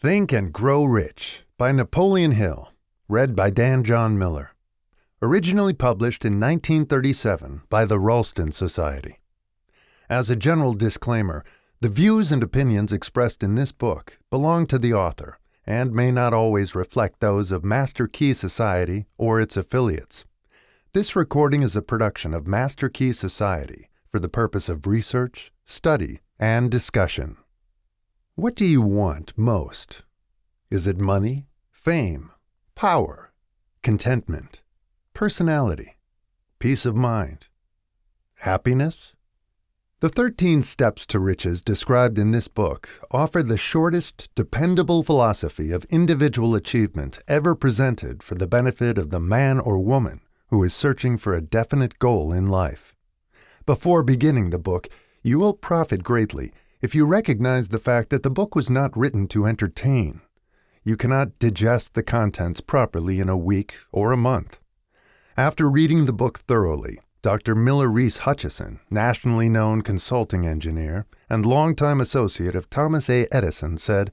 Think and Grow Rich by Napoleon Hill, read by Dan John Miller. Originally published in 1937 by the Ralston Society. As a general disclaimer, the views and opinions expressed in this book belong to the author and may not always reflect those of Master Key Society or its affiliates. This recording is a production of Master Key Society for the purpose of research, study, and discussion. What do you want most? Is it money, fame, power, contentment, personality, peace of mind, happiness? The 13 steps to riches described in this book offer the shortest, dependable philosophy of individual achievement ever presented for the benefit of the man or woman who is searching for a definite goal in life. Before beginning the book, you will profit greatly if you recognize the fact that the book was not written to entertain. You cannot digest the contents properly in a week or a month. After reading the book thoroughly, Dr. Miller Reese Hutchison, nationally known consulting engineer and longtime associate of Thomas A. Edison, said,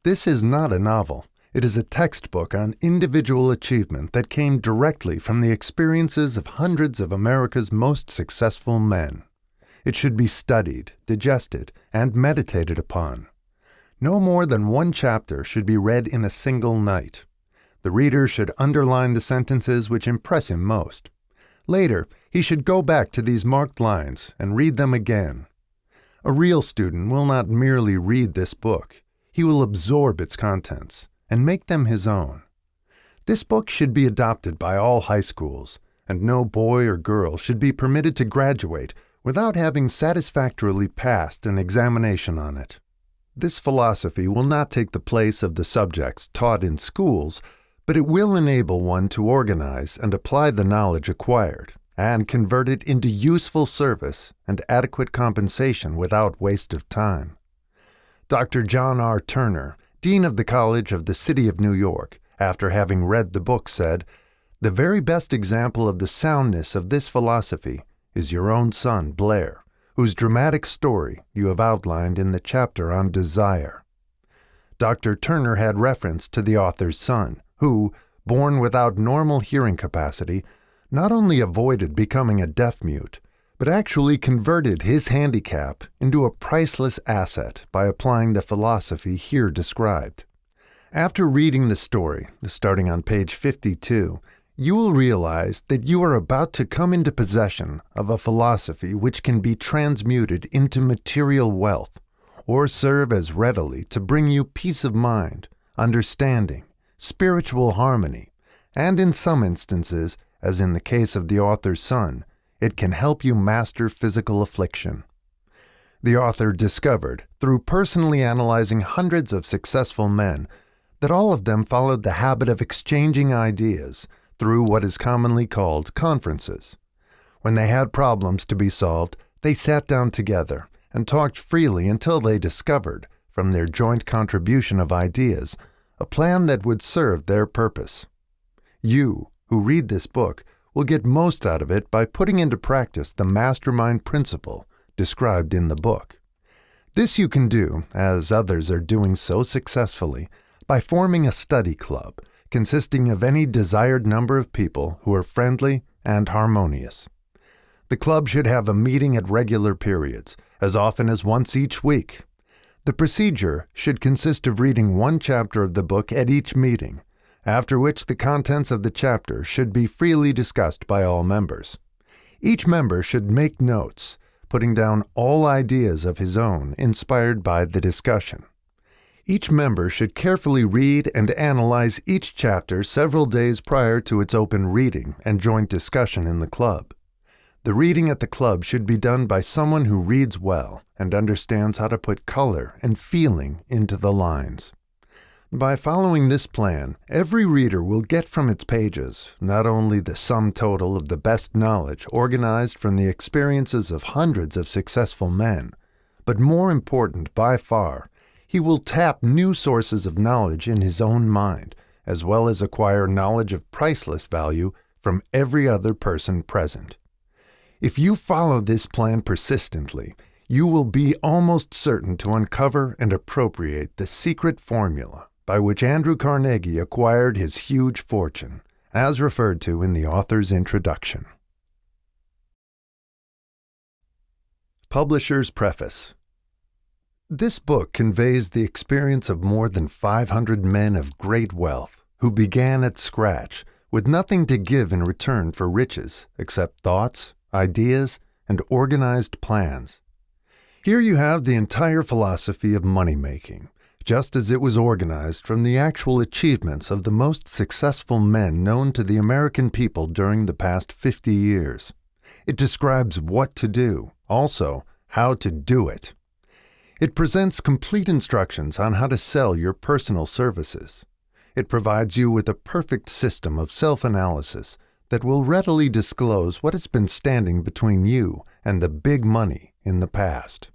"This is not a novel. It is a textbook on individual achievement that came directly from the experiences of hundreds of America's most successful men. It should be studied, digested, and meditated upon. No more than one chapter should be read in a single night. The reader should underline the sentences which impress him most. Later, he should go back to these marked lines and read them again. A real student will not merely read this book. He will absorb its contents and make them his own. This book should be adopted by all high schools, and no boy or girl should be permitted to graduate without having satisfactorily passed an examination on it. This philosophy will not take the place of the subjects taught in schools, but it will enable one to organize and apply the knowledge acquired, and convert it into useful service and adequate compensation without waste of time. Dr. John R. Turner, Dean of the College of the City of New York, after having read the book, said, "The very best example of the soundness of this philosophy is your own son, Blair, whose dramatic story you have outlined in the chapter on desire." Dr. Turner had reference to the author's son, who, born without normal hearing capacity, not only avoided becoming a deaf-mute, but actually converted his handicap into a priceless asset by applying the philosophy here described. After reading the story, starting on page 52, you will realize that you are about to come into possession of a philosophy which can be transmuted into material wealth, or serve as readily to bring you peace of mind, understanding, spiritual harmony, and in some instances, as in the case of the author's son, it can help you master physical affliction. The author discovered, through personally analyzing hundreds of successful men, that all of them followed the habit of exchanging ideas through what is commonly called conferences. When they had problems to be solved, they sat down together and talked freely until they discovered, from their joint contribution of ideas, a plan that would serve their purpose. You, who read this book, will get most out of it by putting into practice the mastermind principle described in the book. This you can do, as others are doing so successfully, by forming a study club consisting of any desired number of people who are friendly and harmonious. The club should have a meeting at regular periods, as often as once each week. The procedure should consist of reading one chapter of the book at each meeting, after which the contents of the chapter should be freely discussed by all members. Each member should make notes, putting down all ideas of his own inspired by the discussion. Each member should carefully read and analyze each chapter several days prior to its open reading and joint discussion in the club. The reading at the club should be done by someone who reads well and understands how to put color and feeling into the lines. By following this plan, every reader will get from its pages not only the sum total of the best knowledge organized from the experiences of hundreds of successful men, but more important by far, he will tap new sources of knowledge in his own mind, as well as acquire knowledge of priceless value from every other person present. If you follow this plan persistently, you will be almost certain to uncover and appropriate the secret formula by which Andrew Carnegie acquired his huge fortune, as referred to in the author's introduction. Publisher's Preface. This book conveys the experience of more than 500 men of great wealth who began at scratch with nothing to give in return for riches except thoughts, ideas, and organized plans. Here you have the entire philosophy of money-making, just as it was organized from the actual achievements of the most successful men known to the American people during the past 50 years. It describes what to do, also how to do it. It presents complete instructions on how to sell your personal services. It provides you with a perfect system of self-analysis that will readily disclose what has been standing between you and the big money in the past.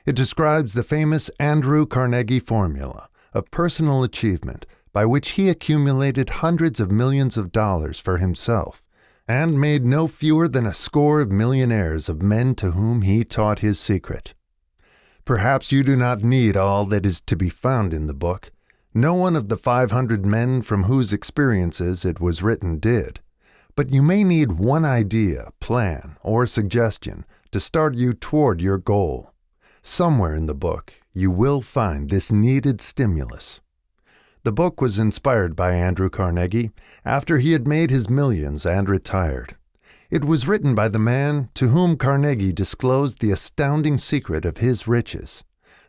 It describes the famous Andrew Carnegie formula of personal achievement by which he accumulated hundreds of millions of dollars for himself and made no fewer than a score of millionaires of men to whom he taught his secret. Perhaps you do not need all that is to be found in the book. No one of the 500 men from whose experiences it was written did. But you may need one idea, plan, or suggestion to start you toward your goal. Somewhere in the book, you will find this needed stimulus. The book was inspired by Andrew Carnegie after he had made his millions and retired. It was written by the man to whom Carnegie disclosed the astounding secret of his riches,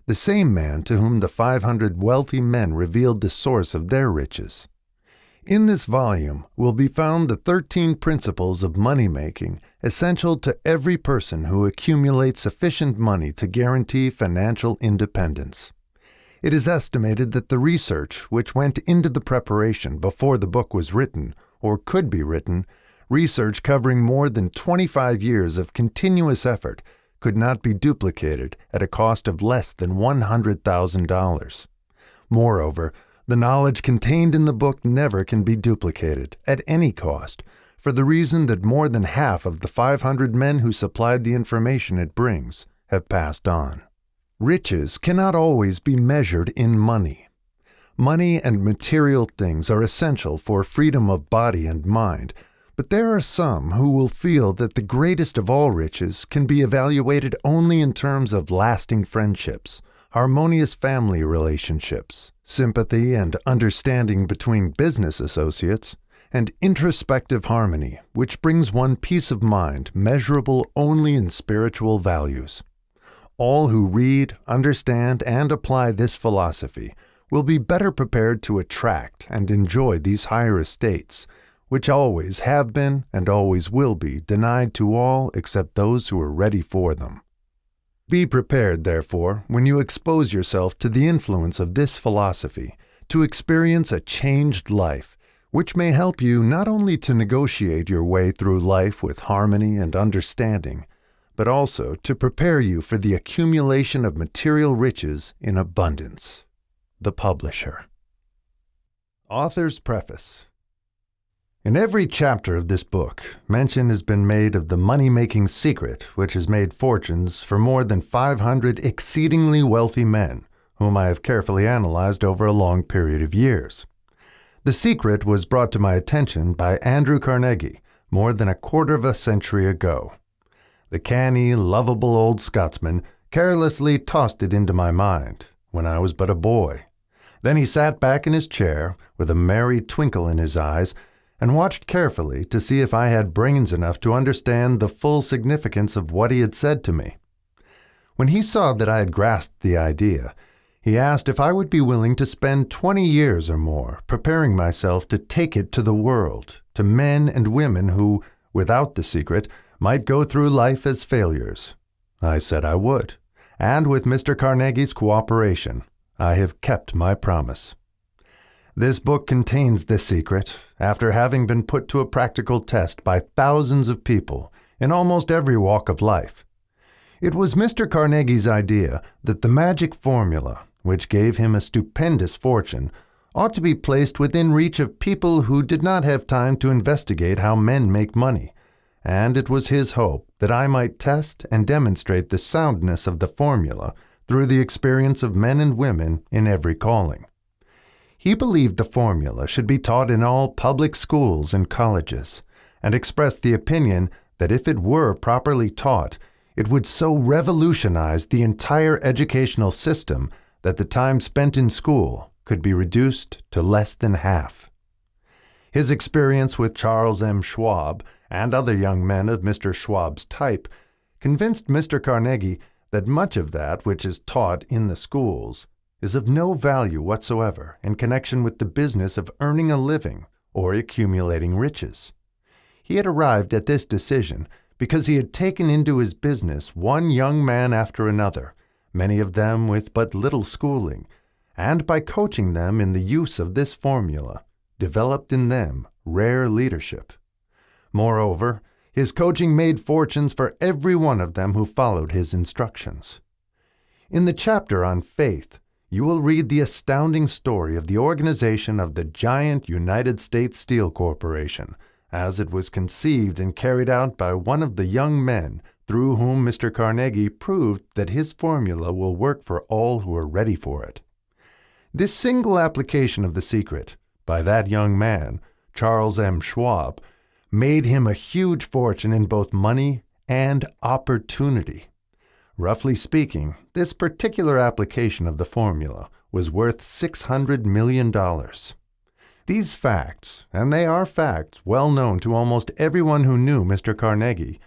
the same man to whom the 500 wealthy men revealed the source of their riches. In this volume will be found the 13 principles of money-making essential to every person who accumulates sufficient money to guarantee financial independence. It is estimated that the research which went into the preparation before the book was written, or could be written, research covering more than 25 years of continuous effort, could not be duplicated at a cost of less than $100,000. Moreover, the knowledge contained in the book never can be duplicated, at any cost, for the reason that more than half of the 500 men who supplied the information it brings have passed on. Riches cannot always be measured in money. Money and material things are essential for freedom of body and mind, but there are some who will feel that the greatest of all riches can be evaluated only in terms of lasting friendships, harmonious family relationships, sympathy and understanding between business associates, and introspective harmony, which brings one peace of mind measurable only in spiritual values. All who read, understand, and apply this philosophy will be better prepared to attract and enjoy these higher estates, which always have been and always will be denied to all except those who are ready for them. Be prepared, therefore, when you expose yourself to the influence of this philosophy, to experience a changed life, which may help you not only to negotiate your way through life with harmony and understanding, but also to prepare you for the accumulation of material riches in abundance. The Publisher. Author's Preface. In every chapter of this book, mention has been made of the money-making secret which has made fortunes for more than 500 exceedingly wealthy men, whom I have carefully analyzed over a long period of years. The secret was brought to my attention by Andrew Carnegie more than a quarter of a century ago. The canny, lovable old Scotsman carelessly tossed it into my mind when I was but a boy. Then he sat back in his chair with a merry twinkle in his eyes and watched carefully to see if I had brains enough to understand the full significance of what he had said to me. When he saw that I had grasped the idea, he asked if I would be willing to spend 20 years or more preparing myself to take it to the world, to men and women who, without the secret, might go through life as failures. I said I would, and with Mr. Carnegie's cooperation, I have kept my promise. This book contains this secret, after having been put to a practical test by thousands of people in almost every walk of life. It was Mr. Carnegie's idea that the magic formula, which gave him a stupendous fortune, ought to be placed within reach of people who did not have time to investigate how men make money, and it was his hope that I might test and demonstrate the soundness of the formula through the experience of men and women in every calling. He believed the formula should be taught in all public schools and colleges, and expressed the opinion that if it were properly taught, it would so revolutionize the entire educational system that the time spent in school could be reduced to less than half. His experience with Charles M. Schwab and other young men of Mr. Schwab's type convinced Mr. Carnegie that much of that which is taught in the schools is of no value whatsoever in connection with the business of earning a living or accumulating riches. He had arrived at this decision because he had taken into his business one young man after another, many of them with but little schooling, and by coaching them in the use of this formula, developed in them rare leadership. Moreover, his coaching made fortunes for every one of them who followed his instructions. In the chapter on faith, you will read the astounding story of the organization of the giant United States Steel Corporation, as it was conceived and carried out by one of the young men through whom Mr. Carnegie proved that his formula will work for all who are ready for it. This single application of the secret by that young man, Charles M. Schwab, made him a huge fortune in both money and opportunity. Roughly speaking, this particular application of the formula was worth $600 million. These facts, and they are facts well known to almost everyone who knew Mr. Carnegie,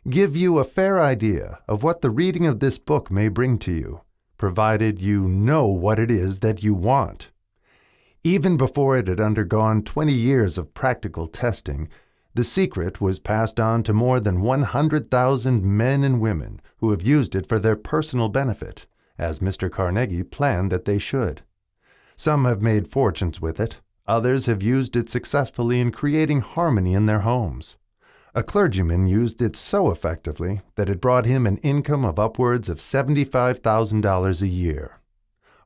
give you a fair idea of what the reading of this book may bring to you, provided you know what it is that you want. Even before it had undergone 20 years of practical testing, the secret was passed on to more than 100,000 men and women who have used it for their personal benefit, as Mr. Carnegie planned that they should. Some have made fortunes with it. Others have used it successfully in creating harmony in their homes. A clergyman used it so effectively that it brought him an income of upwards of $75,000 a year.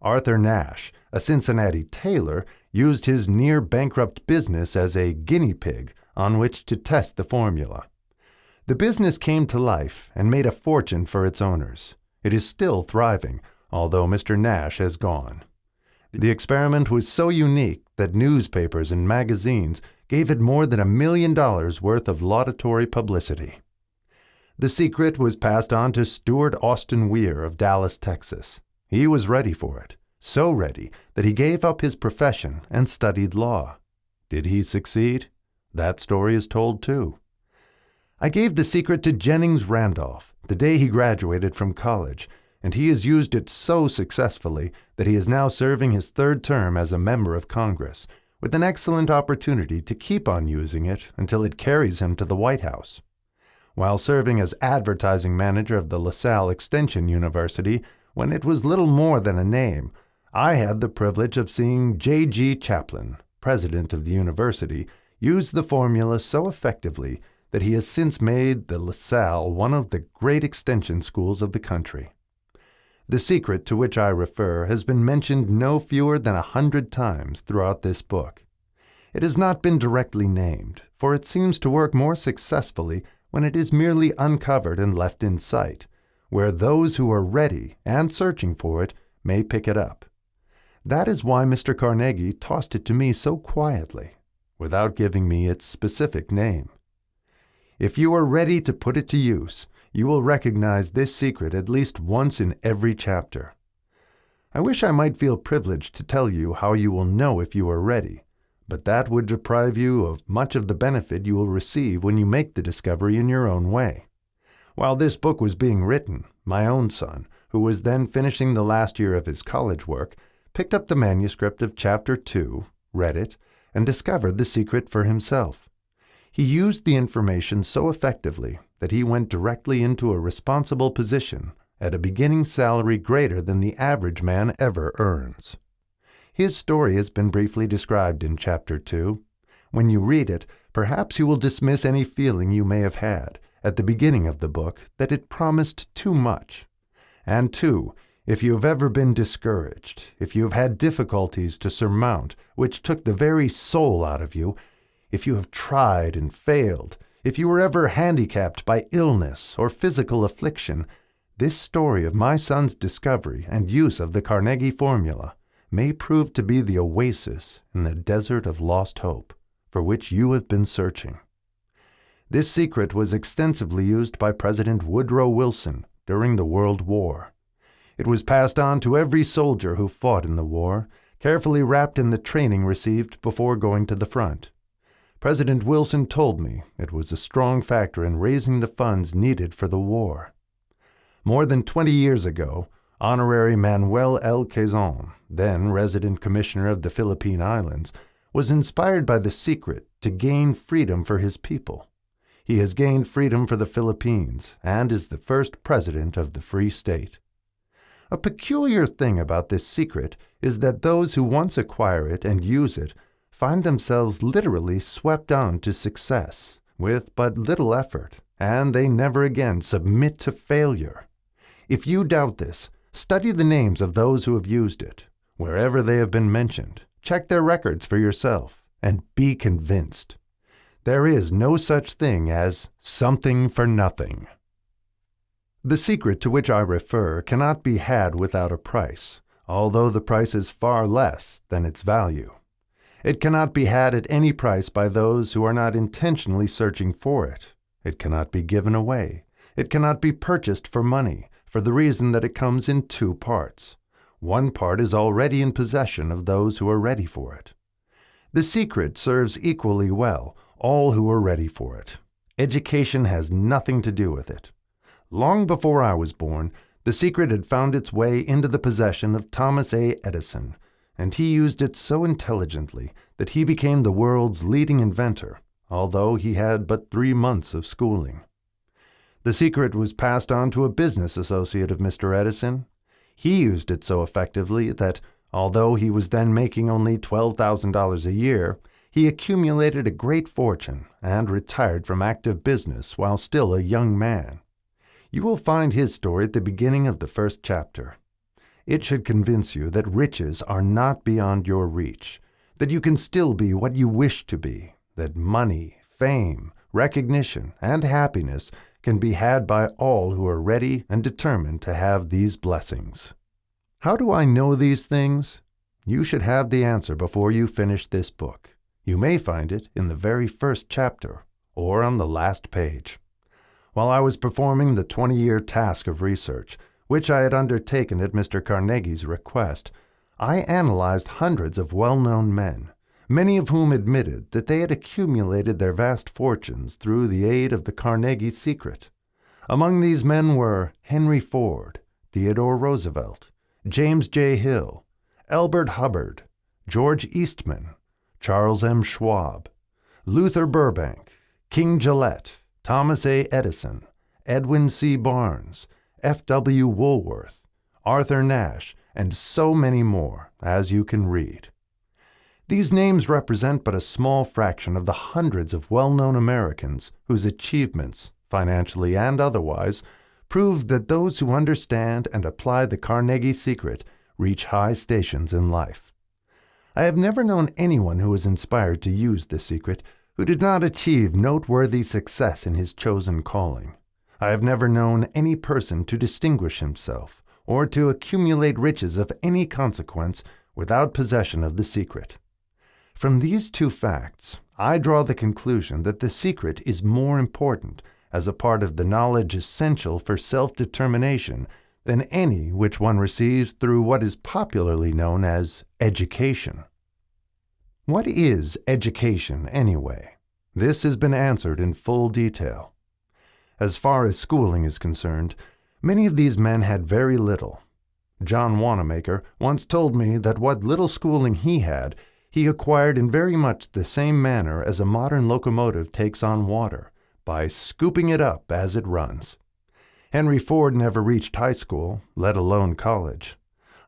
Arthur Nash, a Cincinnati tailor, used his near-bankrupt business as a guinea pig on which to test the formula. The business came to life and made a fortune for its owners. It is still thriving, although Mr. Nash has gone. The experiment was so unique that newspapers and magazines gave it more than $1 million worth of laudatory publicity. The secret was passed on to Stewart Austin Weir of Dallas, Texas. He was ready for it, so ready that he gave up his profession and studied law. Did he succeed? That story is told too. I gave the secret to Jennings Randolph the day he graduated from college, and he has used it so successfully that he is now serving his third term as a member of Congress, with an excellent opportunity to keep on using it until it carries him to the White House. While serving as advertising manager of the LaSalle Extension University, when it was little more than a name, I had the privilege of seeing J.G. Chaplin, president of the university, use the formula so effectively that he has since made the LaSalle one of the great extension schools of the country. The secret to which I refer has been mentioned no fewer than 100 times throughout this book. It has not been directly named, for it seems to work more successfully when it is merely uncovered and left in sight, where those who are ready and searching for it may pick it up. That is why Mr. Carnegie tossed it to me so quietly, without giving me its specific name. If you are ready to put it to use, you will recognize this secret at least once in every chapter. I wish I might feel privileged to tell you how you will know if you are ready, but that would deprive you of much of the benefit you will receive when you make the discovery in your own way. While this book was being written, my own son, who was then finishing the last year of his college work, picked up the manuscript of Chapter 2, read it, and discovered the secret for himself. He used the information so effectively that he went directly into a responsible position at a beginning salary greater than the average man ever earns. His story has been briefly described in Chapter 2. When you read it, perhaps you will dismiss any feeling you may have had at the beginning of the book that it promised too much. And two, if you have ever been discouraged, if you have had difficulties to surmount which took the very soul out of you, if you have tried and failed, if you were ever handicapped by illness or physical affliction, this story of my son's discovery and use of the Carnegie formula may prove to be the oasis in the desert of lost hope for which you have been searching. This secret was extensively used by President Woodrow Wilson during the World War. It was passed on to every soldier who fought in the war, carefully wrapped in the training received before going to the front. President Wilson told me it was a strong factor in raising the funds needed for the war. More than 20 years ago, Honorary Manuel L. Quezon, then resident commissioner of the Philippine Islands, was inspired by the secret to gain freedom for his people. He has gained freedom for the Philippines and is the first president of the Free State. A peculiar thing about this secret is that those who once acquire it and use it find themselves literally swept on to success with but little effort, and they never again submit to failure. If you doubt this, study the names of those who have used it. Wherever they have been mentioned, check their records for yourself, and be convinced. There is no such thing as something for nothing. The secret to which I refer cannot be had without a price, although the price is far less than its value. It cannot be had at any price by those who are not intentionally searching for it. It cannot be given away. It cannot be purchased for money, for the reason that it comes in two parts. One part is already in possession of those who are ready for it. The secret serves equally well all who are ready for it. Education has nothing to do with it. Long before I was born, the secret had found its way into the possession of Thomas A. Edison, and he used it so intelligently that he became the world's leading inventor, although he had but 3 months of schooling. The secret was passed on to a business associate of Mr. Edison. He used it so effectively that, although he was then making only $12,000 a year, he accumulated a great fortune and retired from active business while still a young man. You will find his story at the beginning of the first chapter. It should convince you that riches are not beyond your reach, that you can still be what you wish to be, that money, fame, recognition, and happiness can be had by all who are ready and determined to have these blessings. How do I know these things? You should have the answer before you finish this book. You may find it in the very first chapter, or on the last page. While I was performing the 20-year task of research, which I had undertaken at Mr. Carnegie's request, I analyzed hundreds of well-known men, many of whom admitted that they had accumulated their vast fortunes through the aid of the Carnegie secret. Among these men were Henry Ford, Theodore Roosevelt, James J. Hill, Elbert Hubbard, George Eastman, Charles M. Schwab, Luther Burbank, King Gillette, Thomas A. Edison, Edwin C. Barnes, F.W. Woolworth, Arthur Nash, and so many more, as you can read. These names represent but a small fraction of the hundreds of well-known Americans whose achievements, financially and otherwise, prove that those who understand and apply the Carnegie secret reach high stations in life. I have never known anyone who was inspired to use the secret who did not achieve noteworthy success in his chosen calling. I have never known any person to distinguish himself or to accumulate riches of any consequence without possession of the secret. From these two facts, I draw the conclusion that the secret is more important as a part of the knowledge essential for self-determination than any which one receives through what is popularly known as education. What is education, anyway? This has been answered in full detail. As far as schooling is concerned, many of these men had very little. John Wanamaker once told me that what little schooling he had, he acquired in very much the same manner as a modern locomotive takes on water, by scooping it up as it runs. Henry Ford never reached high school, let alone college.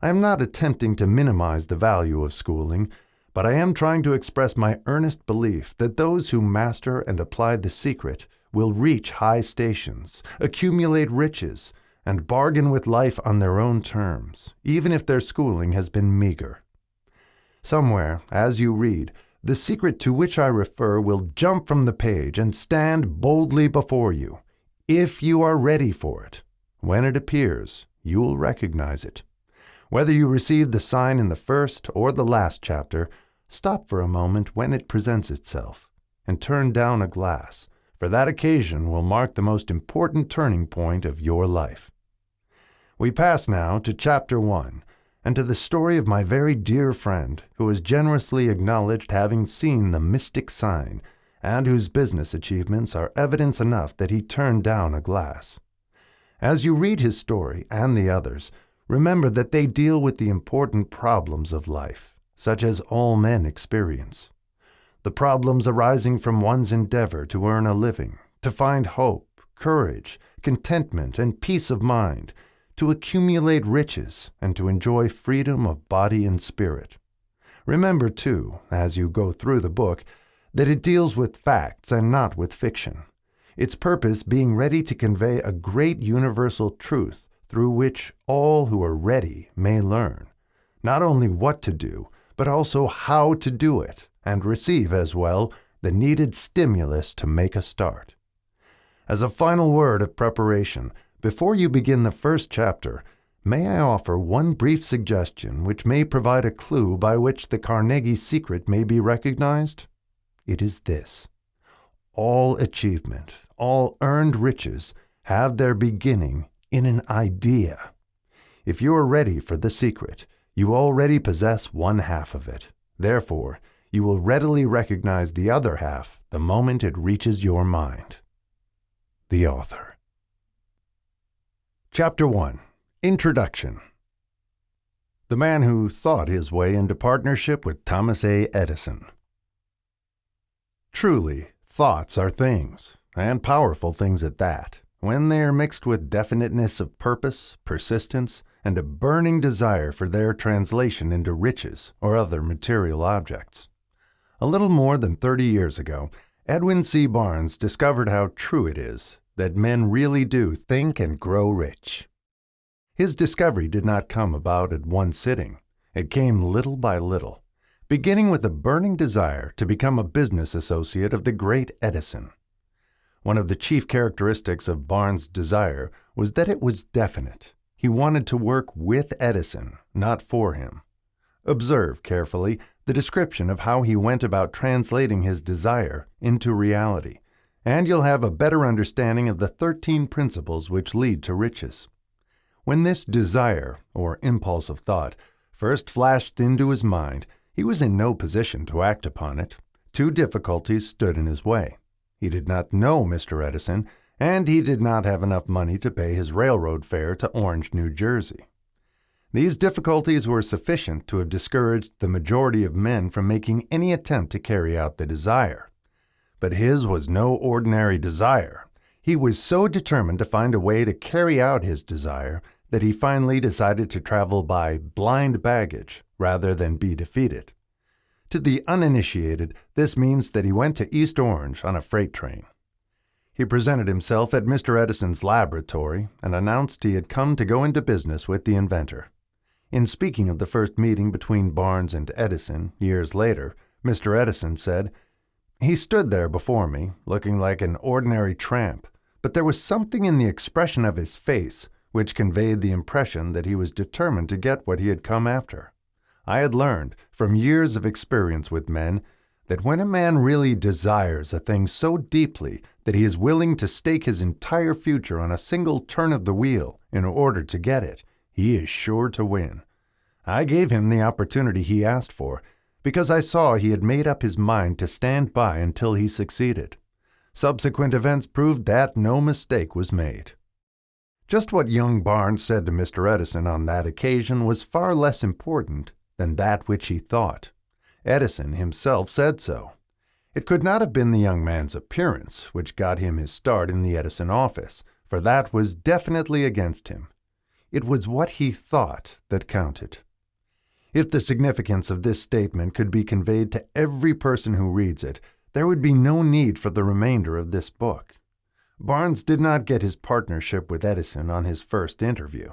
I am not attempting to minimize the value of schooling, but I am trying to express my earnest belief that those who master and apply the secret will reach high stations, accumulate riches, and bargain with life on their own terms, even if their schooling has been meager. Somewhere, as you read, the secret to which I refer will jump from the page and stand boldly before you, if you are ready for it. When it appears, you will recognize it. Whether you receive the sign in the first or the last chapter, stop for a moment when it presents itself, and turn down a glass, for that occasion will mark the most important turning point of your life. We pass now to Chapter 1, and to the story of my very dear friend who has generously acknowledged having seen the mystic sign, and whose business achievements are evidence enough that he turned down a glass. As you read his story and the others, remember that they deal with the important problems of life, such as all men experience. The problems arising from one's endeavor to earn a living, to find hope, courage, contentment, and peace of mind, to accumulate riches, and to enjoy freedom of body and spirit. Remember, too, as you go through the book, that it deals with facts and not with fiction, its purpose being ready to convey a great universal truth through which all who are ready may learn, not only what to do, but also how to do it, and receive as well the needed stimulus to make a start. As a final word of preparation, before you begin the first chapter, may I offer one brief suggestion which may provide a clue by which the Carnegie secret may be recognized? It is this: all achievement, all earned riches have their beginning in an idea. If you are ready for the secret, you already possess one half of it. Therefore, you will readily recognize the other half the moment it reaches your mind. The author. Chapter 1. Introduction. The man who thought his way into partnership with Thomas A. Edison. Truly, thoughts are things, and powerful things at that, when they are mixed with definiteness of purpose, persistence, and a burning desire for their translation into riches or other material objects. A little more than 30 years ago, Edwin C. Barnes discovered how true it is that men really do think and grow rich. His discovery did not come about at one sitting. It came little by little, beginning with a burning desire to become a business associate of the great Edison. One of the chief characteristics of Barnes' desire was that it was definite. He wanted to work with Edison, not for him. Observe carefully the description of how he went about translating his desire into reality, and you'll have a better understanding of the 13 principles which lead to riches. When this desire, or impulse of thought, first flashed into his mind, he was in no position to act upon it. Two difficulties stood in his way. He did not know Mr. Edison, and he did not have enough money to pay his railroad fare to Orange, New Jersey. These difficulties were sufficient to have discouraged the majority of men from making any attempt to carry out the desire. But his was no ordinary desire. He was so determined to find a way to carry out his desire that he finally decided to travel by blind baggage rather than be defeated. To the uninitiated, this means that he went to East Orange on a freight train. He presented himself at Mr. Edison's laboratory and announced he had come to go into business with the inventor. In speaking of the first meeting between Barnes and Edison years later, Mr. Edison said, "He stood there before me, looking like an ordinary tramp, but there was something in the expression of his face which conveyed the impression that he was determined to get what he had come after. I had learned, from years of experience with men, that when a man really desires a thing so deeply that he is willing to stake his entire future on a single turn of the wheel in order to get it, he is sure to win. I gave him the opportunity he asked for, because I saw he had made up his mind to stand by until he succeeded. Subsequent events proved that no mistake was made." Just what young Barnes said to Mr. Edison on that occasion was far less important than that which he thought. Edison himself said so. It could not have been the young man's appearance which got him his start in the Edison office, for that was definitely against him. It was what he thought that counted. If the significance of this statement could be conveyed to every person who reads it, there would be no need for the remainder of this book. Barnes did not get his partnership with Edison on his first interview.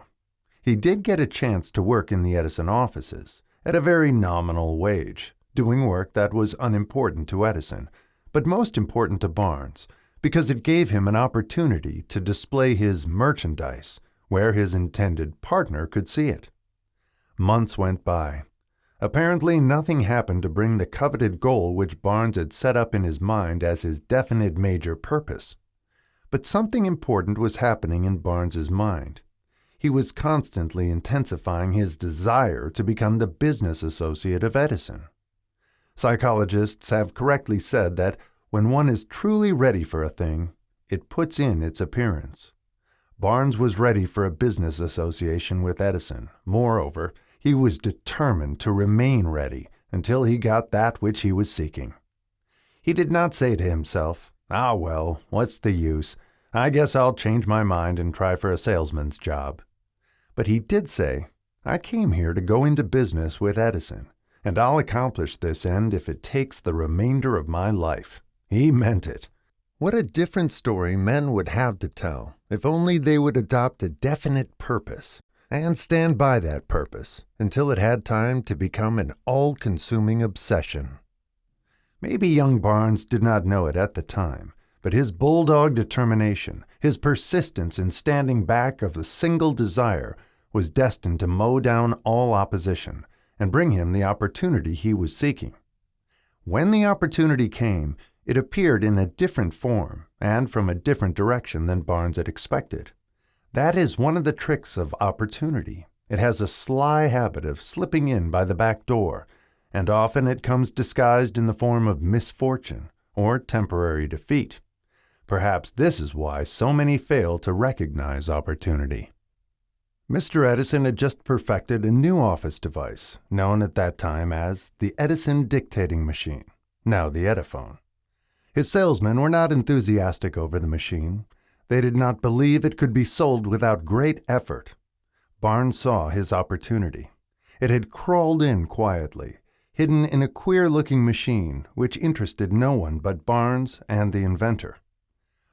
He did get a chance to work in the Edison offices, at a very nominal wage, doing work that was unimportant to Edison, but most important to Barnes, because it gave him an opportunity to display his merchandise where his intended partner could see it. Months went by. Apparently, nothing happened to bring the coveted goal which Barnes had set up in his mind as his definite major purpose. But something important was happening in Barnes's mind. He was constantly intensifying his desire to become the business associate of Edison. Psychologists have correctly said that when one is truly ready for a thing, it puts in its appearance. Barnes was ready for a business association with Edison. Moreover, he was determined to remain ready until he got that which he was seeking. He did not say to himself, "Ah, well, what's the use? I guess I'll change my mind and try for a salesman's job." But he did say, "I came here to go into business with Edison, and I'll accomplish this end if it takes the remainder of my life." He meant it. What a different story men would have to tell if only they would adopt a definite purpose and stand by that purpose until it had time to become an all-consuming obsession. Maybe young Barnes did not know it at the time, but his bulldog determination, his persistence in standing back of a single desire, was destined to mow down all opposition and bring him the opportunity he was seeking. When the opportunity came, it appeared in a different form and from a different direction than Barnes had expected. That is one of the tricks of opportunity. It has a sly habit of slipping in by the back door, and often it comes disguised in the form of misfortune or temporary defeat. Perhaps this is why so many fail to recognize opportunity. Mr. Edison had just perfected a new office device, known at that time as the Edison dictating machine, now the Ediphone. His salesmen were not enthusiastic over the machine. They did not believe it could be sold without great effort. Barnes saw his opportunity. It had crawled in quietly, hidden in a queer-looking machine which interested no one but Barnes and the inventor.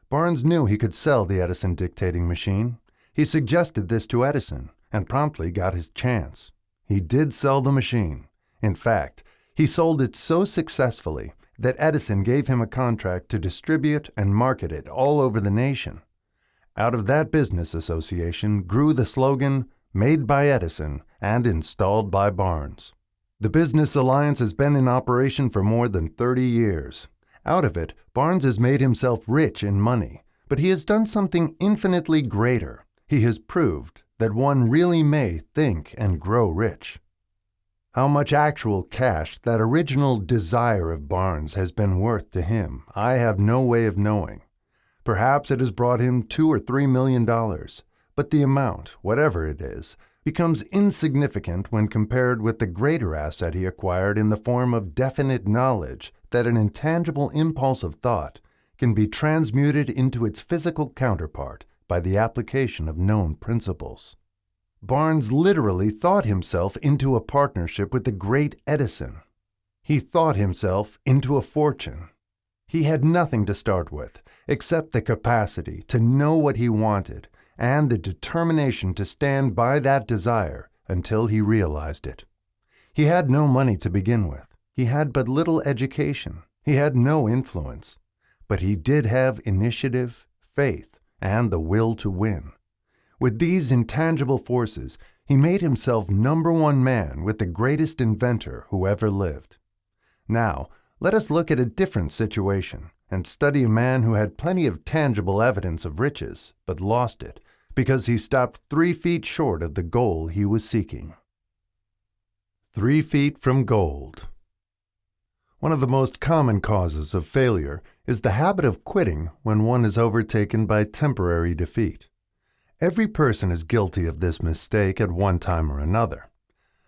Barnes knew he could sell the Edison dictating machine. He suggested this to Edison and promptly got his chance. He did sell the machine. In fact, he sold it so successfully that Edison gave him a contract to distribute and market it all over the nation. Out of that business association grew the slogan, "Made by Edison and installed by Barnes." The business alliance has been in operation for more than 30 years. Out of it, Barnes has made himself rich in money, but he has done something infinitely greater. He has proved that one really may think and grow rich. How much actual cash that original desire of Barnes has been worth to him, I have no way of knowing. Perhaps it has brought him $2 or $3 million, but the amount, whatever it is, becomes insignificant when compared with the greater asset he acquired in the form of definite knowledge that an intangible impulse of thought can be transmuted into its physical counterpart by the application of known principles. Barnes literally thought himself into a partnership with the great Edison. He thought himself into a fortune. He had nothing to start with except the capacity to know what he wanted and the determination to stand by that desire until he realized it. He had no money to begin with. He had but little education. He had no influence. But he did have initiative, faith, and the will to win. With these intangible forces, he made himself #1 man with the greatest inventor who ever lived. Now, let us look at a different situation and study a man who had plenty of tangible evidence of riches, but lost it because he stopped 3 feet short of the goal he was seeking. 3 feet from gold. One of the most common causes of failure is the habit of quitting when one is overtaken by temporary defeat. Every person is guilty of this mistake at one time or another.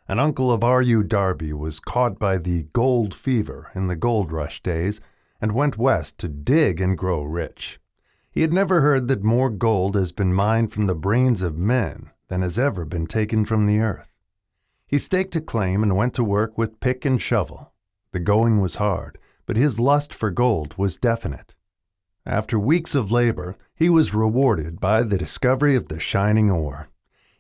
An uncle of R.U. Darby was caught by the gold fever in the gold rush days and went west to dig and grow rich. He had never heard that more gold has been mined from the brains of men than has ever been taken from the earth. He staked a claim and went to work with pick and shovel. The going was hard, but his lust for gold was definite. After weeks of labor, he was rewarded by the discovery of the shining ore.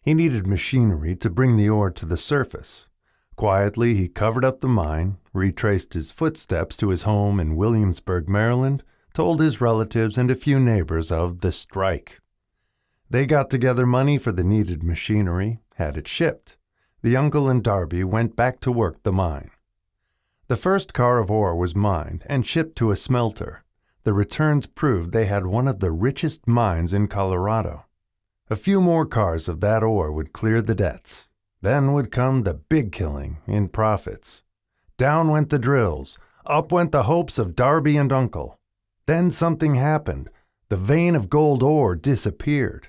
He needed machinery to bring the ore to the surface. Quietly, he covered up the mine, retraced his footsteps to his home in Williamsburg, Maryland, told his relatives and a few neighbors of the strike. They got together money for the needed machinery, had it shipped. The uncle and Darby went back to work the mine. The first car of ore was mined and shipped to a smelter. The returns proved they had one of the richest mines in Colorado. A few more cars of that ore would clear the debts. Then would come the big killing in profits. Down went the drills. Up went the hopes of Darby and Uncle. Then something happened. The vein of gold ore disappeared.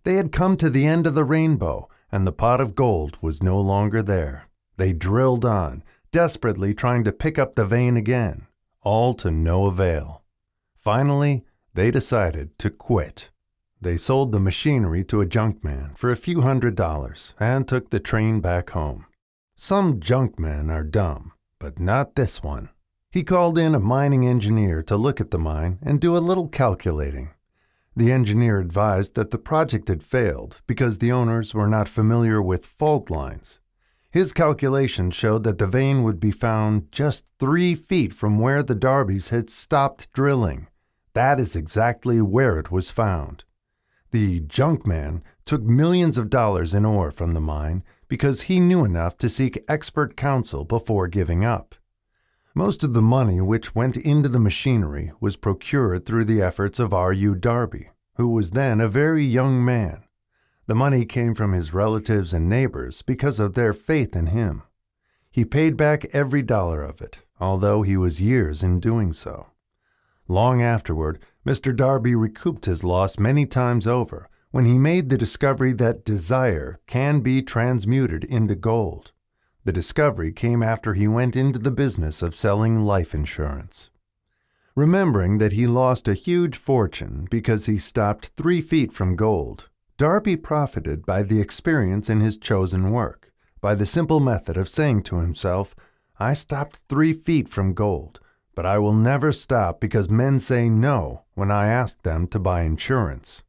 They had come to the end of the rainbow, and the pot of gold was no longer there. They drilled on, desperately trying to pick up the vein again, all to no avail. Finally, they decided to quit. They sold the machinery to a junkman for a few $100s and took the train back home. Some junkmen are dumb, but not this one. He called in a mining engineer to look at the mine and do a little calculating. The engineer advised that the project had failed because the owners were not familiar with fault lines. His calculations showed that the vein would be found just 3 feet from where the Darbys had stopped drilling. That is exactly where it was found. The junkman took millions of dollars in ore from the mine because he knew enough to seek expert counsel before giving up. Most of the money which went into the machinery was procured through the efforts of R.U. Darby, who was then a very young man. The money came from his relatives and neighbors because of their faith in him. He paid back every dollar of it, although he was years in doing so. Long afterward, Mr. Darby recouped his loss many times over when he made the discovery that desire can be transmuted into gold. The discovery came after he went into the business of selling life insurance. Remembering that he lost a huge fortune because he stopped 3 feet from gold, Darby profited by the experience in his chosen work, by the simple method of saying to himself, "I stopped 3 feet from gold, but I will never stop because men say no when I ask them to buy insurance."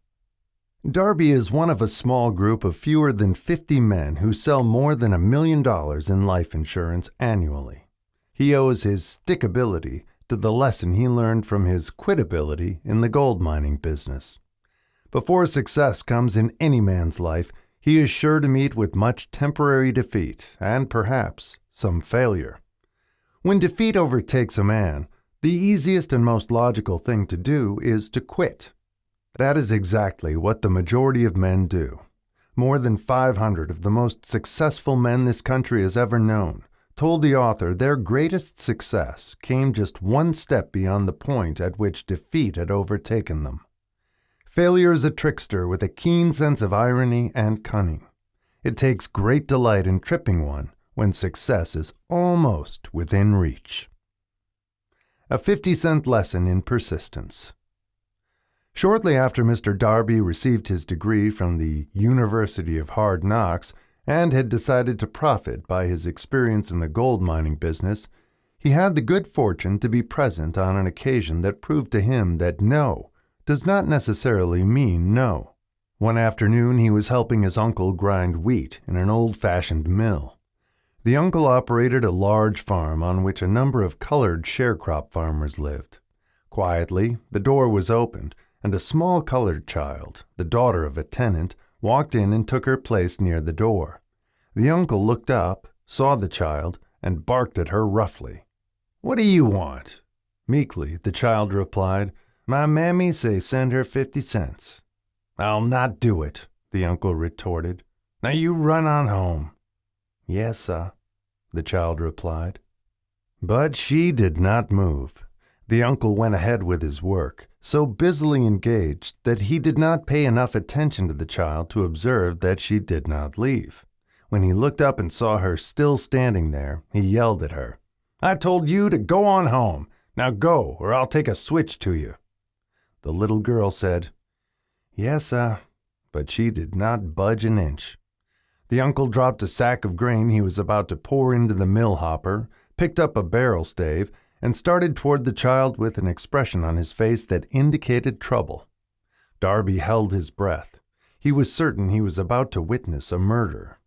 Darby is one of a small group of fewer than 50 men who sell more than $1 million in life insurance annually. He owes his stickability to the lesson he learned from his quitability in the gold mining business. Before success comes in any man's life, he is sure to meet with much temporary defeat and perhaps some failure. When defeat overtakes a man, the easiest and most logical thing to do is to quit. That is exactly what the majority of men do. More than 500 of the most successful men this country has ever known told the author their greatest success came just one step beyond the point at which defeat had overtaken them. Failure is a trickster with a keen sense of irony and cunning. It takes great delight in tripping one when success is almost within reach. A 50-cent lesson in persistence. Shortly after Mr. Darby received his degree from the University of Hard Knocks and had decided to profit by his experience in the gold mining business, he had the good fortune to be present on an occasion that proved to him that no does not necessarily mean no. One afternoon he was helping his uncle grind wheat in an old-fashioned mill. The uncle operated a large farm on which a number of colored sharecrop farmers lived. Quietly, the door was opened, and a small colored child, the daughter of a tenant, walked in and took her place near the door. The uncle looked up, saw the child, and barked at her roughly. "What do you want?" Meekly, the child replied, "My mammy say send her 50 cents. "I'll not do it," the uncle retorted. "Now you run on home." "Yes, sir," the child replied. But she did not move. The uncle went ahead with his work, so busily engaged that he did not pay enough attention to the child to observe that she did not leave. When he looked up and saw her still standing there, he yelled at her, "I told you to go on home. Now go, or I'll take a switch to you." The little girl said, "Yes, sir," but she did not budge an inch. The uncle dropped a sack of grain he was about to pour into the mill hopper, picked up a barrel stave, and started toward the child with an expression on his face that indicated trouble. Darby held his breath. He was certain he was about to witness a murder.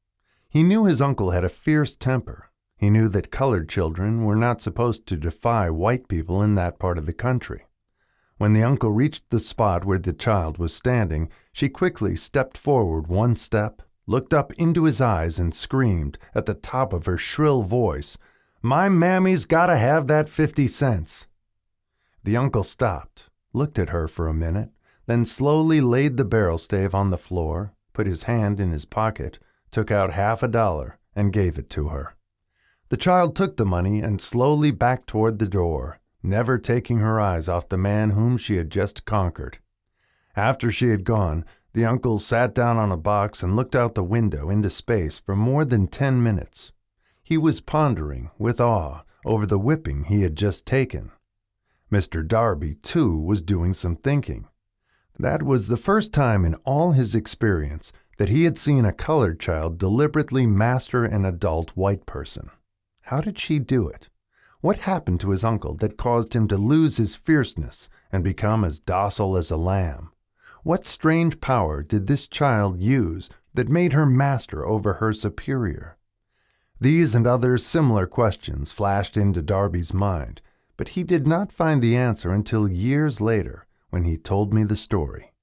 He knew his uncle had a fierce temper. He knew that colored children were not supposed to defy white people in that part of the country. When the uncle reached the spot where the child was standing, she quickly stepped forward 1 step, looked up into his eyes and screamed at the top of her shrill voice, "My mammy's gotta have that 50 cents." The uncle stopped, looked at her for a minute, then slowly laid the barrel stave on the floor, put his hand in his pocket, took out $50 and gave it to her. The child took the money and slowly backed toward the door, never taking her eyes off the man whom she had just conquered. After she had gone, the uncle sat down on a box and looked out the window into space for more than 10 minutes. He was pondering, with awe, over the whipping he had just taken. Mr. Darby, too, was doing some thinking. That was the first time in all his experience that he had seen a colored child deliberately master an adult white person. How did she do it? What happened to his uncle that caused him to lose his fierceness and become as docile as a lamb? What strange power did this child use that made her master over her superior? These and other similar questions flashed into Darby's mind, but he did not find the answer until years later when he told me the story.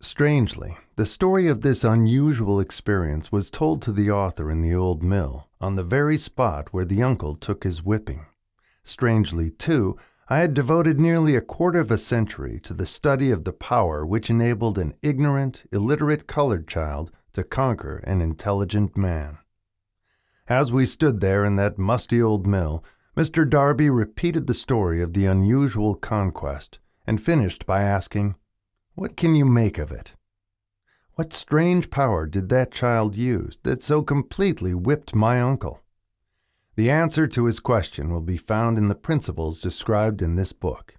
Strangely, the story of this unusual experience was told to the author in the old mill, on the very spot where the uncle took his whipping. Strangely, too, I had devoted nearly a quarter of a century to the study of the power which enabled an ignorant, illiterate colored child to conquer an intelligent man. As we stood there in that musty old mill, Mr. Darby repeated the story of the unusual conquest, and finished by asking, "What can you make of it? What strange power did that child use that so completely whipped my uncle?" The answer to his question will be found in the principles described in this book.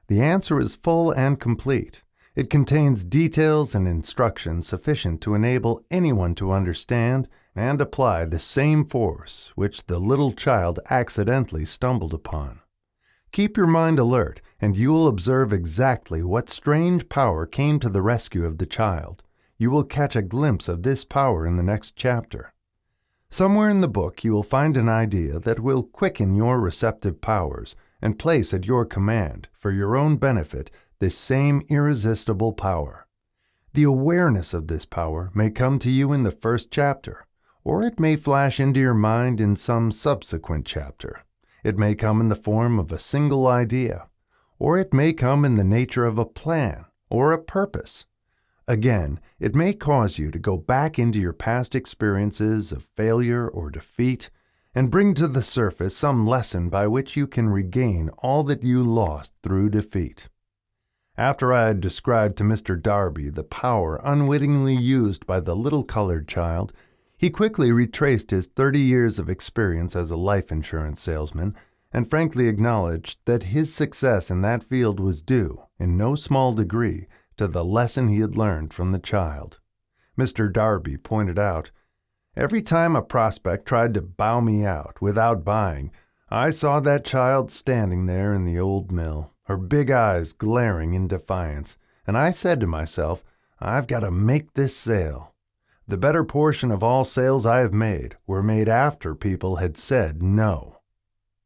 The answer is full and complete. It contains details and instructions sufficient to enable anyone to understand and apply the same force which the little child accidentally stumbled upon. Keep your mind alert, and you will observe exactly what strange power came to the rescue of the child. You will catch a glimpse of this power in the next chapter. Somewhere in the book you will find an idea that will quicken your receptive powers and place at your command, for your own benefit, this same irresistible power. The awareness of this power may come to you in the first chapter, or it may flash into your mind in some subsequent chapter. It may come in the form of a single idea, or it may come in the nature of a plan or a purpose. Again, it may cause you to go back into your past experiences of failure or defeat and bring to the surface some lesson by which you can regain all that you lost through defeat. After I had described to Mr. Darby the power unwittingly used by the little colored child, he quickly retraced his 30 years of experience as a life insurance salesman and frankly acknowledged that his success in that field was due, in no small degree, to the lesson he had learned from the child. Mr. Darby pointed out, "Every time a prospect tried to bow me out without buying, I saw that child standing there in the old mill, her big eyes glaring in defiance, and I said to myself, I've got to make this sale. The better portion of all sales I have made were made after people had said no."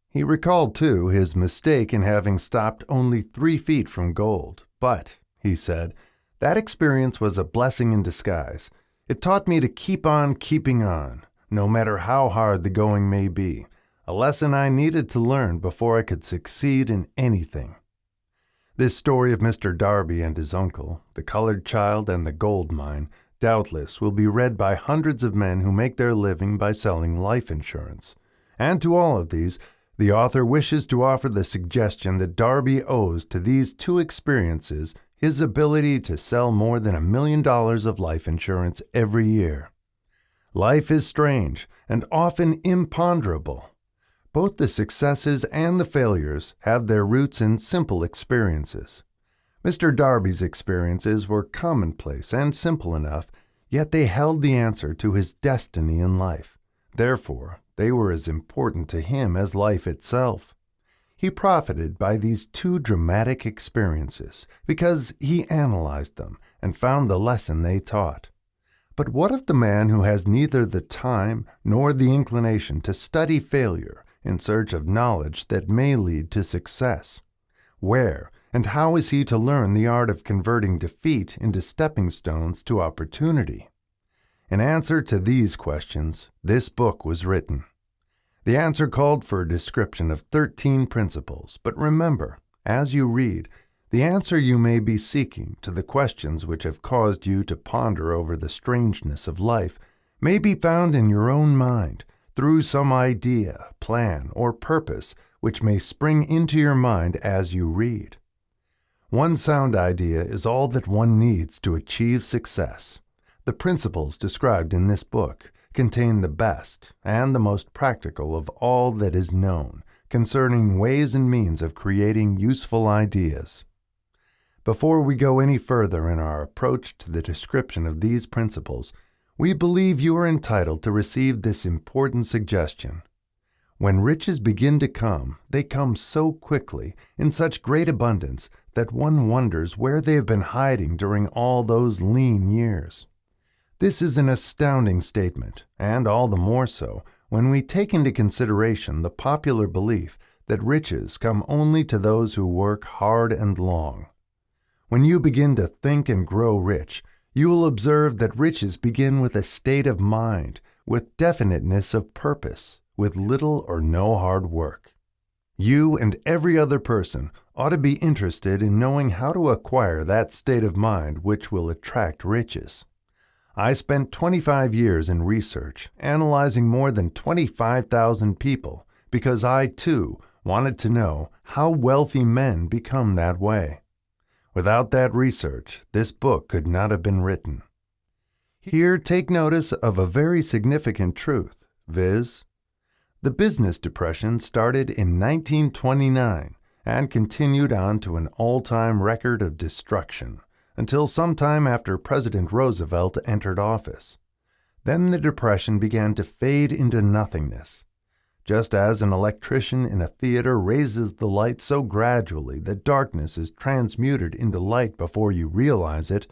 He recalled, too, his mistake in having stopped only 3 feet from gold, but, he said, that experience was a blessing in disguise. It taught me to keep on keeping on, no matter how hard the going may be, a lesson I needed to learn before I could succeed in anything. This story of Mr. Darby and his uncle, the colored child and the gold mine, doubtless will be read by hundreds of men who make their living by selling life insurance. And to all of these, the author wishes to offer the suggestion that Darby owes to these 2 experiences his ability to sell more than $1 million of life insurance every year. Life is strange and often imponderable. Both the successes and the failures have their roots in simple experiences. Mr. Darby's experiences were commonplace and simple enough, yet they held the answer to his destiny in life. Therefore, they were as important to him as life itself. He profited by these 2 dramatic experiences because he analyzed them and found the lesson they taught. But what of the man who has neither the time nor the inclination to study failure in search of knowledge that may lead to success? Where and how is he to learn the art of converting defeat into stepping stones to opportunity? In answer to these questions, this book was written. The answer called for a description of 13 principles, but remember, as you read, the answer you may be seeking to the questions which have caused you to ponder over the strangeness of life may be found in your own mind through some idea, plan, or purpose which may spring into your mind as you read. One sound idea is all that one needs to achieve success. The principles described in this book contain the best and the most practical of all that is known concerning ways and means of creating useful ideas. Before we go any further in our approach to the description of these principles, we believe you are entitled to receive this important suggestion. When riches begin to come, they come so quickly, in such great abundance, that one wonders where they have been hiding during all those lean years. This is an astounding statement, and all the more so when we take into consideration the popular belief that riches come only to those who work hard and long. When you begin to think and grow rich, you will observe that riches begin with a state of mind, with definiteness of purpose, with little or no hard work. You and every other person ought to be interested in knowing how to acquire that state of mind which will attract riches. I spent 25 years in research, analyzing more than 25,000 people, because I, too, wanted to know how wealthy men become that way. Without that research, this book could not have been written. Here, take notice of a very significant truth, viz., the business depression started in 1929 and continued on to an all-time record of destruction until sometime after President Roosevelt entered office. Then the depression began to fade into nothingness. Just as an electrician in a theater raises the light so gradually that darkness is transmuted into light before you realize it,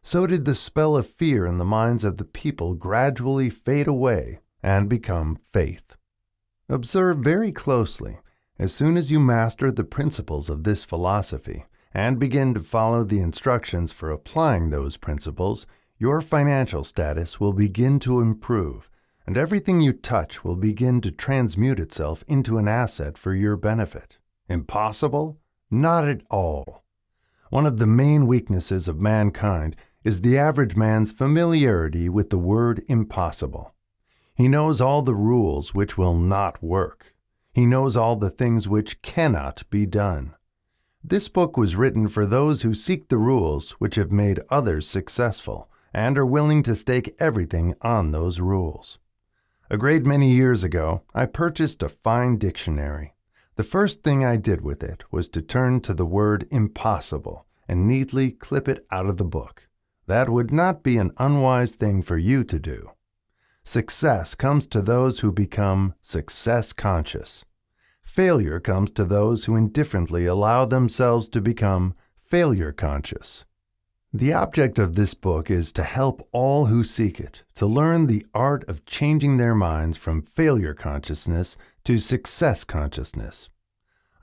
so did the spell of fear in the minds of the people gradually fade away and become faith. Observe very closely. As soon as you master the principles of this philosophy and begin to follow the instructions for applying those principles, your financial status will begin to improve, and everything you touch will begin to transmute itself into an asset for your benefit. Impossible? Not at all. One of the main weaknesses of mankind is the average man's familiarity with the word impossible. He knows all the rules which will not work. He knows all the things which cannot be done. This book was written for those who seek the rules which have made others successful and are willing to stake everything on those rules. A great many years ago, I purchased a fine dictionary. The first thing I did with it was to turn to the word impossible and neatly clip it out of the book. That would not be an unwise thing for you to do. Success comes to those who become success conscious. Failure comes to those who indifferently allow themselves to become failure conscious. The object of this book is to help all who seek it to learn the art of changing their minds from failure consciousness to success consciousness.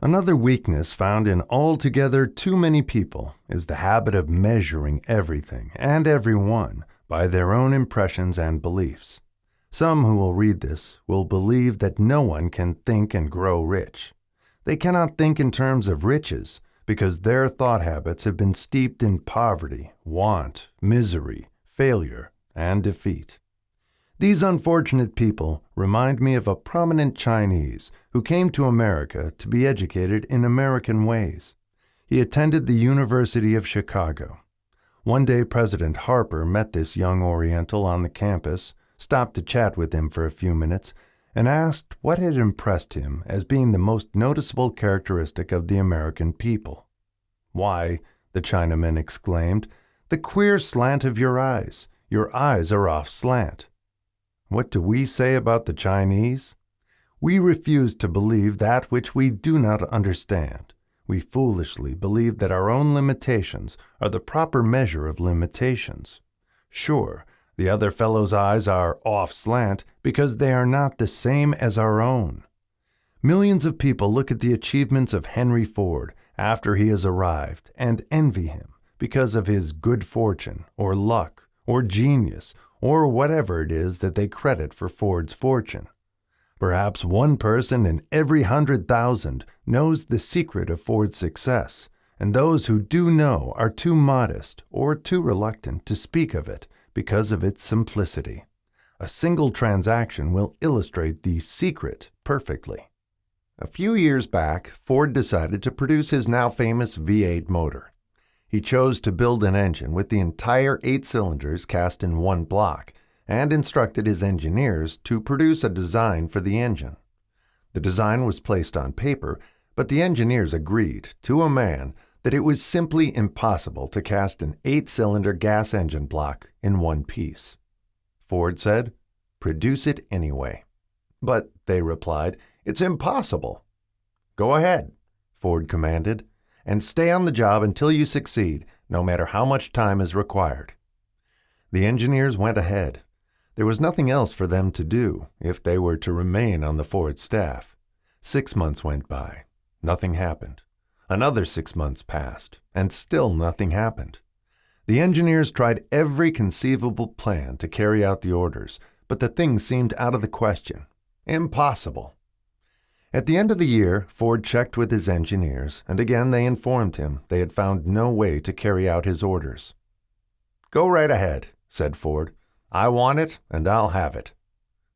Another weakness found in altogether too many people is the habit of measuring everything and everyone by their own impressions and beliefs. Some who will read this will believe that no one can think and grow rich. They cannot think in terms of riches because their thought habits have been steeped in poverty, want, misery, failure, and defeat. These unfortunate people remind me of a prominent Chinese who came to America to be educated in American ways. He attended the University of Chicago. One day President Harper met this young Oriental on the campus, stopped to chat with him for a few minutes, and asked what had impressed him as being the most noticeable characteristic of the American people. "Why," the Chinaman exclaimed, "the queer slant of your eyes. Your eyes are off slant." What do we say about the Chinese? We refuse to believe that which we do not understand. We foolishly believe that our own limitations are the proper measure of limitations. Sure, the other fellow's eyes are off slant because they are not the same as our own. Millions of people look at the achievements of Henry Ford after he has arrived and envy him because of his good fortune or luck or genius or whatever it is that they credit for Ford's fortune. Perhaps one person in every 100,000 knows the secret of Ford's success, and those who do know are too modest or too reluctant to speak of it because of its simplicity. A single transaction will illustrate the secret perfectly. A few years back, Ford decided to produce his now famous V8 motor. He chose to build an engine with the entire 8 cylinders cast in one block, and instructed his engineers to produce a design for the engine. The design was placed on paper, but the engineers agreed, to a man, that it was simply impossible to cast an 8-cylinder gas engine block in one piece. Ford said, "Produce it anyway." "But," they replied, "it's impossible." "Go ahead," Ford commanded, "and stay on the job until you succeed, no matter how much time is required." The engineers went ahead. There was nothing else for them to do if they were to remain on the Ford staff. 6 months went by. Nothing happened. Another 6 months passed, and still nothing happened. The engineers tried every conceivable plan to carry out the orders, but the thing seemed out of the question. Impossible. At the end of the year, Ford checked with his engineers, and again they informed him they had found no way to carry out his orders. "Go right ahead," said Ford. "I want it, and I'll have it."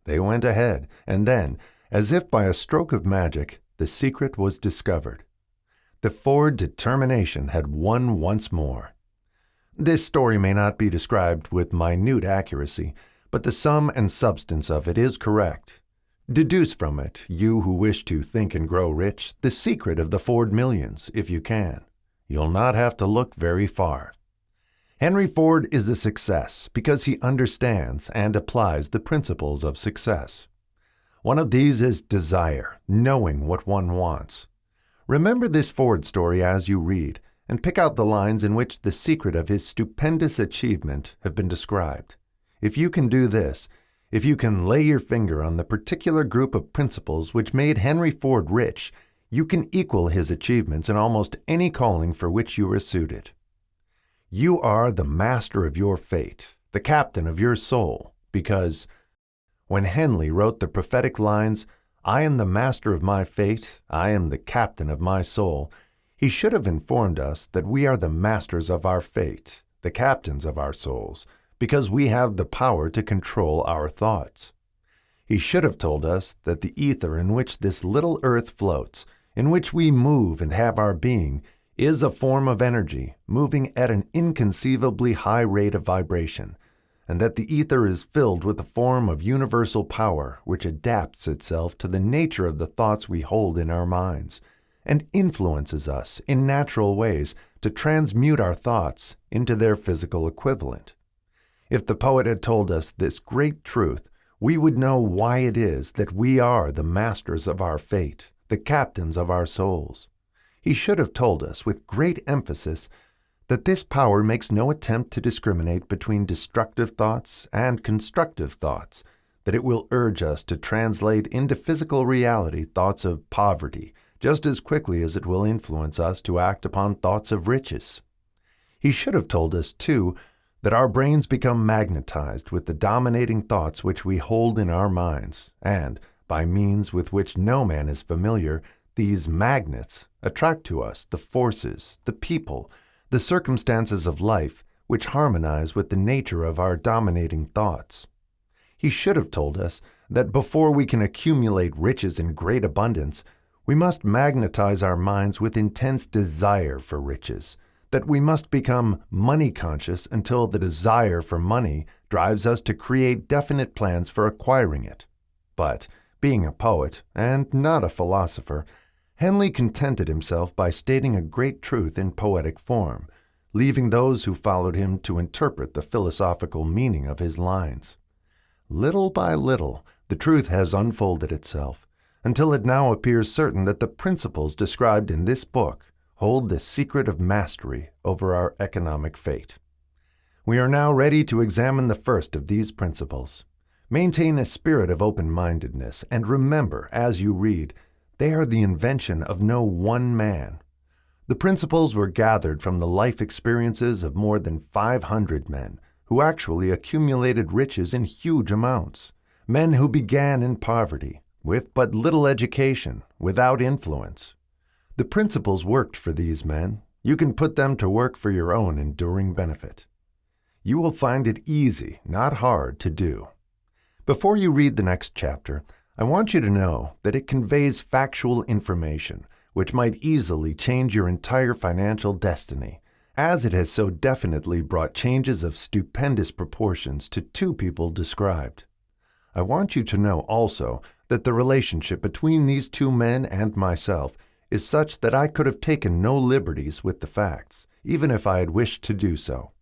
They went ahead, and then, as if by a stroke of magic, the secret was discovered. The Ford determination had won once more. This story may not be described with minute accuracy, but the sum and substance of it is correct. Deduce from it, you who wish to think and grow rich, the secret of the Ford millions, if you can. You'll not have to look very far. Henry Ford is a success because he understands and applies the principles of success. One of these is desire, knowing what one wants. Remember this Ford story as you read, and pick out the lines in which the secret of his stupendous achievement have been described. If you can do this, if you can lay your finger on the particular group of principles which made Henry Ford rich, you can equal his achievements in almost any calling for which you are suited. You are the master of your fate, the captain of your soul, because when Henley wrote the prophetic lines, "I am the master of my fate, I am the captain of my soul," he should have informed us that we are the masters of our fate, the captains of our souls, because we have the power to control our thoughts. He should have told us that the ether in which this little earth floats, in which we move and have our being, is a form of energy moving at an inconceivably high rate of vibration, and that the ether is filled with a form of universal power which adapts itself to the nature of the thoughts we hold in our minds, and influences us in natural ways to transmute our thoughts into their physical equivalent. If the poet had told us this great truth, we would know why it is that we are the masters of our fate, the captains of our souls. He should have told us with great emphasis that this power makes no attempt to discriminate between destructive thoughts and constructive thoughts, that it will urge us to translate into physical reality thoughts of poverty just as quickly as it will influence us to act upon thoughts of riches. He should have told us, too, that our brains become magnetized with the dominating thoughts which we hold in our minds, and, by means with which no man is familiar, these magnets attract to us the forces, the people, the circumstances of life which harmonize with the nature of our dominating thoughts. He should have told us that before we can accumulate riches in great abundance, we must magnetize our minds with intense desire for riches, that we must become money conscious until the desire for money drives us to create definite plans for acquiring it. But, being a poet, and not a philosopher, Henley contented himself by stating a great truth in poetic form, leaving those who followed him to interpret the philosophical meaning of his lines. Little by little, the truth has unfolded itself, until it now appears certain that the principles described in this book hold the secret of mastery over our economic fate. We are now ready to examine the first of these principles. Maintain a spirit of open-mindedness, and remember, as you read, they are the invention of no one man. The principles were gathered from the life experiences of more than 500 men, who actually accumulated riches in huge amounts, men who began in poverty, with but little education, without influence. The principles worked for these men. You can put them to work for your own enduring benefit. You will find it easy, not hard, to do. Before you read the next chapter, I want you to know that it conveys factual information which might easily change your entire financial destiny, as it has so definitely brought changes of stupendous proportions to two people described. I want you to know also that the relationship between these two men and myself is such that I could have taken no liberties with the facts, even if I had wished to do so.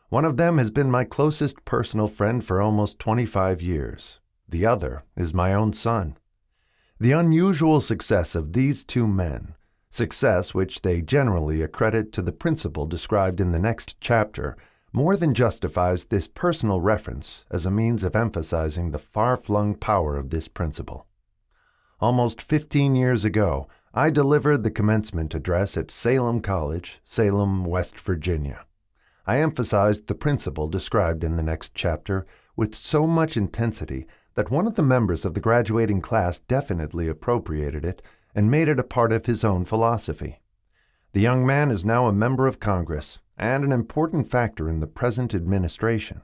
One of them has been my closest personal friend for almost 25 years. The other is my own son. The unusual success of these two men, success which they generally accredit to the principle described in the next chapter, more than justifies this personal reference as a means of emphasizing the far-flung power of this principle. Almost 15 years ago, I delivered the commencement address at Salem College, Salem, West Virginia. I emphasized the principle described in the next chapter with so much intensity that one of the members of the graduating class definitely appropriated it and made it a part of his own philosophy. The young man is now a member of Congress and an important factor in the present administration.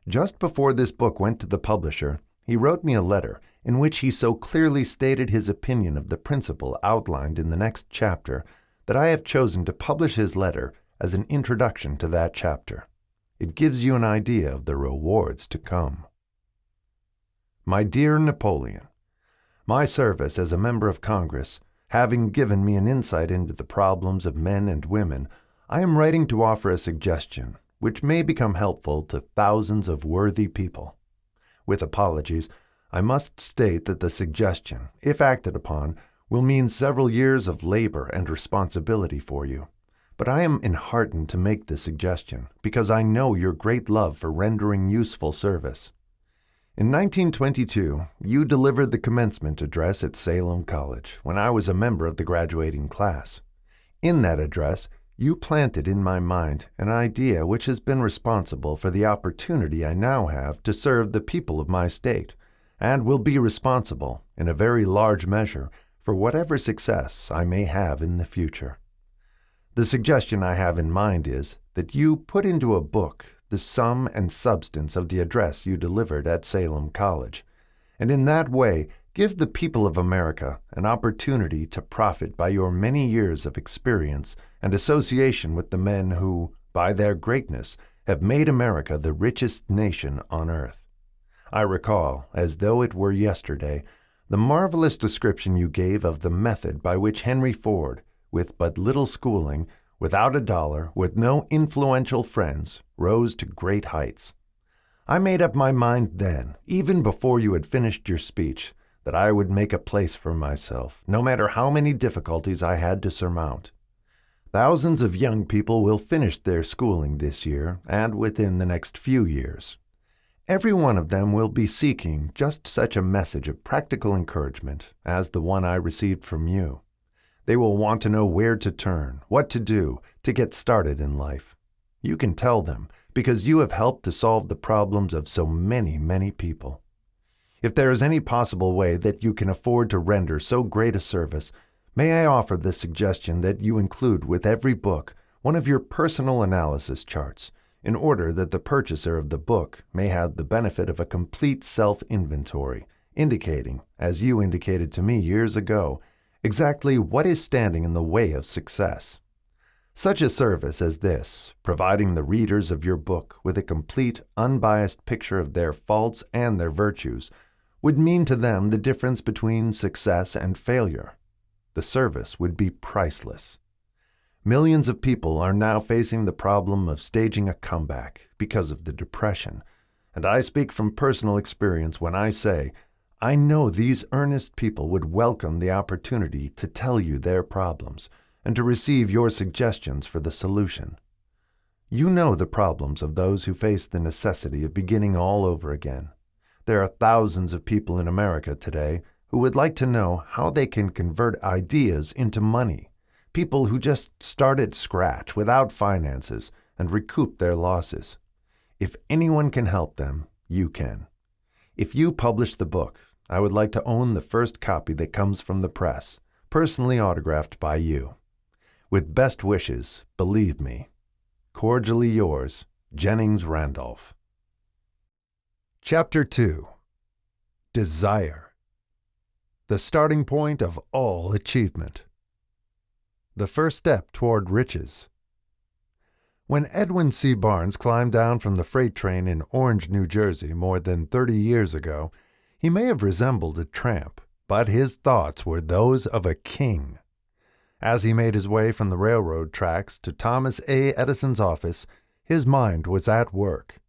Just before this book went to the publisher, he wrote me a letter in which he so clearly stated his opinion of the principle outlined in the next chapter that I have chosen to publish his letter as an introduction to that chapter. It gives you an idea of the rewards to come. My dear Napoleon, my service as a member of Congress, having given me an insight into the problems of men and women, I am writing to offer a suggestion which may become helpful to thousands of worthy people. With apologies, I must state that the suggestion, if acted upon, will mean several years of labor and responsibility for you. But I am enheartened to make the suggestion because I know your great love for rendering useful service. In 1922, you delivered the commencement address at Salem College when I was a member of the graduating class. In that address, you planted in my mind an idea which has been responsible for the opportunity I now have to serve the people of my state, and will be responsible, in a very large measure, for whatever success I may have in the future. The suggestion I have in mind is that you put into a book the sum and substance of the address you delivered at Salem College, and in that way give the people of America an opportunity to profit by your many years of experience and association with the men who, by their greatness, have made America the richest nation on earth. I recall, as though it were yesterday, the marvelous description you gave of the method by which Henry Ford, with but little schooling, without a dollar, with no influential friends, rose to great heights. I made up my mind then, even before you had finished your speech, that I would make a place for myself, no matter how many difficulties I had to surmount. Thousands of young people will finish their schooling this year and within the next few years. Every one of them will be seeking just such a message of practical encouragement as the one I received from you. They will want to know where to turn, what to do, to get started in life. You can tell them, because you have helped to solve the problems of so many, many people. If there is any possible way that you can afford to render so great a service, may I offer the suggestion that you include with every book one of your personal analysis charts, in order that the purchaser of the book may have the benefit of a complete self-inventory, indicating, as you indicated to me years ago, exactly what is standing in the way of success. Such a service as this, providing the readers of your book with a complete, unbiased picture of their faults and their virtues, would mean to them the difference between success and failure. The service would be priceless. Millions of people are now facing the problem of staging a comeback because of the Depression, and I speak from personal experience when I say, I know these earnest people would welcome the opportunity to tell you their problems and to receive your suggestions for the solution. You know the problems of those who face the necessity of beginning all over again. There are thousands of people in America today who would like to know how they can convert ideas into money, people who just start at scratch without finances and recoup their losses. If anyone can help them, you can. If you publish the book, I would like to own the first copy that comes from the press, personally autographed by you. With best wishes, believe me. Cordially yours, Jennings Randolph. Chapter 2. Desire. The starting point of all achievement. The first step toward riches. When Edwin C. Barnes climbed down from the freight train in Orange, New Jersey more than 30 years ago, he may have resembled a tramp, but his thoughts were those of a king. As he made his way from the railroad tracks to Thomas A. Edison's office, his mind was at work.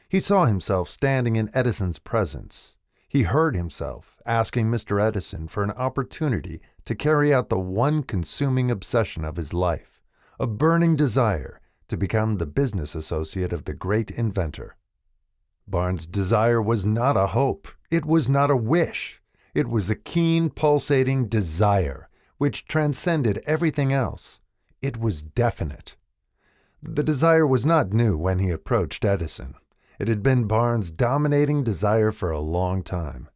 He saw himself standing in Edison's presence. He heard himself asking Mr. Edison for an opportunity to carry out the one consuming obsession of his life, a burning desire to become the business associate of the great inventor. Barnes' desire was not a hope. It was not a wish. It was a keen, pulsating desire, which transcended everything else. It was definite. The desire was not new when he approached Edison. It had been Barnes' dominating desire for a long time.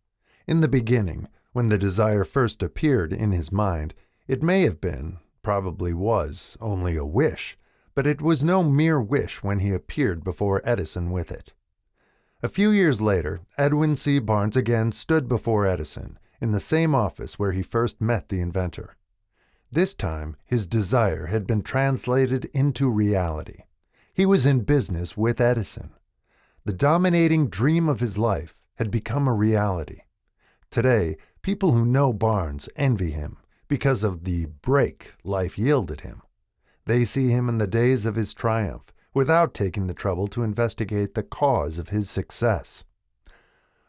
In the beginning, when the desire first appeared in his mind, it may have been, probably was, only a wish, but it was no mere wish when he appeared before Edison with it. A few years later, Edwin C. Barnes again stood before Edison, in the same office where he first met the inventor. This time, his desire had been translated into reality. He was in business with Edison. The dominating dream of his life had become a reality. Today, people who know Barnes envy him because of the break life yielded him. They see him in the days of his triumph, without taking the trouble to investigate the cause of his success.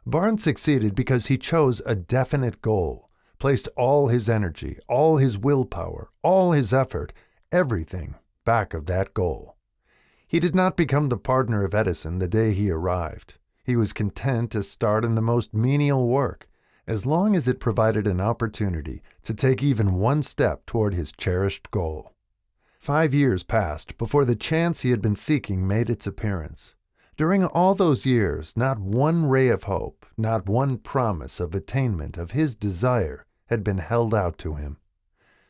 Barnes succeeded because he chose a definite goal, placed all his energy, all his willpower, all his effort, everything back of that goal. He did not become the partner of Edison the day he arrived. He was content to start in the most menial work, as long as it provided an opportunity to take even one step toward his cherished goal. 5 years passed before the chance he had been seeking made its appearance. During all those years, not one ray of hope, not one promise of attainment of his desire had been held out to him.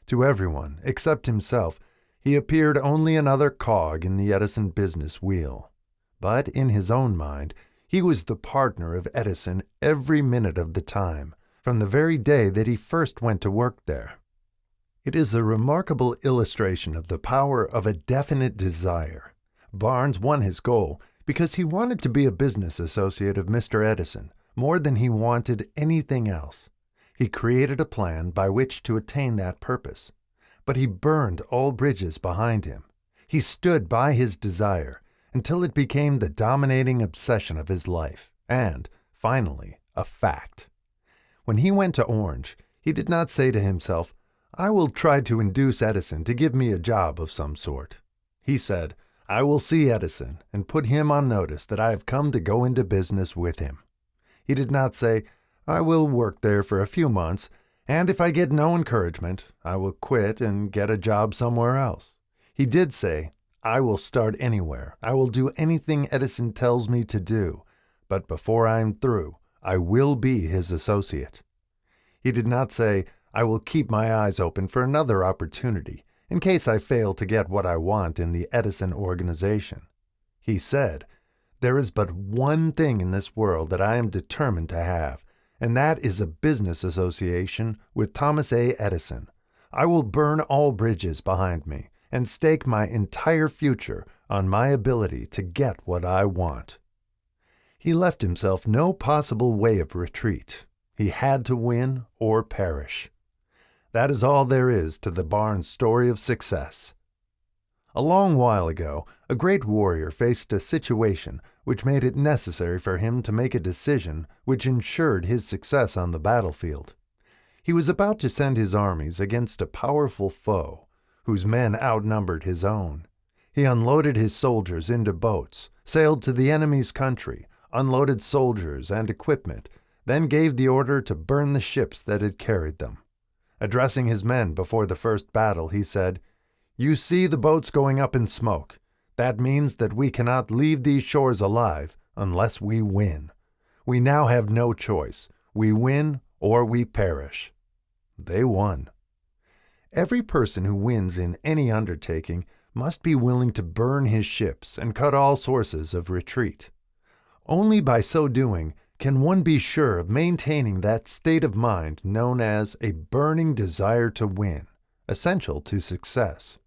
To everyone, except himself, he appeared only another cog in the Edison business wheel. But in his own mind, he was the partner of Edison every minute of the time, from the very day that he first went to work there. It is a remarkable illustration of the power of a definite desire. Barnes won his goal because he wanted to be a business associate of Mr. Edison more than he wanted anything else. He created a plan by which to attain that purpose, but he burned all bridges behind him. He stood by his desire until it became the dominating obsession of his life and, finally, a fact. When he went to Orange, he did not say to himself, "I will try to induce Edison to give me a job of some sort." He said, "I will see Edison and put him on notice that I have come to go into business with him." He did not say, "I will work there for a few months, and if I get no encouragement, I will quit and get a job somewhere else." He did say, "I will start anywhere. I will do anything Edison tells me to do, but before I am through, I will be his associate." He did not say, "I will keep my eyes open for another opportunity in case I fail to get what I want in the Edison organization." He said, "There is but one thing in this world that I am determined to have, and that is a business association with Thomas A. Edison. I will burn all bridges behind me and stake my entire future on my ability to get what I want." He left himself no possible way of retreat. He had to win or perish. That is all there is to the Barnes story of success. A long while ago, a great warrior faced a situation which made it necessary for him to make a decision which ensured his success on the battlefield. He was about to send his armies against a powerful foe, whose men outnumbered his own. He unloaded his soldiers into boats, sailed to the enemy's country, unloaded soldiers and equipment, then gave the order to burn the ships that had carried them. Addressing his men before the first battle, he said, "You see the boats going up in smoke. That means that we cannot leave these shores alive unless we win. We now have no choice. We win or we perish. They won. Every person who wins in any undertaking must be willing to burn his ships and cut all sources of retreat. Only by so doing can one be sure of maintaining that state of mind known as a burning desire to win, essential to success.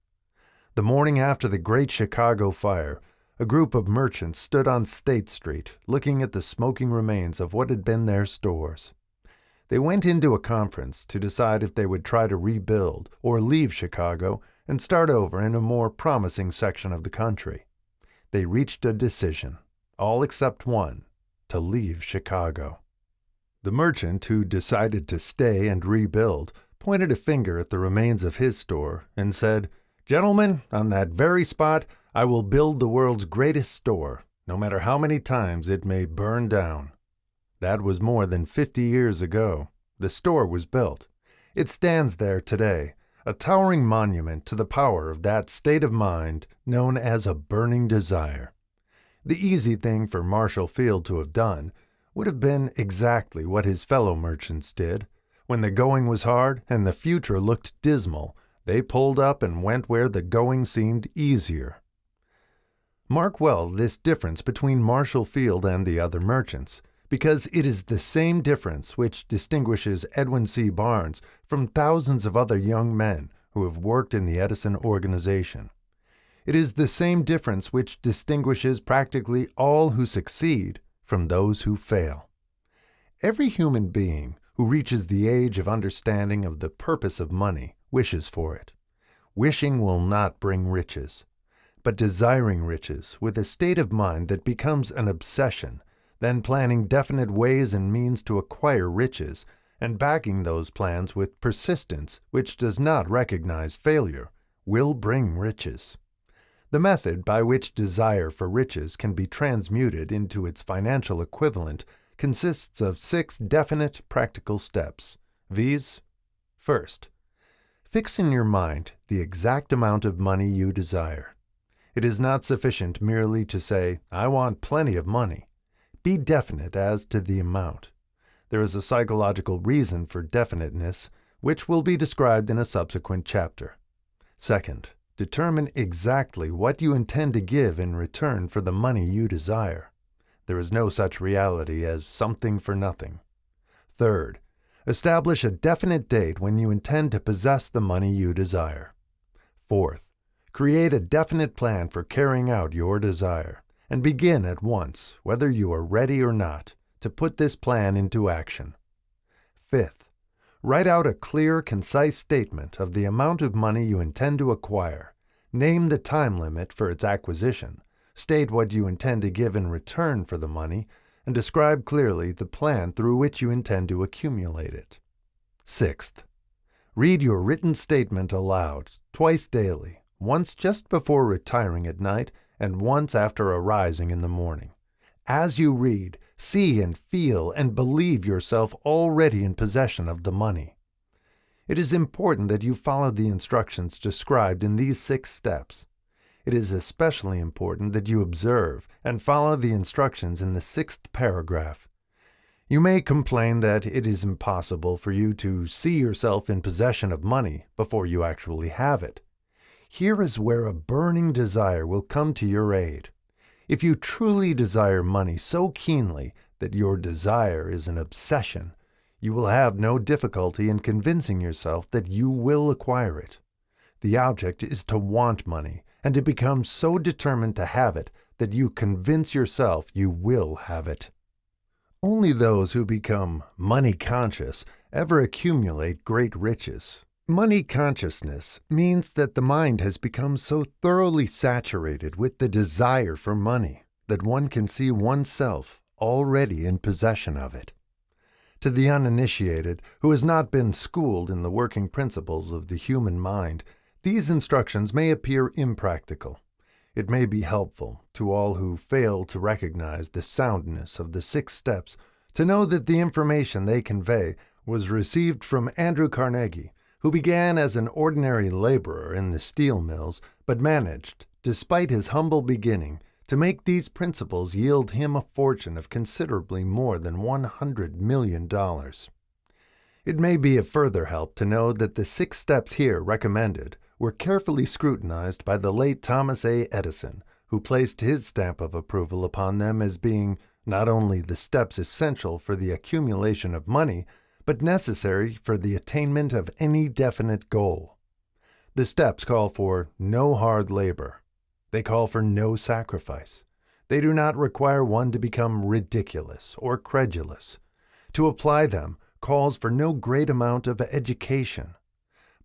The morning after the Great Chicago Fire, a group of merchants stood on State Street looking at the smoking remains of what had been their stores. They went into a conference to decide if they would try to rebuild or leave Chicago and start over in a more promising section of the country. They reached a decision, all except one, to leave Chicago. The merchant who decided to stay and rebuild pointed a finger at the remains of his store and said, "Gentlemen, on that very spot, I will build the world's greatest store, no matter how many times it may burn down." That was more than 50 years ago. The store was built. It stands there today, a towering monument to the power of that state of mind known as a burning desire. The easy thing for Marshall Field to have done would have been exactly what his fellow merchants did. When the going was hard and the future looked dismal, they pulled up and went where the going seemed easier. Mark well this difference between Marshall Field and the other merchants, because it is the same difference which distinguishes Edwin C. Barnes from thousands of other young men who have worked in the Edison organization. It is the same difference which distinguishes practically all who succeed from those who fail. Every human being who reaches the age of understanding of the purpose of money wishes for it. Wishing will not bring riches, but desiring riches with a state of mind that becomes an obsession, then planning definite ways and means to acquire riches, and backing those plans with persistence which does not recognize failure, will bring riches. The method by which desire for riches can be transmuted into its financial equivalent consists of 6 definite practical steps, viz. First, fix in your mind the exact amount of money you desire. It is not sufficient merely to say, "I want plenty of money." Be definite as to the amount. There is a psychological reason for definiteness, which will be described in a subsequent chapter. Second, determine exactly what you intend to give in return for the money you desire. There is no such reality as something for nothing. Third, establish a definite date when you intend to possess the money you desire. Fourth, create a definite plan for carrying out your desire, and begin at once, whether you are ready or not, to put this plan into action. Fifth, write out a clear, concise statement of the amount of money you intend to acquire. Name the time limit for its acquisition, state what you intend to give in return for the money, and describe clearly the plan through which you intend to accumulate it. Sixth, read your written statement aloud, twice daily, once just before retiring at night and once after arising in the morning. As you read, see and feel and believe yourself already in possession of the money. It is important that you follow the instructions described in these 6 steps. It is especially important that you observe and follow the instructions in the 6th paragraph. You may complain that it is impossible for you to see yourself in possession of money before you actually have it. Here is where a burning desire will come to your aid. If you truly desire money so keenly that your desire is an obsession, you will have no difficulty in convincing yourself that you will acquire it. The object is to want money and to become so determined to have it that you convince yourself you will have it. Only those who become money conscious ever accumulate great riches. Money consciousness means that the mind has become so thoroughly saturated with the desire for money that one can see oneself already in possession of it. To the uninitiated, who has not been schooled in the working principles of the human mind, these instructions may appear impractical. It may be helpful to all who fail to recognize the soundness of the 6 steps to know that the information they convey was received from Andrew Carnegie, who began as an ordinary laborer in the steel mills, but managed, despite his humble beginning, to make these principles yield him a fortune of considerably more than $100 million. It may be a further help to know that the 6 steps here recommended were carefully scrutinized by the late Thomas A. Edison, who placed his stamp of approval upon them as being not only the steps essential for the accumulation of money, but necessary for the attainment of any definite goal. The steps call for no hard labor. They call for no sacrifice. They do not require one to become ridiculous or credulous. To apply them calls for no great amount of education.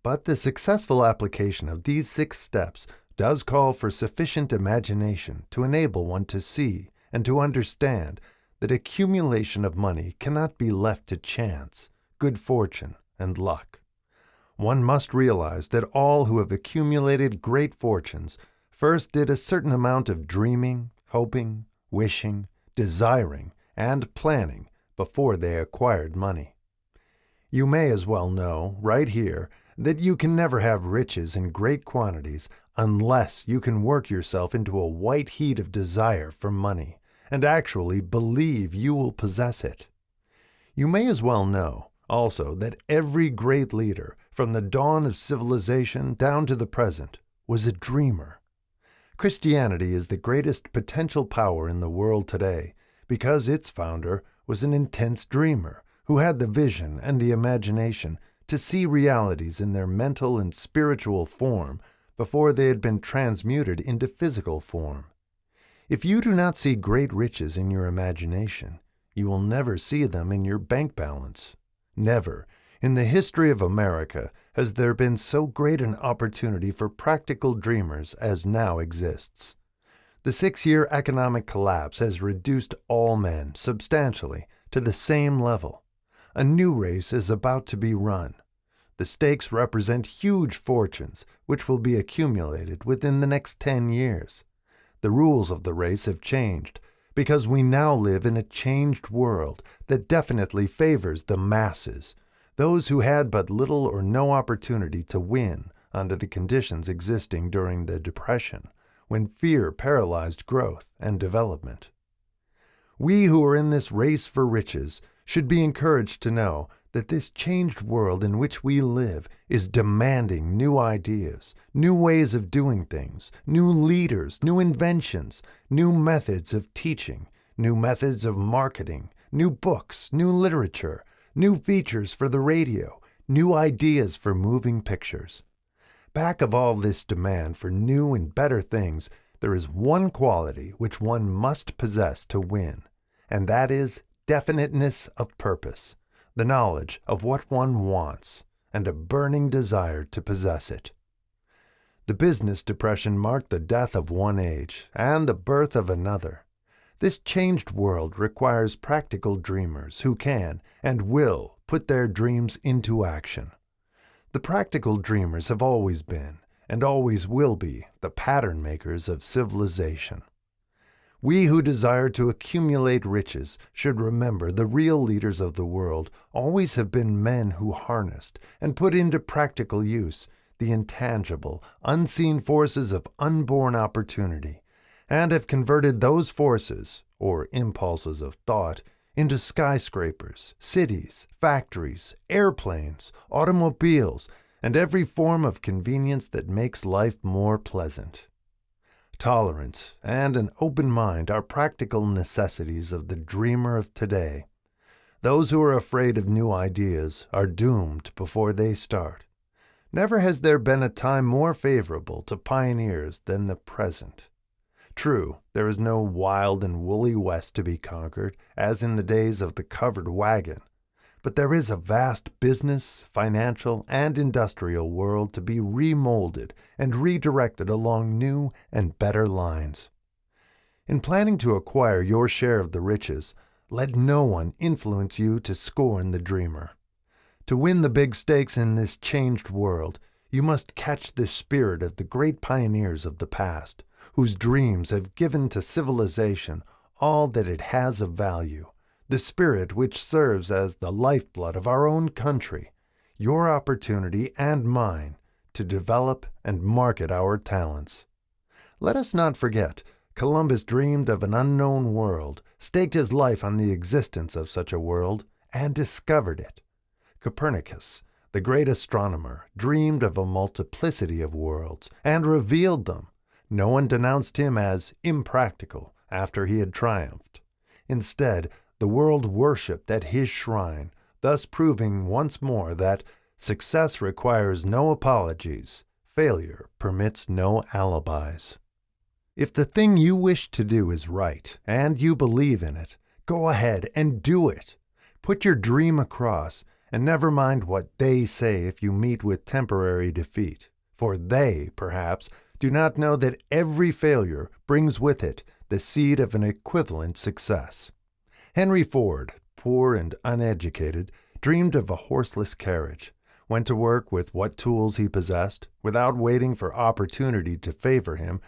But the successful application of these 6 steps does call for sufficient imagination to enable one to see and to understand that accumulation of money cannot be left to chance, good fortune, and luck. One must realize that all who have accumulated great fortunes first did a certain amount of dreaming, hoping, wishing, desiring, and planning before they acquired money. You may as well know, right here, that you can never have riches in great quantities unless you can work yourself into a white heat of desire for money and actually believe you will possess it. You may as well know, also, that every great leader, from the dawn of civilization down to the present, was a dreamer. Christianity is the greatest potential power in the world today because its founder was an intense dreamer who had the vision and the imagination to see realities in their mental and spiritual form before they had been transmuted into physical form. If you do not see great riches in your imagination, you will never see them in your bank balance. Never, in the history of America, has there been so great an opportunity for practical dreamers as now exists. The 6-year economic collapse has reduced all men substantially to the same level. A new race is about to be run. The stakes represent huge fortunes which will be accumulated within the next 10 years. The rules of the race have changed because we now live in a changed world that definitely favors the masses, those who had but little or no opportunity to win under the conditions existing during the Depression, when fear paralyzed growth and development. We who are in this race for riches should be encouraged to know that this changed world in which we live is demanding new ideas, new ways of doing things, new leaders, new inventions, new methods of teaching, new methods of marketing, new books, new literature, new features for the radio, new ideas for moving pictures. Back of all this demand for new and better things, there is one quality which one must possess to win, and that is definiteness of purpose, the knowledge of what one wants, and a burning desire to possess it. The business depression marked the death of one age and the birth of another. This changed world requires practical dreamers who can and will put their dreams into action. The practical dreamers have always been, and always will be, the pattern makers of civilization. We who desire to accumulate riches should remember the real leaders of the world always have been men who harnessed and put into practical use the intangible, unseen forces of unborn opportunity, and have converted those forces, or impulses of thought, into skyscrapers, cities, factories, airplanes, automobiles, and every form of convenience that makes life more pleasant. Tolerance and an open mind are practical necessities of the dreamer of today. Those who are afraid of new ideas are doomed before they start. Never has there been a time more favorable to pioneers than the present. True, there is no wild and woolly West to be conquered, as in the days of the covered wagon, but there is a vast business, financial, and industrial world to be remolded and redirected along new and better lines. In planning to acquire your share of the riches, let no one influence you to scorn the dreamer. To win the big stakes in this changed world, you must catch the spirit of the great pioneers of the past, whose dreams have given to civilization all that it has of value, the spirit which serves as the lifeblood of our own country. your opportunity and mine to develop and market our talents. Let us not forget, Columbus dreamed of an unknown world, staked his life on the existence of such a world, and discovered it. Copernicus, the great astronomer, dreamed of a multiplicity of worlds and revealed them. No one denounced him as impractical after he had triumphed. Instead, the world worshipped at his shrine, thus proving once more that success requires no apologies, failure permits no alibis. If the thing you wish to do is right and you believe in it, go ahead and do it. Put your dream across, and never mind what they say if you meet with temporary defeat, for they, perhaps, do not know that every failure brings with it the seed of an equivalent success. Henry Ford, poor and uneducated, dreamed of a horseless carriage, went to work with what tools he possessed, without waiting for opportunity to favor him,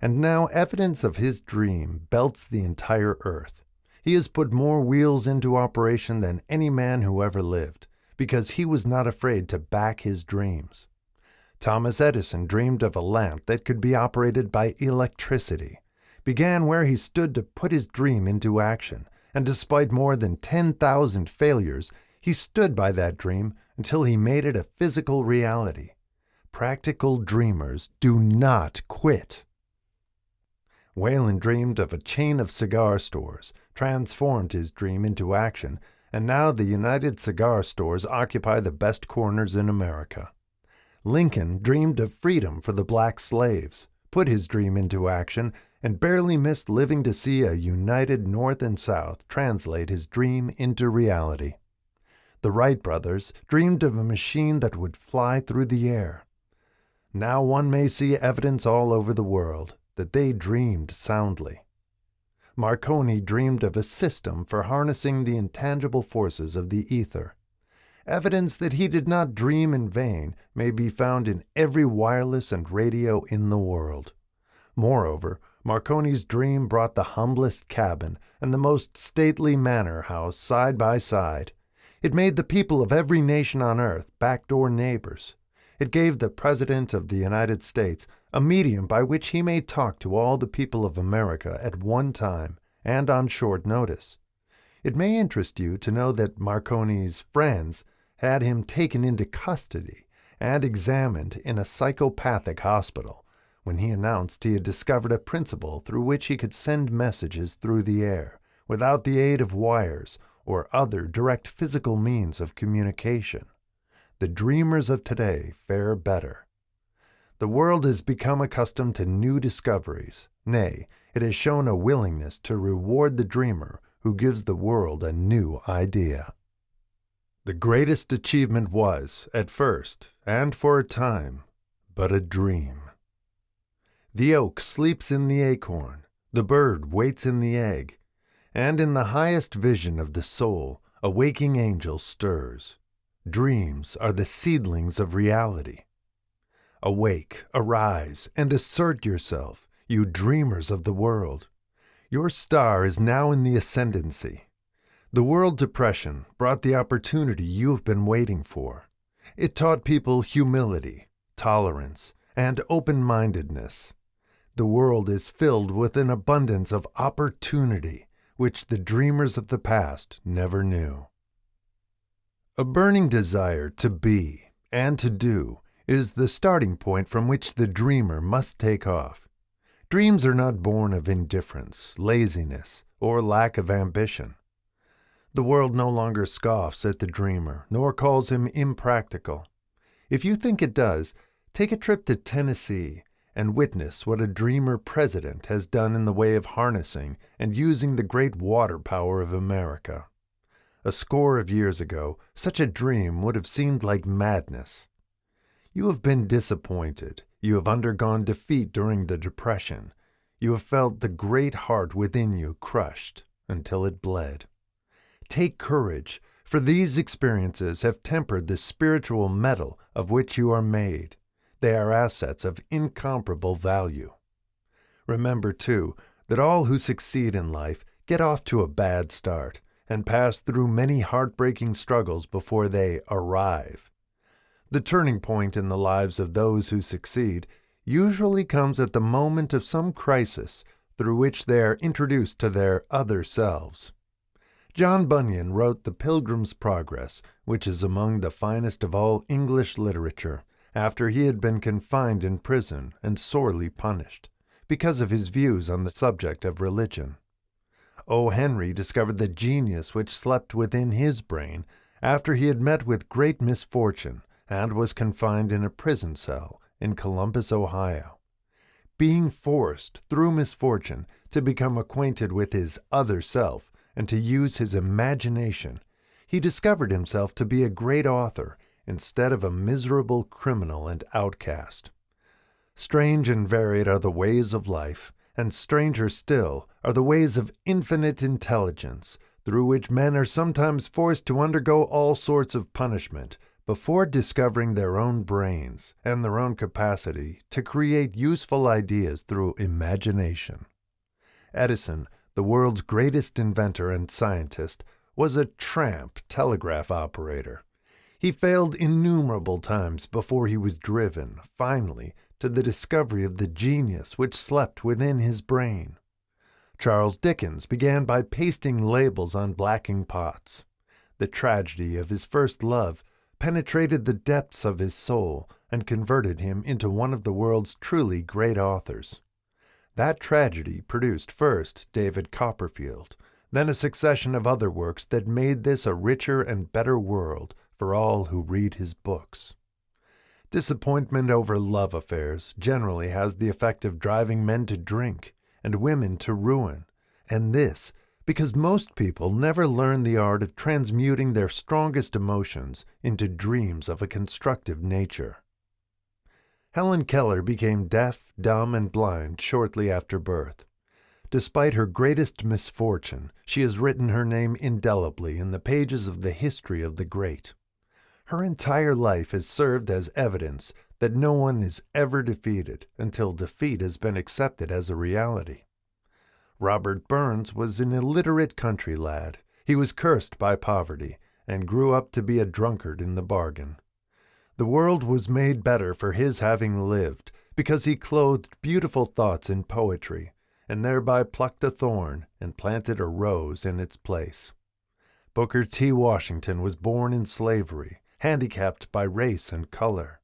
and now evidence of his dream belts the entire earth. He has put more wheels into operation than any man who ever lived, because he was not afraid to back his dreams. Thomas Edison dreamed of a lamp that could be operated by electricity, began where he stood to put his dream into action, and despite more than 10,000 failures, he stood by that dream until he made it a physical reality. Practical dreamers do not quit. Whalen dreamed of a chain of cigar stores, transformed his dream into action, and now the United Cigar Stores occupy the best corners in America. Lincoln dreamed of freedom for the black slaves, put his dream into action, and barely missed living to see a united North and South translate his dream into reality. The Wright brothers dreamed of a machine that would fly through the air. Now one may see evidence all over the world that they dreamed soundly. Marconi dreamed of a system for harnessing the intangible forces of the ether. Evidence that he did not dream in vain may be found in every wireless and radio in the world. Moreover, Marconi's dream brought the humblest cabin and the most stately manor house side by side. It made the people of every nation on earth backdoor neighbors. It gave the President of the United States a medium by which he may talk to all the people of America at one time and on short notice. It may interest you to know that Marconi's friends had him taken into custody and examined in a psychopathic hospital when he announced he had discovered a principle through which he could send messages through the air without the aid of wires or other direct physical means of communication. The dreamers of today fare better. The world has become accustomed to new discoveries. Nay, it has shown a willingness to reward the dreamer who gives the world a new idea. The greatest achievement was, at first, and for a time, but a dream. The oak sleeps in the acorn, the bird waits in the egg, and in the highest vision of the soul, a waking angel stirs. Dreams are the seedlings of reality. Awake, arise, and assert yourself, you dreamers of the world. Your star is now in the ascendancy. The World Depression brought the opportunity you have been waiting for. It taught people humility, tolerance, and open-mindedness. The world is filled with an abundance of opportunity which the dreamers of the past never knew. A burning desire to be and to do is the starting point from which the dreamer must take off. Dreams are not born of indifference, laziness, or lack of ambition. The world no longer scoffs at the dreamer, nor calls him impractical. If you think it does, take a trip to Tennessee and witness what a dreamer president has done in the way of harnessing and using the great water power of America. A score of years ago, such a dream would have seemed like madness. You have been disappointed. You have undergone defeat during the Depression. You have felt the great heart within you crushed until it bled. Take courage, for these experiences have tempered the spiritual metal of which you are made. They are assets of incomparable value. Remember, too, that all who succeed in life get off to a bad start and pass through many heartbreaking struggles before they arrive. The turning point in the lives of those who succeed usually comes at the moment of some crisis through which they are introduced to their other selves. John Bunyan wrote The Pilgrim's Progress, which is among the finest of all English literature, after he had been confined in prison and sorely punished, because of his views on the subject of religion. O. Henry discovered the genius which slept within his brain after he had met with great misfortune and was confined in a prison cell in Columbus, Ohio. Being forced, through misfortune, to become acquainted with his other self and to use his imagination, he discovered himself to be a great author instead of a miserable criminal and outcast. Strange and varied are the ways of life, and stranger still are the ways of infinite intelligence, through which men are sometimes forced to undergo all sorts of punishment before discovering their own brains and their own capacity to create useful ideas through imagination. Edison, the world's greatest inventor and scientist, was a tramp telegraph operator. He failed innumerable times before he was driven, finally, to the discovery of the genius which slept within his brain. Charles Dickens began by pasting labels on blacking pots. The tragedy of his first love penetrated the depths of his soul and converted him into one of the world's truly great authors. That tragedy produced first David Copperfield, then a succession of other works that made this a richer and better world for all who read his books. Disappointment over love affairs generally has the effect of driving men to drink and women to ruin, and this because most people never learn the art of transmuting their strongest emotions into dreams of a constructive nature. Helen Keller became deaf, dumb, and blind shortly after birth. Despite her greatest misfortune, she has written her name indelibly in the pages of the history of the great. Her entire life has served as evidence that no one is ever defeated until defeat has been accepted as a reality. Robert Burns was an illiterate country lad. He was cursed by poverty and grew up to be a drunkard in the bargain. The world was made better for his having lived because he clothed beautiful thoughts in poetry and thereby plucked a thorn and planted a rose in its place. Booker T. Washington was born in slavery, handicapped by race and color.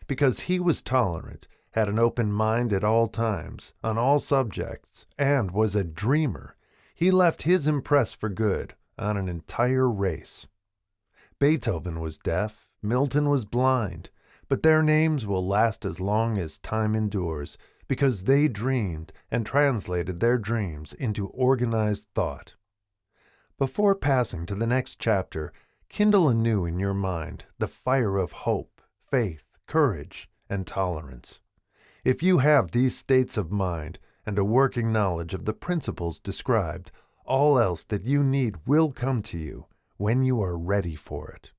Because he was tolerant, had an open mind at all times, on all subjects, and was a dreamer, he left his impress for good on an entire race. Beethoven was deaf, Milton was blind, but their names will last as long as time endures, because they dreamed and translated their dreams into organized thought. Before passing to the next chapter, kindle anew in your mind the fire of hope, faith, courage, and tolerance. If you have these states of mind and a working knowledge of the principles described, all else that you need will come to you when you are ready for it.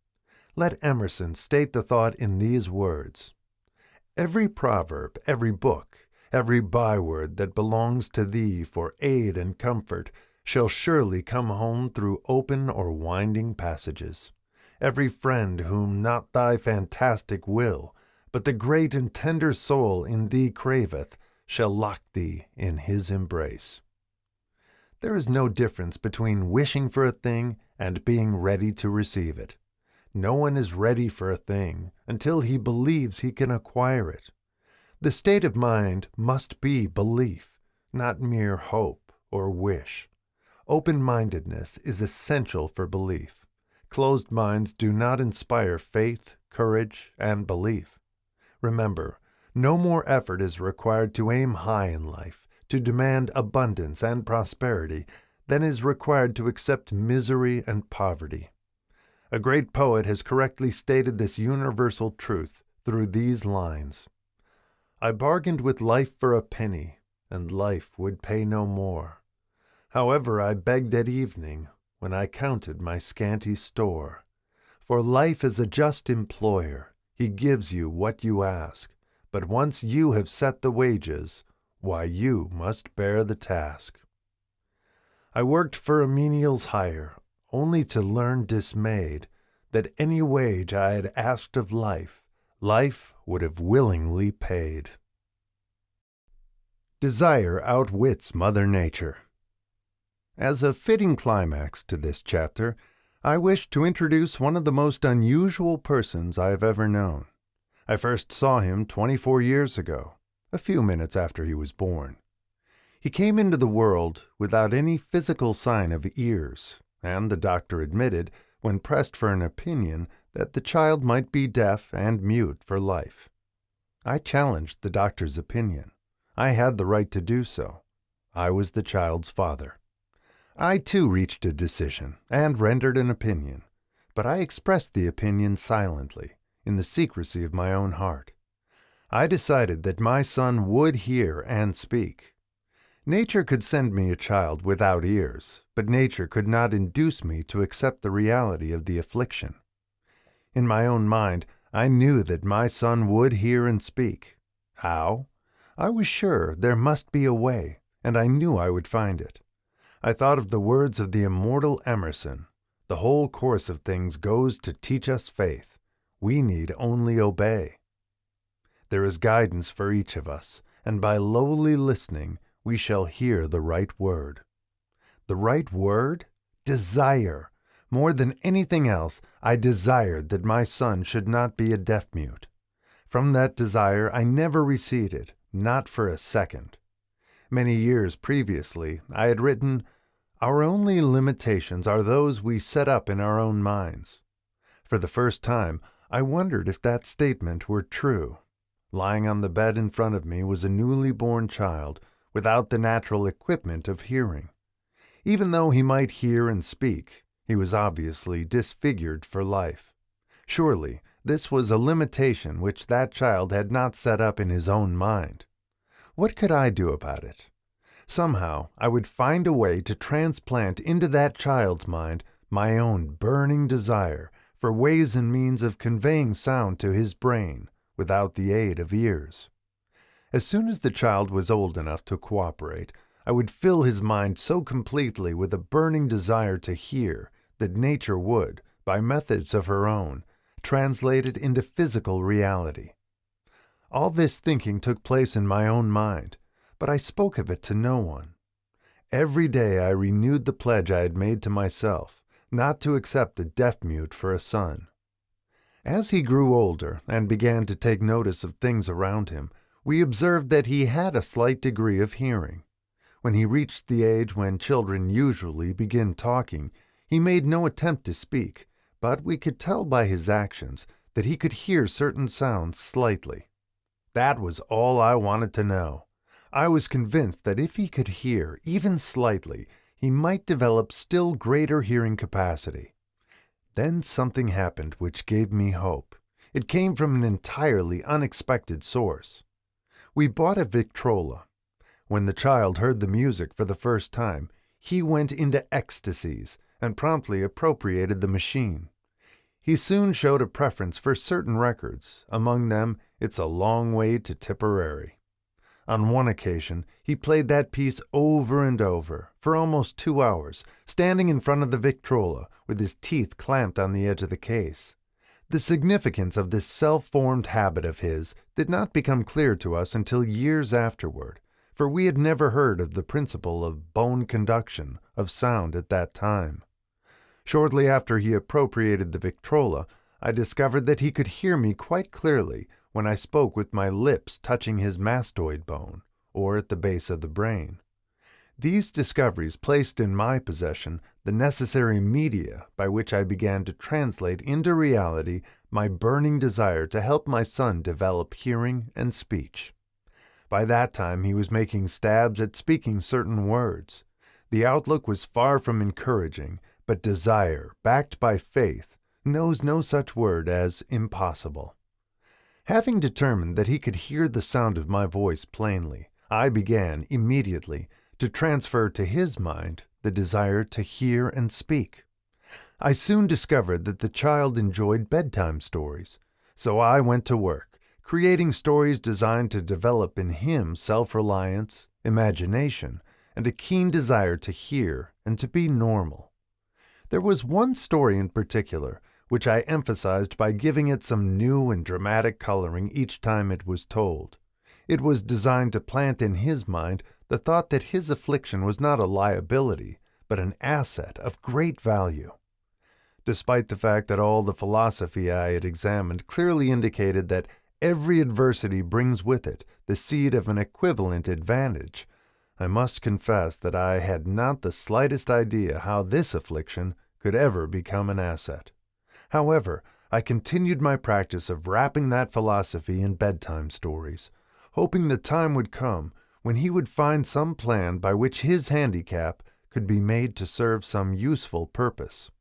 Let Emerson state the thought in these words: "Every proverb, every book, every byword that belongs to thee for aid and comfort shall surely come home through open or winding passages. Every friend whom not thy fantastic will, but the great and tender soul in thee craveth, shall lock thee in his embrace." There is no difference between wishing for a thing and being ready to receive it. No one is ready for a thing until he believes he can acquire it. The state of mind must be belief, not mere hope or wish. Open-mindedness is essential for belief. Closed minds do not inspire faith, courage, and belief. Remember, no more effort is required to aim high in life, to demand abundance and prosperity, than is required to accept misery and poverty. A great poet has correctly stated this universal truth through these lines: "I bargained with life for a penny, and life would pay no more. However, I begged at evening, when I counted my scanty store. For life is a just employer, he gives you what you ask, but once you have set the wages, why you must bear the task. I worked for a menial's hire, only to learn dismayed that any wage I had asked of life life would have willingly paid. Desire outwits Mother Nature. As a fitting climax to this chapter, I wish to introduce one of the most unusual persons I have ever known. I first saw him 24 years ago, a few minutes after he was born. He came into the world without any physical sign of ears, and the doctor admitted, when pressed for an opinion, that the child might be deaf and mute for life. I challenged the doctor's opinion. I had the right to do so. I was the child's father. I too reached a decision and rendered an opinion, but I expressed the opinion silently, in the secrecy of my own heart. I decided that my son would hear and speak. Nature could send me a child without ears, but nature could not induce me to accept the reality of the affliction. In my own mind, I knew that my son would hear and speak. How? I was sure there must be a way, and I knew I would find it. I thought of the words of the immortal Emerson, "The whole course of things goes to teach us faith. We need only obey." There is guidance for each of us, and by lowly listening, we shall hear the right word. The right word? Desire. More than anything else, I desired that my son should not be a deaf-mute. From that desire I never receded, not for a second. Many years previously, I had written, "Our only limitations are those we set up in our own minds." For the first time, I wondered if that statement were true. Lying on the bed in front of me was a newly born child, without the natural equipment of hearing. Even though he might hear and speak, he was obviously disfigured for life. Surely, this was a limitation which that child had not set up in his own mind. What could I do about it? Somehow, I would find a way to transplant into that child's mind my own burning desire for ways and means of conveying sound to his brain without the aid of ears. As soon as the child was old enough to cooperate, I would fill his mind so completely with a burning desire to hear that nature would, by methods of her own, translate it into physical reality. All this thinking took place in my own mind, but I spoke of it to no one. Every day I renewed the pledge I had made to myself, not to accept a deaf-mute for a son. As he grew older and began to take notice of things around him, we observed that he had a slight degree of hearing. When he reached the age when children usually begin talking, he made no attempt to speak, but we could tell by his actions that he could hear certain sounds slightly. That was all I wanted to know. I was convinced that if he could hear, even slightly, he might develop still greater hearing capacity. Then something happened which gave me hope. It came from an entirely unexpected source. We bought a Victrola. When the child heard the music for the first time, he went into ecstasies and promptly appropriated the machine. He soon showed a preference for certain records, among them "It's a Long Way to Tipperary." On one occasion, he played that piece over and over, for almost 2 hours, standing in front of the Victrola, with his teeth clamped on the edge of the case. The significance of this self-formed habit of his did not become clear to us until years afterward, for we had never heard of the principle of bone conduction of sound at that time. Shortly after he appropriated the Victrola, I discovered that he could hear me quite clearly when I spoke with my lips touching his mastoid bone, or at the base of the brain. These discoveries placed in my possession the necessary media by which I began to translate into reality my burning desire to help my son develop hearing and speech. By that time he was making stabs at speaking certain words. The outlook was far from encouraging, but desire, backed by faith, knows no such word as impossible. Having determined that he could hear the sound of my voice plainly, I began, immediately, to transfer to his mind the desire to hear and speak. I soon discovered that the child enjoyed bedtime stories, so I went to work, creating stories designed to develop in him self-reliance, imagination, and a keen desire to hear and to be normal. There was one story in particular which I emphasized by giving it some new and dramatic coloring each time it was told. It was designed to plant in his mind the thought that his affliction was not a liability, but an asset of great value. Despite the fact that all the philosophy I had examined clearly indicated that every adversity brings with it the seed of an equivalent advantage, I must confess that I had not the slightest idea how this affliction could ever become an asset. However, I continued my practice of wrapping that philosophy in bedtime stories, hoping the time would come when he would find some plan by which his handicap could be made to serve some useful purpose.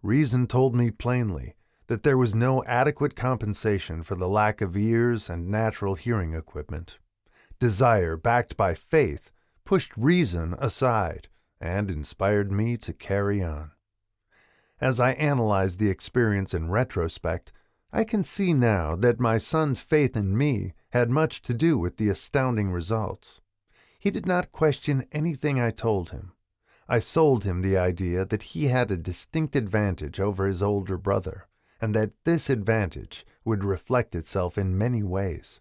Reason told me plainly that there was no adequate compensation for the lack of ears and natural hearing equipment. Desire, backed by faith, pushed reason aside and inspired me to carry on. As I analyze the experience in retrospect, I can see now that my son's faith in me had much to do with the astounding results. He did not question anything I told him. I sold him the idea that he had a distinct advantage over his older brother, and that this advantage would reflect itself in many ways.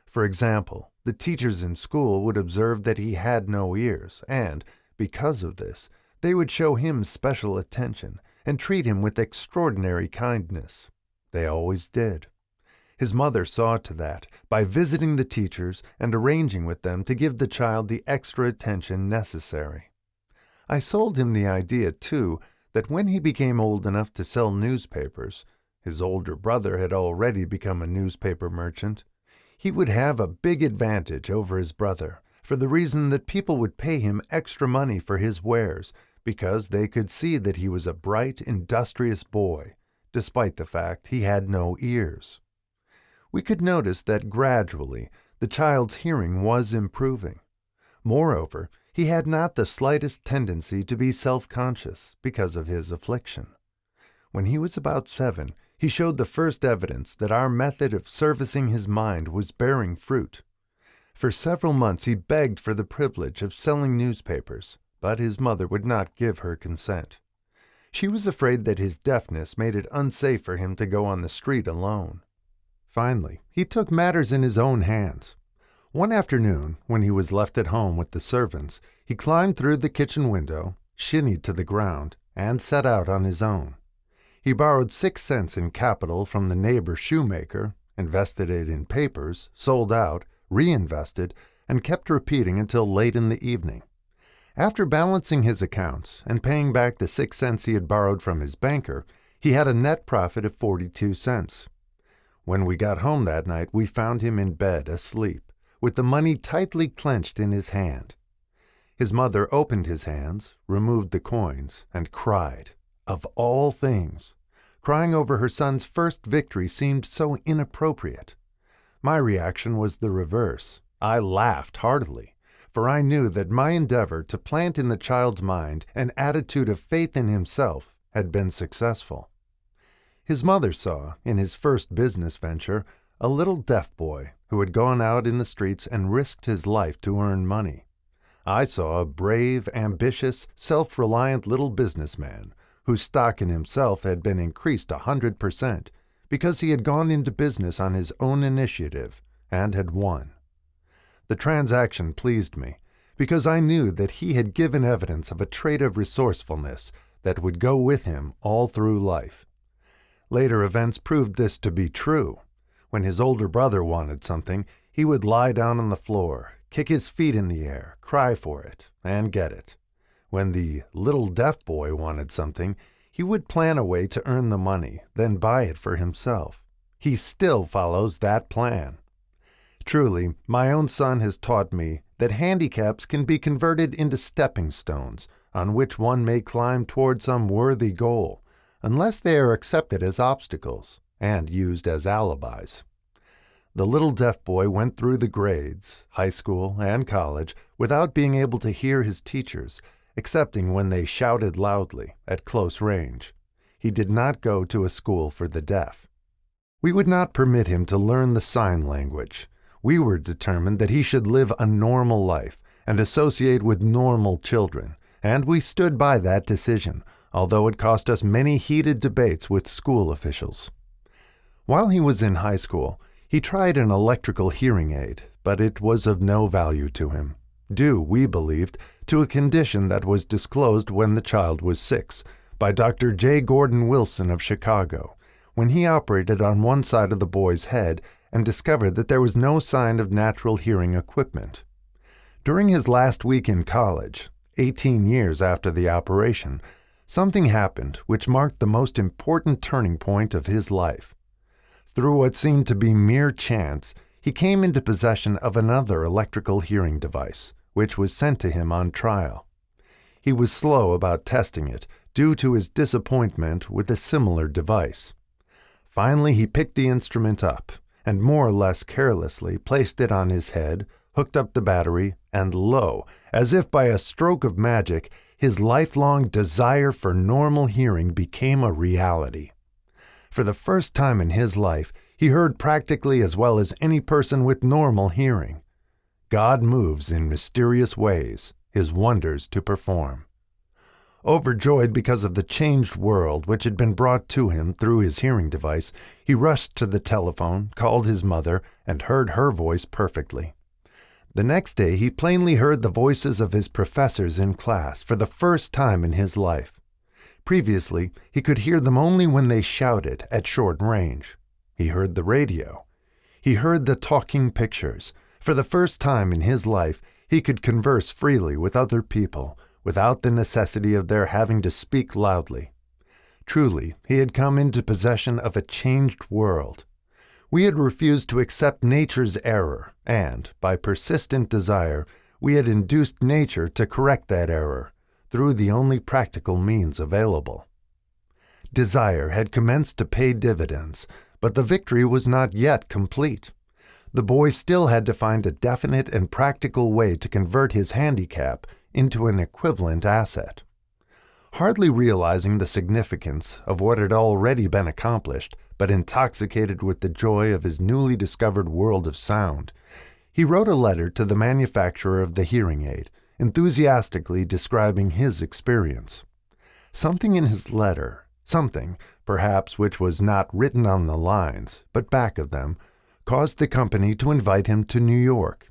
For example, the teachers in school would observe that he had no ears, and, because of this, they would show him special attention and treat him with extraordinary kindness. They always did. His mother saw to that by visiting the teachers and arranging with them to give the child the extra attention necessary. I sold him the idea, too, that when he became old enough to sell newspapers — his older brother had already become a newspaper merchant — he would have a big advantage over his brother, for the reason that people would pay him extra money for his wares, because they could see that he was a bright, industrious boy, despite the fact he had no ears. We could notice that gradually the child's hearing was improving. Moreover, he had not the slightest tendency to be self-conscious because of his affliction. When he was about 7, he showed the first evidence that our method of servicing his mind was bearing fruit. For several months he begged for the privilege of selling newspapers, but his mother would not give her consent. She was afraid that his deafness made it unsafe for him to go on the street alone. Finally, he took matters in his own hands. One afternoon, when he was left at home with the servants, he climbed through the kitchen window, shinnied to the ground, and set out on his own. He borrowed 6 cents in capital from the neighbor shoemaker, invested it in papers, sold out, reinvested, and kept repeating until late in the evening. After balancing his accounts and paying back the 6 cents he had borrowed from his banker, he had a net profit of 42 cents. When we got home that night, we found him in bed asleep, with the money tightly clenched in his hand. His mother opened his hands, removed the coins, and cried. Of all things, crying over her son's first victory seemed so inappropriate. My reaction was the reverse. I laughed heartily, for I knew that my endeavor to plant in the child's mind an attitude of faith in himself had been successful. His mother saw, in his first business venture, a little deaf boy who had gone out in the streets and risked his life to earn money. I saw a brave, ambitious, self-reliant little businessman whose stock in himself had been increased 100% because he had gone into business on his own initiative and had won. The transaction pleased me because I knew that he had given evidence of a trait of resourcefulness that would go with him all through life. Later events proved this to be true. When his older brother wanted something, he would lie down on the floor, kick his feet in the air, cry for it, and get it. When the little deaf boy wanted something, he would plan a way to earn the money, then buy it for himself. He still follows that plan. Truly, my own son has taught me that handicaps can be converted into stepping stones on which one may climb toward some worthy goal, unless they are accepted as obstacles and used as alibis. The little deaf boy went through the grades, high school and college, without being able to hear his teachers, excepting when they shouted loudly at close range. He did not go to a school for the deaf. We would not permit him to learn the sign language. We were determined that he should live a normal life and associate with normal children, and we stood by that decision, although it cost us many heated debates with school officials. While he was in high school, he tried an electrical hearing aid, but it was of no value to him, due, we believed, to a condition that was disclosed when the child was 6 by Dr. J. Gordon Wilson of Chicago, when he operated on one side of the boy's head and discovered that there was no sign of natural hearing equipment. During his last week in college, 18 years after the operation, something happened which marked the most important turning point of his life. Through what seemed to be mere chance, he came into possession of another electrical hearing device, which was sent to him on trial. He was slow about testing it due to his disappointment with a similar device. Finally, he picked the instrument up and more or less carelessly placed it on his head, hooked up the battery, and lo, as if by a stroke of magic, his lifelong desire for normal hearing became a reality. For the first time in his life, he heard practically as well as any person with normal hearing. God moves in mysterious ways, his wonders to perform. Overjoyed because of the changed world which had been brought to him through his hearing device, he rushed to the telephone, called his mother, and heard her voice perfectly. The next day he plainly heard the voices of his professors in class for the first time in his life. Previously, he could hear them only when they shouted at short range. He heard the radio. He heard the talking pictures. For the first time in his life, he could converse freely with other people, without the necessity of their having to speak loudly. Truly, he had come into possession of a changed world. We had refused to accept nature's error, and, by persistent desire, we had induced nature to correct that error, through the only practical means available. Desire had commenced to pay dividends, but the victory was not yet complete. The boy still had to find a definite and practical way to convert his handicap into an equivalent asset. Hardly realizing the significance of what had already been accomplished, but intoxicated with the joy of his newly discovered world of sound, he wrote a letter to the manufacturer of the hearing aid, enthusiastically describing his experience. Something in his letter, something, perhaps, which was not written on the lines, but back of them, caused the company to invite him to New York.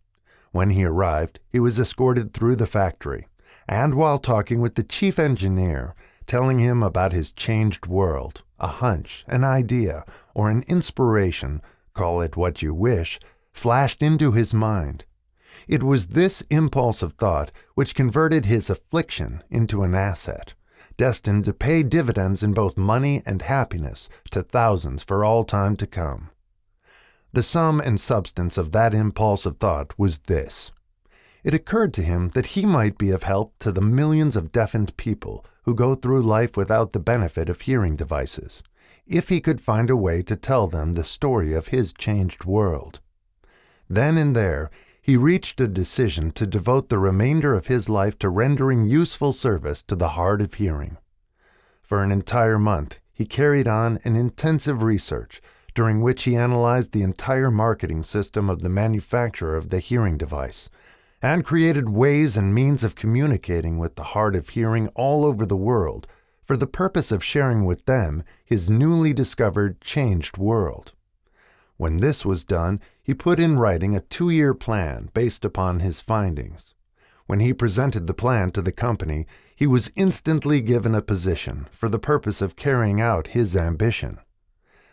When he arrived, he was escorted through the factory, and while talking with the chief engineer, telling him about his changed world, a hunch, an idea, or an inspiration, call it what you wish, flashed into his mind. It was this impulse of thought which converted his affliction into an asset, destined to pay dividends in both money and happiness to thousands for all time to come. The sum and substance of that impulse of thought was this. It occurred to him that he might be of help to the millions of deafened people who go through life without the benefit of hearing devices, if he could find a way to tell them the story of his changed world. Then and there, he reached a decision to devote the remainder of his life to rendering useful service to the hard of hearing. For an entire month, he carried on an intensive research, during which he analyzed the entire marketing system of the manufacturer of the hearing device, and created ways and means of communicating with the hard of hearing all over the world for the purpose of sharing with them his newly discovered changed world. When this was done, he put in writing a 2-year plan based upon his findings. When he presented the plan to the company, he was instantly given a position for the purpose of carrying out his ambition.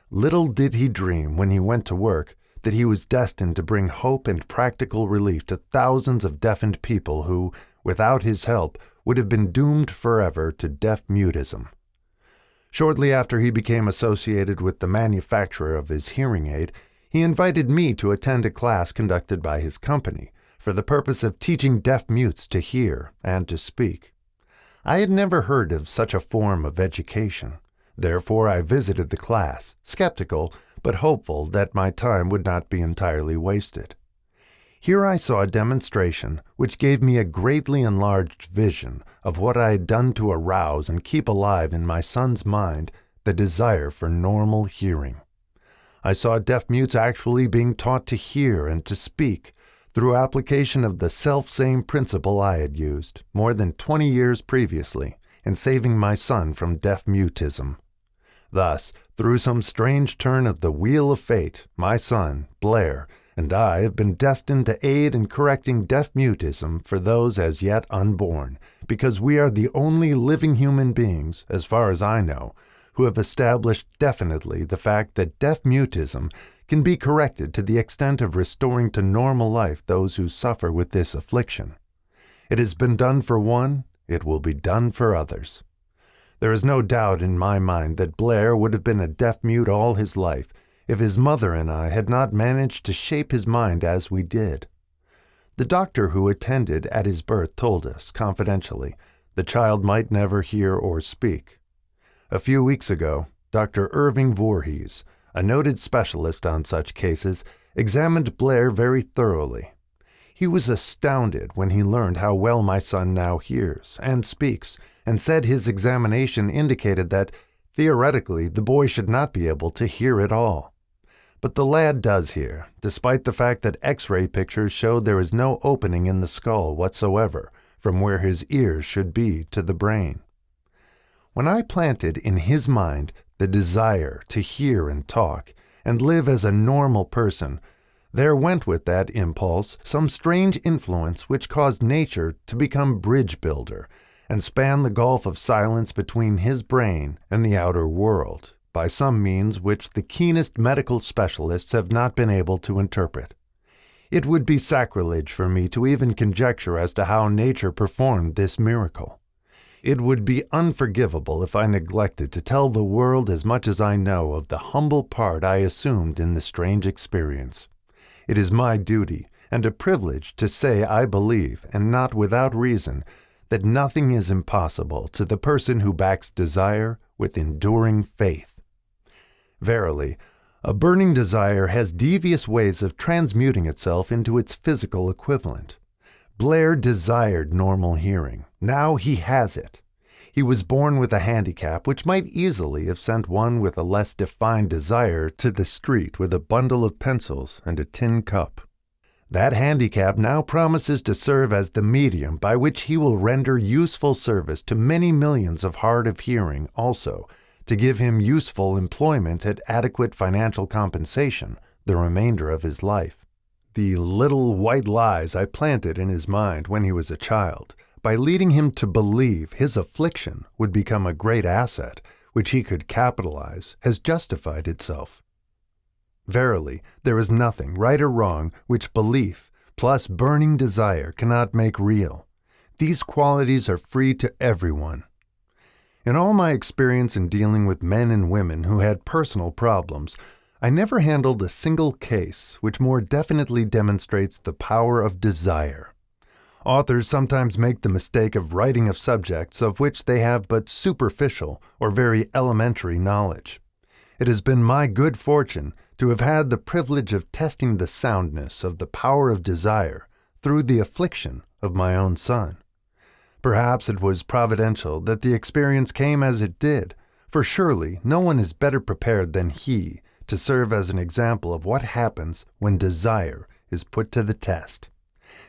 Little did he dream when he went to work that he was destined to bring hope and practical relief to thousands of deafened people who, without his help, would have been doomed forever to deaf-mutism. Shortly after he became associated with the manufacturer of his hearing aid, he invited me to attend a class conducted by his company for the purpose of teaching deaf-mutes to hear and to speak. I had never heard of such a form of education. Therefore, I visited the class, skeptical but hopeful that my time would not be entirely wasted. Here I saw a demonstration which gave me a greatly enlarged vision of what I had done to arouse and keep alive in my son's mind the desire for normal hearing. I saw deaf-mutes actually being taught to hear and to speak through application of the self-same principle I had used more than 20 years previously in saving my son from deaf mutism. Thus, through some strange turn of the wheel of fate, my son, Blair, and I have been destined to aid in correcting deaf mutism for those as yet unborn, because we are the only living human beings, as far as I know, who have established definitely the fact that deaf mutism can be corrected to the extent of restoring to normal life those who suffer with this affliction. It has been done for one, it will be done for others. There is no doubt in my mind that Blair would have been a deaf-mute all his life if his mother and I had not managed to shape his mind as we did. The doctor who attended at his birth told us, confidentially, the child might never hear or speak. A few weeks ago, Dr. Irving Voorhees, a noted specialist on such cases, examined Blair very thoroughly. He was astounded when he learned how well my son now hears and speaks, and said his examination indicated that, theoretically, the boy should not be able to hear at all. But the lad does hear, despite the fact that X-ray pictures showed there is no opening in the skull whatsoever from where his ears should be to the brain. When I planted in his mind the desire to hear and talk and live as a normal person, there went with that impulse some strange influence which caused nature to become bridge builder and span the gulf of silence between his brain and the outer world, by some means which the keenest medical specialists have not been able to interpret. It would be sacrilege for me to even conjecture as to how nature performed this miracle. It would be unforgivable if I neglected to tell the world as much as I know of the humble part I assumed in the strange experience. It is my duty and a privilege to say I believe, and not without reason, that nothing is impossible to the person who backs desire with enduring faith. Verily, a burning desire has devious ways of transmuting itself into its physical equivalent. Blair desired normal hearing. Now he has it. He was born with a handicap which might easily have sent one with a less defined desire to the street with a bundle of pencils and a tin cup. That handicap now promises to serve as the medium by which he will render useful service to many millions of hard of hearing also, to give him useful employment at adequate financial compensation the remainder of his life. The little white lies I planted in his mind when he was a child, by leading him to believe his affliction would become a great asset, which he could capitalize, has justified itself. Verily, there is nothing, right or wrong, which belief, plus burning desire, cannot make real. These qualities are free to everyone. In all my experience in dealing with men and women who had personal problems, I never handled a single case which more definitely demonstrates the power of desire. Authors sometimes make the mistake of writing of subjects of which they have but superficial or very elementary knowledge. It has been my good fortune to have had the privilege of testing the soundness of the power of desire through the affliction of my own son. Perhaps it was providential that the experience came as it did, for surely no one is better prepared than he to serve as an example of what happens when desire is put to the test.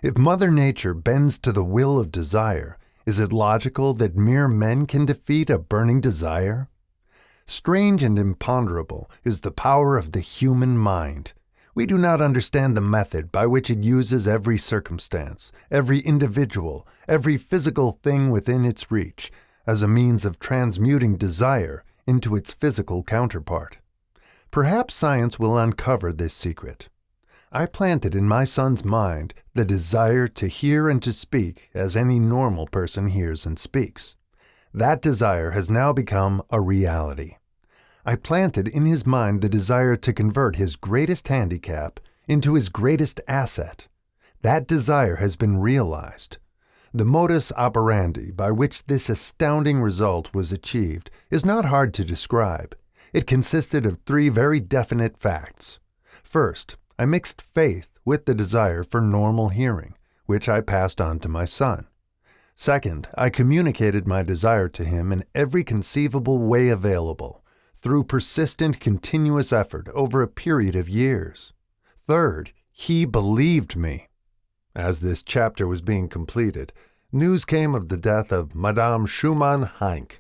If Mother Nature bends to the will of desire, is it logical that mere men can defeat a burning desire? Strange and imponderable is the power of the human mind. We do not understand the method by which it uses every circumstance, every individual, every physical thing within its reach, as a means of transmuting desire into its physical counterpart. Perhaps science will uncover this secret. I planted in my son's mind the desire to hear and to speak as any normal person hears and speaks. That desire has now become a reality. I planted in his mind the desire to convert his greatest handicap into his greatest asset. That desire has been realized. The modus operandi by which this astounding result was achieved is not hard to describe. It consisted of 3 very definite facts. First, I mixed faith with the desire for normal hearing, which I passed on to my son. Second, I communicated my desire to him in every conceivable way available, through persistent, continuous effort over a period of years. Third, he believed me. As this chapter was being completed, news came of the death of Madame Schumann-Heink.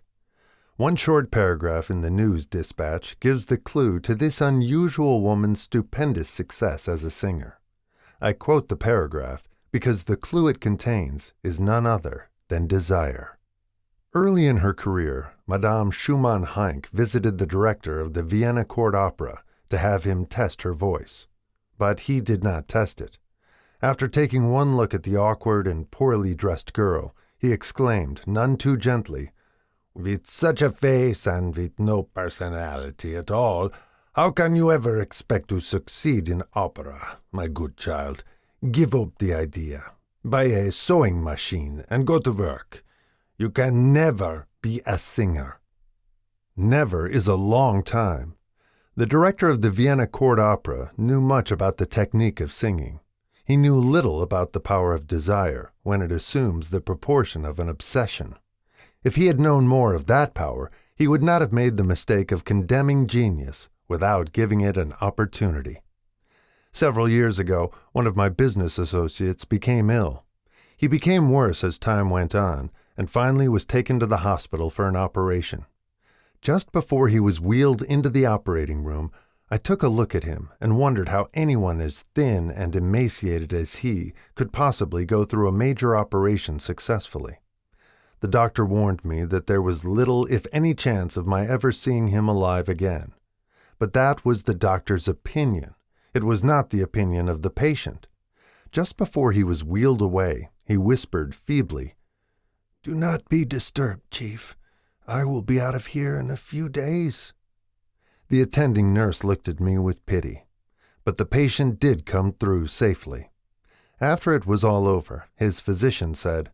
One short paragraph in the news dispatch gives the clue to this unusual woman's stupendous success as a singer. I quote the paragraph because the clue it contains is none other than desire. Early in her career, Madame Schumann-Heink visited the director of the Vienna Court Opera to have him test her voice. But he did not test it. After taking one look at the awkward and poorly dressed girl, he exclaimed, none too gently, "With such a face and with no personality at all, how can you ever expect to succeed in opera, my good child? Give up the idea. Buy a sewing machine and go to work. You can never be a singer." Never is a long time. The director of the Vienna Court Opera knew much about the technique of singing. He knew little about the power of desire when it assumes the proportion of an obsession. If he had known more of that power, he would not have made the mistake of condemning genius without giving it an opportunity. Several years ago, one of my business associates became ill. He became worse as time went on, and finally was taken to the hospital for an operation. Just before he was wheeled into the operating room, I took a look at him and wondered how anyone as thin and emaciated as he could possibly go through a major operation successfully. The doctor warned me that there was little, if any, chance of my ever seeing him alive again. But that was the doctor's opinion. It was not the opinion of the patient. Just before he was wheeled away, he whispered feebly, "Do not be disturbed, Chief. I will be out of here in a few days." The attending nurse looked at me with pity, but the patient did come through safely. After it was all over, his physician said,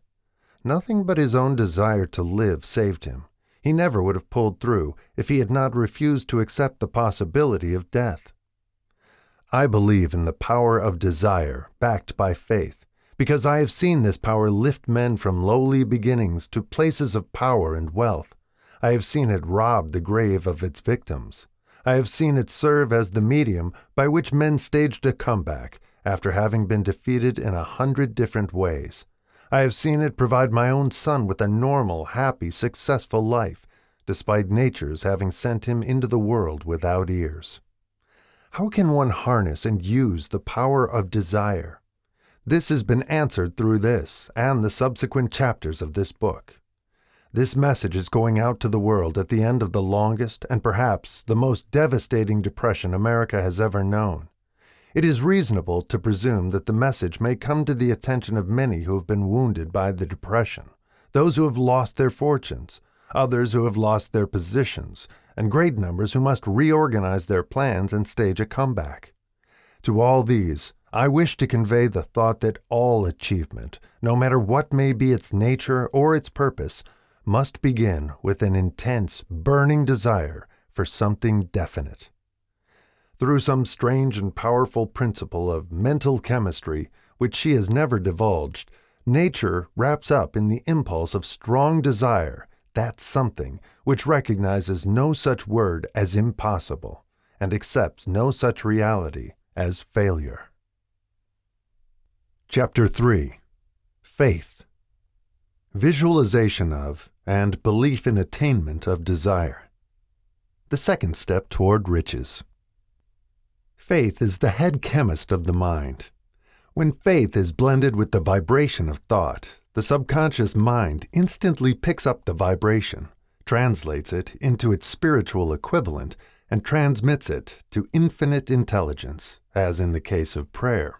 "Nothing but his own desire to live saved him. He never would have pulled through if he had not refused to accept the possibility of death." I believe in the power of desire backed by faith, because I have seen this power lift men from lowly beginnings to places of power and wealth. I have seen it rob the grave of its victims. I have seen it serve as the medium by which men staged a comeback after having been defeated in 100 different ways. I have seen it provide my own son with a normal, happy, successful life, despite nature's having sent him into the world without ears. How can one harness and use the power of desire? This has been answered through this and the subsequent chapters of this book. This message is going out to the world at the end of the longest and perhaps the most devastating depression America has ever known. It is reasonable to presume that the message may come to the attention of many who have been wounded by the depression, those who have lost their fortunes, others who have lost their positions, and great numbers who must reorganize their plans and stage a comeback. To all these, I wish to convey the thought that all achievement, no matter what may be its nature or its purpose, must begin with an intense, burning desire for something definite. Through some strange and powerful principle of mental chemistry, which she has never divulged, nature wraps up in the impulse of strong desire that something which recognizes no such word as impossible and accepts no such reality as failure. Chapter 3. Faith. Visualization of and belief in attainment of desire. The second step toward riches. Faith is the head chemist of the mind. When faith is blended with the vibration of thought, the subconscious mind instantly picks up the vibration, translates it into its spiritual equivalent, and transmits it to infinite intelligence, as in the case of prayer.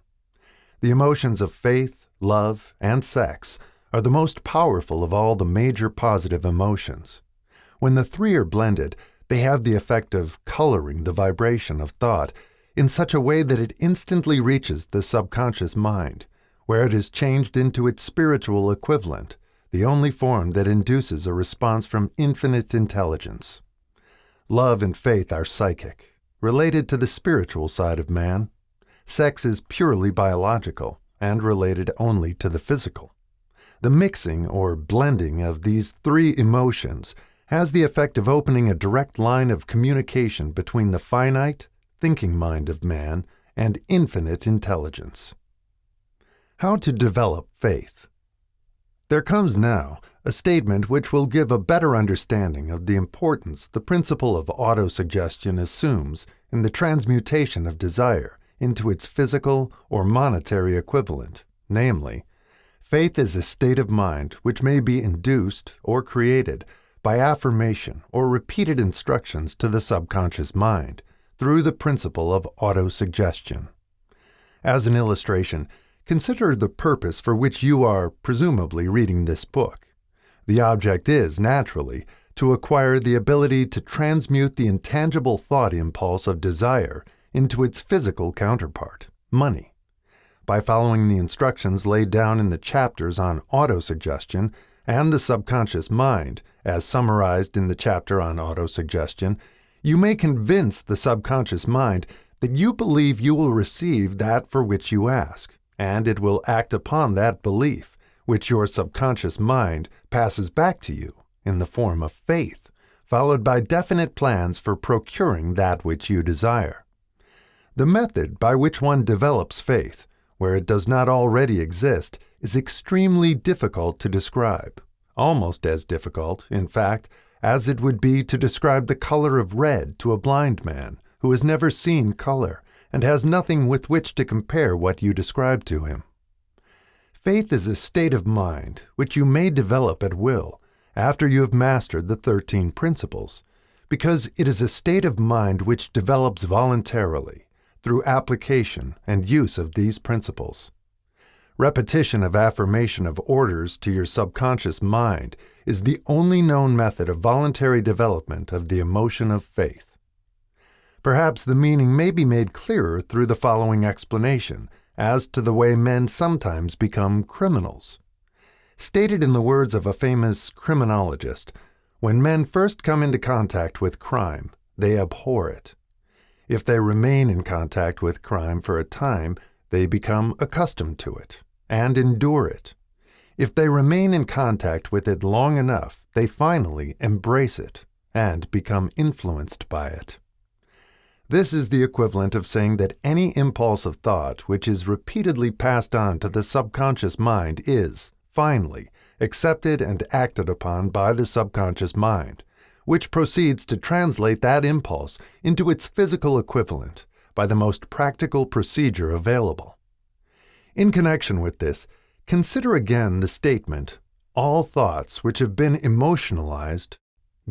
The emotions of faith, love, and sex are the most powerful of all the major positive emotions. When the three are blended, they have the effect of coloring the vibration of thought in such a way that it instantly reaches the subconscious mind, where it is changed into its spiritual equivalent, the only form that induces a response from infinite intelligence. Love and faith are psychic, related to the spiritual side of man. Sex is purely biological and related only to the physical. The mixing or blending of these three emotions has the effect of opening a direct line of communication between the finite, thinking mind of man and infinite intelligence. How to develop faith. There comes now a statement which will give a better understanding of the importance the principle of autosuggestion assumes in the transmutation of desire into its physical or monetary equivalent, namely, faith is a state of mind which may be induced or created by affirmation or repeated instructions to the subconscious mind through the principle of autosuggestion. As an illustration, consider the purpose for which you are presumably reading this book. The object is, naturally, to acquire the ability to transmute the intangible thought impulse of desire into its physical counterpart, money. By following the instructions laid down in the chapters on autosuggestion and the subconscious mind, as summarized in the chapter on autosuggestion, you may convince the subconscious mind that you believe you will receive that for which you ask, and it will act upon that belief, which your subconscious mind passes back to you in the form of faith, followed by definite plans for procuring that which you desire. The method by which one develops faith, where it does not already exist, is extremely difficult to describe, almost as difficult, in fact, as it would be to describe the color of red to a blind man who has never seen color and has nothing with which to compare what you describe to him. Faith is a state of mind which you may develop at will after you have mastered the 13 principles, because it is a state of mind which develops voluntarily through application and use of these principles. Repetition of affirmation of orders to your subconscious mind is the only known method of voluntary development of the emotion of faith. Perhaps the meaning may be made clearer through the following explanation as to the way men sometimes become criminals. Stated in the words of a famous criminologist, when men first come into contact with crime, they abhor it. If they remain in contact with crime for a time, they become accustomed to it and endure it. If they remain in contact with it long enough, they finally embrace it and become influenced by it. This is the equivalent of saying that any impulse of thought which is repeatedly passed on to the subconscious mind is, finally, accepted and acted upon by the subconscious mind, which proceeds to translate that impulse into its physical equivalent by the most practical procedure available. In connection with this, consider again the statement, all thoughts which have been emotionalized,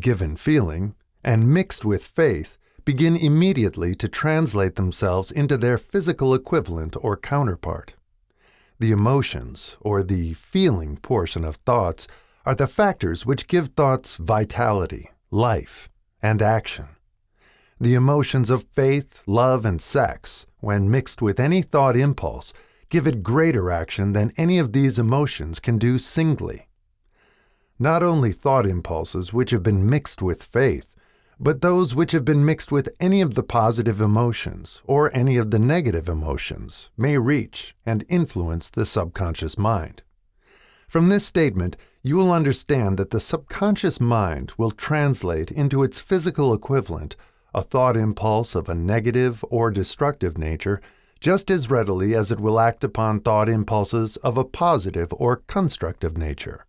given feeling, and mixed with faith begin immediately to translate themselves into their physical equivalent or counterpart. The emotions, or the feeling portion of thoughts, are the factors which give thoughts vitality, life, and action. The emotions of faith, love, and sex, when mixed with any thought impulse, give it greater action than any of these emotions can do singly. Not only thought impulses which have been mixed with faith, but those which have been mixed with any of the positive emotions or any of the negative emotions may reach and influence the subconscious mind. From this statement, you will understand that the subconscious mind will translate into its physical equivalent a thought impulse of a negative or destructive nature just as readily as it will act upon thought impulses of a positive or constructive nature.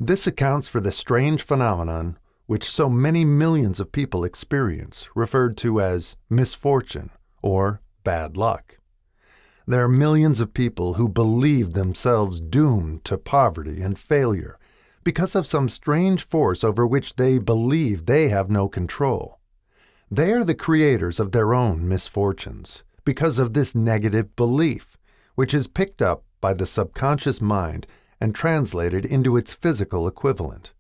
This accounts for the strange phenomenon which so many millions of people experience, referred to as misfortune or bad luck. There are millions of people who believe themselves doomed to poverty and failure because of some strange force over which they believe they have no control. They are the creators of their own misfortunes because of this negative belief, which is picked up by the subconscious mind and translated into its physical equivalent.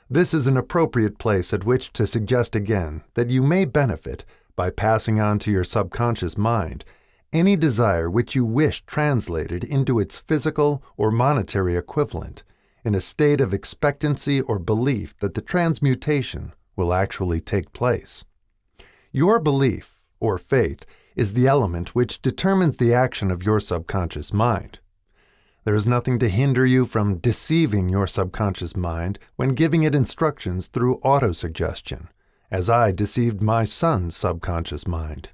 This is an appropriate place at which to suggest again that you may benefit by passing on to your subconscious mind any desire which you wish translated into its physical or monetary equivalent in a state of expectancy or belief that the transmutation will actually take place. Your belief, or faith, is the element which determines the action of your subconscious mind. There is nothing to hinder you from deceiving your subconscious mind when giving it instructions through autosuggestion, as I deceived my son's subconscious mind.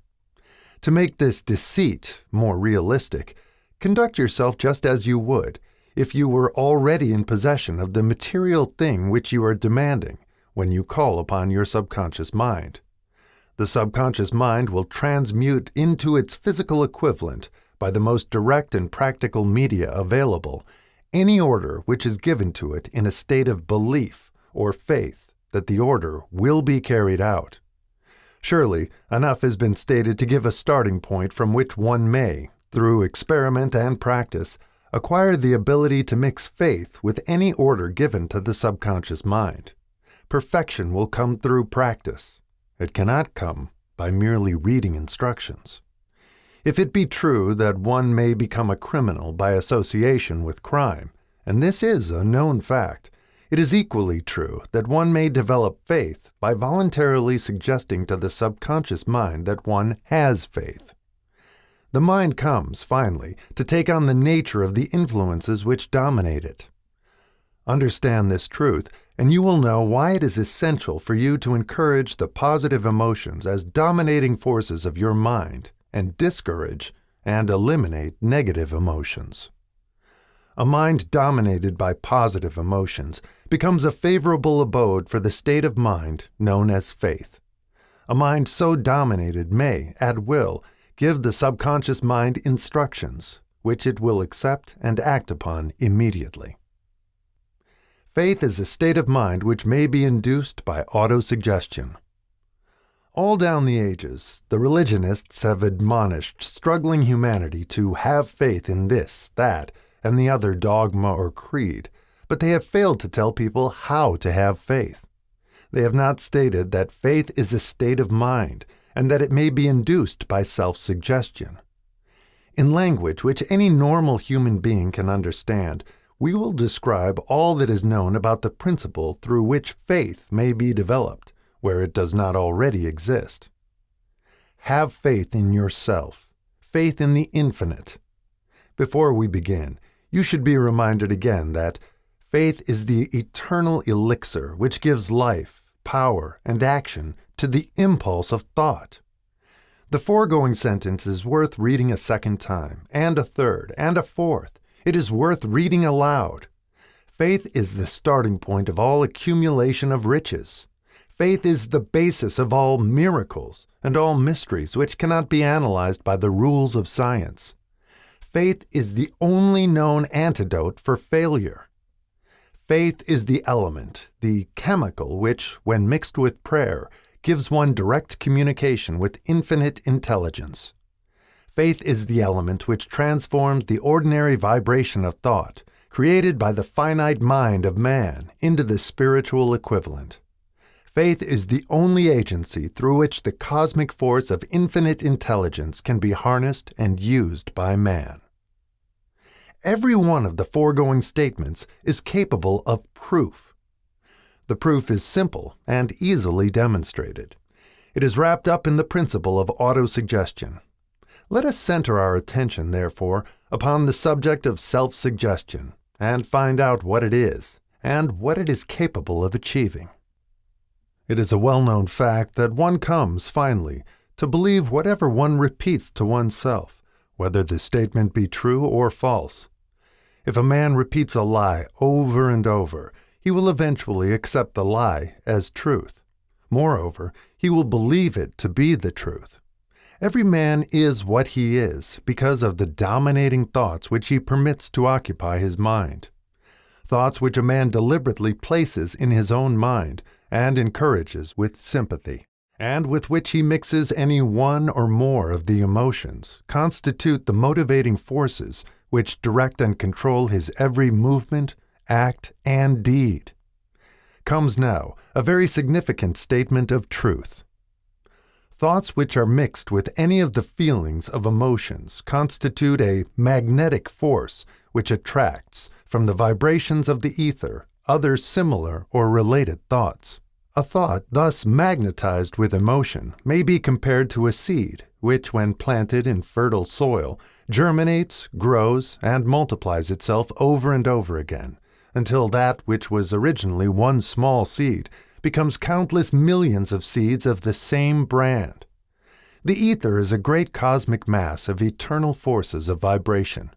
To make this deceit more realistic, conduct yourself just as you would if you were already in possession of the material thing which you are demanding when you call upon your subconscious mind. The subconscious mind will transmute into its physical equivalent, by the most direct and practical media available, any order which is given to it in a state of belief or faith that the order will be carried out. Surely, enough has been stated to give a starting point from which one may, through experiment and practice, acquire the ability to mix faith with any order given to the subconscious mind. Perfection will come through practice. It cannot come by merely reading instructions. If it be true that one may become a criminal by association with crime, and this is a known fact, it is equally true that one may develop faith by voluntarily suggesting to the subconscious mind that one has faith. The mind comes, finally, to take on the nature of the influences which dominate it. Understand this truth, and you will know why it is essential for you to encourage the positive emotions as dominating forces of your mind and discourage and eliminate negative emotions. A mind dominated by positive emotions becomes a favorable abode for the state of mind known as faith. A mind so dominated may, at will, give the subconscious mind instructions, which it will accept and act upon immediately. Faith is a state of mind which may be induced by autosuggestion. All down the ages, the religionists have admonished struggling humanity to have faith in this, that, and the other dogma or creed, but they have failed to tell people how to have faith. They have not stated that faith is a state of mind, and that it may be induced by self-suggestion. In language which any normal human being can understand, we will describe all that is known about the principle through which faith may be developed, where it does not already exist. Have faith in yourself, faith in the infinite. Before we begin, you should be reminded again that faith is the eternal elixir which gives life, power, and action to the impulse of thought. The foregoing sentence is worth reading a second time, and a third, and a fourth. It is worth reading aloud. Faith is the starting point of all accumulation of riches. Faith is the basis of all miracles and all mysteries which cannot be analyzed by the rules of science. Faith is the only known antidote for failure. Faith is the element, the chemical which, when mixed with prayer, gives one direct communication with infinite intelligence. Faith is the element which transforms the ordinary vibration of thought, created by the finite mind of man, into the spiritual equivalent. Faith is the only agency through which the cosmic force of infinite intelligence can be harnessed and used by man. Every one of the foregoing statements is capable of proof. The proof is simple and easily demonstrated. It is wrapped up in the principle of autosuggestion. Let us center our attention, therefore, upon the subject of self-suggestion and find out what it is and what it is capable of achieving. It is a well-known fact that one comes, finally, to believe whatever one repeats to oneself, whether the statement be true or false. If a man repeats a lie over and over, he will eventually accept the lie as truth. Moreover, he will believe it to be the truth. Every man is what he is because of the dominating thoughts which he permits to occupy his mind. Thoughts which a man deliberately places in his own mind and encourages with sympathy, and with which he mixes any one or more of the emotions, constitute the motivating forces which direct and control his every movement, act, and deed. Comes now a very significant statement of truth. Thoughts which are mixed with any of the feelings of emotions constitute a magnetic force which attracts, from the vibrations of the ether, other similar or related thoughts. A thought thus magnetized with emotion may be compared to a seed, which, when planted in fertile soil, germinates, grows, and multiplies itself over and over again, until that which was originally one small seed becomes countless millions of seeds of the same brand. The ether is a great cosmic mass of eternal forces of vibration.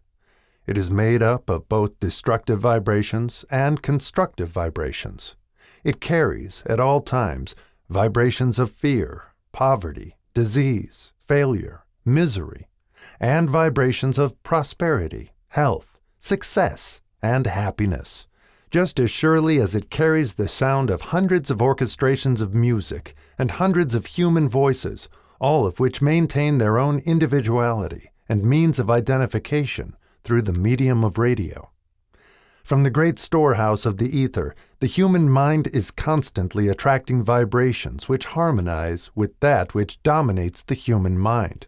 It is made up of both destructive vibrations and constructive vibrations. It carries, at all times, vibrations of fear, poverty, disease, failure, misery, and vibrations of prosperity, health, success, and happiness, just as surely as it carries the sound of hundreds of orchestrations of music and hundreds of human voices, all of which maintain their own individuality and means of identification through the medium of radio. From the great storehouse of the ether, the human mind is constantly attracting vibrations which harmonize with that which dominates the human mind.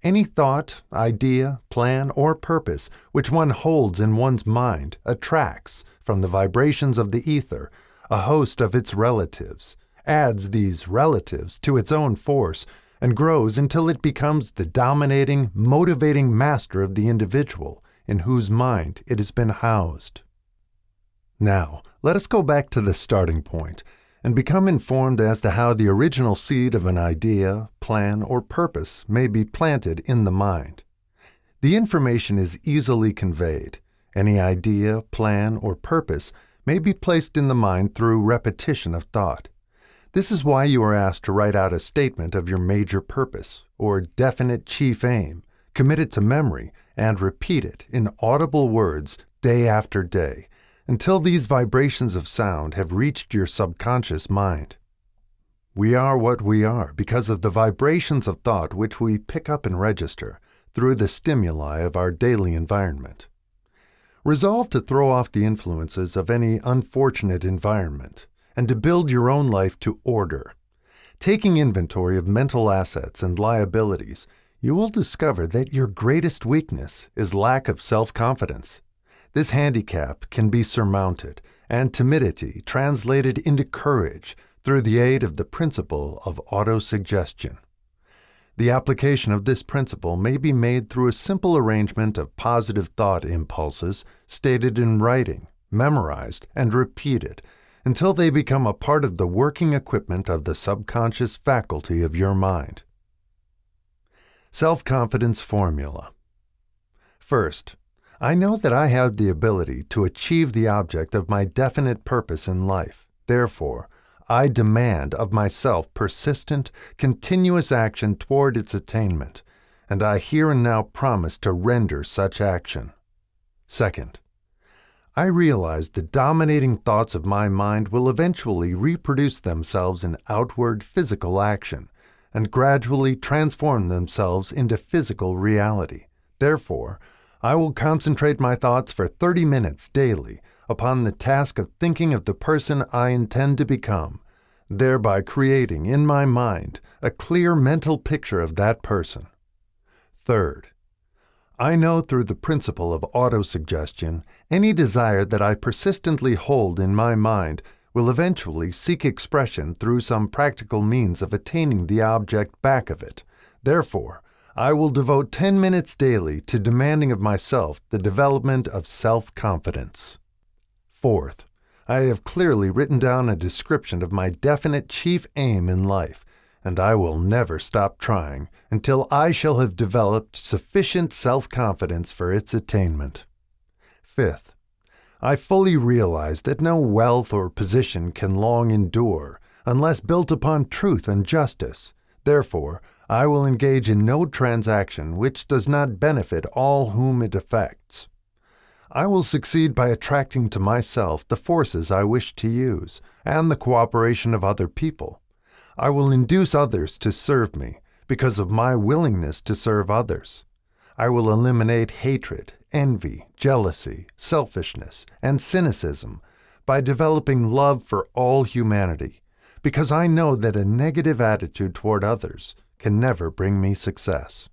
Any thought, idea, plan, or purpose which one holds in one's mind attracts, from the vibrations of the ether, a host of its relatives, adds these relatives to its own force, and grows until it becomes the dominating, motivating master of the individual in whose mind it has been housed. Now, let us go back to the starting point and become informed as to how the original seed of an idea, plan, or purpose may be planted in the mind. The information is easily conveyed. Any idea, plan, or purpose may be placed in the mind through repetition of thought. This is why you are asked to write out a statement of your major purpose or definite chief aim, commit it to memory, and repeat it in audible words day after day, until these vibrations of sound have reached your subconscious mind. We are what we are because of the vibrations of thought which we pick up and register through the stimuli of our daily environment. Resolve to throw off the influences of any unfortunate environment and to build your own life to order. Taking inventory of mental assets and liabilities, you will discover that your greatest weakness is lack of self-confidence. This handicap can be surmounted and timidity translated into courage through the aid of the principle of autosuggestion. The application of this principle may be made through a simple arrangement of positive thought impulses stated in writing, memorized, and repeated until they become a part of the working equipment of the subconscious faculty of your mind. Self-confidence formula. First, I know that I have the ability to achieve the object of my definite purpose in life. Therefore, I demand of myself persistent, continuous action toward its attainment, and I here and now promise to render such action. Second, I realize the dominating thoughts of my mind will eventually reproduce themselves in outward physical action, and gradually transform themselves into physical reality. Therefore, I will concentrate my thoughts for 30 minutes daily upon the task of thinking of the person I intend to become, thereby creating in my mind a clear mental picture of that person. Third, I know through the principle of autosuggestion, any desire that I persistently hold in my mind will eventually seek expression through some practical means of attaining the object back of it. Therefore, I will devote 10 minutes daily to demanding of myself the development of self-confidence. Fourth, I have clearly written down a description of my definite chief aim in life, and I will never stop trying until I shall have developed sufficient self-confidence for its attainment. Fifth, I fully realize that no wealth or position can long endure unless built upon truth and justice. Therefore, I will engage in no transaction which does not benefit all whom it affects. I will succeed by attracting to myself the forces I wish to use and the cooperation of other people. I will induce others to serve me because of my willingness to serve others. I will eliminate hatred, envy, jealousy, selfishness, and cynicism by developing love for all humanity, because I know that a negative attitude toward others can never bring me success.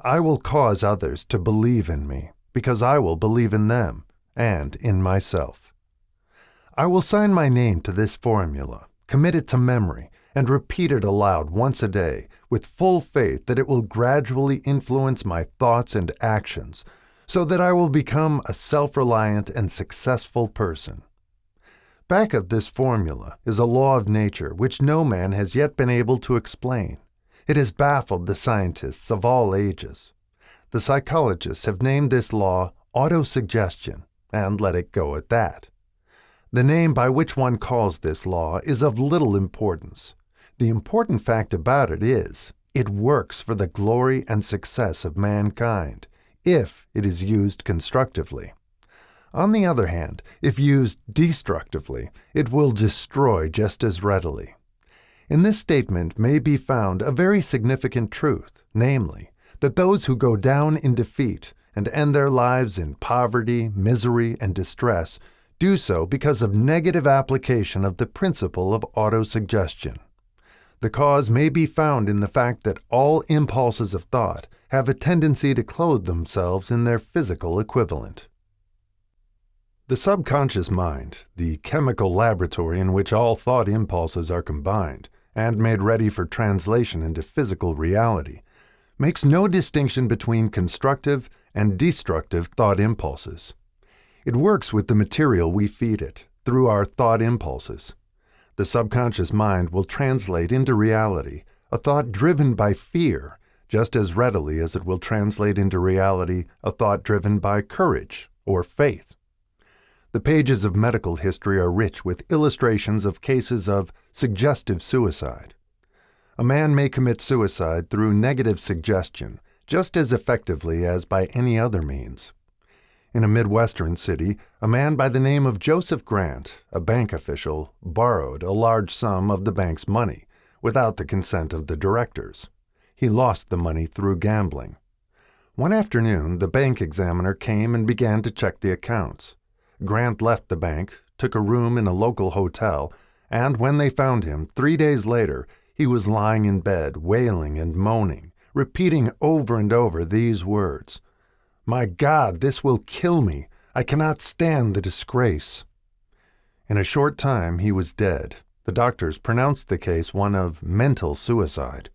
I will cause others to believe in me, because I will believe in them and in myself. I will sign my name to this formula, commit it to memory, and repeat it aloud once a day with full faith that it will gradually influence my thoughts and actions so that I will become a self-reliant and successful person. Back of this formula is a law of nature which no man has yet been able to explain. It has baffled the scientists of all ages. The psychologists have named this law autosuggestion, and let it go at that. The name by which one calls this law is of little importance. The important fact about it is, it works for the glory and success of mankind, if it is used constructively. On the other hand, if used destructively, it will destroy just as readily. In this statement may be found a very significant truth, namely, that those who go down in defeat and end their lives in poverty, misery, and distress do so because of negative application of the principle of autosuggestion. The cause may be found in the fact that all impulses of thought have a tendency to clothe themselves in their physical equivalent. The subconscious mind, the chemical laboratory in which all thought impulses are combined and made ready for translation into physical reality, makes no distinction between constructive and destructive thought impulses. It works with the material we feed it, through our thought impulses. The subconscious mind will translate into reality a thought driven by fear just as readily as it will translate into reality a thought driven by courage or faith. The pages of medical history are rich with illustrations of cases of suggestive suicide. A man may commit suicide through negative suggestion just as effectively as by any other means. In a Midwestern city, a man by the name of Joseph Grant, a bank official, borrowed a large sum of the bank's money without the consent of the directors. He lost the money through gambling. One afternoon, the bank examiner came and began to check the accounts. Grant left the bank, took a room in a local hotel, and when they found him 3 days later, he was lying in bed, wailing and moaning, repeating over and over these words: "My God, this will kill me. I cannot stand the disgrace." In a short time he was dead. The doctors pronounced the case one of mental suicide.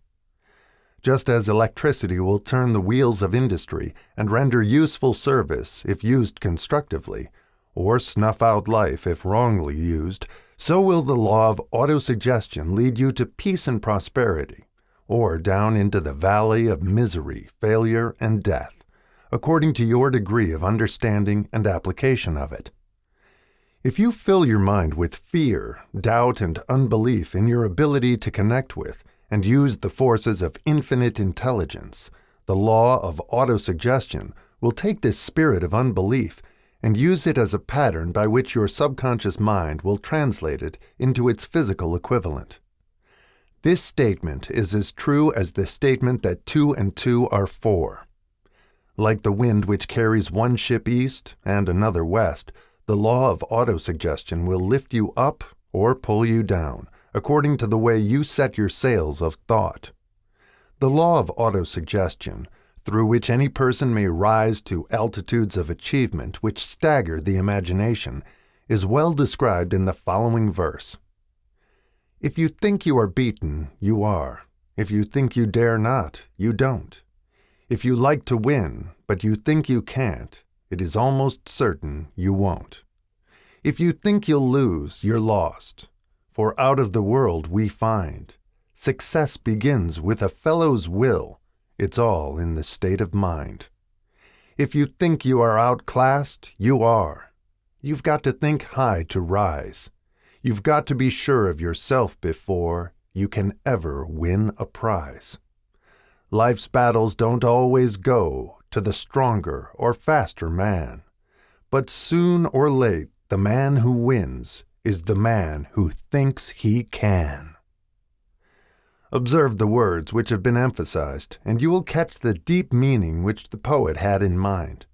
Just as electricity will turn the wheels of industry and render useful service if used constructively, or snuff out life if wrongly used, so will the law of autosuggestion lead you to peace and prosperity, or down into the valley of misery, failure, and death, according to your degree of understanding and application of it. If you fill your mind with fear, doubt, and unbelief in your ability to connect with and use the forces of infinite intelligence, the law of autosuggestion will take this spirit of unbelief and use it as a pattern by which your subconscious mind will translate it into its physical equivalent. This statement is as true as the statement that 2 and 2 are 4. Like the wind which carries one ship east and another west, the law of autosuggestion will lift you up or pull you down, according to the way you set your sails of thought. The law of autosuggestion, through which any person may rise to altitudes of achievement which stagger the imagination, is well described in the following verse. If you think you are beaten, you are. If you think you dare not, you don't. If you like to win, but you think you can't, it is almost certain you won't. If you think you'll lose, you're lost. For out of the world we find, success begins with a fellow's will. It's all in the state of mind. If you think you are outclassed, you are. You've got to think high to rise. You've got to be sure of yourself before you can ever win a prize. Life's battles don't always go to the stronger or faster man, but soon or late the man who wins is the man who thinks he can. Observe the words which have been emphasized, and you will catch the deep meaning which the poet had in mind.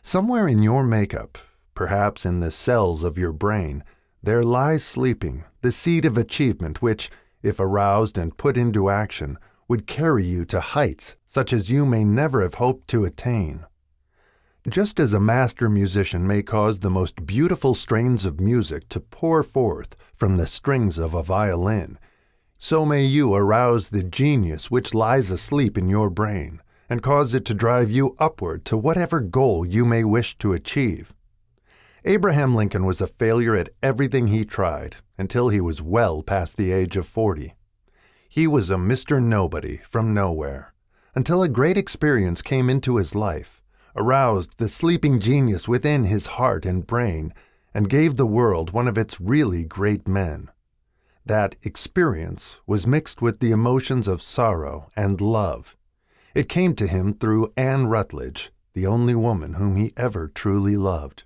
Somewhere in your makeup, perhaps in the cells of your brain, there lies sleeping the seed of achievement which, if aroused and put into action, would carry you to heights such as you may never have hoped to attain. Just as a master musician may cause the most beautiful strains of music to pour forth from the strings of a violin, so may you arouse the genius which lies asleep in your brain and cause it to drive you upward to whatever goal you may wish to achieve. Abraham Lincoln was a failure at everything he tried until he was well past the age of 40. He was a Mr. Nobody from nowhere, until a great experience came into his life, aroused the sleeping genius within his heart and brain, and gave the world one of its really great men. That experience was mixed with the emotions of sorrow and love. It came to him through Anne Rutledge, the only woman whom he ever truly loved.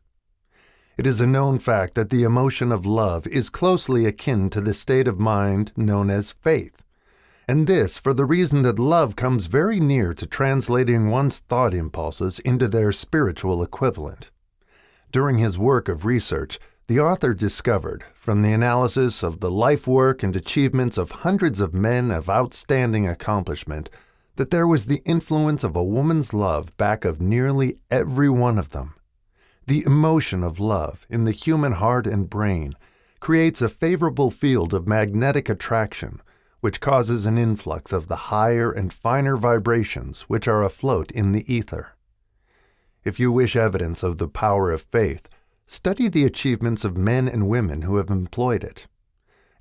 It is a known fact that the emotion of love is closely akin to the state of mind known as faith, and this for the reason that love comes very near to translating one's thought impulses into their spiritual equivalent. During his work of research, the author discovered, from the analysis of the life work and achievements of hundreds of men of outstanding accomplishment, that there was the influence of a woman's love back of nearly every one of them. The emotion of love in the human heart and brain creates a favorable field of magnetic attraction, which causes an influx of the higher and finer vibrations which are afloat in the ether. If you wish evidence of the power of faith, study the achievements of men and women who have employed it.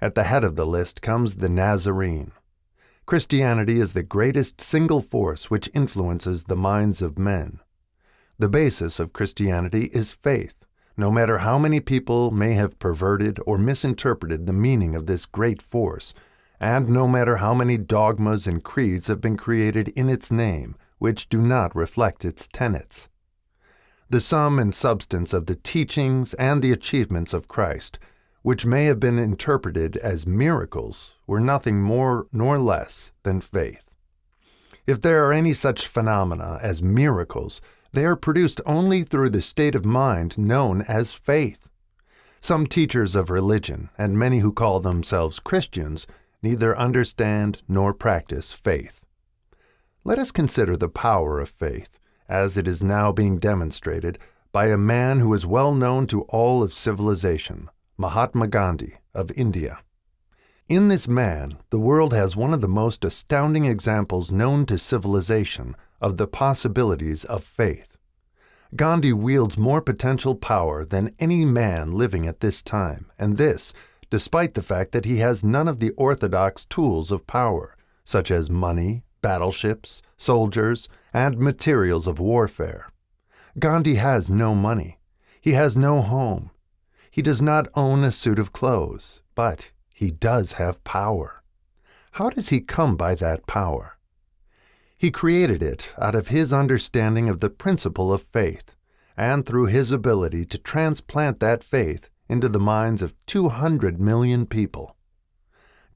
At the head of the list comes the Nazarene. Christianity is the greatest single force which influences the minds of men. The basis of Christianity is faith, no matter how many people may have perverted or misinterpreted the meaning of this great force, and no matter how many dogmas and creeds have been created in its name which do not reflect its tenets. The sum and substance of the teachings and the achievements of Christ, which may have been interpreted as miracles, were nothing more nor less than faith. If there are any such phenomena as miracles, they are produced only through the state of mind known as faith. Some teachers of religion, and many who call themselves Christians, neither understand nor practice faith. Let us consider the power of faith, as it is now being demonstrated by a man who is well known to all of civilization, Mahatma Gandhi of India. In this man, the world has one of the most astounding examples known to civilization of the possibilities of faith. Gandhi wields more potential power than any man living at this time, and this, despite the fact that he has none of the orthodox tools of power, such as money, battleships, soldiers, and materials of warfare. Gandhi has no money. He has no home. He does not own a suit of clothes, but he does have power. How does he come by that power? He created it out of his understanding of the principle of faith, and through his ability to transplant that faith into the minds of 200 million people.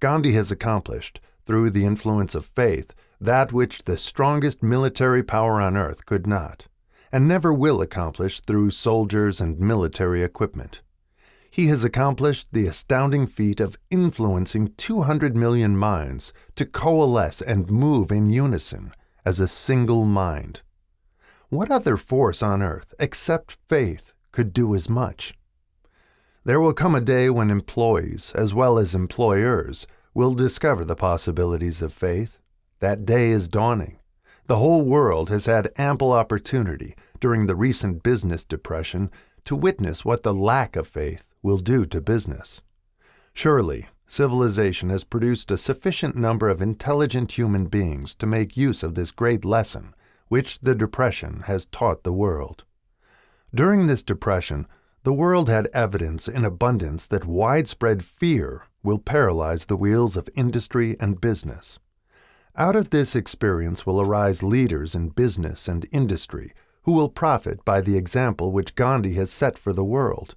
Gandhi has accomplished, through the influence of faith, that which the strongest military power on earth could not, and never will accomplish through soldiers and military equipment. He has accomplished the astounding feat of influencing 200 million minds to coalesce and move in unison as a single mind. What other force on earth, except faith, could do as much? There will come a day when employees, as well as employers, will discover the possibilities of faith. That day is dawning. The whole world has had ample opportunity during the recent business depression to witness what the lack of faith will do to business. Surely, civilization has produced a sufficient number of intelligent human beings to make use of this great lesson, which the depression has taught the world. During this depression, the world had evidence in abundance that widespread fear will paralyze the wheels of industry and business. Out of this experience will arise leaders in business and industry who will profit by the example which Gandhi has set for the world,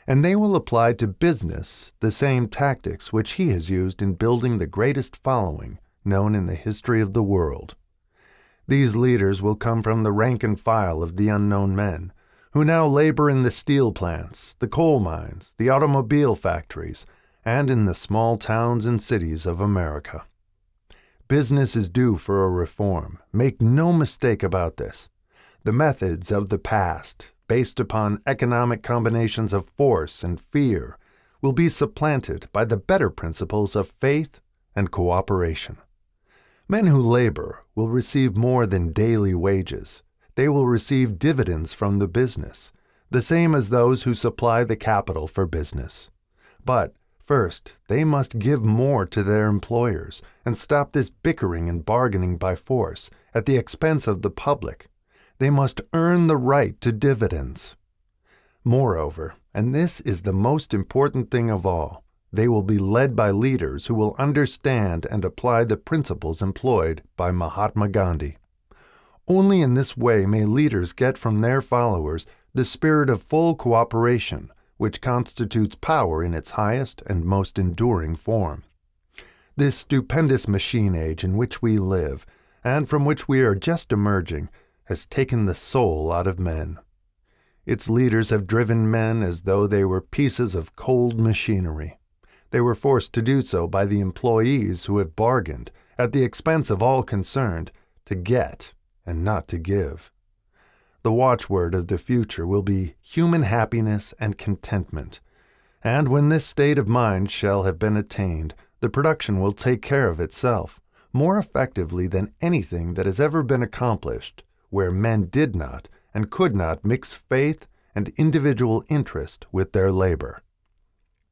and they will apply to business the same tactics which he has used in building the greatest following known in the history of the world. These leaders will come from the rank and file of the unknown men, who now labor in the steel plants, the coal mines, the automobile factories, and in the small towns and cities of America. Business is due for a reform. Make no mistake about this. The methods of the past, based upon economic combinations of force and fear, will be supplanted by the better principles of faith and cooperation. Men who labor will receive more than daily wages. They will receive dividends from the business, the same as those who supply the capital for business. But first, they must give more to their employers and stop this bickering and bargaining by force at the expense of the public. They must earn the right to dividends. Moreover, and this is the most important thing of all, they will be led by leaders who will understand and apply the principles employed by Mahatma Gandhi. Only in this way may leaders get from their followers the spirit of full cooperation, which constitutes power in its highest and most enduring form. This stupendous machine age in which we live, and from which we are just emerging, has taken the soul out of men. Its leaders have driven men as though they were pieces of cold machinery. They were forced to do so by the employees who have bargained, at the expense of all concerned, to get and not to give. The watchword of the future will be human happiness and contentment, and when this state of mind shall have been attained, the production will take care of itself, more effectively than anything that has ever been accomplished, where men did not and could not mix faith and individual interest with their labor.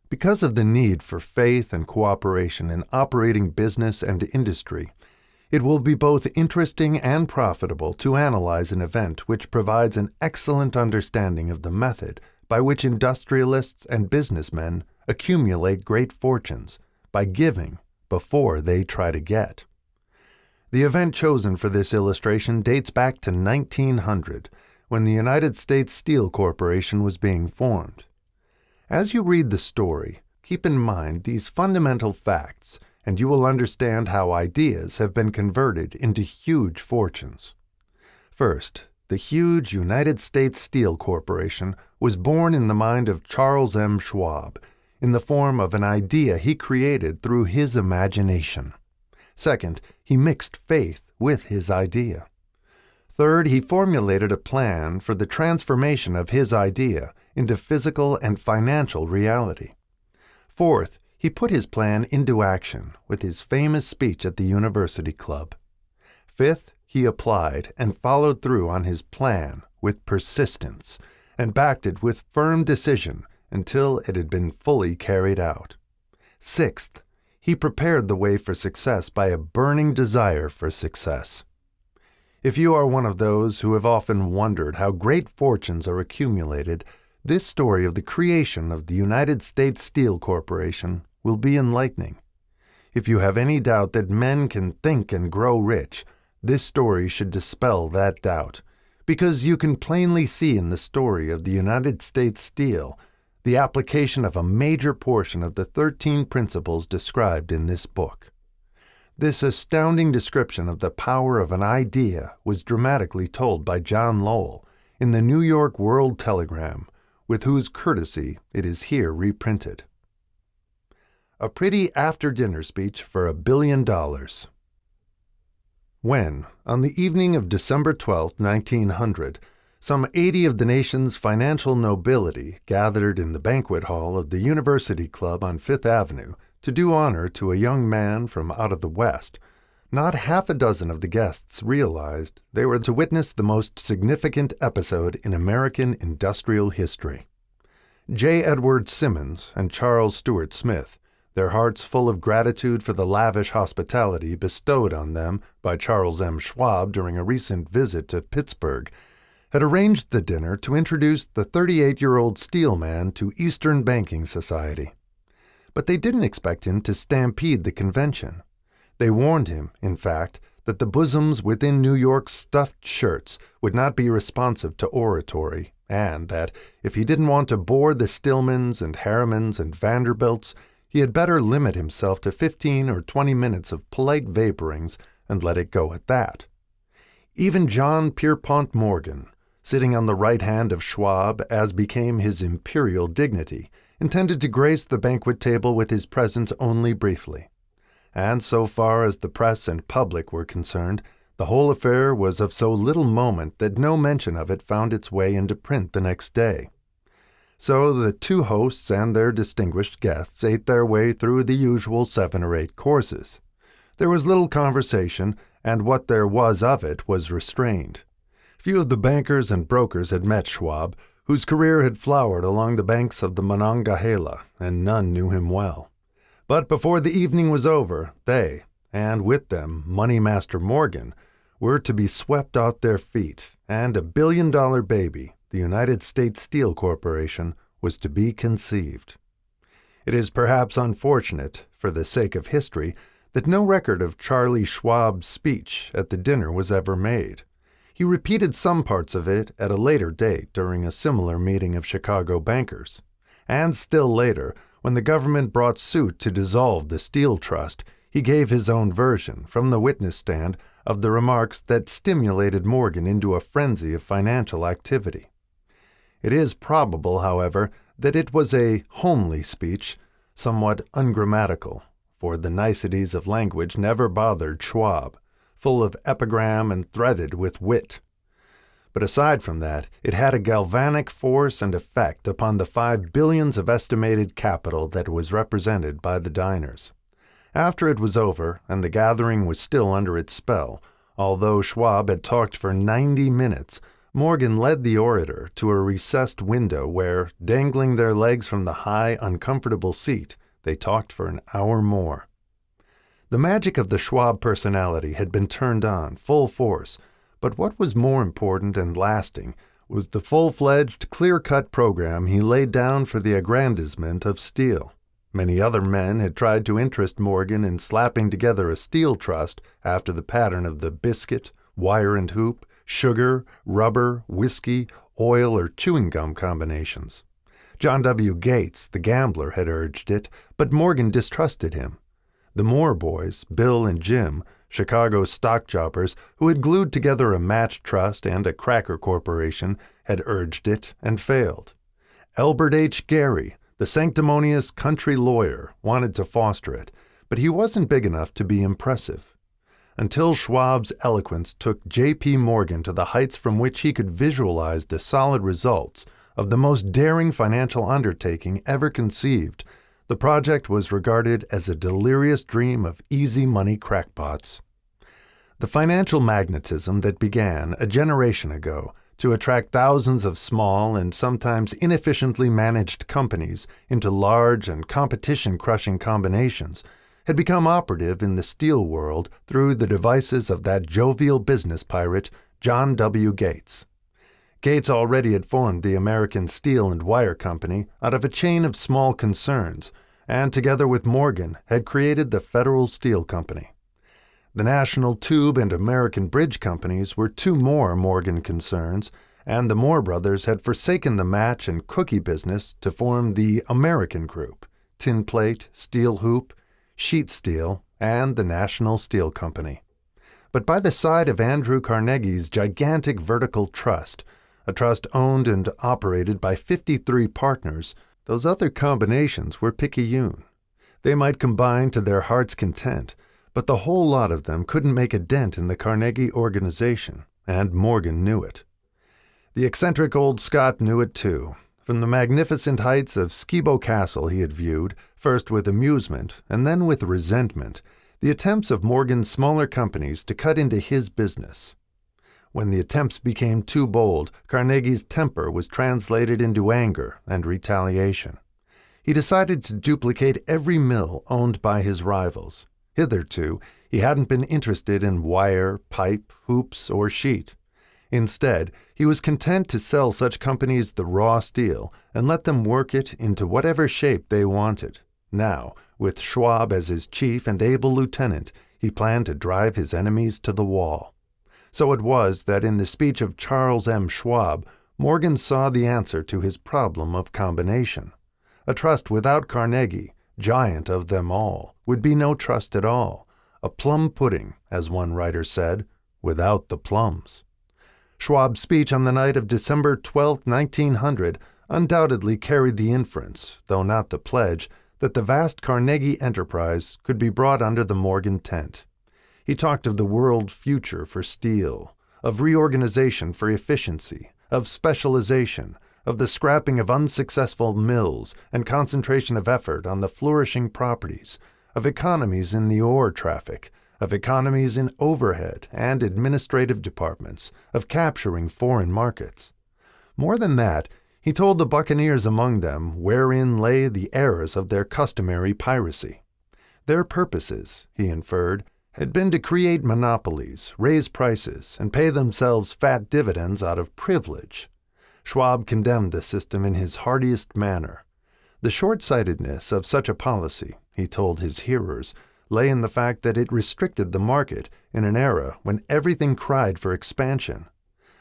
Because of the need for faith and cooperation in operating business and industry, it will be both interesting and profitable to analyze an event which provides an excellent understanding of the method by which industrialists and businessmen accumulate great fortunes, by giving before they try to get. The event chosen for this illustration dates back to 1900, when the United States Steel Corporation was being formed. As you read the story, keep in mind these fundamental facts, and you will understand how ideas have been converted into huge fortunes. First, the huge United States Steel Corporation was born in the mind of Charles M. Schwab, in the form of an idea he created through his imagination. Second, he mixed faith with his idea. Third, he formulated a plan for the transformation of his idea into physical and financial reality. Fourth, he put his plan into action with his famous speech at the University Club. Fifth, he applied and followed through on his plan with persistence and backed it with firm decision until it had been fully carried out. Sixth, he prepared the way for success by a burning desire for success. If you are one of those who have often wondered how great fortunes are accumulated, this story of the creation of the United States Steel Corporation will be enlightening. If you have any doubt that men can think and grow rich, this story should dispel that doubt, because you can plainly see in the story of the United States Steel the application of a major portion of the 13 principles described in this book. This astounding description of the power of an idea was dramatically told by John Lowell in the New York World Telegram, with whose courtesy it is here reprinted. A pretty after-dinner speech for $1 billion. When, on the evening of December 12, 1900, some 80 of the nation's financial nobility gathered in the banquet hall of the University Club on Fifth Avenue to do honor to a young man from out of the West, not half a dozen of the guests realized they were to witness the most significant episode in American industrial history. J. Edward Simmons and Charles Stuart Smith, their hearts full of gratitude for the lavish hospitality bestowed on them by Charles M. Schwab during a recent visit to Pittsburgh, had arranged the dinner to introduce the 38-year-old steel man to Eastern banking society. But they didn't expect him to stampede the convention. They warned him, in fact, that the bosoms within New York's stuffed shirts would not be responsive to oratory, and that, if he didn't want to bore the Stillmans and Harrimans and Vanderbilts, he had better limit himself to 15 or 20 minutes of polite vaporings and let it go at that. Even John Pierpont Morgan, sitting on the right hand of Schwab as became his imperial dignity, intended to grace the banquet table with his presence only briefly. And so far as the press and public were concerned, the whole affair was of so little moment that no mention of it found its way into print the next day. So the two hosts and their distinguished guests ate their way through the usual 7 or 8 courses. There was little conversation, and what there was of it was restrained. Few of the bankers and brokers had met Schwab, whose career had flowered along the banks of the Monongahela, and none knew him well. But before the evening was over, they, and with them Money Master Morgan, were to be swept off their feet and a billion-dollar baby, the United States Steel Corporation, was to be conceived. It is perhaps unfortunate, for the sake of history, that no record of Charlie Schwab's speech at the dinner was ever made. He repeated some parts of it at a later date during a similar meeting of Chicago bankers. And still later, when the government brought suit to dissolve the Steel Trust, he gave his own version, from the witness stand, of the remarks that stimulated Morgan into a frenzy of financial activity. It is probable, however, that it was a homely speech, somewhat ungrammatical, for the niceties of language never bothered Schwab, full of epigram and threaded with wit. But aside from that, it had a galvanic force and effect upon the 5 billions of estimated capital that was represented by the diners. After it was over, and the gathering was still under its spell, although Schwab had talked for 90 minutes, Morgan led the orator to a recessed window where, dangling their legs from the high, uncomfortable seat, they talked for an hour more. The magic of the Schwab personality had been turned on, full force, but what was more important and lasting was the full-fledged, clear-cut program he laid down for the aggrandizement of steel. Many other men had tried to interest Morgan in slapping together a steel trust after the pattern of the biscuit, wire and hoop, sugar, rubber, whiskey, oil, or chewing gum combinations. John W. Gates, the gambler, had urged it, but Morgan distrusted him. The Moore boys, Bill and Jim, Chicago stock jobbers who had glued together a match trust and a cracker corporation, had urged it and failed. Elbert H. Gary, the sanctimonious country lawyer, wanted to foster it, but he wasn't big enough to be impressive. Until Schwab's eloquence took J.P. Morgan to the heights from which he could visualize the solid results of the most daring financial undertaking ever conceived, the project was regarded as a delirious dream of easy money crackpots. The financial magnetism that began a generation ago to attract thousands of small and sometimes inefficiently managed companies into large and competition-crushing combinations had become operative in the steel world through the devices of that jovial business pirate, John W. Gates. Gates already had formed the American Steel and Wire Company out of a chain of small concerns, and together with Morgan had created the Federal Steel Company. The National Tube and American Bridge Companies were 2 more Morgan concerns, and the Moore brothers had forsaken the match and cookie business to form the American Group, Tin Plate, Steel Hoop, Sheet Steel, and the National Steel Company. But by the side of Andrew Carnegie's gigantic vertical trust, a trust owned and operated by 53 partners, those other combinations were picayune. They might combine to their heart's content, but the whole lot of them couldn't make a dent in the Carnegie organization, and Morgan knew it. The eccentric old Scot knew it too. From the magnificent heights of Skibo Castle he had viewed, first with amusement and then with resentment, the attempts of Morgan's smaller companies to cut into his business. When the attempts became too bold, Carnegie's temper was translated into anger and retaliation. He decided to duplicate every mill owned by his rivals. Hitherto, he hadn't been interested in wire, pipe, hoops, or sheet. Instead, he was content to sell such companies the raw steel and let them work it into whatever shape they wanted. Now, with Schwab as his chief and able lieutenant, he planned to drive his enemies to the wall. So it was that in the speech of Charles M. Schwab, Morgan saw the answer to his problem of combination. A trust without Carnegie, giant of them all, would be no trust at all, a plum pudding, as one writer said, without the plums. Schwab's speech on the night of December 12, 1900, undoubtedly carried the inference, though not the pledge, that the vast Carnegie enterprise could be brought under the Morgan tent. He talked of the world future for steel, of reorganization for efficiency, of specialization, of the scrapping of unsuccessful mills and concentration of effort on the flourishing properties, of economies in the ore traffic, of economies in overhead and administrative departments, of capturing foreign markets. More than that, he told the buccaneers among them wherein lay the errors of their customary piracy. Their purposes, he inferred, had been to create monopolies, raise prices, and pay themselves fat dividends out of privilege. Schwab condemned the system in his heartiest manner. The short-sightedness of such a policy, he told his hearers, lay in the fact that it restricted the market in an era when everything cried for expansion.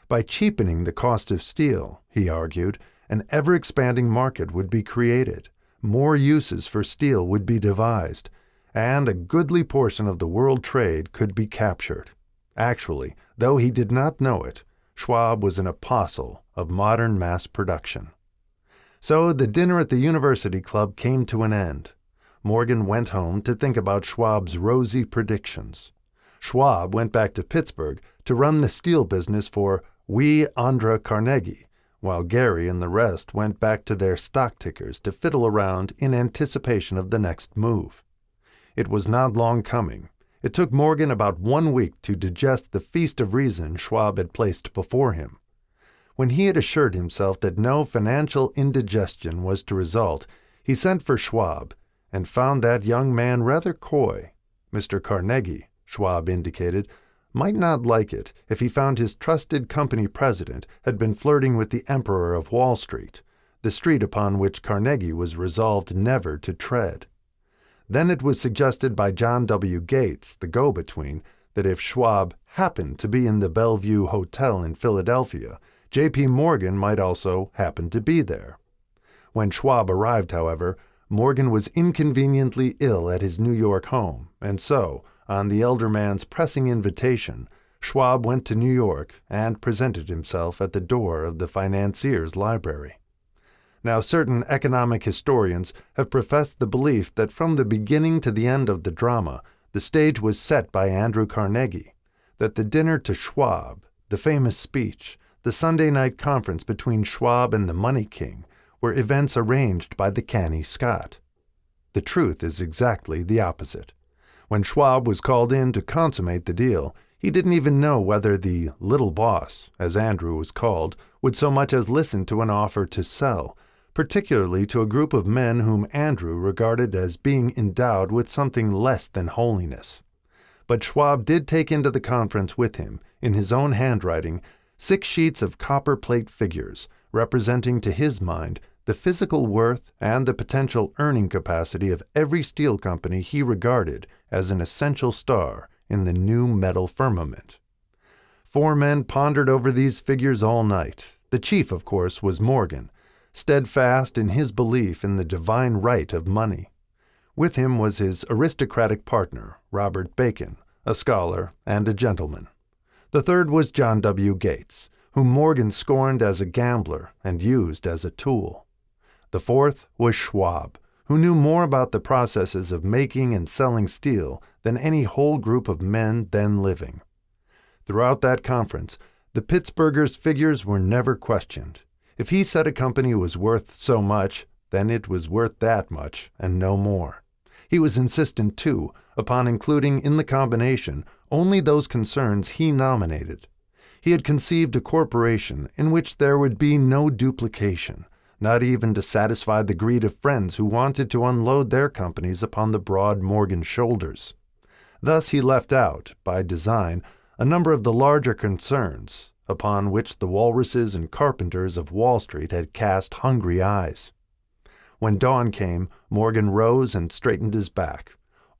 By cheapening the cost of steel, he argued, an ever-expanding market would be created, more uses for steel would be devised, and a goodly portion of the world trade could be captured. Actually, though he did not know it, Schwab was an apostle of modern mass production. So the dinner at the University Club came to an end. Morgan went home to think about Schwab's rosy predictions. Schwab went back to Pittsburgh to run the steel business for Andrew Carnegie, while Gary and the rest went back to their stock tickers to fiddle around in anticipation of the next move. It was not long coming. It took Morgan about 1 week to digest the feast of reason Schwab had placed before him. When he had assured himself that no financial indigestion was to result, he sent for Schwab and found that young man rather coy. Mr. Carnegie, Schwab indicated, might not like it if he found his trusted company president had been flirting with the Emperor of Wall Street, the street upon which Carnegie was resolved never to tread. Then it was suggested by John W. Gates, the go-between, that if Schwab happened to be in the Bellevue Hotel in Philadelphia, J.P. Morgan might also happen to be there. When Schwab arrived, however, Morgan was inconveniently ill at his New York home, and so, on the elder man's pressing invitation, Schwab went to New York and presented himself at the door of the financier's library. Now, certain economic historians have professed the belief that from the beginning to the end of the drama, the stage was set by Andrew Carnegie, that the dinner to Schwab, the famous speech, the Sunday night conference between Schwab and the Money King were events arranged by the canny Scot. The truth is exactly the opposite. When Schwab was called in to consummate the deal, he didn't even know whether the little boss, as Andrew was called, would so much as listen to an offer to sell, particularly to a group of men whom Andrew regarded as being endowed with something less than holiness. But Schwab did take into the conference with him, in his own handwriting, 6 sheets of copper-plate figures, representing to his mind the physical worth and the potential earning capacity of every steel company he regarded as an essential star in the new metal firmament. 4 men pondered over these figures all night. The chief, of course, was Morgan, steadfast in his belief in the divine right of money. With him was his aristocratic partner, Robert Bacon, a scholar and a gentleman. The third was John W. Gates, whom Morgan scorned as a gambler and used as a tool. The fourth was Schwab, who knew more about the processes of making and selling steel than any whole group of men then living. Throughout that conference, the Pittsburghers' figures were never questioned. If he said a company was worth so much, then it was worth that much and no more. He was insistent, too, upon including in the combination only those concerns he nominated. He had conceived a corporation in which there would be no duplication, not even to satisfy the greed of friends who wanted to unload their companies upon the broad Morgan shoulders. Thus he left out, by design, a number of the larger concerns, upon which the walruses and carpenters of Wall Street had cast hungry eyes. When dawn came, Morgan rose and straightened his back.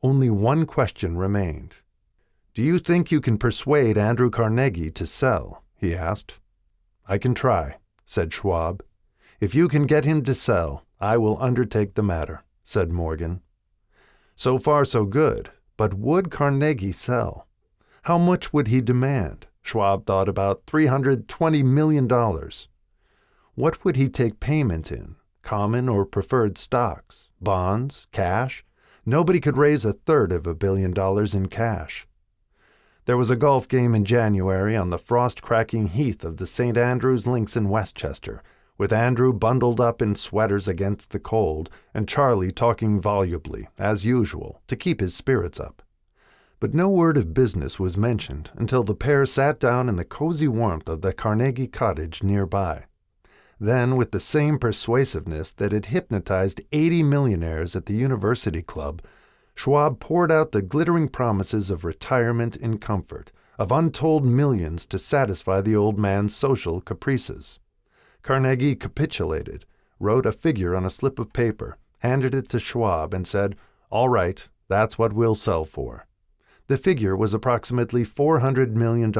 Only one question remained. "Do you think you can persuade Andrew Carnegie to sell?" he asked. "I can try," said Schwab. "If you can get him to sell, I will undertake the matter," said Morgan. So far so good, but would Carnegie sell? How much would he demand? Schwab thought about $320 million. What would he take payment in? Common or preferred stocks? Bonds? Cash? Nobody could raise $1/3 billion in cash. There was a golf game in January on the frost-cracking heath of the St. Andrews Links in Westchester, with Andrew bundled up in sweaters against the cold, and Charlie talking volubly, as usual, to keep his spirits up. But no word of business was mentioned until the pair sat down in the cozy warmth of the Carnegie cottage nearby. Then, with the same persuasiveness that had hypnotized 80 millionaires at the University Club, Schwab poured out the glittering promises of retirement and comfort, of untold millions to satisfy the old man's social caprices. Carnegie capitulated, wrote a figure on a slip of paper, handed it to Schwab, and said, "All right, that's what we'll sell for." The figure was approximately $400 million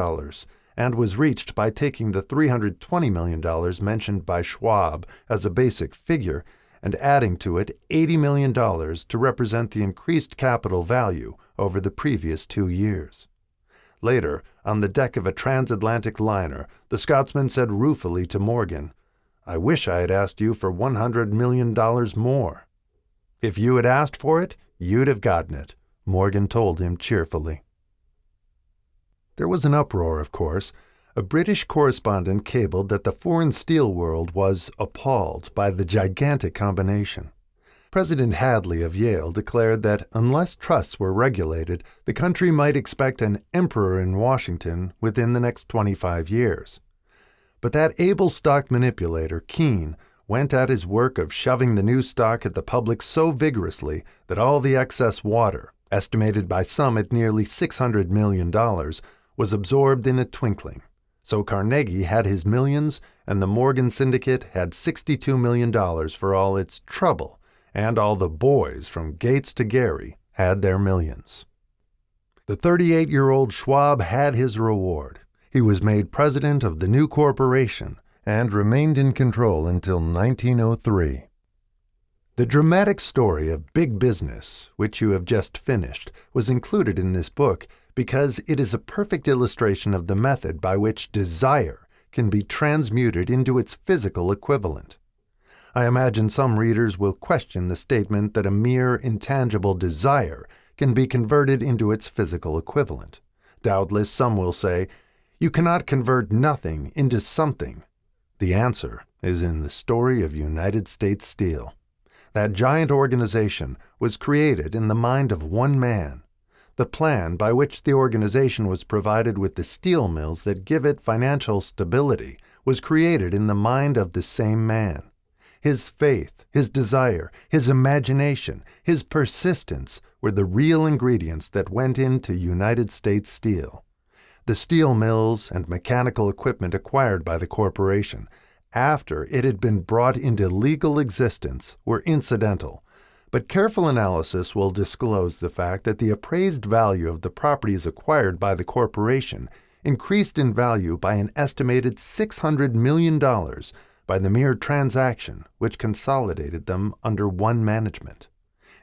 and was reached by taking the $320 million mentioned by Schwab as a basic figure and adding to it $80 million to represent the increased capital value over the previous 2 years. Later, on the deck of a transatlantic liner, the Scotsman said ruefully to Morgan, "I wish I had asked you for $100 million more." "If you had asked for it, you'd have gotten it," Morgan told him cheerfully. There was an uproar, of course. A British correspondent cabled that the foreign steel world was appalled by the gigantic combination. President Hadley of Yale declared that unless trusts were regulated, the country might expect an emperor in Washington within the next 25 years. But that able stock manipulator, Keene, went at his work of shoving the new stock at the public so vigorously that all the excess water, estimated by some at nearly $600 million, was absorbed in a twinkling. So Carnegie had his millions, and the Morgan Syndicate had $62 million for all its trouble, and all the boys from Gates to Gary had their millions. The 38-year-old Schwab had his reward. He was made president of the new corporation and remained in control until 1903. The dramatic story of big business, which you have just finished, was included in this book because it is a perfect illustration of the method by which desire can be transmuted into its physical equivalent. I imagine some readers will question the statement that a mere intangible desire can be converted into its physical equivalent. Doubtless some will say, "You cannot convert nothing into something." The answer is in the story of United States Steel. That giant organization was created in the mind of one man. The plan by which the organization was provided with the steel mills that give it financial stability was created in the mind of the same man. His faith, his desire, his imagination, his persistence were the real ingredients that went into United States Steel. The steel mills and mechanical equipment acquired by the corporation, after it had been brought into legal existence, were incidental, but careful analysis will disclose the fact that the appraised value of the properties acquired by the corporation increased in value by an estimated $600 million by the mere transaction which consolidated them under one management.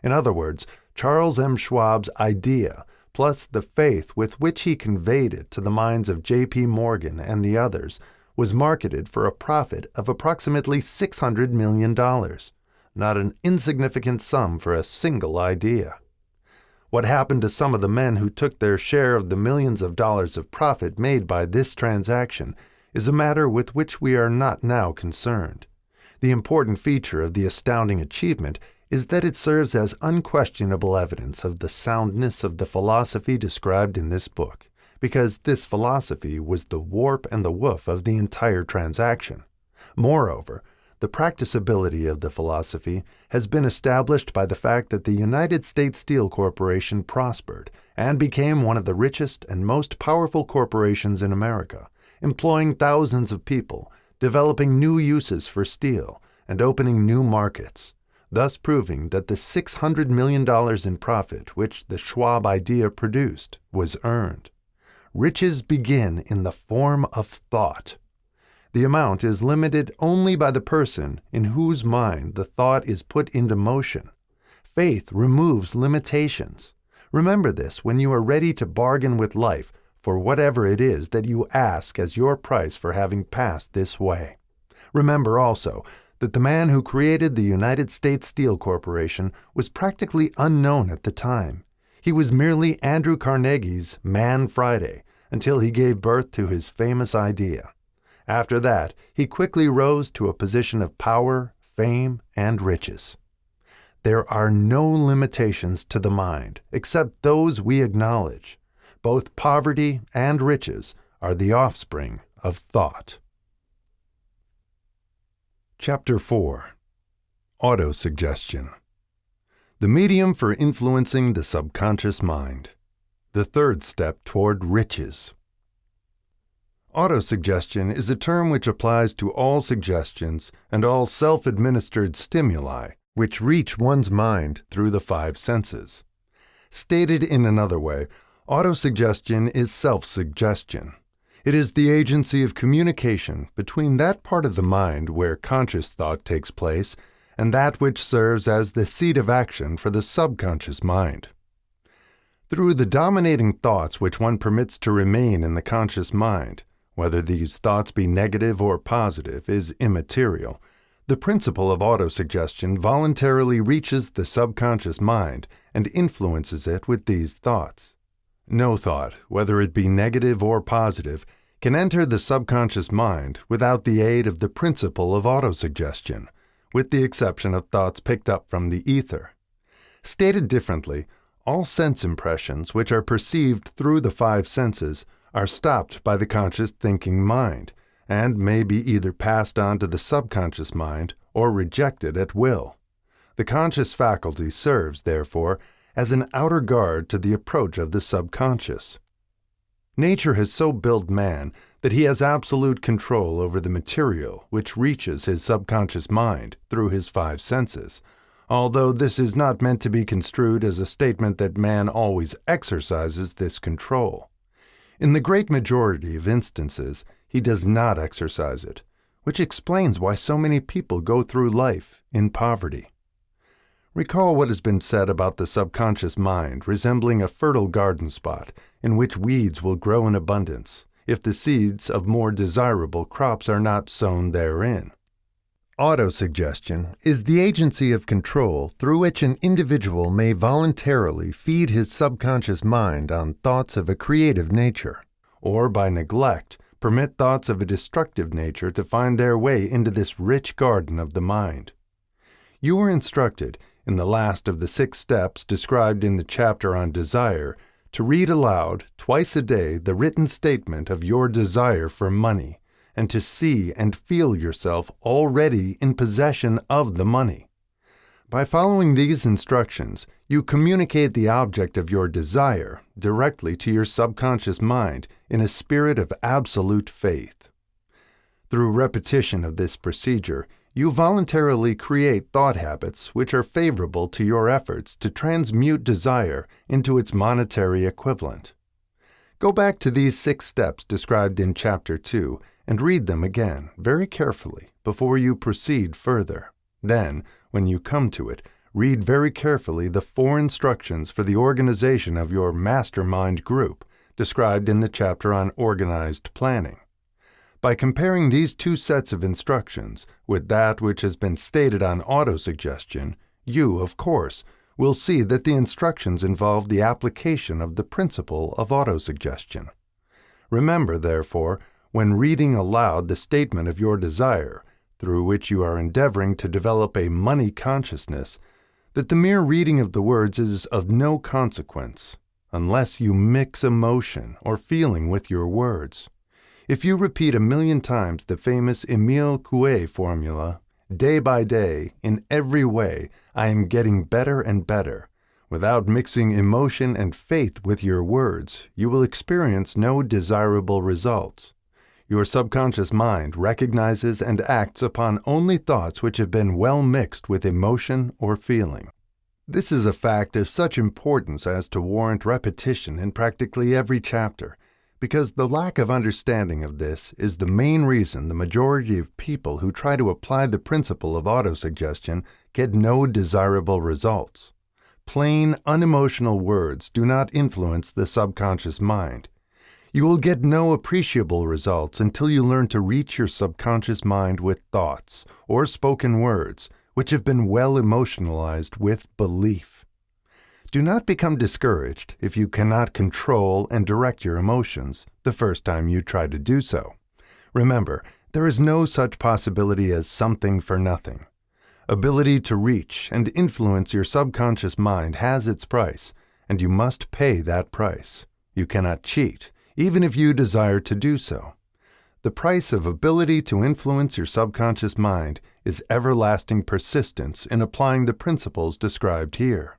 In other words, Charles M. Schwab's idea, plus the faith with which he conveyed it to the minds of J.P. Morgan and the others, was marketed for a profit of approximately $600 million. Not an insignificant sum for a single idea. What happened to some of the men who took their share of the millions of dollars of profit made by this transaction is a matter with which we are not now concerned. The important feature of the astounding achievement is that it serves as unquestionable evidence of the soundness of the philosophy described in this book, because this philosophy was the warp and the woof of the entire transaction. Moreover, the practicability of the philosophy has been established by the fact that the United States Steel Corporation prospered and became one of the richest and most powerful corporations in America, employing thousands of people, developing new uses for steel, and opening new markets, thus proving that the $600 million in profit which the Schwab idea produced was earned. Riches begin in the form of thought. The amount is limited only by the person in whose mind the thought is put into motion. Faith removes limitations. Remember this when you are ready to bargain with life for whatever it is that you ask as your price for having passed this way. Remember also that the man who created the United States Steel Corporation was practically unknown at the time. He was merely Andrew Carnegie's Man Friday until he gave birth to his famous idea. After that, he quickly rose to a position of power, fame, and riches. There are no limitations to the mind except those we acknowledge. Both poverty and riches are the offspring of thought. Chapter 4. Autosuggestion. the medium for influencing the subconscious mind. The third step toward riches. Autosuggestion is a term which applies to all suggestions and all self-administered stimuli which reach one's mind through the five senses. Stated in another way, autosuggestion is self-suggestion. It is the agency of communication between that part of the mind where conscious thought takes place and that which serves as the seat of action for the subconscious mind. Through the dominating thoughts which one permits to remain in the conscious mind, whether these thoughts be negative or positive is immaterial, the principle of autosuggestion voluntarily reaches the subconscious mind and influences it with these thoughts. No thought, whether it be negative or positive, can enter the subconscious mind without the aid of the principle of autosuggestion, with the exception of thoughts picked up from the ether. Stated differently, all sense impressions which are perceived through the five senses are stopped by the conscious thinking mind, and may be either passed on to the subconscious mind or rejected at will. The conscious faculty serves, therefore, as an outer guard to the approach of the subconscious. Nature has so built man that he has absolute control over the material which reaches his subconscious mind through his five senses, although this is not meant to be construed as a statement that man always exercises this control. In the great majority of instances, he does not exercise it, which explains why so many people go through life in poverty. Recall what has been said about the subconscious mind resembling a fertile garden spot in which weeds will grow in abundance if the seeds of more desirable crops are not sown therein. Autosuggestion is the agency of control through which an individual may voluntarily feed his subconscious mind on thoughts of a creative nature, or by neglect permit thoughts of a destructive nature to find their way into this rich garden of the mind. You are instructed, in the last of the 6 steps described in the chapter on desire, to read aloud twice a day the written statement of your desire for money, and to see and feel yourself already in possession of the money. By following these instructions, you communicate the object of your desire directly to your subconscious mind in a spirit of absolute faith. Through repetition of this procedure, you voluntarily create thought habits which are favorable to your efforts to transmute desire into its monetary equivalent. Go back to these 6 steps described in Chapter 2 and read them again very carefully before you proceed further. Then, when you come to it, read very carefully the 4 instructions for the organization of your mastermind group described in the chapter on organized planning. By comparing these 2 sets of instructions with that which has been stated on autosuggestion, you, of course, will see that the instructions involve the application of the principle of autosuggestion. Remember, therefore, when reading aloud the statement of your desire, through which you are endeavoring to develop a money consciousness, that the mere reading of the words is of no consequence, unless you mix emotion or feeling with your words. If you repeat 1,000,000 times the famous Émile Coué formula, day by day, in every way, I am getting better and better, without mixing emotion and faith with your words, you will experience no desirable results. Your subconscious mind recognizes and acts upon only thoughts which have been well mixed with emotion or feeling. This is a fact of such importance as to warrant repetition in practically every chapter, because the lack of understanding of this is the main reason the majority of people who try to apply the principle of autosuggestion get no desirable results. Plain, unemotional words do not influence the subconscious mind. You will get no appreciable results until you learn to reach your subconscious mind with thoughts or spoken words which have been well emotionalized with belief. Do not become discouraged if you cannot control and direct your emotions the first time you try to do so. Remember, there is no such possibility as something for nothing. Ability to reach and influence your subconscious mind has its price, and you must pay that price. You cannot cheat, even if you desire to do so. The price of ability to influence your subconscious mind is everlasting persistence in applying the principles described here.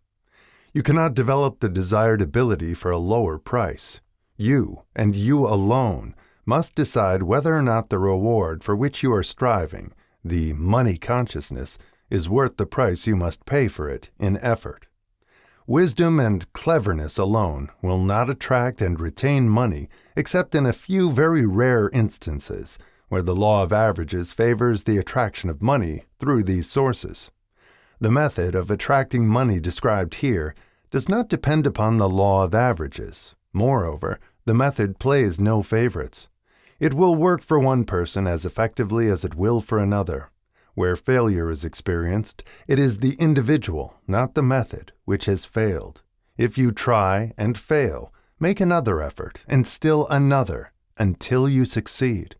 You cannot develop the desired ability for a lower price. You, and you alone, must decide whether or not the reward for which you are striving, the money consciousness, is worth the price you must pay for it in effort. Wisdom and cleverness alone will not attract and retain money except in a few very rare instances where the law of averages favors the attraction of money through these sources. The method of attracting money described here does not depend upon the law of averages. Moreover, the method plays no favorites. It will work for one person as effectively as it will for another. Where failure is experienced, it is the individual, not the method, which has failed. If you try and fail, make another effort, and still another, until you succeed.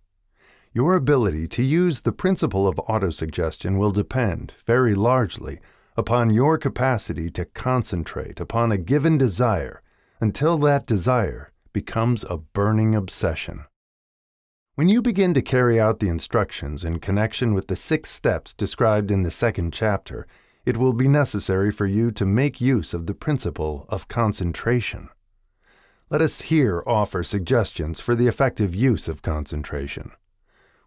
Your ability to use the principle of autosuggestion will depend, very largely, upon your capacity to concentrate upon a given desire until that desire becomes a burning obsession. When you begin to carry out the instructions in connection with the 6 steps described in the 2nd chapter, it will be necessary for you to make use of the principle of concentration. Let us here offer suggestions for the effective use of concentration.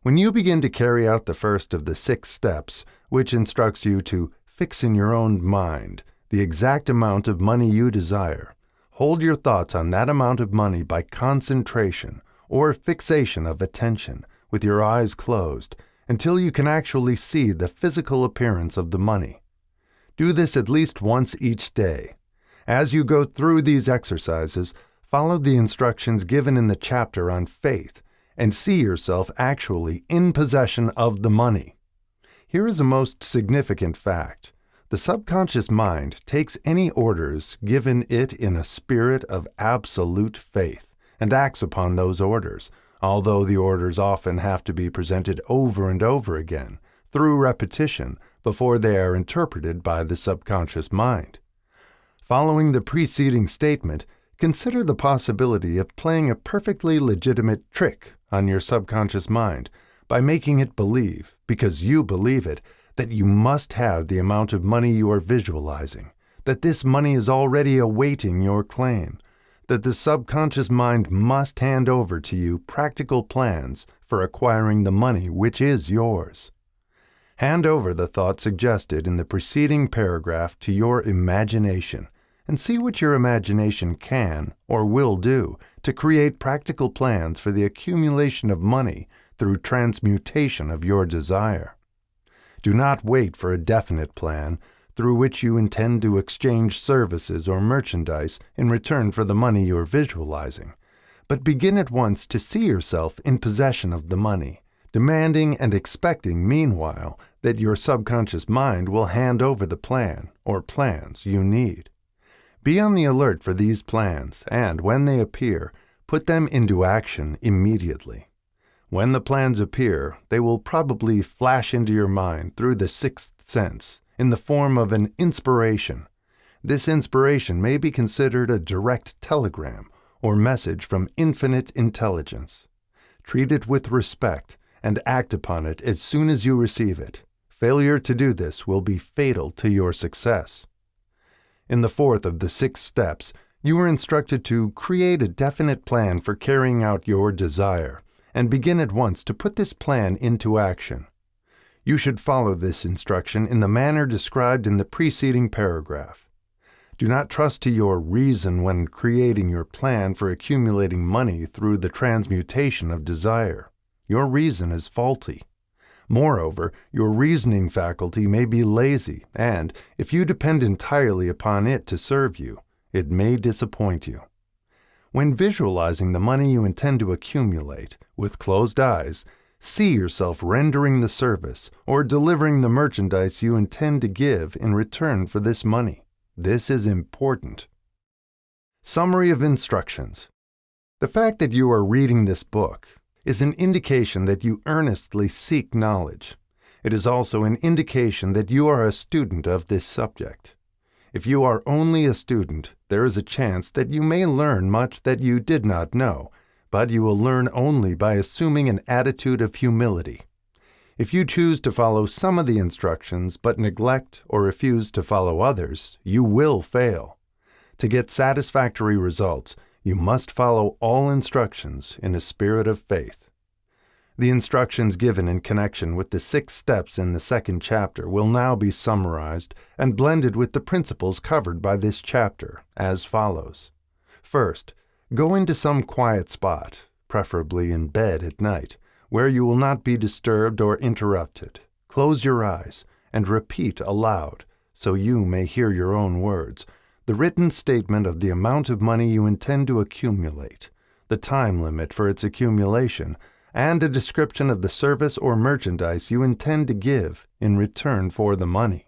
When you begin to carry out the first of the 6 steps, which instructs you to fix in your own mind the exact amount of money you desire, hold your thoughts on that amount of money by concentration or fixation of attention with your eyes closed until you can actually see the physical appearance of the money. Do this at least once each day. As you go through these exercises, follow the instructions given in the chapter on faith and see yourself actually in possession of the money. Here is a most significant fact. The subconscious mind takes any orders given it in a spirit of absolute faith and acts upon those orders, although the orders often have to be presented over and over again, through repetition, before they are interpreted by the subconscious mind. Following the preceding statement, consider the possibility of playing a perfectly legitimate trick on your subconscious mind by making it believe, because you believe it, that you must have the amount of money you are visualizing, that this money is already awaiting your claim, that the subconscious mind must hand over to you practical plans for acquiring the money which is yours. Hand over the thought suggested in the preceding paragraph to your imagination and see what your imagination can or will do to create practical plans for the accumulation of money through transmutation of your desire. Do not wait for a definite plan through which you intend to exchange services or merchandise in return for the money you are visualizing, but begin at once to see yourself in possession of the money, demanding and expecting meanwhile that your subconscious mind will hand over the plan or plans you need. Be on the alert for these plans, and when they appear, put them into action immediately. When the plans appear, they will probably flash into your mind through the 6th sense in the form of an inspiration. This inspiration may be considered a direct telegram or message from infinite intelligence. Treat it with respect and act upon it as soon as you receive it. Failure to do this will be fatal to your success. In the 4th of the 6 steps, you are instructed to create a definite plan for carrying out your desire and begin at once to put this plan into action. You should follow this instruction in the manner described in the preceding paragraph. Do not trust to your reason when creating your plan for accumulating money through the transmutation of desire. Your reason is faulty. Moreover, your reasoning faculty may be lazy, and, if you depend entirely upon it to serve you, it may disappoint you. When visualizing the money you intend to accumulate, with closed eyes, see yourself rendering the service or delivering the merchandise you intend to give in return for this money. This is important. Summary of instructions. The fact that you are reading this book is an indication that you earnestly seek knowledge. It is also an indication that you are a student of this subject. If you are only a student, there is a chance that you may learn much that you did not know, but you will learn only by assuming an attitude of humility. If you choose to follow some of the instructions but neglect or refuse to follow others, you will fail. To get satisfactory results, you must follow all instructions in a spirit of faith. The instructions given in connection with the 6 steps in the 2nd chapter will now be summarized and blended with the principles covered by this chapter as follows. First, go into some quiet spot, preferably in bed at night, where you will not be disturbed or interrupted. Close your eyes and repeat aloud, so you may hear your own words, the written statement of the amount of money you intend to accumulate, the time limit for its accumulation, and a description of the service or merchandise you intend to give in return for the money.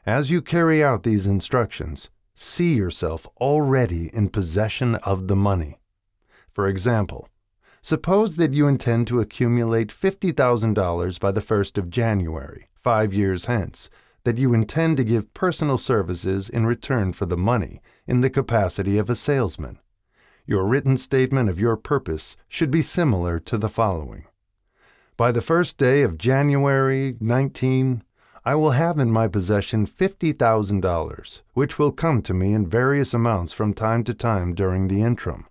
As you carry out these instructions, see yourself already in possession of the money. For example, suppose that you intend to accumulate $50,000 by the 1st of January, 5 years hence, that you intend to give personal services in return for the money in the capacity of a salesman. Your written statement of your purpose should be similar to the following. By the 1st day of January 19, I will have in my possession $50,000, which will come to me in various amounts from time to time during the interim.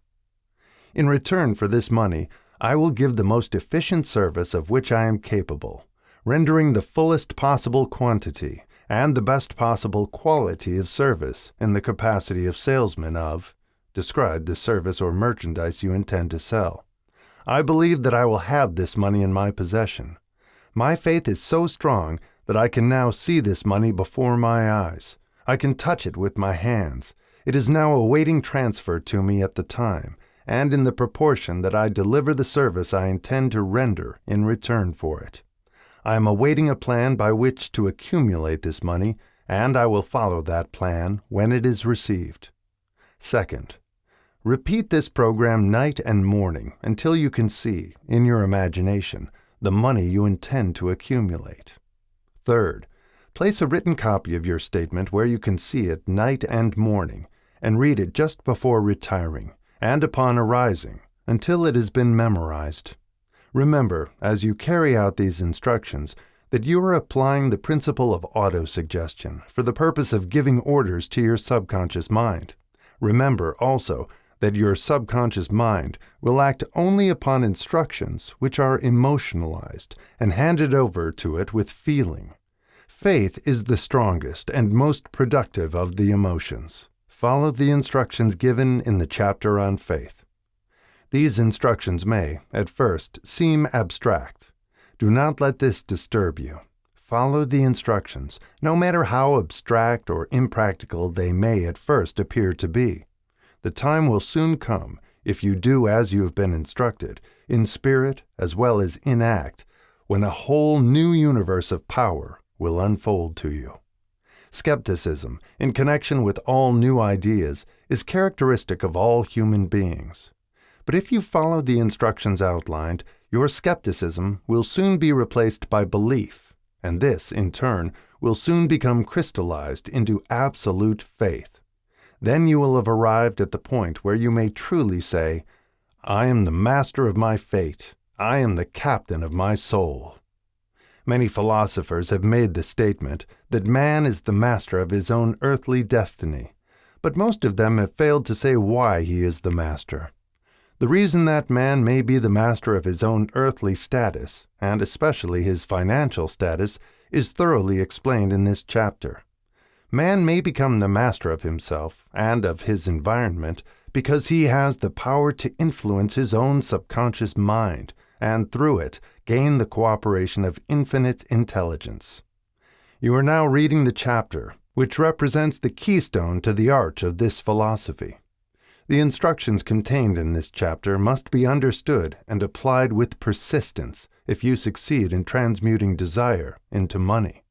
In return for this money, I will give the most efficient service of which I am capable, rendering the fullest possible quantity and the best possible quality of service in the capacity of salesman of, describe the service or merchandise you intend to sell. I believe that I will have this money in my possession. My faith is so strong that I can now see this money before my eyes. I can touch it with my hands. It is now awaiting transfer to me at the time, and in the proportion that I deliver the service I intend to render in return for it. I am awaiting a plan by which to accumulate this money, and I will follow that plan when it is received. Second, repeat this program night and morning until you can see, in your imagination, the money you intend to accumulate. Third, place a written copy of your statement where you can see it night and morning, and read it just before retiring and upon arising until it has been memorized. Remember, as you carry out these instructions, that you are applying the principle of autosuggestion for the purpose of giving orders to your subconscious mind. Remember also that your subconscious mind will act only upon instructions which are emotionalized and handed over to it with feeling. Faith is the strongest and most productive of the emotions. Follow the instructions given in the chapter on faith. These instructions may, at first, seem abstract. Do not let this disturb you. Follow the instructions, no matter how abstract or impractical they may at first appear to be. The time will soon come, if you do as you have been instructed, in spirit as well as in act, when a whole new universe of power will unfold to you. Skepticism, in connection with all new ideas, is characteristic of all human beings. But if you follow the instructions outlined, your skepticism will soon be replaced by belief, and this, in turn, will soon become crystallized into absolute faith. Then you will have arrived at the point where you may truly say, I am the master of my fate. I am the captain of my soul. Many philosophers have made the statement that man is the master of his own earthly destiny, but most of them have failed to say why he is the master. The reason that man may be the master of his own earthly status, and especially his financial status, is thoroughly explained in this chapter. Man may become the master of himself and of his environment because he has the power to influence his own subconscious mind, and through it gain the cooperation of infinite intelligence. You are now reading the chapter, which represents the keystone to the arch of this philosophy. The instructions contained in this chapter must be understood and applied with persistence if you succeed in transmuting desire into money.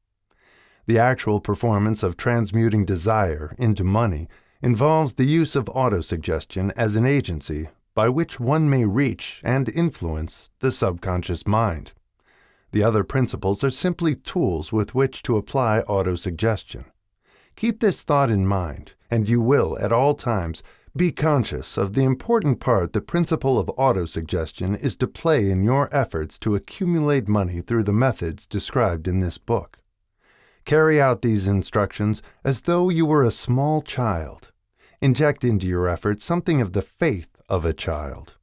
The actual performance of transmuting desire into money involves the use of autosuggestion as an agency by which one may reach and influence the subconscious mind. The other principles are simply tools with which to apply autosuggestion. Keep this thought in mind, and you will, at all times, Be conscious of the important part the principle of autosuggestion is to play in your efforts to accumulate money through the methods described in this book. Carry out these instructions as though you were a small child. Inject into your efforts something of the faith of a child.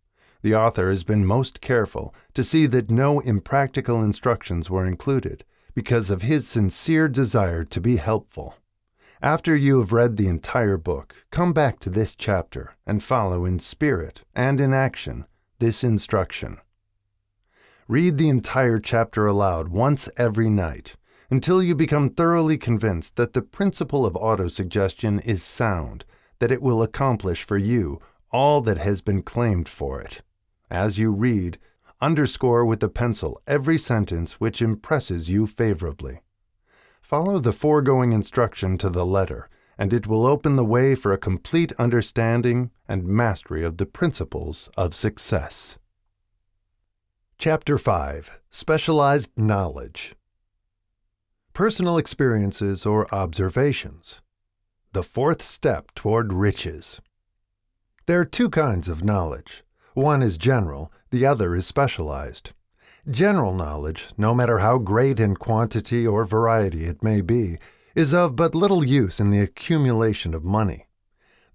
The author has been most careful to see that no impractical instructions were included because of his sincere desire to be helpful. After you have read the entire book, come back to this chapter and follow in spirit and in action this instruction. Read the entire chapter aloud once every night until you become thoroughly convinced that the principle of autosuggestion is sound, that it will accomplish for you all that has been claimed for it. As you read, underscore with a pencil every sentence which impresses you favorably. Follow the foregoing instruction to the letter, and it will open the way for a complete understanding and mastery of the principles of success. Chapter 5. Specialized Knowledge. Personal experiences or observations. The fourth step toward riches. There are two kinds of knowledge. One is general, the other is specialized. General knowledge, no matter how great in quantity or variety it may be, is of but little use in the accumulation of money.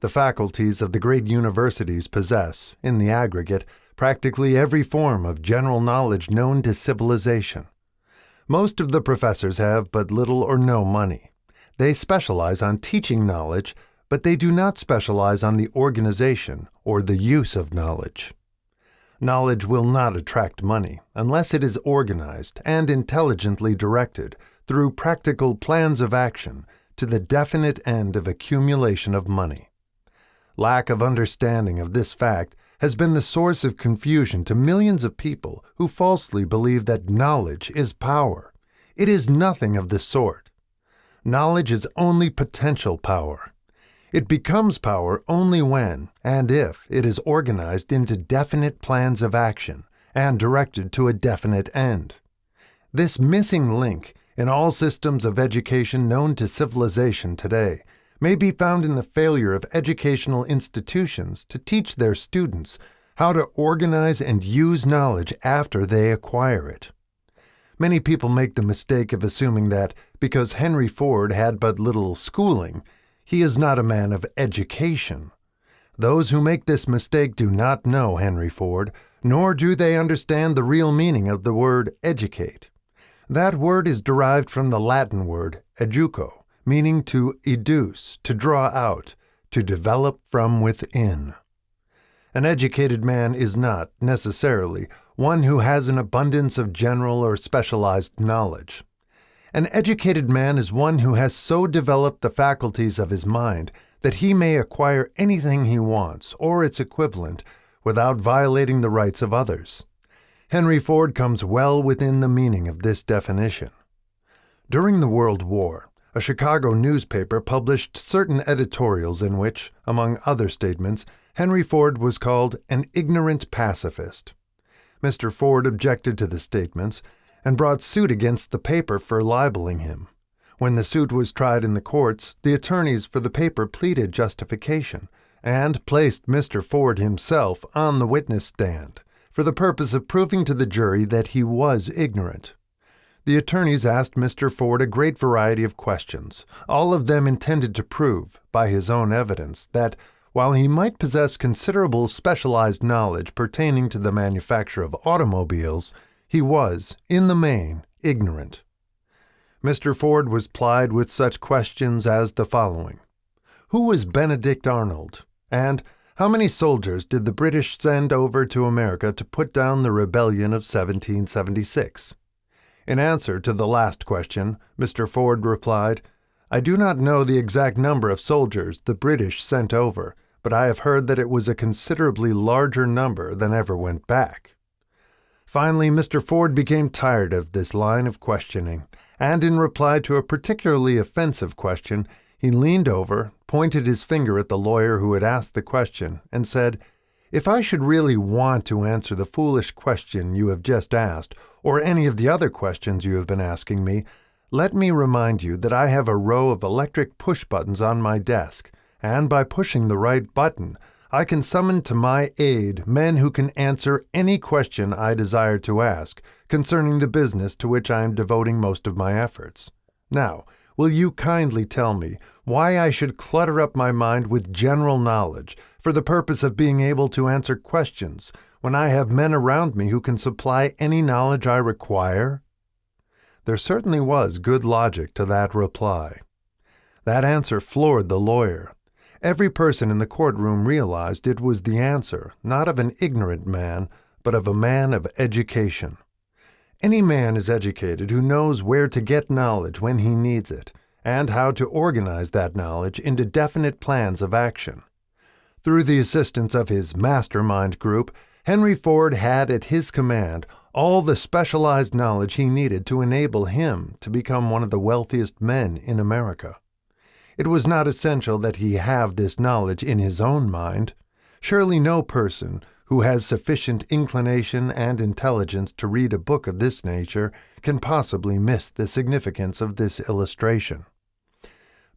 The faculties of the great universities possess, in the aggregate, practically every form of general knowledge known to civilization. Most of the professors have but little or no money. They specialize on teaching knowledge, but they do not specialize on the organization or the use of knowledge. Knowledge will not attract money unless it is organized and intelligently directed through practical plans of action to the definite end of accumulation of money. Lack of understanding of this fact has been the source of confusion to millions of people who falsely believe that knowledge is power. It is nothing of the sort. Knowledge is only potential power. It becomes power only when and if it is organized into definite plans of action and directed to a definite end. This missing link in all systems of education known to civilization today may be found in the failure of educational institutions to teach their students how to organize and use knowledge after they acquire it. Many people make the mistake of assuming that because Henry Ford had but little schooling, he is not a man of education. Those who make this mistake do not know Henry Ford, nor do they understand the real meaning of the word educate. That word is derived from the Latin word educo, meaning to educe, to draw out, to develop from within. An educated man is not, necessarily, one who has an abundance of general or specialized knowledge. An educated man is one who has so developed the faculties of his mind that he may acquire anything he wants, or its equivalent, without violating the rights of others. Henry Ford comes well within the meaning of this definition. During the World War, a Chicago newspaper published certain editorials in which, among other statements, Henry Ford was called an ignorant pacifist. Mr. Ford objected to the statements and brought suit against the paper for libeling him. When the suit was tried in the courts, the attorneys for the paper pleaded justification and placed Mr. Ford himself on the witness stand for the purpose of proving to the jury that he was ignorant. The attorneys asked Mr. Ford a great variety of questions, all of them intended to prove, by his own evidence, that while he might possess considerable specialized knowledge pertaining to the manufacture of automobiles, he was, in the main, ignorant. Mr. Ford was plied with such questions as the following. Who was Benedict Arnold? And how many soldiers did the British send over to America to put down the rebellion of 1776? In answer to the last question, Mr. Ford replied, I do not know the exact number of soldiers the British sent over, but I have heard that it was a considerably larger number than ever went back. Finally, Mr. Ford became tired of this line of questioning, and in reply to a particularly offensive question, he leaned over, pointed his finger at the lawyer who had asked the question, and said, If I should really want to answer the foolish question you have just asked, or any of the other questions you have been asking me, let me remind you that I have a row of electric push buttons on my desk, and by pushing the right button, I can summon to my aid men who can answer any question I desire to ask concerning the business to which I am devoting most of my efforts. Now, will you kindly tell me why I should clutter up my mind with general knowledge for the purpose of being able to answer questions when I have men around me who can supply any knowledge I require? There certainly was good logic to that reply. That answer floored the lawyer. Every person in the courtroom realized it was the answer, not of an ignorant man, but of a man of education. Any man is educated who knows where to get knowledge when he needs it, and how to organize that knowledge into definite plans of action. Through the assistance of his mastermind group, Henry Ford had at his command all the specialized knowledge he needed to enable him to become one of the wealthiest men in America. It was not essential that he have this knowledge in his own mind. Surely no person who has sufficient inclination and intelligence to read a book of this nature can possibly miss the significance of this illustration.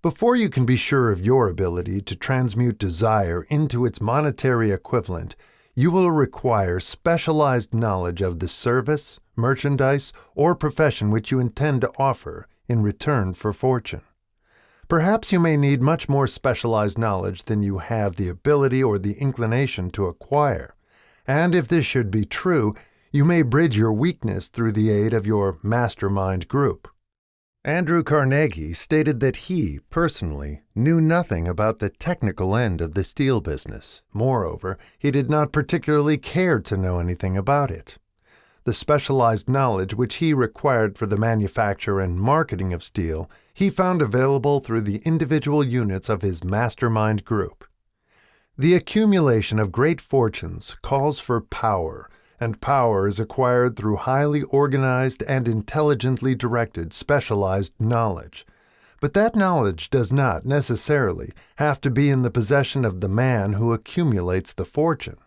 Before you can be sure of your ability to transmute desire into its monetary equivalent, you will require specialized knowledge of the service, merchandise, or profession which you intend to offer in return for fortune. Perhaps you may need much more specialized knowledge than you have the ability or the inclination to acquire, and if this should be true, you may bridge your weakness through the aid of your mastermind group. Andrew Carnegie stated that he, personally, knew nothing about the technical end of the steel business. Moreover, he did not particularly care to know anything about it. The specialized knowledge which he required for the manufacture and marketing of steel, he found available through the individual units of his mastermind group. The accumulation of great fortunes calls for power, and power is acquired through highly organized and intelligently directed specialized knowledge. But that knowledge does not necessarily have to be in the possession of the man who accumulates the fortune.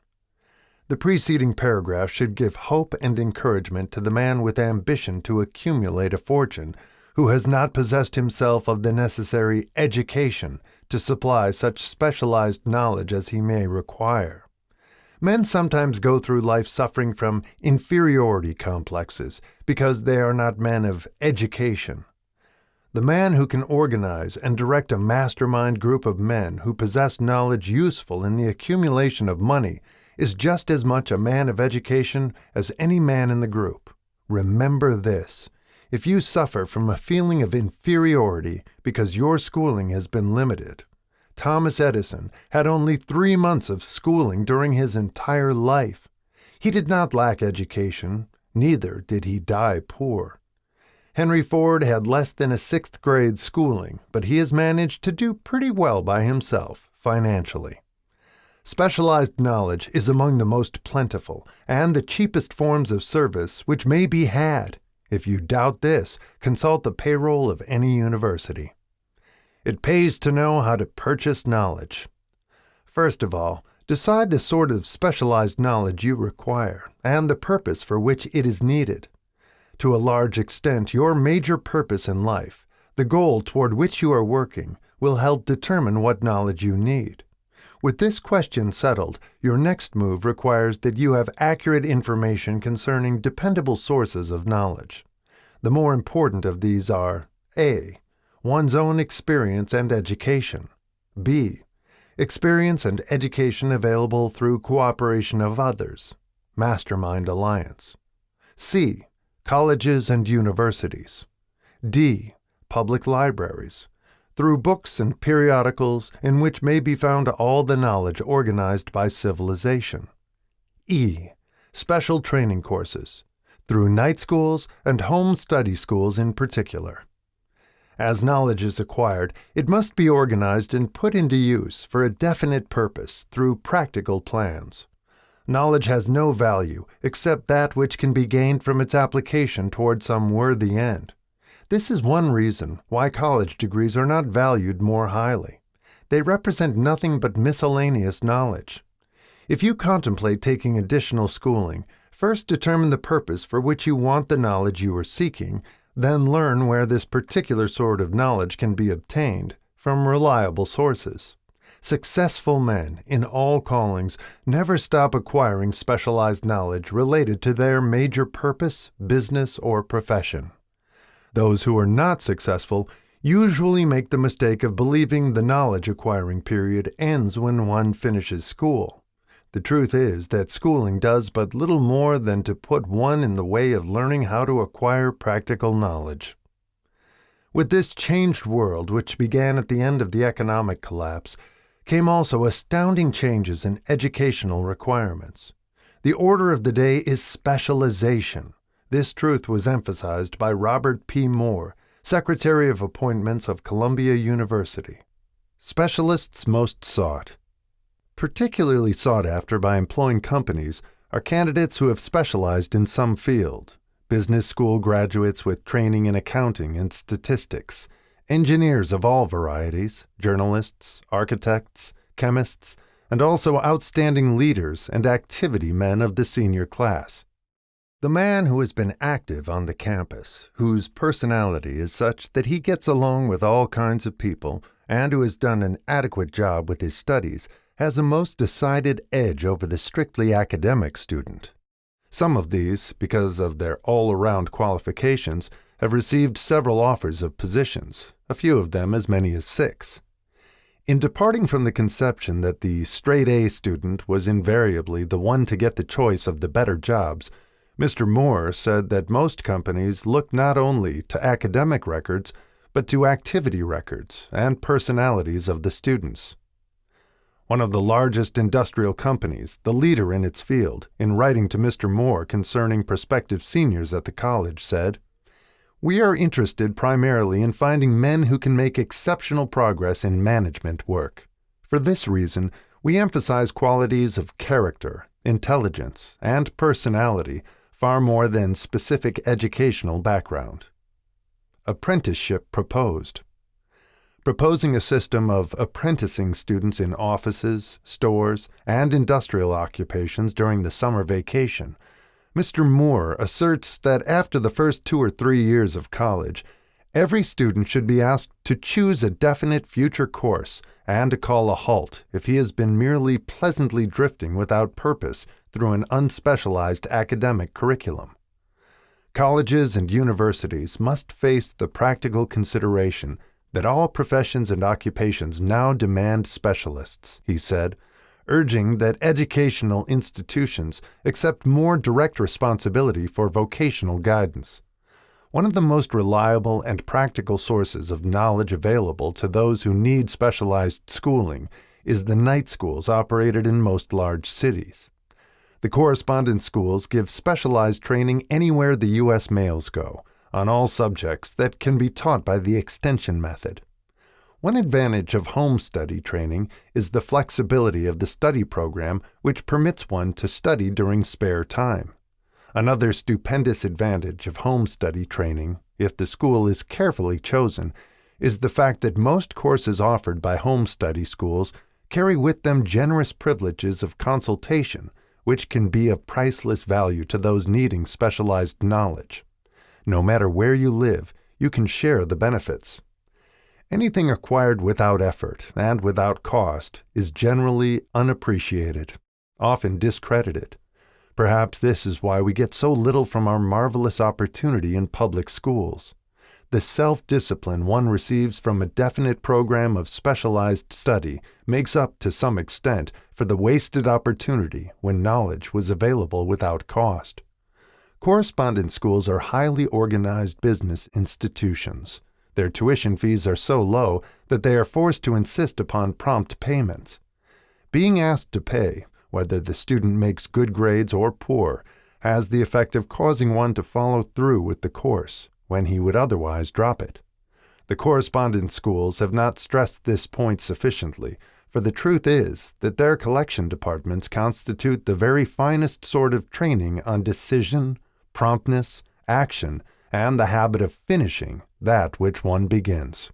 The preceding paragraph should give hope and encouragement to the man with ambition to accumulate a fortune who has not possessed himself of the necessary education to supply such specialized knowledge as he may require. Men sometimes go through life suffering from inferiority complexes because they are not men of education. The man who can organize and direct a mastermind group of men who possess knowledge useful in the accumulation of money is just as much a man of education as any man in the group. Remember this: if you suffer from a feeling of inferiority because your schooling has been limited, Thomas Edison had only 3 months of schooling during his entire life. He did not lack education, neither did he die poor. Henry Ford had less than a 6th grade schooling, but he has managed to do pretty well by himself financially. Specialized knowledge is among the most plentiful and the cheapest forms of service which may be had. If you doubt this, consult the payroll of any university. It pays to know how to purchase knowledge. First of all, decide the sort of specialized knowledge you require and the purpose for which it is needed. To a large extent, your major purpose in life, the goal toward which you are working, will help determine what knowledge you need. With this question settled, your next move requires that you have accurate information concerning dependable sources of knowledge. The more important of these are A. One's own experience and education. B. Experience and education available through cooperation of others. Mastermind alliance. C. Colleges and universities. D. Public libraries. Through books and periodicals in which may be found all the knowledge organized by civilization. E. Special training courses. Through night schools and home study schools in particular. As knowledge is acquired, it must be organized and put into use for a definite purpose through practical plans. Knowledge has no value except that which can be gained from its application toward some worthy end. This is one reason why college degrees are not valued more highly. They represent nothing but miscellaneous knowledge. If you contemplate taking additional schooling, first determine the purpose for which you want the knowledge you are seeking, then learn where this particular sort of knowledge can be obtained from reliable sources. Successful men in all callings never stop acquiring specialized knowledge related to their major purpose, business, or profession. Those who are not successful usually make the mistake of believing the knowledge-acquiring period ends when one finishes school. The truth is that schooling does but little more than to put one in the way of learning how to acquire practical knowledge. With this changed world, which began at the end of the economic collapse, came also astounding changes in educational requirements. The order of the day is specialization. This truth was emphasized by Robert P. Moore, Secretary of Appointments of Columbia University. Specialists most sought. Particularly sought after by employing companies are candidates who have specialized in some field: business school graduates with training in accounting and statistics, engineers of all varieties, journalists, architects, chemists, and also outstanding leaders and activity men of the senior class. The man who has been active on the campus, whose personality is such that he gets along with all kinds of people, and who has done an adequate job with his studies, has a most decided edge over the strictly academic student. Some of these, because of their all-around qualifications, have received several offers of positions, a few of them as many as 6. In departing from the conception that the straight-A student was invariably the one to get the choice of the better jobs, Mr. Moore said that most companies look not only to academic records, but to activity records and personalities of the students. One of the largest industrial companies, the leader in its field, in writing to Mr. Moore concerning prospective seniors at the college, said, "We are interested primarily in finding men who can make exceptional progress in management work. For this reason, we emphasize qualities of character, intelligence, and personality far more than specific educational background." Apprenticeship proposed. Proposing a system of apprenticing students in offices, stores, and industrial occupations during the summer vacation, Mr. Moore asserts that after the first 2 or 3 years of college, every student should be asked to choose a definite future course and to call a halt if he has been merely pleasantly drifting without purpose through an unspecialized academic curriculum. Colleges and universities must face the practical consideration that all professions and occupations now demand specialists, he said, urging that educational institutions accept more direct responsibility for vocational guidance. One of the most reliable and practical sources of knowledge available to those who need specialized schooling is the night schools operated in most large cities. The correspondence schools give specialized training anywhere the U.S. mails go, on all subjects that can be taught by the extension method. One advantage of home study training is the flexibility of the study program, which permits one to study during spare time. Another stupendous advantage of home study training, if the school is carefully chosen, is the fact that most courses offered by home study schools carry with them generous privileges of consultation, which can be of priceless value to those needing specialized knowledge. No matter where you live, you can share the benefits. Anything acquired without effort and without cost is generally unappreciated, often discredited. Perhaps this is why we get so little from our marvelous opportunity in public schools. The self-discipline one receives from a definite program of specialized study makes up to some extent for the wasted opportunity when knowledge was available without cost. Correspondence schools are highly organized business institutions. Their tuition fees are so low that they are forced to insist upon prompt payments. Being asked to pay, whether the student makes good grades or poor, has the effect of causing one to follow through with the course when he would otherwise drop it. The correspondence schools have not stressed this point sufficiently, for the truth is that their collection departments constitute the very finest sort of training on decision, promptness, action, and the habit of finishing that which one begins.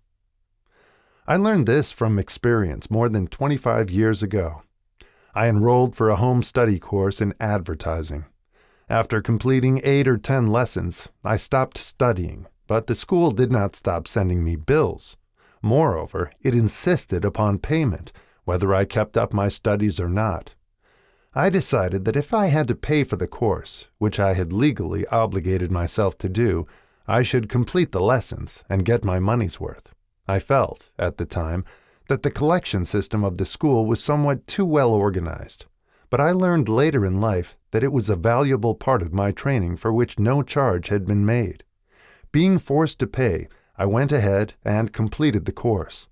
I learned this from experience more than 25 years ago. I enrolled for a home study course in advertising. After completing 8 or 10 lessons, I stopped studying, but the school did not stop sending me bills. Moreover, it insisted upon payment, whether I kept up my studies or not. I decided that if I had to pay for the course, which I had legally obligated myself to do, I should complete the lessons and get my money's worth. I felt, at the time, that the collection system of the school was somewhat too well organized, but I learned later in life that it was a valuable part of my training for which no charge had been made. Being forced to pay, I went ahead and completed the course.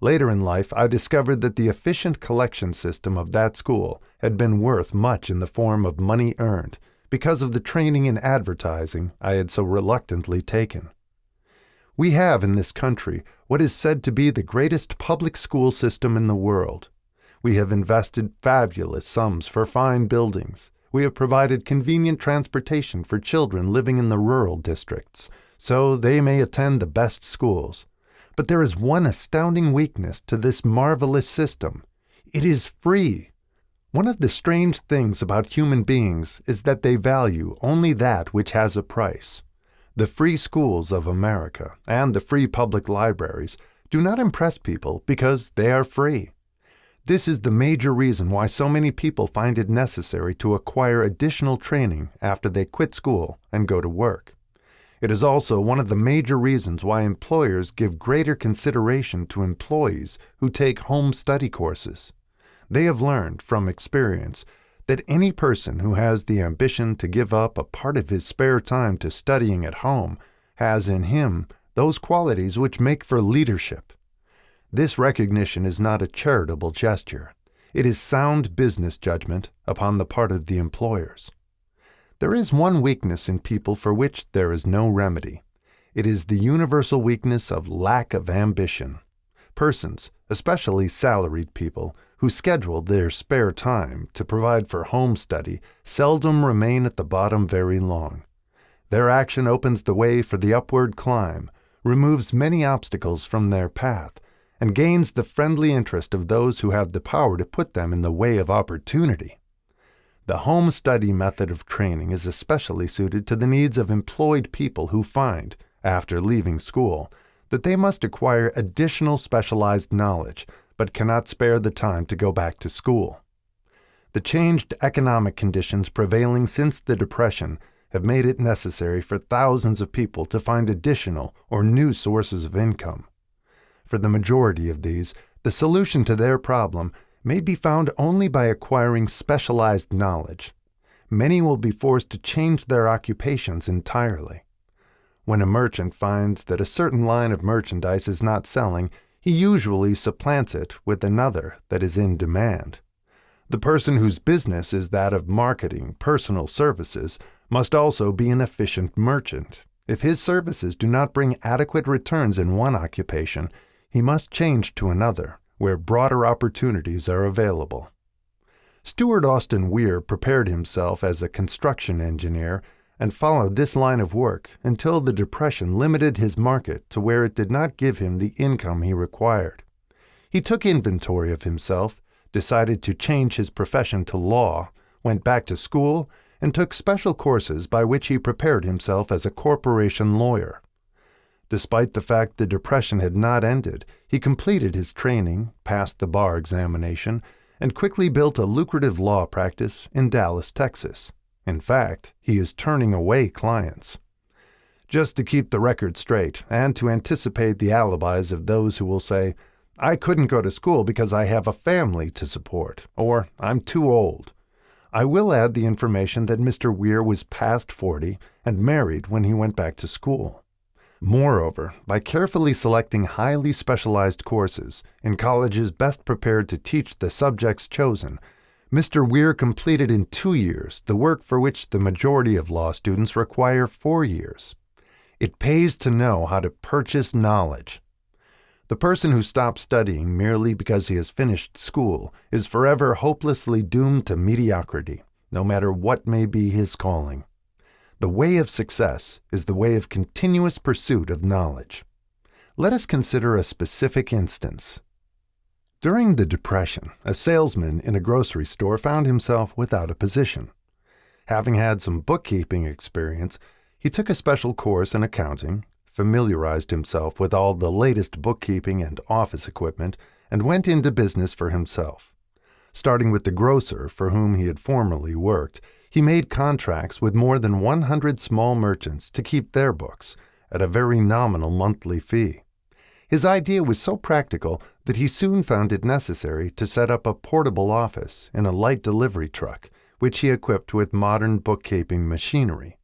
Later in life, I discovered that the efficient collection system of that school had been worth much in the form of money earned because of the training in advertising I had so reluctantly taken. We have in this country what is said to be the greatest public school system in the world. We have invested fabulous sums for fine buildings. We have provided convenient transportation for children living in the rural districts, so they may attend the best schools. But there is one astounding weakness to this marvelous system. It is free. One of the strange things about human beings is that they value only that which has a price. The free schools of America and the free public libraries do not impress people because they are free. This is the major reason why so many people find it necessary to acquire additional training after they quit school and go to work. It is also one of the major reasons why employers give greater consideration to employees who take home study courses. They have learned from experience that any person who has the ambition to give up a part of his spare time to studying at home has in him those qualities which make for leadership. This recognition is not a charitable gesture. It is sound business judgment upon the part of the employers. There is one weakness in people for which there is no remedy. It is the universal weakness of lack of ambition. Persons, especially salaried people, who schedule their spare time to provide for home study seldom remain at the bottom very long. Their action opens the way for the upward climb, removes many obstacles from their path, and gains the friendly interest of those who have the power to put them in the way of opportunity. The home study method of training is especially suited to the needs of employed people who find, after leaving school, that they must acquire additional specialized knowledge, but cannot spare the time to go back to school. The changed economic conditions prevailing since the Depression have made it necessary for thousands of people to find additional or new sources of income. For the majority of these, the solution to their problem may be found only by acquiring specialized knowledge. Many will be forced to change their occupations entirely. When a merchant finds that a certain line of merchandise is not selling, he usually supplants it with another that is in demand. The person whose business is that of marketing personal services must also be an efficient merchant. If his services do not bring adequate returns in one occupation, he must change to another, where broader opportunities are available. Stuart Austin Weir prepared himself as a construction engineer and followed this line of work until the Depression limited his market to where it did not give him the income he required. He took inventory of himself, decided to change his profession to law, went back to school, and took special courses by which he prepared himself as a corporation lawyer. Despite the fact the Depression had not ended, he completed his training, passed the bar examination, and quickly built a lucrative law practice in Dallas, Texas. In fact, he is turning away clients. Just to keep the record straight and to anticipate the alibis of those who will say, "I couldn't go to school because I have a family to support," or "I'm too old," I will add the information that Mr. Weir was past 40 and married when he went back to school. Moreover, by carefully selecting highly specialized courses in colleges best prepared to teach the subjects chosen, Mr. Weir completed in 2 years the work for which the majority of law students require 4 years. It pays to know how to purchase knowledge. The person who stops studying merely because he has finished school is forever hopelessly doomed to mediocrity, no matter what may be his calling. The way of success is the way of continuous pursuit of knowledge. Let us consider a specific instance. During the Depression, a salesman in a grocery store found himself without a position. Having had some bookkeeping experience, he took a special course in accounting, familiarized himself with all the latest bookkeeping and office equipment, and went into business for himself. Starting with the grocer for whom he had formerly worked, he made contracts with more than 100 small merchants to keep their books at a very nominal monthly fee. His idea was so practical that he soon found it necessary to set up a portable office in a light delivery truck, which he equipped with modern bookkeeping machinery.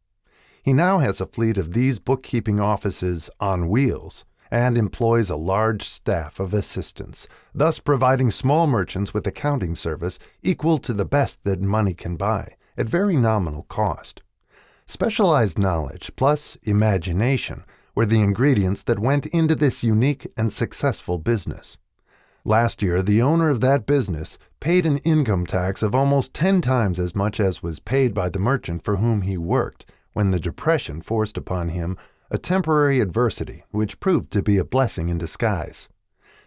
He now has a fleet of these bookkeeping offices on wheels and employs a large staff of assistants, thus providing small merchants with accounting service equal to the best that money can buy, at very nominal cost. Specialized knowledge plus imagination were the ingredients that went into this unique and successful business. Last year, the owner of that business paid an income tax of almost 10 times as much as was paid by the merchant for whom he worked when the Depression forced upon him a temporary adversity which proved to be a blessing in disguise.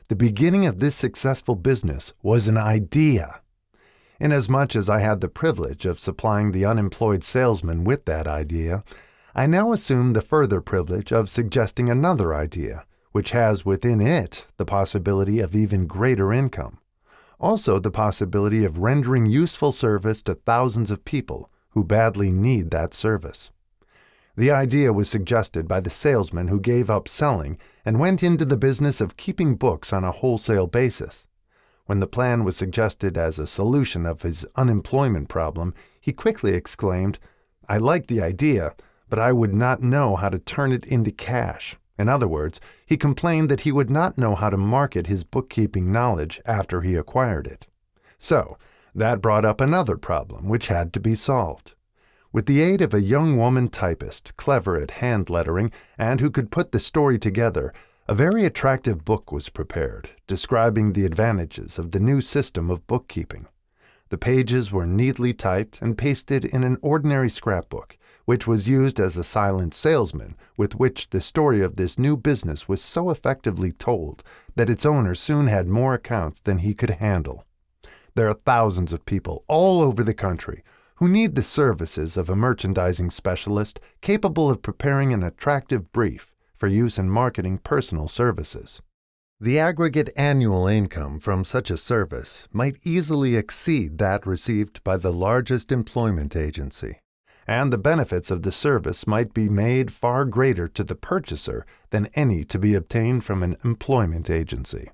The beginning of this successful business was an idea. Inasmuch as I had the privilege of supplying the unemployed salesman with that idea, I now assume the further privilege of suggesting another idea, which has within it the possibility of even greater income. Also the possibility of rendering useful service to thousands of people who badly need that service. The idea was suggested by the salesman who gave up selling and went into the business of keeping books on a wholesale basis. When the plan was suggested as a solution of his unemployment problem, he quickly exclaimed, "I like the idea, but I would not know how to turn it into cash." In other words, he complained that he would not know how to market his bookkeeping knowledge after he acquired it. So, that brought up another problem which had to be solved. With the aid of a young woman typist, clever at hand lettering, and who could put the story together, a very attractive book was prepared, describing the advantages of the new system of bookkeeping. The pages were neatly typed and pasted in an ordinary scrapbook, which was used as a silent salesman with which the story of this new business was so effectively told that its owner soon had more accounts than he could handle. There are thousands of people all over the country who need the services of a merchandising specialist capable of preparing an attractive brief for use in marketing personal services. The aggregate annual income from such a service might easily exceed that received by the largest employment agency, and the benefits of the service might be made far greater to the purchaser than any to be obtained from an employment agency.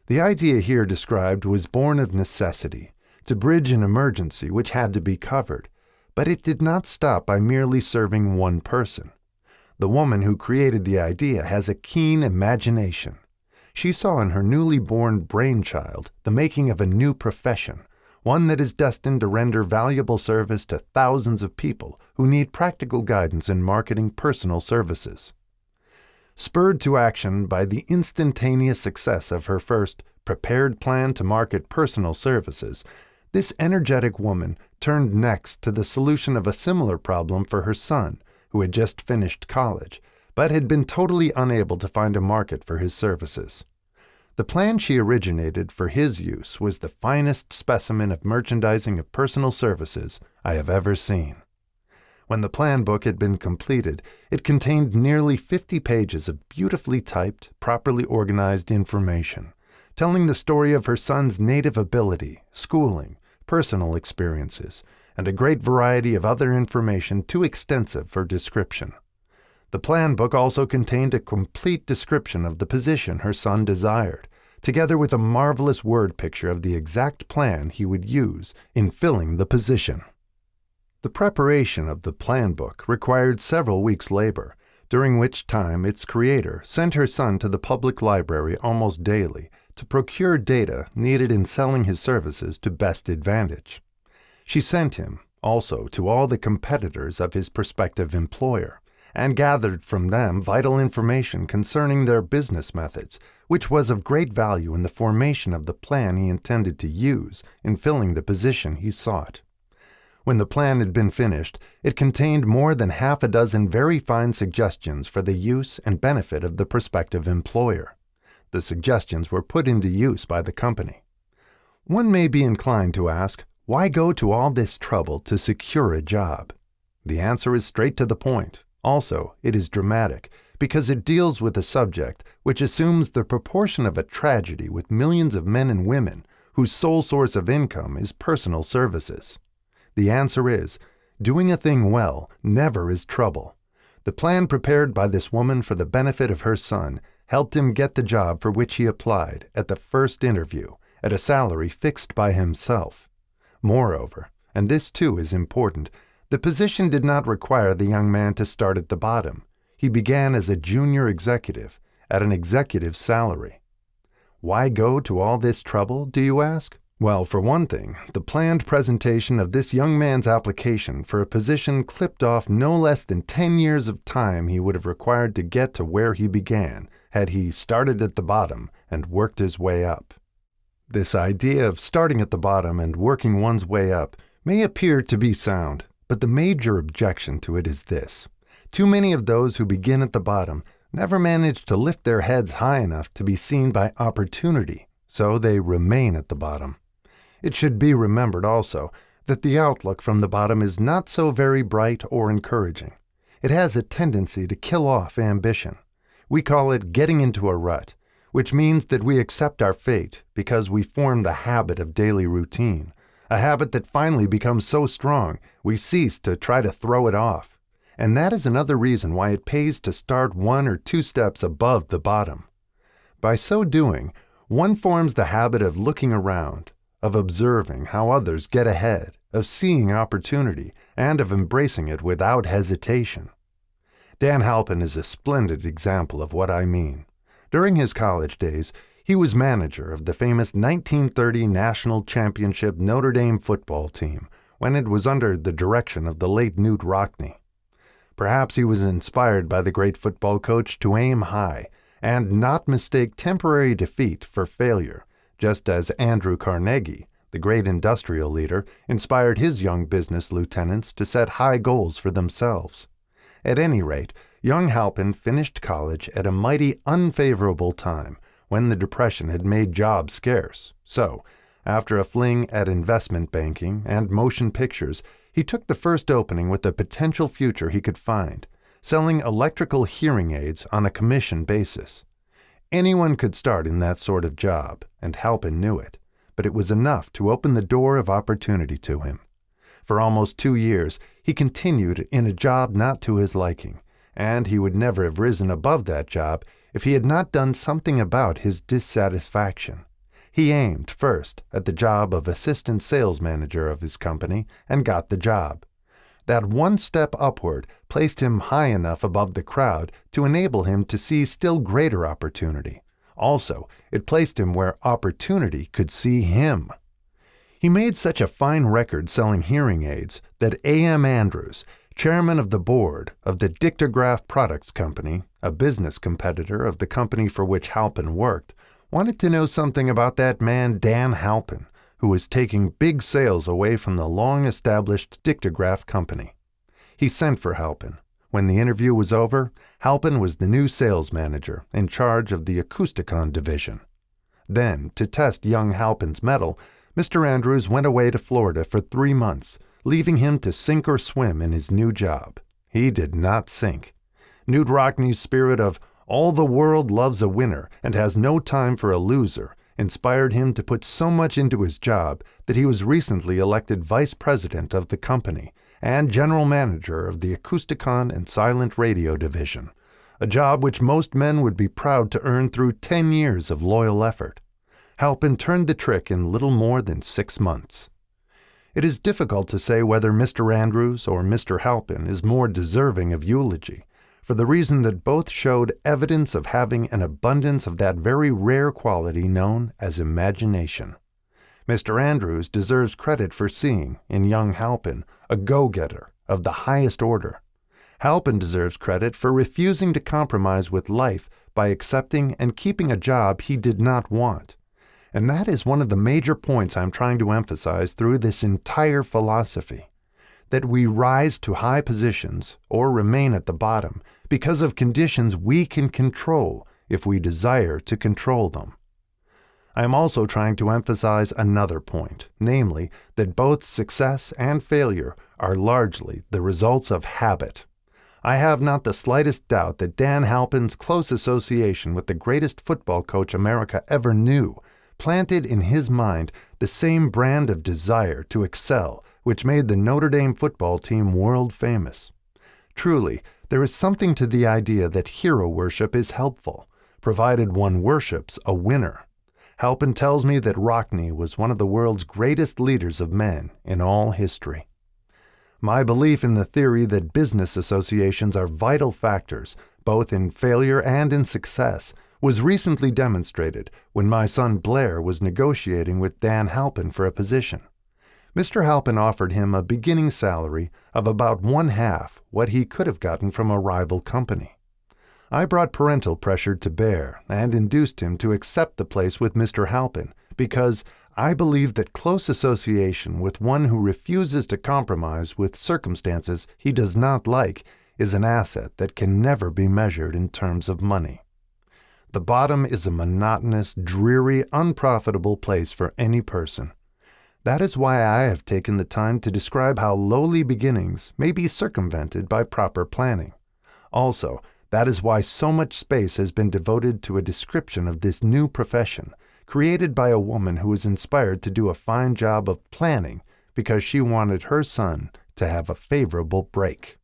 The idea here described was born of necessity, to bridge an emergency which had to be covered, but it did not stop by merely serving one person. The woman who created the idea has a keen imagination. She saw in her newly born brainchild the making of a new profession, one that is destined to render valuable service to thousands of people who need practical guidance in marketing personal services. Spurred to action by the instantaneous success of her first prepared plan to market personal services, this energetic woman turned next to the solution of a similar problem for her son, who had just finished college, but had been totally unable to find a market for his services. The plan she originated for his use was the finest specimen of merchandising of personal services I have ever seen. When the plan book had been completed, it contained nearly 50 pages of beautifully typed, properly organized information, telling the story of her son's native ability, schooling, personal experiences, and a great variety of other information too extensive for description. The plan book also contained a complete description of the position her son desired, together with a marvelous word picture of the exact plan he would use in filling the position. The preparation of the plan book required several weeks' labor, during which time its creator sent her son to the public library almost daily to procure data needed in selling his services to best advantage. She sent him, also, to all the competitors of his prospective employer, and gathered from them vital information concerning their business methods, which was of great value in the formation of the plan he intended to use in filling the position he sought. When the plan had been finished, it contained more than half a dozen very fine suggestions for the use and benefit of the prospective employer. The suggestions were put into use by the company. One may be inclined to ask, why go to all this trouble to secure a job? The answer is straight to the point. Also, it is dramatic, because it deals with a subject which assumes the proportion of a tragedy with millions of men and women whose sole source of income is personal services. The answer is, doing a thing well never is trouble. The plan prepared by this woman for the benefit of her son helped him get the job for which he applied at the first interview at a salary fixed by himself. Moreover, and this too is important, the position did not require the young man to start at the bottom. He began as a junior executive at an executive's salary. Why go to all this trouble, do you ask? Well, for one thing, the planned presentation of this young man's application for a position clipped off no less than 10 years of time he would have required to get to where he began had he started at the bottom and worked his way up. This idea of starting at the bottom and working one's way up may appear to be sound, but the major objection to it is this. Too many of those who begin at the bottom never manage to lift their heads high enough to be seen by opportunity, so they remain at the bottom. It should be remembered also that the outlook from the bottom is not so very bright or encouraging. It has a tendency to kill off ambition. We call it getting into a rut, which means that we accept our fate because we form the habit of daily routine, a habit that finally becomes so strong we cease to try to throw it off. And that is another reason why it pays to start 1 or 2 steps above the bottom. By so doing, one forms the habit of looking around, of observing how others get ahead, of seeing opportunity, and of embracing it without hesitation. Dan Halpin is a splendid example of what I mean. During his college days, he was manager of the famous 1930 National Championship Notre Dame football team when it was under the direction of the late Knute Rockne. Perhaps he was inspired by the great football coach to aim high and not mistake temporary defeat for failure, just as Andrew Carnegie, the great industrial leader, inspired his young business lieutenants to set high goals for themselves. At any rate, young Halpin finished college at a mighty unfavorable time when the Depression had made jobs scarce. So, after a fling at investment banking and motion pictures, he took the first opening with a potential future he could find, selling electrical hearing aids on a commission basis. Anyone could start in that sort of job, and Halpin knew it, but it was enough to open the door of opportunity to him. For almost 2 years, he continued in a job not to his liking, and he would never have risen above that job if he had not done something about his dissatisfaction. He aimed first at the job of assistant sales manager of his company and got the job. That one step upward placed him high enough above the crowd to enable him to see still greater opportunity. Also, it placed him where opportunity could see him. He made such a fine record selling hearing aids that A.M. Andrews, chairman of the board of the Dictograph Products Company, a business competitor of the company for which Halpin worked, wanted to know something about that man Dan Halpin, who was taking big sales away from the long-established Dictograph Company. He sent for Halpin. When the interview was over, Halpin was the new sales manager in charge of the Acousticon division. Then, to test young Halpin's mettle, Mr. Andrews went away to Florida for 3 months, leaving him to sink or swim in his new job. He did not sink. Knute Rockne's spirit of "all the world loves a winner and has no time for a loser" inspired him to put so much into his job that he was recently elected vice president of the company and general manager of the Acousticon and Silent Radio division, a job which most men would be proud to earn through 10 years of loyal effort. Halpin turned the trick in little more than 6 months. It is difficult to say whether Mr. Andrews or Mr. Halpin is more deserving of eulogy, for the reason that both showed evidence of having an abundance of that very rare quality known as imagination. Mr. Andrews deserves credit for seeing, in young Halpin, a go-getter of the highest order. Halpin deserves credit for refusing to compromise with life by accepting and keeping a job he did not want. And that is one of the major points I'm trying to emphasize through this entire philosophy, that we rise to high positions or remain at the bottom because of conditions we can control if we desire to control them. I am also trying to emphasize another point, namely that both success and failure are largely the results of habit. I have not the slightest doubt that Dan Halpin's close association with the greatest football coach America ever knew planted in his mind the same brand of desire to excel which made the Notre Dame football team world famous. Truly, there is something to the idea that hero worship is helpful, provided one worships a winner. Halpin tells me that Rockne was one of the world's greatest leaders of men in all history. My belief in the theory that business associations are vital factors, both in failure and in success, was recently demonstrated when my son Blair was negotiating with Dan Halpin for a position. Mr. Halpin offered him a beginning salary of about 1/2 what he could have gotten from a rival company. I brought parental pressure to bear and induced him to accept the place with Mr. Halpin because I believe that close association with one who refuses to compromise with circumstances he does not like is an asset that can never be measured in terms of money. The bottom is a monotonous, dreary, unprofitable place for any person. That is why I have taken the time to describe how lowly beginnings may be circumvented by proper planning. Also, that is why so much space has been devoted to a description of this new profession, created by a woman who was inspired to do a fine job of planning because she wanted her son to have a favorable break.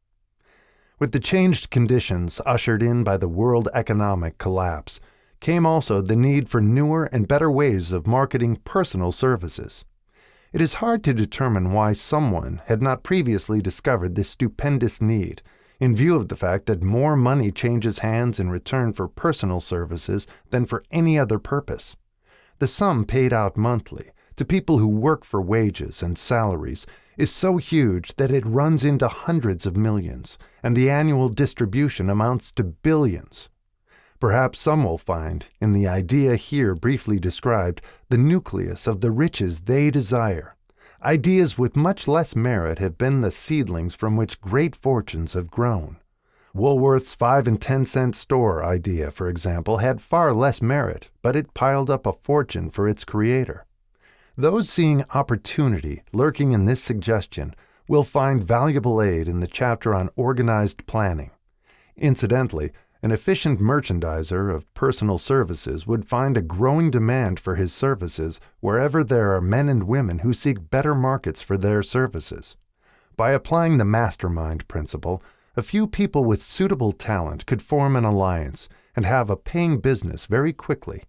With the changed conditions ushered in by the world economic collapse, came also the need for newer and better ways of marketing personal services. It is hard to determine why someone had not previously discovered this stupendous need, in view of the fact that more money changes hands in return for personal services than for any other purpose. The sum paid out monthly to people who work for wages and salaries is so huge that it runs into hundreds of millions, and the annual distribution amounts to billions. Perhaps some will find, in the idea here briefly described, the nucleus of the riches they desire. Ideas with much less merit have been the seedlings from which great fortunes have grown. Woolworth's 5 and 10 cent store idea, for example, had far less merit, but it piled up a fortune for its creator. Those seeing opportunity lurking in this suggestion will find valuable aid in the chapter on organized planning. Incidentally, an efficient merchandiser of personal services would find a growing demand for his services wherever there are men and women who seek better markets for their services. By applying the mastermind principle, a few people with suitable talent could form an alliance and have a paying business very quickly.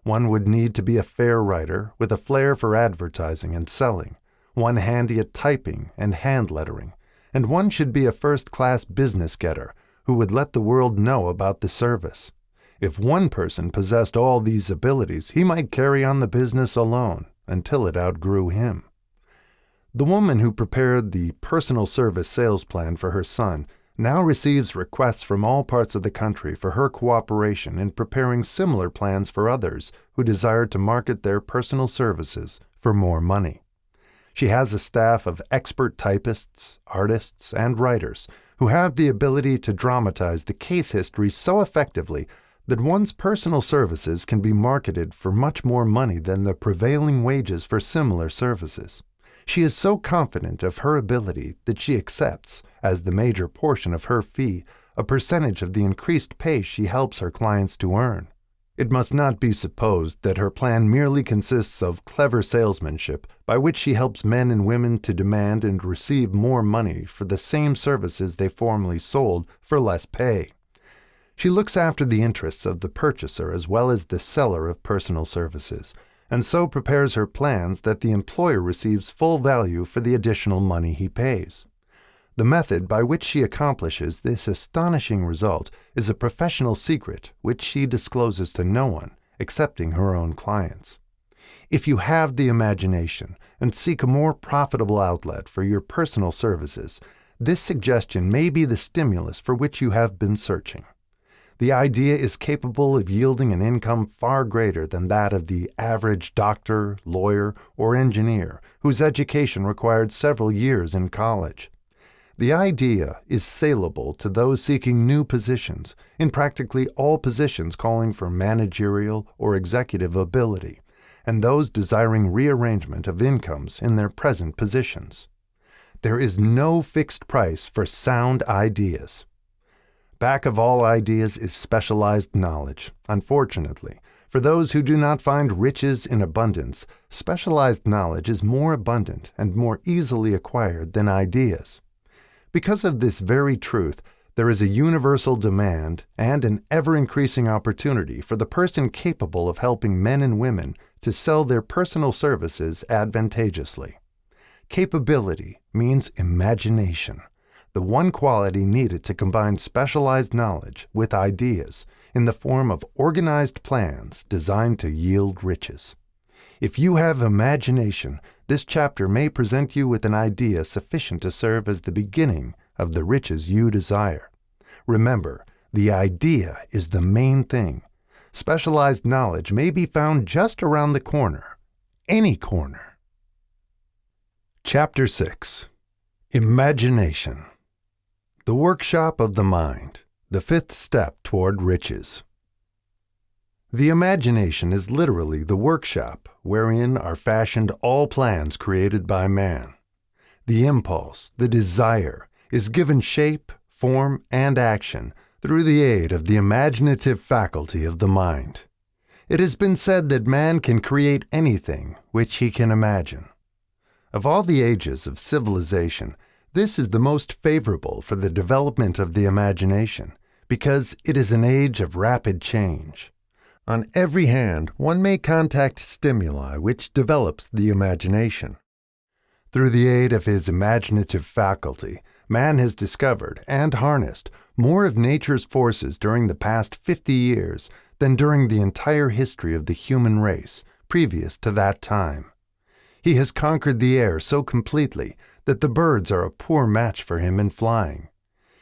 One would need to be a fair writer with a flair for advertising and selling, one handy at typing and hand lettering, and one should be a first-class business getter who would let the world know about the service. If one person possessed all these abilities, he might carry on the business alone until it outgrew him. The woman who prepared the personal service sales plan for her son now receives requests from all parts of the country for her cooperation in preparing similar plans for others who desire to market their personal services for more money. She has a staff of expert typists, artists, and writers who have the ability to dramatize the case history so effectively that one's personal services can be marketed for much more money than the prevailing wages for similar services. She is so confident of her ability that she accepts, as the major portion of her fee, a percentage of the increased pay she helps her clients to earn. It must not be supposed that her plan merely consists of clever salesmanship by which she helps men and women to demand and receive more money for the same services they formerly sold for less pay. She looks after the interests of the purchaser as well as the seller of personal services, and so prepares her plans that the employer receives full value for the additional money he pays. The method by which she accomplishes this astonishing result is a professional secret which she discloses to no one, excepting her own clients. If you have the imagination and seek a more profitable outlet for your personal services, this suggestion may be the stimulus for which you have been searching. The idea is capable of yielding an income far greater than that of the average doctor, lawyer, or engineer whose education required several years in college. The idea is saleable to those seeking new positions, in practically all positions calling for managerial or executive ability, and those desiring rearrangement of incomes in their present positions. There is no fixed price for sound ideas. Back of all ideas is specialized knowledge. Unfortunately, for those who do not find riches in abundance, specialized knowledge is more abundant and more easily acquired than ideas. Because of this very truth, there is a universal demand and an ever-increasing opportunity for the person capable of helping men and women to sell their personal services advantageously. Capability means imagination, the one quality needed to combine specialized knowledge with ideas in the form of organized plans designed to yield riches. If you have imagination, this chapter may present you with an idea sufficient to serve as the beginning of the riches you desire. Remember, the idea is the main thing. Specialized knowledge may be found just around the corner, any corner. Chapter 6. Imagination. The workshop of the mind, the fifth step toward riches. The imagination is literally the workshop wherein are fashioned all plans created by man. The impulse, the desire, is given shape, form, and action through the aid of the imaginative faculty of the mind. It has been said that man can create anything which he can imagine. Of all the ages of civilization, this is the most favorable for the development of the imagination, because it is an age of rapid change. On every hand, one may contact stimuli which develops the imagination. Through the aid of his imaginative faculty, man has discovered and harnessed more of nature's forces during the past 50 years than during the entire history of the human race previous to that time. He has conquered the air so completely that the birds are a poor match for him in flying.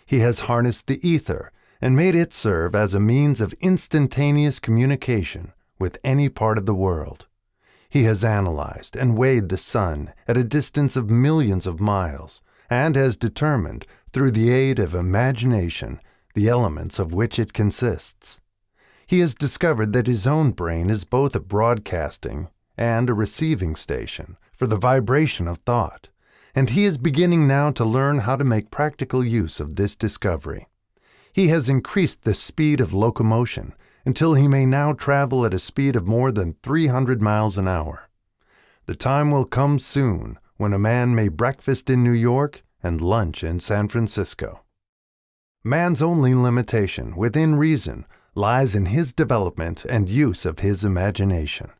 He has harnessed the ether and made it serve as a means of instantaneous communication with any part of the world. He has analyzed and weighed the sun at a distance of millions of miles, and has determined, through the aid of imagination, the elements of which it consists. He has discovered that his own brain is both a broadcasting and a receiving station for the vibration of thought, and he is beginning now to learn how to make practical use of this discovery. He has increased the speed of locomotion until he may now travel at a speed of more than 300 miles an hour. The time will come soon when a man may breakfast in New York and lunch in San Francisco. Man's only limitation, within reason, lies in his development and use of his imagination.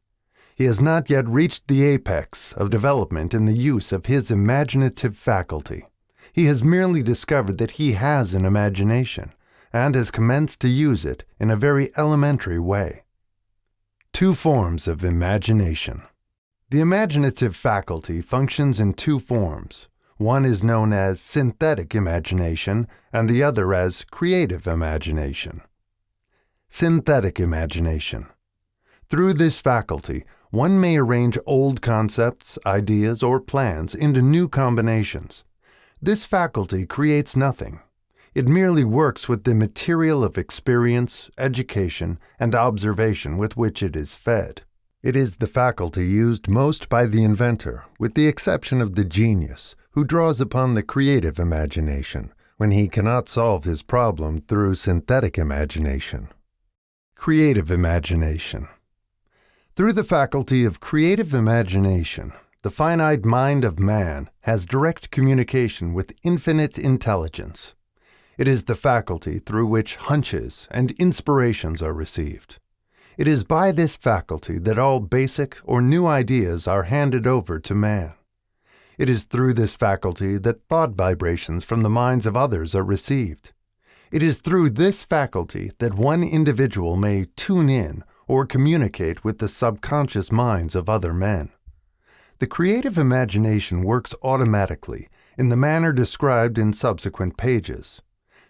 He has not yet reached the apex of development in the use of his imaginative faculty. He has merely discovered that he has an imagination, and has commenced to use it in a very elementary way. Two forms of imagination. The imaginative faculty functions in two forms. One is known as synthetic imagination, and the other as creative imagination. Synthetic imagination. Through this faculty, one may arrange old concepts, ideas, or plans into new combinations. This faculty creates nothing. It merely works with the material of experience, education, and observation with which it is fed. It is the faculty used most by the inventor, with the exception of the genius, who draws upon the creative imagination when he cannot solve his problem through synthetic imagination. Creative imagination. Through the faculty of creative imagination, the finite mind of man has direct communication with infinite intelligence. It is the faculty through which hunches and inspirations are received. It is by this faculty that all basic or new ideas are handed over to man. It is through this faculty that thought vibrations from the minds of others are received. It is through this faculty that one individual may tune in or communicate with the subconscious minds of other men. The creative imagination works automatically in the manner described in subsequent pages.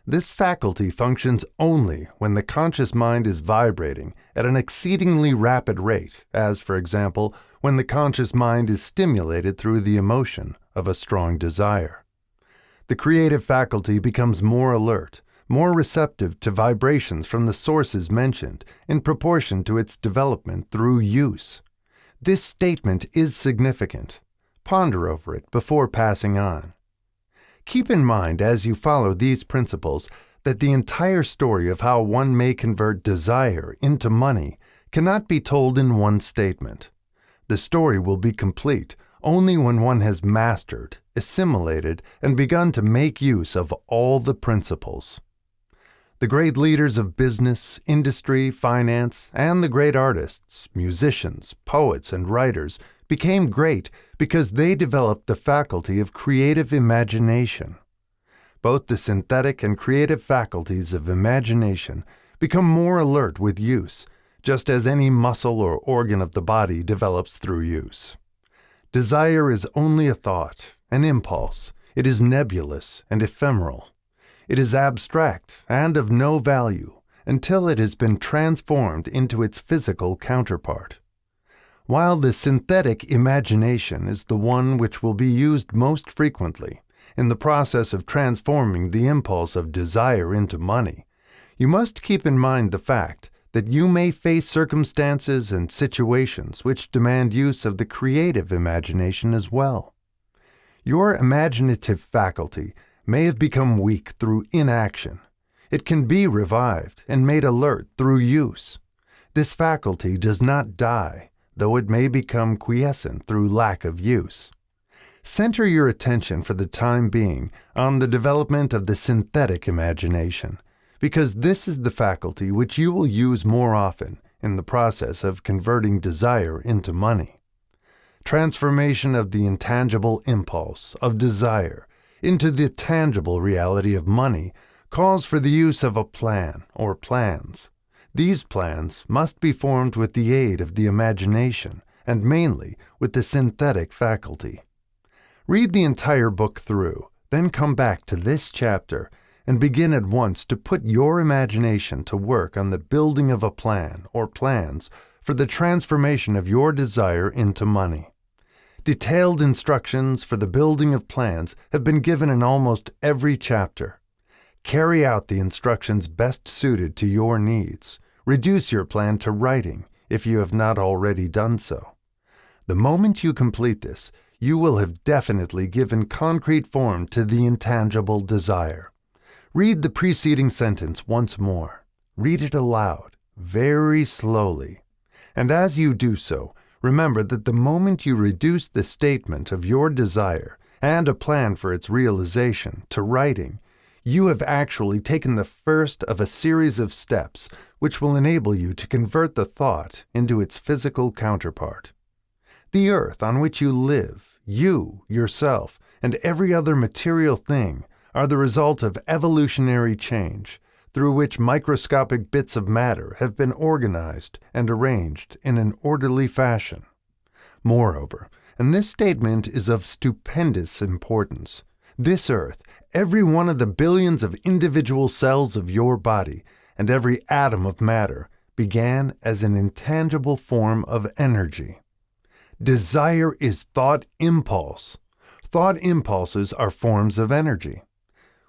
This faculty functions only when the conscious mind is vibrating at an exceedingly rapid rate, as, for example, when the conscious mind is stimulated through the emotion of a strong desire. The creative faculty becomes more alert, more receptive to vibrations from the sources mentioned in proportion to its development through use. This statement is significant. Ponder over it before passing on. Keep in mind as you follow these principles that the entire story of how one may convert desire into money cannot be told in one statement. The story will be complete only when one has mastered, assimilated, and begun to make use of all the principles. The great leaders of business, industry, finance, and the great artists, musicians, poets, and writers became great because they developed the faculty of creative imagination. Both the synthetic and creative faculties of imagination become more alert with use, just as any muscle or organ of the body develops through use. Desire is only a thought, an impulse. It is nebulous and ephemeral. It is abstract and of no value until it has been transformed into its physical counterpart. While the synthetic imagination is the one which will be used most frequently in the process of transforming the impulse of desire into money, you must keep in mind the fact that you may face circumstances and situations which demand use of the creative imagination as well. Your imaginative faculty may have become weak through inaction. It can be revived and made alert through use. This faculty does not die, though it may become quiescent through lack of use. Center your attention for the time being on the development of the synthetic imagination, because this is the faculty which you will use more often in the process of converting desire into money. Transformation of the intangible impulse of desire into the tangible reality of money calls for the use of a plan or plans. These plans must be formed with the aid of the imagination and mainly with the synthetic faculty. Read the entire book through, then come back to this chapter and begin at once to put your imagination to work on the building of a plan or plans for the transformation of your desire into money. Detailed instructions for the building of plans have been given in almost every chapter. Carry out the instructions best suited to your needs. Reduce your plan to writing if you have not already done so. The moment you complete this, you will have definitely given concrete form to the intangible desire. Read the preceding sentence once more. Read it aloud, very slowly. And as you do so, remember that the moment you reduce the statement of your desire and a plan for its realization to writing, you have actually taken the first of a series of steps which will enable you to convert the thought into its physical counterpart. The earth on which you live, you, yourself, and every other material thing are the result of evolutionary change, through which microscopic bits of matter have been organized and arranged in an orderly fashion. Moreover, and this statement is of stupendous importance, this earth, every one of the billions of individual cells of your body, and every atom of matter, began as an intangible form of energy. Desire is thought impulse. Thought impulses are forms of energy.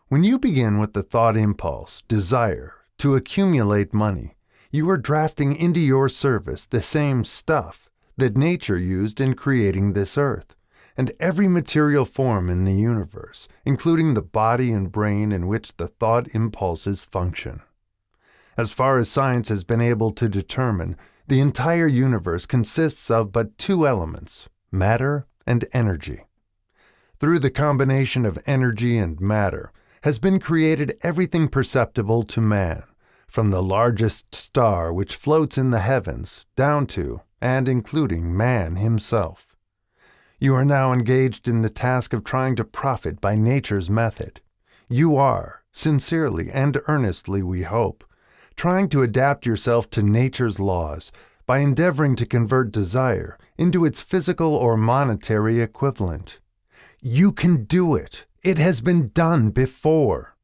When you begin with the thought impulse, desire, to accumulate money, you are drafting into your service the same stuff that nature used in creating this earth, and every material form in the universe, including the body and brain in which the thought impulses function. As far as science has been able to determine, the entire universe consists of but two elements, matter and energy. Through the combination of energy and matter, has been created everything perceptible to man, from the largest star which floats in the heavens down to and including man himself. You are now engaged in the task of trying to profit by nature's method. You are, sincerely and earnestly we hope, trying to adapt yourself to nature's laws by endeavoring to convert desire into its physical or monetary equivalent. You can do it. It has been done before.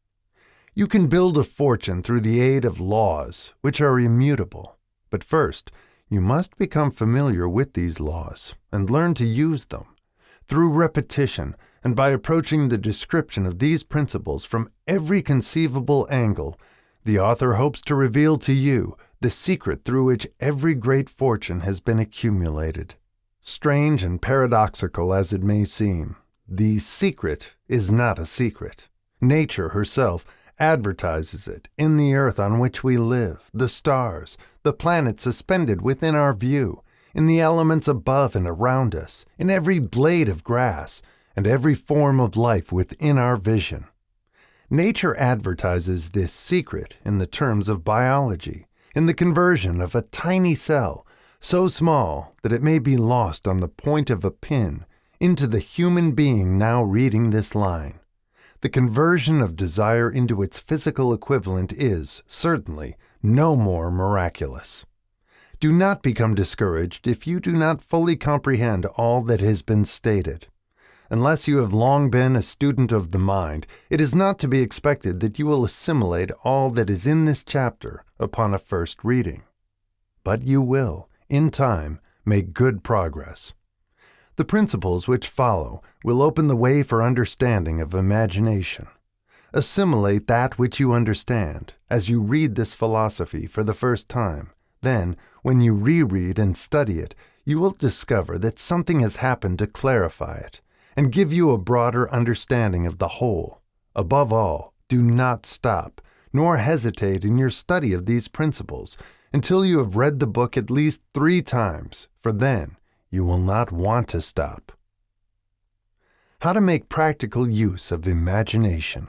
You can build a fortune through the aid of laws, which are immutable. But first, you must become familiar with these laws and learn to use them. Through repetition and by approaching the description of these principles from every conceivable angle, the author hopes to reveal to you the secret through which every great fortune has been accumulated. Strange and paradoxical as it may seem, the secret is not a secret. Nature herself, advertises it in the earth on which we live, the stars, the planets suspended within our view, in the elements above and around us, in every blade of grass, and every form of life within our vision. Nature advertises this secret in the terms of biology, in the conversion of a tiny cell, so small that it may be lost on the point of a pin, into the human being now reading this line. The conversion of desire into its physical equivalent is, certainly, no more miraculous. Do not become discouraged if you do not fully comprehend all that has been stated. Unless you have long been a student of the mind, it is not to be expected that you will assimilate all that is in this chapter upon a first reading. But you will, in time, make good progress. The principles which follow will open the way for understanding of imagination. Assimilate that which you understand as you read this philosophy for the first time. Then, when you reread and study it, you will discover that something has happened to clarify it and give you a broader understanding of the whole. Above all, do not stop, nor hesitate in your study of these principles until you have read the book at least 3 times, for then you will not want to stop. How to make practical use of imagination.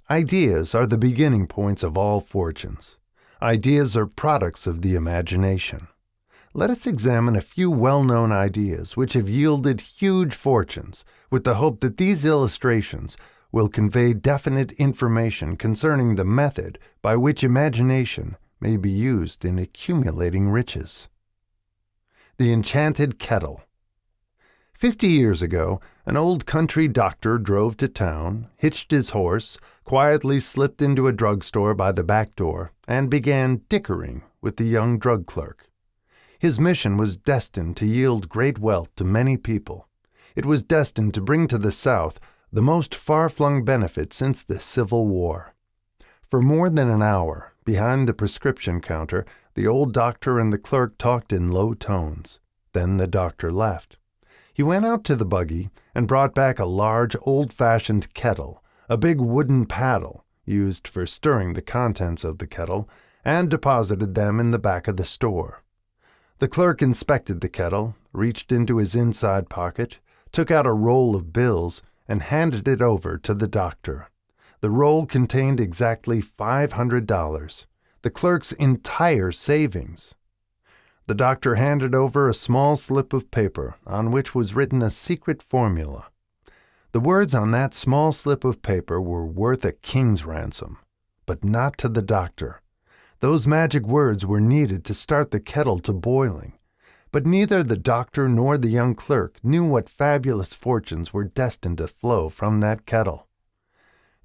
Ideas are the beginning points of all fortunes. Ideas are products of the imagination. Let us examine a few well-known ideas which have yielded huge fortunes, with the hope that these illustrations will convey definite information concerning the method by which imagination may be used in accumulating riches. The Enchanted Kettle. 50 years ago, an old country doctor drove to town, hitched his horse, quietly slipped into a drugstore by the back door, and began dickering with the young drug clerk. His mission was destined to yield great wealth to many people. It was destined to bring to the South the most far-flung benefit since the Civil War. For more than an hour, behind the prescription counter, the old doctor and the clerk talked in low tones. Then the doctor left. He went out to the buggy and brought back a large, old-fashioned kettle, a big wooden paddle, used for stirring the contents of the kettle, and deposited them in the back of the store. The clerk inspected the kettle, reached into his inside pocket, took out a roll of bills, and handed it over to the doctor. The roll contained exactly $500, the clerk's entire savings. The doctor handed over a small slip of paper on which was written a secret formula. The words on that small slip of paper were worth a king's ransom, but not to the doctor. Those magic words were needed to start the kettle to boiling, but neither the doctor nor the young clerk knew what fabulous fortunes were destined to flow from that kettle.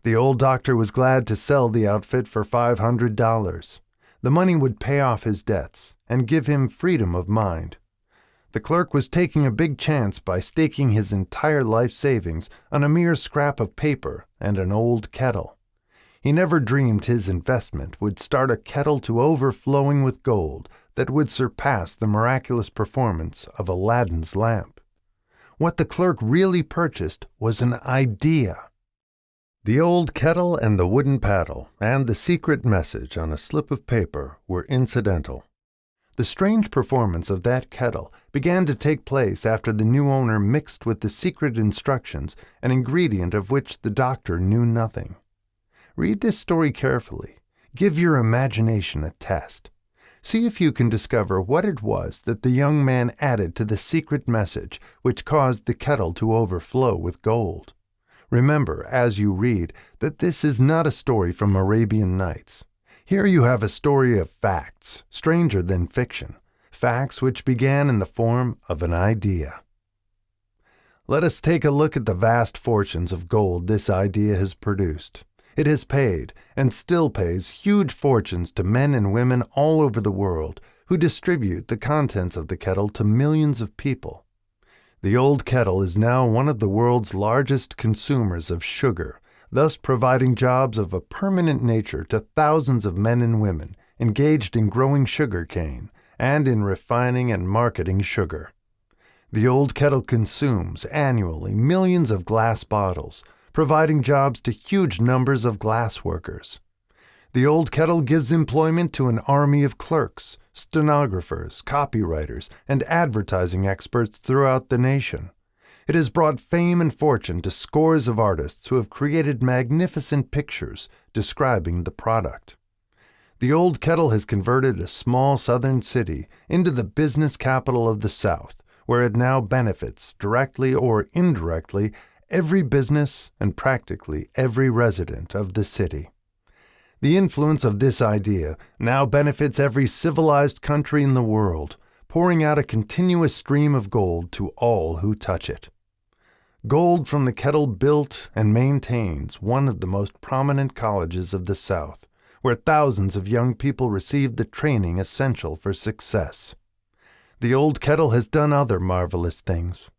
The old doctor was glad to sell the outfit for $500. The money would pay off his debts and give him freedom of mind. The clerk was taking a big chance by staking his entire life savings on a mere scrap of paper and an old kettle. He never dreamed his investment would start a kettle to overflowing with gold that would surpass the miraculous performance of Aladdin's lamp. What the clerk really purchased was an idea. The old kettle and the wooden paddle and the secret message on a slip of paper were incidental. The strange performance of that kettle began to take place after the new owner mixed with the secret instructions an ingredient of which the doctor knew nothing. Read this story carefully. Give your imagination a test. See if you can discover what it was that the young man added to the secret message which caused the kettle to overflow with gold. Remember, as you read, that this is not a story from Arabian Nights. Here you have a story of facts, stranger than fiction, facts which began in the form of an idea. Let us take a look at the vast fortunes of gold this idea has produced. It has paid, and still pays, huge fortunes to men and women all over the world who distribute the contents of the kettle to millions of people. The old kettle is now one of the world's largest consumers of sugar, thus providing jobs of a permanent nature to thousands of men and women engaged in growing sugar cane and in refining and marketing sugar. The old kettle consumes annually millions of glass bottles, providing jobs to huge numbers of glass workers. The old kettle gives employment to an army of clerks, stenographers, copywriters, and advertising experts throughout the nation. It has brought fame and fortune to scores of artists who have created magnificent pictures describing the product. The old kettle has converted a small southern city into the business capital of the South, where it now benefits, directly or indirectly, every business and practically every resident of the city. The influence of this idea now benefits every civilized country in the world, pouring out a continuous stream of gold to all who touch it. Gold from the kettle built and maintains one of the most prominent colleges of the South, where thousands of young people receive the training essential for success. The old kettle has done other marvelous things.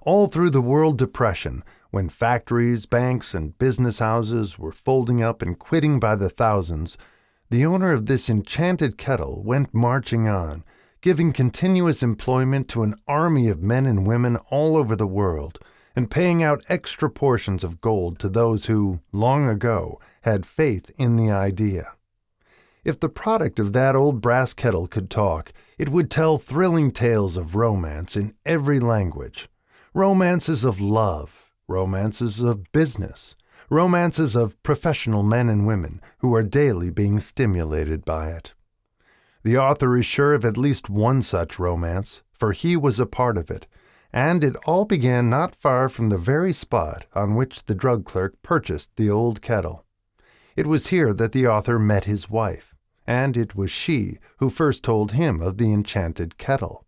All through the World Depression, when factories, banks, and business houses were folding up and quitting by the thousands, the owner of this enchanted kettle went marching on, giving continuous employment to an army of men and women all over the world, and paying out extra portions of gold to those who, long ago, had faith in the idea. If the product of that old brass kettle could talk, it would tell thrilling tales of romance in every language. Romances of love, romances of business, romances of professional men and women who are daily being stimulated by it. The author is sure of at least one such romance, for he was a part of it, and it all began not far from the very spot on which the drug clerk purchased the old kettle. It was here that the author met his wife, and it was she who first told him of the enchanted kettle.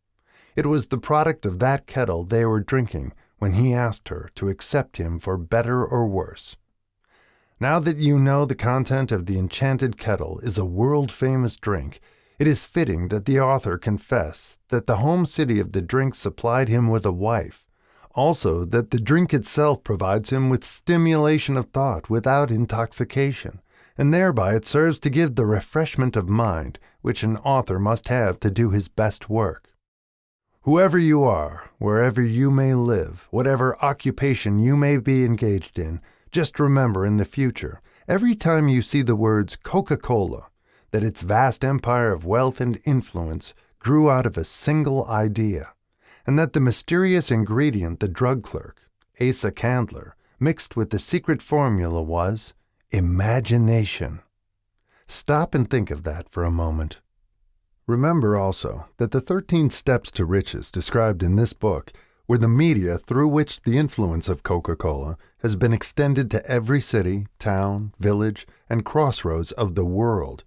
It was the product of that kettle they were drinking when he asked her to accept him for better or worse. Now that you know the content of the enchanted kettle is a world-famous drink, it is fitting that the author confess that the home city of the drink supplied him with a wife, also that the drink itself provides him with stimulation of thought without intoxication, and thereby it serves to give the refreshment of mind which an author must have to do his best work. Whoever you are, wherever you may live, whatever occupation you may be engaged in, just remember in the future, every time you see the words Coca-Cola, that its vast empire of wealth and influence grew out of a single idea, and that the mysterious ingredient the drug clerk, Asa Candler, mixed with the secret formula was imagination. Stop and think of that for a moment. Remember also that the 13 steps to riches described in this book were the media through which the influence of Coca-Cola has been extended to every city, town, village, and crossroads of the world,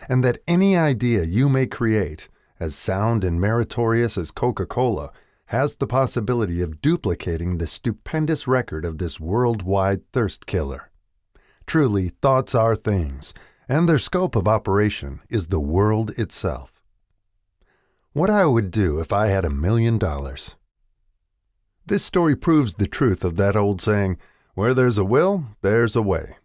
and that any idea you may create, as sound and meritorious as Coca-Cola, has the possibility of duplicating the stupendous record of this worldwide thirst killer. Truly, thoughts are things, and their scope of operation is the world itself. What I would do if I had $1 million. This story proves the truth of that old saying, "Where there's a will, there's a way."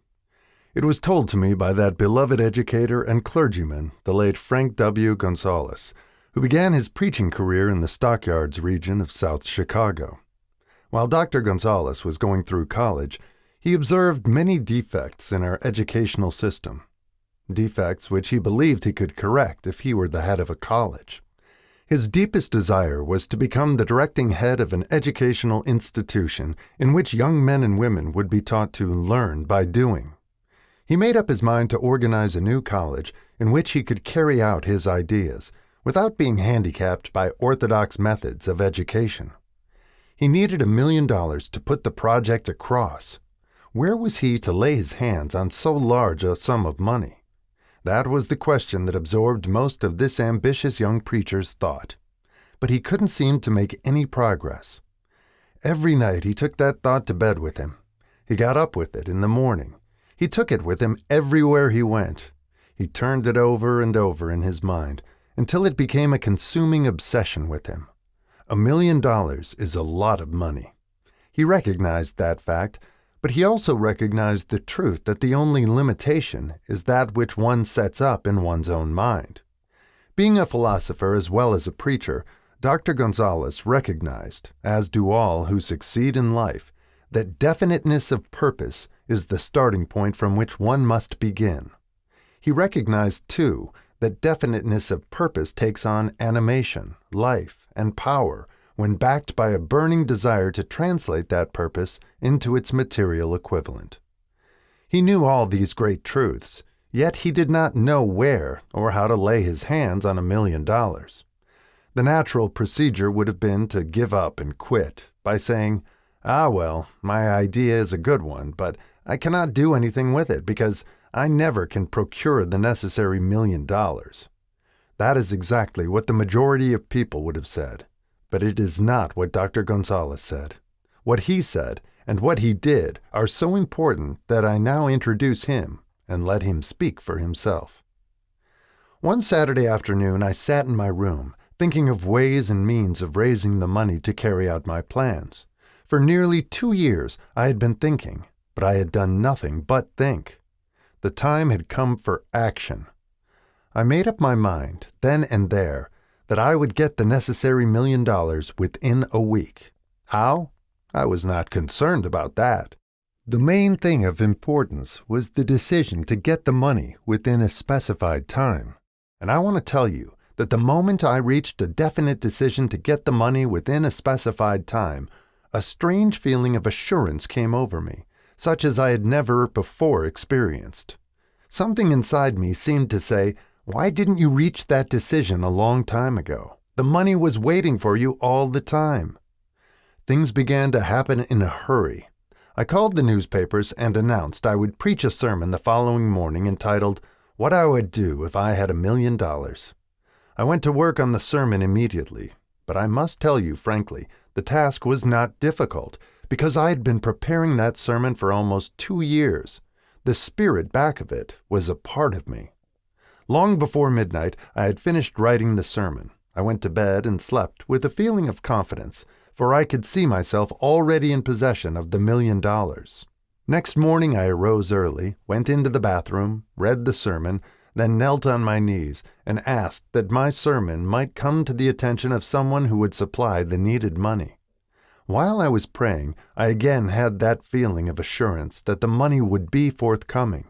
It was told to me by that beloved educator and clergyman, the late Frank W. Gonzalez, who began his preaching career in the Stockyards region of South Chicago. While Dr. Gonzalez was going through college, he observed many defects in our educational system, defects which he believed he could correct if he were the head of a college. His deepest desire was to become the directing head of an educational institution in which young men and women would be taught to learn by doing. He made up his mind to organize a new college in which he could carry out his ideas without being handicapped by orthodox methods of education. He needed $1 million to put the project across. Where was he to lay his hands on so large a sum of money? That was the question that absorbed most of this ambitious young preacher's thought. But he couldn't seem to make any progress. Every night he took that thought to bed with him. He got up with it in the morning. He took it with him everywhere he went. He turned it over and over in his mind until it became a consuming obsession with him. $1 million is a lot of money. He recognized that fact, but he also recognized the truth that the only limitation is that which one sets up in one's own mind. Being a philosopher as well as a preacher, Dr. Gonzalez recognized, as do all who succeed in life, that definiteness of purpose is the starting point from which one must begin. He recognized, too, that definiteness of purpose takes on animation, life, and power when backed by a burning desire to translate that purpose into its material equivalent. He knew all these great truths, yet he did not know where or how to lay his hands on $1 million. The natural procedure would have been to give up and quit by saying, well, my idea is a good one, but I cannot do anything with it because I never can procure the necessary $1 million. That is exactly what the majority of people would have said, but it is not what Dr. Gonzalez said. What he said and what he did are so important that I now introduce him and let him speak for himself. One Saturday afternoon I sat in my room, thinking of ways and means of raising the money to carry out my plans. For nearly 2 years I had been thinking, but I had done nothing but think. The time had come for action. I made up my mind, then and there, that I would get the necessary $1 million within a week. How? I was not concerned about that. The main thing of importance was the decision to get the money within a specified time. And I want to tell you that the moment I reached a definite decision to get the money within a specified time, a strange feeling of assurance came over me, such as I had never before experienced. Something inside me seemed to say, "Why didn't you reach that decision a long time ago? The money was waiting for you all the time." Things began to happen in a hurry. I called the newspapers and announced I would preach a sermon the following morning entitled, "What I Would Do If I Had $1 Million." I went to work on the sermon immediately, but I must tell you frankly, the task was not difficult, because I had been preparing that sermon for almost 2 years. The spirit back of it was a part of me. Long before midnight, I had finished writing the sermon. I went to bed and slept with a feeling of confidence, for I could see myself already in possession of the $1 million. Next morning I arose early, went into the bathroom, read the sermon, then knelt on my knees and asked that my sermon might come to the attention of someone who would supply the needed money. While I was praying, I again had that feeling of assurance that the money would be forthcoming.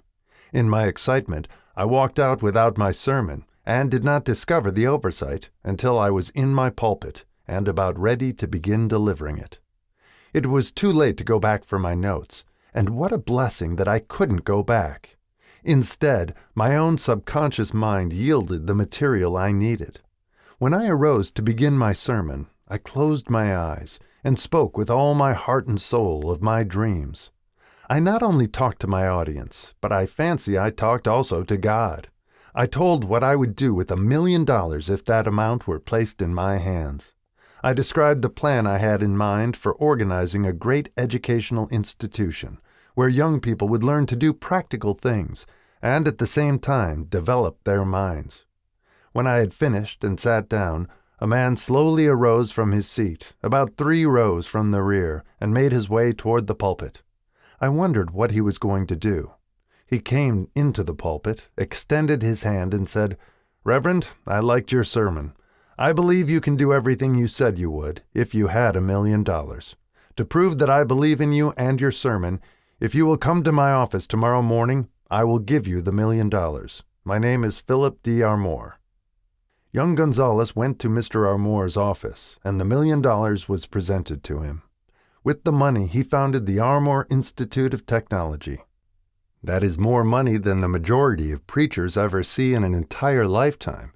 In my excitement, I walked out without my sermon and did not discover the oversight until I was in my pulpit and about ready to begin delivering it. It was too late to go back for my notes, and what a blessing that I couldn't go back. Instead, my own subconscious mind yielded the material I needed. When I arose to begin my sermon, I closed my eyes and spoke with all my heart and soul of my dreams. I not only talked to my audience, but I fancy I talked also to God. I told what I would do with $1 million if that amount were placed in my hands. I described the plan I had in mind for organizing a great educational institution where young people would learn to do practical things and at the same time develop their minds. When I had finished and sat down, a man slowly arose from his seat, about 3 rows from the rear, and made his way toward the pulpit. I wondered what he was going to do. He came into the pulpit, extended his hand, and said, "Reverend, I liked your sermon. I believe you can do everything you said you would if you had $1 million. To prove that I believe in you and your sermon, if you will come to my office tomorrow morning, I will give you the $1 million. My name is Philip D. Armour." Young Gonzalez went to Mr. Armour's office, and the $1 million was presented to him. With the money, he founded the Armour Institute of Technology. That is more money than the majority of preachers ever see in an entire lifetime.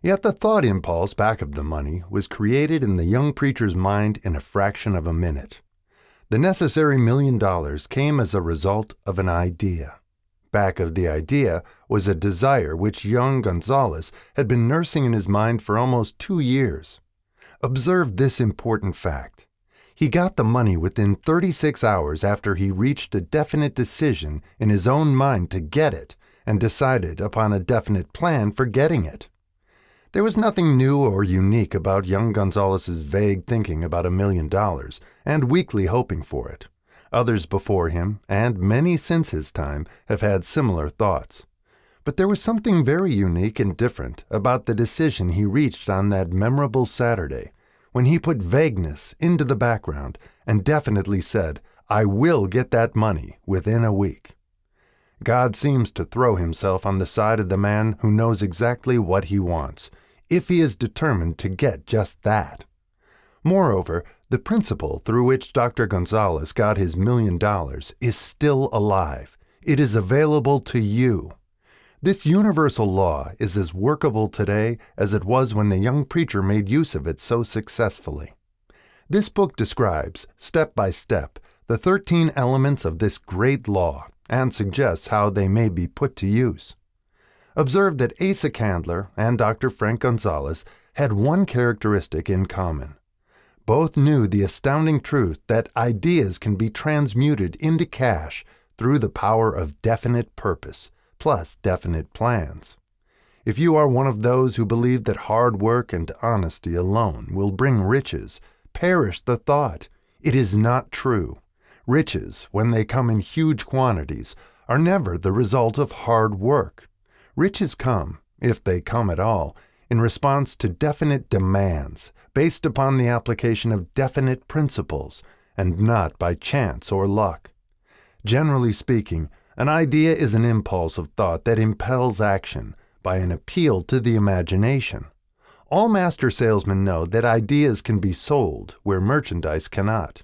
Yet the thought impulse back of the money was created in the young preacher's mind in a fraction of a minute. The necessary $1 million came as a result of an idea. Back of the idea was a desire which young Gonzalez had been nursing in his mind for almost 2 years. Observe this important fact. He got the money within 36 hours after he reached a definite decision in his own mind to get it and decided upon a definite plan for getting it. There was nothing new or unique about young Gonzalez's vague thinking about $1 million and weakly hoping for it. Others before him, and many since his time, have had similar thoughts. But there was something very unique and different about the decision he reached on that memorable Saturday, when he put vagueness into the background and definitely said, I will get that money within a week. God seems to throw himself on the side of the man who knows exactly what he wants, if he is determined to get just that. Moreover, the principle through which Dr. Gonzalez got his $1 million is still alive. It is available to you. This universal law is as workable today as it was when the young preacher made use of it so successfully. This book describes, step by step, the 13 elements of this great law and suggests how they may be put to use. Observe that Asa Candler and Dr. Frank Gonzalez had one characteristic in common. Both knew the astounding truth that ideas can be transmuted into cash through the power of definite purpose, plus definite plans. If you are one of those who believe that hard work and honesty alone will bring riches, perish the thought. It is not true. Riches, when they come in huge quantities, are never the result of hard work. Riches come, if they come at all, in response to definite demands, based upon the application of definite principles, and not by chance or luck. Generally speaking, an idea is an impulse of thought that impels action by an appeal to the imagination. All master salesmen know that ideas can be sold where merchandise cannot.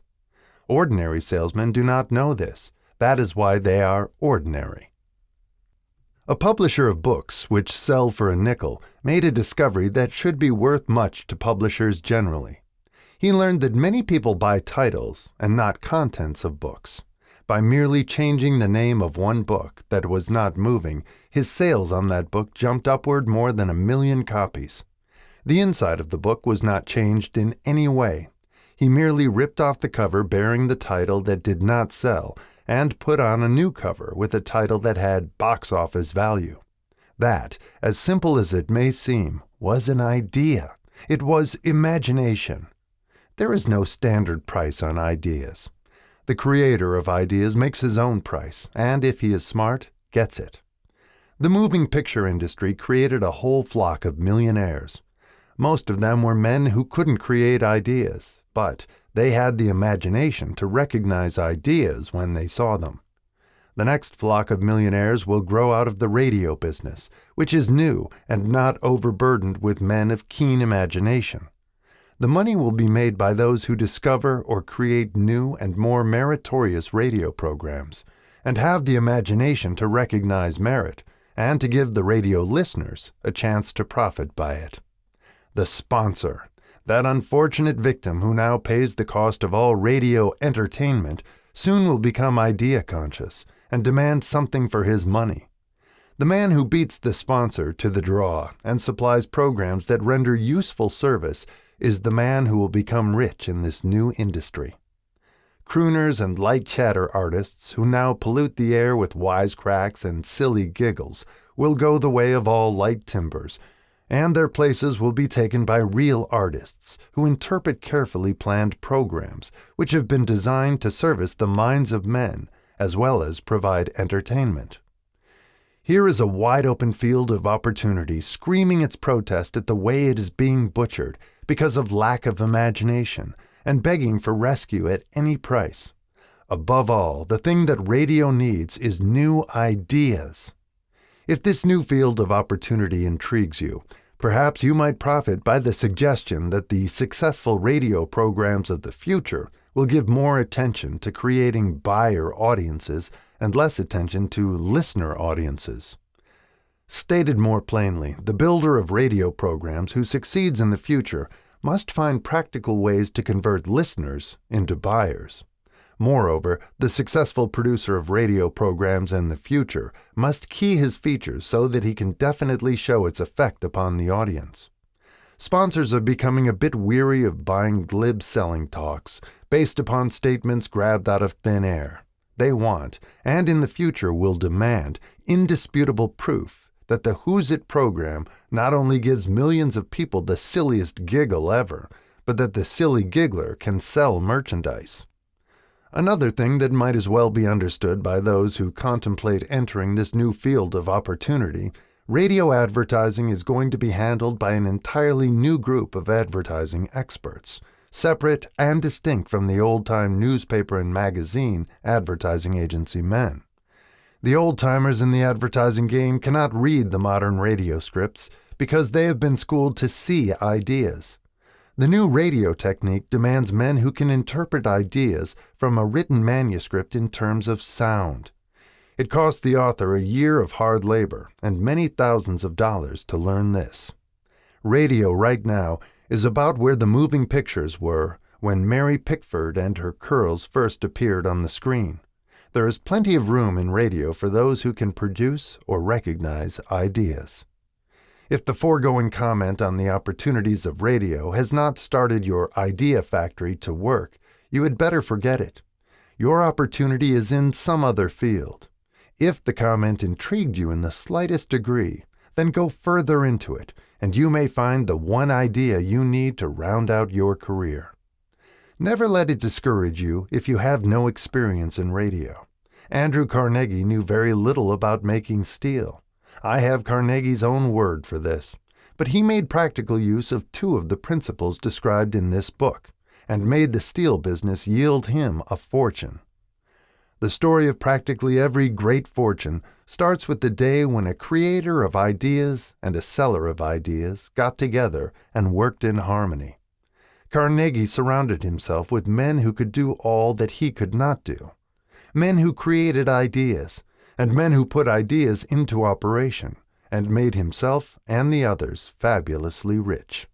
Ordinary salesmen do not know this. That is why they are ordinary. A publisher of books which sell for a nickel made a discovery that should be worth much to publishers generally. He learned that many people buy titles and not contents of books. By merely changing the name of one book that was not moving, his sales on that book jumped upward more than 1 million copies. The inside of the book was not changed in any way. He merely ripped off the cover bearing the title that did not sell and put on a new cover with a title that had box office value. That, as simple as it may seem, was an idea. It was imagination. There is no standard price on ideas. The creator of ideas makes his own price, and if he is smart, gets it. The moving picture industry created a whole flock of millionaires. Most of them were men who couldn't create ideas, but they had the imagination to recognize ideas when they saw them. The next flock of millionaires will grow out of the radio business, which is new and not overburdened with men of keen imagination. The money will be made by those who discover or create new and more meritorious radio programs, and have the imagination to recognize merit, and to give the radio listeners a chance to profit by it. The sponsor, that unfortunate victim who now pays the cost of all radio entertainment, soon will become idea conscious and demand something for his money. The man who beats the sponsor to the draw and supplies programs that render useful service is the man who will become rich in this new industry. Crooners and light chatter artists who now pollute the air with wisecracks and silly giggles will go the way of all light timbers, and their places will be taken by real artists who interpret carefully planned programs which have been designed to service the minds of men as well as provide entertainment. Here is a wide-open field of opportunity screaming its protest at the way it is being butchered because of lack of imagination and begging for rescue at any price. Above all, the thing that radio needs is new ideas. If this new field of opportunity intrigues you, perhaps you might profit by the suggestion that the successful radio programs of the future will give more attention to creating buyer audiences and less attention to listener audiences. Stated more plainly, the builder of radio programs who succeeds in the future must find practical ways to convert listeners into buyers. Moreover, the successful producer of radio programs in the future must key his features so that he can definitely show its effect upon the audience. Sponsors are becoming a bit weary of buying glib selling talks based upon statements grabbed out of thin air. They want, and in the future will demand, indisputable proof that the Who's It program not only gives millions of people the silliest giggle ever, but that the silly giggler can sell merchandise. Another thing that might as well be understood by those who contemplate entering this new field of opportunity, radio advertising is going to be handled by an entirely new group of advertising experts, separate and distinct from the old-time newspaper and magazine advertising agency men. The old-timers in the advertising game cannot read the modern radio scripts because they have been schooled to see ideas. The new radio technique demands men who can interpret ideas from a written manuscript in terms of sound. It costs the author a year of hard labor and many thousands of dollars to learn this. Radio right now is about where the moving pictures were when Mary Pickford and her curls first appeared on the screen. There is plenty of room in radio for those who can produce or recognize ideas. If the foregoing comment on the opportunities of radio has not started your idea factory to work, you had better forget it. Your opportunity is in some other field. If the comment intrigued you in the slightest degree, then go further into it, and you may find the one idea you need to round out your career. Never let it discourage you if you have no experience in radio. Andrew Carnegie knew very little about making steel. I have Carnegie's own word for this, but he made practical use of two of the principles described in this book, and made the steel business yield him a fortune. The story of practically every great fortune starts with the day when a creator of ideas and a seller of ideas got together and worked in harmony. Carnegie surrounded himself with men who could do all that he could not do, men who created ideas, and men who put ideas into operation, and made himself and the others fabulously rich.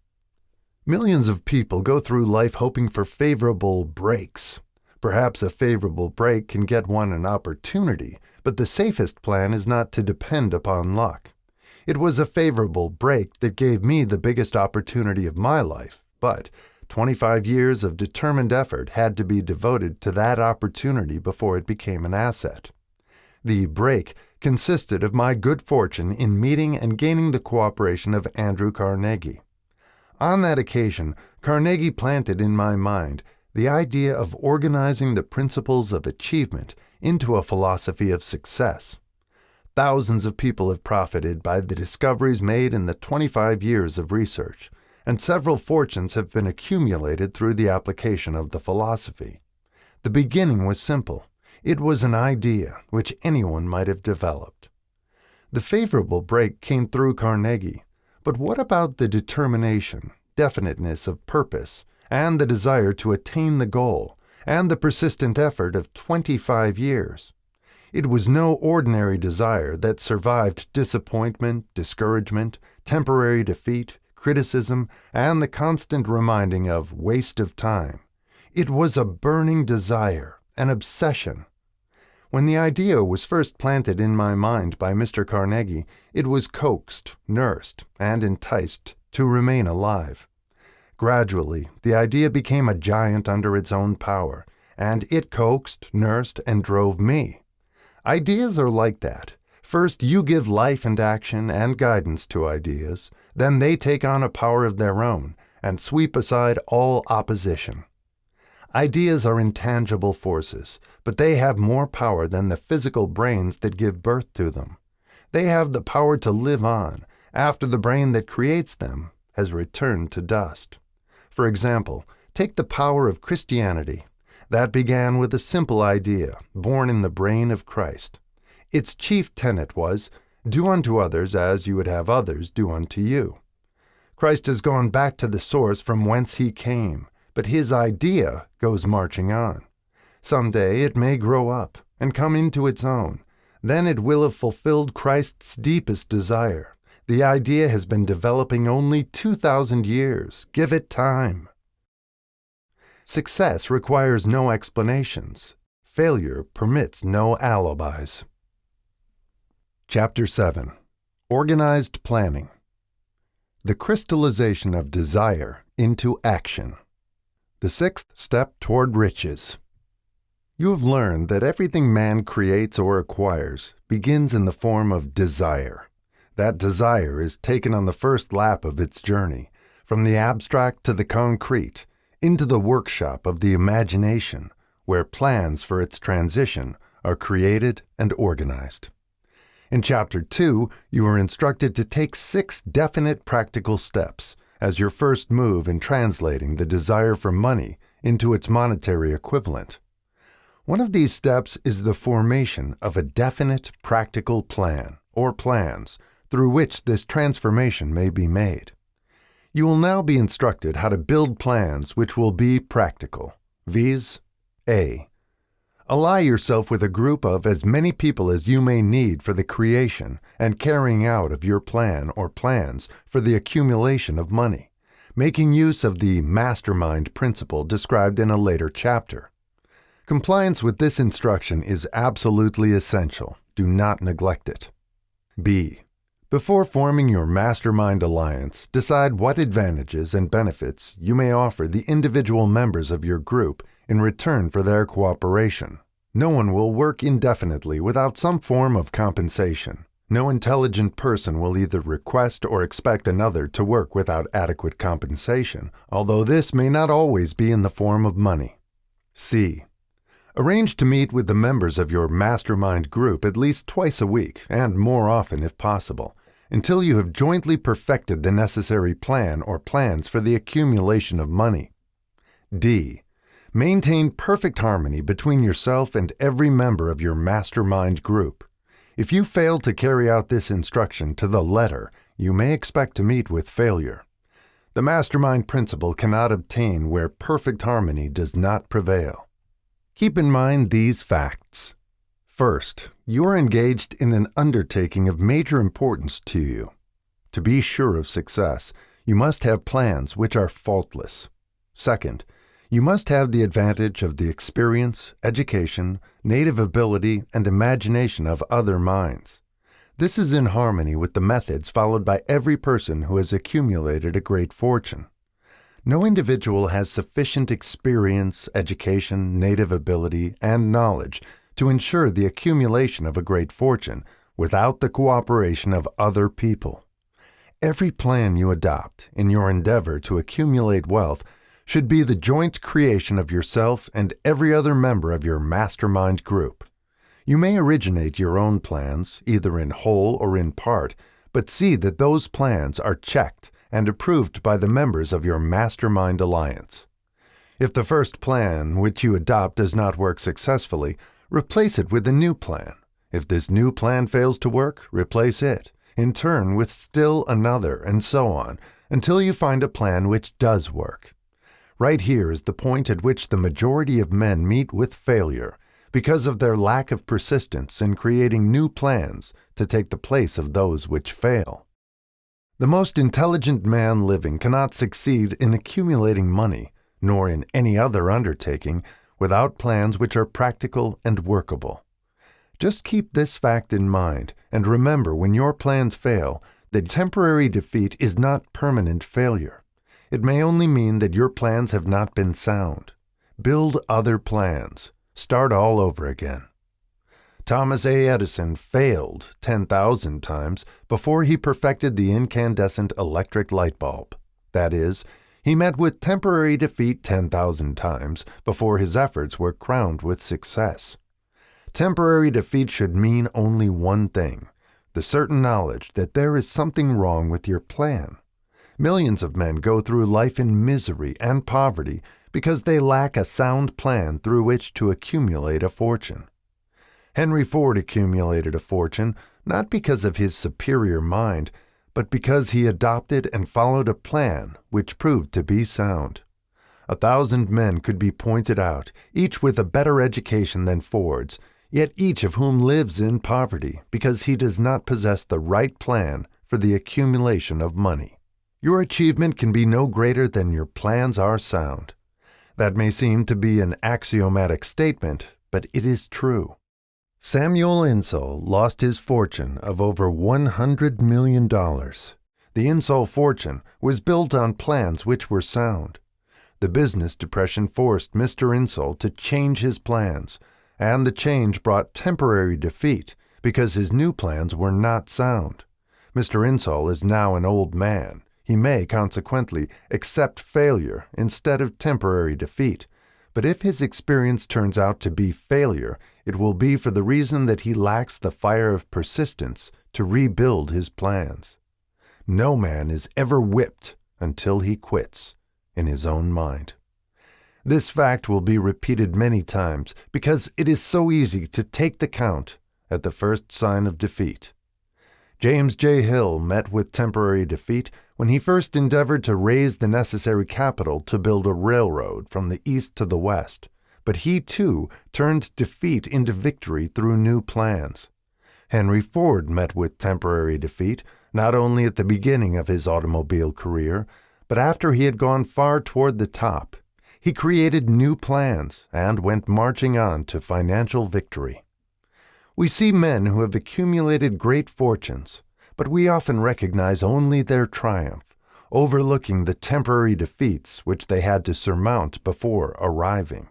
Millions of people go through life hoping for favorable breaks. Perhaps a favorable break can get one an opportunity, but the safest plan is not to depend upon luck. It was a favorable break that gave me the biggest opportunity of my life, but 25 years of determined effort had to be devoted to that opportunity before it became an asset. The break consisted of my good fortune in meeting and gaining the cooperation of Andrew Carnegie. On that occasion, Carnegie planted in my mind the idea of organizing the principles of achievement into a philosophy of success. Thousands of people have profited by the discoveries made in the 25 years of research, and several fortunes have been accumulated through the application of the philosophy. The beginning was simple. It was an idea which anyone might have developed. The favorable break came through Carnegie, but what about the determination, definiteness of purpose, and the desire to attain the goal, and the persistent effort of 25 years? It was no ordinary desire that survived disappointment, discouragement, temporary defeat, criticism, and the constant reminding of waste of time. It was a burning desire, an obsession. When the idea was first planted in my mind by Mr. Carnegie, it was coaxed, nursed, and enticed to remain alive. Gradually, the idea became a giant under its own power, and it coaxed, nursed, and drove me. Ideas are like that. First, you give life and action and guidance to ideas, then they take on a power of their own and sweep aside all opposition. Ideas are intangible forces, but they have more power than the physical brains that give birth to them. They have the power to live on after the brain that creates them has returned to dust. For example, take the power of Christianity. That began with a simple idea, born in the brain of Christ. Its chief tenet was, "Do unto others as you would have others do unto you." Christ has gone back to the source from whence he came, but his idea goes marching on. Someday it may grow up and come into its own. Then it will have fulfilled Christ's deepest desire. The idea has been developing only 2,000 years. Give it time. Success requires no explanations. Failure permits no alibis. Chapter 7. Organized Planning. The crystallization of desire into action. The sixth step toward riches. You have learned that everything man creates or acquires begins in the form of desire. That desire is taken on the first lap of its journey, from the abstract to the concrete, into the workshop of the imagination, where plans for its transition are created and organized. In Chapter 2, you are instructed to take 6 definite practical steps, as your first move in translating the desire for money into its monetary equivalent. One of these steps is the formation of a definite practical plan or plans through which this transformation may be made. You will now be instructed how to build plans which will be practical, viz. A. Ally yourself with a group of as many people as you may need for the creation and carrying out of your plan or plans for the accumulation of money, making use of the mastermind principle described in a later chapter. Compliance with this instruction is absolutely essential. Do not neglect it. B. Before forming your mastermind alliance, decide what advantages and benefits you may offer the individual members of your group in return for their cooperation. No one will work indefinitely without some form of compensation. No intelligent person will either request or expect another to work without adequate compensation, although this may not always be in the form of money. C. Arrange to meet with the members of your mastermind group at least twice a week, and more often if possible, until you have jointly perfected the necessary plan or plans for the accumulation of money. D. Maintain perfect harmony between yourself and every member of your mastermind group. If you fail to carry out this instruction to the letter, you may expect to meet with failure. The mastermind principle cannot obtain where perfect harmony does not prevail. Keep in mind these facts. First, you are engaged in an undertaking of major importance to you. To be sure of success, you must have plans which are faultless. Second, you must have the advantage of the experience, education, native ability, and imagination of other minds. This is in harmony with the methods followed by every person who has accumulated a great fortune. No individual has sufficient experience, education, native ability, and knowledge to ensure the accumulation of a great fortune without the cooperation of other people. Every plan you adopt in your endeavor to accumulate wealth should be the joint creation of yourself and every other member of your mastermind group. You may originate your own plans, either in whole or in part, but see that those plans are checked and approved by the members of your mastermind alliance. If the first plan which you adopt does not work successfully, replace it with a new plan. If this new plan fails to work, replace it, in turn with still another, and so on, until you find a plan which does work. Right here is the point at which the majority of men meet with failure, because of their lack of persistence in creating new plans to take the place of those which fail. The most intelligent man living cannot succeed in accumulating money, nor in any other undertaking, without plans which are practical and workable. Just keep this fact in mind, and remember when your plans fail, that temporary defeat is not permanent failure. It may only mean that your plans have not been sound. Build other plans. Start all over again. Thomas A. Edison failed 10,000 times before he perfected the incandescent electric light bulb. That is, he met with temporary defeat 10,000 times before his efforts were crowned with success. Temporary defeat should mean only one thing: the certain knowledge that there is something wrong with your plan. Millions of men go through life in misery and poverty because they lack a sound plan through which to accumulate a fortune. Henry Ford accumulated a fortune not because of his superior mind, but because he adopted and followed a plan which proved to be sound. 1,000 men could be pointed out, each with a better education than Ford's, yet each of whom lives in poverty because he does not possess the right plan for the accumulation of money. Your achievement can be no greater than your plans are sound. That may seem to be an axiomatic statement, but it is true. Samuel Insull lost his fortune of over $100 million. The Insull fortune was built on plans which were sound. The business depression forced Mr. Insull to change his plans, and the change brought temporary defeat because his new plans were not sound. Mr. Insull is now an old man. He may, consequently, accept failure instead of temporary defeat. But if his experience turns out to be failure, it will be for the reason that he lacks the fire of persistence to rebuild his plans. No man is ever whipped until he quits in his own mind. This fact will be repeated many times because it is so easy to take the count at the first sign of defeat. James J. Hill met with temporary defeat when he first endeavored to raise the necessary capital to build a railroad from the east to the west, but he too turned defeat into victory through new plans. Henry Ford met with temporary defeat not only at the beginning of his automobile career, but after he had gone far toward the top. He created new plans and went marching on to financial victory. We see men who have accumulated great fortunes, but we often recognize only their triumph, overlooking the temporary defeats which they had to surmount before arriving.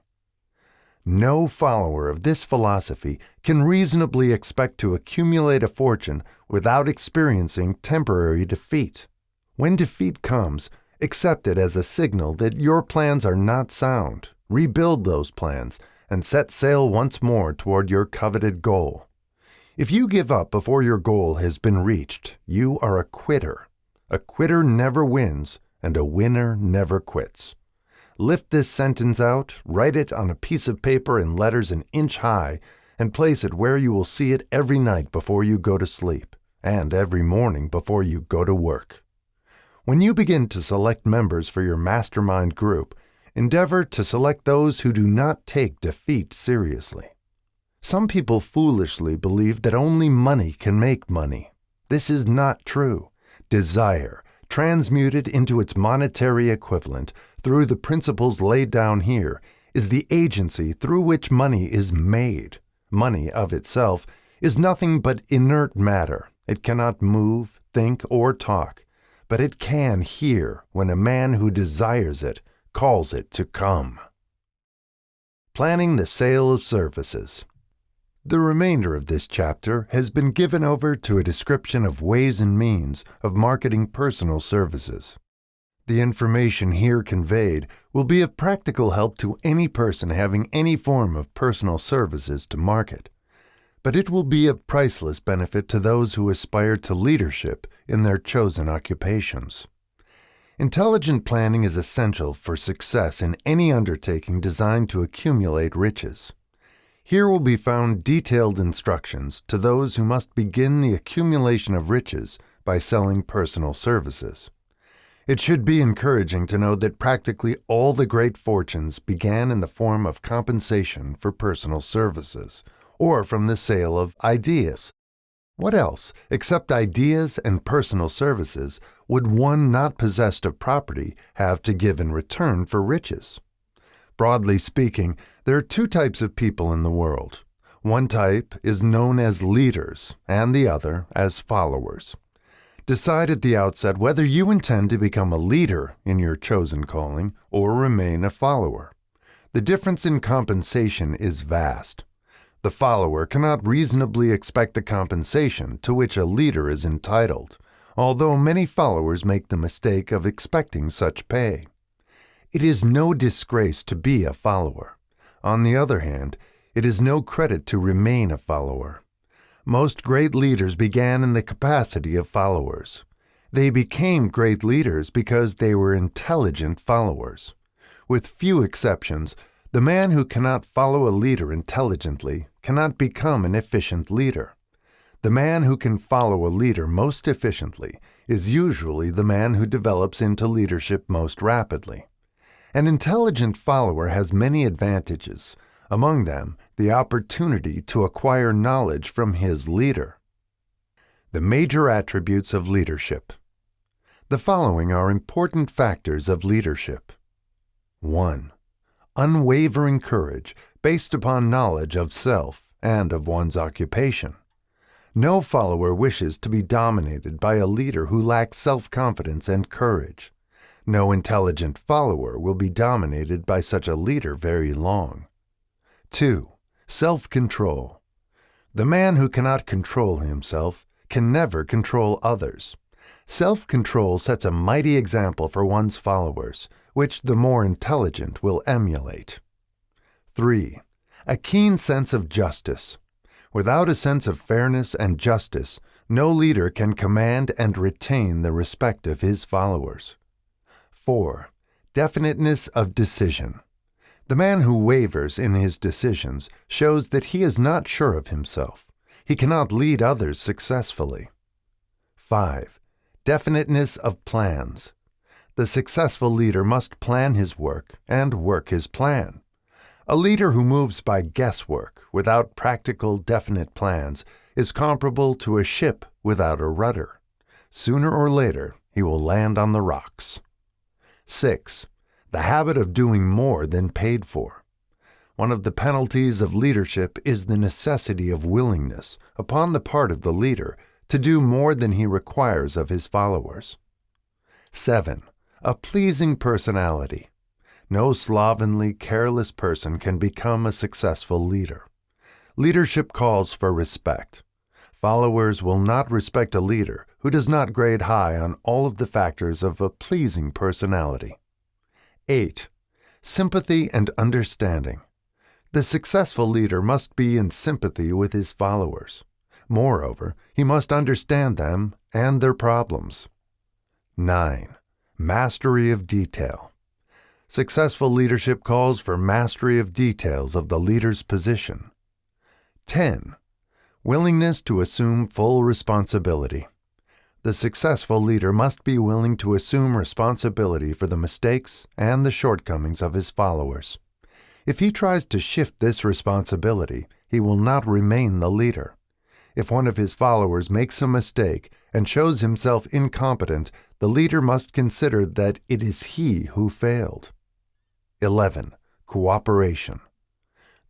No follower of this philosophy can reasonably expect to accumulate a fortune without experiencing temporary defeat. When defeat comes, accept it as a signal that your plans are not sound. Rebuild those plans and set sail once more toward your coveted goal. If you give up before your goal has been reached, you are a quitter. A quitter never wins, and a winner never quits. Lift this sentence out, write it on a piece of paper in letters an inch high, and place it where you will see it every night before you go to sleep, and every morning before you go to work. When you begin to select members for your mastermind group, endeavor to select those who do not take defeat seriously. Some people foolishly believe that only money can make money. This is not true. Desire, transmuted into its monetary equivalent through the principles laid down here, is the agency through which money is made. Money of itself is nothing but inert matter. It cannot move, think, or talk, but it can hear when a man who desires it calls it to come. Planning the sale of services. The remainder of this chapter has been given over to a description of ways and means of marketing personal services. The information here conveyed will be of practical help to any person having any form of personal services to market, but it will be of priceless benefit to those who aspire to leadership in their chosen occupations. Intelligent planning is essential for success in any undertaking designed to accumulate riches. Here will be found detailed instructions to those who must begin the accumulation of riches by selling personal services. It should be encouraging to know that practically all the great fortunes began in the form of compensation for personal services, or from the sale of ideas. What else, except ideas and personal services, would one not possessed of property have to give in return for riches? Broadly speaking, there are two types of people in the world. One type is known as leaders, and the other as followers. Decide at the outset whether you intend to become a leader in your chosen calling or remain a follower. The difference in compensation is vast. The follower cannot reasonably expect the compensation to which a leader is entitled, although many followers make the mistake of expecting such pay. It is no disgrace to be a follower. On the other hand, it is no credit to remain a follower. Most great leaders began in the capacity of followers. They became great leaders because they were intelligent followers. With few exceptions, the man who cannot follow a leader intelligently cannot become an efficient leader. The man who can follow a leader most efficiently is usually the man who develops into leadership most rapidly. An intelligent follower has many advantages, among them the opportunity to acquire knowledge from his leader. The major attributes of leadership. The following are important factors of leadership. 1. Unwavering courage based upon knowledge of self and of one's occupation. No follower wishes to be dominated by a leader who lacks self-confidence and courage. No intelligent follower will be dominated by such a leader very long. 2. Self-control. The man who cannot control himself can never control others. Self-control sets a mighty example for one's followers, which the more intelligent will emulate. 3. A keen sense of justice. Without a sense of fairness and justice, no leader can command and retain the respect of his followers. 4. Definiteness of decision. The man who wavers in his decisions shows that he is not sure of himself. He cannot lead others successfully. 5. Definiteness of plans. The successful leader must plan his work and work his plan. A leader who moves by guesswork without practical, definite plans is comparable to a ship without a rudder. Sooner or later, he will land on the rocks. 6. The habit of doing more than paid for. One of the penalties of leadership is the necessity of willingness, upon the part of the leader, to do more than he requires of his followers. 7. A pleasing personality. No slovenly, careless person can become a successful leader. Leadership calls for respect. Followers will not respect a leader who does not grade high on all of the factors of a pleasing personality. 8. Sympathy and understanding. The successful leader must be in sympathy with his followers. Moreover, he must understand them and their problems. 9. Mastery of detail. Successful leadership calls for mastery of details of the leader's position. 10. Willingness to assume full responsibility. The successful leader must be willing to assume responsibility for the mistakes and the shortcomings of his followers. If he tries to shift this responsibility, he will not remain the leader. If one of his followers makes a mistake and shows himself incompetent, the leader must consider that it is he who failed. 11. Cooperation.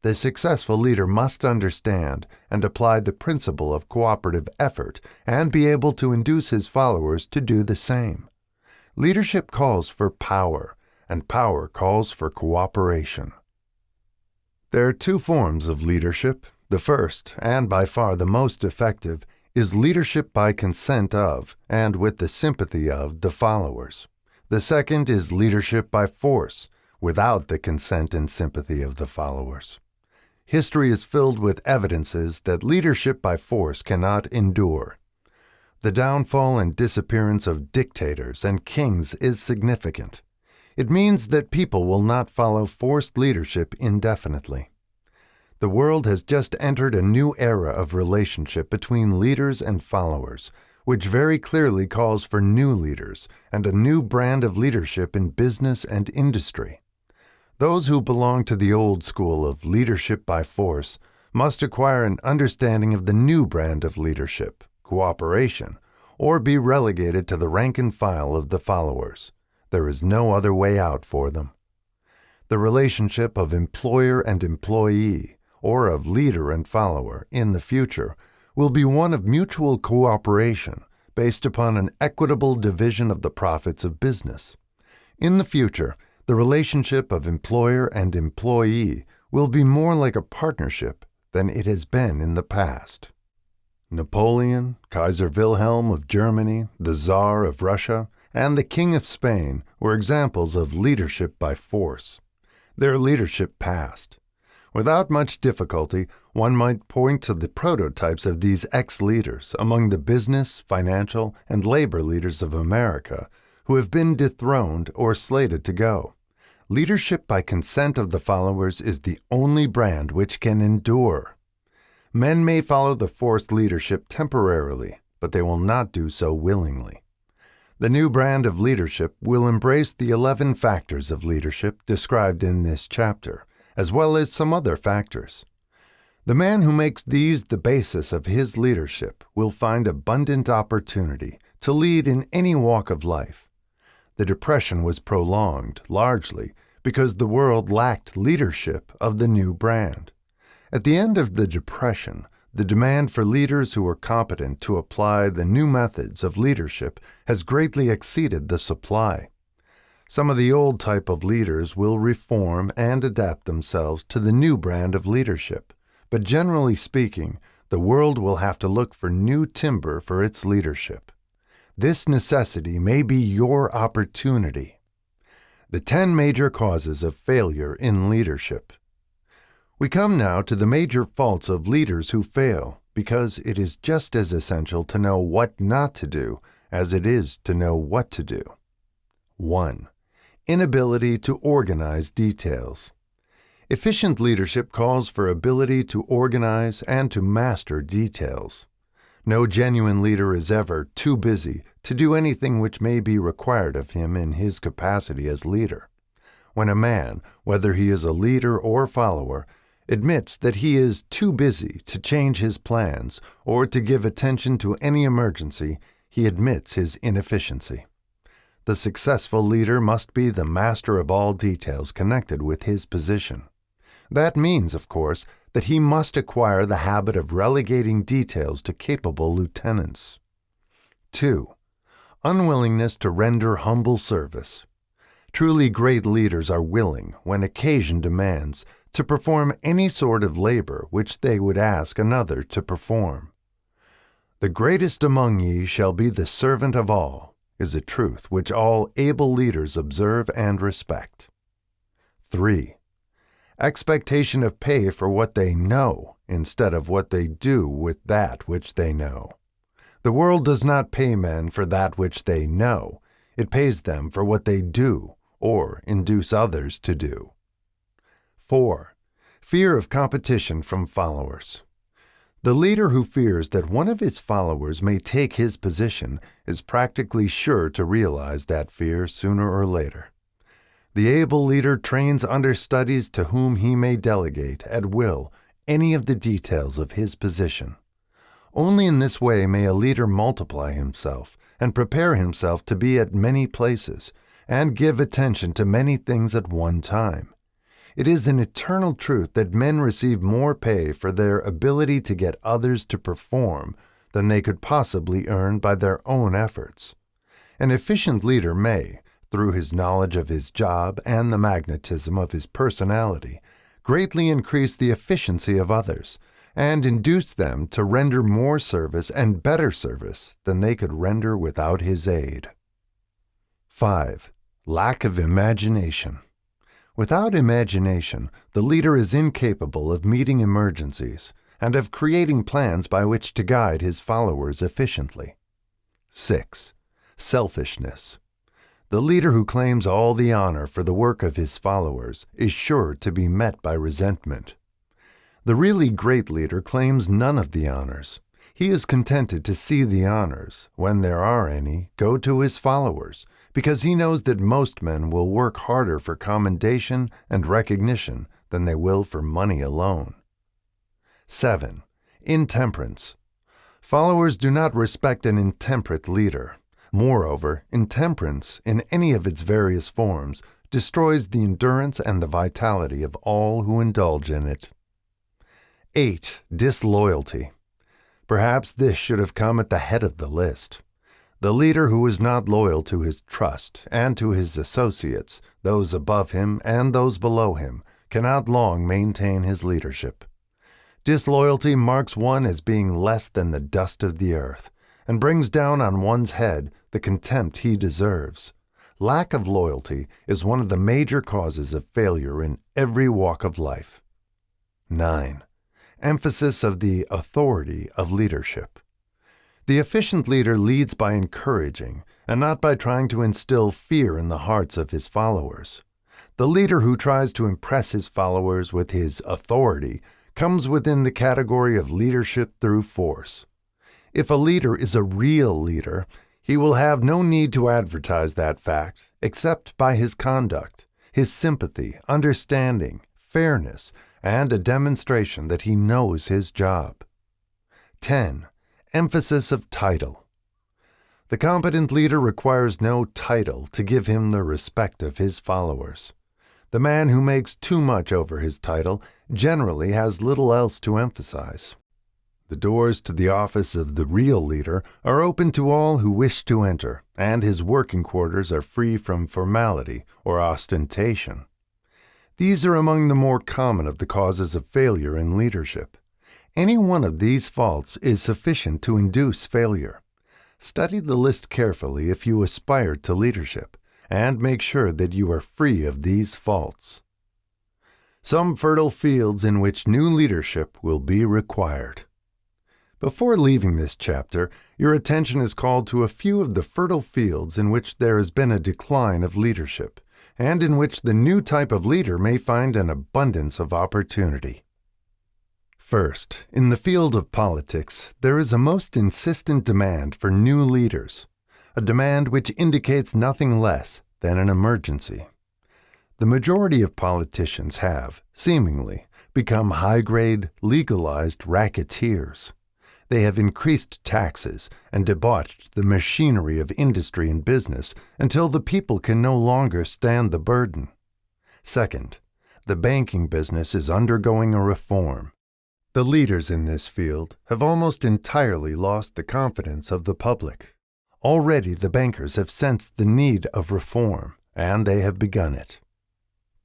The successful leader must understand and apply the principle of cooperative effort and be able to induce his followers to do the same. Leadership calls for power, and power calls for cooperation. There are two forms of leadership. The first, and by far the most effective, is leadership by consent of, and with the sympathy of, the followers. The second is leadership by force, without the consent and sympathy of the followers. History is filled with evidences that leadership by force cannot endure. The downfall and disappearance of dictators and kings is significant. It means that people will not follow forced leadership indefinitely. The world has just entered a new era of relationship between leaders and followers, which very clearly calls for new leaders and a new brand of leadership in business and industry. Those who belong to the old school of leadership by force must acquire an understanding of the new brand of leadership, cooperation, or be relegated to the rank and file of the followers. There is no other way out for them. The relationship of employer and employee, or of leader and follower, in the future, will be one of mutual cooperation based upon an equitable division of the profits of business. In the future, the relationship of employer and employee will be more like a partnership than it has been in the past. Napoleon, Kaiser Wilhelm of Germany, the Tsar of Russia, and the King of Spain were examples of leadership by force. Their leadership passed. Without much difficulty, one might point to the prototypes of these ex-leaders among the business, financial, and labor leaders of America who have been dethroned or slated to go. Leadership by consent of the followers is the only brand which can endure. Men may follow the forced leadership temporarily, but they will not do so willingly. The new brand of leadership will embrace the 11 factors of leadership described in this chapter, as well as some other factors. The man who makes these the basis of his leadership will find abundant opportunity to lead in any walk of life. The Depression was prolonged, largely, because the world lacked leadership of the new brand. At the end of the Depression, the demand for leaders who were competent to apply the new methods of leadership has greatly exceeded the supply. Some of the old type of leaders will reform and adapt themselves to the new brand of leadership, but generally speaking, the world will have to look for new timber for its leadership. This necessity may be your opportunity. The 10 major causes of failure in leadership. We come now to the major faults of leaders who fail, because it is just as essential to know what not to do as it is to know what to do. 1. inability to organize details. Efficient leadership calls for ability to organize and to master details. No genuine leader is ever too busy to do anything which may be required of him in his capacity as leader. When a man, whether he is a leader or follower, admits that he is too busy to change his plans or to give attention to any emergency, he admits his inefficiency. The successful leader must be the master of all details connected with his position. That means, of course, that he must acquire the habit of relegating details to capable lieutenants. 2. Unwillingness to render humble service. Truly great leaders are willing, when occasion demands, to perform any sort of labor which they would ask another to perform. "The greatest among ye shall be the servant of all," is a truth which all able leaders observe and respect. 3. Expectation of pay for what they know instead of what they do with that which they know. The world does not pay men for that which they know. It pays them for what they do or induce others to do. 4. Fear of competition from followers. The leader who fears that one of his followers may take his position is practically sure to realize that fear sooner or later. The able leader trains understudies to whom he may delegate, at will, any of the details of his position. Only in this way may a leader multiply himself and prepare himself to be at many places and give attention to many things at one time. It is an eternal truth that men receive more pay for their ability to get others to perform than they could possibly earn by their own efforts. An efficient leader may, through his knowledge of his job and the magnetism of his personality, greatly increase the efficiency of others and induce them to render more service and better service than they could render without his aid. 5. Lack of imagination. Without imagination, the leader is incapable of meeting emergencies and of creating plans by which to guide his followers efficiently. 6. Selfishness. The leader who claims all the honor for the work of his followers is sure to be met by resentment. The really great leader claims none of the honors. He is contented to see the honors, when there are any, go to his followers, because he knows that most men will work harder for commendation and recognition than they will for money alone. 7. Intemperance. Followers do not respect an intemperate leader. Moreover, intemperance, in any of its various forms, destroys the endurance and the vitality of all who indulge in it. 8. Disloyalty. Perhaps this should have come at the head of the list. The leader who is not loyal to his trust and to his associates, those above him and those below him, cannot long maintain his leadership. Disloyalty marks one as being less than the dust of the earth, and brings down on one's head the contempt he deserves. Lack of loyalty is one of the major causes of failure in every walk of life. 9. Emphasis of the authority of leadership. The efficient leader leads by encouraging, and not by trying to instill fear in the hearts of his followers. The leader who tries to impress his followers with his authority comes within the category of leadership through force. If a leader is a real leader, he will have no need to advertise that fact except by his conduct, his sympathy, understanding, fairness, and a demonstration that he knows his job. 10. Emphasis of title. The competent leader requires no title to give him the respect of his followers. The man who makes too much over his title generally has little else to emphasize. The doors to the office of the real leader are open to all who wish to enter, and his working quarters are free from formality or ostentation. These are among the more common of the causes of failure in leadership. Any one of these faults is sufficient to induce failure. Study the list carefully if you aspire to leadership, and make sure that you are free of these faults. Some fertile fields in which new leadership will be required. Before leaving this chapter, your attention is called to a few of the fertile fields in which there has been a decline of leadership, and in which the new type of leader may find an abundance of opportunity. First, in the field of politics, there is a most insistent demand for new leaders, a demand which indicates nothing less than an emergency. The majority of politicians have, seemingly, become high-grade, legalized racketeers. They have increased taxes and debauched the machinery of industry and business until the people can no longer stand the burden. Second, the banking business is undergoing a reform. The leaders in this field have almost entirely lost the confidence of the public. Already the bankers have sensed the need of reform, and they have begun it.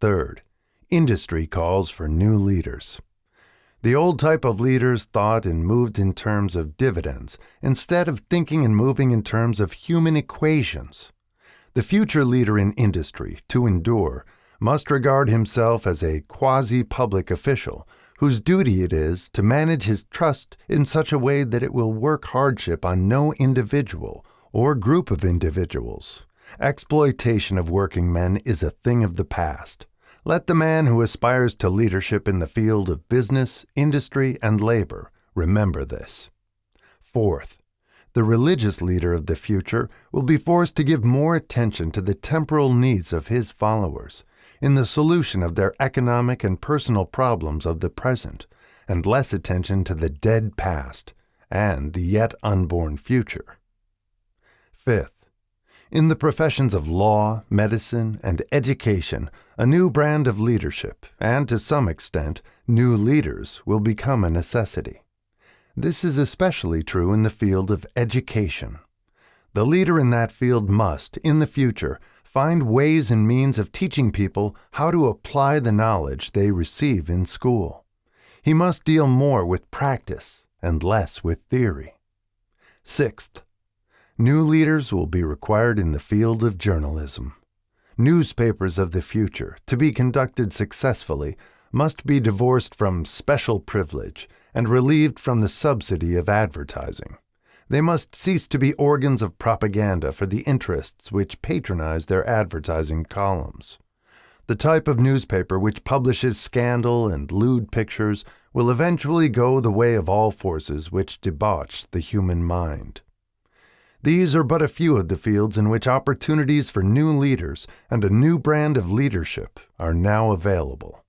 Third, industry calls for new leaders. The old type of leaders thought and moved in terms of dividends instead of thinking and moving in terms of human equations. The future leader in industry, to endure, must regard himself as a quasi-public official whose duty it is to manage his trust in such a way that it will work hardship on no individual or group of individuals. Exploitation of working men is a thing of the past. Let the man who aspires to leadership in the field of business, industry, and labor remember this. Fourth, the religious leader of the future will be forced to give more attention to the temporal needs of his followers in the solution of their economic and personal problems of the present, and less attention to the dead past and the yet unborn future. Fifth, in the professions of law, medicine, and education, a new brand of leadership, and to some extent, new leaders, will become a necessity. This is especially true in the field of education. The leader in that field must, in the future, find ways and means of teaching people how to apply the knowledge they receive in school. He must deal more with practice and less with theory. Sixth, new leaders will be required in the field of journalism. Newspapers of the future, to be conducted successfully, must be divorced from special privilege and relieved from the subsidy of advertising. They must cease to be organs of propaganda for the interests which patronize their advertising columns. The type of newspaper which publishes scandal and lewd pictures will eventually go the way of all forces which debauch the human mind. These are but a few of the fields in which opportunities for new leaders and a new brand of leadership are now available.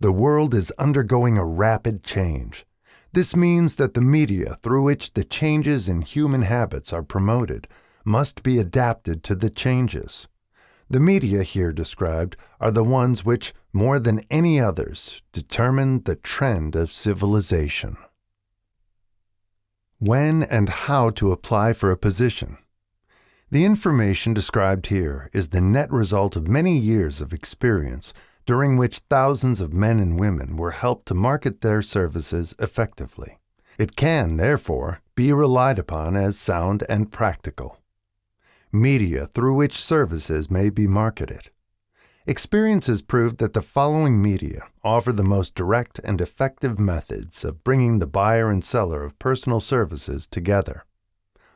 The world is undergoing a rapid change. This means that the media through which the changes in human habits are promoted must be adapted to the changes. The media here described are the ones which, more than any others, determine the trend of civilization. When and how to apply for a position. The information described here is the net result of many years of experience during which thousands of men and women were helped to market their services effectively. It can, therefore, be relied upon as sound and practical. Media through which services may be marketed. Experience has proved that the following media offer the most direct and effective methods of bringing the buyer and seller of personal services together.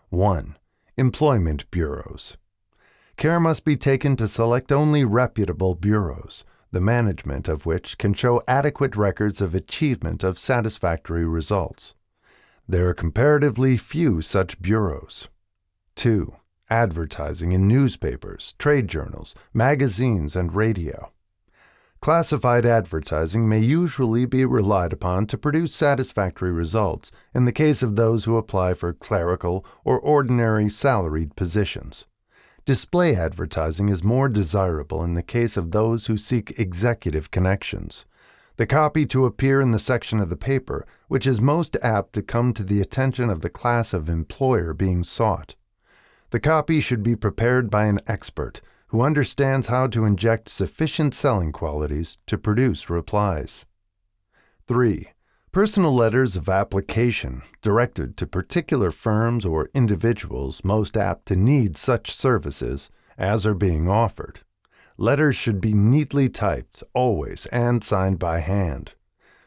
1. Employment bureaus. Care must be taken to select only reputable bureaus, the management of which can show adequate records of achievement of satisfactory results. There are comparatively few such bureaus. 2. Advertising in newspapers, trade journals, magazines, and radio. Classified advertising may usually be relied upon to produce satisfactory results in the case of those who apply for clerical or ordinary salaried positions. Display advertising is more desirable in the case of those who seek executive connections. The copy to appear in the section of the paper which is most apt to come to the attention of the class of employer being sought. The copy should be prepared by an expert who understands how to inject sufficient selling qualities to produce replies. 3. Personal letters of application directed to particular firms or individuals most apt to need such services as are being offered. Letters should be neatly typed, always, and signed by hand.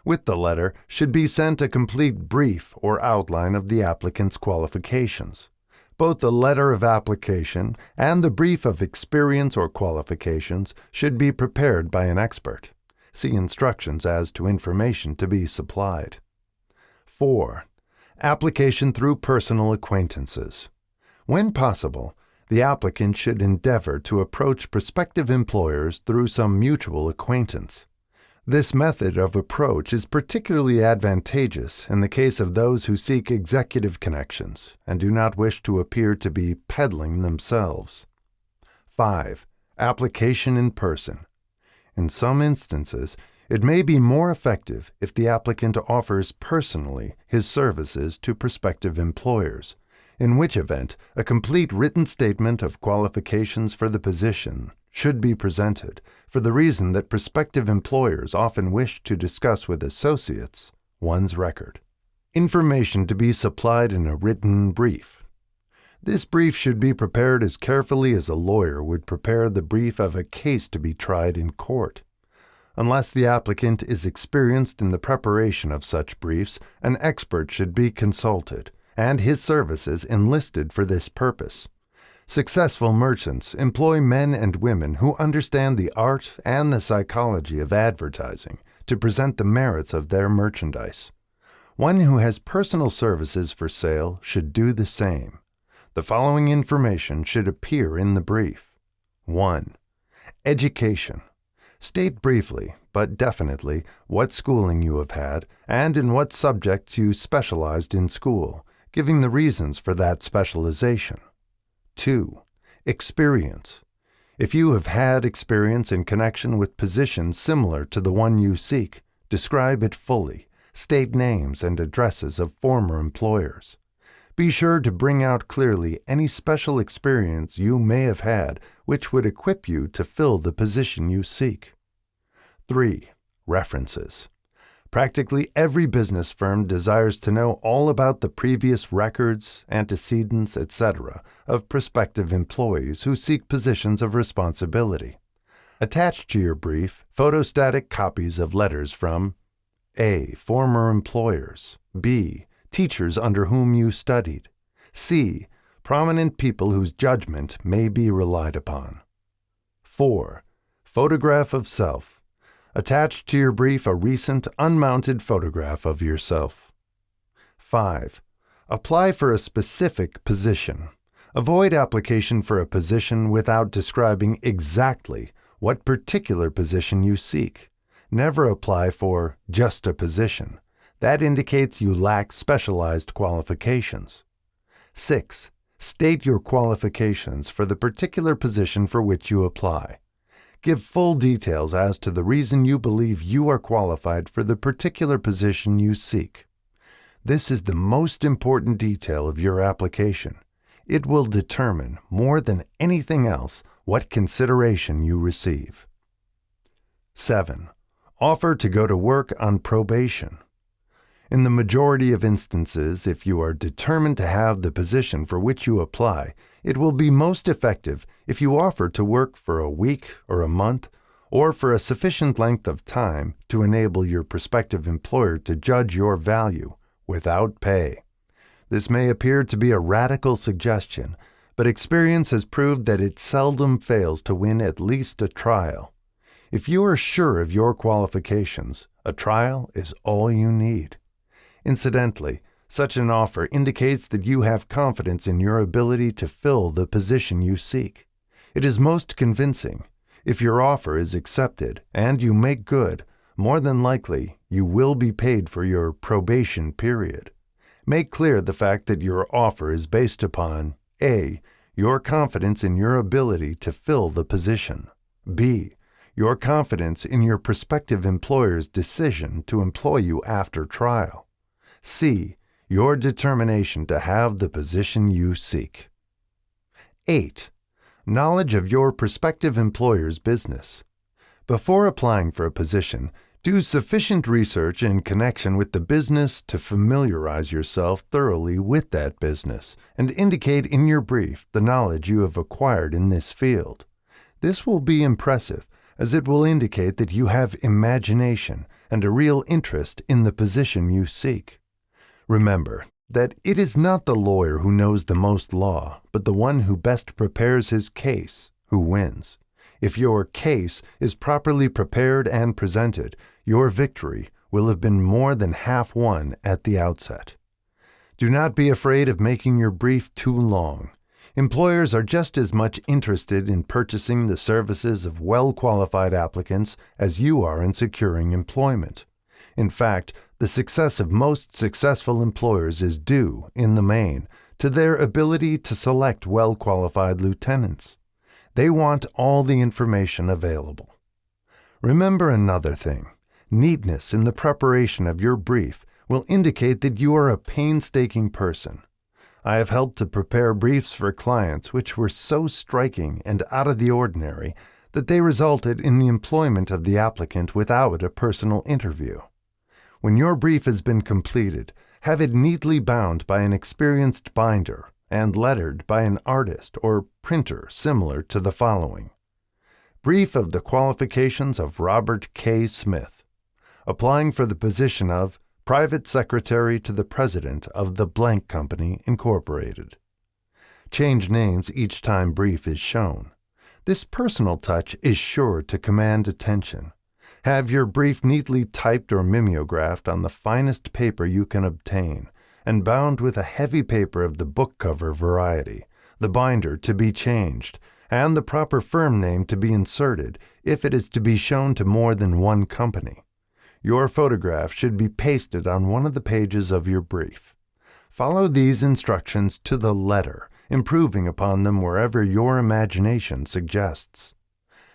With the letter should be sent a complete brief or outline of the applicant's qualifications. Both the letter of application and the brief of experience or qualifications should be prepared by an expert. See instructions as to information to be supplied. 4. Application through personal acquaintances. When possible, the applicant should endeavor to approach prospective employers through some mutual acquaintance. This method of approach is particularly advantageous in the case of those who seek executive connections and do not wish to appear to be peddling themselves. 5. Application in person. In some instances, it may be more effective if the applicant offers personally his services to prospective employers, in which event a complete written statement of qualifications for the position should be presented, for the reason that prospective employers often wish to discuss with associates one's record. Information to be supplied in a written brief. This brief should be prepared as carefully as a lawyer would prepare the brief of a case to be tried in court. Unless the applicant is experienced in the preparation of such briefs, an expert should be consulted, and his services enlisted for this purpose. Successful merchants employ men and women who understand the art and the psychology of advertising to present the merits of their merchandise. One who has personal services for sale should do the same. The following information should appear in the brief. 1. Education. State briefly, but definitely, what schooling you have had and in what subjects you specialized in school, giving the reasons for that specialization. 2. Experience. If you have had experience in connection with positions similar to the one you seek, describe it fully. State names and addresses of former employers. Be sure to bring out clearly any special experience you may have had which would equip you to fill the position you seek. 3. References. Practically every business firm desires to know all about the previous records, antecedents, etc. of prospective employees who seek positions of responsibility. Attach to your brief photostatic copies of letters from A. Former employers, B. Teachers under whom you studied, C. Prominent people whose judgment may be relied upon. 4. Photograph of self. Attach to your brief a recent unmounted photograph of yourself. 5. Apply for a specific position. Avoid application for a position without describing exactly what particular position you seek. Never apply for just a position. That indicates you lack specialized qualifications. 6. State your qualifications for the particular position for which you apply. Give full details as to the reason you believe you are qualified for the particular position you seek. This is the most important detail of your application. It will determine, more than anything else, what consideration you receive. 7. Offer to go to work on probation. In the majority of instances, if you are determined to have the position for which you apply, it will be most effective if you offer to work for a week or a month, or for a sufficient length of time to enable your prospective employer to judge your value without pay. This may appear to be a radical suggestion, but experience has proved that it seldom fails to win at least a trial. If you are sure of your qualifications, a trial is all you need. Incidentally, such an offer indicates that you have confidence in your ability to fill the position you seek. It is most convincing. If your offer is accepted and you make good, more than likely you will be paid for your probation period. Make clear the fact that your offer is based upon A. Your confidence in your ability to fill the position. B. Your confidence in your prospective employer's decision to employ you after trial. C. Your determination to have the position you seek. 8. Knowledge of your prospective employer's business. Before applying for a position, do sufficient research in connection with the business to familiarize yourself thoroughly with that business and indicate in your brief the knowledge you have acquired in this field. This will be impressive, as it will indicate that you have imagination and a real interest in the position you seek. Remember, that it is not the lawyer who knows the most law, but the one who best prepares his case, who wins. If your case is properly prepared and presented, your victory will have been more than half won at the outset. Do not be afraid of making your brief too long. Employers are just as much interested in purchasing the services of well-qualified applicants as you are in securing employment. In fact, the success of most successful employers is due, in the main, to their ability to select well-qualified lieutenants. They want all the information available. Remember another thing. Neatness in the preparation of your brief will indicate that you are a painstaking person. I have helped to prepare briefs for clients which were so striking and out of the ordinary that they resulted in the employment of the applicant without a personal interview. When your brief has been completed, have it neatly bound by an experienced binder and lettered by an artist or printer similar to the following. Brief of the qualifications of Robert K. Smith, applying for the position of Private Secretary to the President of the Blank Company, Incorporated. Change names each time brief is shown. This personal touch is sure to command attention. Have your brief neatly typed or mimeographed on the finest paper you can obtain, and bound with a heavy paper of the book cover variety, the binder to be changed, and the proper firm name to be inserted if it is to be shown to more than one company. Your photograph should be pasted on one of the pages of your brief. Follow these instructions to the letter, improving upon them wherever your imagination suggests.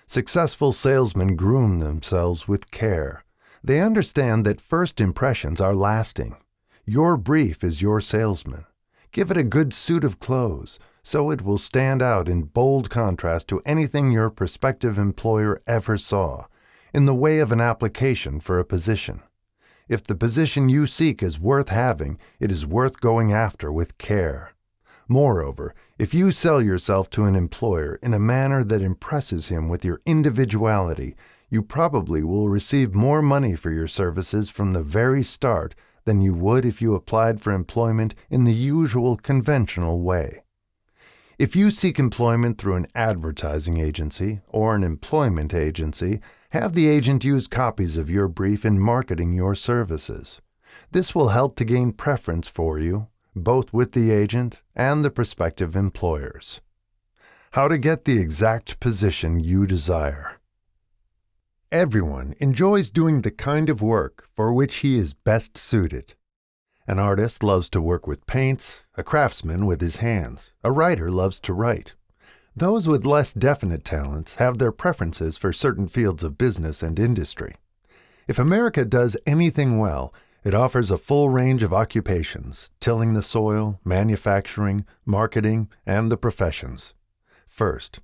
Successful salesmen groom themselves with care. They understand that first impressions are lasting. Your brief is your salesman. Give it a good suit of clothes, so it will stand out in bold contrast to anything your prospective employer ever saw, in the way of an application for a position. If the position you seek is worth having, it is worth going after with care. Moreover, if you sell yourself to an employer in a manner that impresses him with your individuality, you probably will receive more money for your services from the very start than you would if you applied for employment in the usual conventional way. If you seek employment through an advertising agency or an employment agency, have the agent use copies of your brief in marketing your services. This will help to gain preference for you, both with the agent and the prospective employers. How to get the exact position you desire. Everyone enjoys doing the kind of work for which he is best suited. An artist loves to work with paints, a craftsman with his hands, a writer loves to write. Those with less definite talents have their preferences for certain fields of business and industry. If America does anything well, it offers a full range of occupations, tilling the soil, manufacturing, marketing, and the professions. First,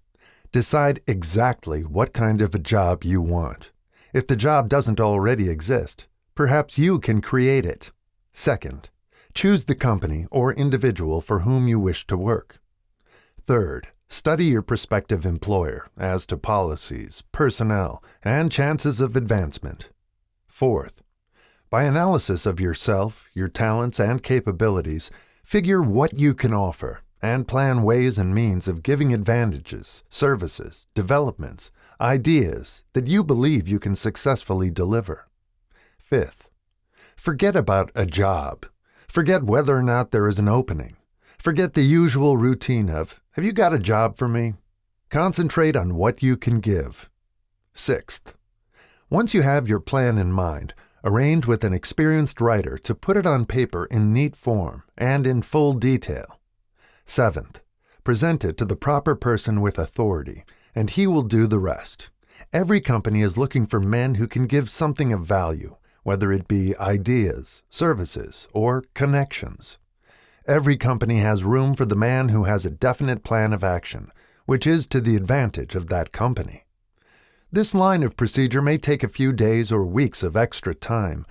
decide exactly what kind of a job you want. If the job doesn't already exist, perhaps you can create it. Second, choose the company or individual for whom you wish to work. Third, study your prospective employer as to policies, personnel, and chances of advancement. Fourth, by analysis of yourself, your talents, and capabilities, figure what you can offer and plan ways and means of giving advantages, services, developments, ideas that you believe you can successfully deliver. Fifth, forget about a job. Forget whether or not there is an opening. Forget the usual routine of, "Have you got a job for me?" Concentrate on what you can give. Sixth, once you have your plan in mind, arrange with an experienced writer to put it on paper in neat form and in full detail. Seventh, present it to the proper person with authority, and he will do the rest. Every company is looking for men who can give something of value, whether it be ideas, services, or connections. Every company has room for the man who has a definite plan of action, which is to the advantage of that company. This line of procedure may take a few days or weeks of extra time,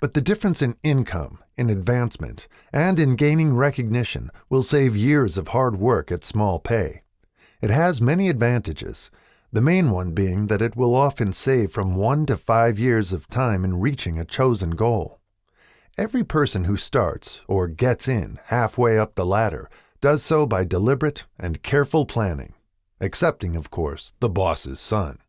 but the difference in income, in advancement, and in gaining recognition will save years of hard work at small pay. It has many advantages, the main one being that it will often save from 1 to 5 years of time in reaching a chosen goal. Every person who starts or gets in halfway up the ladder does so by deliberate and careful planning, excepting, of course, the boss's son.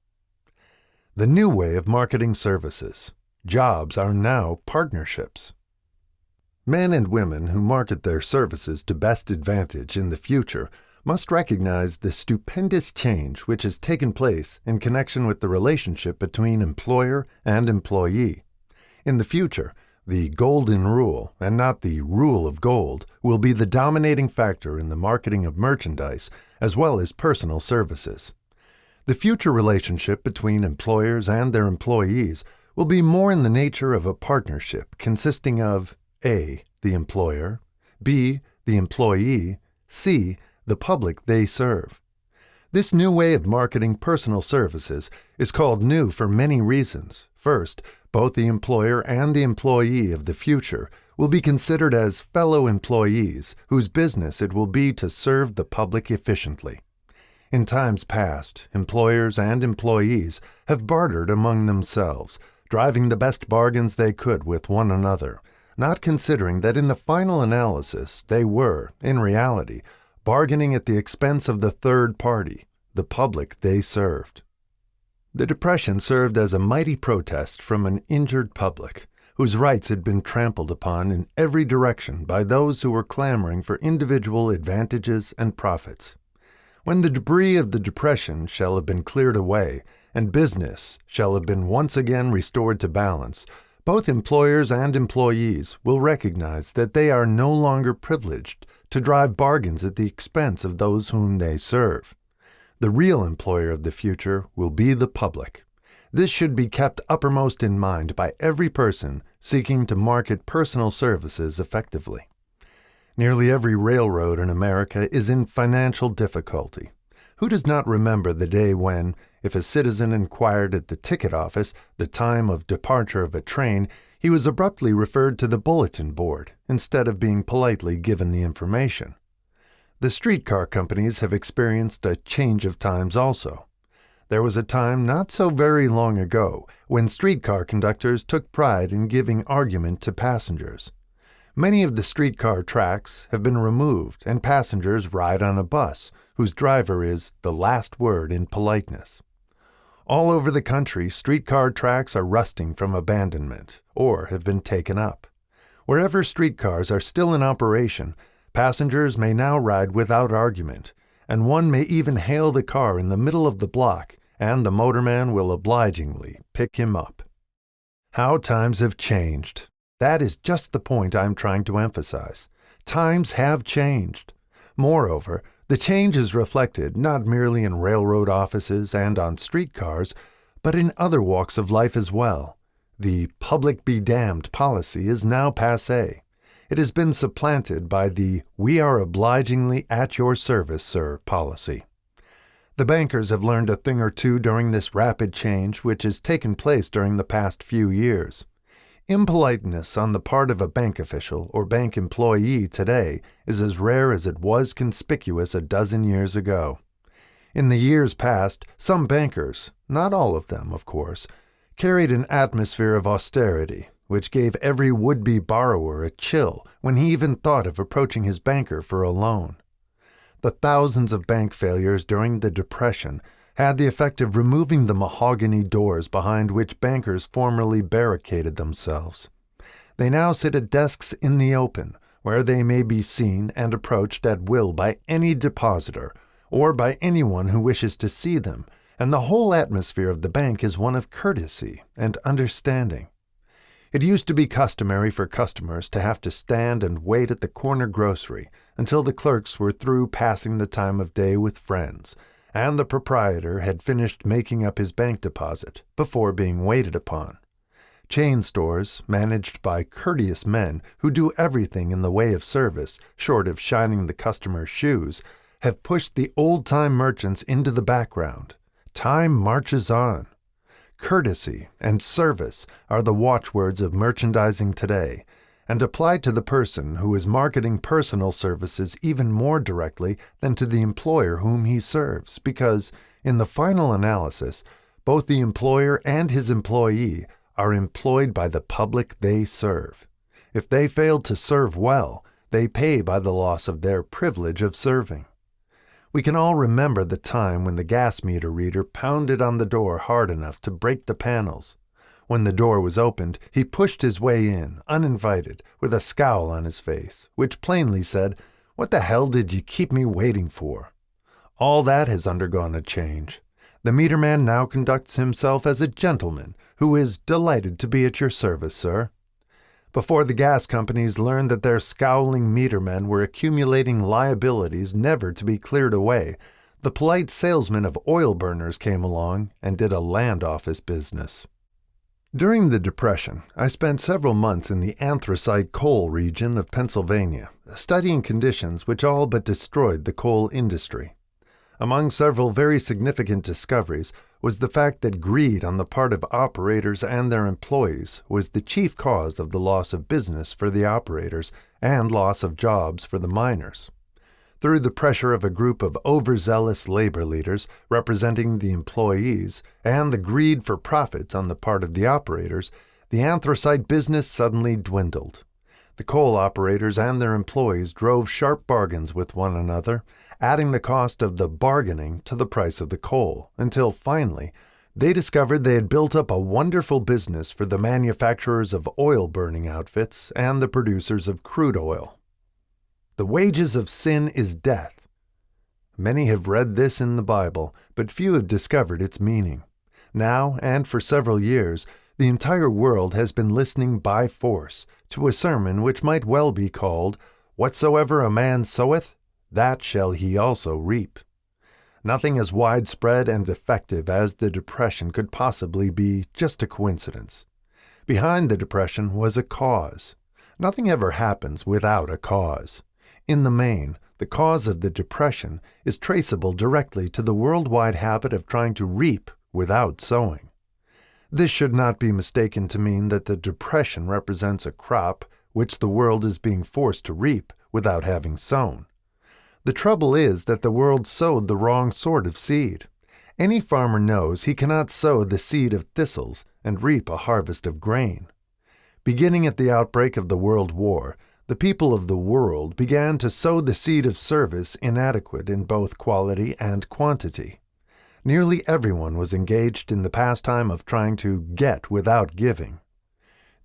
The new way of marketing services. Jobs are now partnerships. Men and women who market their services to best advantage in the future must recognize the stupendous change which has taken place in connection with the relationship between employer and employee. In the future, the golden rule, and not the rule of gold, will be the dominating factor in the marketing of merchandise as well as personal services. The future relationship between employers and their employees will be more in the nature of a partnership consisting of A. the employer, B. the employee, C. the public they serve. This new way of marketing personal services is called new for many reasons. First, both the employer and the employee of the future will be considered as fellow employees whose business it will be to serve the public efficiently. In times past, employers and employees have bartered among themselves, driving the best bargains they could with one another, not considering that in the final analysis they were, in reality, bargaining at the expense of the third party, the public they served. The Depression served as a mighty protest from an injured public, whose rights had been trampled upon in every direction by those who were clamoring for individual advantages and profits. When the debris of the Depression shall have been cleared away, and business shall have been once again restored to balance, both employers and employees will recognize that they are no longer privileged to drive bargains at the expense of those whom they serve. The real employer of the future will be the public. This should be kept uppermost in mind by every person seeking to market personal services effectively. Nearly every railroad in America is in financial difficulty. Who does not remember the day when, if a citizen inquired at the ticket office the time of departure of a train, he was abruptly referred to the bulletin board instead of being politely given the information? The streetcar companies have experienced a change of times also. There was a time not so very long ago when streetcar conductors took pride in giving argument to passengers. Many of the streetcar tracks have been removed and passengers ride on a bus whose driver is the last word in politeness. All over the country, streetcar tracks are rusting from abandonment or have been taken up. Wherever streetcars are still in operation, passengers may now ride without argument, and one may even hail the car in the middle of the block, and the motorman will obligingly pick him up. How times have changed! That is just the point I am trying to emphasize. Times have changed. Moreover, the change is reflected not merely in railroad offices and on streetcars, but in other walks of life as well. The public be damned policy is now passé. It has been supplanted by the "we are obligingly at your service, sir" policy. The bankers have learned a thing or two during this rapid change which has taken place during the past few years. Impoliteness on the part of a bank official or bank employee today is as rare as it was conspicuous a dozen years ago. In the years past, some bankers, not all of them, of course, carried an atmosphere of austerity, which gave every would-be borrower a chill when he even thought of approaching his banker for a loan. The thousands of bank failures during the Depression had the effect of removing the mahogany doors behind which bankers formerly barricaded themselves. They now sit at desks in the open, where they may be seen and approached at will by any depositor, or by anyone who wishes to see them, and the whole atmosphere of the bank is one of courtesy and understanding. It used to be customary for customers to have to stand and wait at the corner grocery until the clerks were through passing the time of day with friends, and the proprietor had finished making up his bank deposit before being waited upon. Chain stores, managed by courteous men who do everything in the way of service, short of shining the customer's shoes, have pushed the old-time merchants into the background. Time marches on. Courtesy and service are the watchwords of merchandising today, and apply to the person who is marketing personal services even more directly than to the employer whom he serves, because, in the final analysis, both the employer and his employee are employed by the public they serve. If they fail to serve well, they pay by the loss of their privilege of serving. We can all remember the time when the gas meter reader pounded on the door hard enough to break the panels. When the door was opened, he pushed his way in, uninvited, with a scowl on his face, which plainly said, "What the hell did you keep me waiting for?" All that has undergone a change. The meterman now conducts himself as a gentleman who is delighted to be at your service, sir. Before the gas companies learned that their scowling metermen were accumulating liabilities never to be cleared away, the polite salesman of oil burners came along and did a land office business. During the Depression, I spent several months in the anthracite coal region of Pennsylvania, studying conditions which all but destroyed the coal industry. Among several very significant discoveries was the fact that greed on the part of operators and their employees was the chief cause of the loss of business for the operators and loss of jobs for the miners. Through the pressure of a group of overzealous labor leaders representing the employees and the greed for profits on the part of the operators, the anthracite business suddenly dwindled. The coal operators and their employees drove sharp bargains with one another, adding the cost of the bargaining to the price of the coal, until finally they discovered they had built up a wonderful business for the manufacturers of oil-burning outfits and the producers of crude oil. The wages of sin is death. Many have read this in the Bible, but few have discovered its meaning. Now, and for several years, the entire world has been listening by force to a sermon which might well be called, "Whatsoever a man soweth, that shall he also reap." Nothing as widespread and effective as the Depression could possibly be just a coincidence. Behind the Depression was a cause. Nothing ever happens without a cause. In the main, the cause of the Depression is traceable directly to the worldwide habit of trying to reap without sowing. This should not be mistaken to mean that the Depression represents a crop which the world is being forced to reap without having sown. The trouble is that the world sowed the wrong sort of seed. Any farmer knows he cannot sow the seed of thistles and reap a harvest of grain. Beginning at the outbreak of the World War, the people of the world began to sow the seed of service inadequate in both quality and quantity. Nearly everyone was engaged in the pastime of trying to get without giving.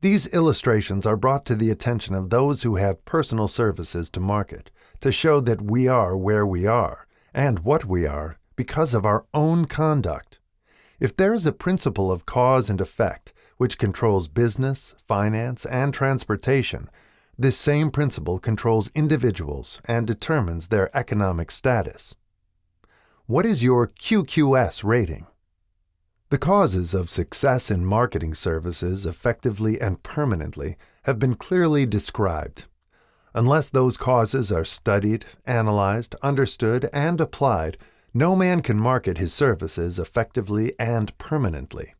These illustrations are brought to the attention of those who have personal services to market, to show that we are where we are, and what we are, because of our own conduct. If there is a principle of cause and effect which controls business, finance, and transportation, this same principle controls individuals and determines their economic status. What is your QQS rating? The causes of success in marketing services effectively and permanently have been clearly described. Unless those causes are studied, analyzed, understood, and applied, no man can market his services effectively and permanently.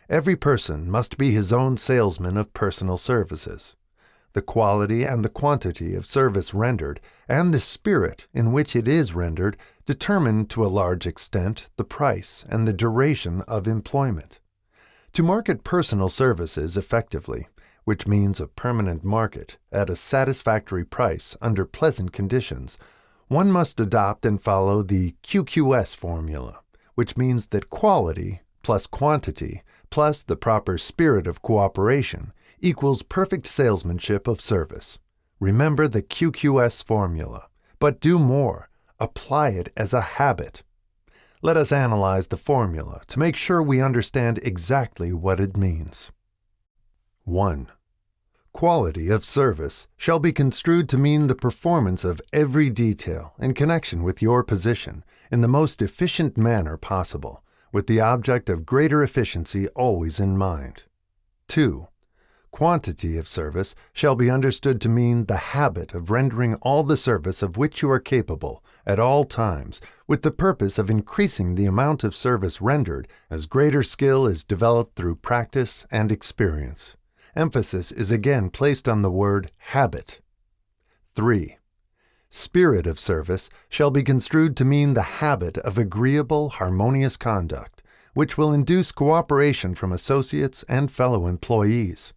Every person must be his own salesman of personal services. The quality and the quantity of service rendered, and the spirit in which it is rendered, determine to a large extent the price and the duration of employment. To market personal services effectively, which means a permanent market at a satisfactory price under pleasant conditions, one must adopt and follow the QQS formula, which means that quality plus quantity plus the proper spirit of cooperation equals perfect salesmanship of service. Remember the QQS formula, but do more. Apply it as a habit. Let us analyze the formula to make sure we understand exactly what it means. 1. Quality of service shall be construed to mean the performance of every detail in connection with your position in the most efficient manner possible, with the object of greater efficiency always in mind. 2. Quantity of service shall be understood to mean the habit of rendering all the service of which you are capable at all times, with the purpose of increasing the amount of service rendered as greater skill is developed through practice and experience. Emphasis is again placed on the word habit. 3. Spirit of service shall be construed to mean the habit of agreeable, harmonious conduct, which will induce cooperation from associates and fellow employees.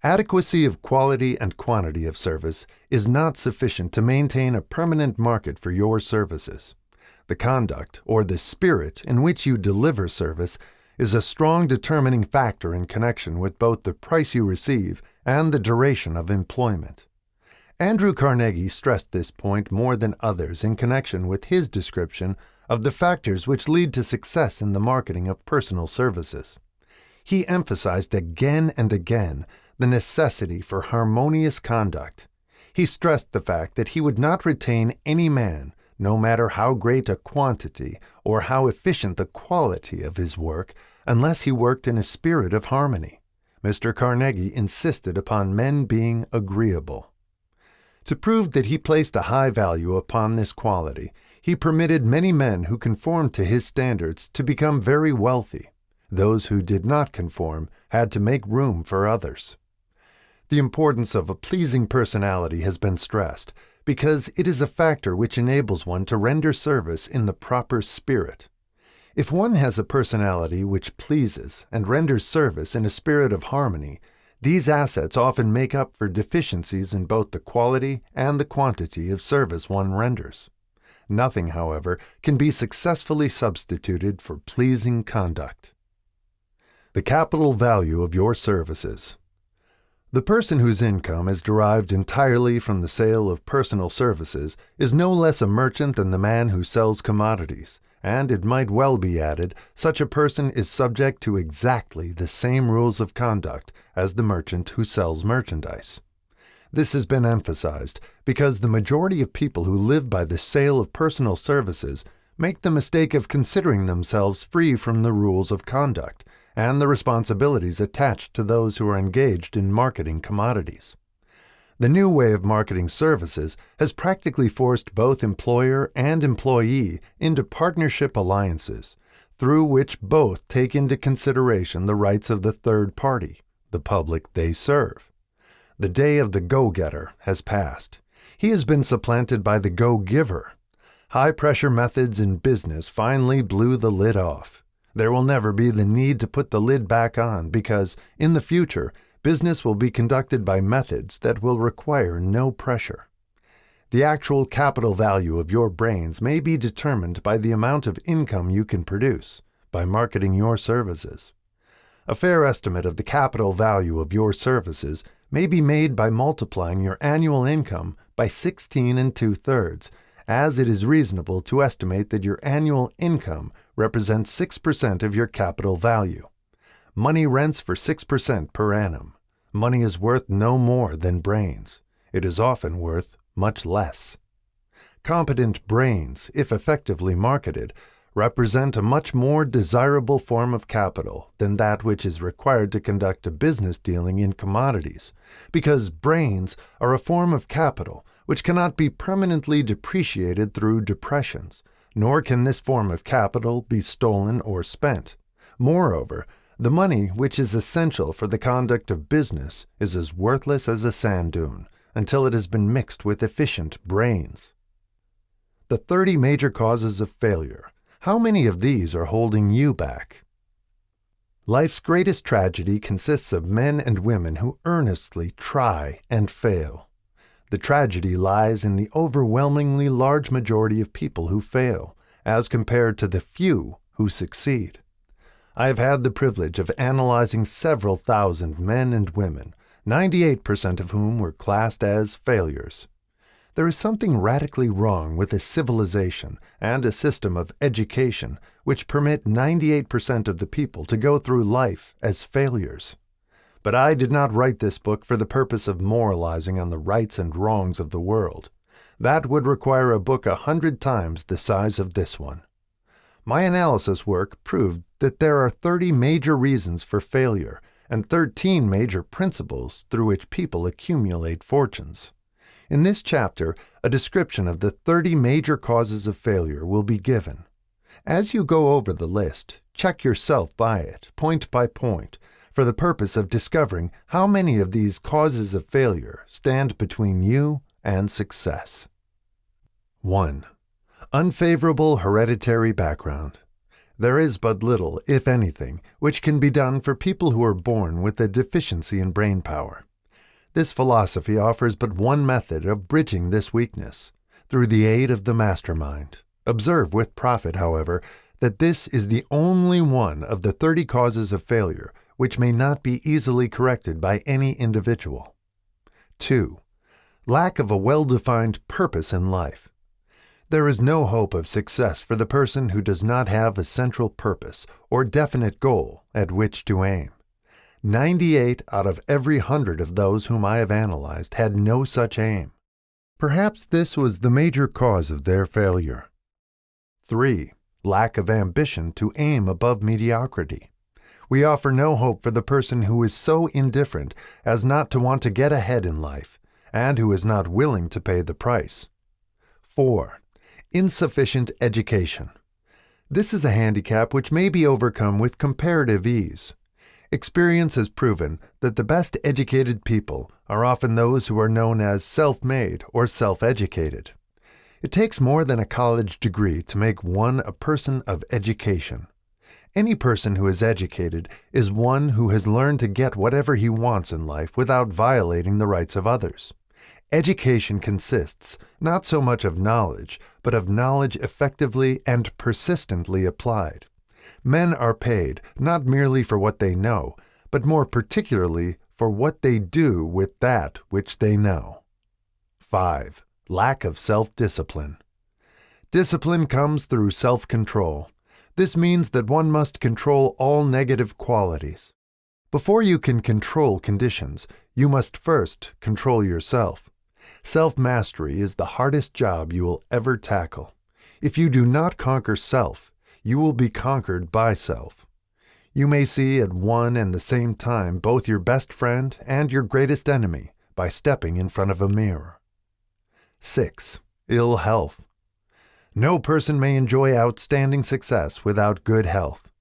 Adequacy of quality and quantity of service is not sufficient to maintain a permanent market for your services. The conduct, or the spirit in which you deliver service, is a strong determining factor in connection with both the price you receive and the duration of employment. Andrew Carnegie stressed this point more than others in connection with his description of the factors which lead to success in the marketing of personal services. He emphasized again and again the necessity for harmonious conduct. He stressed the fact that he would not retain any man, no matter how great a quantity or how efficient the quality of his work, unless he worked in a spirit of harmony. Mr. Carnegie insisted upon men being agreeable. To prove that he placed a high value upon this quality, he permitted many men who conformed to his standards to become very wealthy. Those who did not conform had to make room for others. The importance of a pleasing personality has been stressed because it is a factor which enables one to render service in the proper spirit. If one has a personality which pleases and renders service in a spirit of harmony, these assets often make up for deficiencies in both the quality and the quantity of service one renders. Nothing, however, can be successfully substituted for pleasing conduct. The capital value of your services. The person whose income is derived entirely from the sale of personal services is no less a merchant than the man who sells commodities, and it might well be added, such a person is subject to exactly the same rules of conduct as the merchant who sells merchandise. This has been emphasized because the majority of people who live by the sale of personal services make the mistake of considering themselves free from the rules of conduct and the responsibilities attached to those who are engaged in marketing commodities. The new way of marketing services has practically forced both employer and employee into partnership alliances, through which both take into consideration the rights of the third party, the public they serve. The day of the go-getter has passed. He has been supplanted by the go-giver. High-pressure methods in business finally blew the lid off. There will never be the need to put the lid back on because, in the future, business will be conducted by methods that will require no pressure. The actual capital value of your brains may be determined by the amount of income you can produce by marketing your services. A fair estimate of the capital value of your services may be made by multiplying your annual income by 16 2/3, as it is reasonable to estimate that your annual income represents 6% of your capital value. Money rents for 6% per annum. Money is worth no more than brains. It is often worth much less. Competent brains, if effectively marketed, represent a much more desirable form of capital than that which is required to conduct a business dealing in commodities, because brains are a form of capital which cannot be permanently depreciated through depressions, nor can this form of capital be stolen or spent. Moreover, the money which is essential for the conduct of business is as worthless as a sand dune until it has been mixed with efficient brains. The 30 major causes of failure. How many of these are holding you back? Life's greatest tragedy consists of men and women who earnestly try and fail. The tragedy lies in the overwhelmingly large majority of people who fail, as compared to the few who succeed. I have had the privilege of analyzing several thousand men and women, 98% of whom were classed as failures. There is something radically wrong with a civilization and a system of education which permit 98% of the people to go through life as failures. But I did not write this book for the purpose of moralizing on the rights and wrongs of the world. That would require a book 100 times the size of this one. My analysis work proved that there are 30 major reasons for failure and 13 major principles through which people accumulate fortunes. In this chapter, a description of the 30 major causes of failure will be given. As you go over the list, check yourself by it, point by point, for the purpose of discovering how many of these causes of failure stand between you and success. 1. Unfavorable hereditary background. There is but little, if anything, which can be done for people who are born with a deficiency in brain power. This philosophy offers but one method of bridging this weakness, through the aid of the mastermind. Observe with profit, however, that this is the only one of the 30 causes of failure which may not be easily corrected by any individual. 2. Lack of a well-defined purpose in life. There is no hope of success for the person who does not have a central purpose or definite goal at which to aim. 98 out of every 100 of those whom I have analyzed had no such aim. Perhaps this was the major cause of their failure. 3. Lack of ambition to aim above mediocrity. We offer no hope for the person who is so indifferent as not to want to get ahead in life, and who is not willing to pay the price. 4. Insufficient education. This is a handicap which may be overcome with comparative ease. Experience has proven that the best educated people are often those who are known as self-made or self-educated. It takes more than a college degree to make one a person of education. Any person who is educated is one who has learned to get whatever he wants in life without violating the rights of others. Education consists not so much of knowledge, but of knowledge effectively and persistently applied. Men are paid not merely for what they know, but more particularly for what they do with that which they know. 5. Lack of self-discipline. Discipline comes through self-control. This means that one must control all negative qualities. Before you can control conditions, you must first control yourself. Self-mastery is the hardest job you will ever tackle. If you do not conquer self, you will be conquered by self. You may see at one and the same time both your best friend and your greatest enemy by stepping in front of a mirror. 6. Ill health. No person may enjoy outstanding success without good health.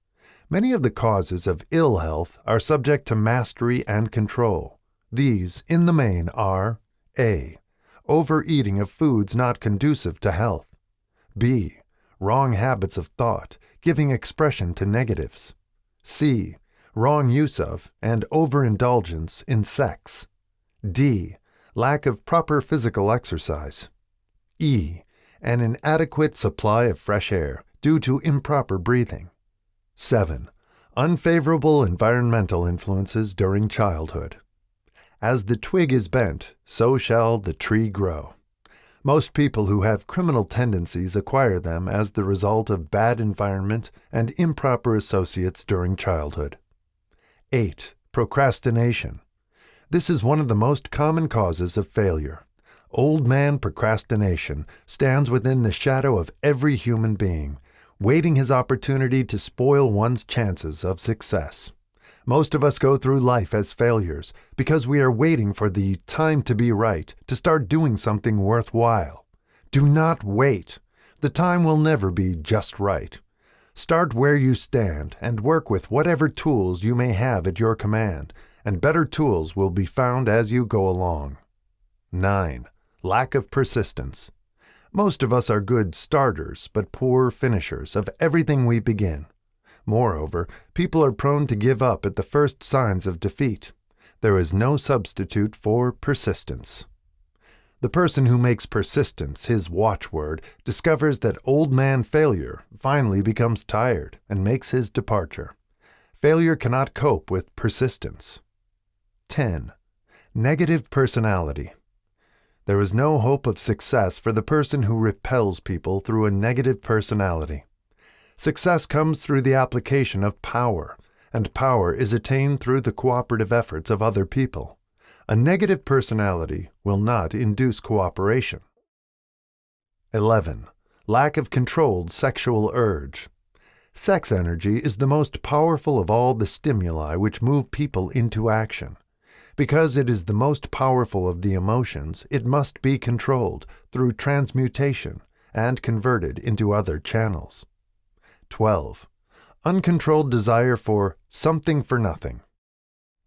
Many of the causes of ill health are subject to mastery and control. These, in the main, are A. Overeating of foods not conducive to health. B. Wrong habits of thought, giving expression to negatives. C. Wrong use of and overindulgence in sex. D. Lack of proper physical exercise. E. An inadequate supply of fresh air due to improper breathing. 7. Unfavorable environmental influences during childhood. As the twig is bent, so shall the tree grow. Most people who have criminal tendencies acquire them as the result of bad environment and improper associates during childhood. 8. Procrastination. This is one of the most common causes of failure. Old man procrastination stands within the shadow of every human being, waiting his opportunity to spoil one's chances of success. Most of us go through life as failures because we are waiting for the time to be right to start doing something worthwhile. Do not wait. The time will never be just right. Start where you stand and work with whatever tools you may have at your command, and better tools will be found as you go along. 9. Lack of persistence. Most of us are good starters but poor finishers of everything we begin. Moreover, people are prone to give up at the first signs of defeat. There is no substitute for persistence. The person who makes persistence his watchword discovers that old man failure finally becomes tired and makes his departure. Failure cannot cope with persistence. 10. Negative personality. There is no hope of success for the person who repels people through a negative personality. Success comes through the application of power, and power is attained through the cooperative efforts of other people. A negative personality will not induce cooperation. 11. Lack of controlled sexual urge. Sex energy is the most powerful of all the stimuli which move people into action. Because it is the most powerful of the emotions, it must be controlled through transmutation and converted into other channels. 12. Uncontrolled desire for something for nothing.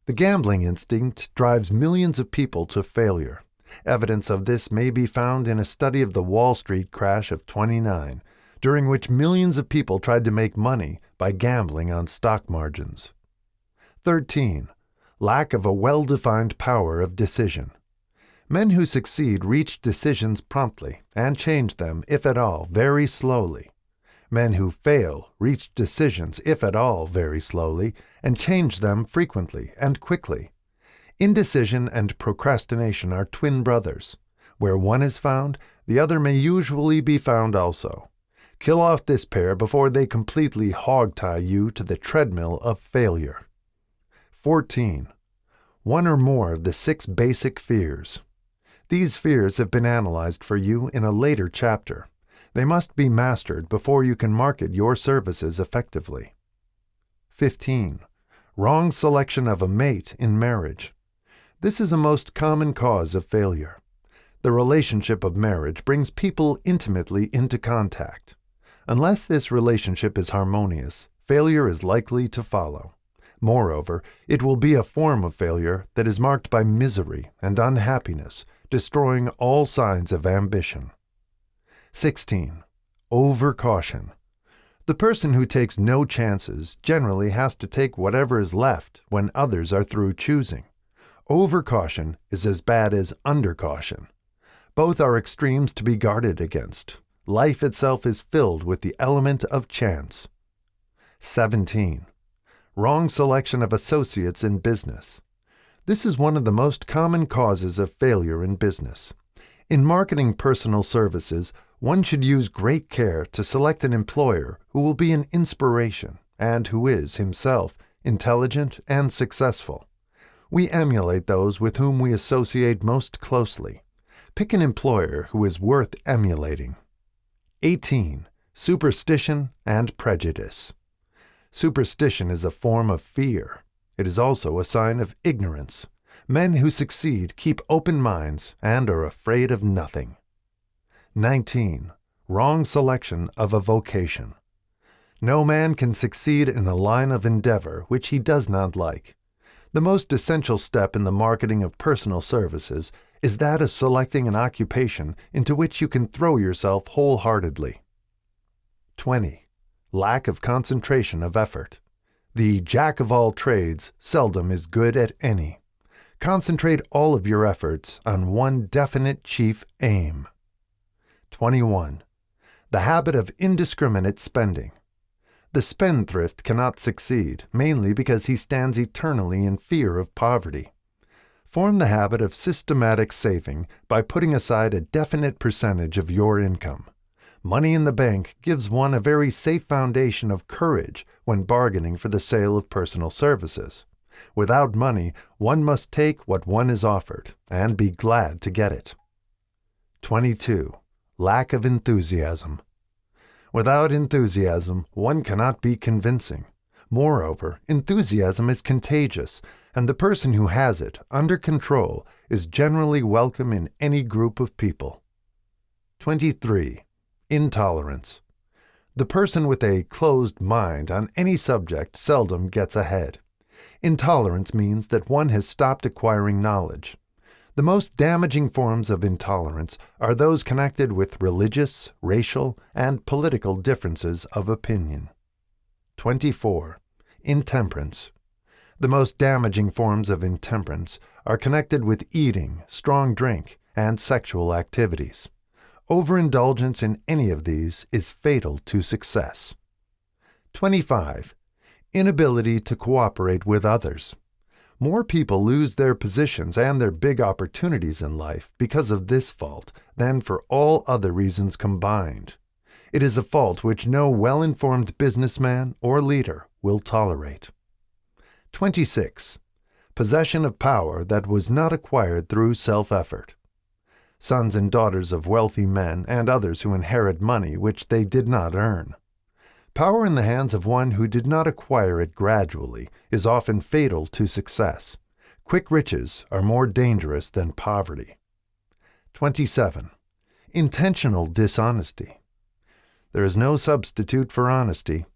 The gambling instinct drives millions of people to failure. Evidence of this may be found in a study of the Wall Street crash of '29, during which millions of people tried to make money by gambling on stock margins. 13. lack of a well-defined power of decision. Men who succeed reach decisions promptly and change them, if at all, very slowly. Men who fail reach decisions, if at all, very slowly, and change them frequently and quickly. Indecision and procrastination are twin brothers. Where one is found, the other may usually be found also. Kill off this pair before they completely hog-tie you to the treadmill of failure. 14. One or more of the 6 basic fears. These fears have been analyzed for you in a later chapter. They must be mastered before you can market your services effectively. 15. Wrong selection of a mate in marriage. This is a most common cause of failure. The relationship of marriage brings people intimately into contact. Unless this relationship is harmonious, failure is likely to follow. Moreover, it will be a form of failure that is marked by misery and unhappiness, destroying all signs of ambition. 16. Overcaution. The person who takes no chances generally has to take whatever is left when others are through choosing. Overcaution is as bad as undercaution. Both are extremes to be guarded against. Life itself is filled with the element of chance. 17. Wrong selection of associates in business. This is one of the most common causes of failure in business. In marketing personal services, one should use great care to select an employer who will be an inspiration and who is, himself, intelligent and successful. We emulate those with whom we associate most closely. Pick an employer who is worth emulating. 18. Superstition and prejudice. Superstition is a form of fear. It is also a sign of ignorance. Men who succeed keep open minds and are afraid of nothing. 19. Wrong selection of a vocation. No man can succeed in a line of endeavor which he does not like. The most essential step in the marketing of personal services is that of selecting an occupation into which you can throw yourself wholeheartedly. 20. Lack of concentration of effort. The jack of all trades seldom is good at any. Concentrate all of your efforts on one definite chief aim. 21. The habit of indiscriminate spending. The spendthrift cannot succeed, mainly because he stands eternally in fear of poverty. Form the habit of systematic saving by putting aside a definite percentage of your income. Money in the bank gives one a very safe foundation of courage when bargaining for the sale of personal services. Without money, one must take what one is offered and be glad to get it. 22. Lack of enthusiasm. Without enthusiasm, one cannot be convincing. Moreover, enthusiasm is contagious, and the person who has it under control is generally welcome in any group of people. 23. Intolerance. The person with a closed mind on any subject seldom gets ahead. Intolerance means that one has stopped acquiring knowledge. The most damaging forms of intolerance are those connected with religious, racial, and political differences of opinion. 24. Intemperance. The most damaging forms of intemperance are connected with eating, strong drink, and sexual activities. Overindulgence in any of these is fatal to success. 25. Inability to cooperate with others. More people lose their positions and their big opportunities in life because of this fault than for all other reasons combined. It is a fault which no well-informed businessman or leader will tolerate. 26. Possession of power that was not acquired through self-effort. Sons and daughters of wealthy men and others who inherit money which they did not earn. Power in the hands of one who did not acquire it gradually is often fatal to success. Quick riches are more dangerous than poverty. 27. Intentional dishonesty. There is no substitute for honesty.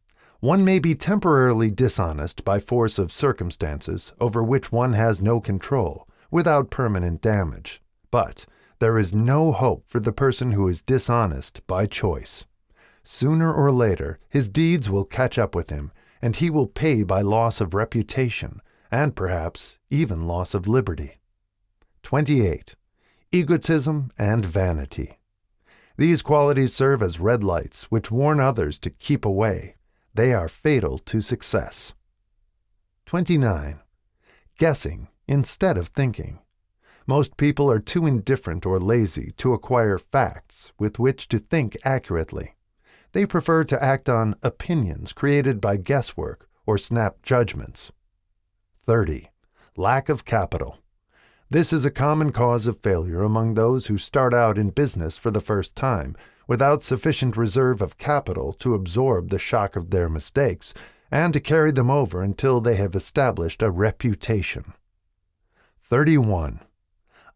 One may be temporarily dishonest by force of circumstances over which one has no control, without permanent damage. But there is no hope for the person who is dishonest by choice. Sooner or later, his deeds will catch up with him, and he will pay by loss of reputation, and perhaps even loss of liberty. 28. Egotism and vanity. These qualities serve as red lights which warn others to keep away. They are fatal to success. 29. Guessing instead of thinking. Most people are too indifferent or lazy to acquire facts with which to think accurately. They prefer to act on opinions created by guesswork or snap judgments. 30. Lack of capital. This is a common cause of failure among those who start out in business for the first time, without sufficient reserve of capital to absorb the shock of their mistakes and to carry them over until they have established a reputation. 31.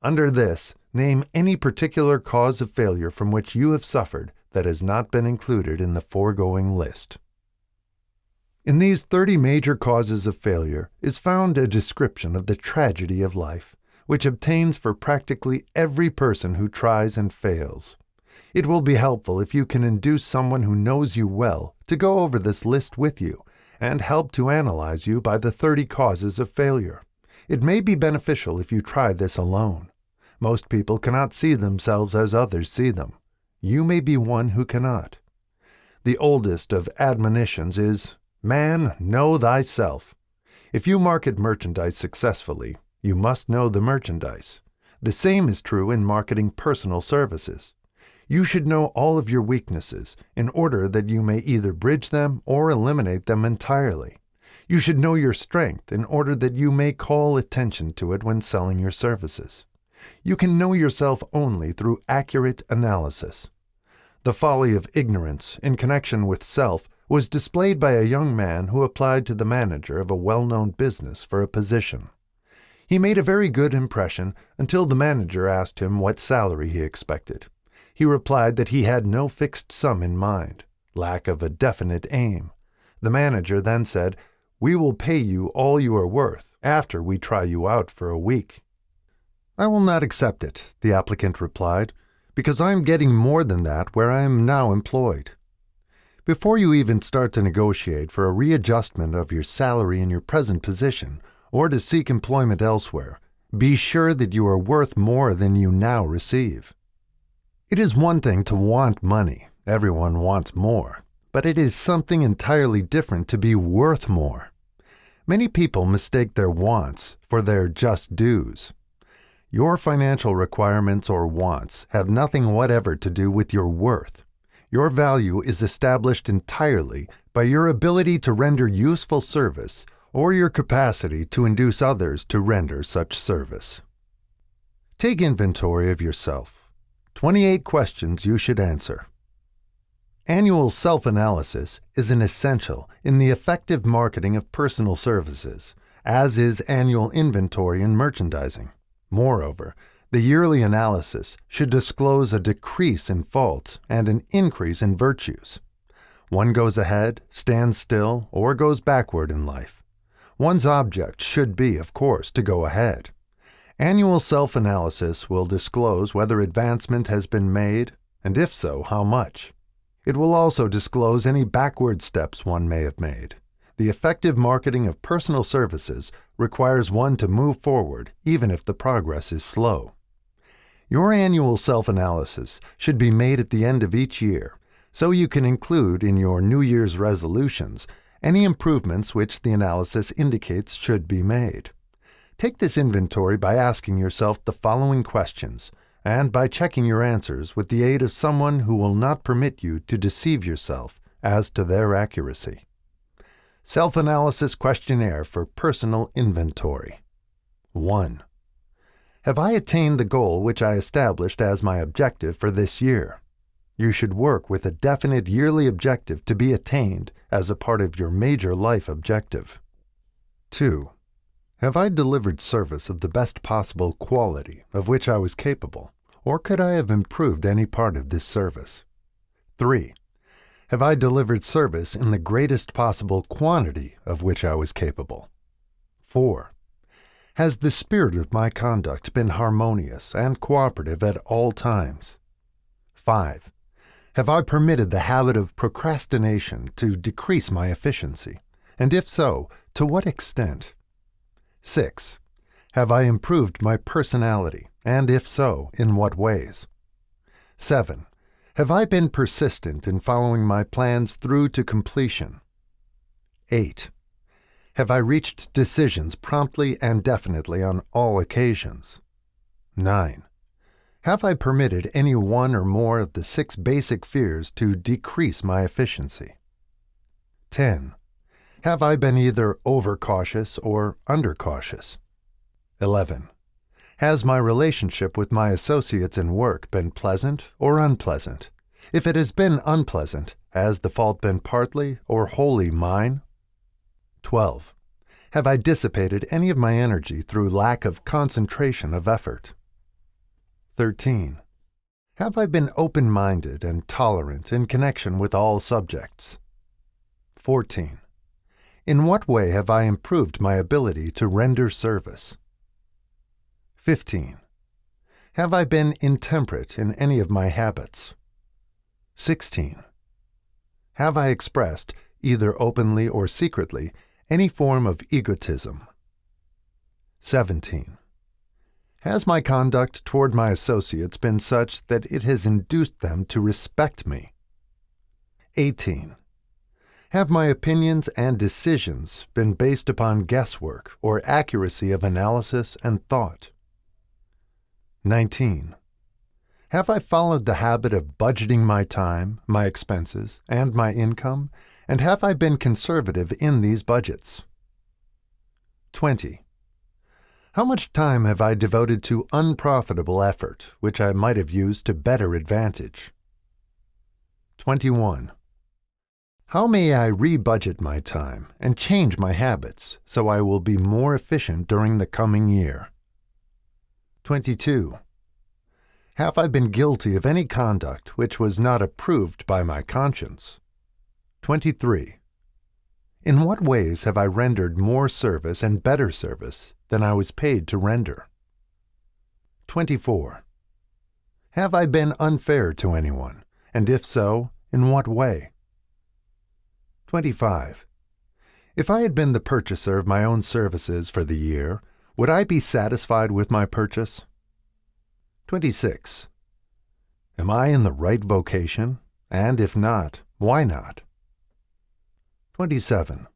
Under this, name any particular cause of failure from which you have suffered that has not been included in the foregoing list. In these 30 major causes of failure is found a description of the tragedy of life, which obtains for practically every person who tries and fails. It will be helpful if you can induce someone who knows you well to go over this list with you and help to analyze you by the 30 causes of failure. It may be beneficial if you try this alone. Most people cannot see themselves as others see them. You may be one who cannot. The oldest of admonitions is, "Man, know thyself." If you market merchandise successfully, you must know the merchandise. The same is true in marketing personal services. You should know all of your weaknesses in order that you may either bridge them or eliminate them entirely. You should know your strength in order that you may call attention to it when selling your services. You can know yourself only through accurate analysis. The folly of ignorance in connection with self was displayed by a young man who applied to the manager of a well-known business for a position. He made a very good impression until the manager asked him what salary he expected. He replied that he had no fixed sum in mind, lack of a definite aim. The manager then said, "We will pay you all you are worth after we try you out for a week." "I will not accept it," the applicant replied, "because I am getting more than that where I am now employed." Before you even start to negotiate for a readjustment of your salary in your present position, or to seek employment elsewhere, be sure that you are worth more than you now receive. It is one thing to want money. Everyone wants more. But it is something entirely different to be worth more. Many people mistake their wants for their just dues. Your financial requirements or wants have nothing whatever to do with your worth. Your value is established entirely by your ability to render useful service or your capacity to induce others to render such service. Take inventory of yourself. 28 questions you should answer. Annual self-analysis is an essential in the effective marketing of personal services, as is annual inventory in merchandising. Moreover, the yearly analysis should disclose a decrease in faults and an increase in virtues. One goes ahead, stands still, or goes backward in life. One's object should be, of course, to go ahead. Annual self-analysis will disclose whether advancement has been made, and if so, how much. It will also disclose any backward steps one may have made. The effective marketing of personal services requires one to move forward, even if the progress is slow. Your annual self-analysis should be made at the end of each year, so you can include in your New Year's resolutions any improvements which the analysis indicates should be made. Take this inventory by asking yourself the following questions, and by checking your answers with the aid of someone who will not permit you to deceive yourself as to their accuracy. Self-analysis questionnaire for personal inventory. 1. Have I attained the goal which I established as my objective for this year? You should work with a definite yearly objective to be attained as a part of your major life objective. 2. Have I delivered service of the best possible quality of which I was capable, or could I have improved any part of this service? 3. Have I delivered service in the greatest possible quantity of which I was capable? 4. Has the spirit of my conduct been harmonious and cooperative at all times? 5. Have I permitted the habit of procrastination to decrease my efficiency, and if so, to what extent? 6. Have I improved my personality, and if so, in what ways? 7. Have I been persistent in following my plans through to completion? 8. Have I reached decisions promptly and definitely on all occasions? 9. Have I permitted any one or more of the 6 basic fears to decrease my efficiency? 10. Have I been either overcautious or undercautious? 11. Has my relationship with my associates in work been pleasant or unpleasant? If it has been unpleasant, has the fault been partly or wholly mine? 12. Have I dissipated any of my energy through lack of concentration of effort? 13. Have I been open-minded and tolerant in connection with all subjects? 14. In what way have I improved my ability to render service? 15. Have I been intemperate in any of my habits? 16. Have I expressed, either openly or secretly, any form of egotism? 17. Has my conduct toward my associates been such that it has induced them to respect me? 18. Have my opinions and decisions been based upon guesswork or accuracy of analysis and thought? 19. Have I followed the habit of budgeting my time, my expenses, and my income, and have I been conservative in these budgets? 20. How much time have I devoted to unprofitable effort, which I might have used to better advantage? 21. How may I re-budget my time and change my habits so I will be more efficient during the coming year? 22. Have I been guilty of any conduct which was not approved by my conscience? 23. In what ways have I rendered more service and better service than I was paid to render? 24. Have I been unfair to anyone, and if so, in what way? 25. If I had been the purchaser of my own services for the year, would I be satisfied with my purchase? 26. Am I in the right vocation, and if not, why not? 27.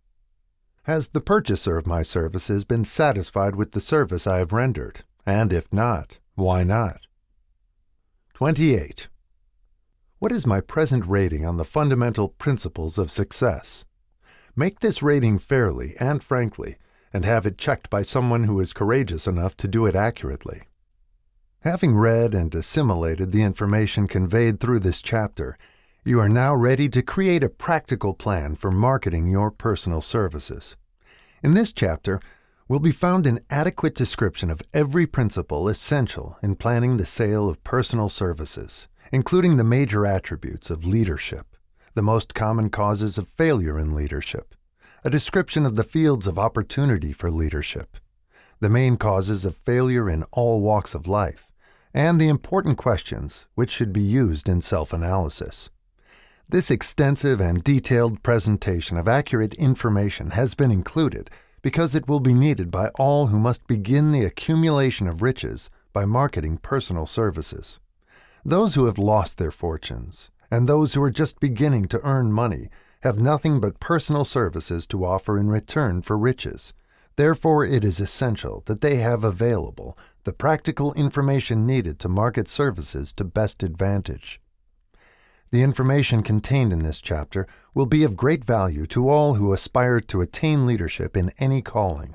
Has the purchaser of my services been satisfied with the service I have rendered, and if not, why not? 28. What is my present rating on the fundamental principles of success? Make this rating fairly and frankly, and have it checked by someone who is courageous enough to do it accurately. Having read and assimilated the information conveyed through this chapter, you are now ready to create a practical plan for marketing your personal services. In this chapter will be found an adequate description of every principle essential in planning the sale of personal services, including the major attributes of leadership, the most common causes of failure in leadership, a description of the fields of opportunity for leadership, the main causes of failure in all walks of life, and the important questions which should be used in self-analysis. This extensive and detailed presentation of accurate information has been included because it will be needed by all who must begin the accumulation of riches by marketing personal services. Those who have lost their fortunes and those who are just beginning to earn money have nothing but personal services to offer in return for riches. Therefore, it is essential that they have available the practical information needed to market services to best advantage. The information contained in this chapter will be of great value to all who aspire to attain leadership in any calling.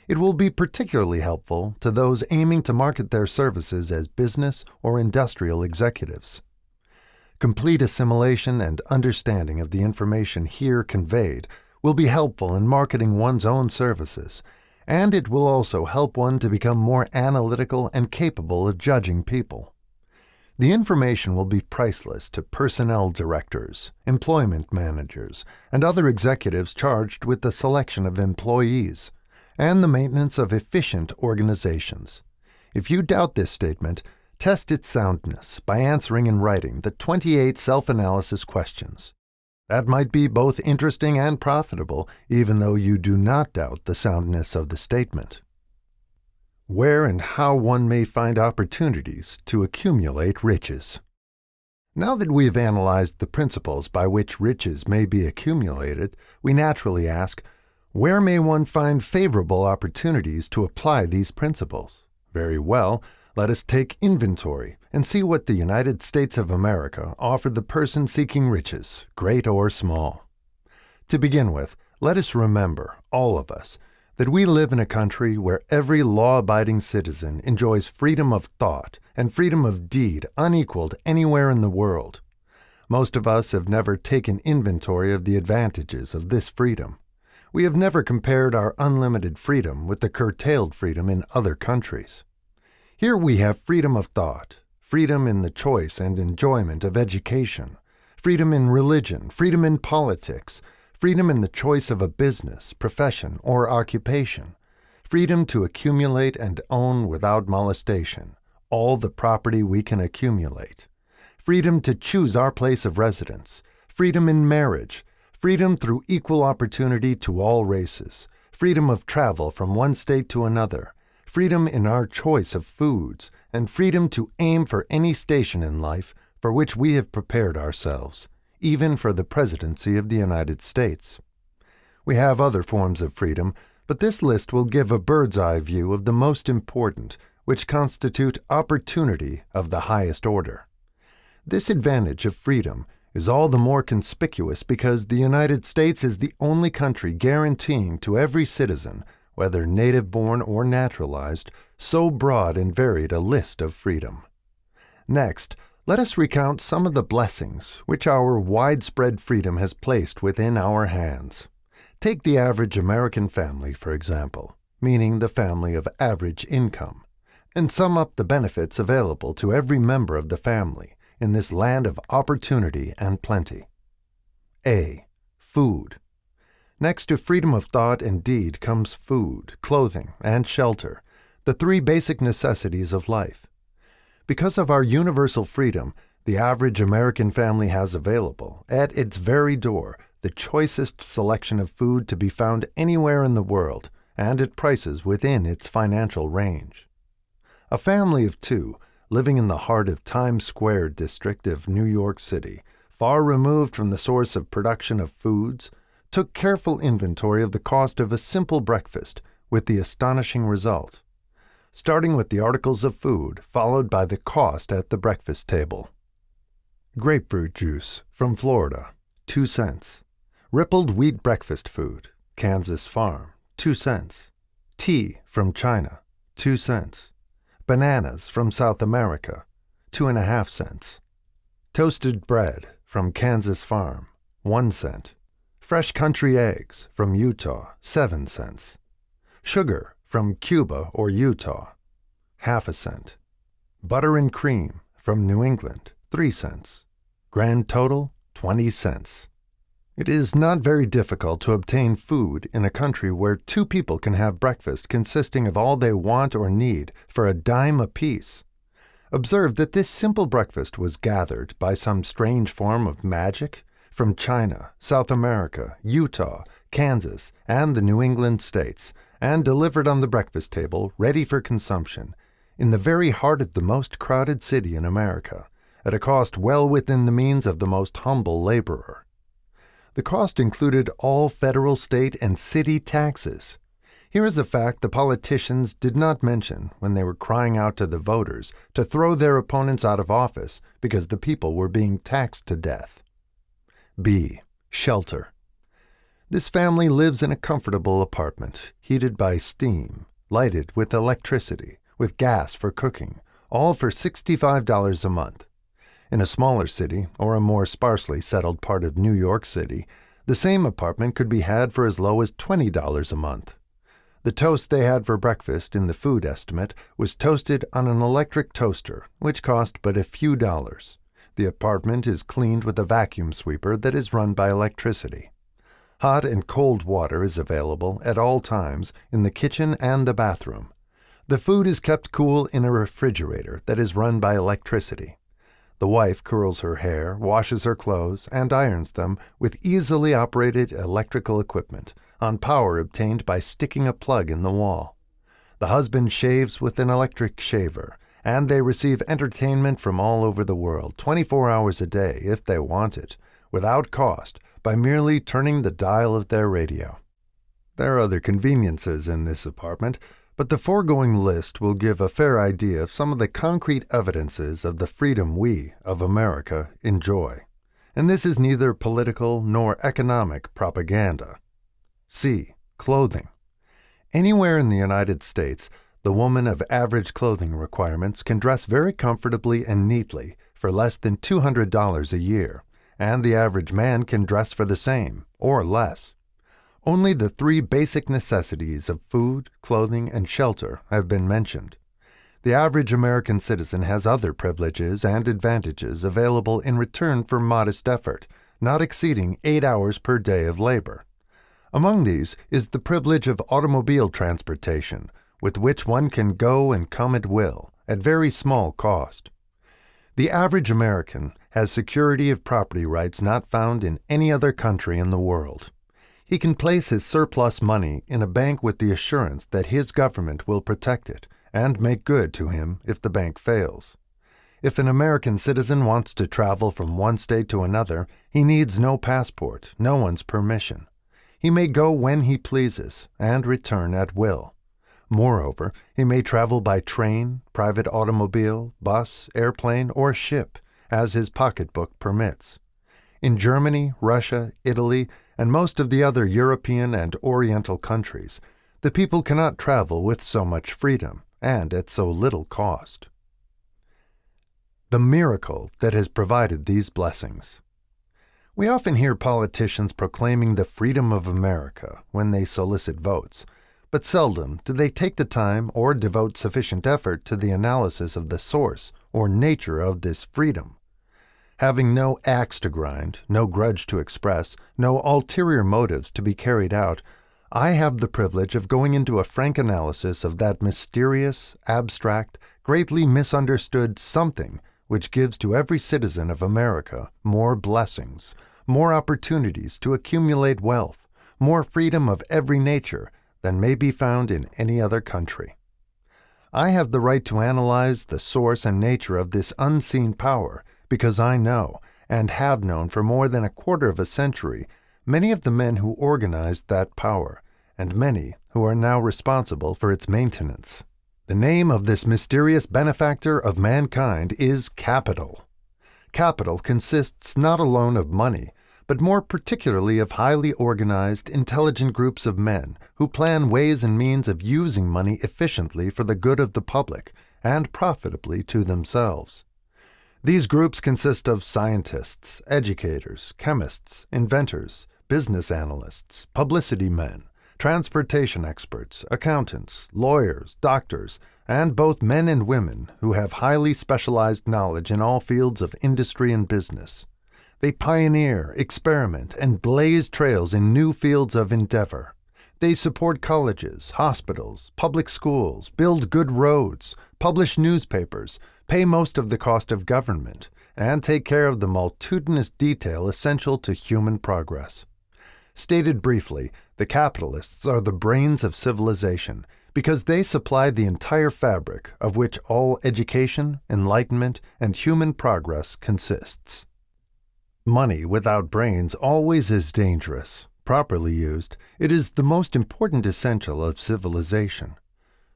It will be particularly helpful to those aiming to market their services as business or industrial executives. Complete assimilation and understanding of the information here conveyed will be helpful in marketing one's own services, and it will also help one to become more analytical and capable of judging people. The information will be priceless to personnel directors, employment managers, and other executives charged with the selection of employees and the maintenance of efficient organizations. If you doubt this statement, test its soundness by answering in writing the 28 self-analysis questions. That might be both interesting and profitable, even though you do not doubt the soundness of the statement. where and how one may find opportunities to accumulate riches. Now that we have analyzed the principles by which riches may be accumulated, we naturally ask, where may one find favorable opportunities to apply these principles? Very well, let us take inventory and see what the United States of America offer the person seeking riches, great or small. To begin with, let us remember, all of us, that we live in a country where every law-abiding citizen enjoys freedom of thought and freedom of deed unequaled anywhere in the world. Most of us have never taken inventory of the advantages of this freedom. We have never compared our unlimited freedom with the curtailed freedom in other countries. Here we have freedom of thought, freedom in the choice and enjoyment of education, freedom in religion, freedom in politics, freedom in the choice of a business, profession, or occupation, freedom to accumulate and own without molestation all the property we can accumulate, freedom to choose our place of residence, freedom in marriage, freedom through equal opportunity to all races, freedom of travel from one state to another, freedom in our choice of foods, and freedom to aim for any station in life for which we have prepared ourselves, even for the presidency of the United States. We have other forms of freedom, but this list will give a bird's-eye view of the most important, which constitute opportunity of the highest order. This advantage of freedom is all the more conspicuous because the United States is the only country guaranteeing to every citizen, whether native-born or naturalized, so broad and varied a list of freedom. Next, let us recount some of the blessings which our widespread freedom has placed within our hands. Take the average American family, for example, meaning the family of average income, and sum up the benefits available to every member of the family in this land of opportunity and plenty. A. Food. Next to freedom of thought and deed comes food, clothing, and shelter, the three basic necessities of life. Because of our universal freedom, the average American family has available, at its very door, the choicest selection of food to be found anywhere in the world, and at prices within its financial range. A family of two, living in the heart of Times Square district of New York City, far removed from the source of production of foods, took careful inventory of the cost of a simple breakfast, with the astonishing result. Starting with the articles of food, followed by the cost at the breakfast table. Grapefruit juice from Florida, 2 cents. Rippled wheat breakfast food, Kansas Farm, 2 cents. Tea from China, 2 cents. Bananas from South America, 2.5 cents. Toasted bread from Kansas Farm, 1 cent. Fresh country eggs from Utah, 7 cents. Sugar from Cuba or Utah, 0.5 cent. Butter and cream from New England, 3 cents. Grand total, 20 cents. It is not very difficult to obtain food in a country where two people can have breakfast consisting of all they want or need for a dime apiece. Observe that this simple breakfast was gathered by some strange form of magic from China, South America, Utah, Kansas, and the New England states, and delivered on the breakfast table, ready for consumption, in the very heart of the most crowded city in America, at a cost well within the means of the most humble laborer. The cost included all federal, state, and city taxes. Here is a fact the politicians did not mention when they were crying out to the voters to throw their opponents out of office because the people were being taxed to death. B. Shelter. This family lives in a comfortable apartment, heated by steam, lighted with electricity, with gas for cooking, all for $65 a month. In a smaller city, or a more sparsely settled part of New York City, the same apartment could be had for as low as $20 a month. The toast they had for breakfast in the food estimate was toasted on an electric toaster, which cost but a few dollars. The apartment is cleaned with a vacuum sweeper that is run by electricity. Hot and cold water is available at all times in the kitchen and the bathroom. The food is kept cool in a refrigerator that is run by electricity. The wife curls her hair, washes her clothes, and irons them with easily operated electrical equipment on power obtained by sticking a plug in the wall. The husband shaves with an electric shaver, and they receive entertainment from all over the world 24 hours a day if they want it, without cost, by merely turning the dial of their radio. There are other conveniences in this apartment, but the foregoing list will give a fair idea of some of the concrete evidences of the freedom we, of America, enjoy. And this is neither political nor economic propaganda. C. Clothing. Anywhere in the United States, the woman of average clothing requirements can dress very comfortably and neatly for less than $200 a year, and the average man can dress for the same, or less. Only the three basic necessities of food, clothing, and shelter have been mentioned. The average American citizen has other privileges and advantages available in return for modest effort, not exceeding 8 hours per day of labor. Among these is the privilege of automobile transportation, with which one can go and come at will, at very small cost. The average American has security of property rights not found in any other country in the world. He can place his surplus money in a bank with the assurance that his government will protect it and make good to him if the bank fails. If an American citizen wants to travel from one state to another, he needs no passport, no one's permission. He may go when he pleases and return at will. Moreover, he may travel by train, private automobile, bus, airplane, or ship, as his pocketbook permits. In Germany, Russia, Italy, and most of the other European and Oriental countries, the people cannot travel with so much freedom and at so little cost. The miracle that has provided these blessings. We often hear politicians proclaiming the freedom of America when they solicit votes, but seldom do they take the time or devote sufficient effort to the analysis of the source or nature of this freedom. Having no axe to grind, no grudge to express, no ulterior motives to be carried out, I have the privilege of going into a frank analysis of that mysterious, abstract, greatly misunderstood something which gives to every citizen of America more blessings, more opportunities to accumulate wealth, more freedom of every nature than may be found in any other country. I have the right to analyze the source and nature of this unseen power because I know, and have known for more than a quarter of a century, many of the men who organized that power, and many who are now responsible for its maintenance. The name of this mysterious benefactor of mankind is capital. Capital consists not alone of money, but more particularly of highly organized, intelligent groups of men who plan ways and means of using money efficiently for the good of the public and profitably to themselves. These groups consist of scientists, educators, chemists, inventors, business analysts, publicity men, transportation experts, accountants, lawyers, doctors, and both men and women who have highly specialized knowledge in all fields of industry and business. They pioneer, experiment, and blaze trails in new fields of endeavor. They support colleges, hospitals, public schools, build good roads, publish newspapers, pay most of the cost of government, and take care of the multitudinous detail essential to human progress. Stated briefly, the capitalists are the brains of civilization because they supply the entire fabric of which all education, enlightenment, and human progress consists. Money without brains always is dangerous. Properly used, it is the most important essential of civilization.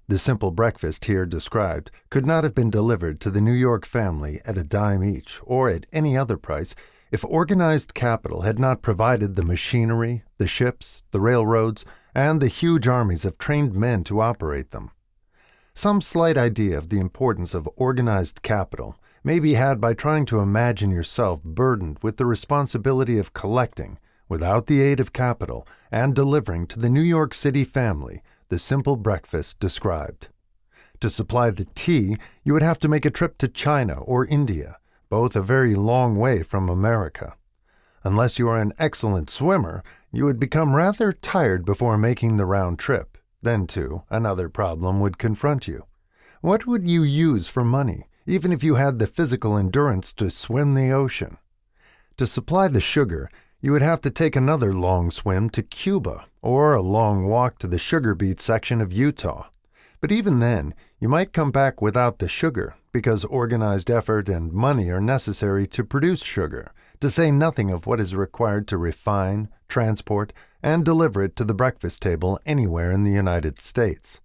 The simple breakfast here described could not have been delivered to the New York family at a dime each or at any other price if organized capital had not provided the machinery, the ships, the railroads, and the huge armies of trained men to operate them. Some slight idea of the importance of organized capital may be had by trying to imagine yourself burdened with the responsibility of collecting, without the aid of capital, and delivering to the New York City family the simple breakfast described. To supply the tea, you would have to make a trip to China or India, both a very long way from America. Unless you are an excellent swimmer, you would become rather tired before making the round trip. Then, too, another problem would confront you. What would you use for money, even if you had the physical endurance to swim the ocean? To supply the sugar, you would have to take another long swim to Cuba or a long walk to the sugar beet section of Utah. But even then, you might come back without the sugar, because organized effort and money are necessary to produce sugar, to say nothing of what is required to refine, transport, and deliver it to the breakfast table anywhere in the United States.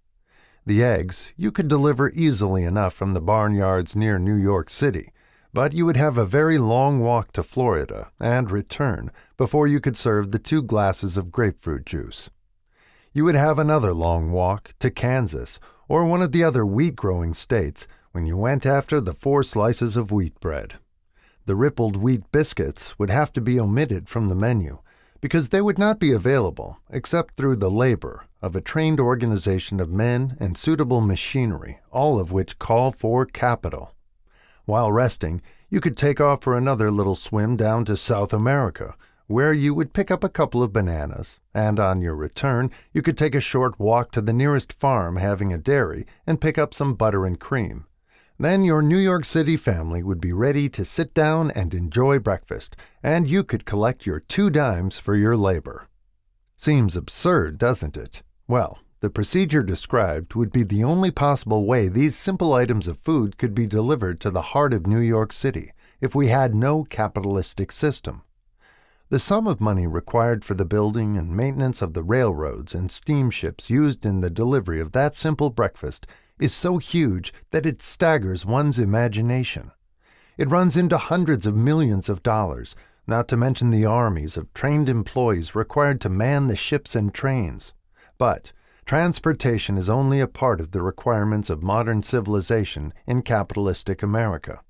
The eggs you could deliver easily enough from the barnyards near New York City, but you would have a very long walk to Florida and return before you could serve the 2 glasses of grapefruit juice. You would have another long walk to Kansas or one of the other wheat-growing states when you went after the 4 slices of wheat bread. The rippled wheat biscuits would have to be omitted from the menu because they would not be available except through the labor of a trained organization of men and suitable machinery, all of which call for capital. While resting, you could take off for another little swim down to South America, where you would pick up a couple of bananas, and on your return, you could take a short walk to the nearest farm having a dairy and pick up some butter and cream. Then your New York City family would be ready to sit down and enjoy breakfast, and you could collect your 2 dimes for your labor. Seems absurd, doesn't it? Well, the procedure described would be the only possible way these simple items of food could be delivered to the heart of New York City if we had no capitalistic system. The sum of money required for the building and maintenance of the railroads and steamships used in the delivery of that simple breakfast is so huge that it staggers one's imagination. It runs into hundreds of millions of dollars, not to mention the armies of trained employees required to man the ships and trains. But transportation is only a part of the requirements of modern civilization in capitalistic America.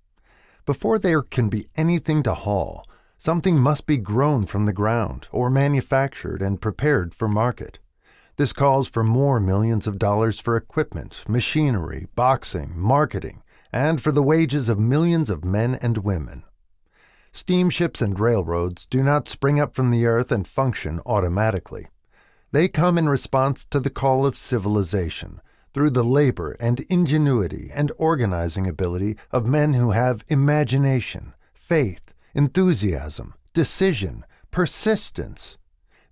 Before there can be anything to haul, something must be grown from the ground or manufactured and prepared for market. This calls for more millions of dollars for equipment, machinery, boxing, marketing, and for the wages of millions of men and women. Steamships and railroads do not spring up from the earth and function automatically. They come in response to the call of civilization, through the labor and ingenuity and organizing ability of men who have imagination, faith, enthusiasm, decision, persistence.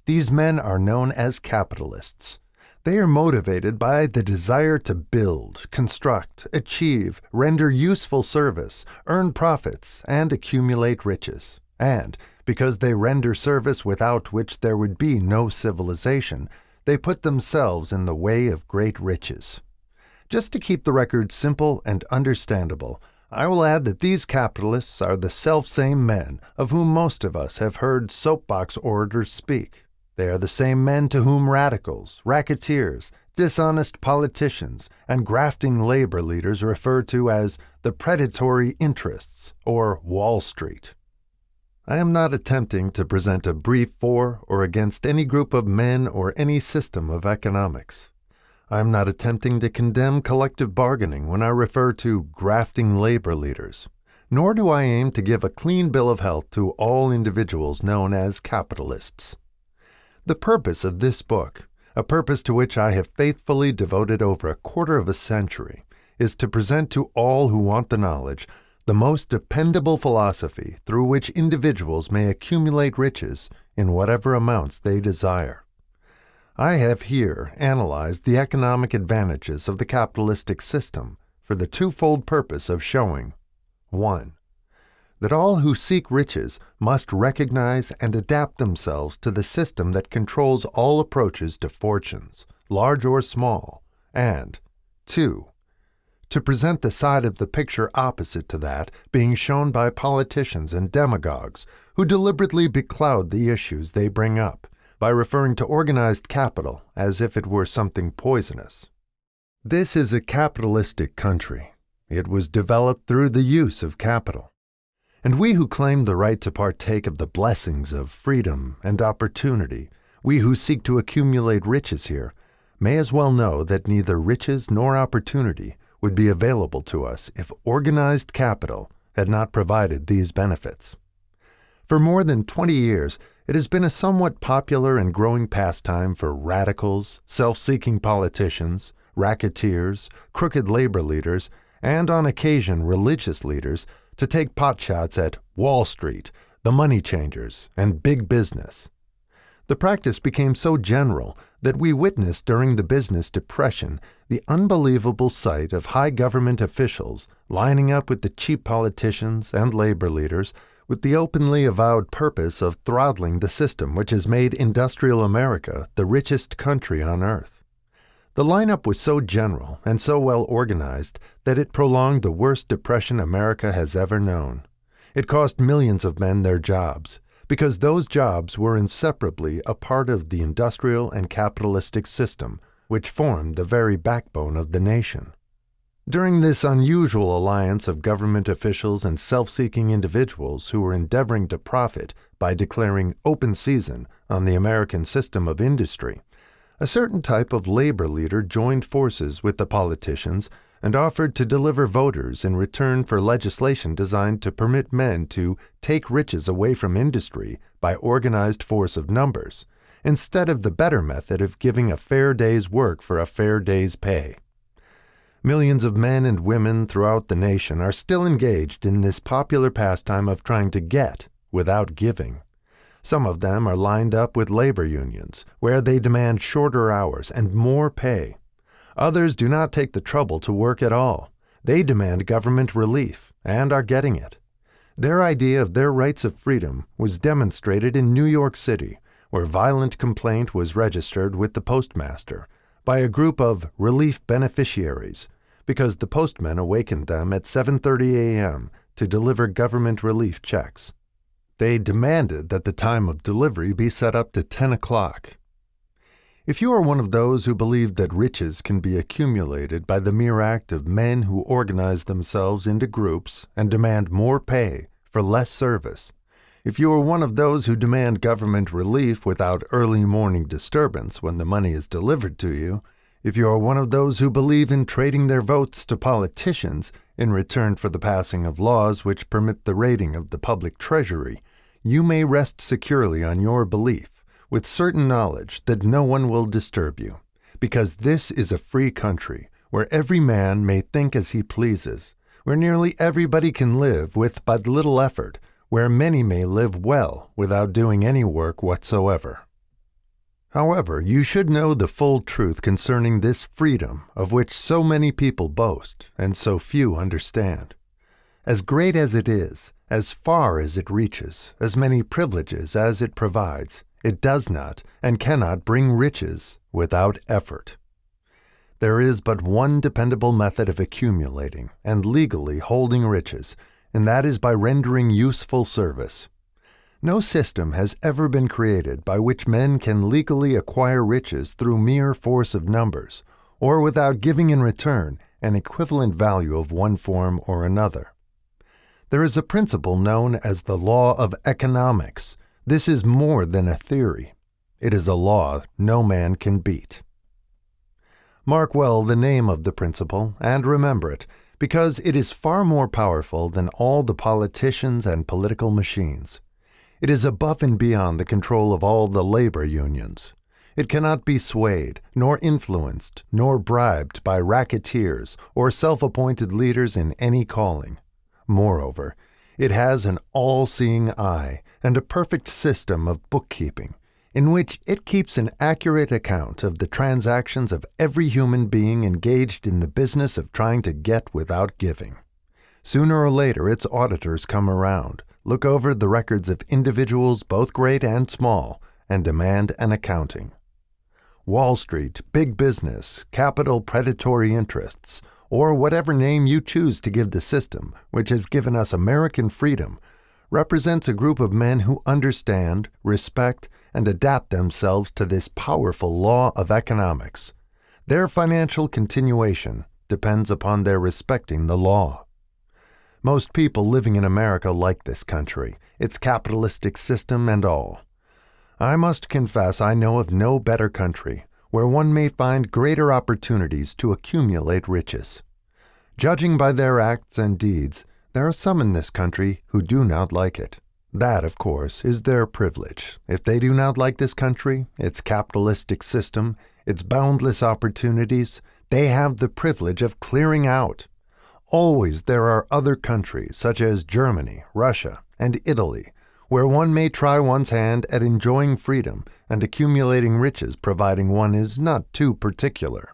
These men are known as capitalists. They are motivated by the desire to build, construct, achieve, render useful service, earn profits, and accumulate riches. And, because they render service without which there would be no civilization, they put themselves in the way of great riches. Just to keep the record simple and understandable, I will add that these capitalists are the selfsame men of whom most of us have heard soapbox orators speak. They are the same men to whom radicals, racketeers, dishonest politicians, and grafting labor leaders refer to as the predatory interests, or Wall Street. I am not attempting to present a brief for or against any group of men or any system of economics. I am not attempting to condemn collective bargaining when I refer to grafting labor leaders, nor do I aim to give a clean bill of health to all individuals known as capitalists. The purpose of this book, a purpose to which I have faithfully devoted over a quarter of a century, is to present to all who want the knowledge the most dependable philosophy through which individuals may accumulate riches in whatever amounts they desire. I have here analyzed the economic advantages of the capitalistic system for the twofold purpose of showing 1. That all who seek riches must recognize and adapt themselves to the system that controls all approaches to fortunes, large or small, and 2. To present the side of the picture opposite to that being shown by politicians and demagogues who deliberately becloud the issues they bring up by referring to organized capital as if it were something poisonous. This is a capitalistic country. It was developed through the use of capital. And we who claim the right to partake of the blessings of freedom and opportunity, we who seek to accumulate riches here, may as well know that neither riches nor opportunity would be available to us if organized capital had not provided these benefits. For more than 20 years, it has been a somewhat popular and growing pastime for radicals, self-seeking politicians, racketeers, crooked labor leaders, and on occasion religious leaders to take potshots at Wall Street, the money changers, and big business. The practice became so general that we witnessed during the business depression The unbelievable sight of high government officials lining up with the cheap politicians and labor leaders with the openly avowed purpose of throttling the system which has made industrial America the richest country on earth. The lineup was so general and so well organized that it prolonged the worst depression America has ever known. It cost millions of men their jobs, because those jobs were inseparably a part of the industrial and capitalistic system which formed the very backbone of the nation. During this unusual alliance of government officials and self-seeking individuals who were endeavoring to profit by declaring open season on the American system of industry, a certain type of labor leader joined forces with the politicians and offered to deliver voters in return for legislation designed to permit men to take riches away from industry by organized force of numbers, instead of the better method of giving a fair day's work for a fair day's pay. Millions of men and women throughout the nation are still engaged in this popular pastime of trying to get without giving. Some of them are lined up with labor unions, where they demand shorter hours and more pay. Others do not take the trouble to work at all. They demand government relief, and are getting it. Their idea of their rights of freedom was demonstrated in New York City, where violent complaint was registered with the postmaster by a group of relief beneficiaries, because the postman awakened them at 7:30 a.m. to deliver government relief checks. They demanded that the time of delivery be set up to 10 o'clock. If you are one of those who believe that riches can be accumulated by the mere act of men who organize themselves into groups and demand more pay for less service, if you are one of those who demand government relief without early morning disturbance when the money is delivered to you, if you are one of those who believe in trading their votes to politicians in return for the passing of laws which permit the raiding of the public treasury, you may rest securely on your belief, with certain knowledge that no one will disturb you, because this is a free country where every man may think as he pleases, where nearly everybody can live with but little effort, where many may live well without doing any work whatsoever. However, you should know the full truth concerning this freedom of which so many people boast and so few understand. As great as it is, as far as it reaches, as many privileges as it provides, it does not and cannot bring riches without effort. There is but one dependable method of accumulating and legally holding riches, and that is by rendering useful service. No system has ever been created by which men can legally acquire riches through mere force of numbers, or without giving in return an equivalent value of one form or another. There is a principle known as the law of economics. This is more than a theory. It is a law no man can beat. Mark well the name of the principle, and remember it, because it is far more powerful than all the politicians and political machines. It is above and beyond the control of all the labor unions. It cannot be swayed, nor influenced, nor bribed by racketeers or self-appointed leaders in any calling. Moreover, it has an all-seeing eye and a perfect system of bookkeeping, in which it keeps an accurate account of the transactions of every human being engaged in the business of trying to get without giving. Sooner or later its auditors come around, look over the records of individuals both great and small, and demand an accounting. Wall Street, big business, capital predatory interests, or whatever name you choose to give the system which has given us American freedom, represents a group of men who understand, respect, and adapt themselves to this powerful law of economics. Their financial continuation depends upon their respecting the law. Most people living in America like this country, its capitalistic system and all. I must confess I know of no better country where one may find greater opportunities to accumulate riches. Judging by their acts and deeds, there are some in this country who do not like it. That, of course, is their privilege. If they do not like this country, its capitalistic system, its boundless opportunities, they have the privilege of clearing out. Always there are other countries, such as Germany, Russia, and Italy, where one may try one's hand at enjoying freedom and accumulating riches providing one is not too particular.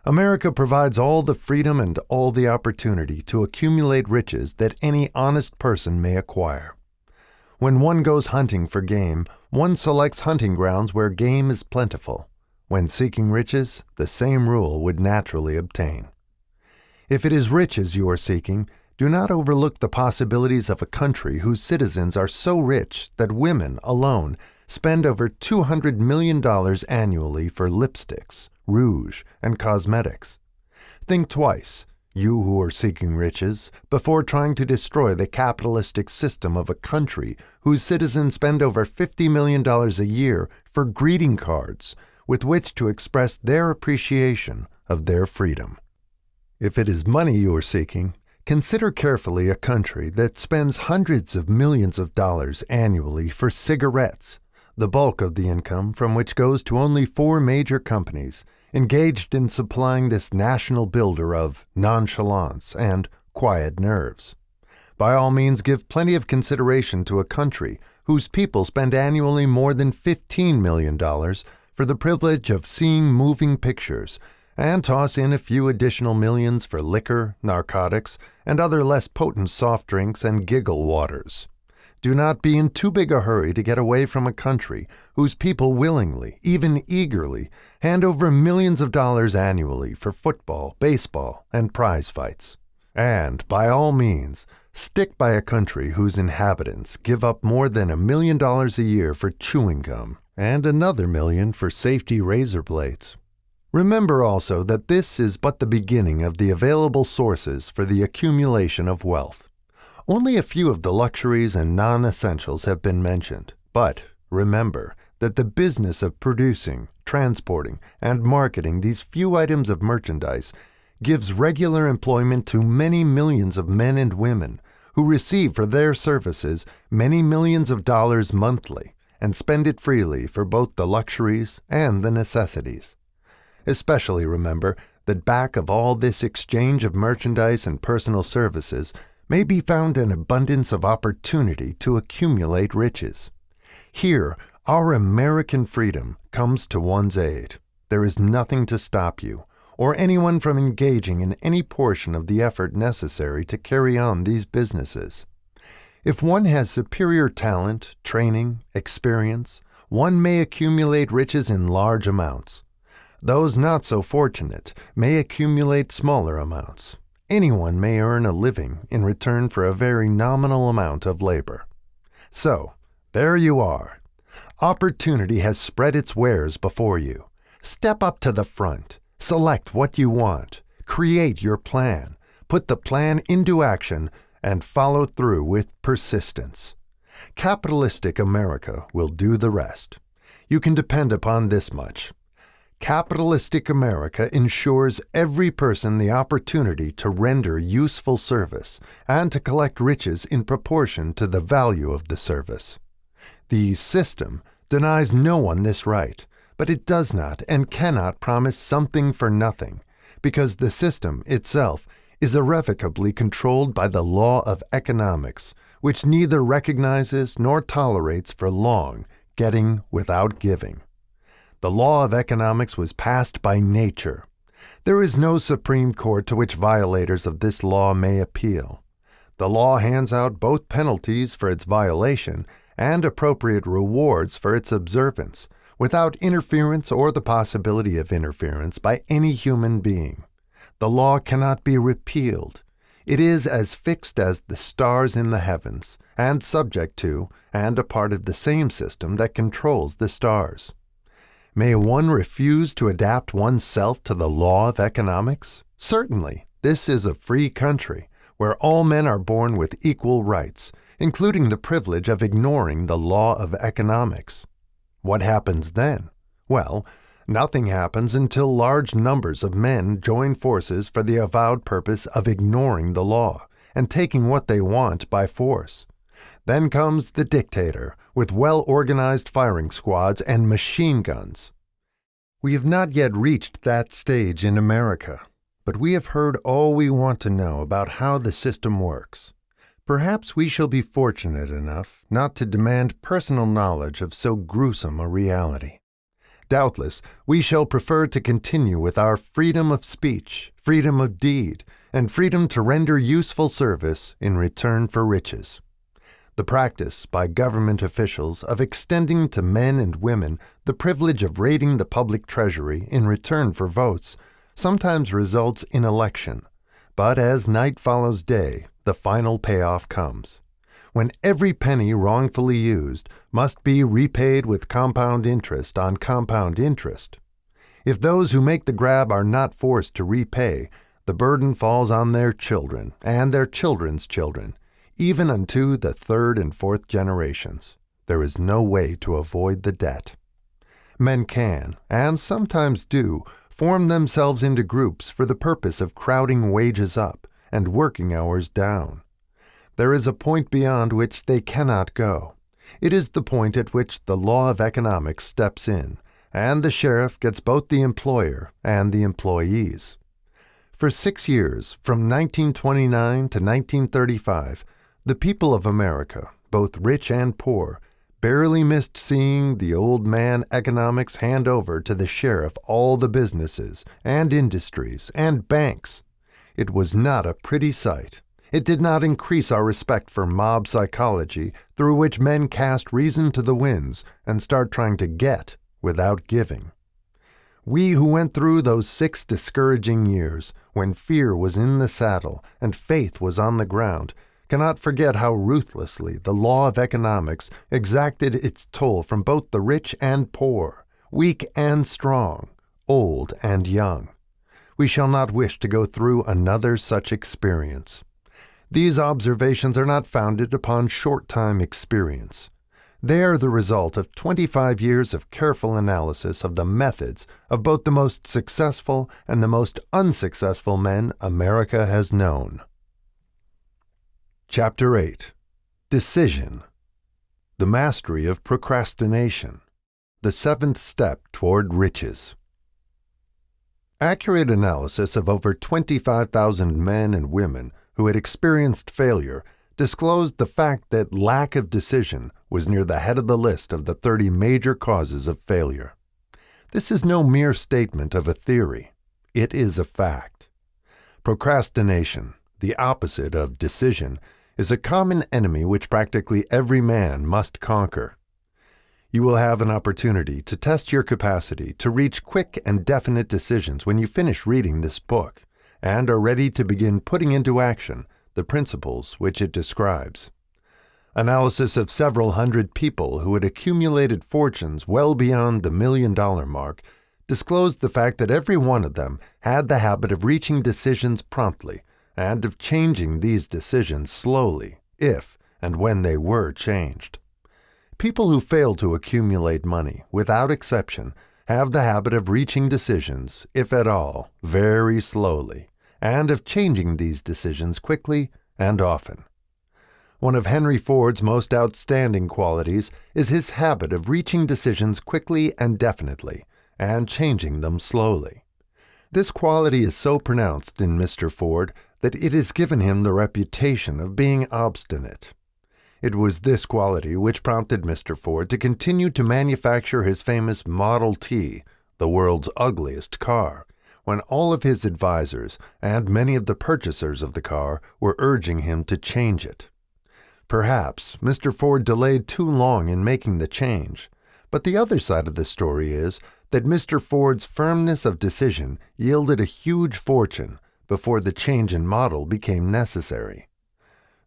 America provides all the freedom and all the opportunity to accumulate riches that any honest person may acquire. When one goes hunting for game, one selects hunting grounds where game is plentiful. When seeking riches, the same rule would naturally obtain. If it is riches you are seeking, do not overlook the possibilities of a country whose citizens are so rich that women alone spend over $200 million annually for lipsticks, rouge, and cosmetics. Think twice, you who are seeking riches, before trying to destroy the capitalistic system of a country whose citizens spend over $50 million a year for greeting cards with which to express their appreciation of their freedom. If it is money you are seeking, consider carefully a country that spends hundreds of millions of dollars annually for cigarettes, the bulk of the income from which goes to only 4 major companies engaged in supplying this national builder of nonchalance and quiet nerves. By all means, give plenty of consideration to a country whose people spend annually more than $15 million for the privilege of seeing moving pictures, and toss in a few additional millions for liquor, narcotics, and other less potent soft drinks and giggle waters. Do not be in too big a hurry to get away from a country whose people willingly, even eagerly, hand over millions of dollars annually for football, baseball, and prize fights. And, by all means, stick by a country whose inhabitants give up more than $1 million a year for chewing gum and another $1 million for safety razor blades. Remember also that this is but the beginning of the available sources for the accumulation of wealth. Only a few of the luxuries and non-essentials have been mentioned, but remember that the business of producing, transporting, and marketing these few items of merchandise gives regular employment to many millions of men and women who receive for their services many millions of dollars monthly and spend it freely for both the luxuries and the necessities. Especially remember that back of all this exchange of merchandise and personal services may be found an abundance of opportunity to accumulate riches. Here, our American freedom comes to one's aid. There is nothing to stop you, or anyone from engaging in any portion of the effort necessary to carry on these businesses. If one has superior talent, training, experience, one may accumulate riches in large amounts. Those not so fortunate may accumulate smaller amounts. Anyone may earn a living in return for a very nominal amount of labor. So, there you are. Opportunity has spread its wares before you. Step up to the front. Select what you want. Create your plan. Put the plan into action and follow through with persistence. Capitalistic America will do the rest. You can depend upon this much. Capitalistic America ensures every person the opportunity to render useful service and to collect riches in proportion to the value of the service. The system denies no one this right, but it does not and cannot promise something for nothing, because the system itself is irrevocably controlled by the law of economics, which neither recognizes nor tolerates for long getting without giving. The law of economics was passed by nature. There is no Supreme Court to which violators of this law may appeal. The law hands out both penalties for its violation and appropriate rewards for its observance, without interference or the possibility of interference by any human being. The law cannot be repealed. It is as fixed as the stars in the heavens, and subject to, and a part of the same system that controls the stars. May one refuse to adapt oneself to the law of economics? Certainly, this is a free country, where all men are born with equal rights, including the privilege of ignoring the law of economics. What happens then? Well, nothing happens until large numbers of men join forces for the avowed purpose of ignoring the law and taking what they want by force. Then comes the dictator, with well-organized firing squads and machine guns. We have not yet reached that stage in America, but we have heard all we want to know about how the system works. Perhaps we shall be fortunate enough not to demand personal knowledge of so gruesome a reality. Doubtless, we shall prefer to continue with our freedom of speech, freedom of deed, and freedom to render useful service in return for riches. The practice by government officials of extending to men and women the privilege of raiding the public treasury in return for votes sometimes results in election, but as night follows day, the final payoff comes, when every penny wrongfully used must be repaid with compound interest on compound interest. If those who make the grab are not forced to repay, the burden falls on their children and their children's children, even unto the third and fourth generations. There is no way to avoid the debt. Men can, and sometimes do, form themselves into groups for the purpose of crowding wages up and working hours down. There is a point beyond which they cannot go. It is the point at which the law of economics steps in, and the sheriff gets both the employer and the employees. For 6 years, from 1929 to 1935, the people of America, both rich and poor, barely missed seeing the old man economics hand over to the sheriff all the businesses and industries and banks. It was not a pretty sight. It did not increase our respect for mob psychology, through which men cast reason to the winds and start trying to get without giving. We who went through those 6 discouraging years, when fear was in the saddle and faith was on the ground, cannot forget how ruthlessly the law of economics exacted its toll from both the rich and poor, weak and strong, old and young. We shall not wish to go through another such experience. These observations are not founded upon short-time experience. They are the result of 25 years of careful analysis of the methods of both the most successful and the most unsuccessful men America has known. Chapter 8. Decision. The Mastery of Procrastination. The 7th Step Toward Riches. Accurate analysis of over 25,000 men and women who had experienced failure disclosed the fact that lack of decision was near the head of the list of the 30 major causes of failure. This is no mere statement of a theory. It is a fact. Procrastination, the opposite of decision, is a common enemy which practically every man must conquer. You will have an opportunity to test your capacity to reach quick and definite decisions when you finish reading this book and are ready to begin putting into action the principles which it describes. Analysis of several hundred people who had accumulated fortunes well beyond the $1 million mark disclosed the fact that every one of them had the habit of reaching decisions promptly and of changing these decisions slowly, if and when they were changed. People who fail to accumulate money, without exception, have the habit of reaching decisions, if at all, very slowly, and of changing these decisions quickly and often. One of Henry Ford's most outstanding qualities is his habit of reaching decisions quickly and definitely, and changing them slowly. This quality is so pronounced in Mr. Ford that it has given him the reputation of being obstinate. It was this quality which prompted Mr. Ford to continue to manufacture his famous Model T, the world's ugliest car, when all of his advisors and many of the purchasers of the car were urging him to change it. Perhaps Mr. Ford delayed too long in making the change, but the other side of the story is that Mr. Ford's firmness of decision yielded a huge fortune before the change in model became necessary.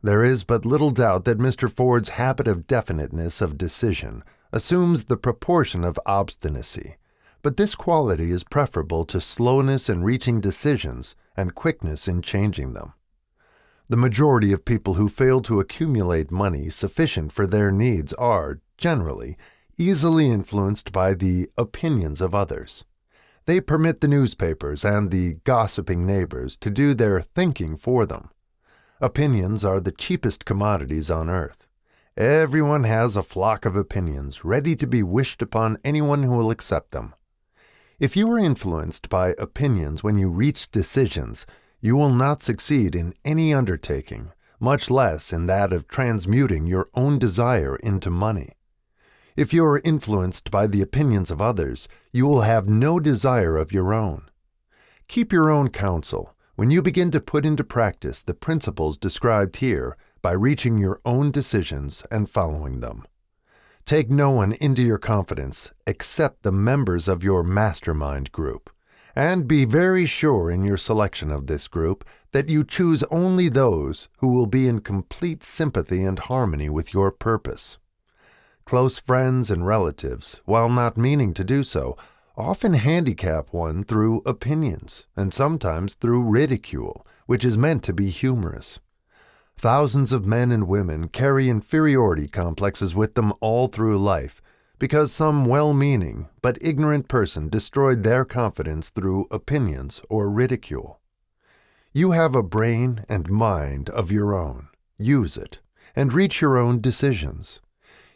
There is but little doubt that Mr. Ford's habit of definiteness of decision assumes the proportion of obstinacy, but this quality is preferable to slowness in reaching decisions and quickness in changing them. The majority of people who fail to accumulate money sufficient for their needs are, generally, easily influenced by the opinions of others. They permit the newspapers and the gossiping neighbors to do their thinking for them. Opinions are the cheapest commodities on earth. Everyone has a flock of opinions ready to be wished upon anyone who will accept them. If you are influenced by opinions when you reach decisions, you will not succeed in any undertaking, much less in that of transmuting your own desire into money. If you are influenced by the opinions of others, you will have no desire of your own. Keep your own counsel when you begin to put into practice the principles described here by reaching your own decisions and following them. Take no one into your confidence except the members of your mastermind group, and be very sure in your selection of this group that you choose only those who will be in complete sympathy and harmony with your purpose. Close friends and relatives, while not meaning to do so, often handicap one through opinions, and sometimes through ridicule, which is meant to be humorous. Thousands of men and women carry inferiority complexes with them all through life, because some well-meaning but ignorant person destroyed their confidence through opinions or ridicule. You have a brain and mind of your own. Use it, and reach your own decisions.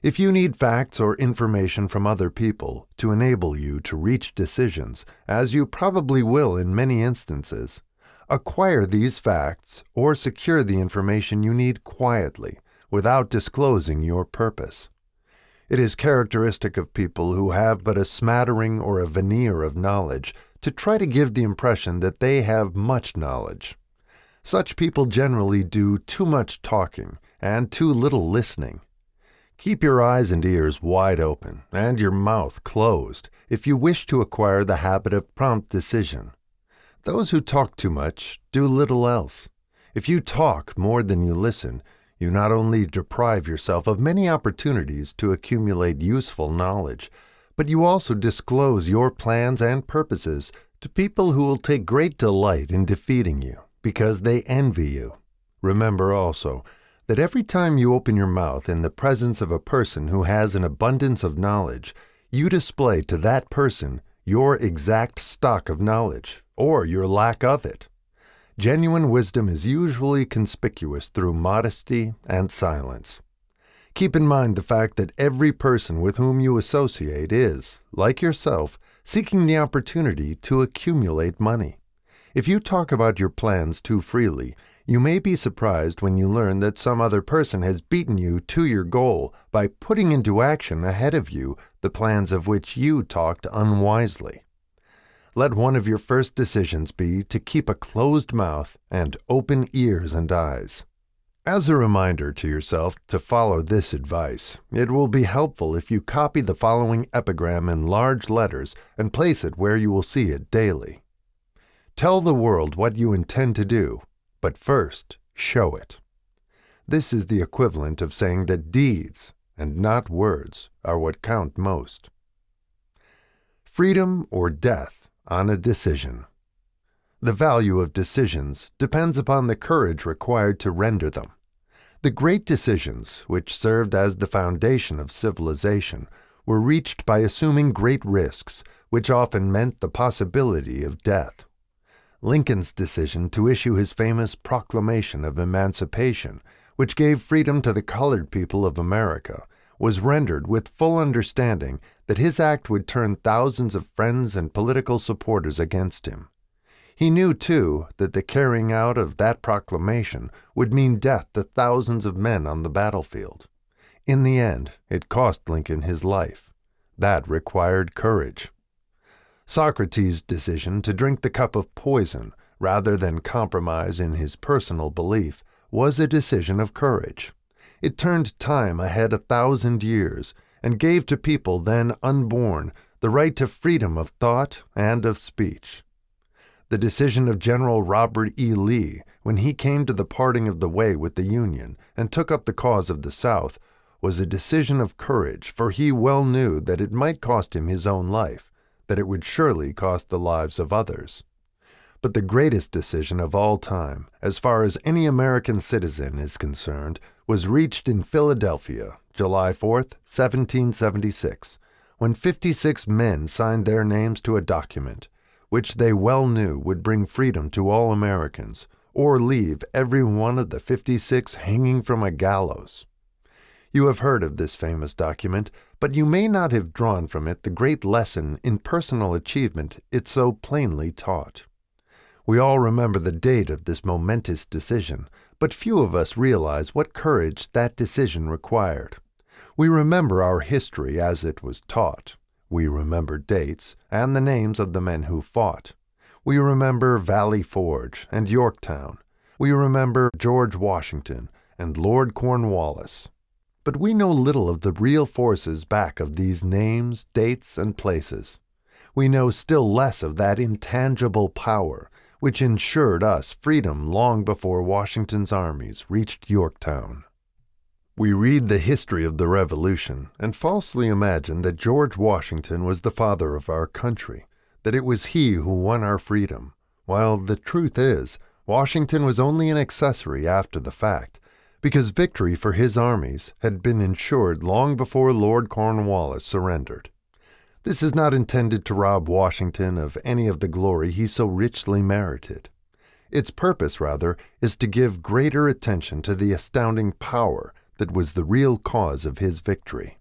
If you need facts or information from other people to enable you to reach decisions, as you probably will in many instances, acquire these facts or secure the information you need quietly, without disclosing your purpose. It is characteristic of people who have but a smattering or a veneer of knowledge to try to give the impression that they have much knowledge. Such people generally do too much talking and too little listening. Keep your eyes and ears wide open and your mouth closed if you wish to acquire the habit of prompt decision. Those who talk too much do little else. If you talk more than you listen, you not only deprive yourself of many opportunities to accumulate useful knowledge, but you also disclose your plans and purposes to people who will take great delight in defeating you because they envy you. Remember also that every time you open your mouth in the presence of a person who has an abundance of knowledge, you display to that person your exact stock of knowledge, or your lack of it. Genuine wisdom is usually conspicuous through modesty and silence. Keep in mind the fact that every person with whom you associate is, like yourself, seeking the opportunity to accumulate money. If you talk about your plans too freely, you may be surprised when you learn that some other person has beaten you to your goal by putting into action ahead of you the plans of which you talked unwisely. Let one of your first decisions be to keep a closed mouth and open ears and eyes. As a reminder to yourself to follow this advice, it will be helpful if you copy the following epigram in large letters and place it where you will see it daily. Tell the world what you intend to do, but first show it. This is the equivalent of saying that deeds, and not words, are what count most. Freedom or death on a decision. The value of decisions depends upon the courage required to render them. The great decisions, which served as the foundation of civilization, were reached by assuming great risks, which often meant the possibility of death. Lincoln's decision to issue his famous Proclamation of Emancipation, which gave freedom to the colored people of America, was rendered with full understanding that his act would turn thousands of friends and political supporters against him. He knew, too, that the carrying out of that proclamation would mean death to thousands of men on the battlefield. In the end, it cost Lincoln his life. That required courage. Socrates' decision to drink the cup of poison rather than compromise in his personal belief was a decision of courage. It turned time ahead 1,000 years and gave to people then unborn the right to freedom of thought and of speech. The decision of General Robert E. Lee, when he came to the parting of the way with the Union and took up the cause of the South, was a decision of courage, for he well knew that it might cost him his own life, that it would surely cost the lives of others. But the greatest decision of all time, as far as any American citizen is concerned, was reached in Philadelphia, July 4th, 1776, when 56 men signed their names to a document, which they well knew would bring freedom to all Americans, or leave every one of the 56 hanging from a gallows. You have heard of this famous document, but you may not have drawn from it the great lesson in personal achievement it so plainly taught. We all remember the date of this momentous decision, but few of us realize what courage that decision required. We remember our history as it was taught. We remember dates and the names of the men who fought. We remember Valley Forge and Yorktown. We remember George Washington and Lord Cornwallis. But we know little of the real forces back of these names, dates, and places. We know still less of that intangible power which ensured us freedom long before Washington's armies reached Yorktown. We read the history of the Revolution and falsely imagine that George Washington was the father of our country, that it was he who won our freedom, while the truth is, Washington was only an accessory after the fact, because victory for his armies had been ensured long before Lord Cornwallis surrendered. This is not intended to rob Washington of any of the glory he so richly merited. Its purpose, rather, is to give greater attention to the astounding power that was the real cause of his victory.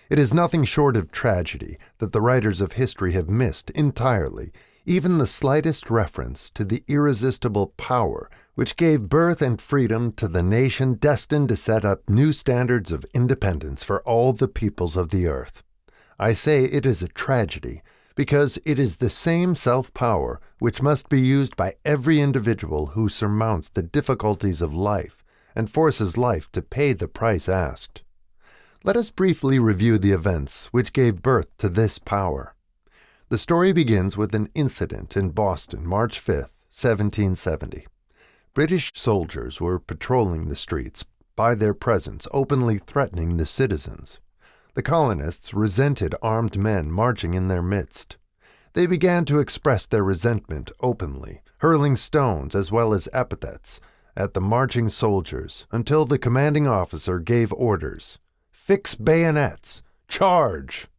It is nothing short of tragedy that the writers of history have missed entirely even the slightest reference to the irresistible power which gave birth and freedom to the nation destined to set up new standards of independence for all the peoples of the earth. I say it is a tragedy because it is the same self-power which must be used by every individual who surmounts the difficulties of life and forces life to pay the price asked. Let us briefly review the events which gave birth to this power. The story begins with an incident in Boston, March 5, 1770. British soldiers were patrolling the streets, by their presence openly threatening the citizens. The colonists resented armed men marching in their midst. They began to express their resentment openly, hurling stones as well as epithets at the marching soldiers until the commanding officer gave orders. "Fix bayonets! Charge!"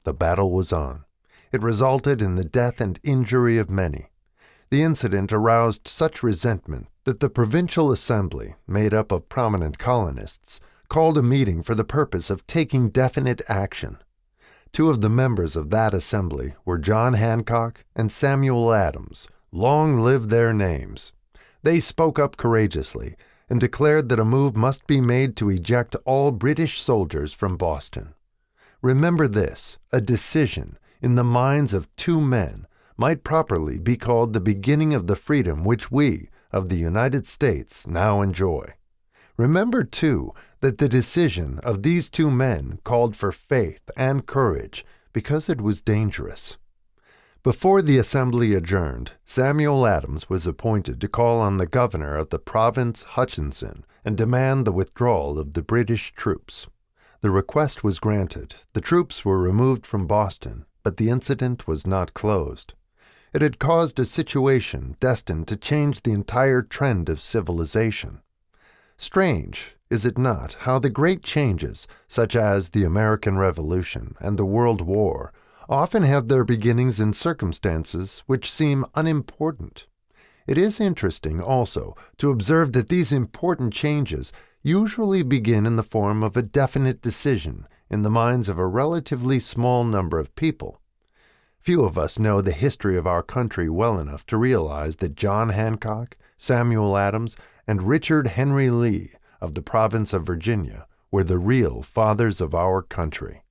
The battle was on. It resulted in the death and injury of many. The incident aroused such resentment that the Provincial Assembly, made up of prominent colonists, called a meeting for the purpose of taking definite action. Two of the members of that assembly were John Hancock and Samuel Adams. Long live their names! They spoke up courageously and declared that a move must be made to eject all British soldiers from Boston. Remember this, a decision, in the minds of two men, might properly be called the beginning of the freedom which we, of the United States, now enjoy. Remember, too, that the decision of these two men called for faith and courage because it was dangerous. Before the assembly adjourned, Samuel Adams was appointed to call on the governor of the province, Hutchinson, and demand the withdrawal of the British troops. The request was granted. The troops were removed from Boston, but the incident was not closed. It had caused a situation destined to change the entire trend of civilization. Strange, is it not, how the great changes, such as the American Revolution and the World War, often have their beginnings in circumstances which seem unimportant. It is interesting, also, to observe that these important changes usually begin in the form of a definite decision in the minds of a relatively small number of people. Few of us know the history of our country well enough to realize that John Hancock, Samuel Adams, and Richard Henry Lee of the province of Virginia were the real fathers of our country.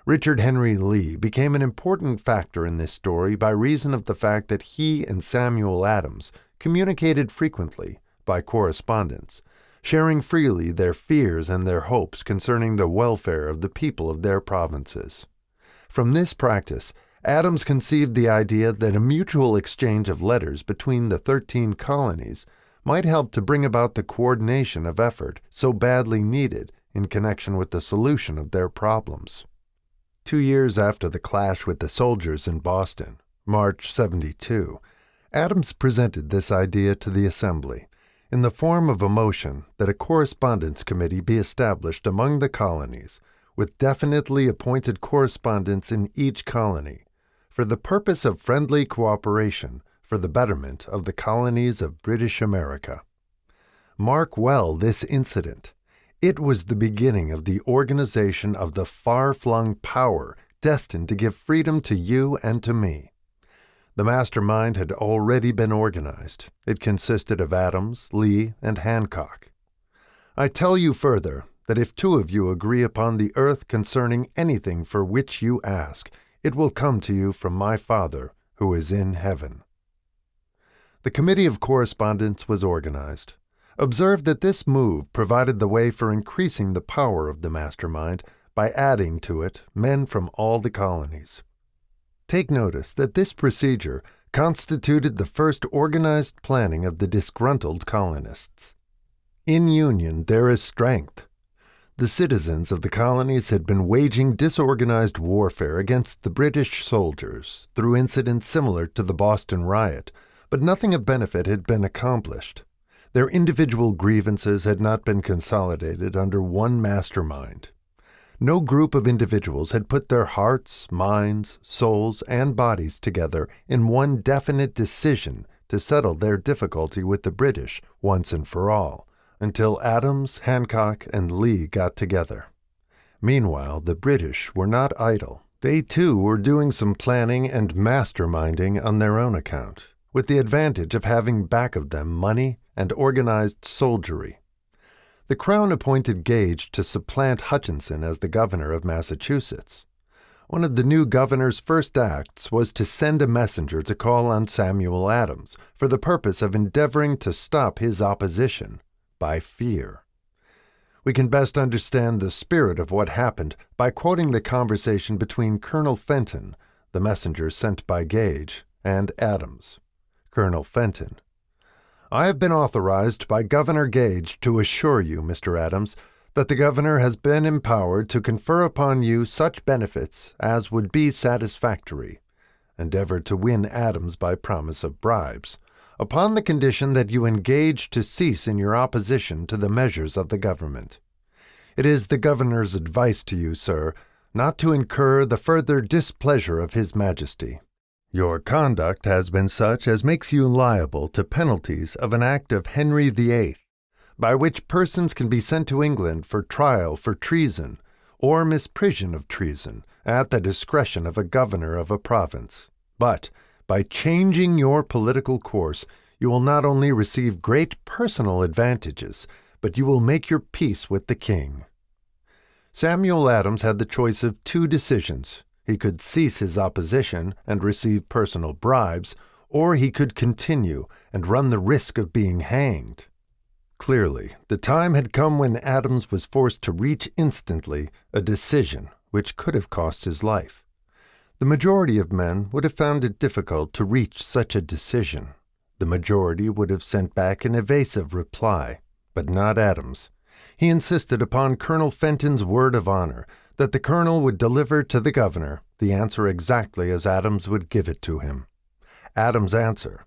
Richard Henry Lee became an important factor in this story by reason of the fact that he and Samuel Adams communicated frequently by correspondence, sharing freely their fears and their hopes concerning the welfare of the people of their provinces. From this practice, Adams conceived the idea that a mutual exchange of letters between the 13 colonies might help to bring about the coordination of effort so badly needed in connection with the solution of their problems. 2 years after the clash with the soldiers in Boston, March 72, Adams presented this idea to the Assembly in the form of a motion that a correspondence committee be established among the colonies with definitely appointed correspondents in each colony for the purpose of friendly cooperation for the betterment of the colonies of British America. Mark well this incident. It was the beginning of the organization of the far-flung power destined to give freedom to you and to me. The mastermind had already been organized. It consisted of Adams, Lee, and Hancock. I tell you further that if two of you agree upon the earth concerning anything for which you ask, it will come to you from my Father who is in heaven." The Committee of Correspondence was organized. Observe that this move provided the way for increasing the power of the mastermind by adding to it men from all the colonies. Take notice that this procedure constituted the first organized planning of the disgruntled colonists. In union there is strength. The citizens of the colonies had been waging disorganized warfare against the British soldiers through incidents similar to the Boston riot, but nothing of benefit had been accomplished. Their individual grievances had not been consolidated under one mastermind. No group of individuals had put their hearts, minds, souls, and bodies together in one definite decision to settle their difficulty with the British once and for all, until Adams, Hancock, and Lee got together. Meanwhile, the British were not idle. They too were doing some planning and masterminding on their own account, with the advantage of having back of them money and organized soldiery. The Crown appointed Gage to supplant Hutchinson as the governor of Massachusetts. One of the new governor's first acts was to send a messenger to call on Samuel Adams for the purpose of endeavoring to stop his opposition by fear. We can best understand the spirit of what happened by quoting the conversation between Colonel Fenton, the messenger sent by Gage, and Adams. Colonel Fenton: "I have been authorized by Governor Gage to assure you, Mr. Adams, that the governor has been empowered to confer upon you such benefits as would be satisfactory." Endeavor to win Adams by promise of bribes, upon the condition that you engage to cease in your opposition to the measures of the government. It is the governor's advice to you, sir, not to incur the further displeasure of His Majesty. Your conduct has been such as makes you liable to penalties of an act of Henry VIII, by which persons can be sent to England for trial for treason or misprision of treason at the discretion of a governor of a province. But by changing your political course, you will not only receive great personal advantages, but you will make your peace with the king. Samuel Adams had the choice of two decisions. He could cease his opposition and receive personal bribes, or he could continue and run the risk of being hanged. Clearly, the time had come when Adams was forced to reach instantly a decision which could have cost his life. The majority of men would have found it difficult to reach such a decision. The majority would have sent back an evasive reply, but not Adams. He insisted upon Colonel Fenton's word of honor that the colonel would deliver to the governor the answer exactly as Adams would give it to him. Adams' answer: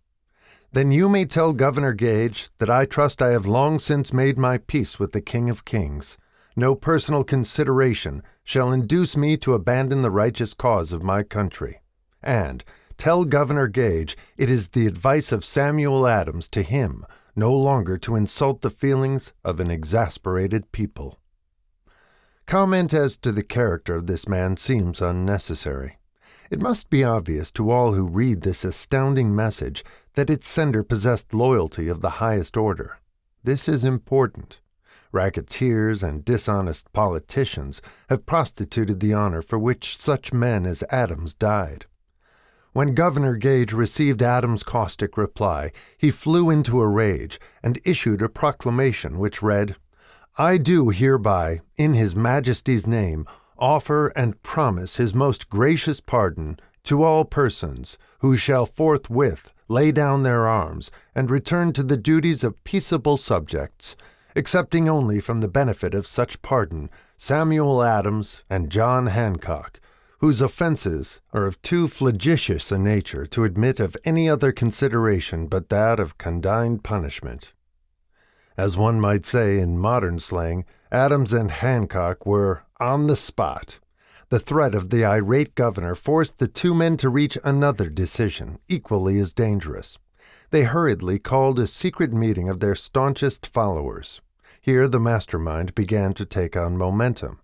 "Then you may tell Governor Gage that I trust I have long since made my peace with the King of Kings. No personal consideration shall induce me to abandon the righteous cause of my country. And tell Governor Gage it is the advice of Samuel Adams to him no longer to insult the feelings of an exasperated people." Comment as to the character of this man seems unnecessary. It must be obvious to all who read this astounding message that its sender possessed loyalty of the highest order. This is important. Racketeers and dishonest politicians have prostituted the honor for which such men as Adams died. When Governor Gage received Adams' caustic reply, he flew into a rage and issued a proclamation which read, "I do hereby, in His Majesty's name, offer and promise His most gracious pardon to all persons who shall forthwith lay down their arms and return to the duties of peaceable subjects, excepting only from the benefit of such pardon Samuel Adams and John Hancock, whose offenses are of too flagitious a nature to admit of any other consideration but that of condign punishment." As one might say in modern slang, Adams and Hancock were on the spot. The threat of the irate governor forced the two men to reach another decision, equally as dangerous. They hurriedly called a secret meeting of their staunchest followers. Here the mastermind began to take on momentum.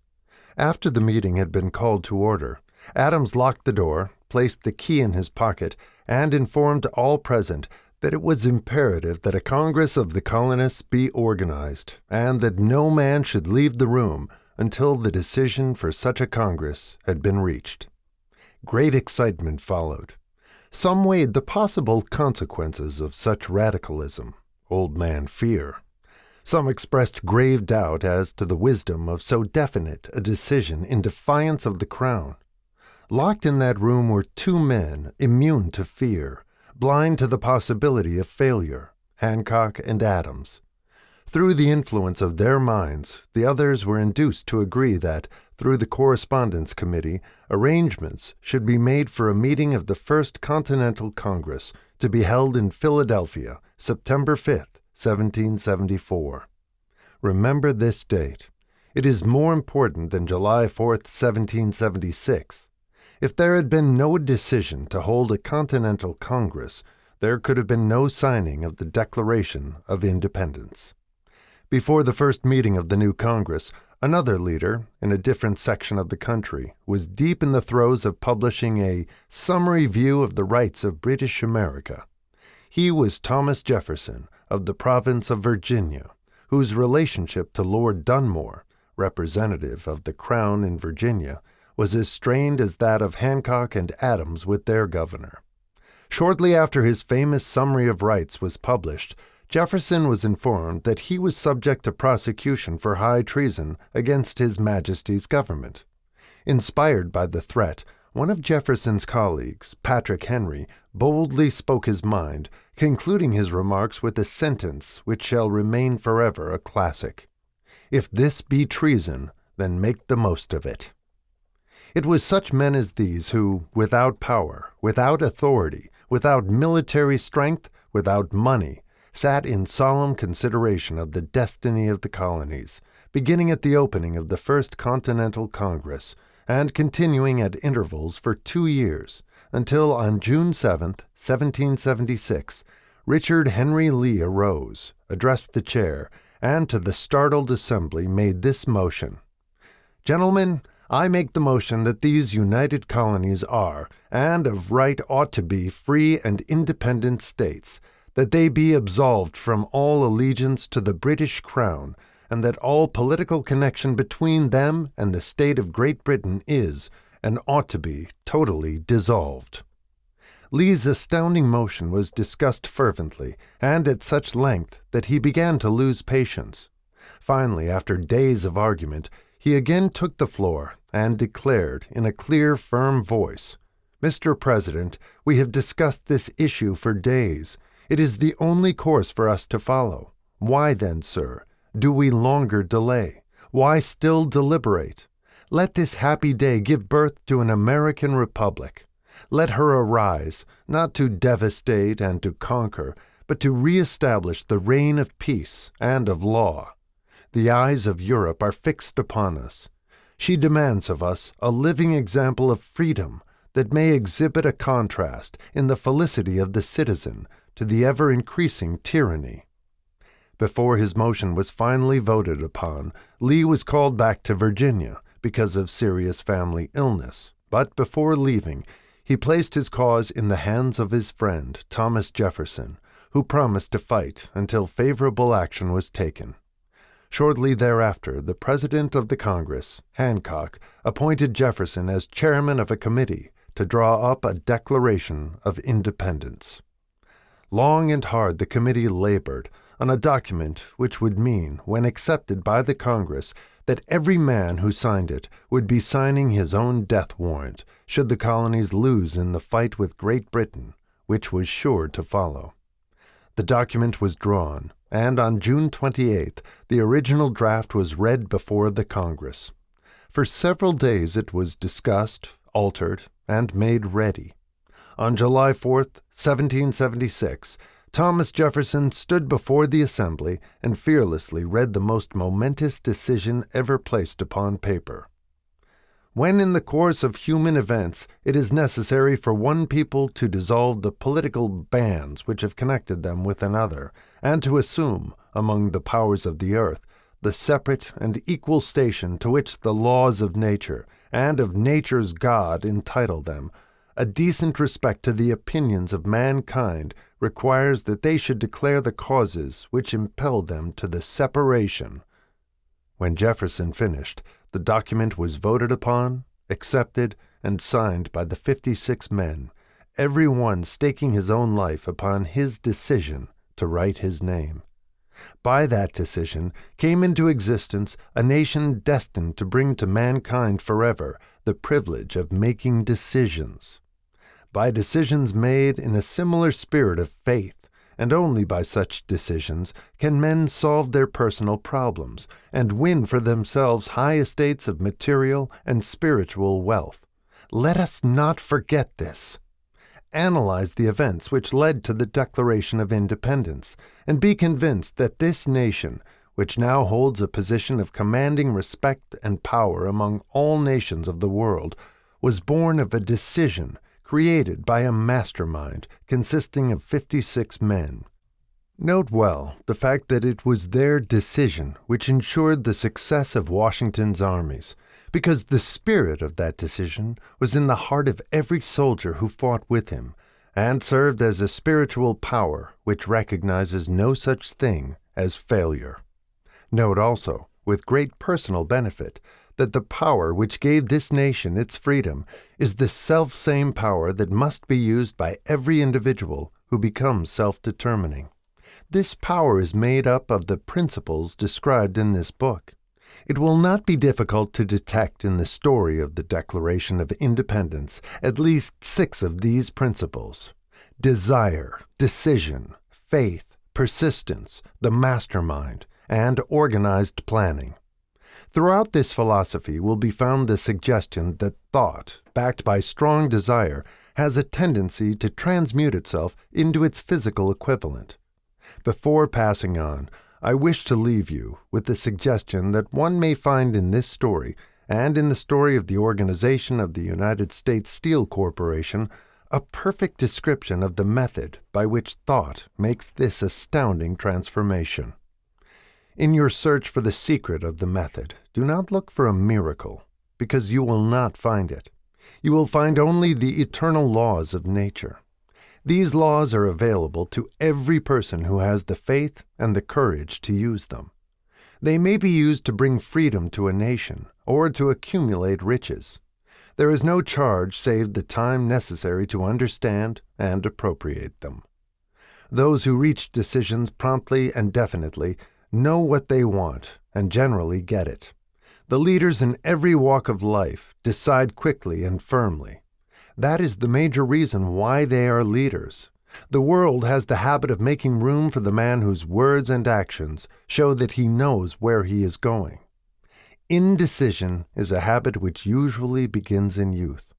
After the meeting had been called to order, Adams locked the door, placed the key in his pocket, and informed all present that it was imperative that a Congress of the colonists be organized, and that no man should leave the room until the decision for such a Congress had been reached. Great excitement followed. Some weighed the possible consequences of such radicalism, old man fear. Some expressed grave doubt as to the wisdom of so definite a decision in defiance of the Crown. Locked in that room were two men immune to fear, blind to the possibility of failure, Hancock and Adams. Through the influence of their minds, the others were induced to agree that, through the Correspondence Committee, arrangements should be made for a meeting of the First Continental Congress to be held in Philadelphia, September 5th, 1774. Remember this date. It is more important than July 4th, 1776. If there had been no decision to hold a Continental Congress, there could have been no signing of the Declaration of Independence. Before the first meeting of the new Congress, another leader, in a different section of the country, was deep in the throes of publishing a summary view of the rights of British America. He was Thomas Jefferson, of the province of Virginia, whose relationship to Lord Dunmore, representative of the Crown in Virginia, was as strained as that of Hancock and Adams with their governor. Shortly after his famous Summary of Rights was published, Jefferson was informed that he was subject to prosecution for high treason against His Majesty's government. Inspired by the threat, one of Jefferson's colleagues, Patrick Henry, boldly spoke his mind, concluding his remarks with a sentence which shall remain forever a classic. "If this be treason, then make the most of it." It was such men as these who, without power, without authority, without military strength, without money, sat in solemn consideration of the destiny of the colonies, beginning at the opening of the First Continental Congress, and continuing at intervals for 2 years, until on June 7th, 1776, Richard Henry Lee arose, addressed the chair, and to the startled assembly made this motion: "Gentlemen, I make the motion that these united colonies are, and of right ought to be, free and independent states, that they be absolved from all allegiance to the British Crown, and that all political connection between them and the state of Great Britain is, and ought to be, totally dissolved." Lee's astounding motion was discussed fervently, and at such length that he began to lose patience. Finally, after days of argument, he again took the floor and declared in a clear, firm voice, "Mr. President, we have discussed this issue for days. It is the only course for us to follow. Why then, sir, do we longer delay? Why still deliberate? Let this happy day give birth to an American republic. Let her arise, not to devastate and to conquer, but to reestablish the reign of peace and of law. The eyes of Europe are fixed upon us. She demands of us a living example of freedom that may exhibit a contrast in the felicity of the citizen to the ever-increasing tyranny." Before his motion was finally voted upon, Lee was called back to Virginia because of serious family illness, but before leaving, he placed his cause in the hands of his friend, Thomas Jefferson, who promised to fight until favorable action was taken. Shortly thereafter, the President of the Congress, Hancock, appointed Jefferson as chairman of a committee to draw up a Declaration of Independence. Long and hard the committee labored on a document which would mean, when accepted by the Congress, that every man who signed it would be signing his own death warrant should the colonies lose in the fight with Great Britain, which was sure to follow. The document was drawn, and on June 28th, the original draft was read before the Congress. For several days it was discussed, altered, and made ready. On July 4th, 1776, Thomas Jefferson stood before the assembly and fearlessly read the most momentous decision ever placed upon paper. When in the course of human events it is necessary for one people to dissolve the political bands which have connected them with another, and to assume, among the powers of the earth, the separate and equal station to which the laws of nature and of nature's God entitle them, a decent respect to the opinions of mankind requires that they should declare the causes which impelled them to the separation. When Jefferson finished, the document was voted upon, accepted, and signed by the 56 men, every one staking his own life upon his decision to write his name. By that decision came into existence a nation destined to bring to mankind forever the privilege of making decisions. By decisions made in a similar spirit of faith, and only by such decisions, can men solve their personal problems and win for themselves high estates of material and spiritual wealth. Let us not forget this. Analyze the events which led to the Declaration of Independence, and be convinced that this nation, which now holds a position of commanding respect and power among all nations of the world, was born of a decision created by a mastermind consisting of 56 men. Note well the fact that it was their decision which ensured the success of Washington's armies, because the spirit of that decision was in the heart of every soldier who fought with him, and served as a spiritual power which recognizes no such thing as failure. Note also, with great personal benefit, that the power which gave this nation its freedom is the self-same power that must be used by every individual who becomes self-determining. This power is made up of the principles described in this book. It will not be difficult to detect in the story of the Declaration of Independence at least 6 of these principles: desire, decision, faith, persistence, the mastermind, and organized planning. Throughout this philosophy will be found the suggestion that thought, backed by strong desire, has a tendency to transmute itself into its physical equivalent. Before passing on, I wish to leave you with the suggestion that one may find in this story, and in the story of the organization of the United States Steel Corporation, a perfect description of the method by which thought makes this astounding transformation. In your search for the secret of the method, do not look for a miracle, because you will not find it. You will find only the eternal laws of nature. These laws are available to every person who has the faith and the courage to use them. They may be used to bring freedom to a nation or to accumulate riches. There is no charge save the time necessary to understand and appropriate them. Those who reach decisions promptly and definitely know what they want and generally get it. The leaders in every walk of life decide quickly and firmly. That is the major reason why they are leaders. The world has the habit of making room for the man whose words and actions show that he knows where he is going. Indecision is a habit which usually begins in youth.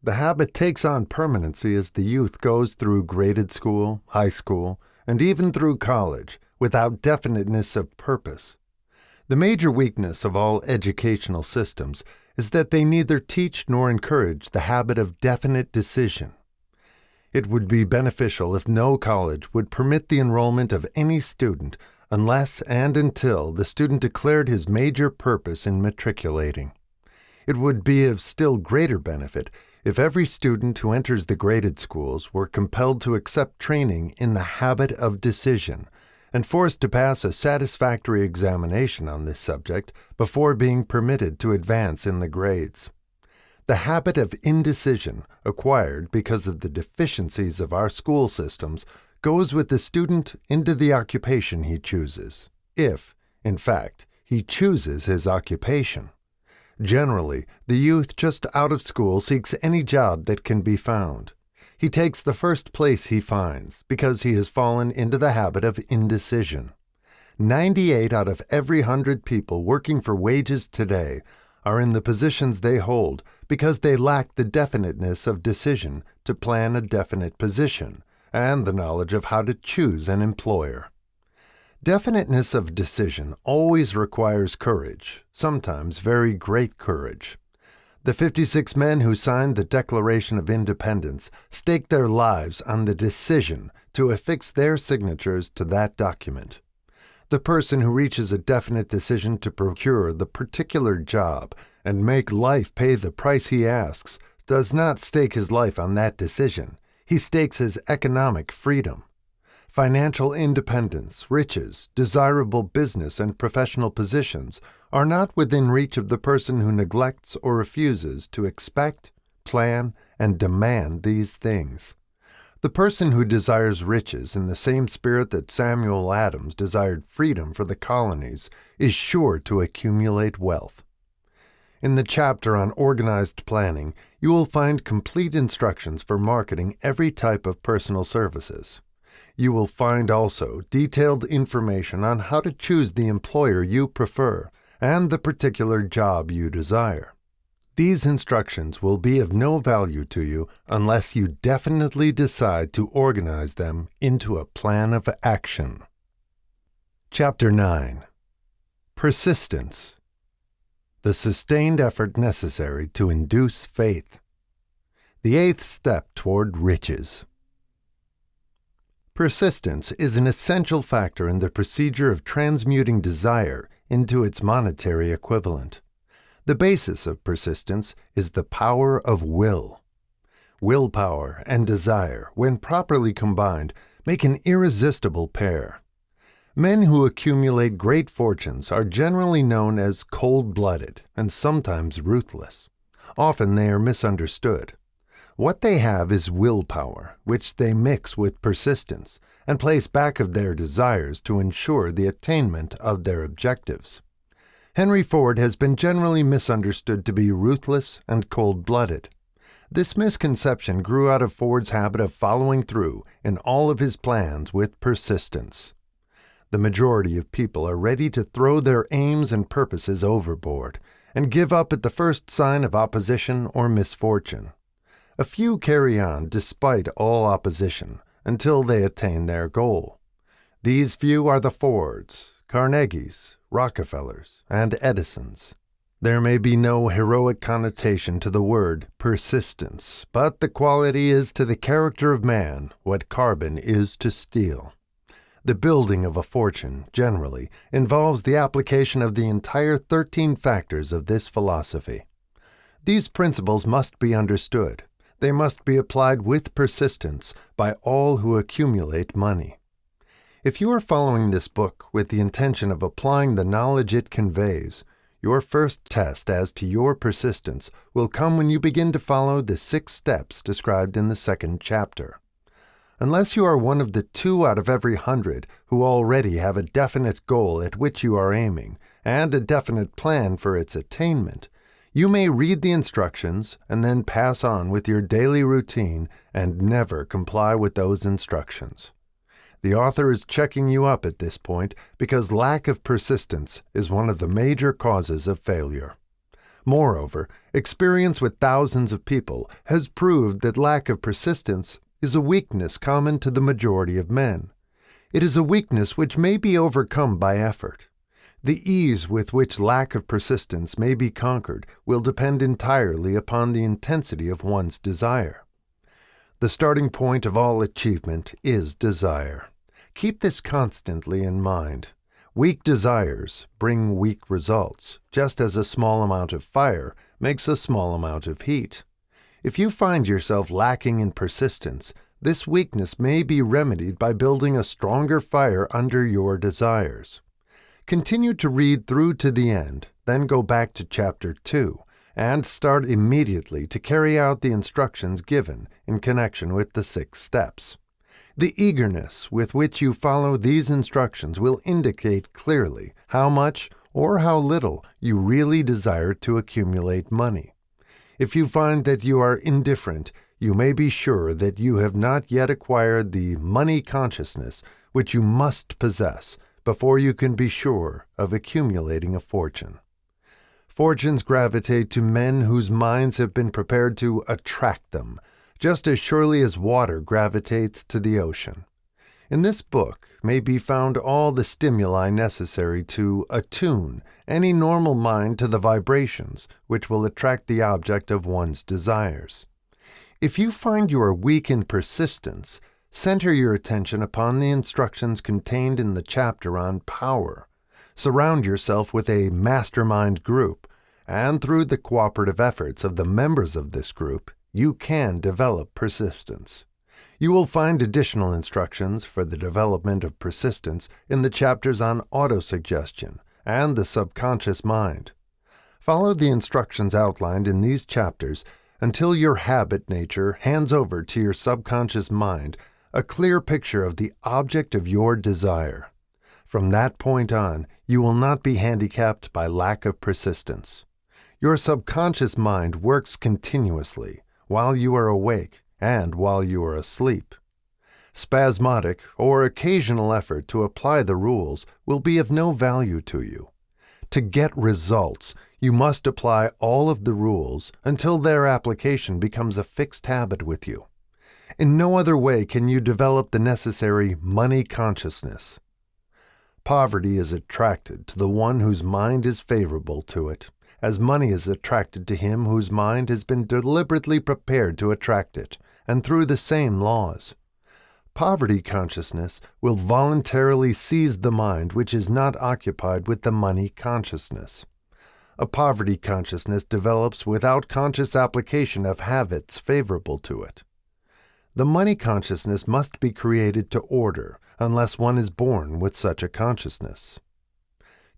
The habit takes on permanency as the youth goes through graded school, high school, and even through college, without definiteness of purpose. The major weakness of all educational systems is that they neither teach nor encourage the habit of definite decision. It would be beneficial if no college would permit the enrollment of any student unless and until the student declared his major purpose in matriculating. It would be of still greater benefit if every student who enters the graded schools were compelled to accept training in the habit of decision, and forced to pass a satisfactory examination on this subject before being permitted to advance in the grades. The habit of indecision, acquired because of the deficiencies of our school systems, goes with the student into the occupation he chooses, if, in fact, he chooses his occupation. Generally, the youth just out of school seeks any job that can be found. He takes the first place he finds because he has fallen into the habit of indecision. 98 out of every 100 people working for wages today are in the positions they hold because they lack the definiteness of decision to plan a definite position and the knowledge of how to choose an employer. Definiteness of decision always requires courage, sometimes very great courage. The 56 men who signed the Declaration of Independence staked their lives on the decision to affix their signatures to that document. The person who reaches a definite decision to procure the particular job and make life pay the price he asks does not stake his life on that decision. He stakes his economic freedom. Financial independence, riches, desirable business and professional positions are not within reach of the person who neglects or refuses to expect, plan, and demand these things. The person who desires riches in the same spirit that Samuel Adams desired freedom for the colonies is sure to accumulate wealth. In the chapter on organized planning, you will find complete instructions for marketing every type of personal services. You will find also detailed information on how to choose the employer you prefer and the particular job you desire. These instructions will be of no value to you unless you definitely decide to organize them into a plan of action. Chapter 9. Persistence. The sustained effort necessary to induce faith. The 8th step toward riches. Persistence is an essential factor in the procedure of transmuting desire into its monetary equivalent. The basis of persistence is the power of will. Willpower and desire, when properly combined, make an irresistible pair. Men who accumulate great fortunes are generally known as cold-blooded and sometimes ruthless. Often they are misunderstood. What they have is willpower, which they mix with persistence and place back of their desires to ensure the attainment of their objectives. Henry Ford has been generally misunderstood to be ruthless and cold-blooded. This misconception grew out of Ford's habit of following through in all of his plans with persistence. The majority of people are ready to throw their aims and purposes overboard and give up at the first sign of opposition or misfortune. A few carry on despite all opposition until they attain their goal. These few are the Fords, Carnegies, Rockefellers, and Edisons. There may be no heroic connotation to the word persistence, but the quality is to the character of man what carbon is to steel. The building of a fortune, generally, involves the application of the entire 13 factors of this philosophy. These principles must be understood. They must be applied with persistence by all who accumulate money. If you are following this book with the intention of applying the knowledge it conveys, your first test as to your persistence will come when you begin to follow the 6 steps described in the 2nd chapter. Unless you are one of the 2 out of every 100 who already have a definite goal at which you are aiming and a definite plan for its attainment, you may read the instructions and then pass on with your daily routine and never comply with those instructions. The author is checking you up at this point because lack of persistence is one of the major causes of failure. Moreover, experience with thousands of people has proved that lack of persistence is a weakness common to the majority of men. It is a weakness which may be overcome by effort. The ease with which lack of persistence may be conquered will depend entirely upon the intensity of one's desire. The starting point of all achievement is desire. Keep this constantly in mind. Weak desires bring weak results, just as a small amount of fire makes a small amount of heat. If you find yourself lacking in persistence, this weakness may be remedied by building a stronger fire under your desires. Continue to read through to the end, then go back to Chapter 2, and start immediately to carry out the instructions given in connection with the 6 steps. The eagerness with which you follow these instructions will indicate clearly how much or how little you really desire to accumulate money. If you find that you are indifferent, you may be sure that you have not yet acquired the money consciousness which you must possess before you can be sure of accumulating a fortune. Fortunes gravitate to men whose minds have been prepared to attract them, just as surely as water gravitates to the ocean. In this book may be found all the stimuli necessary to attune any normal mind to the vibrations which will attract the object of one's desires. If you find you are weak in persistence, center your attention upon the instructions contained in the chapter on power. Surround yourself with a mastermind group, and through the cooperative efforts of the members of this group, you can develop persistence. You will find additional instructions for the development of persistence in the chapters on autosuggestion and the subconscious mind. Follow the instructions outlined in these chapters until your habit nature hands over to your subconscious mind a clear picture of the object of your desire. From that point on, you will not be handicapped by lack of persistence. Your subconscious mind works continuously while you are awake and while you are asleep. Spasmodic or occasional effort to apply the rules will be of no value to you. To get results, you must apply all of the rules until their application becomes a fixed habit with you. In no other way can you develop the necessary money consciousness. Poverty is attracted to the one whose mind is favorable to it, as money is attracted to him whose mind has been deliberately prepared to attract it, and through the same laws. Poverty consciousness will voluntarily seize the mind which is not occupied with the money consciousness. A poverty consciousness develops without conscious application of habits favorable to it. The money consciousness must be created to order unless one is born with such a consciousness.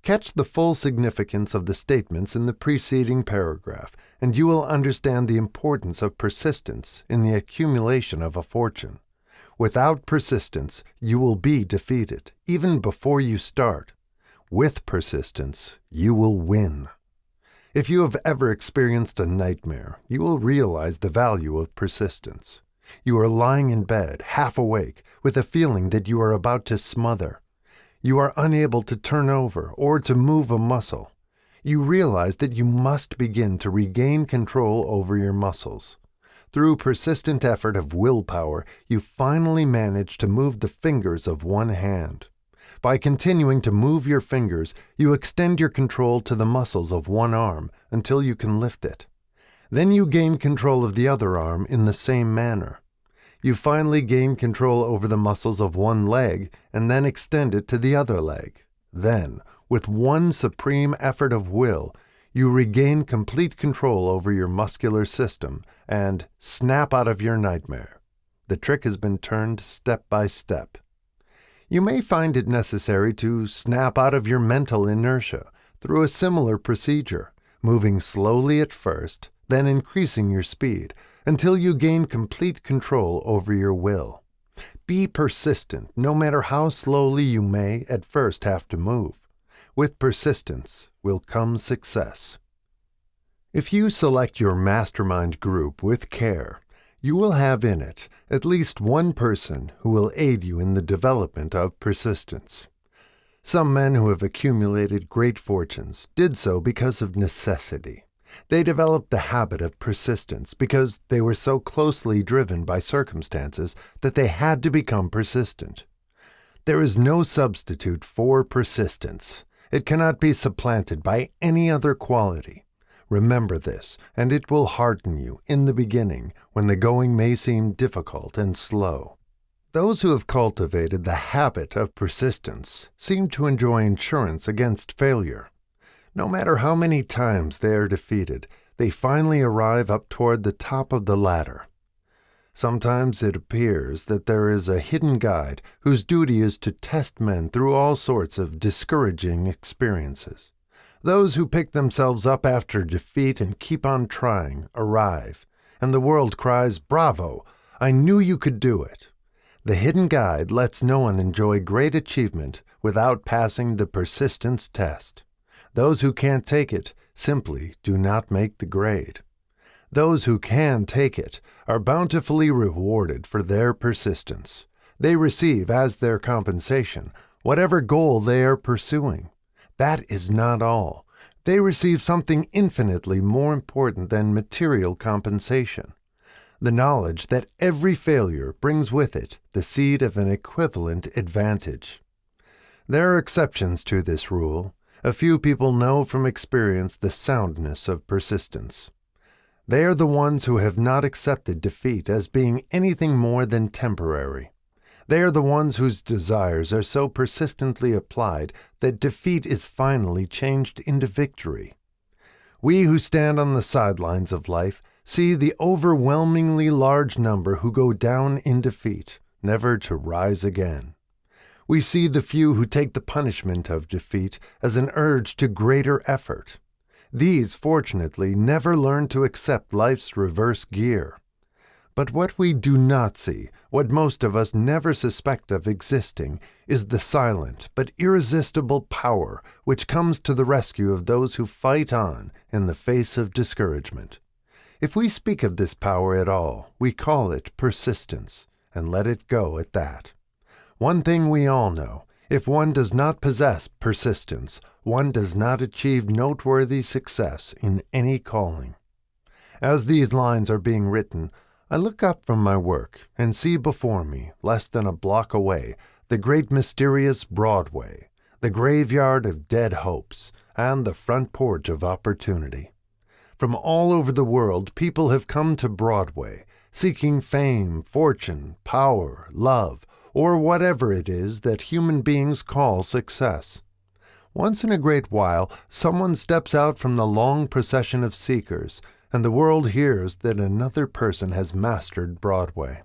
Catch the full significance of the statements in the preceding paragraph, and you will understand the importance of persistence in the accumulation of a fortune. Without persistence, you will be defeated, even before you start. With persistence, you will win. If you have ever experienced a nightmare, you will realize the value of persistence. You are lying in bed, half awake, with a feeling that you are about to smother. You are unable to turn over or to move a muscle. You realize that you must begin to regain control over your muscles. Through persistent effort of willpower, you finally manage to move the fingers of one hand. By continuing to move your fingers, you extend your control to the muscles of one arm until you can lift it. Then you gain control of the other arm in the same manner. You finally gain control over the muscles of one leg and then extend it to the other leg. Then, with one supreme effort of will, you regain complete control over your muscular system and snap out of your nightmare. The trick has been turned step by step. You may find it necessary to snap out of your mental inertia through a similar procedure, moving slowly at first, then increasing your speed until you gain complete control over your will. Be persistent, no matter how slowly you may at first have to move. With persistence will come success. If you select your mastermind group with care, you will have in it at least one person who will aid you in the development of persistence. Some men who have accumulated great fortunes did so because of necessity. They developed the habit of persistence because they were so closely driven by circumstances that they had to become persistent. There is no substitute for persistence. It cannot be supplanted by any other quality. Remember this, and it will hearten you in the beginning when the going may seem difficult and slow. Those who have cultivated the habit of persistence seem to enjoy insurance against failure. No matter how many times they are defeated, they finally arrive up toward the top of the ladder. Sometimes it appears that there is a hidden guide whose duty is to test men through all sorts of discouraging experiences. Those who pick themselves up after defeat and keep on trying arrive, and the world cries, "Bravo! I knew you could do it." The hidden guide lets no one enjoy great achievement without passing the persistence test. Those who can't take it simply do not make the grade. Those who can take it are bountifully rewarded for their persistence. They receive as their compensation whatever goal they are pursuing. That is not all. They receive something infinitely more important than material compensation. The knowledge that every failure brings with it the seed of an equivalent advantage. There are exceptions to this rule. A few people know from experience the soundness of persistence. They are the ones who have not accepted defeat as being anything more than temporary. They are the ones whose desires are so persistently applied that defeat is finally changed into victory. We who stand on the sidelines of life See the overwhelmingly large number who go down in defeat, never to rise again. We see the few who take the punishment of defeat as an urge to greater effort. These, fortunately, never learn to accept life's reverse gear. But what we do not see, what most of us never suspect of existing, is the silent but irresistible power which comes to the rescue of those who fight on in the face of discouragement. If we speak of this power at all, we call it persistence, and let it go at that. One thing we all know, if one does not possess persistence, one does not achieve noteworthy success in any calling. As these lines are being written, I look up from my work and see before me, less than a block away, the great mysterious Broadway, the graveyard of dead hopes, and the front porch of opportunity. From all over the world, people have come to Broadway, seeking fame, fortune, power, love, or whatever it is that human beings call success. Once in a great while, someone steps out from the long procession of seekers, and the world hears that another person has mastered Broadway.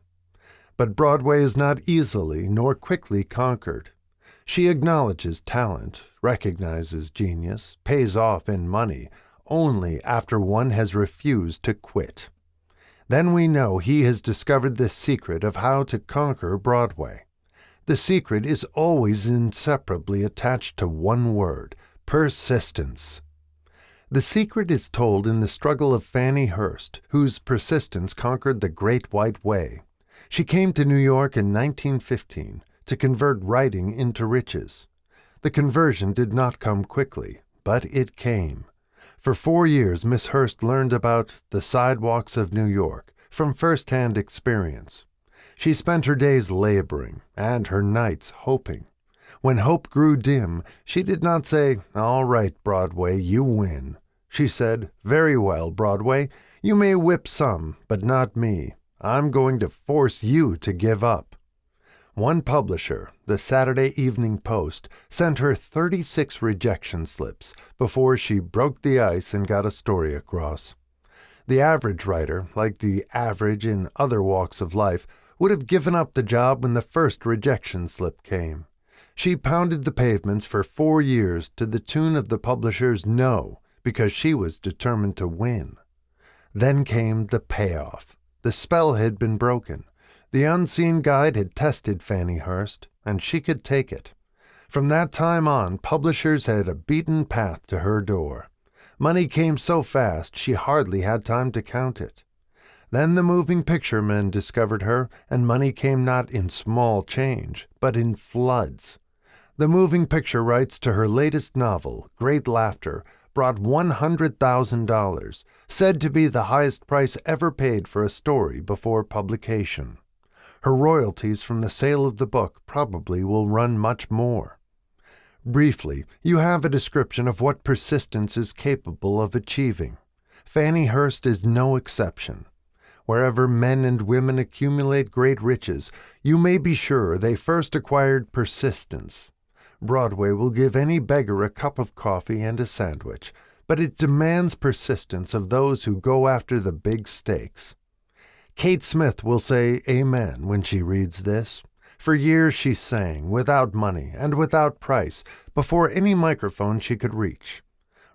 But Broadway is not easily nor quickly conquered. She acknowledges talent, recognizes genius, pays off in money, only after one has refused to quit. Then we know he has discovered the secret of how to conquer Broadway. The secret is always inseparably attached to one word: persistence. The secret is told in the struggle of Fannie Hurst, whose persistence conquered the Great White Way. She came to New York in 1915 to convert writing into riches. The conversion did not come quickly, but it came. For 4 years, Miss Hurst learned about the sidewalks of New York from first-hand experience. She spent her days laboring and her nights hoping. When hope grew dim, she did not say, "All right, Broadway, you win." She said, "Very well, Broadway, you may whip some, but not me. I'm going to force you to give up." One publisher, the Saturday Evening Post, sent her 36 rejection slips before she broke the ice and got a story across. The average writer, like the average in other walks of life, would have given up the job when the first rejection slip came. She pounded the pavements for 4 years to the tune of the publisher's no, because she was determined to win. Then came the payoff. The spell had been broken. The unseen guide had tested Fannie Hurst, and she could take it. From that time on, publishers had a beaten path to her door. Money came so fast she hardly had time to count it. Then the moving picture men discovered her, and money came not in small change, but in floods. The moving picture rights to her latest novel, Great Laughter, brought $100,000, said to be the highest price ever paid for a story before publication. Her royalties from the sale of the book probably will run much more. Briefly, you have a description of what persistence is capable of achieving. Fannie Hurst is no exception. Wherever men and women accumulate great riches, you may be sure they first acquired persistence. Broadway will give any beggar a cup of coffee and a sandwich, but it demands persistence of those who go after the big stakes. Kate Smith will say amen when she reads this. For years she sang, without money and without price, before any microphone she could reach.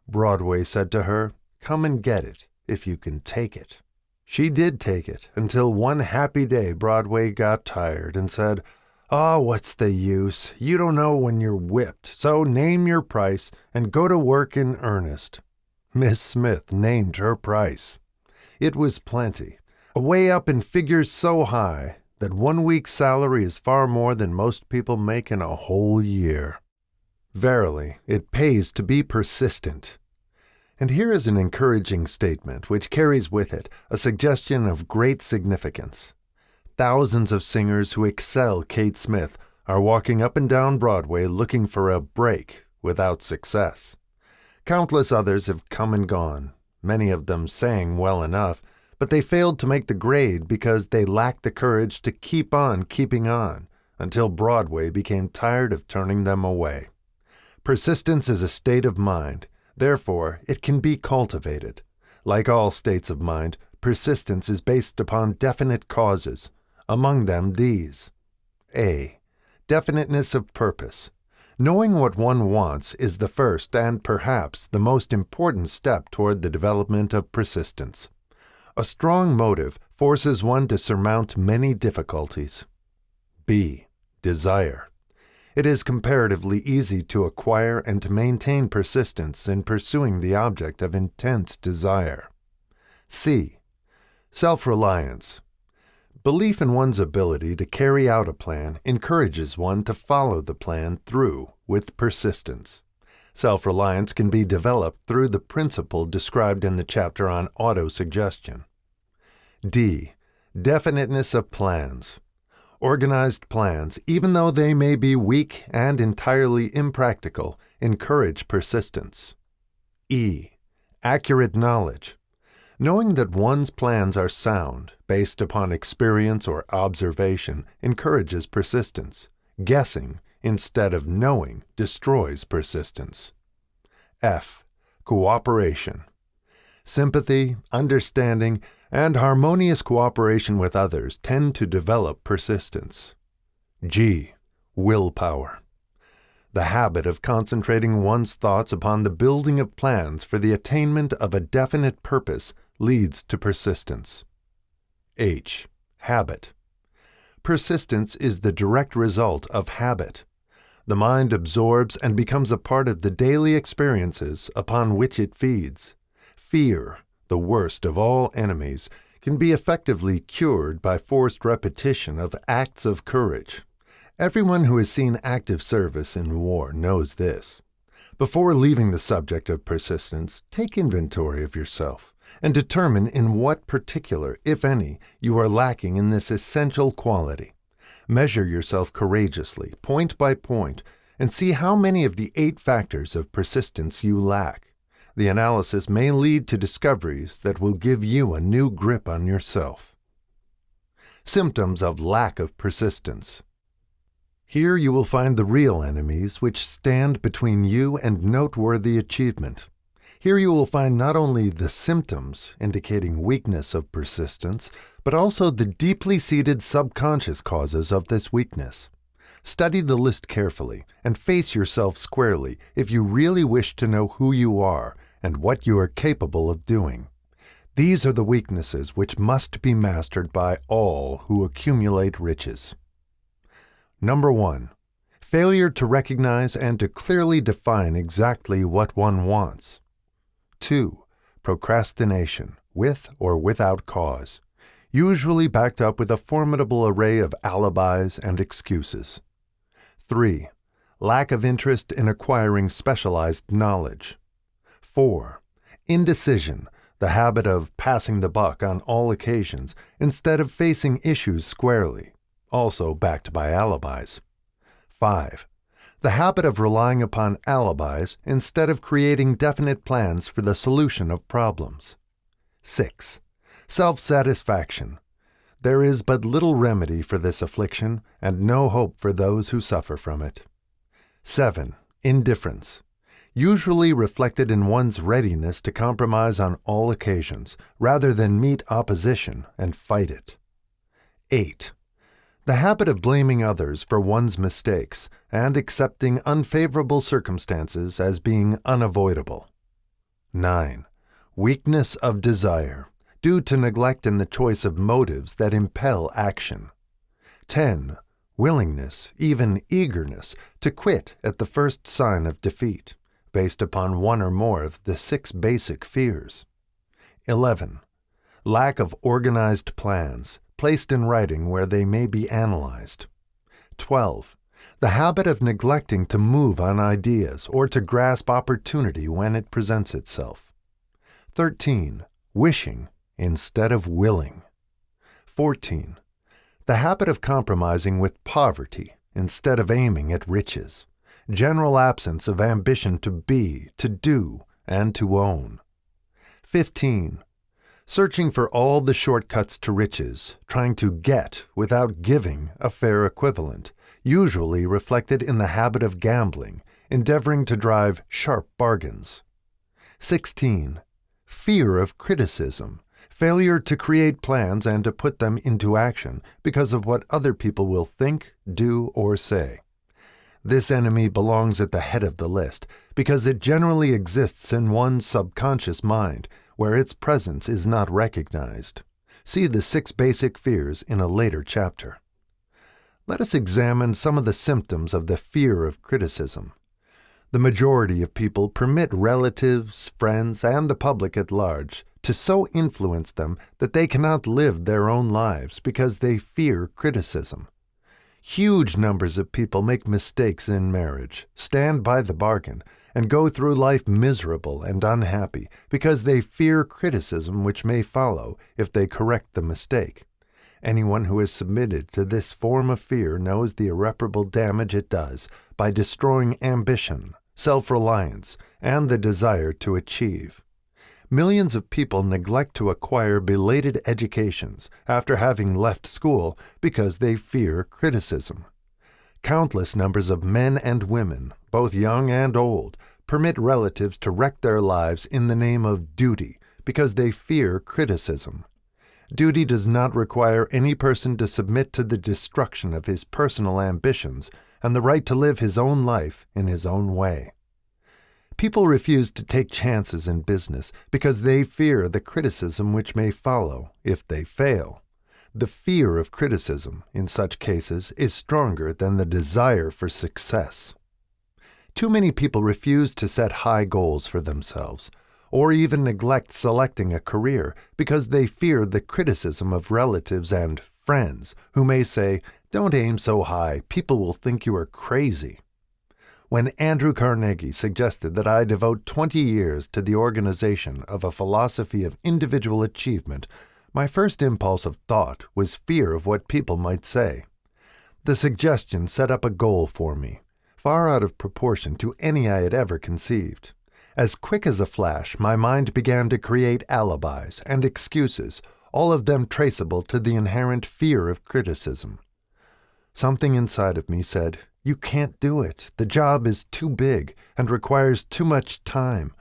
Broadway said to her, "Come and get it, if you can take it." She did take it, until one happy day Broadway got tired and said, "Oh, what's the use? You don't know when you're whipped, so name your price and go to work in earnest." Miss Smith named her price. It was plenty, away up in figures so high that 1 week's salary is far more than most people make in a whole year. Verily, it pays to be persistent. And here is an encouraging statement which carries with it a suggestion of great significance. Thousands of singers who excel Kate Smith are walking up and down Broadway looking for a break without success. Countless others have come and gone. Many of them sang well enough, but they failed to make the grade because they lacked the courage to keep on keeping on until Broadway became tired of turning them away. Persistence is a state of mind. Therefore, it can be cultivated. Like all states of mind, persistence is based upon definite causes, among them these. A. Definiteness of purpose. Knowing what one wants is the first and perhaps the most important step toward the development of persistence. A strong motive forces one to surmount many difficulties. B. Desire. It is comparatively easy to acquire and to maintain persistence in pursuing the object of intense desire. C. Self-reliance. Belief in one's ability to carry out a plan encourages one to follow the plan through with persistence. Self-reliance can be developed through the principle described in the chapter on autosuggestion. D. Definiteness of plans. Organized plans, even though they may be weak and entirely impractical, encourage persistence. E. Accurate knowledge. Knowing that one's plans are sound, based upon experience or observation, encourages persistence. Guessing, instead of knowing, destroys persistence. F. Cooperation. Sympathy, understanding, and harmonious cooperation with others tend to develop persistence. G. Willpower. The habit of concentrating one's thoughts upon the building of plans for the attainment of a definite purpose leads to persistence. H. Habit. Persistence is the direct result of habit. The mind absorbs and becomes a part of the daily experiences upon which it feeds. Fear, the worst of all enemies, can be effectively cured by forced repetition of acts of courage. Everyone who has seen active service in war knows this. Before leaving the subject of persistence, take inventory of yourself and determine in what particular, if any, you are lacking in this essential quality. Measure yourself courageously, point by point, and see how many of the 8 factors of persistence you lack. The analysis may lead to discoveries that will give you a new grip on yourself. Symptoms of lack of persistence. Here you will find the real enemies which stand between you and noteworthy achievement. Here you will find not only the symptoms indicating weakness of persistence, but also the deeply seated subconscious causes of this weakness. Study the list carefully and face yourself squarely if you really wish to know who you are and what you are capable of doing. These are the weaknesses which must be mastered by all who accumulate riches. Number 1. Failure to recognize and to clearly define exactly what one wants. 2. Procrastination, with or without cause, usually backed up with a formidable array of alibis and excuses. 3. Lack of interest in acquiring specialized knowledge. 4. Indecision, the habit of passing the buck on all occasions instead of facing issues squarely, also backed by alibis. 5. The habit of relying upon alibis instead of creating definite plans for the solution of problems. 6. Self-satisfaction. There is but little remedy for this affliction and no hope for those who suffer from it. 7. Indifference. Usually reflected in one's readiness to compromise on all occasions, rather than meet opposition and fight it. 8. The habit of blaming others for one's mistakes and accepting unfavorable circumstances as being unavoidable. 9. Weakness of desire, due to neglect in the choice of motives that impel action. 10. Willingness, even eagerness, to quit at the first sign of defeat, based upon one or more of the 6 basic fears. 11. Lack of organized plans, placed in writing where they may be analyzed. 12. The habit of neglecting to move on ideas or to grasp opportunity when it presents itself. 13. Wishing instead of willing. 14. The habit of compromising with poverty instead of aiming at riches. General absence of ambition to be, to do, and to own. 15. Searching for all the shortcuts to riches, trying to get without giving a fair equivalent, usually reflected in the habit of gambling, endeavoring to drive sharp bargains. 16. Fear of criticism, failure to create plans and to put them into action because of what other people will think, do, or say. This enemy belongs at the head of the list because it generally exists in one's subconscious mind, where its presence is not recognized. See the 6 basic fears in a later chapter. Let us examine some of the symptoms of the fear of criticism. The majority of people permit relatives, friends, and the public at large to so influence them that they cannot live their own lives because they fear criticism. Huge numbers of people make mistakes in marriage, stand by the bargain, and go through life miserable and unhappy because they fear criticism which may follow if they correct the mistake. Anyone who has submitted to this form of fear knows the irreparable damage it does by destroying ambition, self-reliance, and the desire to achieve. Millions of people neglect to acquire belated educations after having left school because they fear criticism. Countless numbers of men and women, both young and old, permit relatives to wreck their lives in the name of duty because they fear criticism. Duty does not require any person to submit to the destruction of his personal ambitions and the right to live his own life in his own way. People refuse to take chances in business because they fear the criticism which may follow if they fail. The fear of criticism, in such cases, is stronger than the desire for success. Too many people refuse to set high goals for themselves, or even neglect selecting a career because they fear the criticism of relatives and friends who may say, "Don't aim so high, people will think you are crazy." When Andrew Carnegie suggested that I devote 20 years to the organization of a philosophy of individual achievement, my first impulse of thought was fear of what people might say. The suggestion set up a goal for me, far out of proportion to any I had ever conceived. As quick as a flash, my mind began to create alibis and excuses, all of them traceable to the inherent fear of criticism. Something inside of me said, "You can't do it. The job is too big and requires too much time.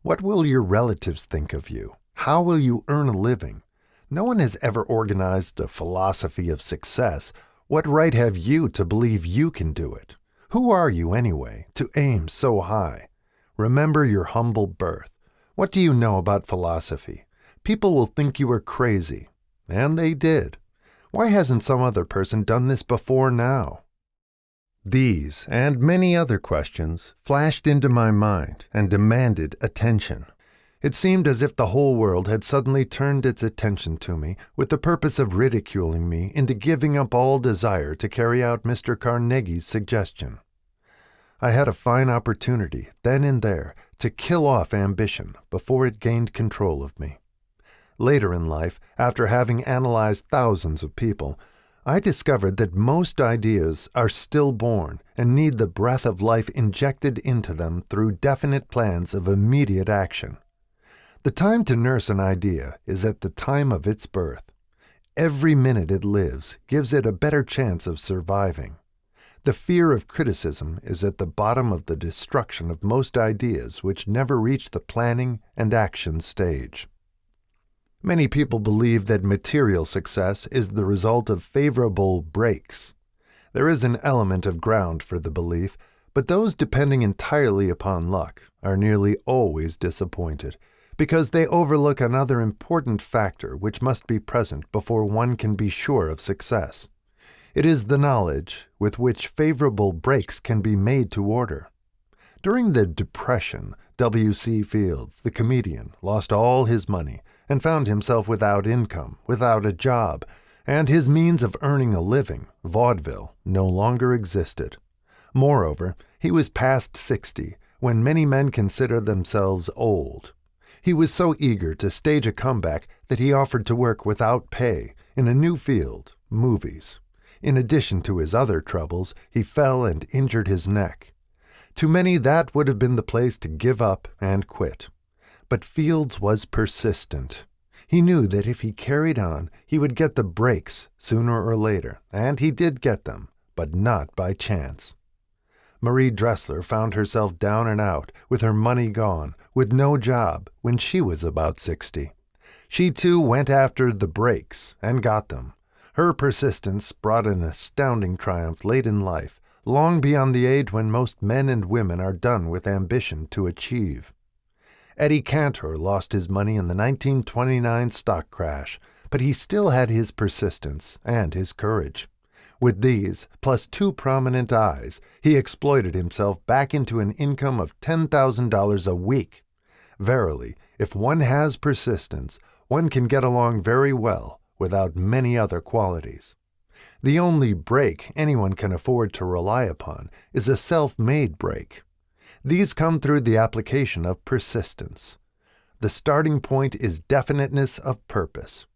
What will your relatives think of you? How will you earn a living? No one has ever organized a philosophy of success. What right have you to believe you can do it? Who are you, anyway, to aim so high? Remember your humble birth. What do you know about philosophy? People will think you are crazy." And they did. Why hasn't some other person done this before now? These and many other questions flashed into my mind and demanded attention. It seemed as if the whole world had suddenly turned its attention to me with the purpose of ridiculing me into giving up all desire to carry out Mr. Carnegie's suggestion. I had a fine opportunity, then and there, to kill off ambition before it gained control of me. Later in life, after having analyzed thousands of people, I discovered that most ideas are stillborn and need the breath of life injected into them through definite plans of immediate action. The time to nurse an idea is at the time of its birth. Every minute it lives gives it a better chance of surviving. The fear of criticism is at the bottom of the destruction of most ideas which never reach the planning and action stage. Many people believe that material success is the result of favorable breaks. There is an element of ground for the belief, but those depending entirely upon luck are nearly always disappointed, because they overlook another important factor which must be present before one can be sure of success. It is the knowledge with which favorable breaks can be made to order. During the Depression, W.C. Fields, the comedian, lost all his money and found himself without income, without a job, and his means of earning a living, vaudeville, no longer existed. Moreover, he was past 60, when many men consider themselves old. He was so eager to stage a comeback that he offered to work without pay in a new field, movies. In addition to his other troubles, he fell and injured his neck. To many that would have been the place to give up and quit. But Fields was persistent. He knew that if he carried on, he would get the breaks sooner or later, and he did get them, but not by chance. Marie Dressler found herself down and out, with her money gone, with no job, when she was about 60. She too went after the breaks and got them. Her persistence brought an astounding triumph late in life, long beyond the age when most men and women are done with ambition to achieve. Eddie Cantor lost his money in the 1929 stock crash, but he still had his persistence and his courage. With these, plus 2 prominent eyes, he exploited himself back into an income of $10,000 a week. Verily, if one has persistence, one can get along very well without many other qualities. The only break anyone can afford to rely upon is a self-made break. These come through the application of persistence. The starting point is definiteness of purpose.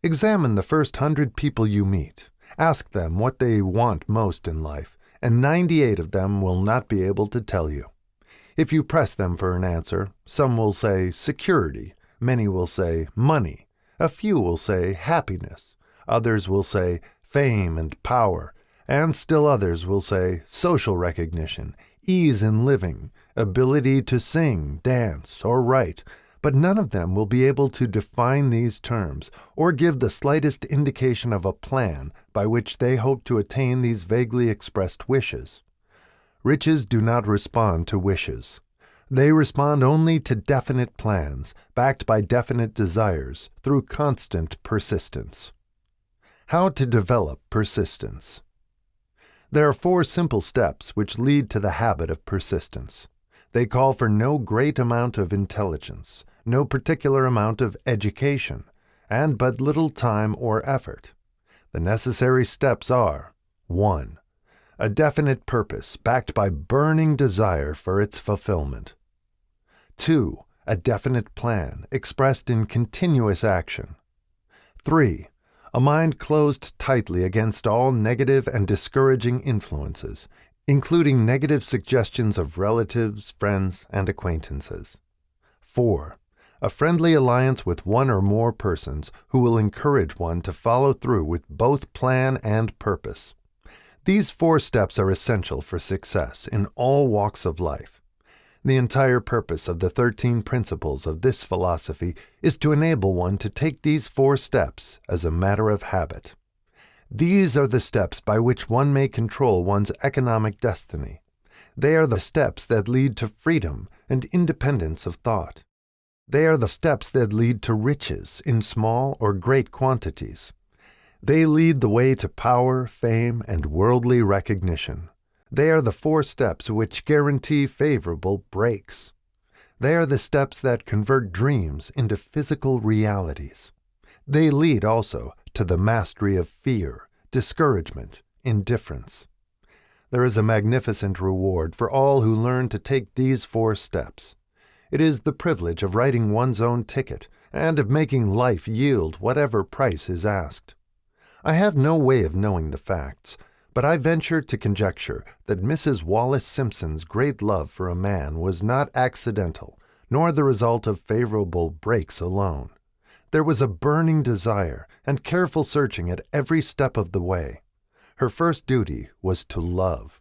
Examine the first 100 people you meet. Ask them what they want most in life, and 98 of them will not be able to tell you. If you press them for an answer, some will say security, many will say money, a few will say happiness, others will say fame and power, and still others will say social recognition, ease in living, ability to sing, dance, or write, but none of them will be able to define these terms or give the slightest indication of a plan by which they hope to attain these vaguely expressed wishes. Riches do not respond to wishes. They respond only to definite plans, backed by definite desires, through constant persistence. How to develop persistence. There are 4 simple steps which lead to the habit of persistence. They call for no great amount of intelligence, no particular amount of education, and but little time or effort. The necessary steps are: 1. A definite purpose backed by burning desire for its fulfillment. 2. A definite plan expressed in continuous action. 3. A mind closed tightly against all negative and discouraging influences, including negative suggestions of relatives, friends, and acquaintances. 4. A friendly alliance with one or more persons who will encourage one to follow through with both plan and purpose. These 4 steps are essential for success in all walks of life. The entire purpose of the 13 principles of this philosophy is to enable one to take these 4 steps as a matter of habit. These are the steps by which one may control one's economic destiny. They are the steps that lead to freedom and independence of thought. They are the steps that lead to riches in small or great quantities. They lead the way to power, fame, and worldly recognition. They are the 4 steps which guarantee favorable breaks. They are the steps that convert dreams into physical realities. They lead also to the mastery of fear, discouragement, indifference. There is a magnificent reward for all who learn to take these 4 steps. It is the privilege of writing one's own ticket and of making life yield whatever price is asked. I have no way of knowing the facts, but I venture to conjecture that Mrs. Wallace Simpson's great love for a man was not accidental, nor the result of favorable breaks alone. There was a burning desire and careful searching at every step of the way. Her first duty was to love.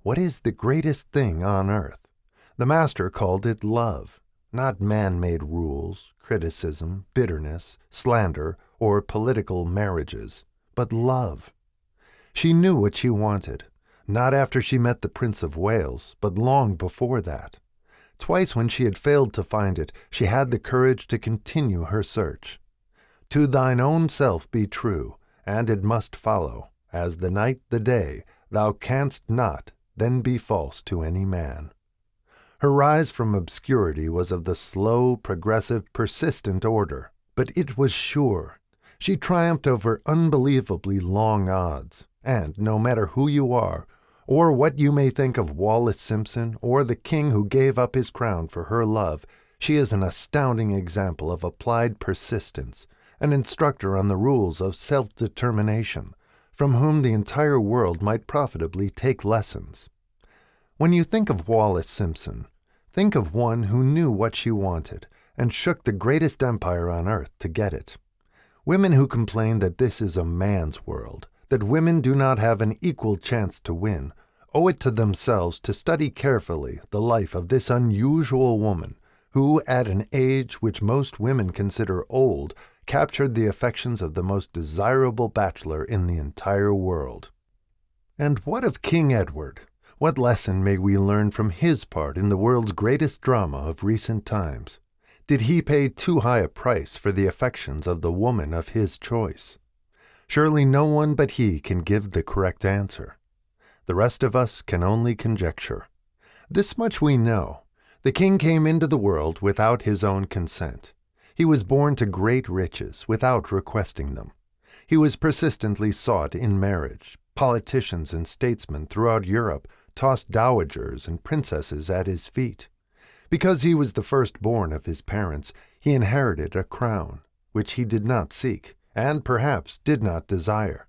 What is the greatest thing on earth? The Master called it love, not man-made rules, criticism, bitterness, slander, or political marriages, but love. She knew what she wanted, not after she met the Prince of Wales, but long before that. Twice when she had failed to find it, she had the courage to continue her search. To thine own self be true, and it must follow, as the night the day, thou canst not then be false to any man. Her rise from obscurity was of the slow, progressive, persistent order, but it was sure. She triumphed over unbelievably long odds. And no matter who you are, or what you may think of Wallace Simpson or the king who gave up his crown for her love, she is an astounding example of applied persistence, an instructor on the rules of self-determination, from whom the entire world might profitably take lessons. When you think of Wallace Simpson, think of one who knew what she wanted and shook the greatest empire on earth to get it. Women who complain that this is a man's world, that women do not have an equal chance to win, owe it to themselves to study carefully the life of this unusual woman, who, at an age which most women consider old, captured the affections of the most desirable bachelor in the entire world. And what of King Edward? What lesson may we learn from his part in the world's greatest drama of recent times? Did he pay too high a price for the affections of the woman of his choice? Surely no one but he can give the correct answer. The rest of us can only conjecture. This much we know. The king came into the world without his own consent. He was born to great riches without requesting them. He was persistently sought in marriage. Politicians and statesmen throughout Europe tossed dowagers and princesses at his feet. Because he was the firstborn of his parents, he inherited a crown, which he did not seek, and perhaps did not desire.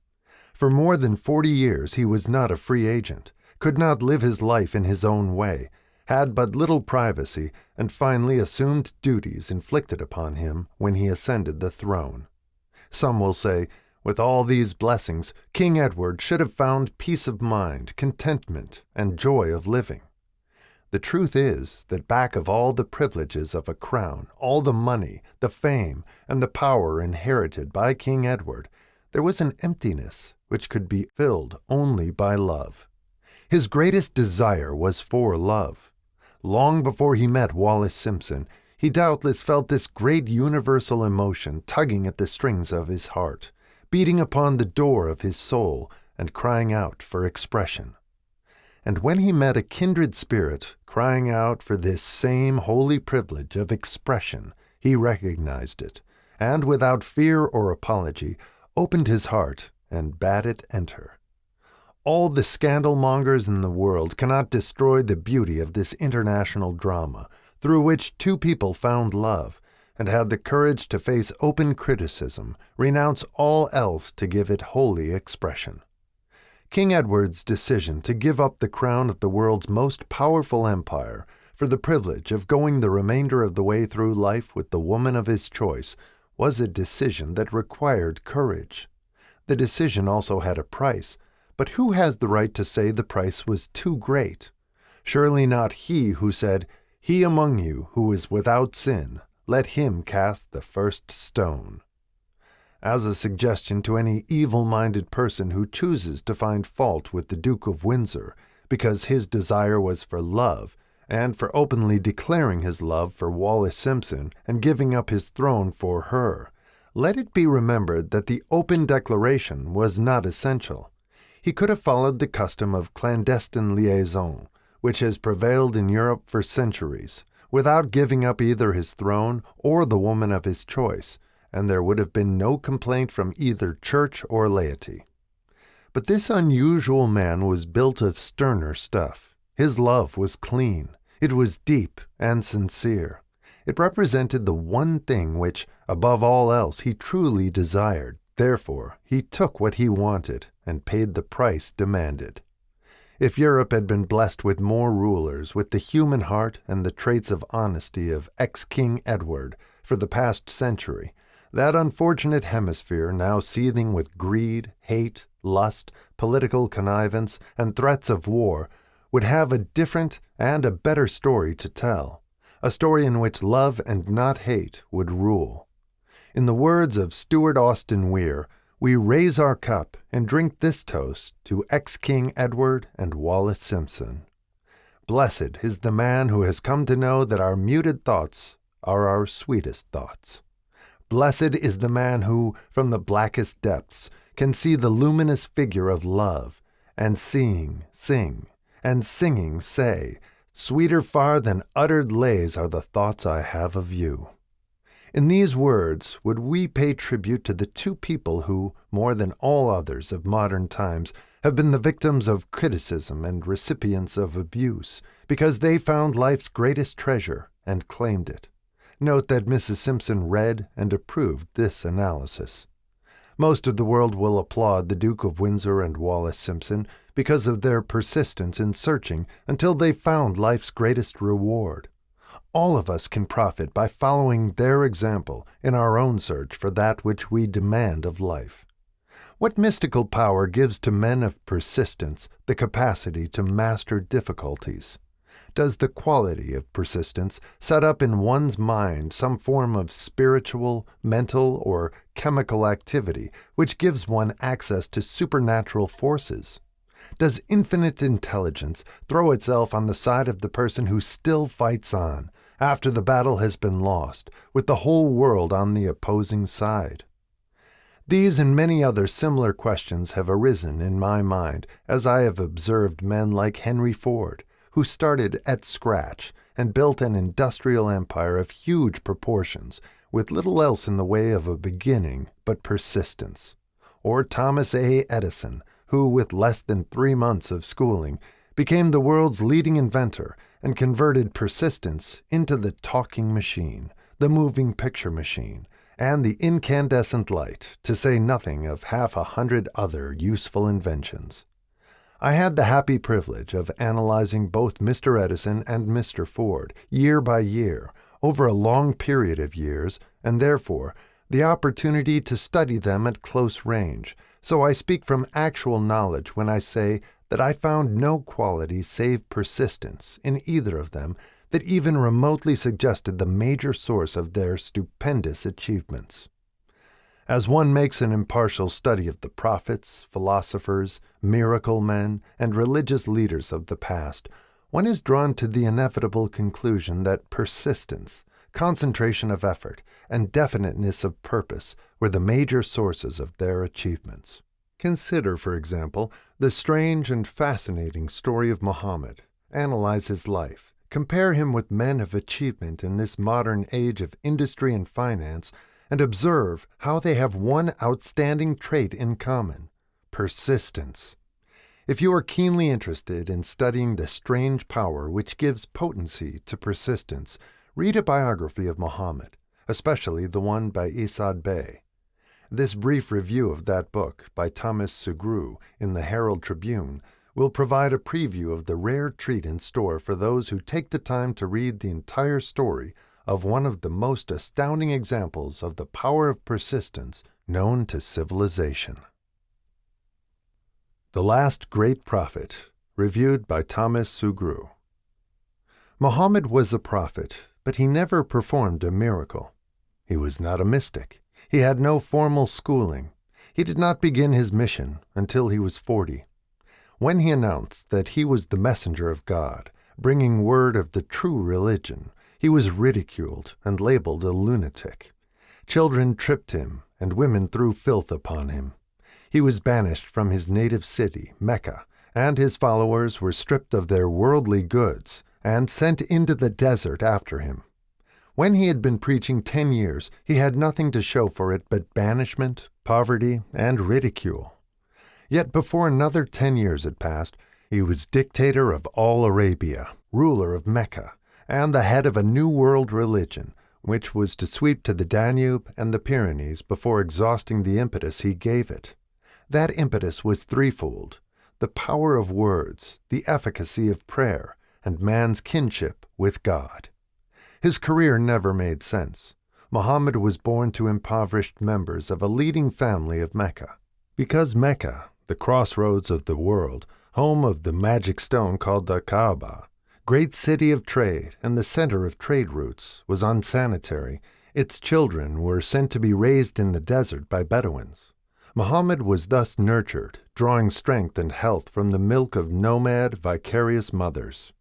For more than 40 years he was not a free agent, could not live his life in his own way, had but little privacy, and finally assumed duties inflicted upon him when he ascended the throne. Some will say, with all these blessings, King Edward should have found peace of mind, contentment, and joy of living. The truth is that back of all the privileges of a crown, all the money, the fame, and the power inherited by King Edward, there was an emptiness which could be filled only by love. His greatest desire was for love. Long before he met Wallis Simpson, he doubtless felt this great universal emotion tugging at the strings of his heart, beating upon the door of his soul and crying out for expression. And when he met a kindred spirit crying out for this same holy privilege of expression, he recognized it, and without fear or apology, opened his heart and bade it enter. All the scandal-mongers in the world cannot destroy the beauty of this international drama, through which two people found love, and had the courage to face open criticism, renounce all else to give it holy expression. King Edward's decision to give up the crown of the world's most powerful empire for the privilege of going the remainder of the way through life with the woman of his choice was a decision that required courage. The decision also had a price, but who has the right to say the price was too great? Surely not he who said, "He among you who is without sin, let him cast the first stone." As a suggestion to any evil-minded person who chooses to find fault with the Duke of Windsor because his desire was for love, and for openly declaring his love for Wallis Simpson and giving up his throne for her, let it be remembered that the open declaration was not essential. He could have followed the custom of clandestine liaison, which has prevailed in Europe for centuries, without giving up either his throne or the woman of his choice, and there would have been no complaint from either church or laity. But this unusual man was built of sterner stuff. His love was clean. It was deep and sincere. It represented the one thing which, above all else, he truly desired. Therefore, he took what he wanted and paid the price demanded. If Europe had been blessed with more rulers with the human heart and the traits of honesty of ex-King Edward for the past century, that unfortunate hemisphere, now seething with greed, hate, lust, political connivance, and threats of war, would have a different and a better story to tell, a story in which love and not hate would rule. In the words of Stuart Austin Weir, we raise our cup and drink this toast to ex-King Edward and Wallis Simpson. Blessed is the man who has come to know that our muted thoughts are our sweetest thoughts. Blessed is the man who, from the blackest depths, can see the luminous figure of love, and seeing, sing, and singing say, "Sweeter far than uttered lays are the thoughts I have of you." In these words would we pay tribute to the two people who, more than all others of modern times, have been the victims of criticism and recipients of abuse, because they found life's greatest treasure and claimed it. Note that Mrs. Simpson read and approved this analysis. Most of the world will applaud the Duke of Windsor and Wallis Simpson because of their persistence in searching until they found life's greatest reward. All of us can profit by following their example in our own search for that which we demand of life. What mystical power gives to men of persistence the capacity to master difficulties? Does the quality of persistence set up in one's mind some form of spiritual, mental, or chemical activity which gives one access to supernatural forces? Does infinite intelligence throw itself on the side of the person who still fights on, after the battle has been lost, with the whole world on the opposing side? These and many other similar questions have arisen in my mind as I have observed men like Henry Ford, who started at scratch and built an industrial empire of huge proportions, with little else in the way of a beginning but persistence; or Thomas A. Edison, who, with less than 3 months of schooling, became the world's leading inventor and converted persistence into the talking machine, the moving picture machine, and the incandescent light, to say nothing of 100 other useful inventions. I had the happy privilege of analyzing both Mr. Edison and Mr. Ford, year by year, over a long period of years, and therefore the opportunity to study them at close range, so I speak from actual knowledge when I say that I found no quality save persistence in either of them that even remotely suggested the major source of their stupendous achievements. As one makes an impartial study of the prophets, philosophers, miracle men, and religious leaders of the past, one is drawn to the inevitable conclusion that persistence, concentration of effort, and definiteness of purpose were the major sources of their achievements. Consider, for example, the strange and fascinating story of Muhammad. Analyze his life. Compare him with men of achievement in this modern age of industry and finance, and observe how they have one outstanding trait in common: persistence. If you are keenly interested in studying the strange power which gives potency to persistence, read a biography of Muhammad, especially the one by Isad Bey. This brief review of that book by Thomas Sugrue in the Herald Tribune will provide a preview of the rare treat in store for those who take the time to read the entire story of one of the most astounding examples of the power of persistence known to civilization. The Last Great Prophet, reviewed by Thomas Sugrue. Muhammad was a prophet, but he never performed a miracle. He was not a mystic. He had no formal schooling. He did not begin his mission until he was 40. When he announced that he was the messenger of God, bringing word of the true religion, he was ridiculed and labeled a lunatic. Children tripped him, and women threw filth upon him. He was banished from his native city, Mecca, and his followers were stripped of their worldly goods and sent into the desert after him. When he had been preaching 10 years, he had nothing to show for it but banishment, poverty, and ridicule. Yet before another 10 years had passed, he was dictator of all Arabia, ruler of Mecca, and the head of a new world religion, which was to sweep to the Danube and the Pyrenees before exhausting the impetus he gave it. That impetus was threefold: the power of words, the efficacy of prayer, and man's kinship with God. His career never made sense. Muhammad was born to impoverished members of a leading family of Mecca. Because Mecca, the crossroads of the world, home of the magic stone called the Kaaba, great city of trade and the center of trade routes, was unsanitary, its children were sent to be raised in the desert by Bedouins. Muhammad was thus nurtured, drawing strength and health from the milk of nomad, vicarious mothers.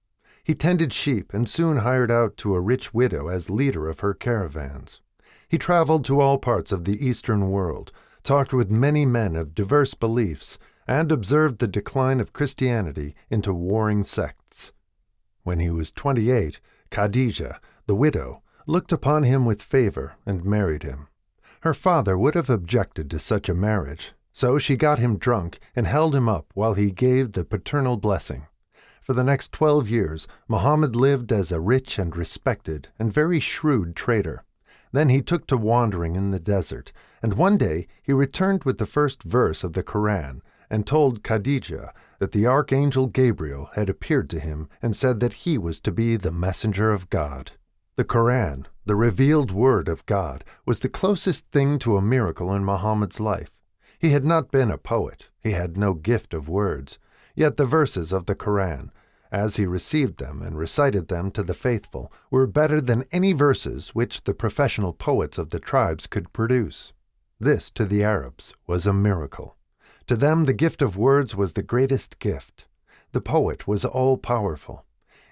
He tended sheep and soon hired out to a rich widow as leader of her caravans. He traveled to all parts of the Eastern world, talked with many men of diverse beliefs, and observed the decline of Christianity into warring sects. When he was 28, Khadijah, the widow, looked upon him with favor and married him. Her father would have objected to such a marriage, so she got him drunk and held him up while he gave the paternal blessing. For the next 12 years, Muhammad lived as a rich and respected and very shrewd trader. Then he took to wandering in the desert, and one day he returned with the first verse of the Quran and told Khadijah that the archangel Gabriel had appeared to him and said that he was to be the messenger of God. The Quran, the revealed word of God, was the closest thing to a miracle in Muhammad's life. He had not been a poet. He had no gift of words. Yet the verses of the Quran, as he received them and recited them to the faithful, were better than any verses which the professional poets of the tribes could produce. This, to the Arabs, was a miracle. To them the gift of words was the greatest gift. The poet was all-powerful.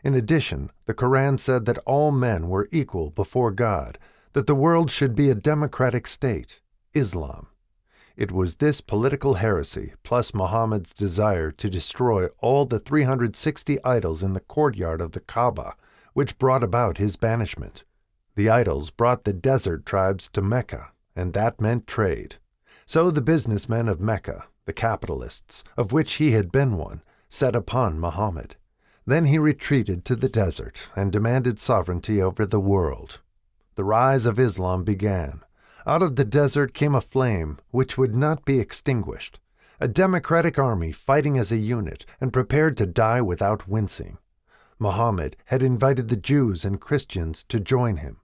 In addition, the Quran said that all men were equal before God, that the world should be a democratic state, Islam. It was this political heresy, plus Muhammad's desire to destroy all the 360 idols in the courtyard of the Kaaba, which brought about his banishment. The idols brought the desert tribes to Mecca, and that meant trade. So the businessmen of Mecca, the capitalists, of which he had been one, set upon Muhammad. Then he retreated to the desert and demanded sovereignty over the world. The rise of Islam began. Out of the desert came a flame which would not be extinguished, a democratic army fighting as a unit and prepared to die without wincing. Muhammad had invited the Jews and Christians to join him,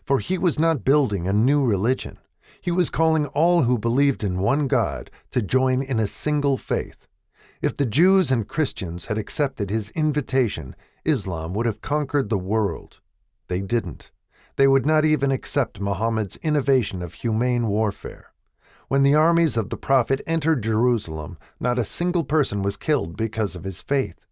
for he was not building a new religion. He was calling all who believed in one God to join in a single faith. If the Jews and Christians had accepted his invitation, Islam would have conquered the world. They didn't. They would not even accept Muhammad's innovation of humane warfare. When the armies of the Prophet entered Jerusalem, not a single person was killed because of his faith.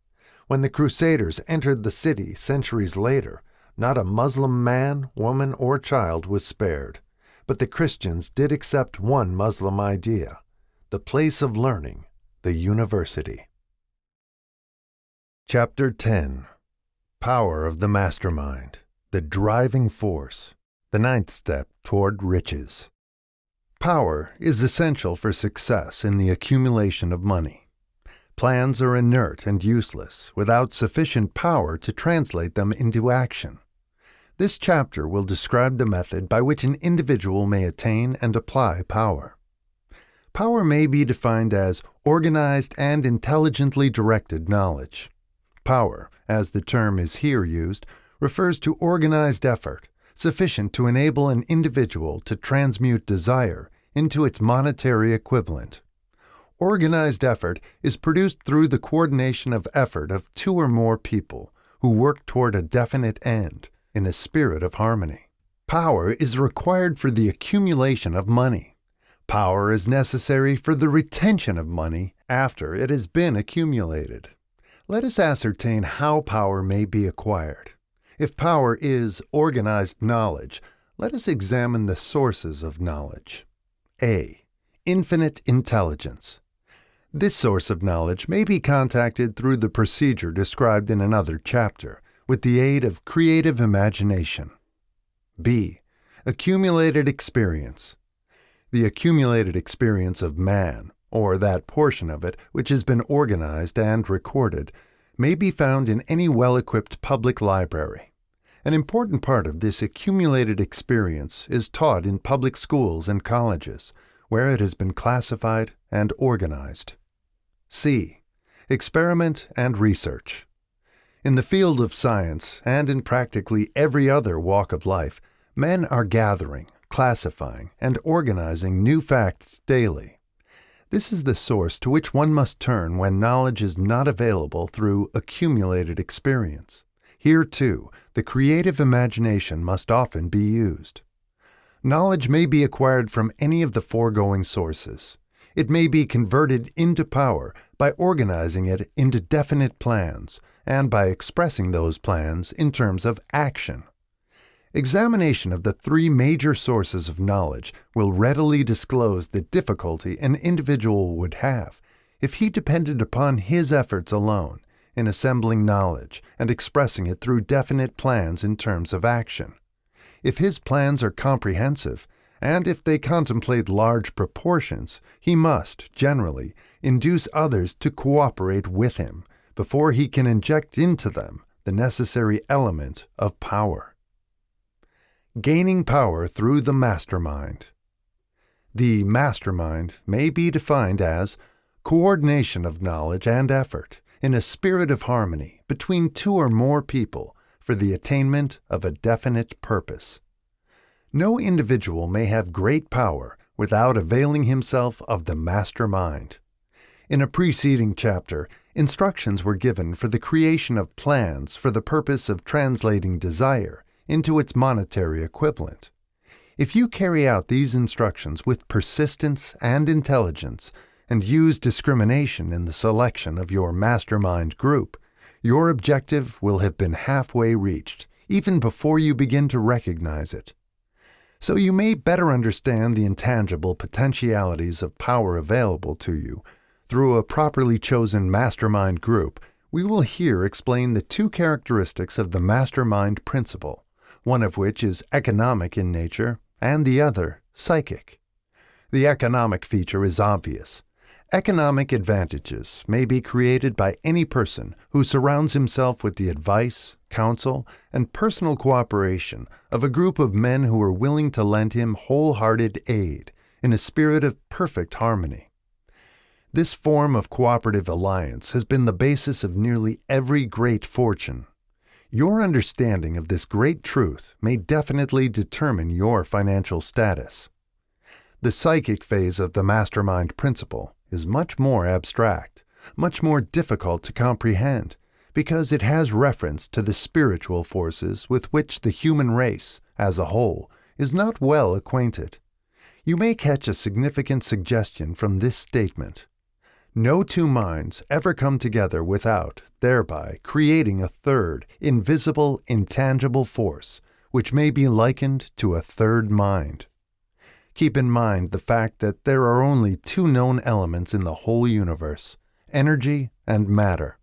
When the Crusaders entered the city centuries later, not a Muslim man, woman, or child was spared. But the Christians did accept one Muslim idea, the place of learning, the university. Chapter 10. Power of the Mastermind. The driving force, the ninth step toward riches. Power is essential for success in the accumulation of money. Plans are inert and useless without sufficient power to translate them into action. This chapter will describe the method by which an individual may attain and apply power. Power may be defined as organized and intelligently directed knowledge. Power, as the term is here used, refers to organized effort, sufficient to enable an individual to transmute desire into its monetary equivalent. Organized effort is produced through the coordination of effort of two or more people who work toward a definite end in a spirit of harmony. Power is required for the accumulation of money. Power is necessary for the retention of money after it has been accumulated. Let us ascertain how power may be acquired. If power is organized knowledge, let us examine the sources of knowledge. A. Infinite intelligence. This source of knowledge may be contacted through the procedure described in another chapter, with the aid of creative imagination. B. Accumulated experience. The accumulated experience of man, or that portion of it which has been organized and recorded, may be found in any well-equipped public library. An important part of this accumulated experience is taught in public schools and colleges, where it has been classified and organized. C. Experiment and research. In the field of science, and in practically every other walk of life, men are gathering, classifying, and organizing new facts daily. This is the source to which one must turn when knowledge is not available through accumulated experience. Here, too, the creative imagination must often be used. Knowledge may be acquired from any of the foregoing sources. It may be converted into power by organizing it into definite plans and by expressing those plans in terms of action. Examination of the three major sources of knowledge will readily disclose the difficulty an individual would have if he depended upon his efforts alone in assembling knowledge and expressing it through definite plans in terms of action. If his plans are comprehensive, and if they contemplate large proportions, he must, generally, induce others to cooperate with him before he can inject into them the necessary element of power. Gaining power through the mastermind. The mastermind may be defined as coordination of knowledge and effort in a spirit of harmony between two or more people for the attainment of a definite purpose. No individual may have great power without availing himself of the mastermind. In a preceding chapter, Instructions were given for the creation of plans for the purpose of translating desire into its monetary equivalent. If you carry out these instructions with persistence and intelligence and use discrimination in the selection of your mastermind group, your objective will have been halfway reached, even before you begin to recognize it. So you may better understand the intangible potentialities of power available to you through a properly chosen mastermind group. We will here explain the two characteristics of the mastermind principle, one of which is economic in nature and the other psychic. The economic feature is obvious. Economic advantages may be created by any person who surrounds himself with the advice, counsel, and personal cooperation of a group of men who are willing to lend him wholehearted aid in a spirit of perfect harmony. This form of cooperative alliance has been the basis of nearly every great fortune. Your understanding of this great truth may definitely determine your financial status. The psychic phase of the mastermind principle is much more abstract, much more difficult to comprehend, because it has reference to the spiritual forces with which the human race, as a whole, is not well acquainted. You may catch a significant suggestion from this statement. No two minds ever come together without, thereby, creating a third, invisible, intangible force, which may be likened to a third mind. Keep in mind the fact that there are only two known elements in the whole universe, energy and matter.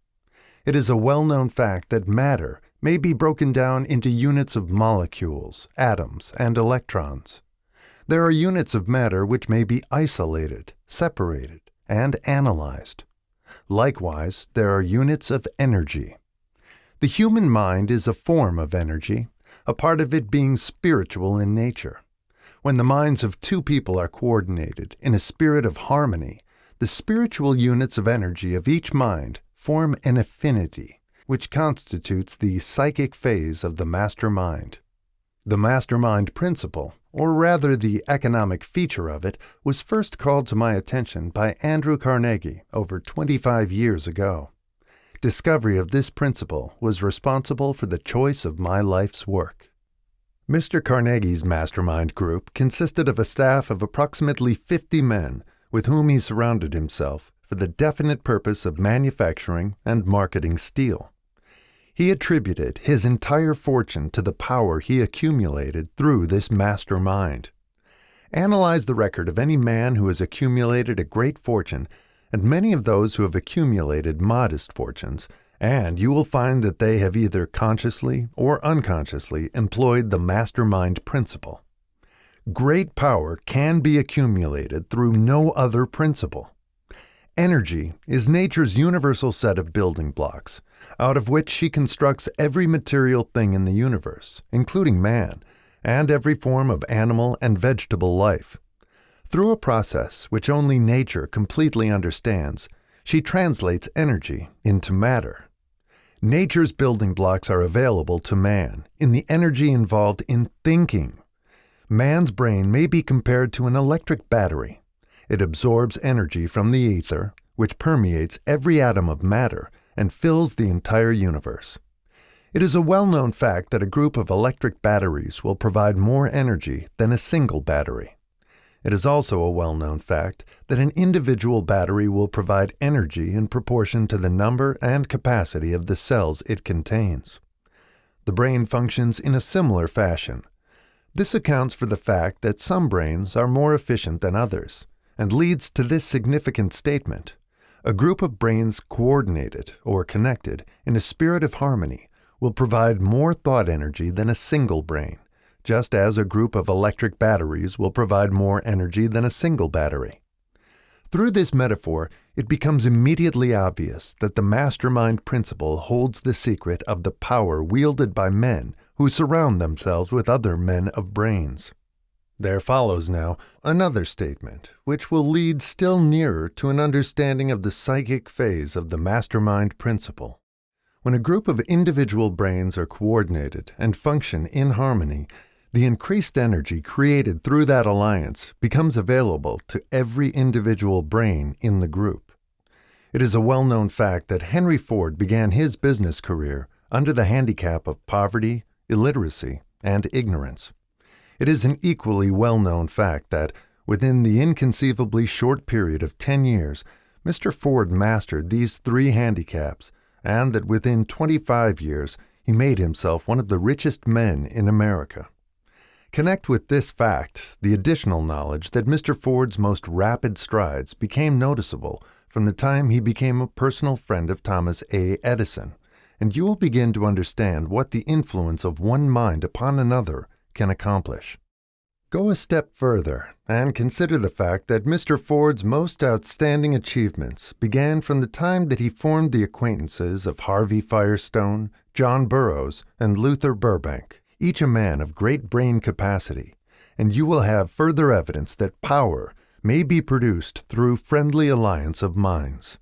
It is a well-known fact that matter may be broken down into units of molecules, atoms, and electrons. There are units of matter which may be isolated, separated, and analyzed. Likewise, there are units of energy. The human mind is a form of energy, a part of it being spiritual in nature. When the minds of two people are coordinated in a spirit of harmony, the spiritual units of energy of each mind form an affinity, which constitutes the psychic phase of the mastermind. The mastermind principle, or rather the economic feature of it, was first called to my attention by Andrew Carnegie over 25 years ago. Discovery of this principle was responsible for the choice of my life's work. Mr. Carnegie's mastermind group consisted of a staff of approximately 50 men with whom he surrounded himself for the definite purpose of manufacturing and marketing steel. He attributed his entire fortune to the power he accumulated through this mastermind. Analyze the record of any man who has accumulated a great fortune and many of those who have accumulated modest fortunes, and you will find that they have either consciously or unconsciously employed the mastermind principle. Great power can be accumulated through no other principle. Energy is nature's universal set of building blocks, out of which she constructs every material thing in the universe, including man, and every form of animal and vegetable life. Through a process which only nature completely understands, she translates energy into matter. Nature's building blocks are available to man in the energy involved in thinking. Man's brain may be compared to an electric battery. It absorbs energy from the ether, which permeates every atom of matter and fills the entire universe. It is a well-known fact that a group of electric batteries will provide more energy than a single battery. It is also a well-known fact that an individual battery will provide energy in proportion to the number and capacity of the cells it contains. The brain functions in a similar fashion. This accounts for the fact that some brains are more efficient than others, and leads to this significant statement. A group of brains coordinated or connected in a spirit of harmony will provide more thought energy than a single brain, just as a group of electric batteries will provide more energy than a single battery. Through this metaphor, it becomes immediately obvious that the mastermind principle holds the secret of the power wielded by men who surround themselves with other men of brains. There follows now another statement, which will lead still nearer to an understanding of the psychic phase of the mastermind principle. When a group of individual brains are coordinated and function in harmony, the increased energy created through that alliance becomes available to every individual brain in the group. It is a well-known fact that Henry Ford began his business career under the handicap of poverty, illiteracy, and ignorance. It is an equally well-known fact that, within the inconceivably short period of 10 years, Mr. Ford mastered these three handicaps, and that within 25 years he made himself one of the richest men in America. Connect with this fact the additional knowledge that Mr. Ford's most rapid strides became noticeable from the time he became a personal friend of Thomas A. Edison, and you will begin to understand what the influence of one mind upon another can accomplish. Go a step further and consider the fact that Mr. Ford's most outstanding achievements began from the time that he formed the acquaintances of Harvey Firestone, John Burroughs, and Luther Burbank, each a man of great brain capacity, and you will have further evidence that power may be produced through friendly alliance of minds.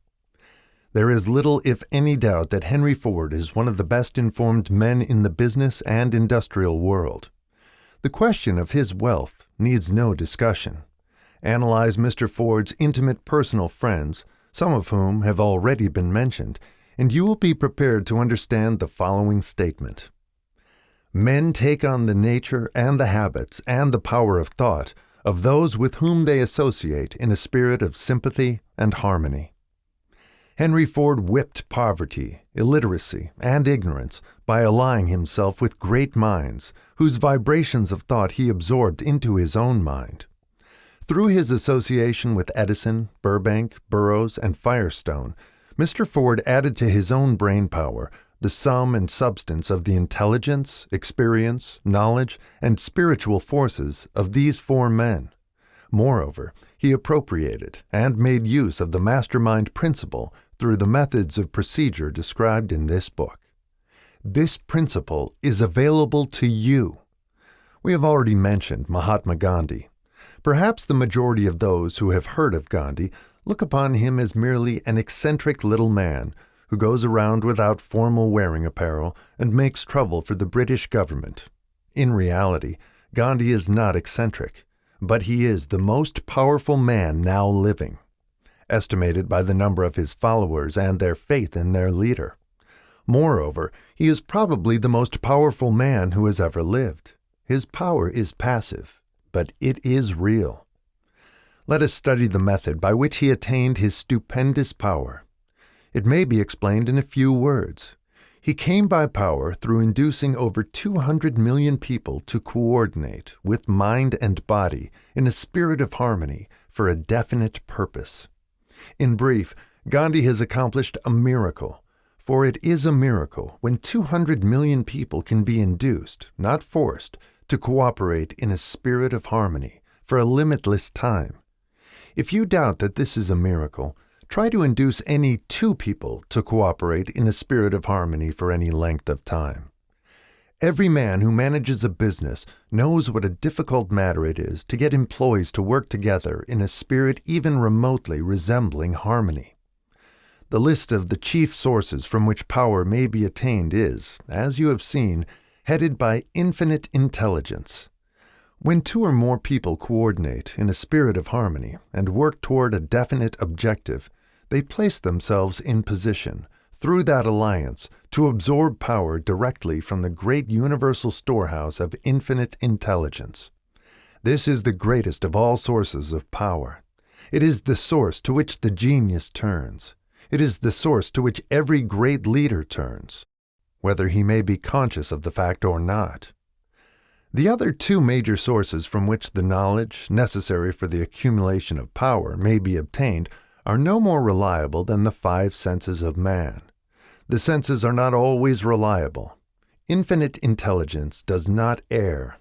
There is little, if any, doubt that Henry Ford is one of the best informed men in the business and industrial world. The question of his wealth needs no discussion. Analyze Mr. Ford's intimate personal friends, some of whom have already been mentioned, and you will be prepared to understand the following statement. Men take on the nature and the habits and the power of thought of those with whom they associate in a spirit of sympathy and harmony. Henry Ford whipped poverty, illiteracy, and ignorance by allying himself with great minds, whose vibrations of thought he absorbed into his own mind. Through his association with Edison, Burbank, Burroughs, and Firestone, Mr. Ford added to his own brain power the sum and substance of the intelligence, experience, knowledge, and spiritual forces of these four men. Moreover, he appropriated and made use of the mastermind principle through the methods of procedure described in this book. This principle is available to you. We have already mentioned Mahatma Gandhi. Perhaps the majority of those who have heard of Gandhi look upon him as merely an eccentric little man who goes around without formal wearing apparel and makes trouble for the British government. In reality, Gandhi is not eccentric, but he is the most powerful man now living, estimated by the number of his followers and their faith in their leader. Moreover, he is probably the most powerful man who has ever lived. His power is passive, but it is real. Let us study the method by which he attained his stupendous power. It may be explained in a few words. He came by power through inducing over 200 million people to coordinate with mind and body in a spirit of harmony for a definite purpose. In brief, Gandhi has accomplished a miracle, for it is a miracle when 200 million people can be induced, not forced, to cooperate in a spirit of harmony for a limitless time. If you doubt that this is a miracle, try to induce any two people to cooperate in a spirit of harmony for any length of time. Every man who manages a business knows what a difficult matter it is to get employees to work together in a spirit even remotely resembling harmony. The list of the chief sources from which power may be attained is, as you have seen, headed by infinite intelligence. When two or more people coordinate in a spirit of harmony and work toward a definite objective, they place themselves in position, through that alliance, to absorb power directly from the great universal storehouse of infinite intelligence. This is the greatest of all sources of power. It is the source to which the genius turns. It is the source to which every great leader turns, whether he may be conscious of the fact or not. The other two major sources from which the knowledge necessary for the accumulation of power may be obtained are no more reliable than the five senses of man. The senses are not always reliable. Infinite intelligence does not err.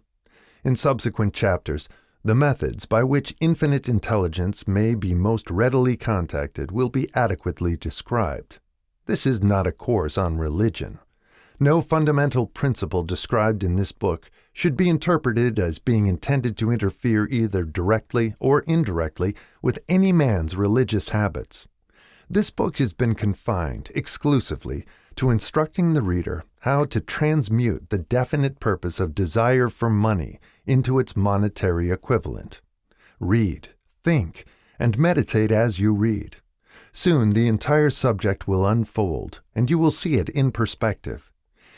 In subsequent chapters, the methods by which infinite intelligence may be most readily contacted will be adequately described. This is not a course on religion. No fundamental principle described in this book should be interpreted as being intended to interfere either directly or indirectly with any man's religious habits. This book has been confined exclusively to instructing the reader how to transmute the definite purpose of desire for money into its monetary equivalent. Read, think, and meditate as you read. Soon the entire subject will unfold, and you will see it in perspective.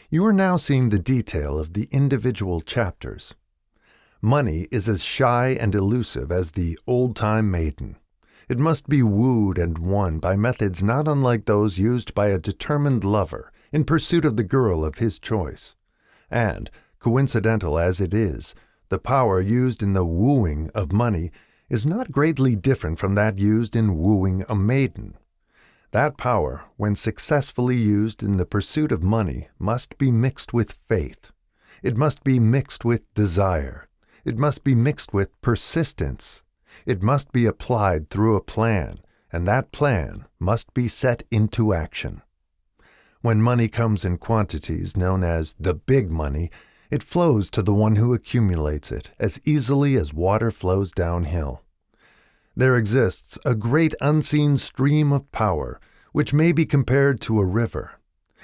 You are now seeing the detail of the individual chapters. Money is as shy and elusive as the old-time maiden. It must be wooed and won by methods not unlike those used by a determined lover in pursuit of the girl of his choice. And, coincidental as it is, the power used in the wooing of money is not greatly different from that used in wooing a maiden. That power, when successfully used in the pursuit of money, must be mixed with faith. It must be mixed with desire. It must be mixed with persistence. It must be applied through a plan, and that plan must be set into action. When money comes in quantities known as the big money, it flows to the one who accumulates it as easily as water flows downhill. There exists a great unseen stream of power, which may be compared to a river,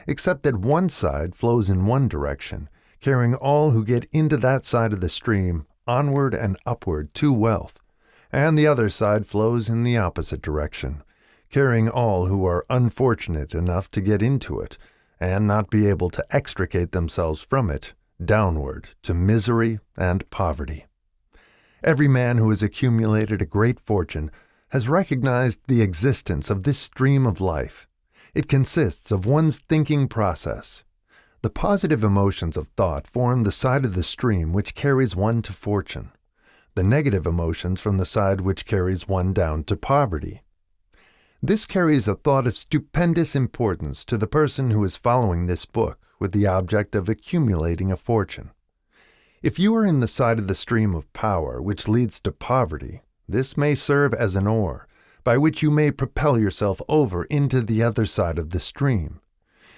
except that one side flows in one direction, carrying all who get into that side of the stream onward and upward to wealth, and the other side flows in the opposite direction, carrying all who are unfortunate enough to get into it and not be able to extricate themselves from it, downward to misery and poverty. Every man who has accumulated a great fortune has recognized the existence of this stream of life. It consists of one's thinking process. The positive emotions of thought form the side of the stream which carries one to fortune, the negative emotions from the side which carries one down to poverty. This carries a thought of stupendous importance to the person who is following this book with the object of accumulating a fortune. If you are in the side of the stream of power which leads to poverty, this may serve as an oar, by which you may propel yourself over into the other side of the stream.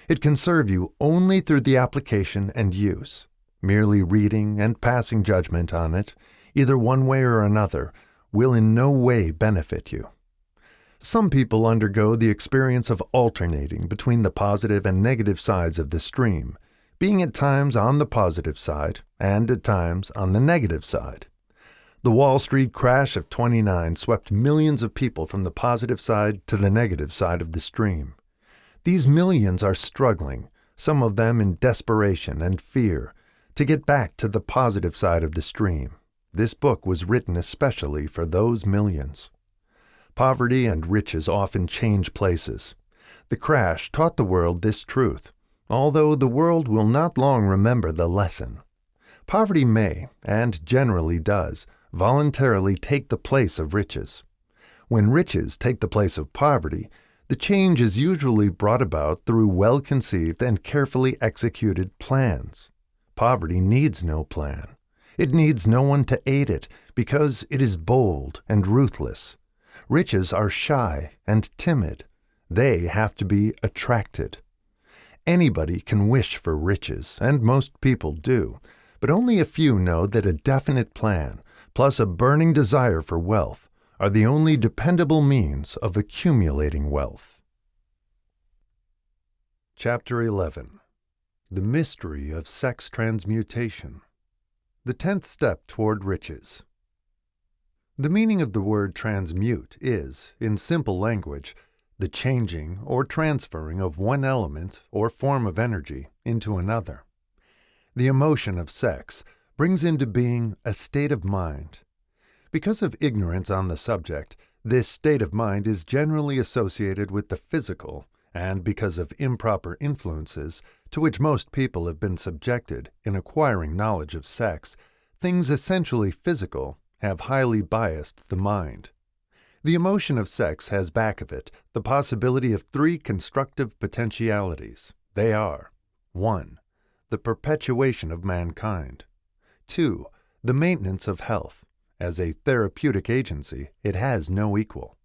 It can serve you only through the application and use. Merely reading and passing judgment on it, either one way or another, will in no way benefit you. Some people undergo the experience of alternating between the positive and negative sides of the stream, being at times on the positive side and at times on the negative side. The Wall Street crash of '29 swept millions of people from the positive side to the negative side of the stream. These millions are struggling, some of them in desperation and fear, to get back to the positive side of the stream. This book was written especially for those millions. Poverty and riches often change places. The crash taught the world this truth, although the world will not long remember the lesson. Poverty may, and generally does, voluntarily take the place of riches. When riches take the place of poverty, the change is usually brought about through well-conceived and carefully executed plans. Poverty needs no plan. It needs no one to aid it because it is bold and ruthless. Riches are shy and timid. They have to be attracted. Anybody can wish for riches, and most people do, but only a few know that a definite plan, plus a burning desire for wealth, are the only dependable means of accumulating wealth. Chapter 11. The Mystery of Sex Transmutation. The 10th Step Toward Riches. The meaning of the word transmute is, in simple language, the changing or transferring of one element or form of energy into another. The emotion of sex brings into being a state of mind. Because of ignorance on the subject, this state of mind is generally associated with the physical, and because of improper influences to which most people have been subjected in acquiring knowledge of sex, things essentially physical have highly biased the mind. The emotion of sex has back of it the possibility of 3 constructive potentialities. They are: 1. The perpetuation of mankind. 2. The maintenance of health. As a therapeutic agency, it has no equal.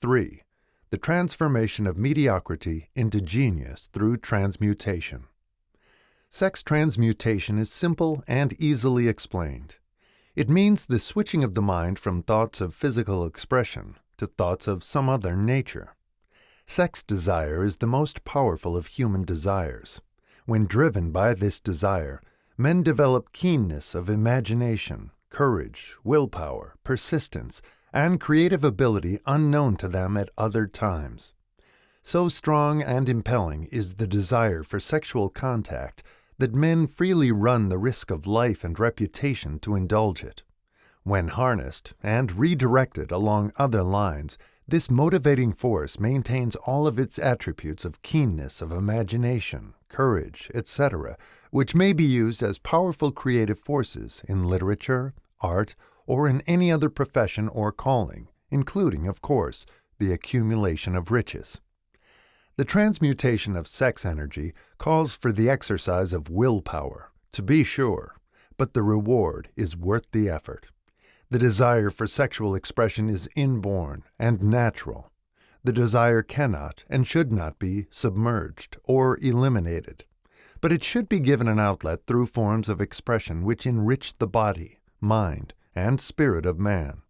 3. The transformation of mediocrity into genius through transmutation. Sex transmutation is simple and easily explained. It means the switching of the mind from thoughts of physical expression to thoughts of some other nature. Sex desire is the most powerful of human desires. When driven by this desire, men develop keenness of imagination, courage, willpower, persistence, and creative ability unknown to them at other times. So strong and impelling is the desire for sexual contact that men freely run the risk of life and reputation to indulge it. When harnessed and redirected along other lines, this motivating force maintains all of its attributes of keenness of imagination, courage, etc., which may be used as powerful creative forces in literature, art, or in any other profession or calling, including, of course, the accumulation of riches. The transmutation of sex energy calls for the exercise of willpower, to be sure, but the reward is worth the effort. The desire for sexual expression is inborn and natural. The desire cannot and should not be submerged or eliminated, but it should be given an outlet through forms of expression which enrich the body, mind, and spirit of man.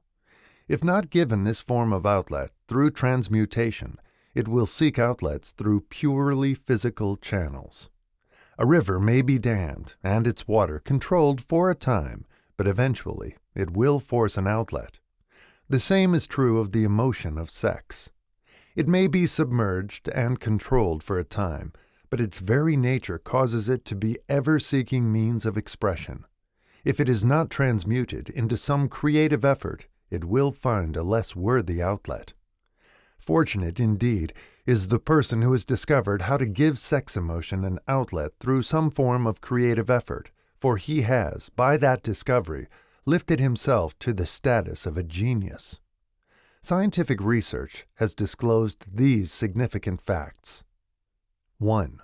If not given this form of outlet through transmutation, it will seek outlets through purely physical channels. A river may be dammed and its water controlled for a time, but eventually it will force an outlet. The same is true of the emotion of sex. It may be submerged and controlled for a time, but its very nature causes it to be ever seeking means of expression. If it is not transmuted into some creative effort, it will find a less worthy outlet. Fortunate, indeed, is the person who has discovered how to give sex emotion an outlet through some form of creative effort, for he has, by that discovery, lifted himself to the status of a genius. Scientific research has disclosed these significant facts. 1.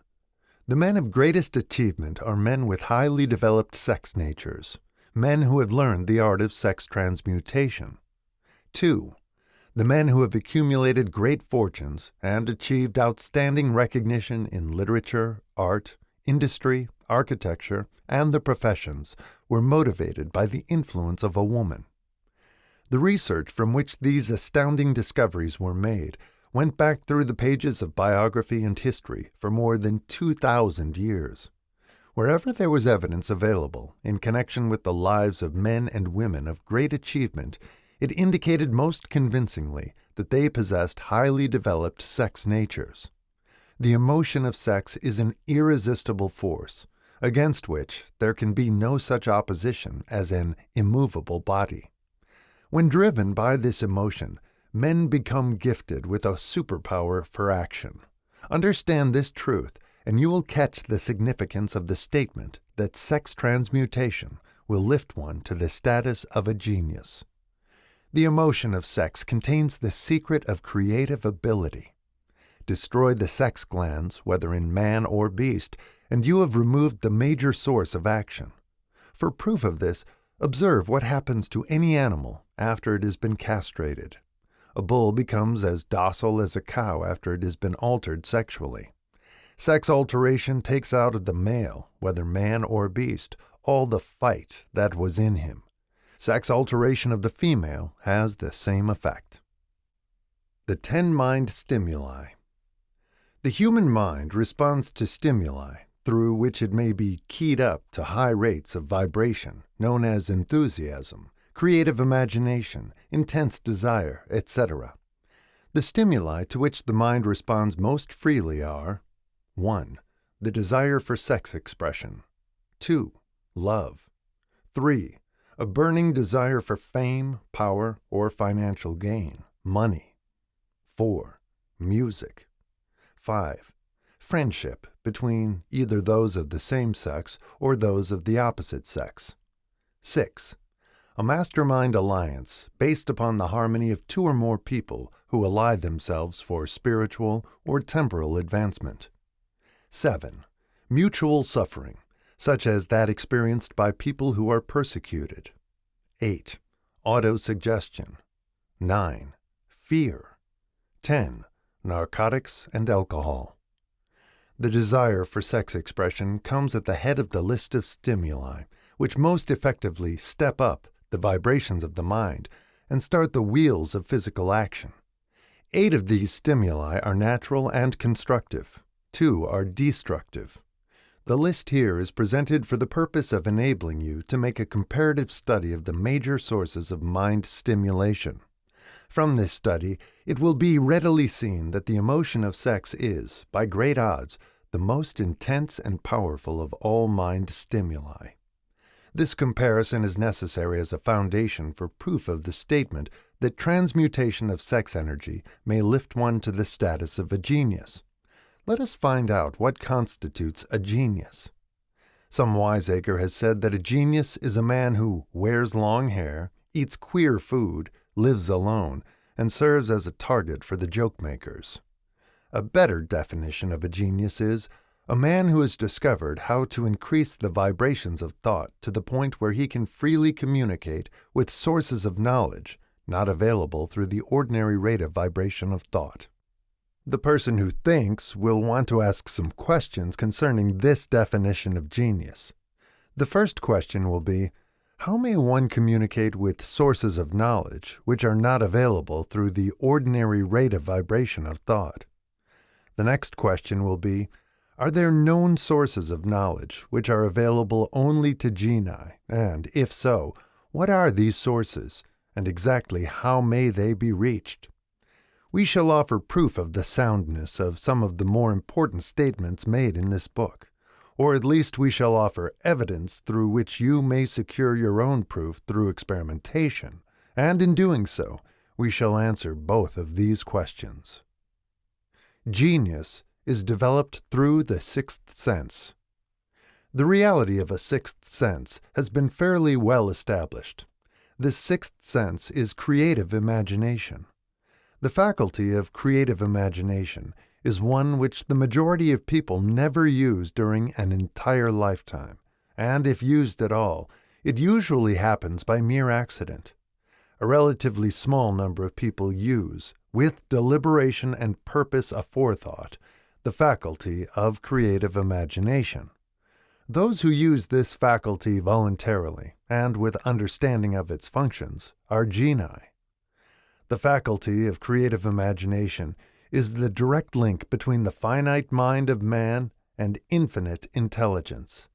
The men of greatest achievement are men with highly developed sex natures, men who have learned the art of sex transmutation. 2. The men who have accumulated great fortunes and achieved outstanding recognition in literature, art, industry, architecture, and the professions were motivated by the influence of a woman. The research from which these astounding discoveries were made went back through the pages of biography and history for more than 2,000 years. Wherever there was evidence available in connection with the lives of men and women of great achievement, it indicated most convincingly that they possessed highly developed sex natures. The emotion of sex is an irresistible force, against which there can be no such opposition as an immovable body. When driven by this emotion, men become gifted with a superpower for action. Understand this truth, and you will catch the significance of the statement that sex transmutation will lift one to the status of a genius. The emotion of sex contains the secret of creative ability. Destroy the sex glands, whether in man or beast, and you have removed the major source of action. For proof of this, observe what happens to any animal after it has been castrated. A bull becomes as docile as a cow after it has been altered sexually. Sex alteration takes out of the male, whether man or beast, all the fight that was in him. Sex alteration of the female has the same effect. The 10 mind stimuli. The human mind responds to stimuli through which it may be keyed up to high rates of vibration, known as enthusiasm, creative imagination, intense desire, etc. The stimuli to which the mind responds most freely are 1. The desire for sex expression. 2. Love. 3. A burning desire for fame, power, or financial gain, money. 4. Music. 5. Friendship between either those of the same sex or those of the opposite sex. 6. A mastermind alliance based upon the harmony of 2 or more people who ally themselves for spiritual or temporal advancement. 7. Mutual suffering, such as that experienced by people who are persecuted. 8. Autosuggestion. 9. Fear. 10. Narcotics and alcohol. The desire for sex expression comes at the head of the list of stimuli, which most effectively step up the vibrations of the mind and start the wheels of physical action. 8 of these stimuli are natural and constructive. 2 are destructive. The list here is presented for the purpose of enabling you to make a comparative study of the major sources of mind stimulation. From this study, it will be readily seen that the emotion of sex is, by great odds, the most intense and powerful of all mind stimuli. This comparison is necessary as a foundation for proof of the statement that transmutation of sex energy may lift one to the status of a genius. Let us find out what constitutes a genius. Some wiseacre has said that a genius is a man who wears long hair, eats queer food, lives alone, and serves as a target for the joke-makers. A better definition of a genius is a man who has discovered how to increase the vibrations of thought to the point where he can freely communicate with sources of knowledge not available through the ordinary rate of vibration of thought. The person who thinks will want to ask some questions concerning this definition of genius. The first question will be, how may one communicate with sources of knowledge which are not available through the ordinary rate of vibration of thought? The next question will be, are there known sources of knowledge which are available only to genii, and, if so, what are these sources, and exactly how may they be reached? We shall offer proof of the soundness of some of the more important statements made in this book, or at least we shall offer evidence through which you may secure your own proof through experimentation, and in doing so, we shall answer both of these questions. Genius is developed through the sixth sense. The reality of a sixth sense has been fairly well established. This sixth sense is creative imagination. The faculty of creative imagination is one which the majority of people never use during an entire lifetime, and if used at all, it usually happens by mere accident. A relatively small number of people use, with deliberation and purpose aforethought, the faculty of creative imagination. Those who use this faculty voluntarily and with understanding of its functions are genii. The faculty of creative imagination is the direct link between the finite mind of man and infinite intelligence.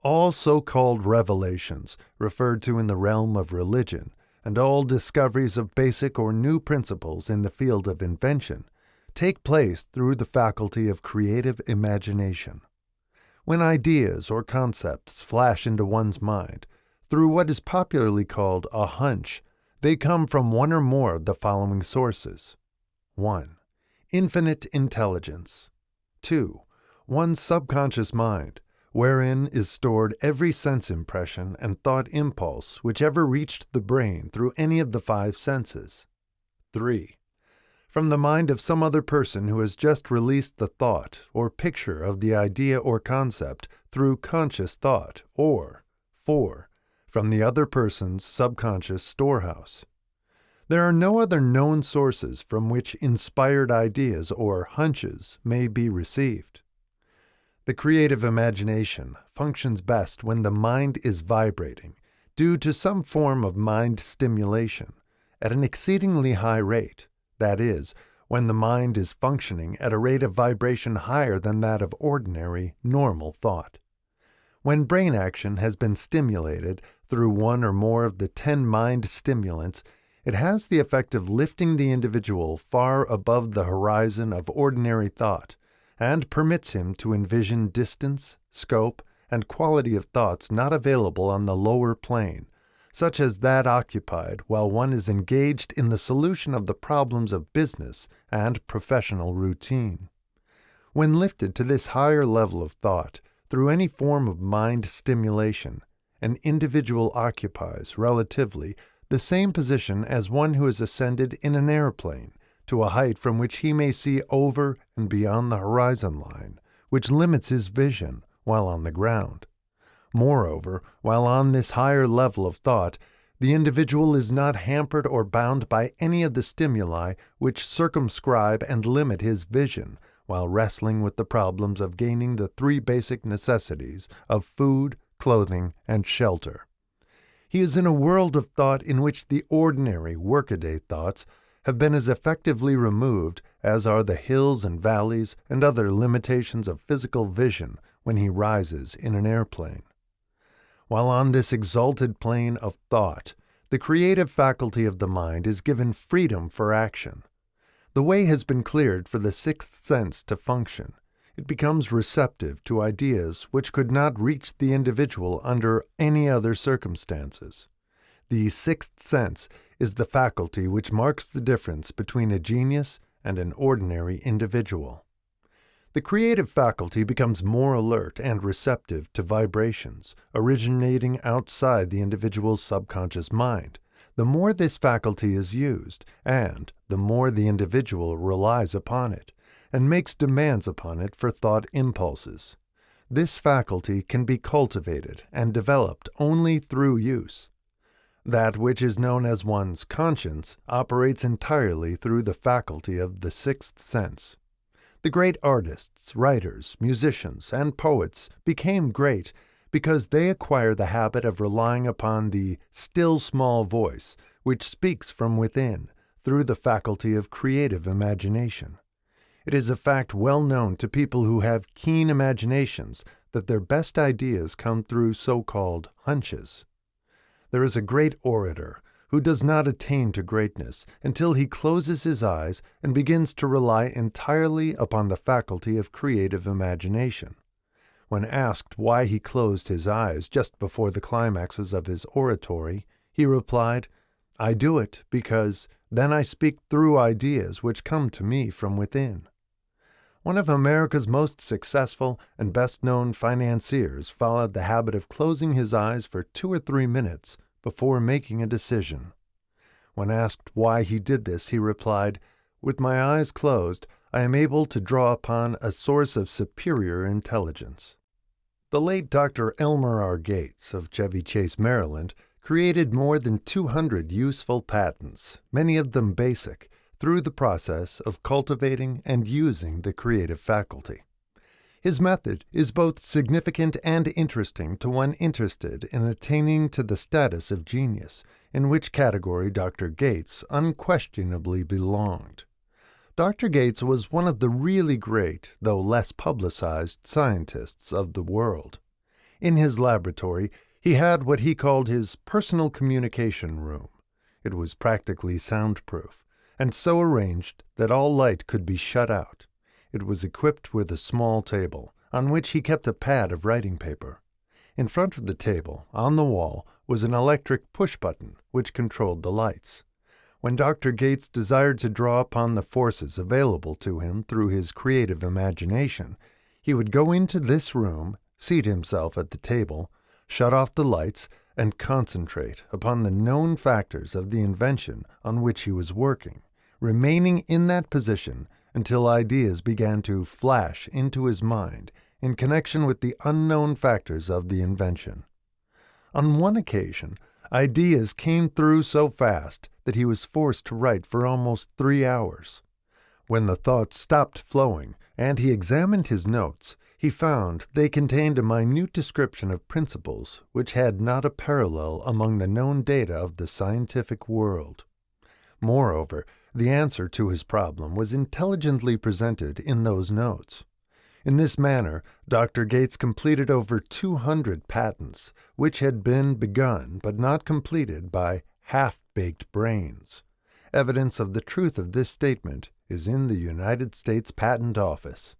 All so-called revelations referred to in the realm of religion, and all discoveries of basic or new principles in the field of invention, take place through the faculty of creative imagination. When ideas or concepts flash into one's mind, through what is popularly called a hunch, they come from one or more of the following sources. 1. Infinite intelligence. 2. One's subconscious mind, wherein is stored every sense impression and thought impulse whichever reached the brain through any of the 5 senses. 3. From the mind of some other person who has just released the thought or picture of the idea or concept through conscious thought, or 4. From the other person's subconscious storehouse. There are no other known sources from which inspired ideas or hunches may be received. The creative imagination functions best when the mind is vibrating, due to some form of mind stimulation, at an exceedingly high rate, that is, when the mind is functioning at a rate of vibration higher than that of ordinary, normal thought. When brain action has been stimulated through one or more of the 10 mind stimulants, it has the effect of lifting the individual far above the horizon of ordinary thought, and permits him to envision distance, scope, and quality of thoughts not available on the lower plane, such as that occupied while one is engaged in the solution of the problems of business and professional routine. When lifted to this higher level of thought, through any form of mind stimulation, an individual occupies, relatively, the same position as one who has ascended in an airplane to a height from which he may see over and beyond the horizon line, which limits his vision while on the ground. Moreover, while on this higher level of thought, the individual is not hampered or bound by any of the stimuli which circumscribe and limit his vision while wrestling with the problems of gaining the 3 basic necessities of food, clothing, and shelter. He is in a world of thought in which the ordinary workaday thoughts have been as effectively removed as are the hills and valleys and other limitations of physical vision when he rises in an airplane. While on this exalted plane of thought, the creative faculty of the mind is given freedom for action. The way has been cleared for the sixth sense to function. It becomes receptive to ideas which could not reach the individual under any other circumstances. The sixth sense is the faculty which marks the difference between a genius and an ordinary individual. The creative faculty becomes more alert and receptive to vibrations originating outside the individual's subconscious mind, the more this faculty is used, and the more the individual relies upon it, and makes demands upon it for thought impulses. This faculty can be cultivated and developed only through use. That which is known as one's conscience operates entirely through the faculty of the sixth sense. The great artists, writers, musicians, and poets became great because they acquire the habit of relying upon the still small voice which speaks from within through the faculty of creative imagination. It is a fact well known to people who have keen imaginations that their best ideas come through so-called hunches. There is a great orator who does not attain to greatness until he closes his eyes and begins to rely entirely upon the faculty of creative imagination. When asked why he closed his eyes just before the climaxes of his oratory, he replied, "I do it because then I speak through ideas which come to me from within." One of America's most successful and best-known financiers followed the habit of closing his eyes for 2 or 3 minutes before making a decision. When asked why he did this, he replied, "With my eyes closed, I am able to draw upon a source of superior intelligence." The late Dr. Elmer R. Gates of Chevy Chase, Maryland, created more than 200 useful patents, many of them basic, through the process of cultivating and using the creative faculty. His method is both significant and interesting to one interested in attaining to the status of genius, in which category Dr. Gates unquestionably belonged. Dr. Gates was one of the really great, though less publicized, scientists of the world. In his laboratory, he had what he called his personal communication room. It was practically soundproof, and so arranged that all light could be shut out. It was equipped with a small table, on which he kept a pad of writing paper. In front of the table, on the wall, was an electric push-button which controlled the lights. When Dr. Gates desired to draw upon the forces available to him through his creative imagination, he would go into this room, seat himself at the table, shut off the lights, and concentrate upon the known factors of the invention on which he was working, remaining in that position until ideas began to flash into his mind in connection with the unknown factors of the invention. On one occasion, ideas came through so fast that he was forced to write for almost 3 hours. When the thoughts stopped flowing and he examined his notes, he found they contained a minute description of principles which had not a parallel among the known data of the scientific world. Moreover, the answer to his problem was intelligently presented in those notes. In this manner, Dr. Gates completed over 200 patents, which had been begun but not completed by half-baked brains. Evidence of the truth of this statement is in the United States Patent Office.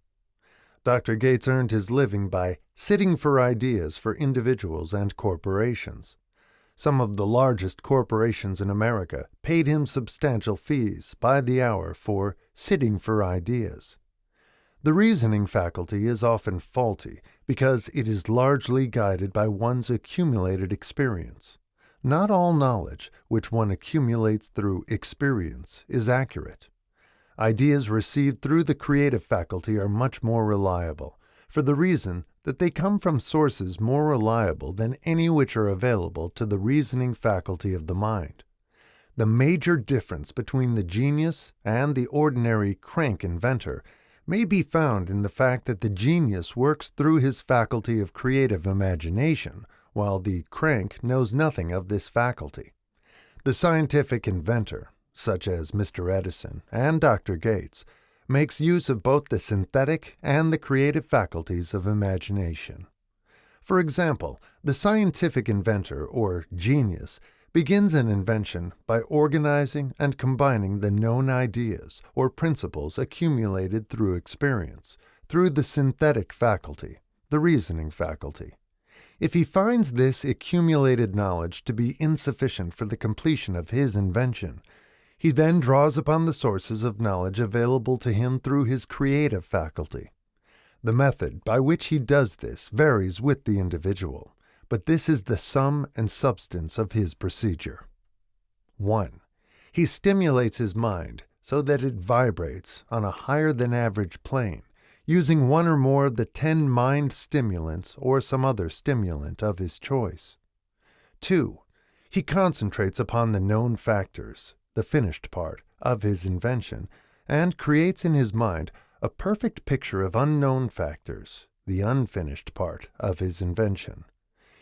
Dr. Gates earned his living by sitting for ideas for individuals and corporations. Some of the largest corporations in America paid him substantial fees by the hour for sitting for ideas. The reasoning faculty is often faulty because it is largely guided by one's accumulated experience. Not all knowledge which one accumulates through experience is accurate. Ideas received through the creative faculty are much more reliable, for the reason that they come from sources more reliable than any which are available to the reasoning faculty of the mind. The major difference between the genius and the ordinary crank inventor may be found in the fact that the genius works through his faculty of creative imagination, while the crank knows nothing of this faculty. The scientific inventor, such as Mr. Edison and Dr. Gates, makes use of both the synthetic and the creative faculties of imagination. For example, the scientific inventor, or genius, begins an invention by organizing and combining the known ideas or principles accumulated through experience, through the synthetic faculty, the reasoning faculty. If he finds this accumulated knowledge to be insufficient for the completion of his invention, he then draws upon the sources of knowledge available to him through his creative faculty. The method by which he does this varies with the individual, but this is the sum and substance of his procedure. 1. He stimulates his mind so that it vibrates on a higher-than-average plane, using one or more of the 10 mind stimulants or some other stimulant of his choice. 2. He concentrates upon the known factors, the finished part, of his invention, and creates in his mind a perfect picture of unknown factors, the unfinished part of his invention.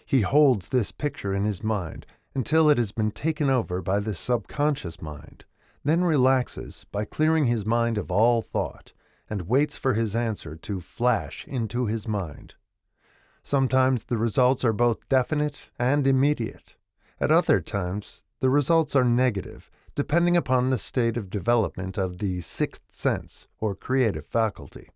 He holds this picture in his mind until it has been taken over by the subconscious mind, then relaxes by clearing his mind of all thought, and waits for his answer to flash into his mind. Sometimes the results are both definite and immediate. At other times, the results are negative, depending upon the state of development of the sixth sense or creative faculty.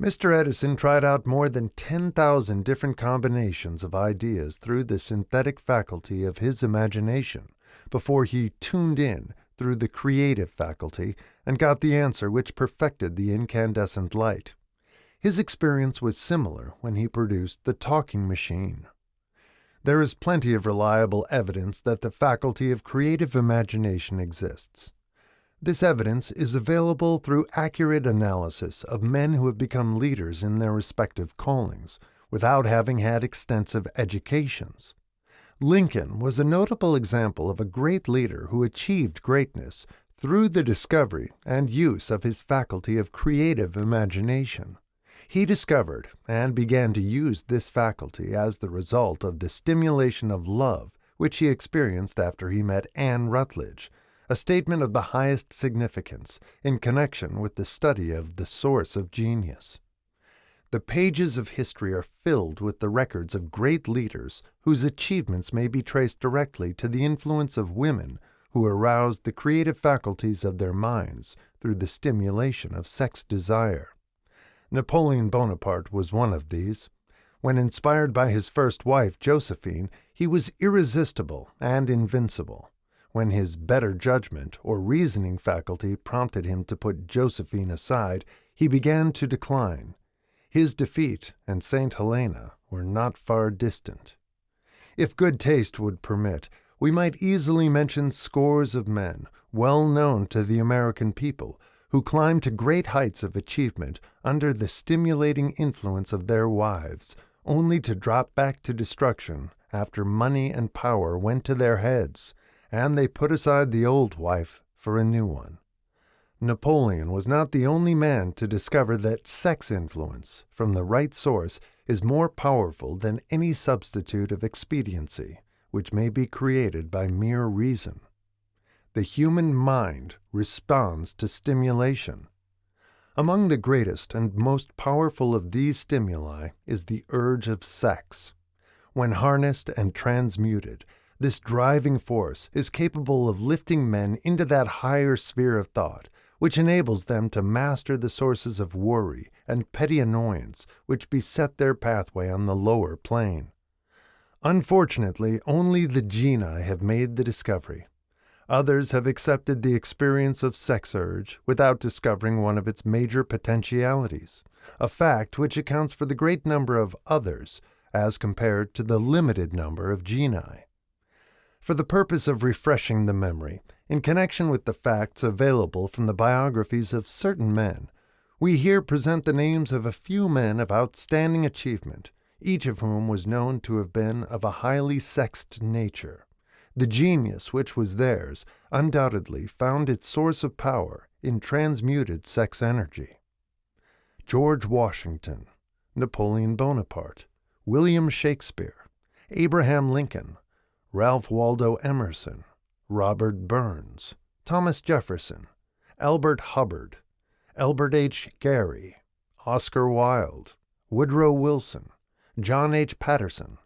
Mr. Edison tried out more than 10,000 different combinations of ideas through the synthetic faculty of his imagination before he tuned in through the creative faculty and got the answer which perfected the incandescent light. His experience was similar when he produced the talking machine. There is plenty of reliable evidence that the faculty of creative imagination exists. This evidence is available through accurate analysis of men who have become leaders in their respective callings, without having had extensive educations. Lincoln was a notable example of a great leader who achieved greatness through the discovery and use of his faculty of creative imagination. He discovered and began to use this faculty as the result of the stimulation of love which he experienced after he met Anne Rutledge, a statement of the highest significance in connection with the study of the source of genius. The pages of history are filled with the records of great leaders whose achievements may be traced directly to the influence of women who aroused the creative faculties of their minds through the stimulation of sex desire. Napoleon Bonaparte was one of these. When inspired by his first wife, Josephine, he was irresistible and invincible. When his better judgment or reasoning faculty prompted him to put Josephine aside, he began to decline. His defeat and St. Helena were not far distant. If good taste would permit, we might easily mention scores of men, well known to the American people, who climbed to great heights of achievement under the stimulating influence of their wives, only to drop back to destruction after money and power went to their heads, and they put aside the old wife for a new one. Napoleon was not the only man to discover that sex influence from the right source is more powerful than any substitute of expediency, which may be created by mere reason. The human mind responds to stimulation. Among the greatest and most powerful of these stimuli is the urge of sex. When harnessed and transmuted, this driving force is capable of lifting men into that higher sphere of thought, which enables them to master the sources of worry and petty annoyance which beset their pathway on the lower plane. Unfortunately, only the genii have made the discovery. Others have accepted the experience of sex urge without discovering one of its major potentialities, a fact which accounts for the great number of others as compared to the limited number of genii. For the purpose of refreshing the memory, in connection with the facts available from the biographies of certain men, we here present the names of a few men of outstanding achievement, each of whom was known to have been of a highly sexed nature. The genius which was theirs undoubtedly found its source of power in transmuted sex energy. George Washington, Napoleon Bonaparte, William Shakespeare, Abraham Lincoln, Ralph Waldo Emerson, Robert Burns, Thomas Jefferson, Albert Hubbard, Albert H. Gary, Oscar Wilde, Woodrow Wilson, John H. Patterson,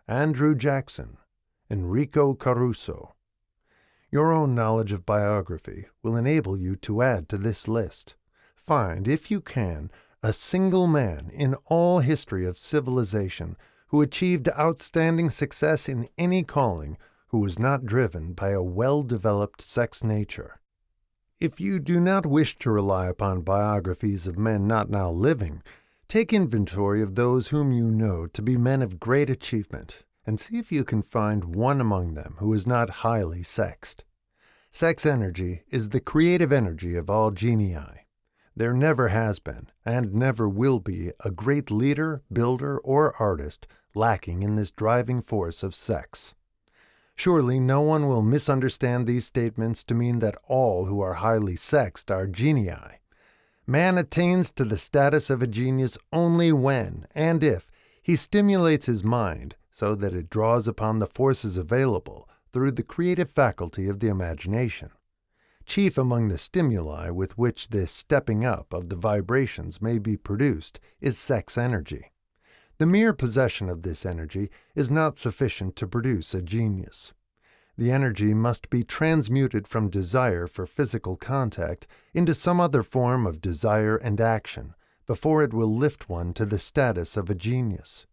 Andrew Jackson, Enrico Caruso. Your own knowledge of biography will enable you to add to this list. Find, if you can, a single man in all history of civilization who achieved outstanding success in any calling who was not driven by a well-developed sex nature. If you do not wish to rely upon biographies of men not now living, take inventory of those whom you know to be men of great achievement, and see if you can find one among them who is not highly sexed. Sex energy is the creative energy of all genii. There never has been, and never will be, a great leader, builder, or artist lacking in this driving force of sex. Surely no one will misunderstand these statements to mean that all who are highly sexed are genii. Man attains to the status of a genius only when, and if, he stimulates his mind so that it draws upon the forces available through the creative faculty of the imagination. Chief among the stimuli with which this stepping up of the vibrations may be produced is sex energy. The mere possession of this energy is not sufficient to produce a genius. The energy must be transmuted from desire for physical contact into some other form of desire and action before it will lift one to the status of a genius.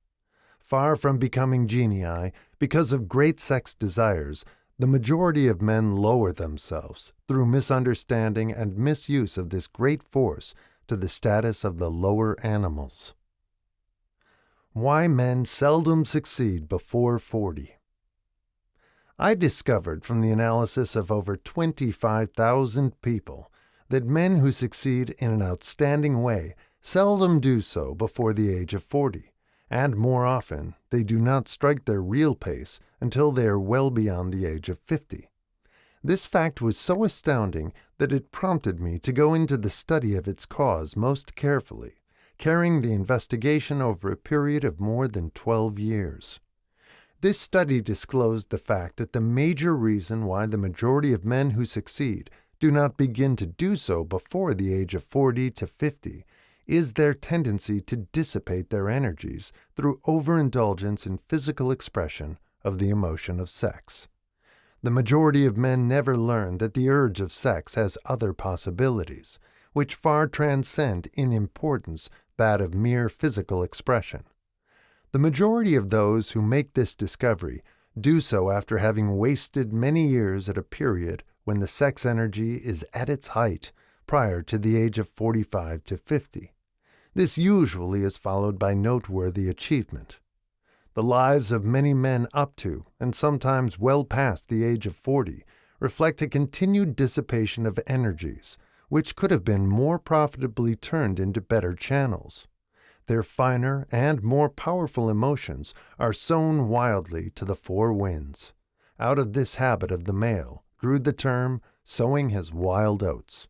Far from becoming genii because of great sex desires, the majority of men lower themselves through misunderstanding and misuse of this great force to the status of the lower animals. Why men seldom succeed before 40. I discovered from the analysis of over 25,000 people that men who succeed in an outstanding way seldom do so before the age of 40, and more often they do not strike their real pace until they are well beyond the age of 50. This fact was so astounding that it prompted me to go into the study of its cause most carefully, carrying the investigation over a period of more than 12 years. This study disclosed the fact that the major reason why the majority of men who succeed do not begin to do so before the age of 40 to 50 is their tendency to dissipate their energies through overindulgence in physical expression of the emotion of sex. The majority of men never learn that the urge of sex has other possibilities, which far transcend in importance that of mere physical expression. The majority of those who make this discovery do so after having wasted many years at a period when the sex energy is at its height prior to the age of 45 to 50. This usually is followed by noteworthy achievement. The lives of many men up to, and sometimes well past the age of 40, reflect a continued dissipation of energies, which could have been more profitably turned into better channels. Their finer and more powerful emotions are sown wildly to the four winds. Out of this habit of the male grew the term sowing his wild oats.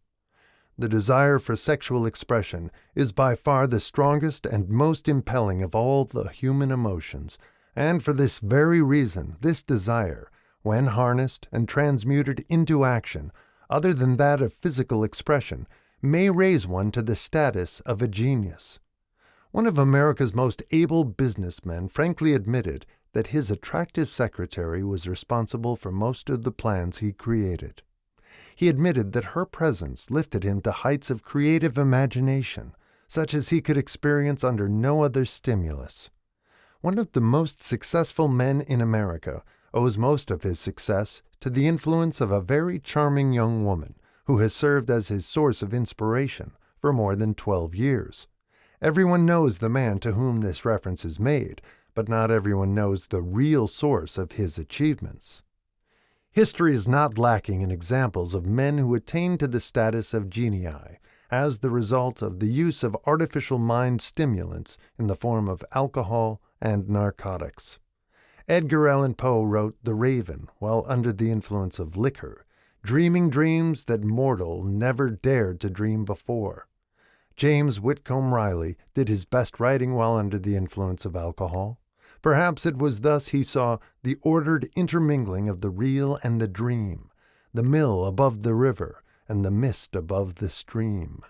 The desire for sexual expression is by far the strongest and most impelling of all the human emotions, and for this very reason this desire, when harnessed and transmuted into action, other than that of physical expression, may raise one to the status of a genius. One of America's most able businessmen frankly admitted that his attractive secretary was responsible for most of the plans he created. He admitted that her presence lifted him to heights of creative imagination, such as he could experience under no other stimulus. One of the most successful men in America owes most of his success to the influence of a very charming young woman who has served as his source of inspiration for more than 12 years. Everyone knows the man to whom this reference is made, but not everyone knows the real source of his achievements. History is not lacking in examples of men who attained to the status of genii as the result of the use of artificial mind stimulants in the form of alcohol and narcotics. Edgar Allan Poe wrote The Raven while under the influence of liquor, dreaming dreams that mortal never dared to dream before. James Whitcomb Riley did his best writing while under the influence of alcohol. Perhaps it was thus he saw the ordered intermingling of the real and the dream, the mill above the river and the mist above the stream.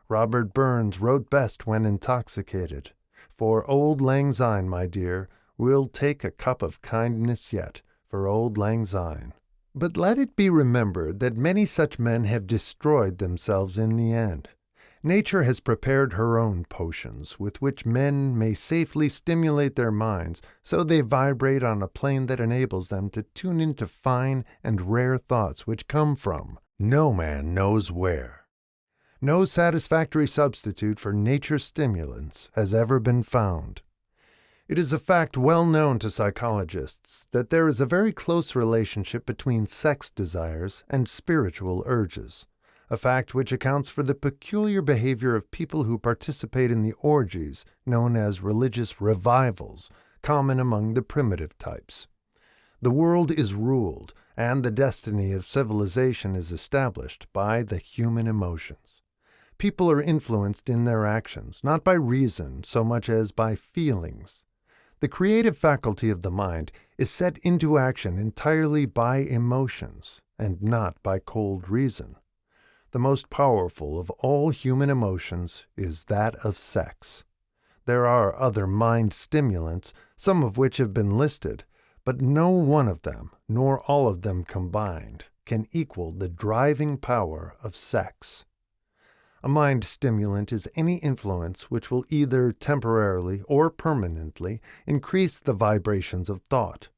Robert Burns wrote best when intoxicated. For auld lang syne, my dear, we'll take a cup of kindness yet, for auld lang syne. But let it be remembered that many such men have destroyed themselves in the end. Nature has prepared her own potions, with which men may safely stimulate their minds so they vibrate on a plane that enables them to tune into fine and rare thoughts which come from no man knows where. No satisfactory substitute for nature's stimulants has ever been found. It is a fact well known to psychologists that there is a very close relationship between sex desires and spiritual urges, a fact which accounts for the peculiar behavior of people who participate in the orgies known as religious revivals, common among the primitive types. The world is ruled, and the destiny of civilization is established by the human emotions. People are influenced in their actions, not by reason so much as by feelings. The creative faculty of the mind is set into action entirely by emotions, and not by cold reason. The most powerful of all human emotions is that of sex. There are other mind stimulants, some of which have been listed, but no one of them, nor all of them combined, can equal the driving power of sex. A mind stimulant is any influence which will either temporarily or permanently increase the vibrations of thought.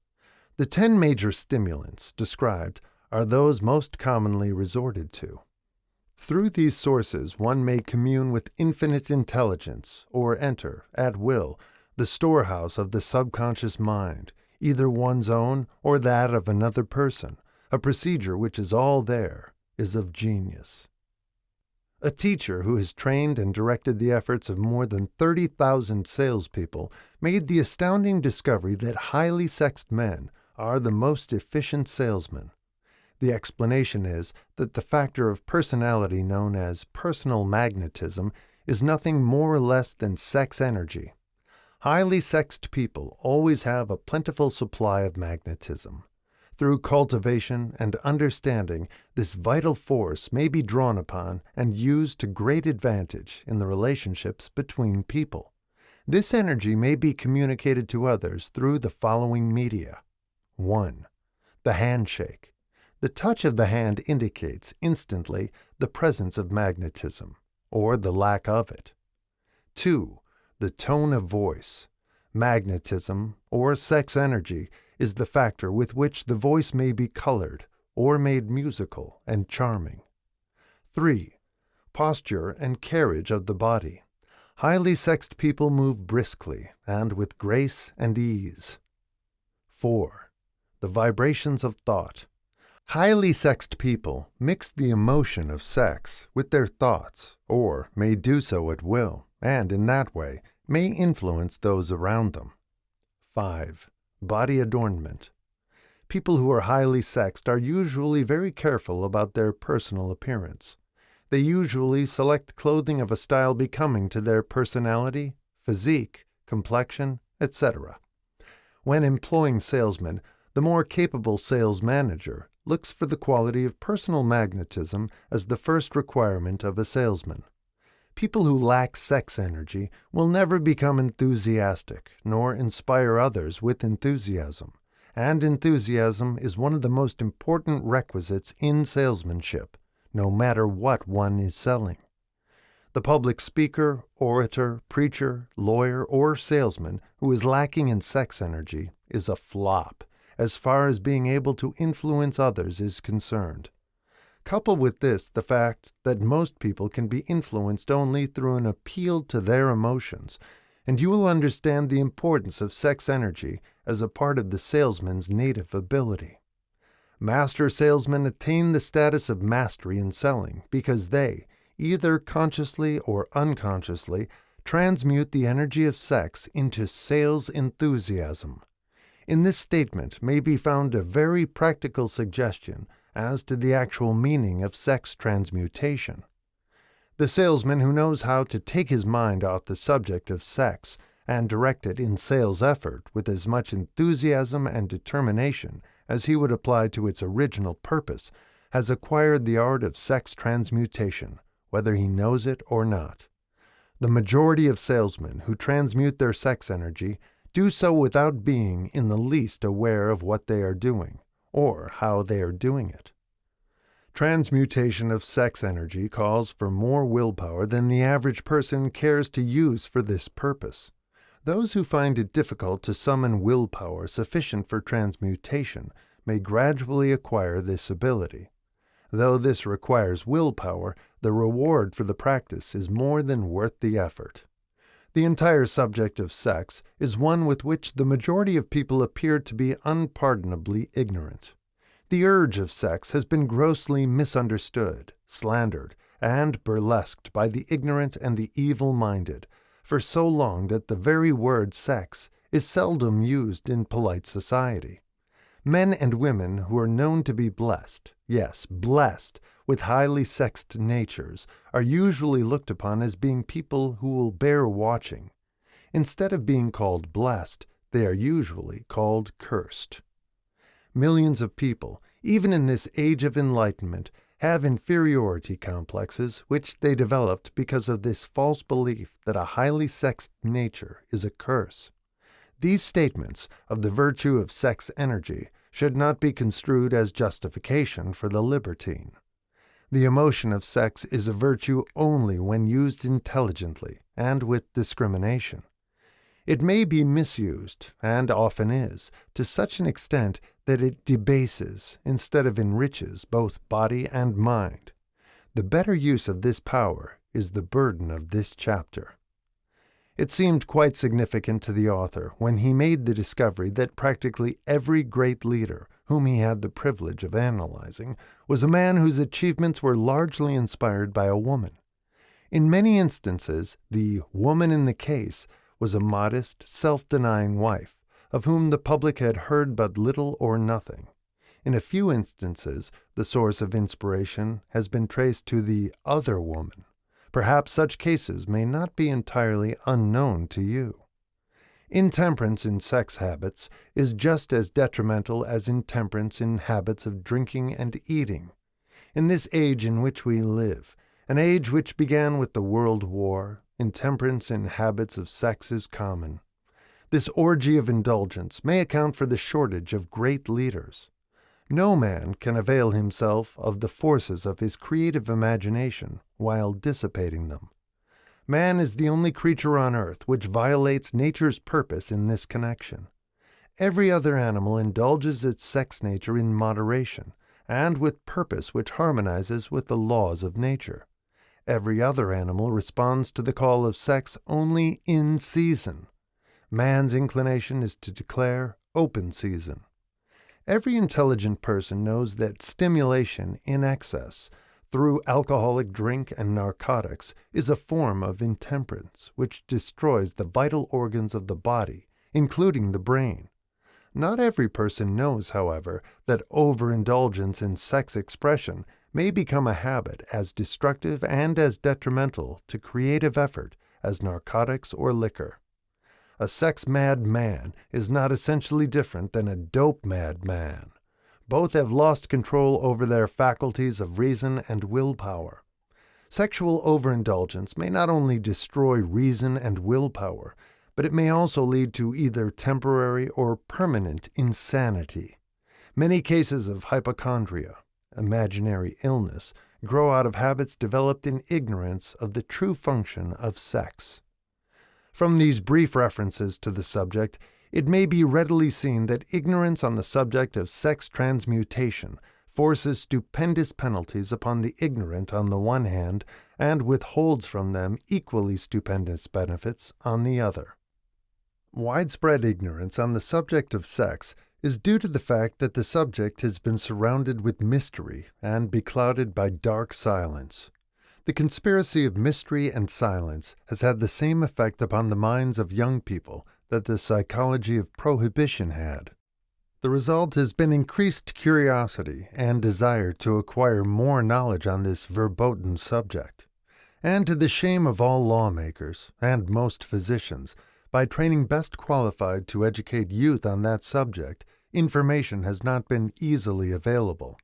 The 10 major stimulants described are those most commonly resorted to. Through these sources one may commune with infinite intelligence or enter, at will, the storehouse of the subconscious mind, either one's own or that of another person. A procedure which is all there, is of genius. A teacher who has trained and directed the efforts of more than 30,000 salespeople made the astounding discovery that highly sexed men are the most efficient salesmen. The explanation is that the factor of personality known as personal magnetism is nothing more or less than sex energy. Highly sexed people always have a plentiful supply of magnetism. Through cultivation and understanding, this vital force may be drawn upon and used to great advantage in the relationships between people. This energy may be communicated to others through the following media. 1. The handshake. The touch of the hand indicates instantly the presence of magnetism, or the lack of it. 2. The tone of voice. Magnetism, or sex energy, is the factor with which the voice may be colored or made musical and charming. 3. Posture and carriage of the body. Highly sexed people move briskly and with grace and ease. 4. The vibrations of thought. Highly sexed people mix the emotion of sex with their thoughts, or may do so at will, and in that way may influence those around them. 5. Body adornment. People who are highly sexed are usually very careful about their personal appearance. They usually select clothing of a style becoming to their personality, physique, complexion, etc. When employing salesmen, the more capable sales manager looks for the quality of personal magnetism as the first requirement of a salesman. People who lack sex energy will never become enthusiastic, nor inspire others with enthusiasm, and enthusiasm is one of the most important requisites in salesmanship, no matter what one is selling. The public speaker, orator, preacher, lawyer, or salesman who is lacking in sex energy is a flop, as far as being able to influence others is concerned. Couple with this the fact that most people can be influenced only through an appeal to their emotions, and you will understand the importance of sex energy as a part of the salesman's native ability. Master salesmen attain the status of mastery in selling because they, either consciously or unconsciously, transmute the energy of sex into sales enthusiasm. In this statement may be found a very practical suggestion as to the actual meaning of sex transmutation. The salesman who knows how to take his mind off the subject of sex and direct it in sales effort with as much enthusiasm and determination as he would apply to its original purpose has acquired the art of sex transmutation, whether he knows it or not. The majority of salesmen who transmute their sex energy do so without being in the least aware of what they are doing, or how they are doing it. Transmutation of sex energy calls for more willpower than the average person cares to use for this purpose. Those who find it difficult to summon willpower sufficient for transmutation may gradually acquire this ability. Though this requires willpower, the reward for the practice is more than worth the effort. The entire subject of sex is one with which the majority of people appear to be unpardonably ignorant. The urge of sex has been grossly misunderstood, slandered, and burlesqued by the ignorant and the evil-minded for so long that the very word sex is seldom used in polite society. Men and women who are known to be blessed, yes, blessed, with highly sexed natures, are usually looked upon as being people who will bear watching. Instead of being called blessed, they are usually called cursed. Millions of people, even in this age of enlightenment, have inferiority complexes which they developed because of this false belief that a highly sexed nature is a curse. These statements of the virtue of sex energy should not be construed as justification for the libertine. The emotion of sex is a virtue only when used intelligently and with discrimination. It may be misused, and often is, to such an extent that it debases instead of enriches both body and mind. The better use of this power is the burden of this chapter. It seemed quite significant to the author when he made the discovery that practically every great leader whom he had the privilege of analyzing was a man whose achievements were largely inspired by a woman. In many instances, the woman in the case was a modest, self-denying wife, of whom the public had heard but little or nothing. In a few instances, the source of inspiration has been traced to the other woman. Perhaps such cases may not be entirely unknown to you. Intemperance in sex habits is just as detrimental as intemperance in habits of drinking and eating. In this age in which we live, an age which began with the World War, intemperance in habits of sex is common. This orgy of indulgence may account for the shortage of great leaders. No man can avail himself of the forces of his creative imagination while dissipating them. Man is the only creature on earth which violates nature's purpose in this connection. Every other animal indulges its sex nature in moderation, and with purpose which harmonizes with the laws of nature. Every other animal responds to the call of sex only in season. Man's inclination is to declare open season. Every intelligent person knows that stimulation in excess through alcoholic drink and narcotics is a form of intemperance which destroys the vital organs of the body, including the brain. Not every person knows, however, that overindulgence in sex expression may become a habit as destructive and as detrimental to creative effort as narcotics or liquor. A sex-mad man is not essentially different than a dope-mad man. Both have lost control over their faculties of reason and willpower. Sexual overindulgence may not only destroy reason and willpower, but it may also lead to either temporary or permanent insanity. Many cases of hypochondria, imaginary illness, grow out of habits developed in ignorance of the true function of sex. From these brief references to the subject, it may be readily seen that ignorance on the subject of sex transmutation forces stupendous penalties upon the ignorant on the one hand, and withholds from them equally stupendous benefits on the other. Widespread ignorance on the subject of sex is due to the fact that the subject has been surrounded with mystery and beclouded by dark silence. The conspiracy of mystery and silence has had the same effect upon the minds of young people that the psychology of prohibition had. The result has been increased curiosity and desire to acquire more knowledge on this verboten subject. And to the shame of all lawmakers, and most physicians, by training best qualified to educate youth on that subject, information has not been easily available.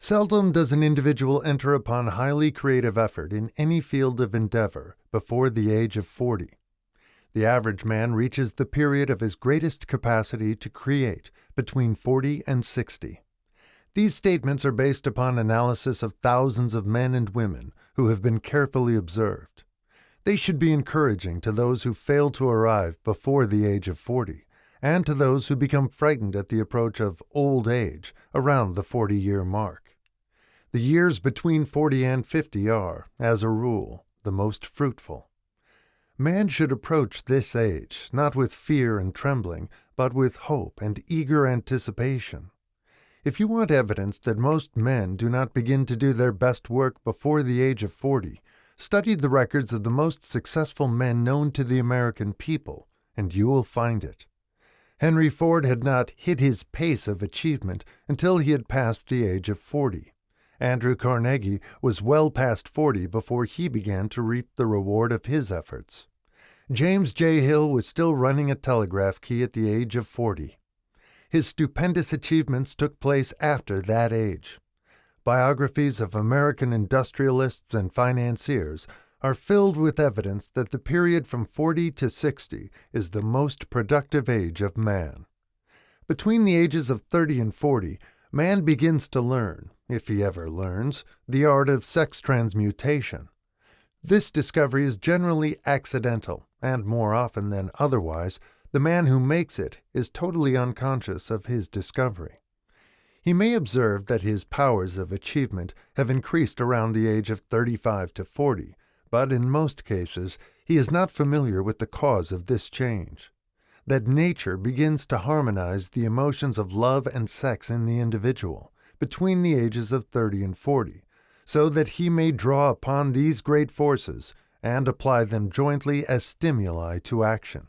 Seldom does an individual enter upon highly creative effort in any field of endeavor before the age of 40. The average man reaches the period of his greatest capacity to create between 40 and 60. These statements are based upon analysis of thousands of men and women who have been carefully observed. They should be encouraging to those who fail to arrive before the age of 40, and to those who become frightened at the approach of old age around the 40-year mark. The years between 40 and 50 are, as a rule, the most fruitful. Man should approach this age not with fear and trembling, but with hope and eager anticipation. If you want evidence that most men do not begin to do their best work before the age of 40, study the records of the most successful men known to the American people, and you will find it. Henry Ford had not hit his pace of achievement until he had passed the age of 40. Andrew Carnegie was well past 40 before he began to reap the reward of his efforts. James J. Hill was still running a telegraph key at the age of 40. His stupendous achievements took place after that age. Biographies of American industrialists and financiers are filled with evidence that the period from 40 to 60 is the most productive age of man. Between the ages of 30 and 40, man begins to learn, if he ever learns, the art of sex transmutation. This discovery is generally accidental, and more often than otherwise, the man who makes it is totally unconscious of his discovery. He may observe that his powers of achievement have increased around the age of 35 to 40, but in most cases he is not familiar with the cause of this change. That nature begins to harmonize the emotions of love and sex in the individual between the ages of 30 and 40, so that he may draw upon these great forces and apply them jointly as stimuli to action.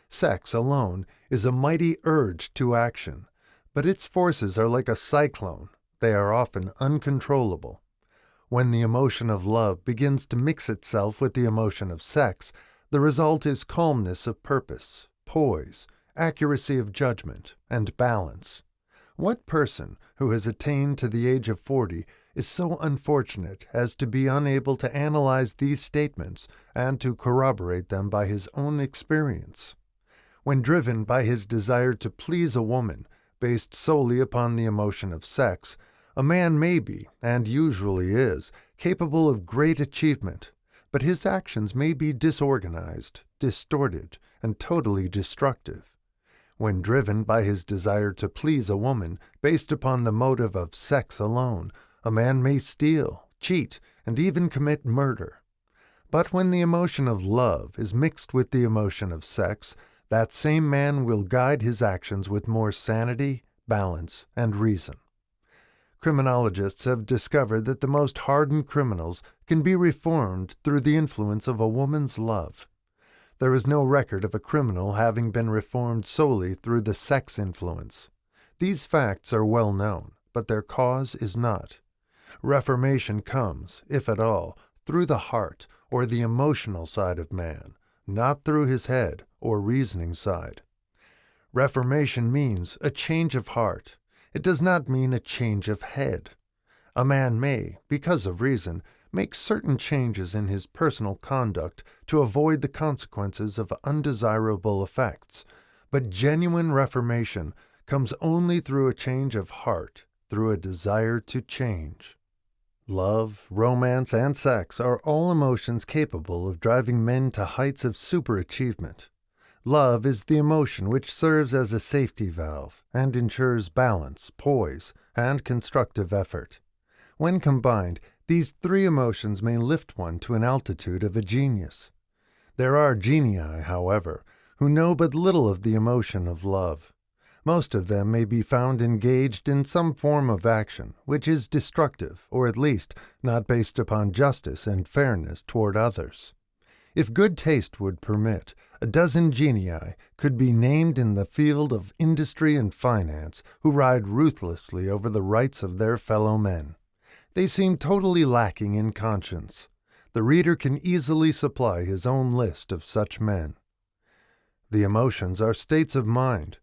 Sex alone is a mighty urge to action, but its forces are like a cyclone. They are often uncontrollable. When the emotion of love begins to mix itself with the emotion of sex, the result is calmness of purpose, poise, accuracy of judgment, and balance. What person who has attained to the age of 40 is so unfortunate as to be unable to analyze these statements and to corroborate them by his own experience? When driven by his desire to please a woman, based solely upon the emotion of sex, a man may be, and usually is, capable of great achievement, but his actions may be disorganized, distorted, and totally destructive. When driven by his desire to please a woman, based upon the motive of sex alone, a man may steal, cheat, and even commit murder. But when the emotion of love is mixed with the emotion of sex, that same man will guide his actions with more sanity, balance, and reason. Criminologists have discovered that the most hardened criminals can be reformed through the influence of a woman's love. There is no record of a criminal having been reformed solely through the sex influence. These facts are well known, but their cause is not. Reformation comes, if at all, through the heart or the emotional side of man, not through his head or reasoning side. Reformation means a change of heart. It does not mean a change of head. A man may, because of reason, make certain changes in his personal conduct to avoid the consequences of undesirable effects, but genuine reformation comes only through a change of heart, through a desire to change. Love, romance, and sex are all emotions capable of driving men to heights of superachievement. Love is the emotion which serves as a safety valve and ensures balance, poise, and constructive effort. When combined, these three emotions may lift one to an altitude of a genius. There are genii, however, who know but little of the emotion of love. Most of them may be found engaged in some form of action which is destructive, or at least not based upon justice and fairness toward others. If good taste would permit, a dozen genii could be named in the field of industry and finance who ride ruthlessly over the rights of their fellow men. They seem totally lacking in conscience. The reader can easily supply his own list of such men. The emotions are states of mind.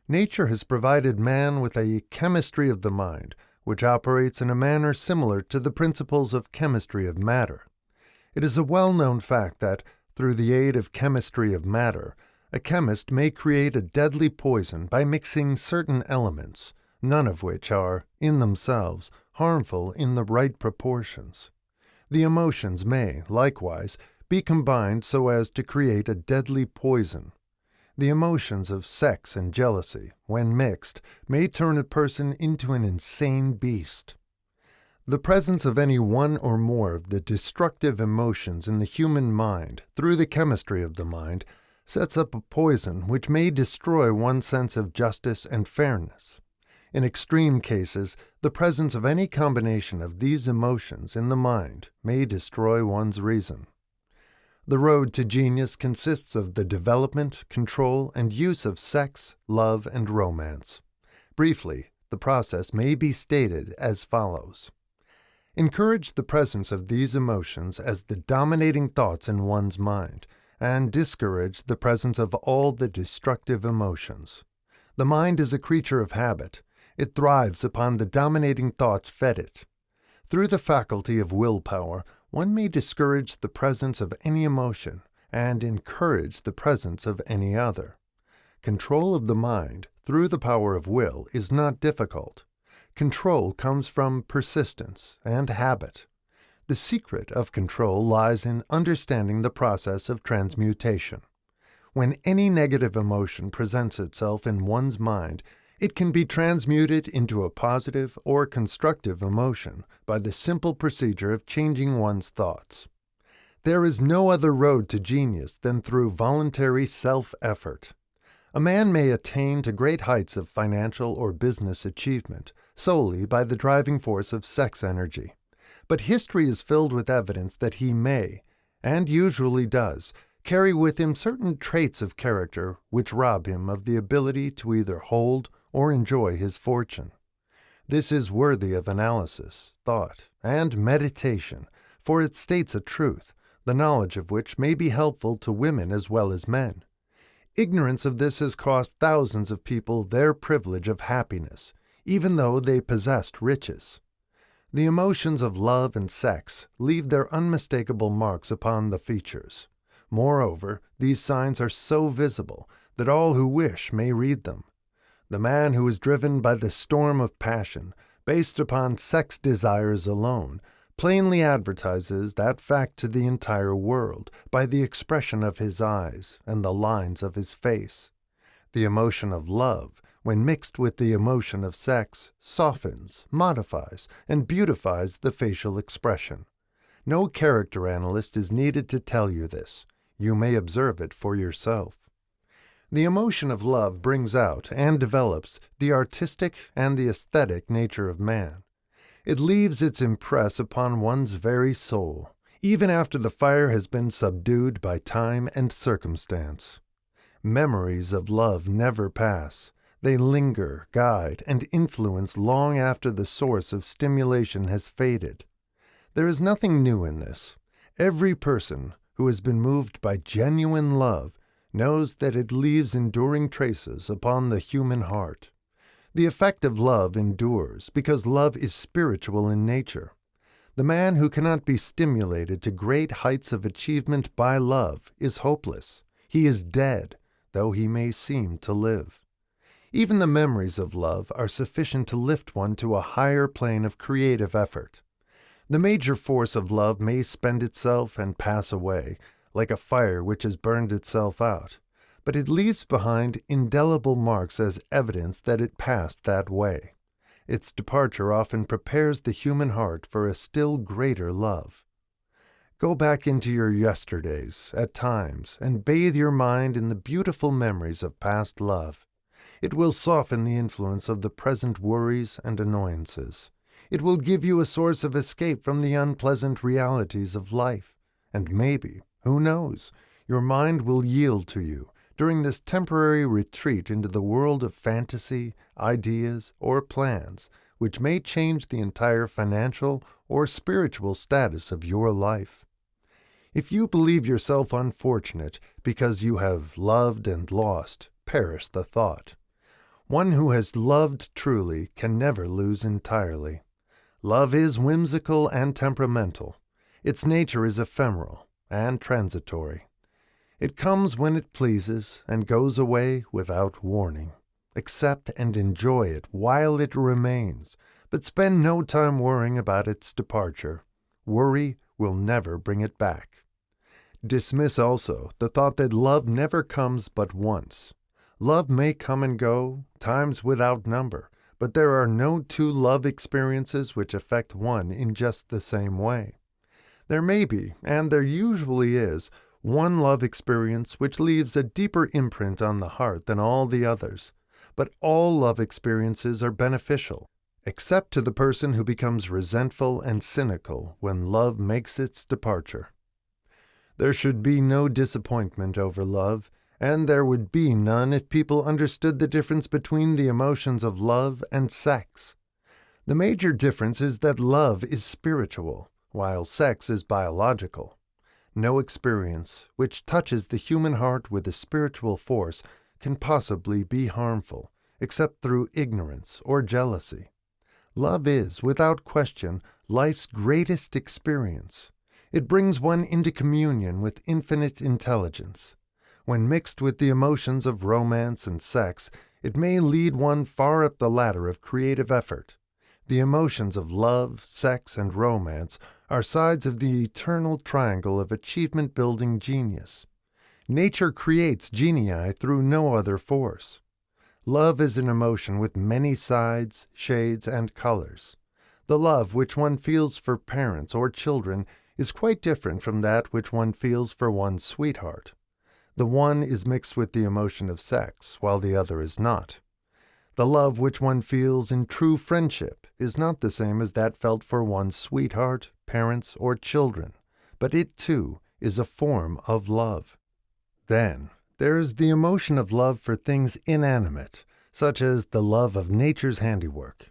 Nature has provided man with a chemistry of the mind, which operates in a manner similar to the principles of chemistry of matter. It is a well-known fact that Through the aid of chemistry of matter, a chemist may create a deadly poison by mixing certain elements, none of which are, in themselves, harmful in the right proportions. The emotions may, likewise, be combined so as to create a deadly poison. The emotions of sex and jealousy, when mixed, may turn a person into an insane beast. The presence of any one or more of the destructive emotions in the human mind, through the chemistry of the mind, sets up a poison which may destroy one's sense of justice and fairness. In extreme cases, the presence of any combination of these emotions in the mind may destroy one's reason. The road to genius consists of the development, control, and use of sex, love, and romance. Briefly, the process may be stated as follows. Encourage the presence of these emotions as the dominating thoughts in one's mind, and discourage the presence of all the destructive emotions. The mind is a creature of habit. It thrives upon the dominating thoughts fed it. Through the faculty of willpower, one may discourage the presence of any emotion and encourage the presence of any other. Control of the mind through the power of will is not difficult. Control comes from persistence and habit. The secret of control lies in understanding the process of transmutation. When any negative emotion presents itself in one's mind, it can be transmuted into a positive or constructive emotion by the simple procedure of changing one's thoughts. There is no other road to genius than through voluntary self-effort. A man may attain to great heights of financial or business achievement solely by the driving force of sex energy. But history is filled with evidence that he may, and usually does, carry with him certain traits of character which rob him of the ability to either hold or enjoy his fortune. This is worthy of analysis, thought, and meditation, for it states a truth, the knowledge of which may be helpful to women as well as men. Ignorance of this has cost thousands of people their privilege of happiness, even though they possessed riches. The emotions of love and sex leave their unmistakable marks upon the features. Moreover, these signs are so visible that all who wish may read them. The man who is driven by the storm of passion, based upon sex desires alone, plainly advertises that fact to the entire world by the expression of his eyes and the lines of his face. The emotion of love, when mixed with the emotion of sex, softens, modifies, and beautifies the facial expression. No character analyst is needed to tell you this. You may observe it for yourself. The emotion of love brings out and develops the artistic and the aesthetic nature of man. It leaves its impress upon one's very soul, even after the fire has been subdued by time and circumstance. Memories of love never pass. They linger, guide, and influence long after the source of stimulation has faded. There is nothing new in this. Every person who has been moved by genuine love knows that it leaves enduring traces upon the human heart. The effect of love endures because love is spiritual in nature. The man who cannot be stimulated to great heights of achievement by love is hopeless. He is dead, though he may seem to live. Even the memories of love are sufficient to lift one to a higher plane of creative effort. The major force of love may spend itself and pass away, like a fire which has burned itself out, but it leaves behind indelible marks as evidence that it passed that way. Its departure often prepares the human heart for a still greater love. Go back into your yesterdays, at times, and bathe your mind in the beautiful memories of past love. It will soften the influence of the present worries and annoyances. It will give you a source of escape from the unpleasant realities of life, and maybe, who knows, your mind will yield to you during this temporary retreat into the world of fantasy, ideas, or plans, which may change the entire financial or spiritual status of your life. If you believe yourself unfortunate because you have loved and lost, perish the thought. One who has loved truly can never lose entirely. Love is whimsical and temperamental. Its nature is ephemeral and transitory. It comes when it pleases and goes away without warning. Accept and enjoy it while it remains, but spend no time worrying about its departure. Worry will never bring it back. Dismiss also the thought that love never comes but once. Love may come and go, times without number, but there are no two love experiences which affect one in just the same way. There may be, and there usually is, one love experience which leaves a deeper imprint on the heart than all the others, but all love experiences are beneficial, except to the person who becomes resentful and cynical when love makes its departure. There should be no disappointment over love, and there would be none if people understood the difference between the emotions of love and sex. The major difference is that love is spiritual, while sex is biological. No experience which touches the human heart with a spiritual force can possibly be harmful, except through ignorance or jealousy. Love is, without question, life's greatest experience. It brings one into communion with infinite intelligence. When mixed with the emotions of romance and sex, it may lead one far up the ladder of creative effort. The emotions of love, sex, and romance are sides of the eternal triangle of achievement-building genius. Nature creates genii through no other force. Love is an emotion with many sides, shades, and colors. The love which one feels for parents or children is quite different from that which one feels for one's sweetheart. The one is mixed with the emotion of sex, while the other is not. The love which one feels in true friendship is not the same as that felt for one's sweetheart, parents, or children, but it, too, is a form of love. Then, there is the emotion of love for things inanimate, such as the love of nature's handiwork.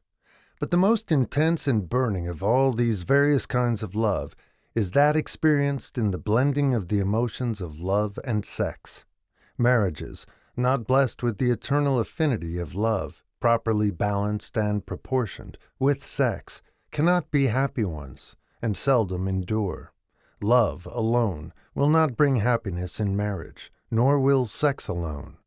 But the most intense and burning of all these various kinds of love is that experienced in the blending of the emotions of love and sex. Marriages, not blessed with the eternal affinity of love, properly balanced and proportioned, with sex, cannot be happy ones, and seldom endure. Love alone will not bring happiness in marriage, nor will sex alone.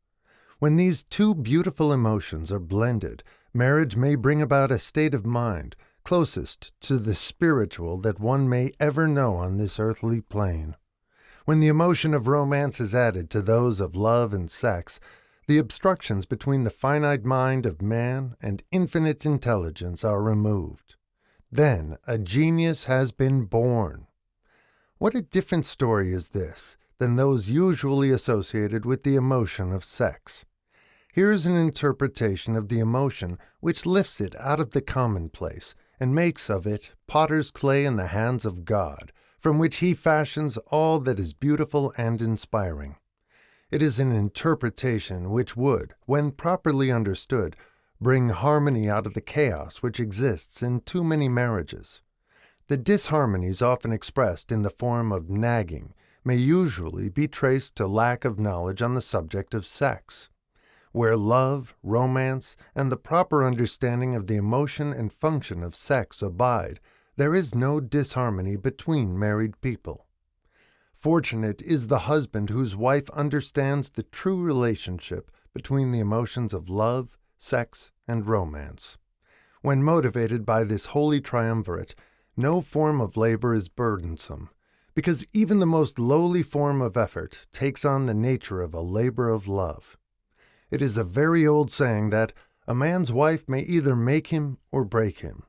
When these two beautiful emotions are blended, marriage may bring about a state of mind closest to the spiritual that one may ever know on this earthly plane. When the emotion of romance is added to those of love and sex, the obstructions between the finite mind of man and infinite intelligence are removed. Then a genius has been born. What a different story is this than those usually associated with the emotion of sex. Here is an interpretation of the emotion which lifts it out of the commonplace and makes of it potter's clay in the hands of God, from which he fashions all that is beautiful and inspiring. It is an interpretation which would, when properly understood, bring harmony out of the chaos which exists in too many marriages. The disharmonies often expressed in the form of nagging may usually be traced to lack of knowledge on the subject of sex. Where love, romance, and the proper understanding of the emotion and function of sex abide, there is no disharmony between married people. Fortunate is the husband whose wife understands the true relationship between the emotions of love, sex, and romance. When motivated by this holy triumvirate, no form of labor is burdensome, because even the most lowly form of effort takes on the nature of a labor of love. It is a very old saying that a man's wife may either make him or break him,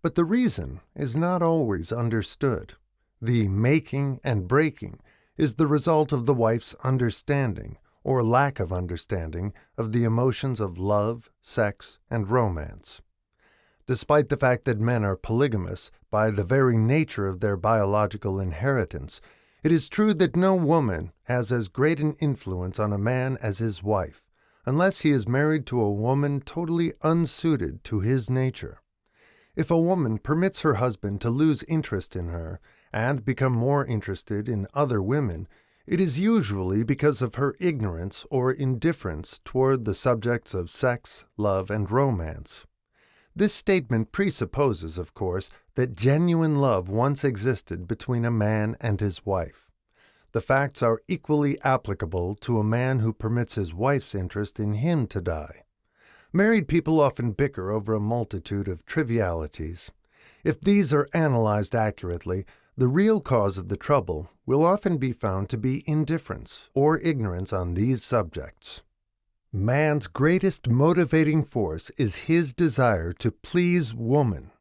but the reason is not always understood. The making and breaking is the result of the wife's understanding, or lack of understanding, of the emotions of love, sex, and romance. Despite the fact that men are polygamous by the very nature of their biological inheritance, it is true that no woman has as great an influence on a man as his wife, unless he is married to a woman totally unsuited to his nature. If a woman permits her husband to lose interest in her and become more interested in other women, it is usually because of her ignorance or indifference toward the subjects of sex, love, and romance. This statement presupposes, of course, that genuine love once existed between a man and his wife. The facts are equally applicable to a man who permits his wife's interest in him to die. Married people often bicker over a multitude of trivialities. If these are analyzed accurately, the real cause of the trouble will often be found to be indifference or ignorance on these subjects. Man's greatest motivating force is his desire to please woman.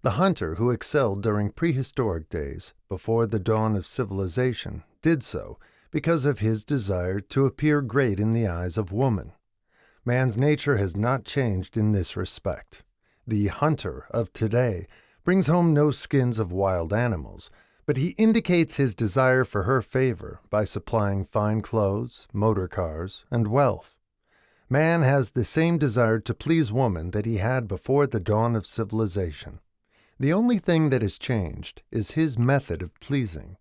The hunter who excelled during prehistoric days, before the dawn of civilization, did so because of his desire to appear great in the eyes of woman. Man's nature has not changed in this respect. The hunter of today brings home no skins of wild animals, but he indicates his desire for her favor by supplying fine clothes, motor cars, and wealth. Man has the same desire to please woman that he had before the dawn of civilization. The only thing that has changed is his method of pleasing.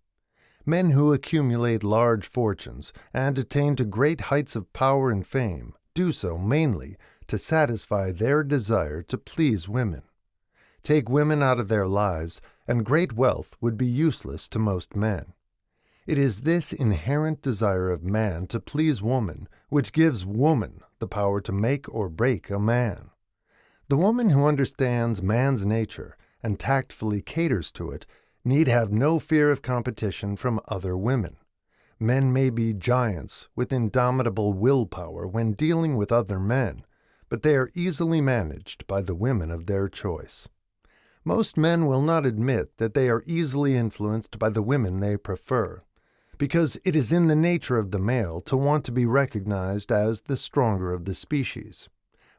Men who accumulate large fortunes and attain to great heights of power and fame do so mainly to satisfy their desire to please women. Take women out of their lives, and great wealth would be useless to most men. It is this inherent desire of man to please woman which gives woman the power to make or break a man. The woman who understands man's nature and tactfully caters to it need have no fear of competition from other women. Men may be giants with indomitable willpower when dealing with other men, but they are easily managed by the women of their choice. Most men will not admit that they are easily influenced by the women they prefer, because it is in the nature of the male to want to be recognized as the stronger of the species.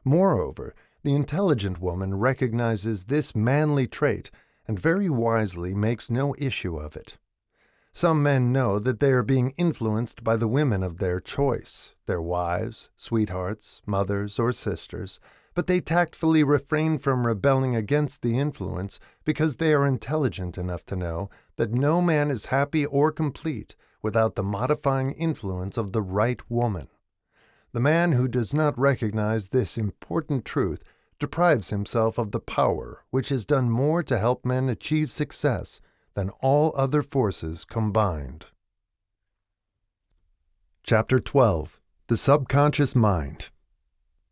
Moreover, the intelligent woman recognizes this manly trait and very wisely makes no issue of it. Some men know that they are being influenced by the women of their choice, their wives, sweethearts, mothers, or sisters, but they tactfully refrain from rebelling against the influence because they are intelligent enough to know that no man is happy or complete without the modifying influence of the right woman. The man who does not recognize this important truth deprives himself of the power which has done more to help men achieve success than all other forces combined. Chapter 12. The Subconscious Mind.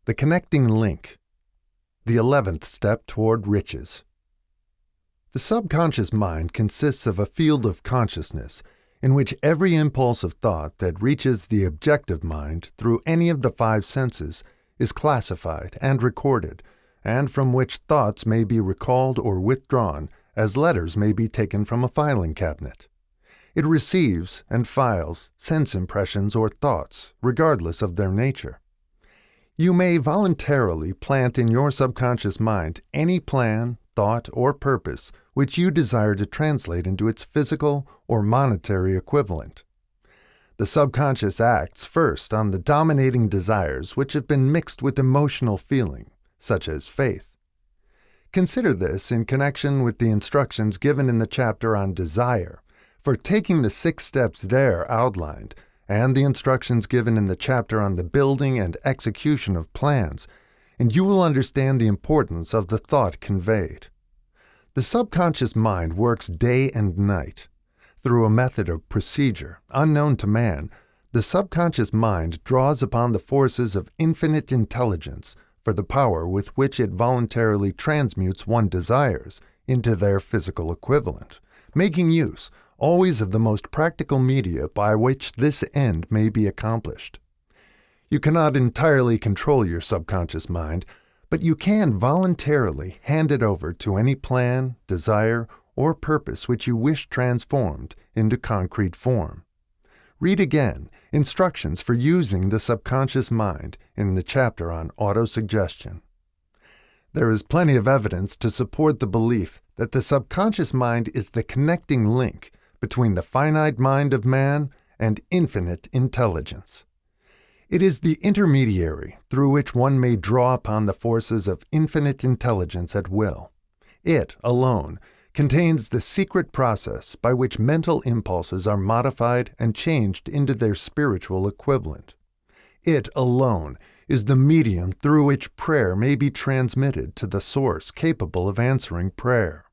The Connecting Link. The 11th Step Toward Riches. The subconscious mind consists of a field of consciousness in which every impulse of thought that reaches the objective mind through any of the five senses is classified and recorded, and from which thoughts may be recalled or withdrawn as letters may be taken from a filing cabinet. It receives and files sense impressions or thoughts, regardless of their nature. You may voluntarily plant in your subconscious mind any plan, thought, or purpose which you desire to translate into its physical or monetary equivalent. The subconscious acts first on the dominating desires which have been mixed with emotional feeling, such as faith. Consider this in connection with the instructions given in the chapter on desire, for taking the 6 steps there outlined, and the instructions given in the chapter on the building and execution of plans, and you will understand the importance of the thought conveyed. The subconscious mind works day and night. Through a method of procedure unknown to man, the subconscious mind draws upon the forces of infinite intelligence for the power with which it voluntarily transmutes one's desires into their physical equivalent, making use always of the most practical media by which this end may be accomplished. You cannot entirely control your subconscious mind, but you can voluntarily hand it over to any plan, desire, or purpose which you wish transformed into concrete form. Read again instructions for using the subconscious mind in the chapter on autosuggestion. There is plenty of evidence to support the belief that the subconscious mind is the connecting link between the finite mind of man and infinite intelligence. It is the intermediary through which one may draw upon the forces of infinite intelligence at will. It, alone, contains the secret process by which mental impulses are modified and changed into their spiritual equivalent. It, alone, is the medium through which prayer may be transmitted to the source capable of answering prayer.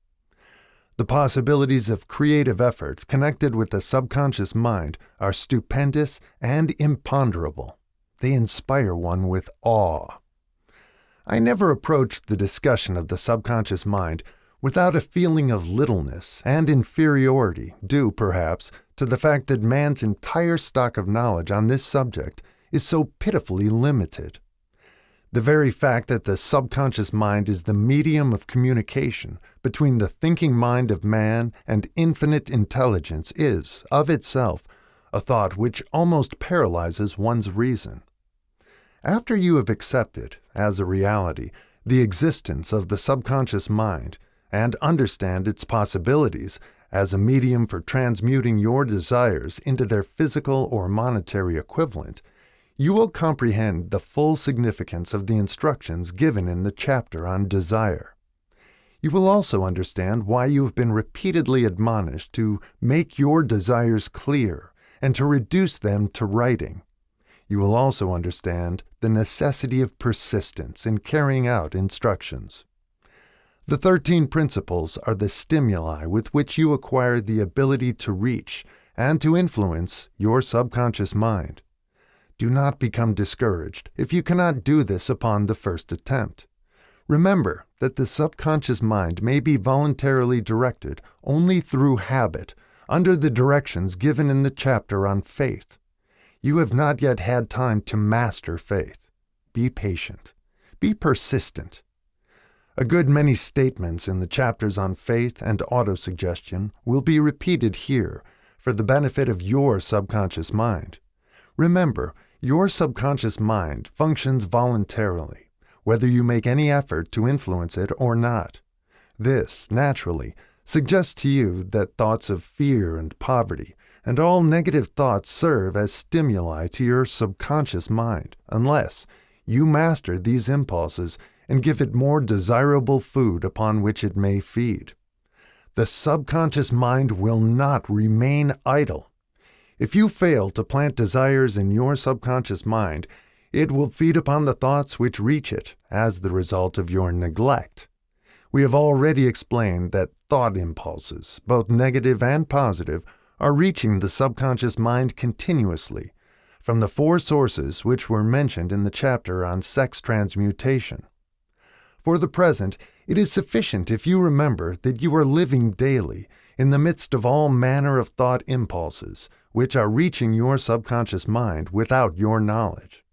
The possibilities of creative effort connected with the subconscious mind are stupendous and imponderable. They inspire one with awe. I never approached the discussion of the subconscious mind without a feeling of littleness and inferiority due, perhaps, to the fact that man's entire stock of knowledge on this subject is so pitifully limited. The very fact that the subconscious mind is the medium of communication between the thinking mind of man and infinite intelligence is, of itself, a thought which almost paralyzes one's reason. After you have accepted, as a reality, the existence of the subconscious mind and understand its possibilities as a medium for transmuting your desires into their physical or monetary equivalent, you will comprehend the full significance of the instructions given in the chapter on desire. You will also understand why you have been repeatedly admonished to make your desires clear and to reduce them to writing. You will also understand the necessity of persistence in carrying out instructions. The 13 principles are the stimuli with which you acquire the ability to reach and to influence your subconscious mind. Do not become discouraged if you cannot do this upon the first attempt. Remember that the subconscious mind may be voluntarily directed only through habit, under the directions given in the chapter on faith. You have not yet had time to master faith. Be patient. Be persistent. A good many statements in the chapters on faith and autosuggestion will be repeated here for the benefit of your subconscious mind. Remember, your subconscious mind functions voluntarily, whether you make any effort to influence it or not. This, naturally, suggests to you that thoughts of fear and poverty and all negative thoughts serve as stimuli to your subconscious mind, unless you master these impulses and give it more desirable food upon which it may feed. The subconscious mind will not remain idle. If you fail to plant desires in your subconscious mind, it will feed upon the thoughts which reach it as the result of your neglect. We have already explained that thought impulses, both negative and positive, are reaching the subconscious mind continuously from the 4 sources which were mentioned in the chapter on sex transmutation. For the present, it is sufficient if you remember that you are living daily in the midst of all manner of thought impulses, which are reaching your subconscious mind without your knowledge.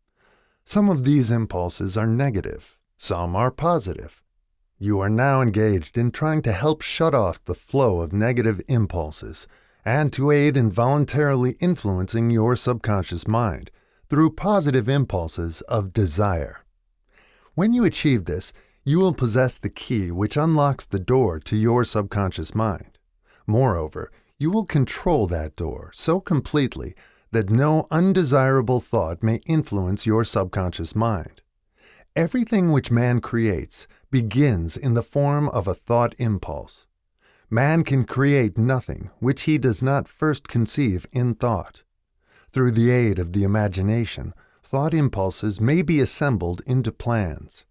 Some of these impulses are negative, some are positive. You are now engaged in trying to help shut off the flow of negative impulses and to aid in voluntarily influencing your subconscious mind through positive impulses of desire. When you achieve this, you will possess the key which unlocks the door to your subconscious mind. Moreover, you will control that door so completely that no undesirable thought may influence your subconscious mind. Everything which man creates begins in the form of a thought impulse. Man can create nothing which he does not first conceive in thought. Through the aid of the imagination, thought impulses may be assembled into plans.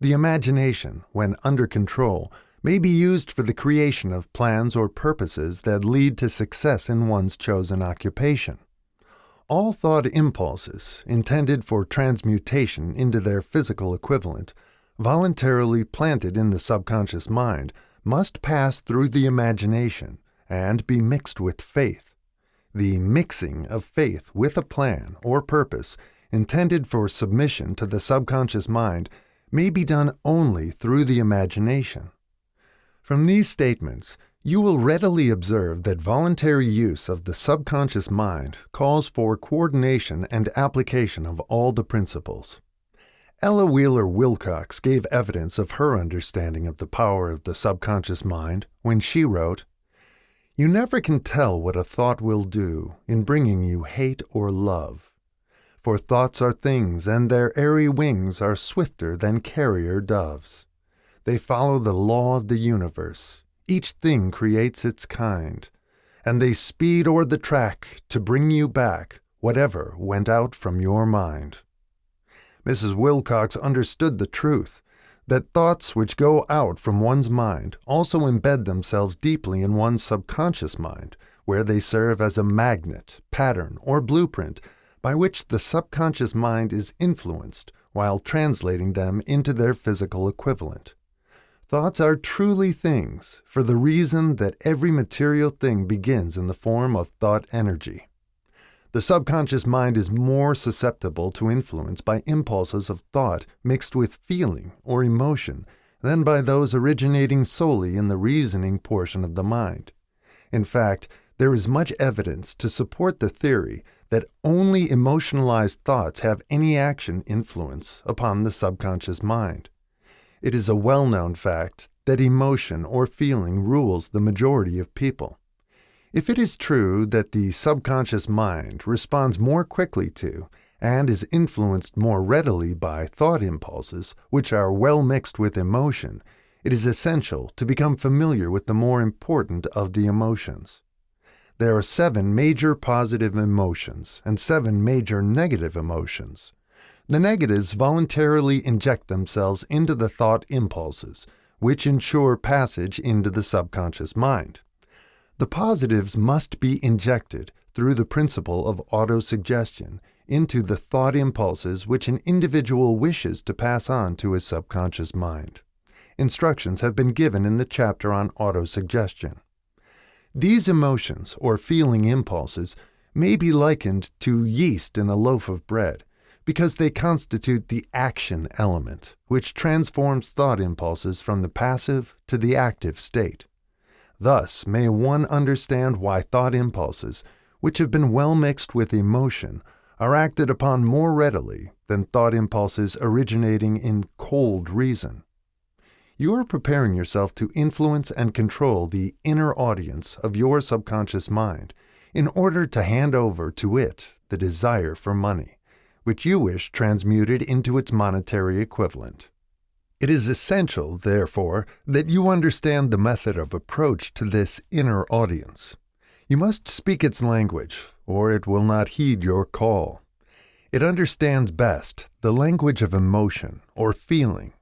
The imagination, when under control, may be used for the creation of plans or purposes that lead to success in one's chosen occupation. All thought impulses, intended for transmutation into their physical equivalent, voluntarily planted in the subconscious mind, must pass through the imagination and be mixed with faith. The mixing of faith with a plan or purpose intended for submission to the subconscious mind may be done only through the imagination. From these statements, you will readily observe that voluntary use of the subconscious mind calls for coordination and application of all the principles. Ella Wheeler Wilcox gave evidence of her understanding of the power of the subconscious mind when she wrote, "You never can tell what a thought will do in bringing you hate or love. For thoughts are things, and their airy wings are swifter than carrier doves. They follow the law of the universe. Each thing creates its kind, and they speed o'er the track to bring you back whatever went out from your mind." Mrs. Wilcox understood the truth. that thoughts which go out from one's mind also embed themselves deeply in one's subconscious mind, where they serve as a magnet, pattern, or blueprint by which the subconscious mind is influenced while translating them into their physical equivalent. Thoughts are truly things for the reason that every material thing begins in the form of thought energy. The subconscious mind is more susceptible to influence by impulses of thought mixed with feeling or emotion than by those originating solely in the reasoning portion of the mind. In fact, there is much evidence to support the theory that only emotionalized thoughts have any action influence upon the subconscious mind. It is a well-known fact that emotion or feeling rules the majority of people. If it is true that the subconscious mind responds more quickly to and is influenced more readily by thought impulses, which are well mixed with emotion, it is essential to become familiar with the more important of the emotions. There are 7 major positive emotions and 7 major negative emotions. The negatives voluntarily inject themselves into the thought impulses, which ensure passage into the subconscious mind. The positives must be injected through the principle of autosuggestion into the thought impulses which an individual wishes to pass on to his subconscious mind. Instructions have been given in the chapter on autosuggestion. These emotions or feeling impulses may be likened to yeast in a loaf of bread because they constitute the action element, which transforms thought impulses from the passive to the active state. Thus may one understand why thought impulses, which have been well mixed with emotion, are acted upon more readily than thought impulses originating in cold reason. You are preparing yourself to influence and control the inner audience of your subconscious mind in order to hand over to it the desire for money, which you wish transmuted into its monetary equivalent. It is essential, therefore, that you understand the method of approach to this inner audience. You must speak its language, or it will not heed your call. It understands best the language of emotion or feeling.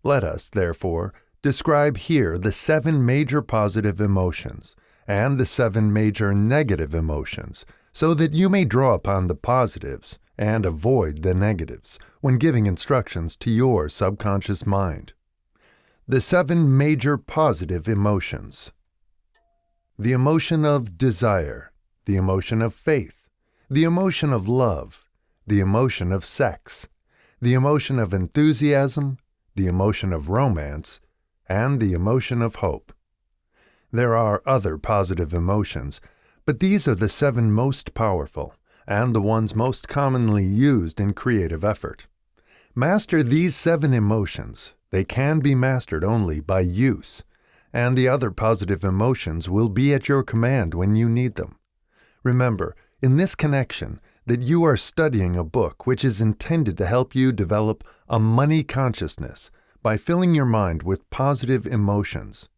Let us, therefore, describe here the 7 major positive emotions and the 7 major negative emotions, so that you may draw upon the positives and avoid the negatives when giving instructions to your subconscious mind. The 7 major positive emotions. The emotion of desire, the emotion of faith, the emotion of love, the emotion of sex, the emotion of enthusiasm, the emotion of romance, and the emotion of hope. There are other positive emotions, but these are the 7 most powerful and the ones most commonly used in creative effort. Master these 7 emotions. They can be mastered only by use, and the other positive emotions will be at your command when you need them. Remember, in this connection, that you are studying a book which is intended to help you develop a money consciousness by filling your mind with positive emotions.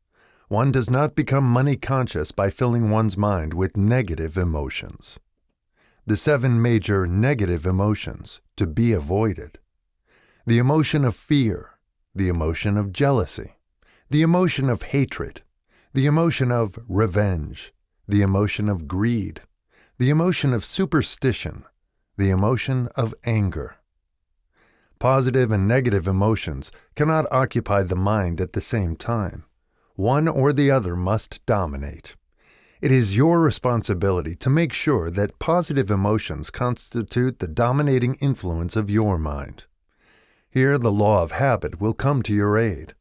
One does not become money conscious by filling one's mind with negative emotions. The 7 major negative emotions to be avoided. The emotion of fear, the emotion of jealousy, the emotion of hatred, the emotion of revenge, the emotion of greed, the emotion of superstition, the emotion of anger. Positive and negative emotions cannot occupy the mind at the same time. One or the other must dominate. It is your responsibility to make sure that positive emotions constitute the dominating influence of your mind. Here the law of habit will come to your aid.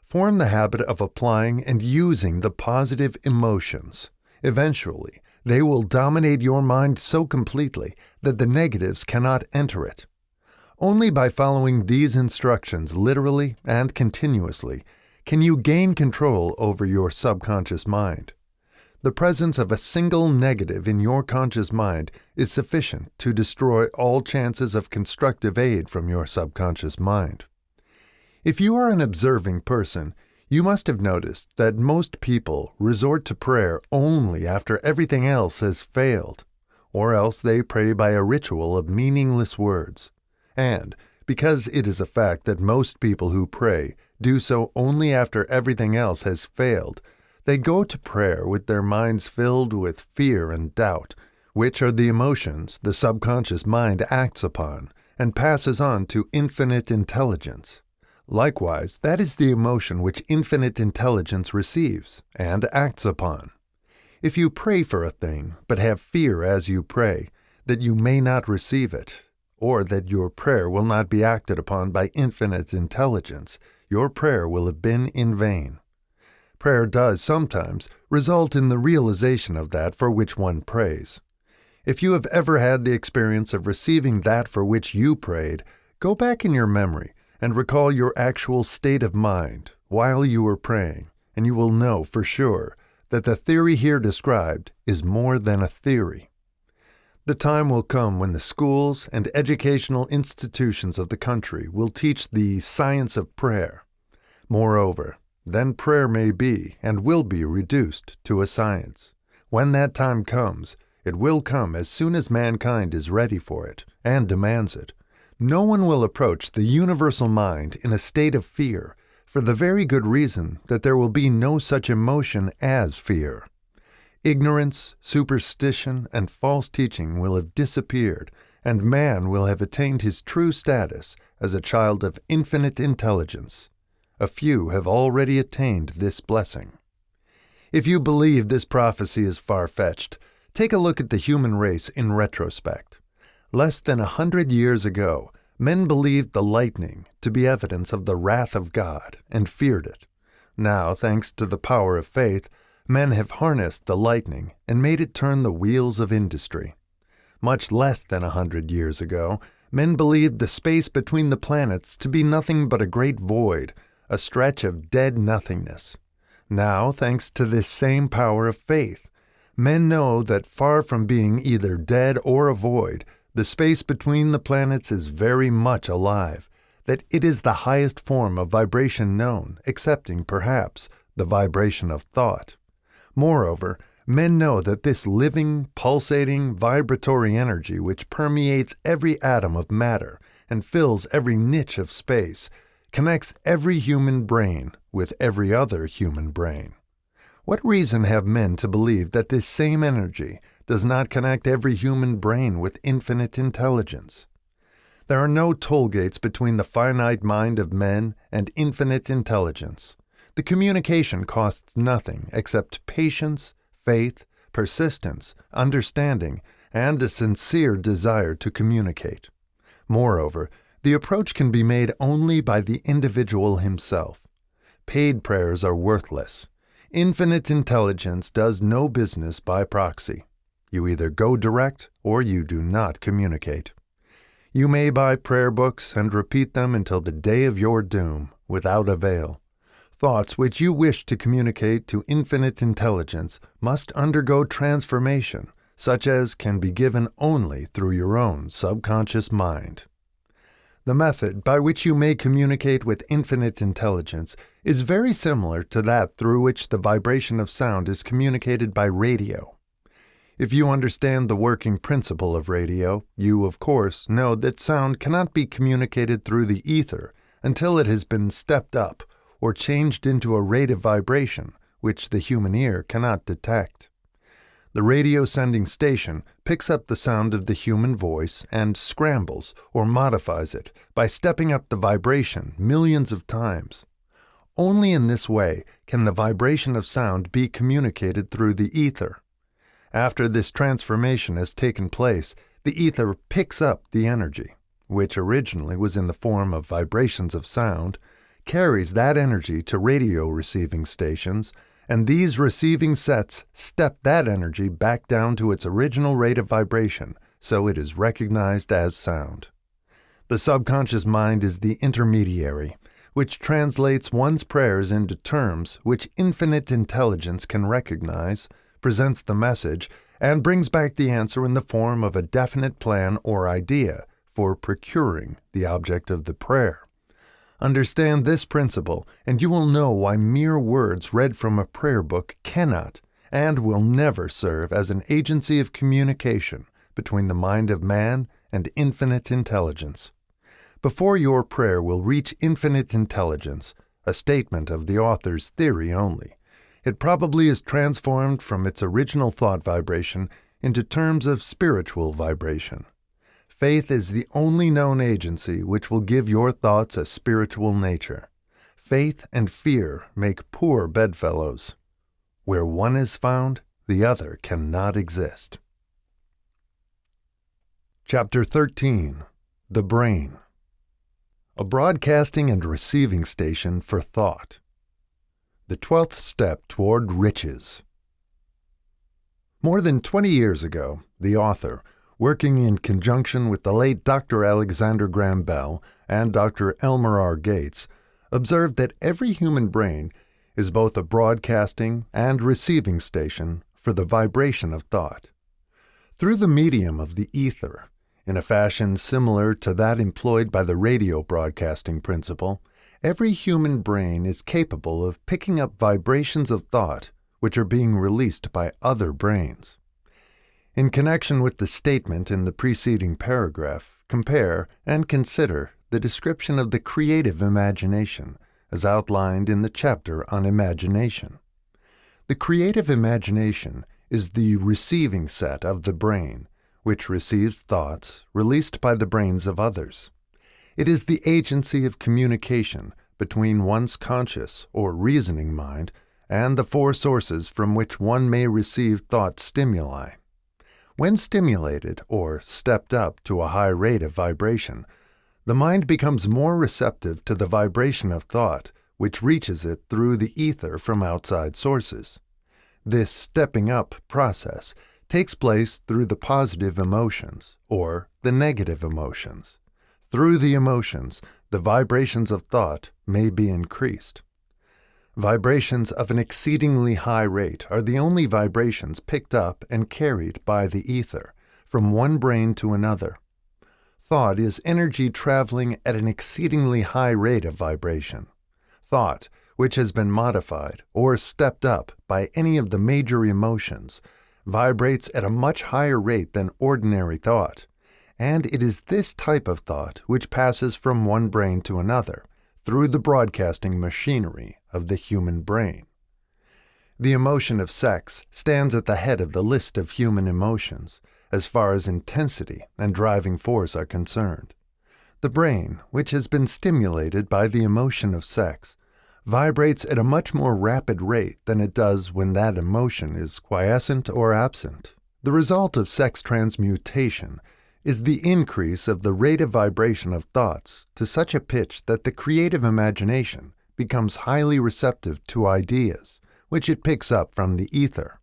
Form the habit of applying and using the positive emotions. Eventually, they will dominate your mind so completely that the negatives cannot enter it. Only by following these instructions literally and continuously can you gain control over your subconscious mind. The presence of a single negative in your conscious mind is sufficient to destroy all chances of constructive aid from your subconscious mind. If you are an observing person, you must have noticed that most people resort to prayer only after everything else has failed, or else they pray by a ritual of meaningless words. And, because it is a fact that most people who pray do so only after everything else has failed, they go to prayer with their minds filled with fear and doubt, which are the emotions the subconscious mind acts upon and passes on to infinite intelligence. Likewise, that is the emotion which infinite intelligence receives and acts upon. If you pray for a thing, but have fear as you pray, that you may not receive it, or that your prayer will not be acted upon by infinite intelligence, your prayer will have been in vain. Prayer does sometimes result in the realization of that for which one prays. If you have ever had the experience of receiving that for which you prayed, go back in your memory and recall your actual state of mind while you were praying, and you will know for sure that the theory here described is more than a theory. The time will come when the schools and educational institutions of the country will teach the science of prayer. Moreover, then prayer may be and will be reduced to a science. When that time comes, it will come as soon as mankind is ready for it and demands it. No one will approach the universal mind in a state of fear, for the very good reason that there will be no such emotion as fear. Ignorance, superstition, and false teaching will have disappeared, and man will have attained his true status as a child of infinite intelligence. A few have already attained this blessing. If you believe this prophecy is far-fetched, take a look at the human race in retrospect. Less than 100 years ago, men believed the lightning to be evidence of the wrath of God and feared it. Now, thanks to the power of faith, men have harnessed the lightning and made it turn the wheels of industry. Much less than 100 years ago, men believed the space between the planets to be nothing but a great void, a stretch of dead nothingness. Now, thanks to this same power of faith, men know that far from being either dead or a void, the space between the planets is very much alive, that it is the highest form of vibration known, excepting, perhaps, the vibration of thought. Moreover, men know that this living, pulsating, vibratory energy which permeates every atom of matter and fills every niche of space connects every human brain with every other human brain. What reason have men to believe that this same energy does not connect every human brain with infinite intelligence? There are no toll gates between the finite mind of men and infinite intelligence. The communication costs nothing except patience, faith, persistence, understanding, and a sincere desire to communicate. Moreover, the approach can be made only by the individual himself. Paid prayers are worthless. Infinite intelligence does no business by proxy. You either go direct or you do not communicate. You may buy prayer books and repeat them until the day of your doom, without avail. Thoughts which you wish to communicate to infinite intelligence must undergo transformation, such as can be given only through your own subconscious mind. The method by which you may communicate with infinite intelligence is very similar to that through which the vibration of sound is communicated by radio. If you understand the working principle of radio, you, of course, know that sound cannot be communicated through the ether until it has been stepped up or changed into a rate of vibration which the human ear cannot detect. The radio-sending station picks up the sound of the human voice and scrambles or modifies it by stepping up the vibration millions of times. Only in this way can the vibration of sound be communicated through the ether. After this transformation has taken place, the ether picks up the energy, which originally was in the form of vibrations of sound, carries that energy to radio receiving stations, and these receiving sets step that energy back down to its original rate of vibration, so it is recognized as sound. The subconscious mind is the intermediary, which translates one's prayers into terms which infinite intelligence can recognize, presents the message, and brings back the answer in the form of a definite plan or idea for procuring the object of the prayer. Understand this principle, and you will know why mere words read from a prayer book cannot and will never serve as an agency of communication between the mind of man and infinite intelligence. Before your prayer will reach infinite intelligence, a statement of the author's theory only. It probably is transformed from its original thought vibration into terms of spiritual vibration. Faith is the only known agency which will give your thoughts a spiritual nature. Faith and fear make poor bedfellows. Where one is found, the other cannot exist. Chapter 13. The Brain. A broadcasting and receiving station for thought. The 12th step toward riches. More than 20 years ago, the author, working in conjunction with the late Dr. Alexander Graham Bell and Dr. Elmer R. Gates, observed that every human brain is both a broadcasting and receiving station for the vibration of thought. Through the medium of the ether, in a fashion similar to that employed by the radio broadcasting principle, every human brain is capable of picking up vibrations of thought which are being released by other brains. In connection with the statement in the preceding paragraph, compare and consider the description of the creative imagination as outlined in the chapter on imagination. The creative imagination is the receiving set of the brain, which receives thoughts released by the brains of others. It is the agency of communication between one's conscious or reasoning mind and the four sources from which one may receive thought stimuli. When stimulated or stepped up to a high rate of vibration, the mind becomes more receptive to the vibration of thought, which reaches it through the ether from outside sources. This stepping up process takes place through the positive emotions or the negative emotions. Through the emotions, the vibrations of thought may be increased. Vibrations of an exceedingly high rate are the only vibrations picked up and carried by the ether from one brain to another. Thought is energy traveling at an exceedingly high rate of vibration. Thought, which has been modified or stepped up by any of the major emotions, vibrates at a much higher rate than ordinary thought, and it is this type of thought which passes from one brain to another through the broadcasting machinery of the human brain. The emotion of sex stands at the head of the list of human emotions, as far as intensity and driving force are concerned. The brain, which has been stimulated by the emotion of sex, vibrates at a much more rapid rate than it does when that emotion is quiescent or absent. The result of sex transmutation is the increase of the rate of vibration of thoughts to such a pitch that the creative imagination becomes highly receptive to ideas, which it picks up from the ether.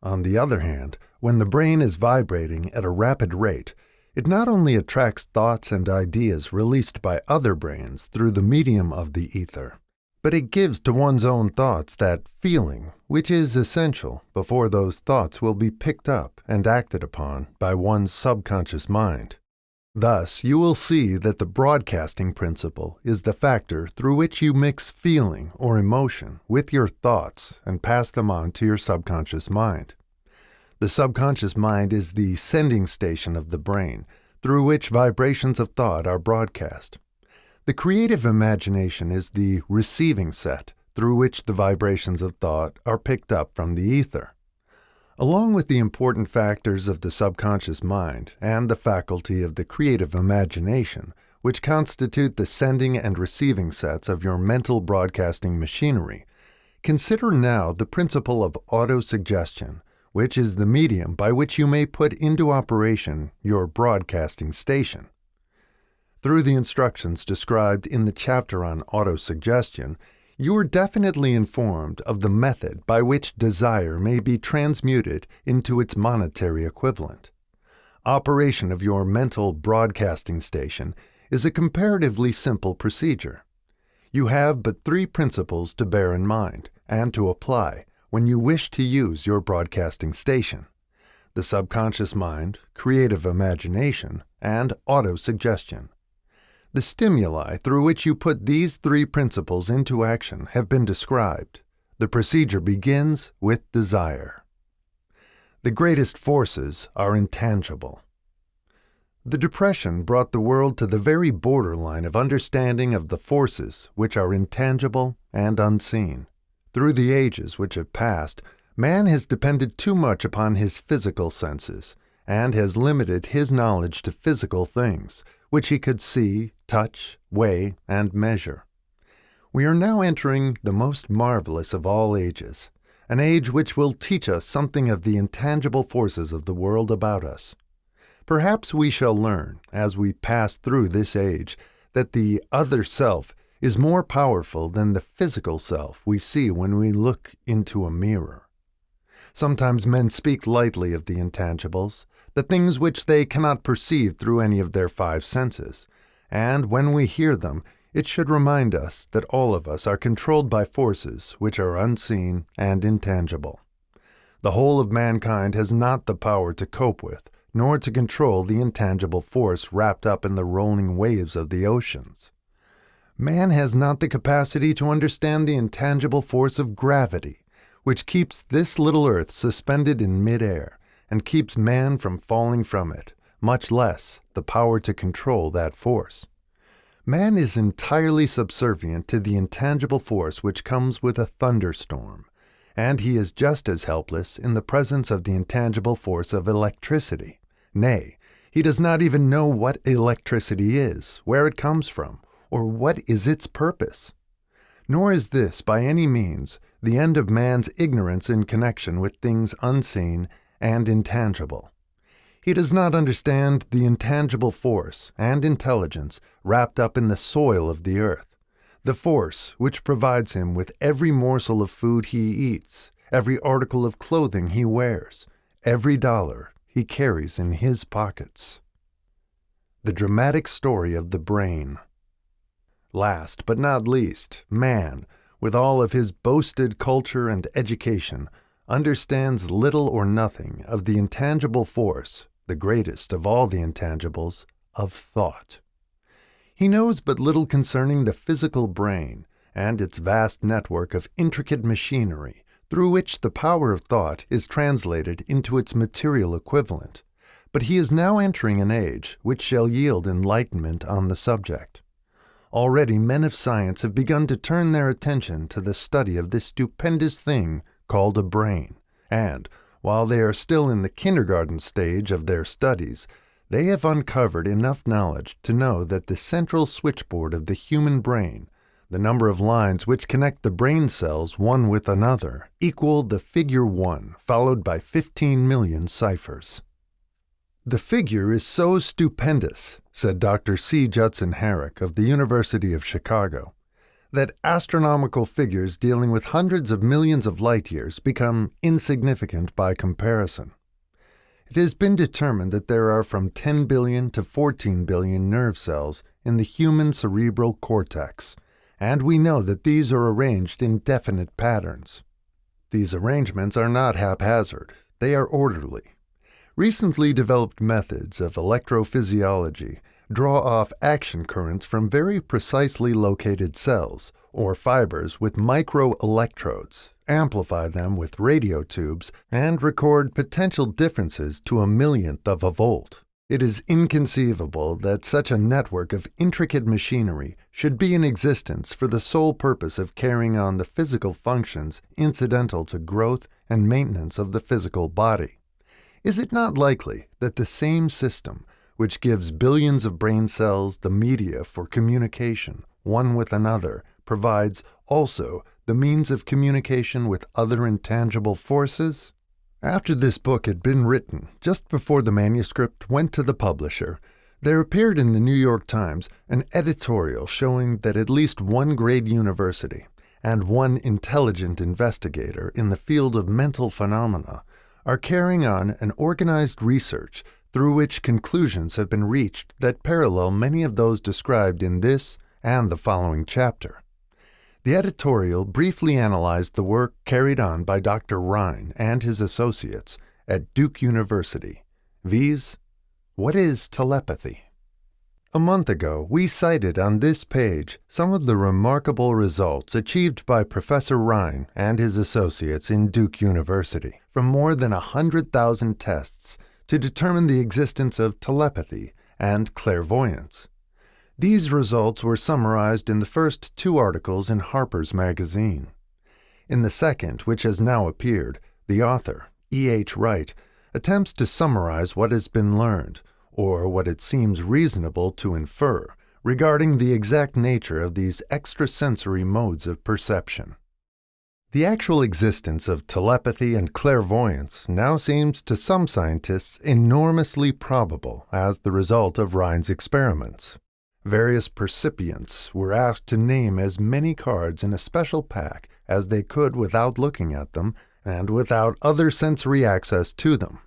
On the other hand, when the brain is vibrating at a rapid rate, it not only attracts thoughts and ideas released by other brains through the medium of the ether, but it gives to one's own thoughts that feeling which is essential before those thoughts will be picked up and acted upon by one's subconscious mind. Thus, you will see that the broadcasting principle is the factor through which you mix feeling or emotion with your thoughts and pass them on to your subconscious mind. The subconscious mind is the sending station of the brain through which vibrations of thought are broadcast. The creative imagination is the receiving set through which the vibrations of thought are picked up from the ether. Along with the important factors of the subconscious mind and the faculty of the creative imagination, which constitute the sending and receiving sets of your mental broadcasting machinery, consider now the principle of autosuggestion, which is the medium by which you may put into operation your broadcasting station. Through the instructions described in the chapter on autosuggestion, you are definitely informed of the method by which desire may be transmuted into its monetary equivalent. Operation of your mental broadcasting station is a comparatively simple procedure. You have but three principles to bear in mind and to apply when you wish to use your broadcasting station: the subconscious mind, creative imagination, and autosuggestion. The stimuli through which you put these three principles into action have been described. The procedure begins with desire. The greatest forces are intangible. The Depression brought the world to the very borderline of understanding of the forces which are intangible and unseen. Through the ages which have passed, man has depended too much upon his physical senses, and has limited his knowledge to physical things, which he could see, touch, weigh, and measure. We are now entering the most marvelous of all ages, an age which will teach us something of the intangible forces of the world about us. Perhaps we shall learn, as we pass through this age, that the other self is more powerful than the physical self we see when we look into a mirror. Sometimes men speak lightly of the intangibles, the things which they cannot perceive through any of their five senses, and when we hear them, it should remind us that all of us are controlled by forces which are unseen and intangible. The whole of mankind has not the power to cope with, nor to control the intangible force wrapped up in the rolling waves of the oceans. Man has not the capacity to understand the intangible force of gravity, which keeps this little earth suspended in mid-air, and keeps man from falling from it, much less the power to control that force. Man is entirely subservient to the intangible force which comes with a thunderstorm, and he is just as helpless in the presence of the intangible force of electricity. Nay, he does not even know what electricity is, where it comes from, or what is its purpose. Nor is this, by any means, the end of man's ignorance in connection with things unseen and intangible. He does not understand the intangible force and intelligence wrapped up in the soil of the earth, the force which provides him with every morsel of food he eats, every article of clothing he wears, every dollar he carries in his pockets. The dramatic story of the brain. Last but not least, man, with all of his boasted culture and education, understands little or nothing of the intangible force, the greatest of all the intangibles, of thought. He knows but little concerning the physical brain and its vast network of intricate machinery through which the power of thought is translated into its material equivalent, but he is now entering an age which shall yield enlightenment on the subject. Already men of science have begun to turn their attention to the study of this stupendous thing called a brain, and, while they are still in the kindergarten stage of their studies, they have uncovered enough knowledge to know that the central switchboard of the human brain, the number of lines which connect the brain cells one with another, equal the figure 1 followed by 15 million ciphers. The figure is so stupendous, said Dr. C. Judson Herrick of the University of Chicago, that astronomical figures dealing with hundreds of millions of light years become insignificant by comparison. It has been determined that there are from 10 billion to 14 billion nerve cells in the human cerebral cortex, and we know that these are arranged in definite patterns. These arrangements are not haphazard, they are orderly. Recently developed methods of electrophysiology draw off action currents from very precisely located cells, or fibers with microelectrodes, amplify them with radio tubes, and record potential differences to a millionth of a volt. It is inconceivable that such a network of intricate machinery should be in existence for the sole purpose of carrying on the physical functions incidental to growth and maintenance of the physical body. Is it not likely that the same system, which gives billions of brain cells the media for communication one with another, provides also the means of communication with other intangible forces? After this book had been written, just before the manuscript went to the publisher, there appeared in the New York Times an editorial showing that at least one great university and one intelligent investigator in the field of mental phenomena are carrying on an organized research through which conclusions have been reached that parallel many of those described in this and the following chapter. The editorial briefly analyzed the work carried on by Dr. Rhine and his associates at Duke University, viz., what is telepathy? A month ago, we cited on this page some of the remarkable results achieved by Professor Rhine and his associates in Duke University from more than 100,000 tests to determine the existence of telepathy and clairvoyance. These results were summarized in the first 2 articles in Harper's Magazine. In the second, which has now appeared, the author, E.H. Wright, attempts to summarize what has been learned, or what it seems reasonable to infer, regarding the exact nature of these extrasensory modes of perception. The actual existence of telepathy and clairvoyance now seems to some scientists enormously probable as the result of Rhine's experiments. Various percipients were asked to name as many cards in a special pack as they could without looking at them and without other sensory access to them.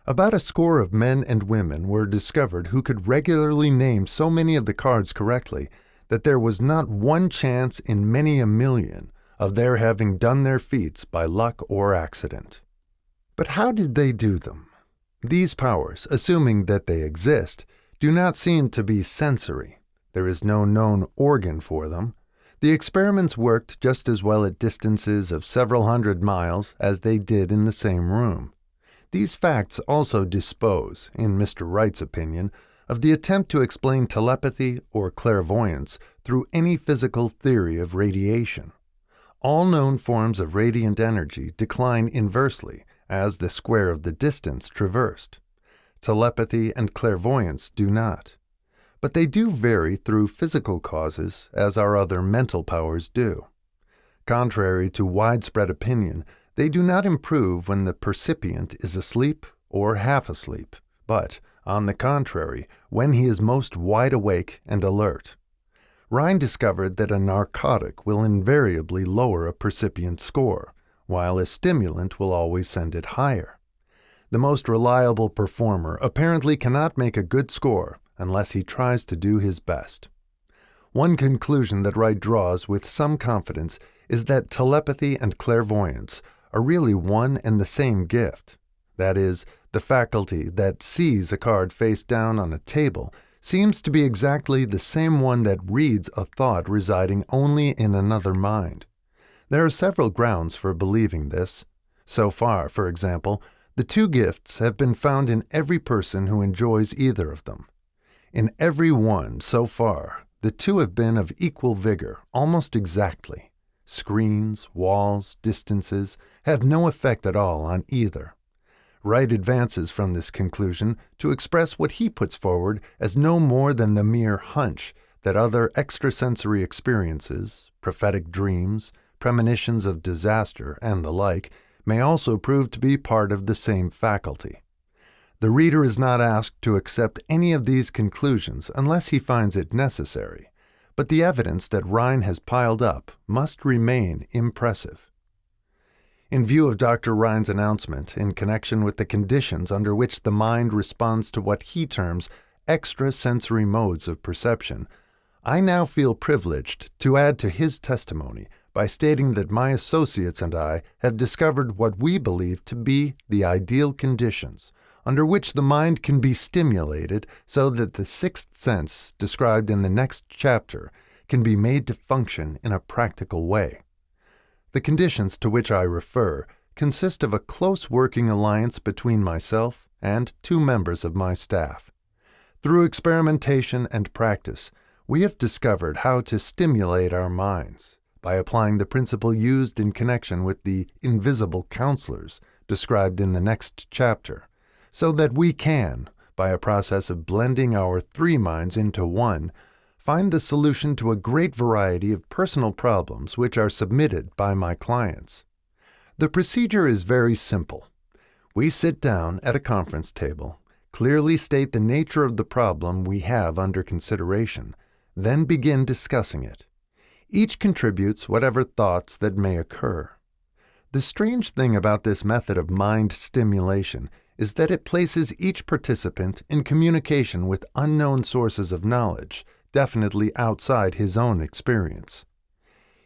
About a score of men and women were discovered who could regularly name so many of the cards correctly that there was not one chance in many a million of their having done their feats by luck or accident. But how did they do them? These powers, assuming that they exist, do not seem to be sensory. There is no known organ for them. The experiments worked just as well at distances of several hundred miles as they did in the same room. These facts also dispose, in Mr. Wright's opinion, of the attempt to explain telepathy or clairvoyance through any physical theory of radiation. All known forms of radiant energy decline inversely as the square of the distance traversed. Telepathy and clairvoyance do not. But they do vary through physical causes as our other mental powers do. Contrary to widespread opinion, they do not improve when the percipient is asleep or half asleep, but, on the contrary, when he is most wide awake and alert. Rhine discovered that a narcotic will invariably lower a percipient score, while a stimulant will always send it higher. The most reliable performer apparently cannot make a good score unless he tries to do his best. One conclusion that Wright draws with some confidence is that telepathy and clairvoyance are really one and the same gift. That is, the faculty that sees a card face down on a table seems to be exactly the same one that reads a thought residing only in another mind. There are several grounds for believing this. So far, for example, the 2 gifts have been found in every person who enjoys either of them. In every one, so far, the 2 have been of equal vigor, almost exactly. Screens, walls, distances have no effect at all on either. Wright advances from this conclusion to express what he puts forward as no more than the mere hunch that other extrasensory experiences, prophetic dreams, premonitions of disaster, and the like, may also prove to be part of the same faculty. The reader is not asked to accept any of these conclusions unless he finds it necessary, but the evidence that Rhine has piled up must remain impressive. In view of Dr. Rhine's announcement in connection with the conditions under which the mind responds to what he terms extrasensory modes of perception, I now feel privileged to add to his testimony by stating that my associates and I have discovered what we believe to be the ideal conditions under which the mind can be stimulated so that the 6th sense described in the next chapter can be made to function in a practical way. The conditions to which I refer consist of a close working alliance between myself and 2 members of my staff. Through experimentation and practice, we have discovered how to stimulate our minds by applying the principle used in connection with the invisible counselors described in the next chapter, so that we can, by a process of blending our 3 minds into one, find the solution to a great variety of personal problems which are submitted by my clients. The procedure is very simple. We sit down at a conference table, clearly state the nature of the problem we have under consideration, then begin discussing it. Each contributes whatever thoughts that may occur. The strange thing about this method of mind stimulation is that it places each participant in communication with unknown sources of knowledge, definitely outside his own experience.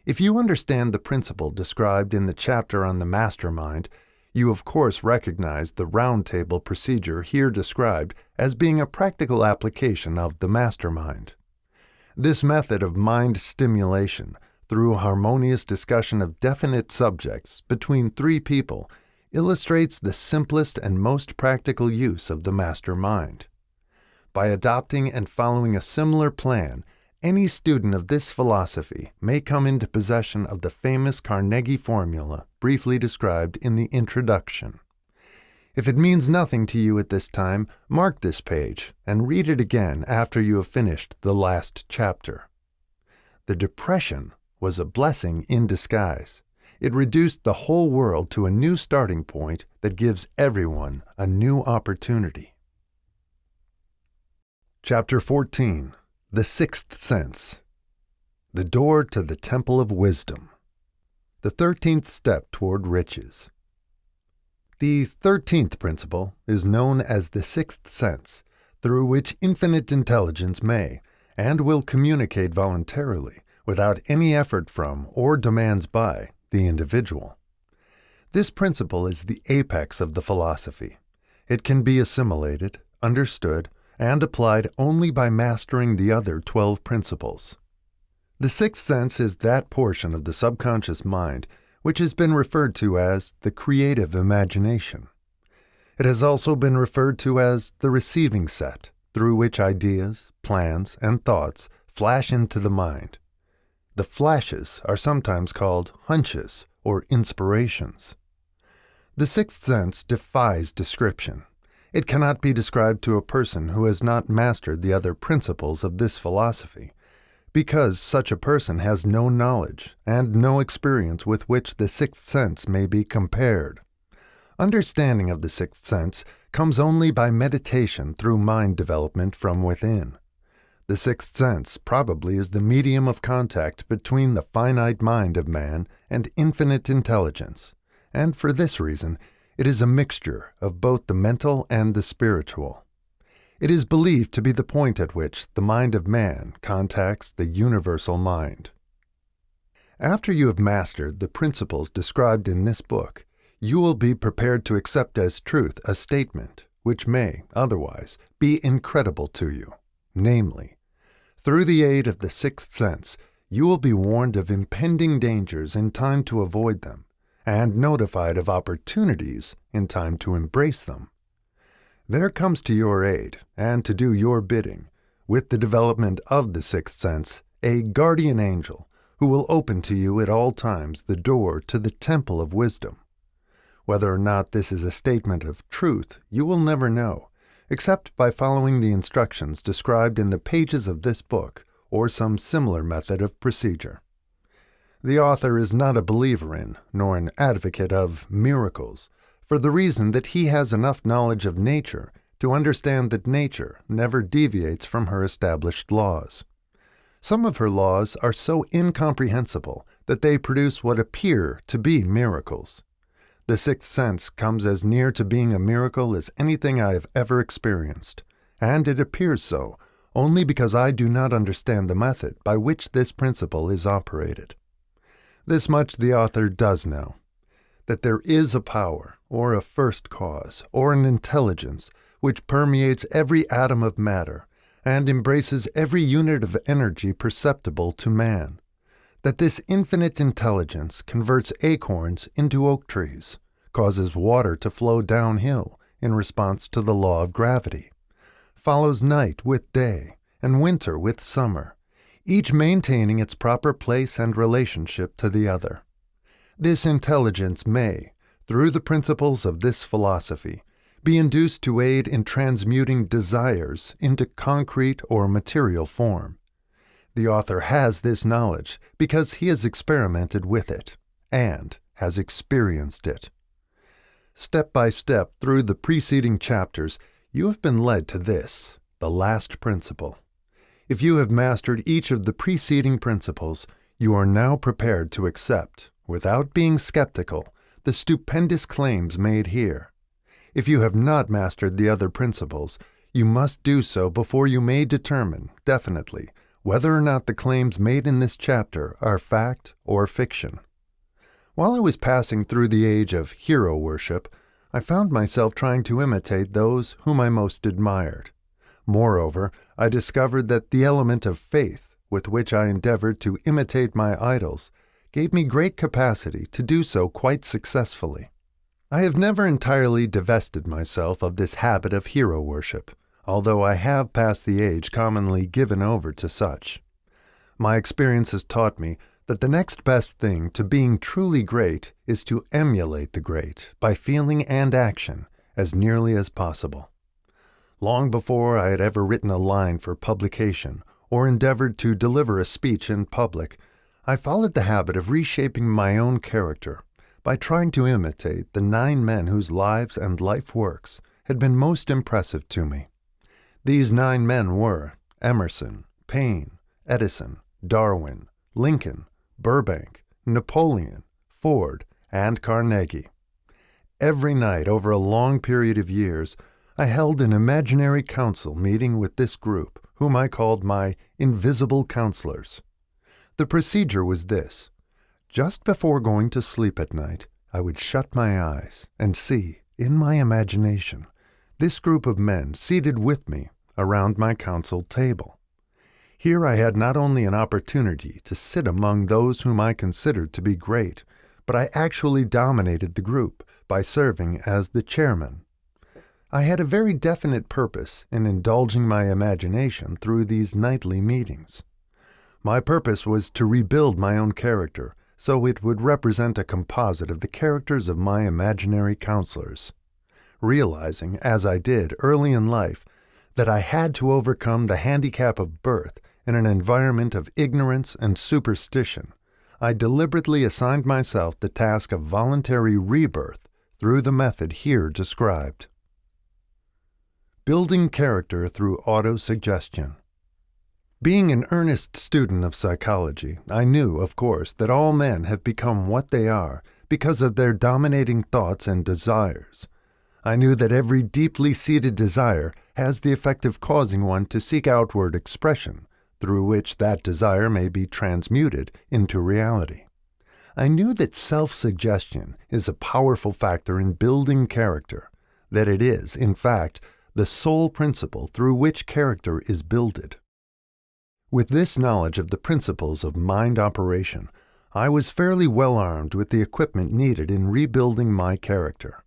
If you understand the principle described in the chapter on the mastermind, you of course recognize the round table procedure here described as being a practical application of the mastermind. This method of mind stimulation, through harmonious discussion of definite subjects between 3 people, illustrates the simplest and most practical use of the mastermind. by adopting and following a similar plan, any student of this philosophy may come into possession of the famous Carnegie formula briefly described in the introduction. If it means nothing to you at this time, mark this page and read it again after you have finished the last chapter. The Depression was a blessing in disguise. It reduced the whole world to a new starting point that gives everyone a new opportunity. Chapter 14. The Sixth Sense. The Door to the Temple of Wisdom. The 13th Step Toward Riches. The 13th principle is known as the Sixth Sense, through which infinite intelligence may and will communicate voluntarily, without any effort from or demands by the individual. This principle is the apex of the philosophy. It can be assimilated, understood, and applied only by mastering the other 12 principles. The sixth sense is that portion of the subconscious mind which has been referred to as the creative imagination. It has also been referred to as the receiving set, through which ideas, plans, and thoughts flash into the mind. The flashes are sometimes called hunches or inspirations. The sixth sense defies description. It cannot be described to a person who has not mastered the other principles of this philosophy, because such a person has no knowledge and no experience with which the sixth sense may be compared. Understanding of the sixth sense comes only by meditation through mind development from within. The sixth sense probably is the medium of contact between the finite mind of man and infinite intelligence, and for this reason, it is a mixture of both the mental and the spiritual. It is believed to be the point at which the mind of man contacts the universal mind. After you have mastered the principles described in this book, you will be prepared to accept as truth a statement which may, otherwise, be incredible to you. Namely, through the aid of the sixth sense, you will be warned of impending dangers in time to avoid them, and notified of opportunities in time to embrace them. There comes to your aid, and to do your bidding, with the development of the sixth sense, a guardian angel who will open to you at all times the door to the temple of wisdom. Whether or not this is a statement of truth, you will never know, except by following the instructions described in the pages of this book or some similar method of procedure. The author is not a believer in, nor an advocate of, miracles, for the reason that he has enough knowledge of nature to understand that nature never deviates from her established laws. Some of her laws are so incomprehensible that they produce what appear to be miracles. The sixth sense comes as near to being a miracle as anything I have ever experienced, and it appears so only because I do not understand the method by which this principle is operated. This much the author does know, that there is a power, or a first cause, or an intelligence which permeates every atom of matter and embraces every unit of energy perceptible to man, that this infinite intelligence converts acorns into oak trees, causes water to flow downhill in response to the law of gravity, follows night with day and winter with summer, each maintaining its proper place and relationship to the other. This intelligence may, through the principles of this philosophy, be induced to aid in transmuting desires into concrete or material form. The author has this knowledge because he has experimented with it and has experienced it. Step by step through the preceding chapters, you have been led to this, the last principle. If you have mastered each of the preceding principles, you are now prepared to accept, without being skeptical, the stupendous claims made here. If you have not mastered the other principles, you must do so before you may determine, definitely, whether or not the claims made in this chapter are fact or fiction. While I was passing through the age of hero worship, I found myself trying to imitate those whom I most admired. Moreover, I discovered that the element of faith with which I endeavored to imitate my idols gave me great capacity to do so quite successfully. I have never entirely divested myself of this habit of hero worship. although I have passed the age commonly given over to such. My experience has taught me that the next best thing to being truly great is to emulate the great by feeling and action as nearly as possible. Long before I had ever written a line for publication or endeavored to deliver a speech in public, I followed the habit of reshaping my own character by trying to imitate the 9 men whose lives and life works had been most impressive to me. These 9 men were Emerson, Paine, Edison, Darwin, Lincoln, Burbank, Napoleon, Ford, and Carnegie. Every night over a long period of years, I held an imaginary council meeting with this group, whom I called my invisible counselors. The procedure was this. Just before going to sleep at night, I would shut my eyes and see, in my imagination, this group of men seated with me around my council table. Here I had not only an opportunity to sit among those whom I considered to be great, but I actually dominated the group by serving as the chairman. I had a very definite purpose in indulging my imagination through these nightly meetings. My purpose was to rebuild my own character so it would represent a composite of the characters of my imaginary counselors. Realizing, as I did early in life, that I had to overcome the handicap of birth in an environment of ignorance and superstition, I deliberately assigned myself the task of voluntary rebirth through the method here described. Building character through autosuggestion. Being an earnest student of psychology, I knew, of course, that all men have become what they are because of their dominating thoughts and desires. I knew that every deeply seated desire has the effect of causing one to seek outward expression, through which that desire may be transmuted into reality. I knew that self-suggestion is a powerful factor in building character, that it is, in fact, the sole principle through which character is builded. With this knowledge of the principles of mind operation, I was fairly well armed with the equipment needed in rebuilding my character.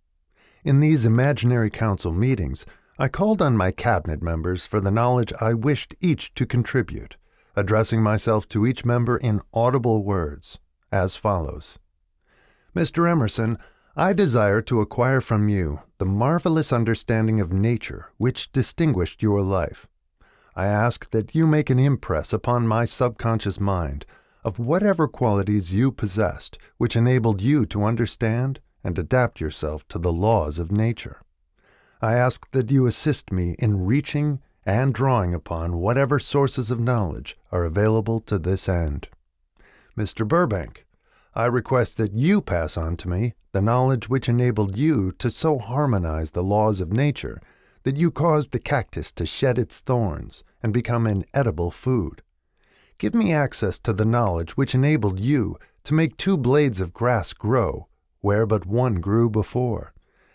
In these imaginary council meetings, I called on my cabinet members for the knowledge I wished each to contribute, addressing myself to each member in audible words, as follows. Mr. Emerson, I desire to acquire from you the marvelous understanding of nature which distinguished your life. I ask that you make an impress upon my subconscious mind of whatever qualities you possessed which enabled you to understand and adapt yourself to the laws of nature. I ask that you assist me in reaching and drawing upon whatever sources of knowledge are available to this end. Mr. Burbank, I request that you pass on to me the knowledge which enabled you to so harmonize the laws of nature that you caused the cactus to shed its thorns and become an edible food. Give me access to the knowledge which enabled you to make 2 blades of grass grow where but one grew before,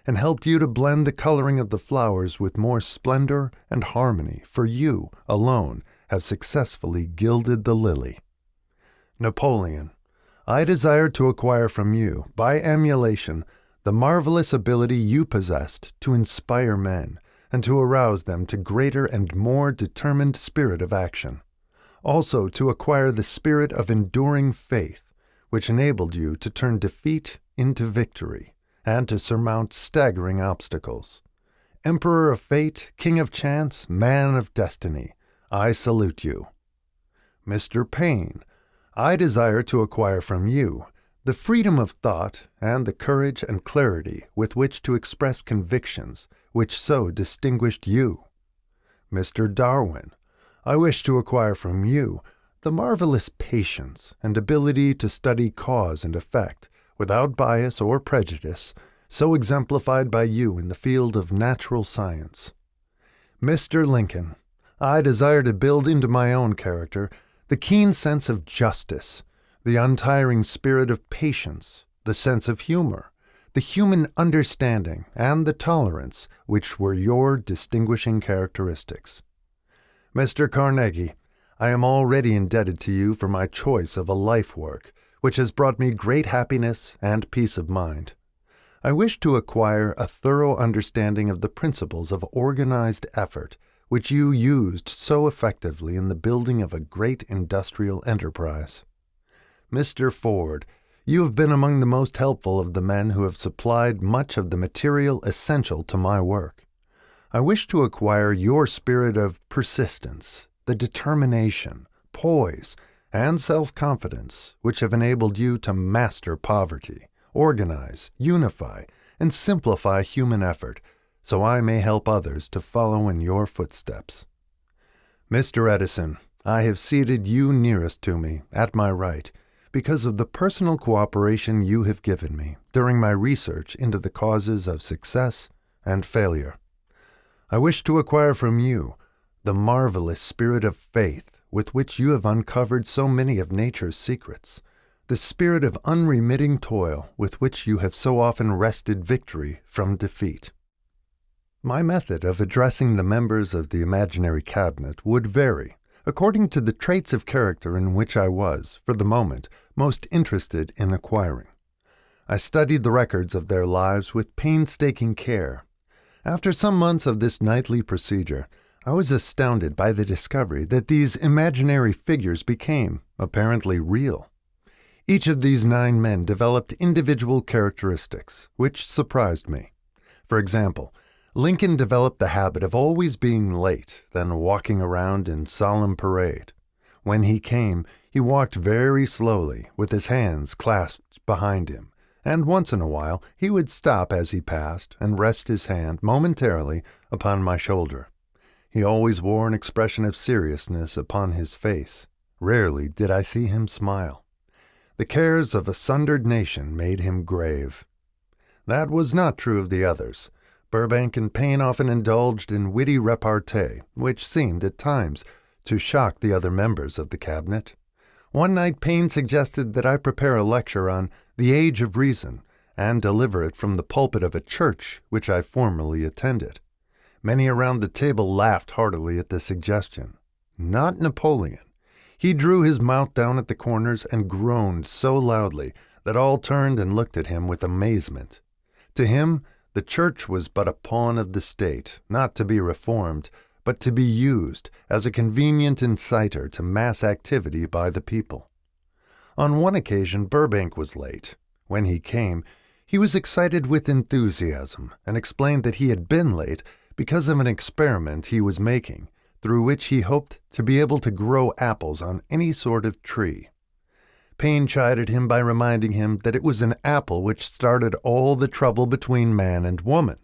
and helped you to blend the coloring of the flowers with more splendor and harmony, for you alone have successfully gilded the lily. Napoleon, I desire to acquire from you, by emulation, the marvelous ability you possessed to inspire men and to arouse them to greater and more determined spirit of action. Also to acquire the spirit of enduring faith, which enabled you to turn defeat into victory and to surmount staggering obstacles. Emperor of fate, king of chance, man of destiny, I salute you. Mr. Paine, I desire to acquire from you the freedom of thought and the courage and clarity with which to express convictions which so distinguished you. Mr. Darwin, I wish to acquire from you the marvelous patience and ability to study cause and effect without bias or prejudice, so exemplified by you in the field of natural science. Mr. Lincoln, I desire to build into my own character the keen sense of justice, the untiring spirit of patience, the sense of humor, the human understanding, and the tolerance which were your distinguishing characteristics. Mr. Carnegie, I am already indebted to you for my choice of a life work, which has brought me great happiness and peace of mind. I wish to acquire a thorough understanding of the principles of organized effort, which you used so effectively in the building of a great industrial enterprise. Mr. Ford, you have been among the most helpful of the men who have supplied much of the material essential to my work. I wish to acquire your spirit of persistence, the determination, poise, and self-confidence which have enabled you to master poverty, organize, unify, and simplify human effort, so I may help others to follow in your footsteps. Mr. Edison, I have seated you nearest to me, at my right, because of the personal cooperation you have given me during my research into the causes of success and failure. I wish to acquire from you the marvelous spirit of faith with which you have uncovered so many of nature's secrets, the spirit of unremitting toil with which you have so often wrested victory from defeat. My method of addressing the members of the imaginary cabinet would vary according to the traits of character in which I was, for the moment, most interested in acquiring. I studied the records of their lives with painstaking care. After some months of this nightly procedure, I was astounded by the discovery that these imaginary figures became, apparently, real. Each of these 9 men developed individual characteristics, which surprised me. For example, Lincoln developed the habit of always being late, then walking around in solemn parade. When he came, he walked very slowly, with his hands clasped behind him, and once in a while he would stop as he passed and rest his hand momentarily upon my shoulder. He always wore an expression of seriousness upon his face. Rarely did I see him smile. The cares of a sundered nation made him grave. That was not true of the others. Burbank and Payne often indulged in witty repartee, which seemed at times to shock the other members of the cabinet. One night Payne suggested that I prepare a lecture on the Age of Reason, and deliver it from the pulpit of a church which I formerly attended. Many around the table laughed heartily at the suggestion. Not Napoleon. He drew his mouth down at the corners and groaned so loudly that all turned and looked at him with amazement. To him, the church was but a pawn of the state, not to be reformed, but to be used as a convenient inciter to mass activity by the people. On one occasion Burbank was late. When he came, he was excited with enthusiasm and explained that he had been late because of an experiment he was making, through which he hoped to be able to grow apples on any sort of tree. Payne chided him by reminding him that it was an apple which started all the trouble between man and woman.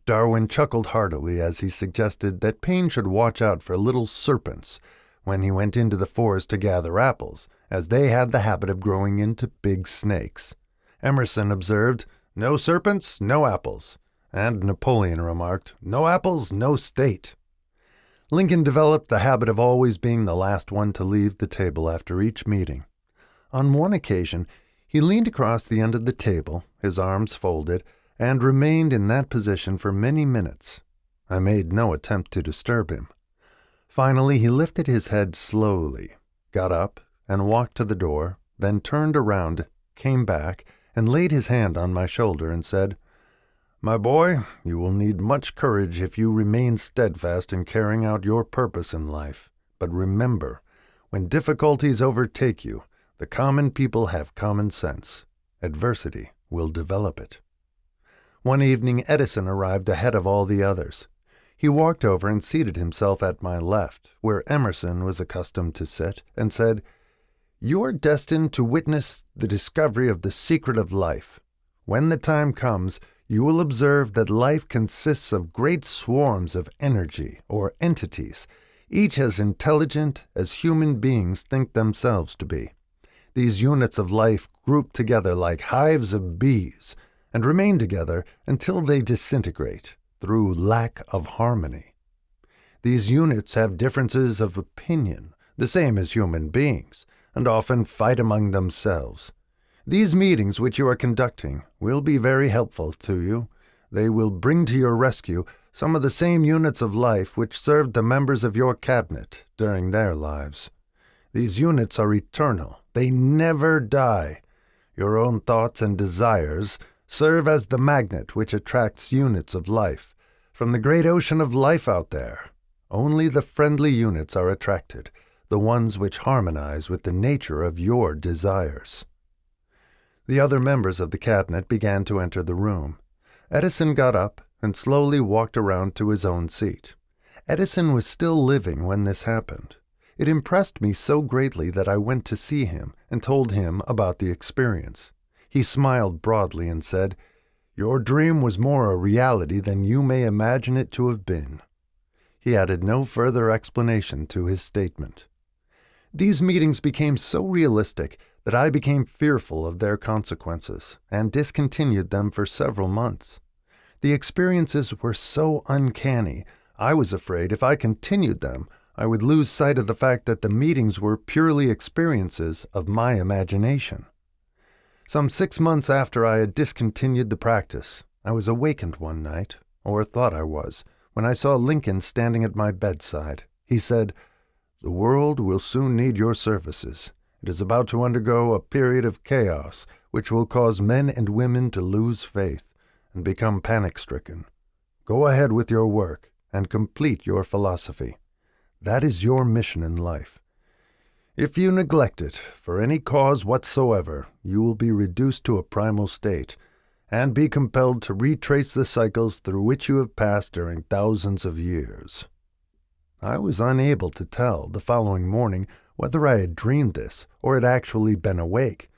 Darwin chuckled heartily as he suggested that Payne should watch out for little serpents when he went into the forest to gather apples, as they had the habit of growing into big snakes. Emerson observed, "No serpents, no apples," and Napoleon remarked, "No apples, no state." Lincoln developed the habit of always being the last one to leave the table after each meeting. On one occasion, he leaned across the end of the table, his arms folded, and remained in that position for many minutes. I made no attempt to disturb him. Finally, he lifted his head slowly, got up, and walked to the door, then turned around, came back, and laid his hand on my shoulder and said, "My boy, you will need much courage if you remain steadfast in carrying out your purpose in life. But remember, when difficulties overtake you, the common people have common sense. Adversity will develop it." One evening Edison arrived ahead of all the others. He walked over and seated himself at my left, where Emerson was accustomed to sit, and said, "You are destined to witness the discovery of the secret of life. When the time comes, you will observe that life consists of great swarms of energy or entities, each as intelligent as human beings think themselves to be. These units of life group together like hives of bees and remain together until they disintegrate through lack of harmony. These units have differences of opinion, the same as human beings, and often fight among themselves. These meetings which you are conducting will be very helpful to you. They will bring to your rescue some of the same units of life which served the members of your cabinet during their lives. These units are eternal. They never die. Your own thoughts and desires serve as the magnet which attracts units of life from the great ocean of life out there. Only the friendly units are attracted, the ones which harmonize with the nature of your desires. The other members of the cabinet began to enter the room. Edison got up and slowly walked around to his own seat. Edison was still living when this happened. It impressed me so greatly that I went to see him and told him about the experience. He smiled broadly and said, "Your dream was more a reality than you may imagine it to have been." He added no further explanation to his statement. These meetings became so realistic that I became fearful of their consequences and discontinued them for several months. The experiences were so uncanny, I was afraid if I continued them, I would lose sight of the fact that the meetings were purely experiences of my imagination. Some 6 months after I had discontinued the practice, I was awakened one night, or thought I was, when I saw Lincoln standing at my bedside. He said, "The world will soon need your services. It is about to undergo a period of chaos which will cause men and women to lose faith and become panic-stricken. Go ahead with your work and complete your philosophy. That is your mission in life. If you neglect it, for any cause whatsoever, you will be reduced to a primal state, and be compelled to retrace the cycles through which you have passed during thousands of years." I was unable to tell the following morning whether I had dreamed this or had actually been awake,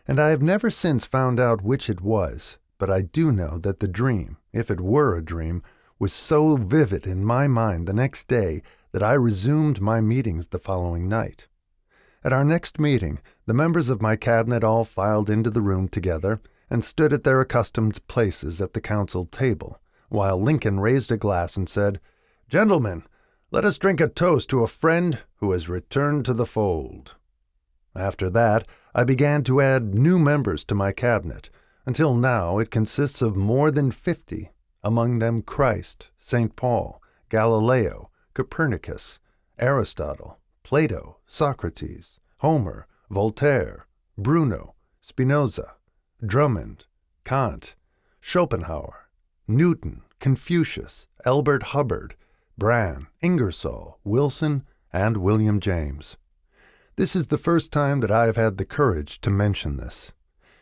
and I have never since found out which it was, but I do know that the dream, if it were a dream, was so vivid in my mind the next day that I resumed my meetings the following night. At our next meeting, the members of my cabinet all filed into the room together and stood at their accustomed places at the council table, while Lincoln raised a glass and said, "Gentlemen, let us drink a toast to a friend who has returned to the fold." After that, I began to add new members to my cabinet, until now it consists of more than 50, among them Christ, St. Paul, Galileo, Copernicus, Aristotle, Plato, Socrates, Homer, Voltaire, Bruno, Spinoza, Drummond, Kant, Schopenhauer, Newton, Confucius, Albert Hubbard, Bran, Ingersoll, Wilson, and William James. This is the first time that I have had the courage to mention this.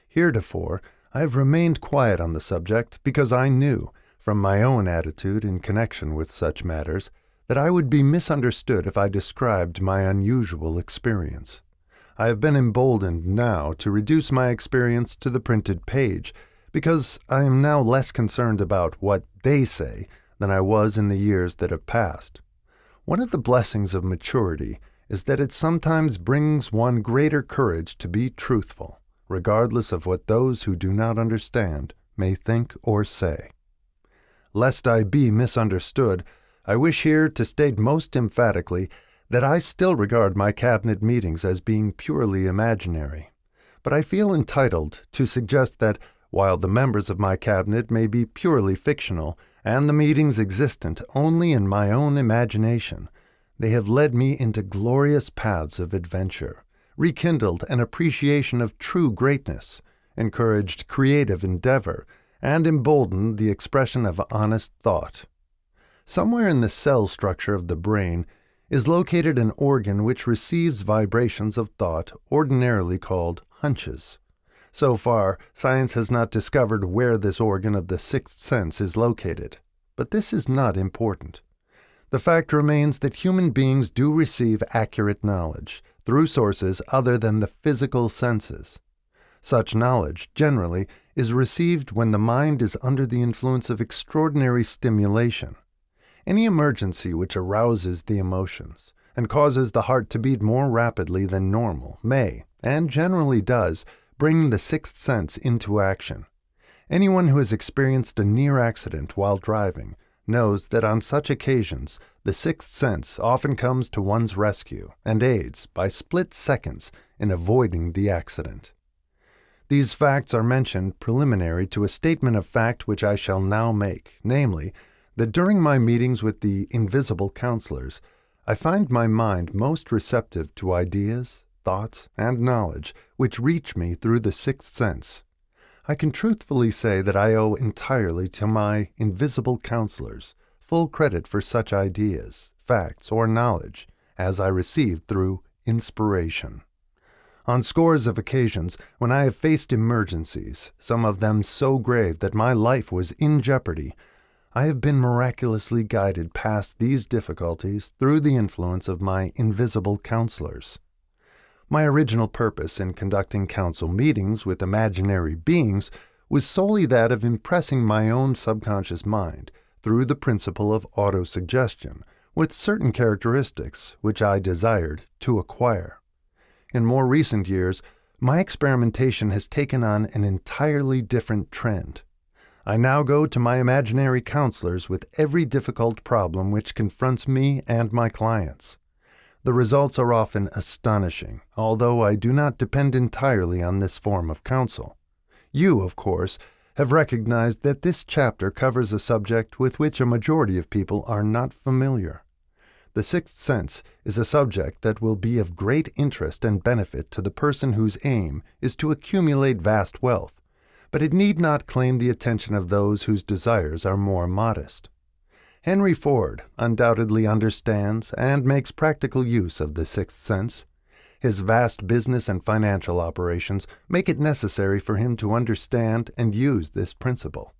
Heretofore, I have remained quiet on the subject because I knew, from my own attitude in connection with such matters, that I would be misunderstood if I described my unusual experience. I have been emboldened now to reduce my experience to the printed page, because I am now less concerned about what they say than I was in the years that have passed. One of the blessings of maturity is that it sometimes brings one greater courage to be truthful, regardless of what those who do not understand may think or say. Lest I be misunderstood, I wish here to state most emphatically that I still regard my cabinet meetings as being purely imaginary, but I feel entitled to suggest that while the members of my cabinet may be purely fictional and the meetings existent only in my own imagination, they have led me into glorious paths of adventure, rekindled an appreciation of true greatness, encouraged creative endeavor, and emboldened the expression of honest thought. Somewhere in the cell structure of the brain is located an organ which receives vibrations of thought ordinarily called hunches. So far, science has not discovered where this organ of the sixth sense is located, but this is not important. The fact remains that human beings do receive accurate knowledge through sources other than the physical senses. Such knowledge, generally, is received when the mind is under the influence of extraordinary stimulation. Any emergency which arouses the emotions and causes the heart to beat more rapidly than normal may, and generally does, bring the sixth sense into action. Anyone who has experienced a near accident while driving knows that on such occasions the sixth sense often comes to one's rescue and aids by split seconds in avoiding the accident. These facts are mentioned preliminary to a statement of fact which I shall now make, namely, that during my meetings with the invisible counselors, I find my mind most receptive to ideas, thoughts, and knowledge which reach me through the sixth sense. I can truthfully say that I owe entirely to my invisible counselors full credit for such ideas, facts, or knowledge, as I received through inspiration. On scores of occasions, when I have faced emergencies, some of them so grave that my life was in jeopardy, I have been miraculously guided past these difficulties through the influence of my invisible counselors. My original purpose in conducting council meetings with imaginary beings was solely that of impressing my own subconscious mind through the principle of autosuggestion with certain characteristics which I desired to acquire. In more recent years, my experimentation has taken on an entirely different trend. I now go to my imaginary counselors with every difficult problem which confronts me and my clients. The results are often astonishing, although I do not depend entirely on this form of counsel. You, of course, have recognized that this chapter covers a subject with which a majority of people are not familiar. The sixth sense is a subject that will be of great interest and benefit to the person whose aim is to accumulate vast wealth, but it need not claim the attention of those whose desires are more modest. Henry Ford undoubtedly understands and makes practical use of the sixth sense. His vast business and financial operations make it necessary for him to understand and use this principle.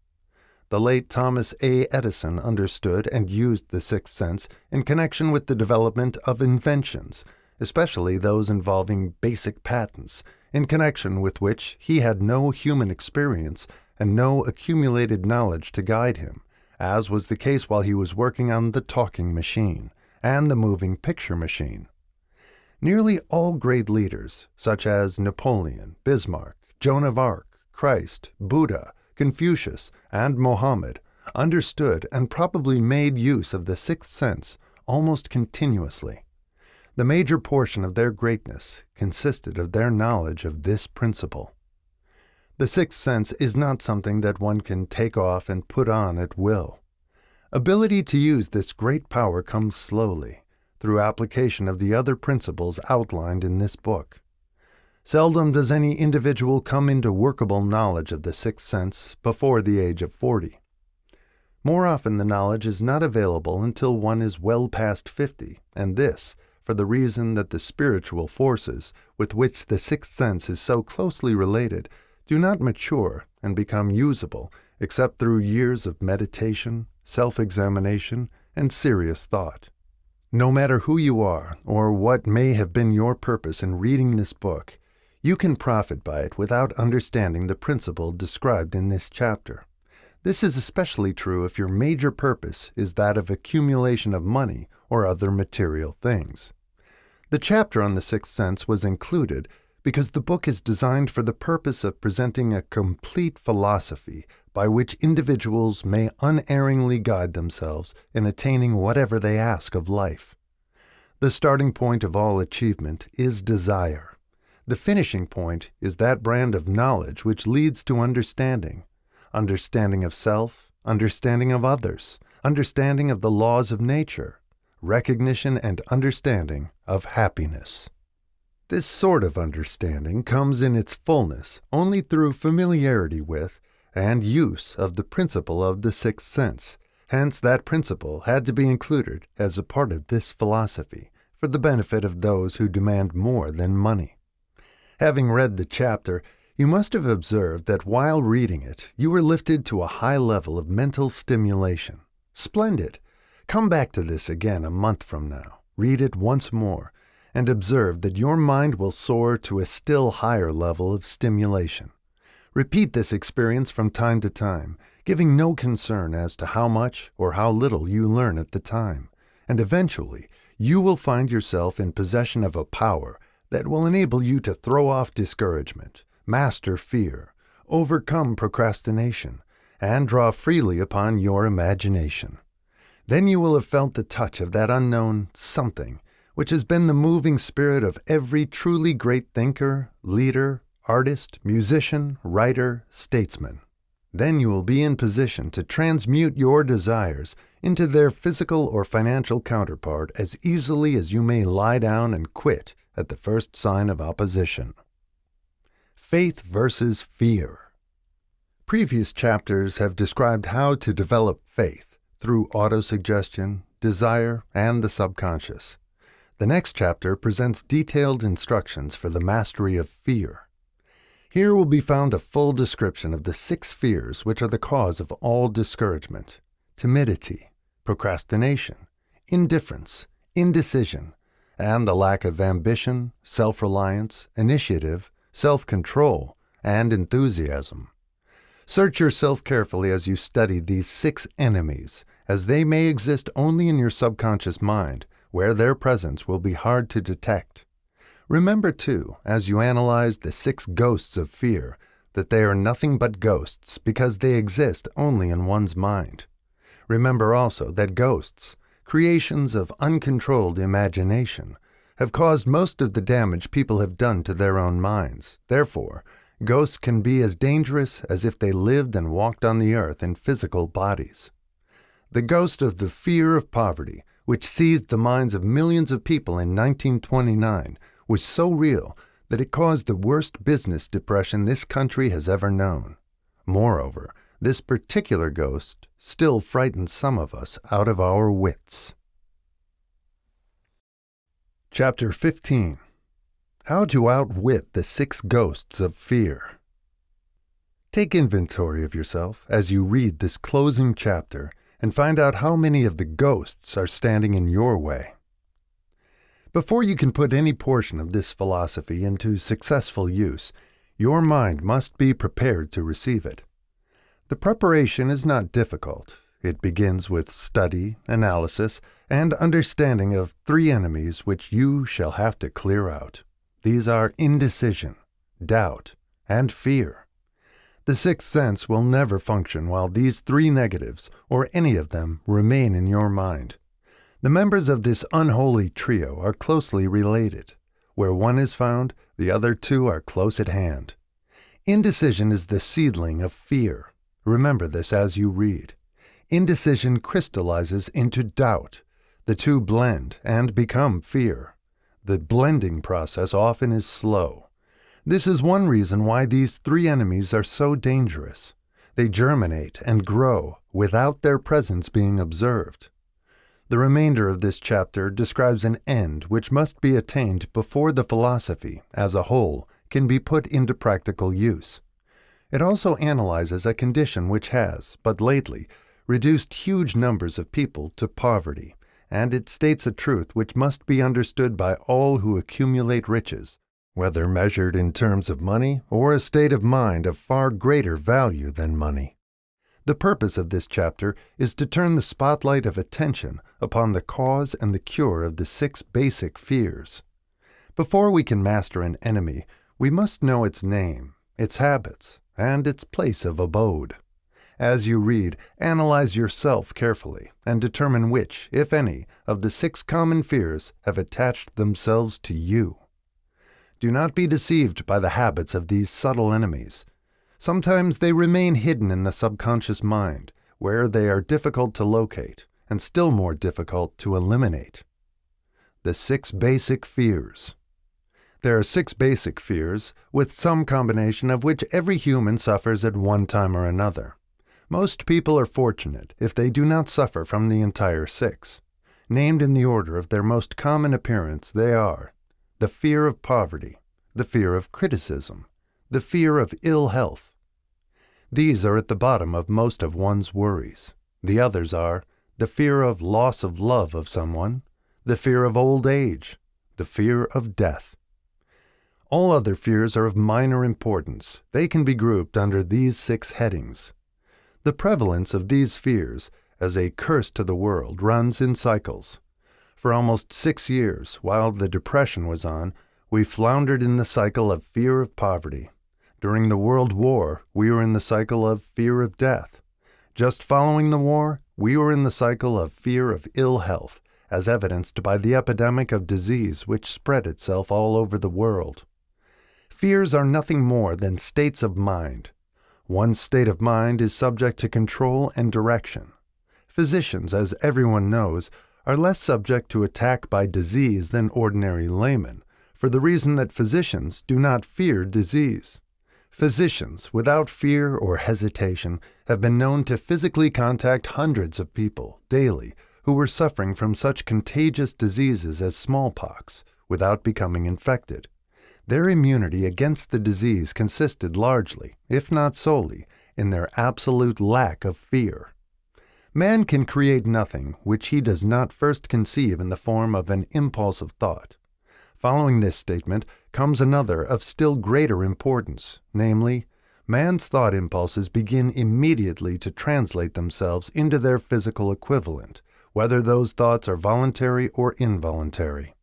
The late Thomas A. Edison understood and used the sixth sense in connection with the development of inventions, especially those involving basic patents, in connection with which he had no human experience and no accumulated knowledge to guide him, as was the case while he was working on the talking machine and the moving picture machine. Nearly all great leaders, such as Napoleon, Bismarck, Joan of Arc, Christ, Buddha, Confucius, and Mohammed, understood and probably made use of the sixth sense almost continuously. The major portion of their greatness consisted of their knowledge of this principle. The sixth sense is not something that one can take off and put on at will. Ability to use this great power comes slowly, through application of the other principles outlined in this book. Seldom does any individual come into workable knowledge of the sixth sense before the age of 40. More often the knowledge is not available until one is well past 50, and this, for the reason that the spiritual forces with which the sixth sense is so closely related do not mature and become usable except through years of meditation, self-examination, and serious thought. No matter who you are or what may have been your purpose in reading this book, you can profit by it without understanding the principle described in this chapter. This is especially true if your major purpose is that of accumulation of money or other material things. The chapter on the sixth sense was included because the book is designed for the purpose of presenting a complete philosophy by which individuals may unerringly guide themselves in attaining whatever they ask of life. The starting point of all achievement is desire. The finishing point is that brand of knowledge which leads to understanding of self, understanding of others, understanding of the laws of nature, recognition and understanding of happiness. This sort of understanding comes in its fullness only through familiarity with and use of the principle of the sixth sense. Hence, that principle had to be included as a part of this philosophy for the benefit of those who demand more than money. Having read the chapter, you must have observed that while reading it, you were lifted to a high level of mental stimulation. Splendid! Come back to this again a month from now, read it once more, and observe that your mind will soar to a still higher level of stimulation. Repeat this experience from time to time, giving no concern as to how much or how little you learn at the time, and eventually you will find yourself in possession of a power that will enable you to throw off discouragement, master fear, overcome procrastination, and draw freely upon your imagination. Then you will have felt the touch of that unknown something which has been the moving spirit of every truly great thinker, leader, artist, musician, writer, statesman. Then you will be in position to transmute your desires into their physical or financial counterpart as easily as you may lie down and quit at the first sign of opposition. Faith versus fear. Previous chapters have described how to develop faith through autosuggestion, desire, and the subconscious. The next chapter presents detailed instructions for the mastery of fear. Here will be found a full description of the 6 fears which are the cause of all discouragement: timidity, procrastination, indifference, indecision, and the lack of ambition, self-reliance, initiative, self-control, and enthusiasm. Search yourself carefully as you study these 6 enemies, as they may exist only in your subconscious mind, where their presence will be hard to detect. Remember, too, as you analyze the 6 ghosts of fear, that they are nothing but ghosts because they exist only in one's mind. Remember also that ghosts, creations of uncontrolled imagination, have caused most of the damage people have done to their own minds. Therefore, ghosts can be as dangerous as if they lived and walked on the earth in physical bodies. The ghost of the fear of poverty, which seized the minds of millions of people in 1929, was so real that it caused the worst business depression this country has ever known. Moreover, this particular ghost still frightens some of us out of our wits. Chapter 15. How to Outwit the 6 Ghosts of Fear. Take inventory of yourself as you read this closing chapter and find out how many of the ghosts are standing in your way. Before you can put any portion of this philosophy into successful use, your mind must be prepared to receive it. The preparation is not difficult. It begins with study, analysis, and understanding of 3 enemies which you shall have to clear out. These are indecision, doubt, and fear. The 6th sense will never function while these 3 negatives, or any of them, remain in your mind. The members of this unholy trio are closely related. Where one is found, the other 2 are close at hand. Indecision is the seedling of fear. Remember this as you read. Indecision crystallizes into doubt. The 2 blend and become fear. The blending process often is slow. This is one reason why these 3 enemies are so dangerous. They germinate and grow without their presence being observed. The remainder of this chapter describes an end which must be attained before the philosophy, as a whole, can be put into practical use. It also analyzes a condition which has, but lately, reduced huge numbers of people to poverty, and it states a truth which must be understood by all who accumulate riches, whether measured in terms of money or a state of mind of far greater value than money. The purpose of this chapter is to turn the spotlight of attention upon the cause and the cure of the 6 basic fears. Before we can master an enemy, we must know its name, its habits, and its place of abode. As you read, analyze yourself carefully and determine which, if any, of the 6 common fears have attached themselves to you. Do not be deceived by the habits of these subtle enemies. Sometimes they remain hidden in the subconscious mind, where they are difficult to locate and still more difficult to eliminate. The 6 basic fears. There are 6 basic fears, with some combination of which every human suffers at one time or another. Most people are fortunate if they do not suffer from the entire 6. Named in the order of their most common appearance, they are the fear of poverty, the fear of criticism, the fear of ill health. These are at the bottom of most of one's worries. The others are the fear of loss of love of someone, the fear of old age, the fear of death. All other fears are of minor importance. They can be grouped under these 6 headings. The prevalence of these fears, as a curse to the world, runs in cycles. For almost 6 years, while the Depression was on, we floundered in the cycle of fear of poverty. During the World War, we were in the cycle of fear of death. Just following the war, we were in the cycle of fear of ill health, as evidenced by the epidemic of disease which spread itself all over the world. Fears are nothing more than states of mind. One state of mind is subject to control and direction. Physicians, as everyone knows, are less subject to attack by disease than ordinary laymen, for the reason that physicians do not fear disease. Physicians, without fear or hesitation, have been known to physically contact hundreds of people daily who were suffering from such contagious diseases as smallpox without becoming infected. Their immunity against the disease consisted largely, if not solely, in their absolute lack of fear. Man can create nothing which he does not first conceive in the form of an impulse of thought. Following this statement comes another of still greater importance, namely, man's thought impulses begin immediately to translate themselves into their physical equivalent, whether those thoughts are voluntary or involuntary.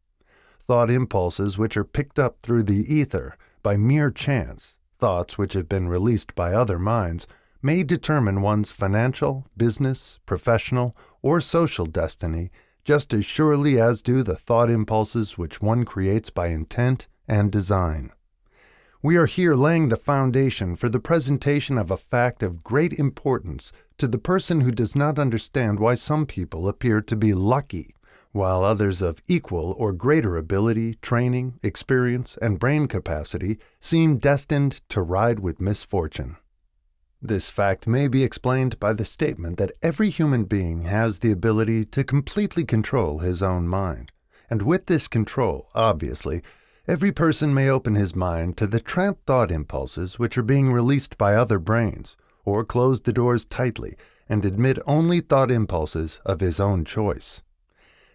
Thought impulses which are picked up through the ether by mere chance, thoughts which have been released by other minds, may determine one's financial, business, professional, or social destiny just as surely as do the thought impulses which one creates by intent and design. We are here laying the foundation for the presentation of a fact of great importance to the person who does not understand why some people appear to be lucky, while others of equal or greater ability, training, experience, and brain capacity seem destined to ride with misfortune. This fact may be explained by the statement that every human being has the ability to completely control his own mind, and with this control, obviously, every person may open his mind to the trapped thought impulses which are being released by other brains, or close the doors tightly and admit only thought impulses of his own choice.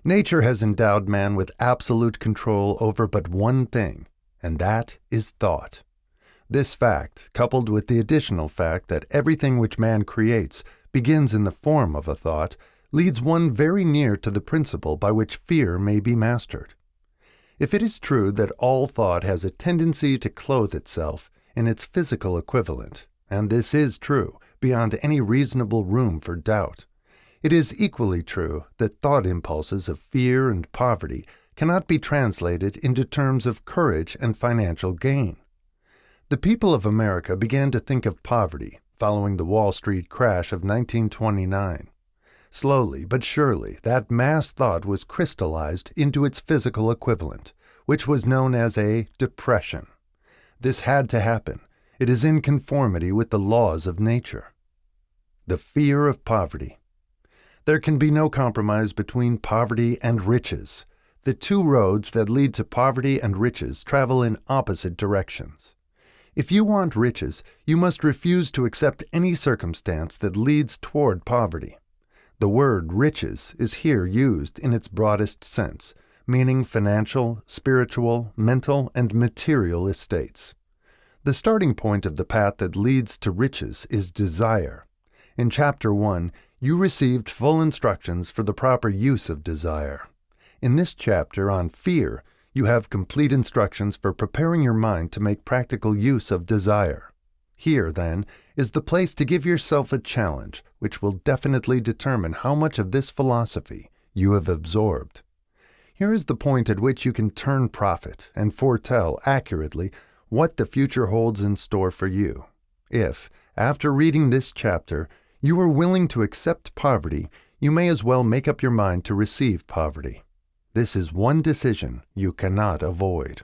Nature has endowed man with absolute control over but one thing, and that is thought. This fact, coupled with the additional fact that everything which man creates begins in the form of a thought, leads one very near to the principle by which fear may be mastered. If it is true that all thought has a tendency to clothe itself in its physical equivalent, and this is true beyond any reasonable room for doubt, it is equally true that thought impulses of fear and poverty cannot be translated into terms of courage and financial gain. The people of America began to think of poverty following the Wall Street crash of 1929. Slowly but surely, that mass thought was crystallized into its physical equivalent, which was known as a depression. This had to happen. It is in conformity with the laws of nature. The fear of poverty. There can be no compromise between poverty and riches. The two roads that lead to poverty and riches travel in opposite directions. If you want riches, you must refuse to accept any circumstance that leads toward poverty. The word riches is here used in its broadest sense, meaning financial, spiritual, mental, and material estates. The starting point of the path that leads to riches is desire. In Chapter 1, you received full instructions for the proper use of desire. In this chapter on fear, you have complete instructions for preparing your mind to make practical use of desire. Here, then, is the place to give yourself a challenge which will definitely determine how much of this philosophy you have absorbed. Here is the point at which you can turn prophet and foretell accurately what the future holds in store for you. If, after reading this chapter, you are willing to accept poverty, you may as well make up your mind to receive poverty. This is one decision you cannot avoid.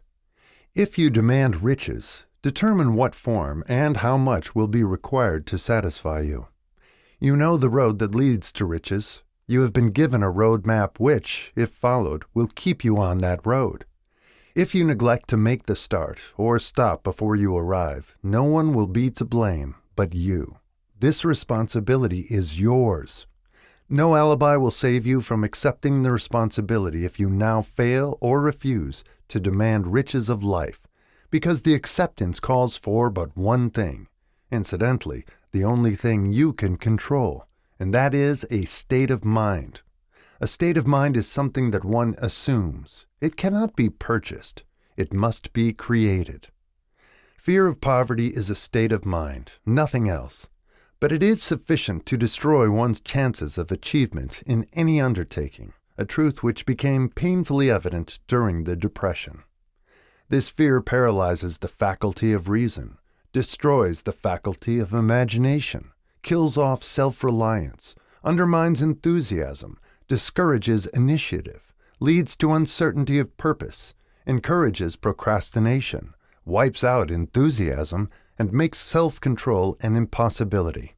If you demand riches, determine what form and how much will be required to satisfy you. You know the road that leads to riches. You have been given a road map which, if followed, will keep you on that road. If you neglect to make the start or stop before you arrive, no one will be to blame but you. This responsibility is yours. No alibi will save you from accepting the responsibility if you now fail or refuse to demand riches of life, because the acceptance calls for but one thing, incidentally, the only thing you can control, and that is a state of mind. A state of mind is something that one assumes. It cannot be purchased. It must be created. Fear of poverty is a state of mind, nothing else. But it is sufficient to destroy one's chances of achievement in any undertaking, a truth which became painfully evident during the Depression. This fear paralyzes the faculty of reason, destroys the faculty of imagination, kills off self-reliance, undermines enthusiasm, discourages initiative, leads to uncertainty of purpose, encourages procrastination, wipes out enthusiasm, and makes self-control an impossibility.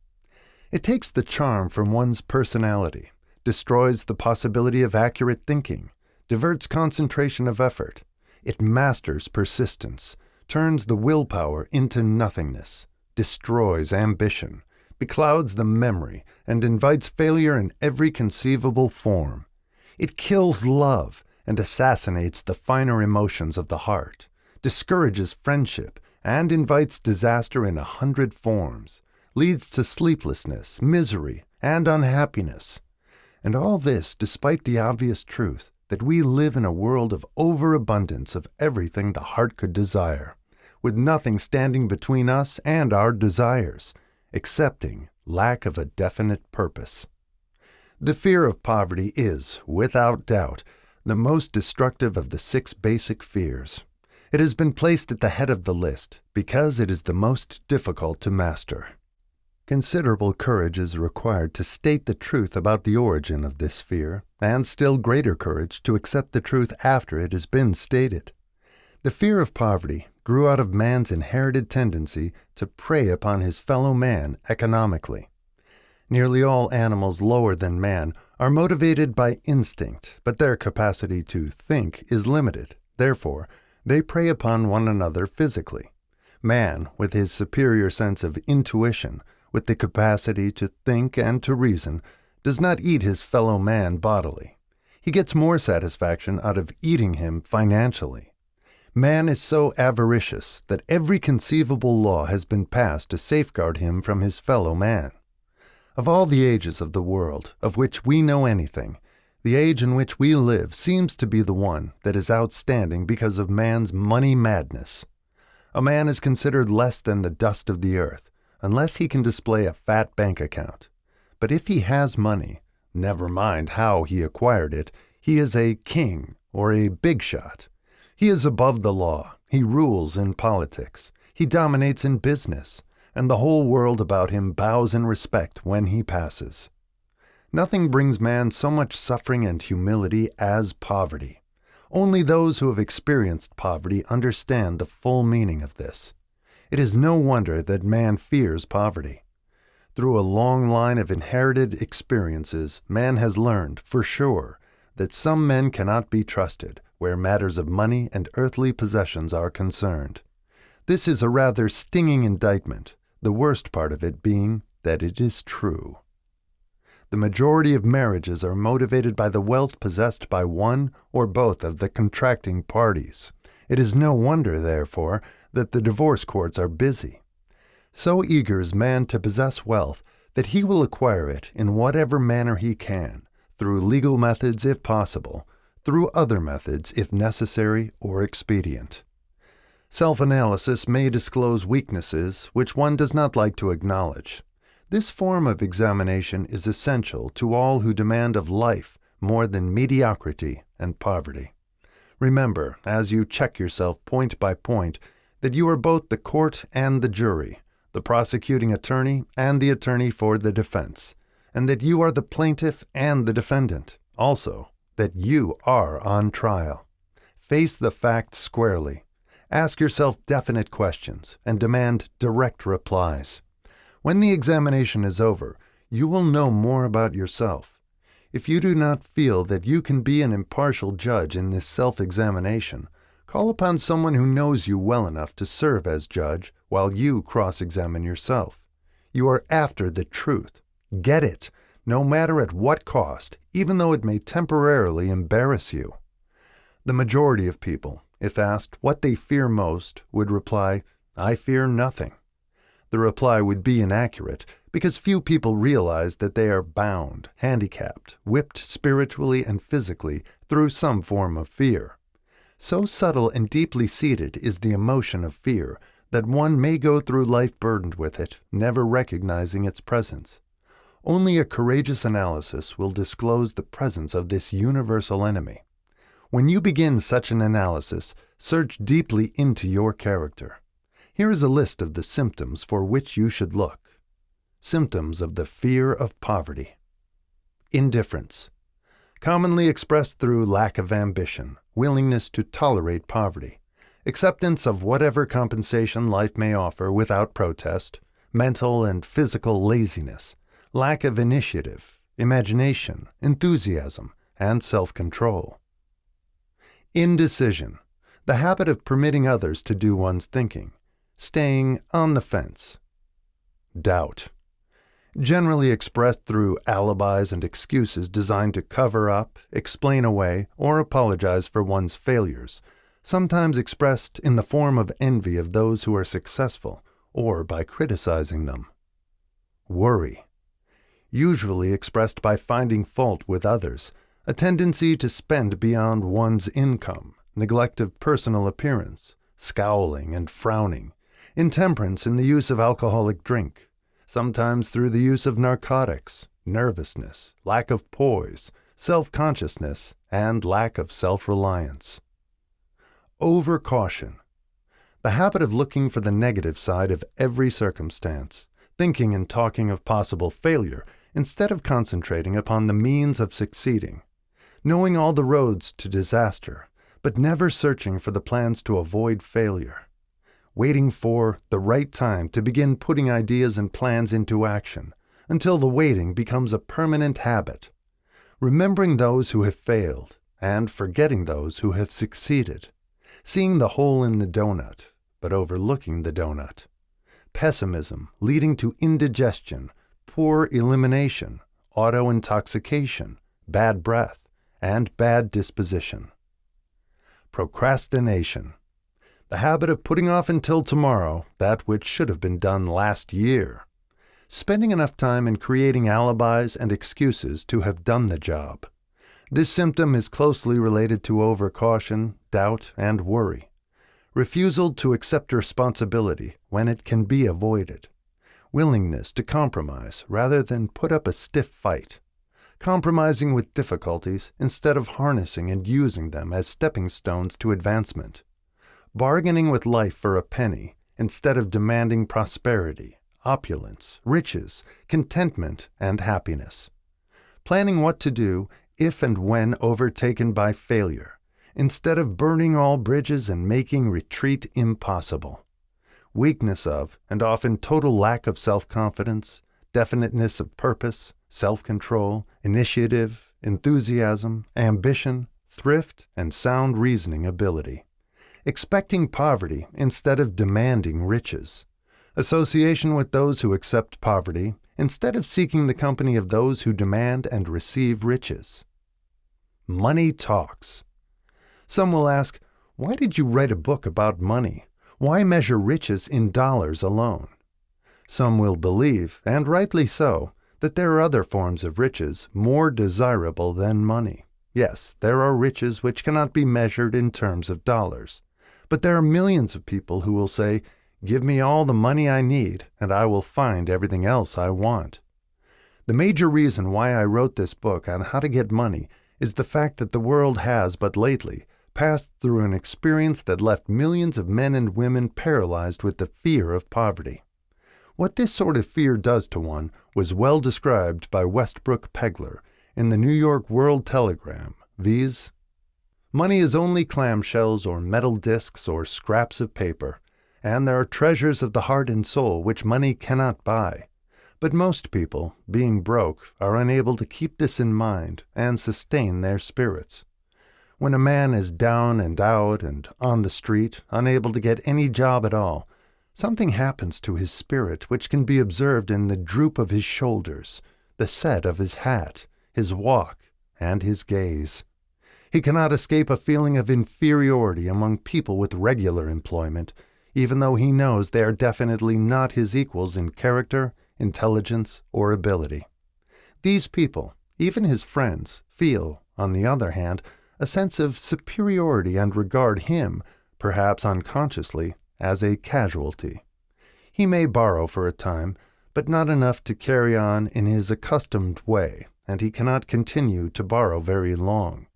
It takes the charm from one's personality, destroys the possibility of accurate thinking, diverts concentration of effort. It masters persistence, turns the willpower into nothingness, destroys ambition, beclouds the memory, and invites failure in every conceivable form. It kills love and assassinates the finer emotions of the heart, discourages friendship, and invites disaster in 100 forms, leads to sleeplessness, misery, and unhappiness. And all this despite the obvious truth that we live in a world of overabundance of everything the heart could desire, with nothing standing between us and our desires, excepting lack of a definite purpose. The fear of poverty is, without doubt, the most destructive of the 6 basic fears. It has been placed at the head of the list because it is the most difficult to master. Considerable courage is required to state the truth about the origin of this fear, and still greater courage to accept the truth after it has been stated. The fear of poverty grew out of man's inherited tendency to prey upon his fellow man economically. Nearly all animals lower than man are motivated by instinct, but their capacity to think is limited. Therefore, they prey upon one another physically. Man, with his superior sense of intuition, with the capacity to think and to reason, does not eat his fellow man bodily. He gets more satisfaction out of eating him financially. Man is so avaricious that every conceivable law has been passed to safeguard him from his fellow man. Of all the ages of the world of which we know anything, the age in which we live seems to be the one that is outstanding because of man's money madness. A man is considered less than the dust of the earth, unless he can display a fat bank account. But if he has money, never mind how he acquired it, he is a king or a big shot. He is above the law, he rules in politics, he dominates in business, and the whole world about him bows in respect when he passes. Nothing brings man so much suffering and humility as poverty. Only those who have experienced poverty understand the full meaning of this. It is no wonder that man fears poverty. Through a long line of inherited experiences, man has learned, for sure, that some men cannot be trusted where matters of money and earthly possessions are concerned. This is a rather stinging indictment, the worst part of it being that it is true. The majority of marriages are motivated by the wealth possessed by one or both of the contracting parties. It is no wonder, therefore, that the divorce courts are busy. So eager is man to possess wealth that he will acquire it in whatever manner he can, through legal methods if possible, through other methods if necessary or expedient. Self-analysis may disclose weaknesses which one does not like to acknowledge. This form of examination is essential to all who demand of life more than mediocrity and poverty. Remember, as you check yourself point by point, that you are both the court and the jury, the prosecuting attorney and the attorney for the defense, and that you are the plaintiff and the defendant. Also, that you are on trial. Face the facts squarely. Ask yourself definite questions and demand direct replies. When the examination is over, you will know more about yourself. If you do not feel that you can be an impartial judge in this self-examination, call upon someone who knows you well enough to serve as judge while you cross-examine yourself. You are after the truth. Get it, no matter at what cost, even though it may temporarily embarrass you. The majority of people, if asked what they fear most, would reply, "I fear nothing." The reply would be inaccurate because few people realize that they are bound, handicapped, whipped spiritually and physically through some form of fear. So subtle and deeply seated is the emotion of fear that one may go through life burdened with it, never recognizing its presence. Only a courageous analysis will disclose the presence of this universal enemy. When you begin such an analysis, search deeply into your character. Here is a list of the symptoms for which you should look. Symptoms of the fear of poverty. Indifference. Commonly expressed through lack of ambition, willingness to tolerate poverty. acceptance of whatever compensation life may offer without protest, mental and physical laziness, lack of initiative, imagination, enthusiasm, and self-control. Indecision, the habit of permitting others to do one's thinking, staying on the fence. Doubt, generally expressed through alibis and excuses designed to cover up, explain away, or apologize for one's failures, sometimes expressed in the form of envy of those who are successful or by criticizing them. Worry, usually expressed by finding fault with others, a tendency to spend beyond one's income, neglect of personal appearance, scowling and frowning, intemperance in the use of alcoholic drink, sometimes through the use of narcotics, nervousness, lack of poise, self-consciousness, and lack of self-reliance. Overcaution, the habit of looking for the negative side of every circumstance, thinking and talking of possible failure instead of concentrating upon the means of succeeding, knowing all the roads to disaster, but never searching for the plans to avoid failure, waiting for the right time to begin putting ideas and plans into action until the waiting becomes a permanent habit, remembering those who have failed and forgetting those who have succeeded, seeing the hole in the donut, but overlooking the donut. Pessimism leading to indigestion, poor elimination, auto-intoxication, bad breath, and bad disposition. Procrastination, the habit of putting off until tomorrow that which should have been done last year, spending enough time in creating alibis and excuses to have done the job. This symptom is closely related to overcaution, doubt, and worry. Refusal to accept responsibility when it can be avoided. Willingness to compromise rather than put up a stiff fight. Compromising with difficulties instead of harnessing and using them as stepping stones to advancement. Bargaining with life for a penny instead of demanding prosperity, opulence, riches, contentment, and happiness. Planning what to do if and when overtaken by failure, instead of burning all bridges and making retreat impossible. Weakness of, and often total lack of self-confidence, definiteness of purpose, self-control, initiative, enthusiasm, ambition, thrift, and sound reasoning ability. Expecting poverty instead of demanding riches. Association with those who accept poverty instead of seeking the company of those who demand and receive riches. Money talks. Some will ask, why did you write a book about money? Why measure riches in dollars alone? Some will believe, and rightly so, that there are other forms of riches more desirable than money. Yes, there are riches which cannot be measured in terms of dollars. But there are millions of people who will say, give me all the money I need, and I will find everything else I want. The major reason why I wrote this book on how to get money is the fact that the world has but lately passed through an experience that left millions of men and women paralyzed with the fear of poverty. What this sort of fear does to one was well described by Westbrook Pegler in the New York World Telegram, viz. Money is only clamshells or metal discs or scraps of paper, and there are treasures of the heart and soul which money cannot buy. But most people, being broke, are unable to keep this in mind and sustain their spirits. When a man is down and out and on the street, unable to get any job at all, something happens to his spirit which can be observed in the droop of his shoulders, the set of his hat, his walk, and his gaze. He cannot escape a feeling of inferiority among people with regular employment, even though he knows they are definitely not his equals in character, intelligence, or ability. These people, even his friends, feel, on the other hand, a sense of superiority and regard him, perhaps unconsciously, as a casualty. He may borrow for a time, but not enough to carry on in his accustomed way, and he cannot continue to borrow very long.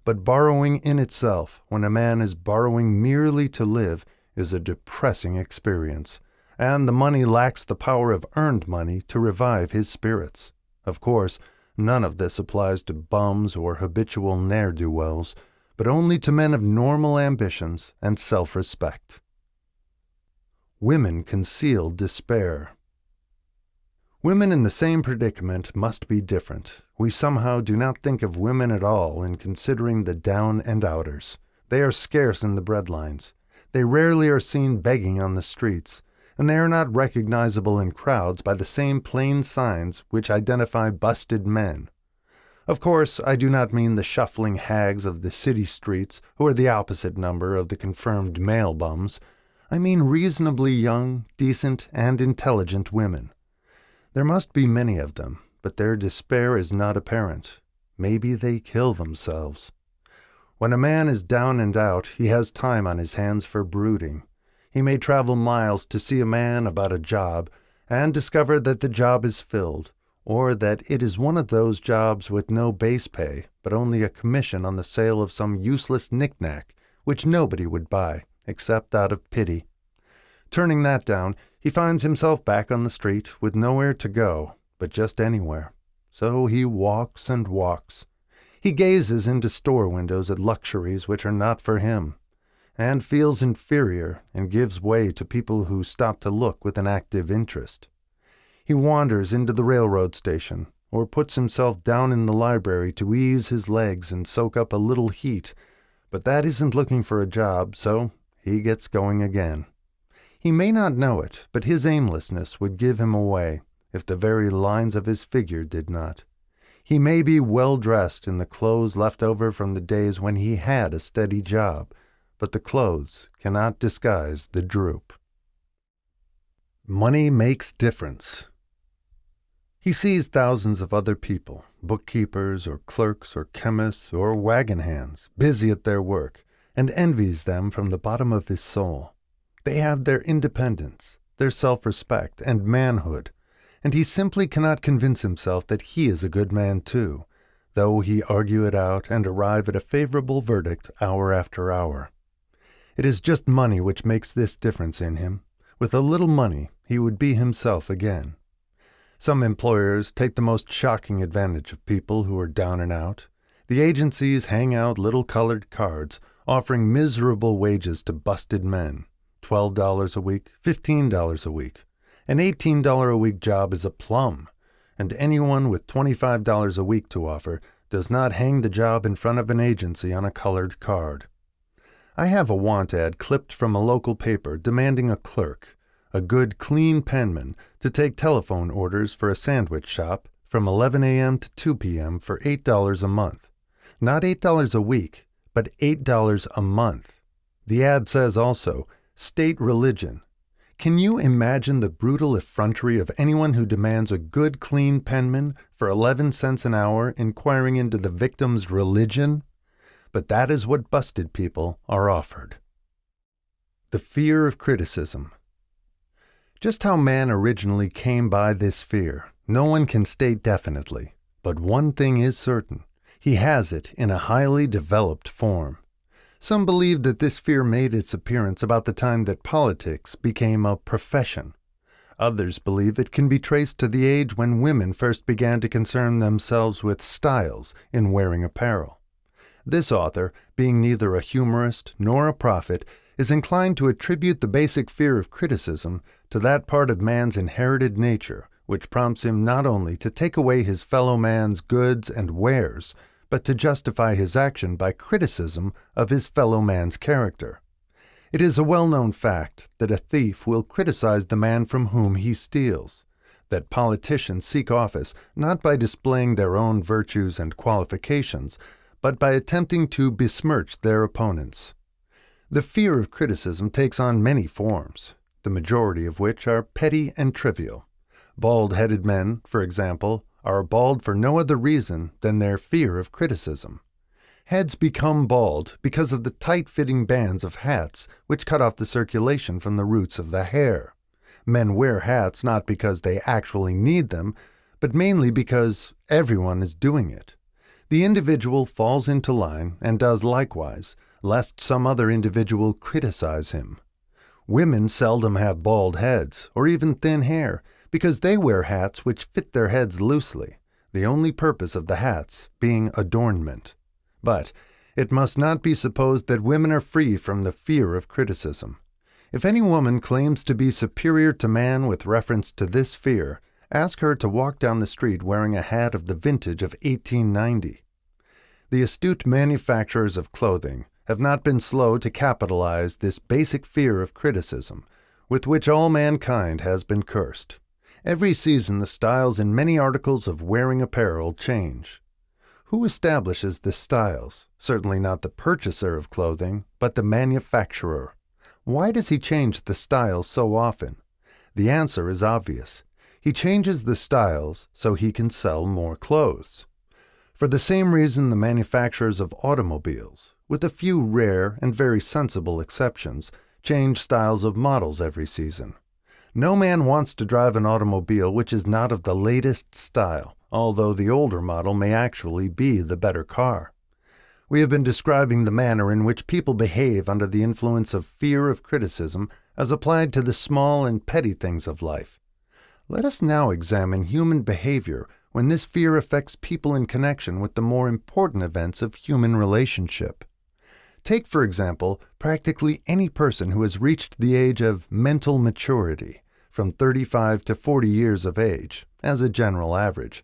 But borrowing in itself, when a man is borrowing merely to live, is a depressing experience, and the money lacks the power of earned money to revive his spirits. Of course, none of this applies to bums or habitual ne'er-do-wells, but only to men of normal ambitions and self-respect. Women conceal despair. Women in the same predicament must be different. We somehow do not think of women at all in considering the down and outers. They are scarce in the breadlines. They rarely are seen begging on the streets, and they are not recognizable in crowds by the same plain signs which identify busted men. Of course, I do not mean the shuffling hags of the city streets who are the opposite number of the confirmed male bums. I mean reasonably young, decent, and intelligent women. There must be many of them, but their despair is not apparent. Maybe they kill themselves. When a man is down and out, he has time on his hands for brooding. He may travel miles to see a man about a job and discover that the job is filled, or that it is one of those jobs with no base pay, but only a commission on the sale of some useless knick-knack, which nobody would buy, except out of pity. Turning that down, he finds himself back on the street with nowhere to go, but just anywhere. So he walks and walks. He gazes into store windows at luxuries which are not for him, and feels inferior and gives way to people who stop to look with an active interest. He wanders into the railroad station, or puts himself down in the library to ease his legs and soak up a little heat, but that isn't looking for a job, so he gets going again. He may not know it, but his aimlessness would give him away, if the very lines of his figure did not. He may be well dressed in the clothes left over from the days when he had a steady job, but the clothes cannot disguise the droop. Money makes difference. He sees thousands of other people, bookkeepers or clerks or chemists or wagon hands, busy at their work, and envies them from the bottom of his soul. They have their independence, their self-respect, and manhood, and he simply cannot convince himself that he is a good man too, though he argue it out and arrive at a favorable verdict hour after hour. It is just money which makes this difference in him. With a little money, he would be himself again. Some employers take the most shocking advantage of people who are down and out. The agencies hang out little colored cards offering miserable wages to busted men. $12 a week, $15 a week. An $18 a week job is a plum, and anyone with $25 a week to offer does not hang the job in front of an agency on a colored card. I have a want ad clipped from a local paper demanding a clerk, a good, clean penman, to take telephone orders for a sandwich shop from 11 a.m. to 2 p.m. for $8 a month. Not $8 a week, but $8 a month. The ad says also, state religion. Can you imagine the brutal effrontery of anyone who demands a good, clean penman for 11 cents an hour inquiring into the victim's religion? But that is what busted people are offered. The fear of criticism. Just how man originally came by this fear, no one can state definitely, but one thing is certain. He has it in a highly developed form. Some believe that this fear made its appearance about the time that politics became a profession. Others believe it can be traced to the age when women first began to concern themselves with styles in wearing apparel. This author, being neither a humorist nor a prophet, is inclined to attribute the basic fear of criticism to that part of man's inherited nature which prompts him not only to take away his fellow man's goods and wares, but to justify his action by criticism of his fellow man's character. It is a well-known fact that a thief will criticize the man from whom he steals, that politicians seek office not by displaying their own virtues and qualifications, but by attempting to besmirch their opponents. The fear of criticism takes on many forms, the majority of which are petty and trivial. Bald-headed men, for example, are bald for no other reason than their fear of criticism. Heads become bald because of the tight-fitting bands of hats which cut off the circulation from the roots of the hair. Men wear hats not because they actually need them, but mainly because everyone is doing it. The individual falls into line and does likewise, lest some other individual criticize him. Women seldom have bald heads, or even thin hair, because they wear hats which fit their heads loosely, the only purpose of the hats being adornment. But It must not be supposed that women are free from the fear of criticism. If any woman claims to be superior to man with reference to this fear, ask her to walk down the street wearing a hat of the vintage of 1890. The astute manufacturers of clothing have not been slow to capitalize this basic fear of criticism, with which all mankind has been cursed. Every season the styles in many articles of wearing apparel change. Who establishes the styles? Certainly not the purchaser of clothing, but the manufacturer. Why does he change the styles so often? The answer is obvious. He changes the styles so he can sell more clothes. For the same reason the manufacturers of automobiles, with a few rare and very sensible exceptions, change styles of models every season. No man wants to drive an automobile which is not of the latest style, although the older model may actually be the better car. We have been describing the manner in which people behave under the influence of fear of criticism as applied to the small and petty things of life. Let us now examine human behavior when this fear affects people in connection with the more important events of human relationship. Take, for example, practically any person who has reached the age of mental maturity, from 35 to 40 years of age, as a general average.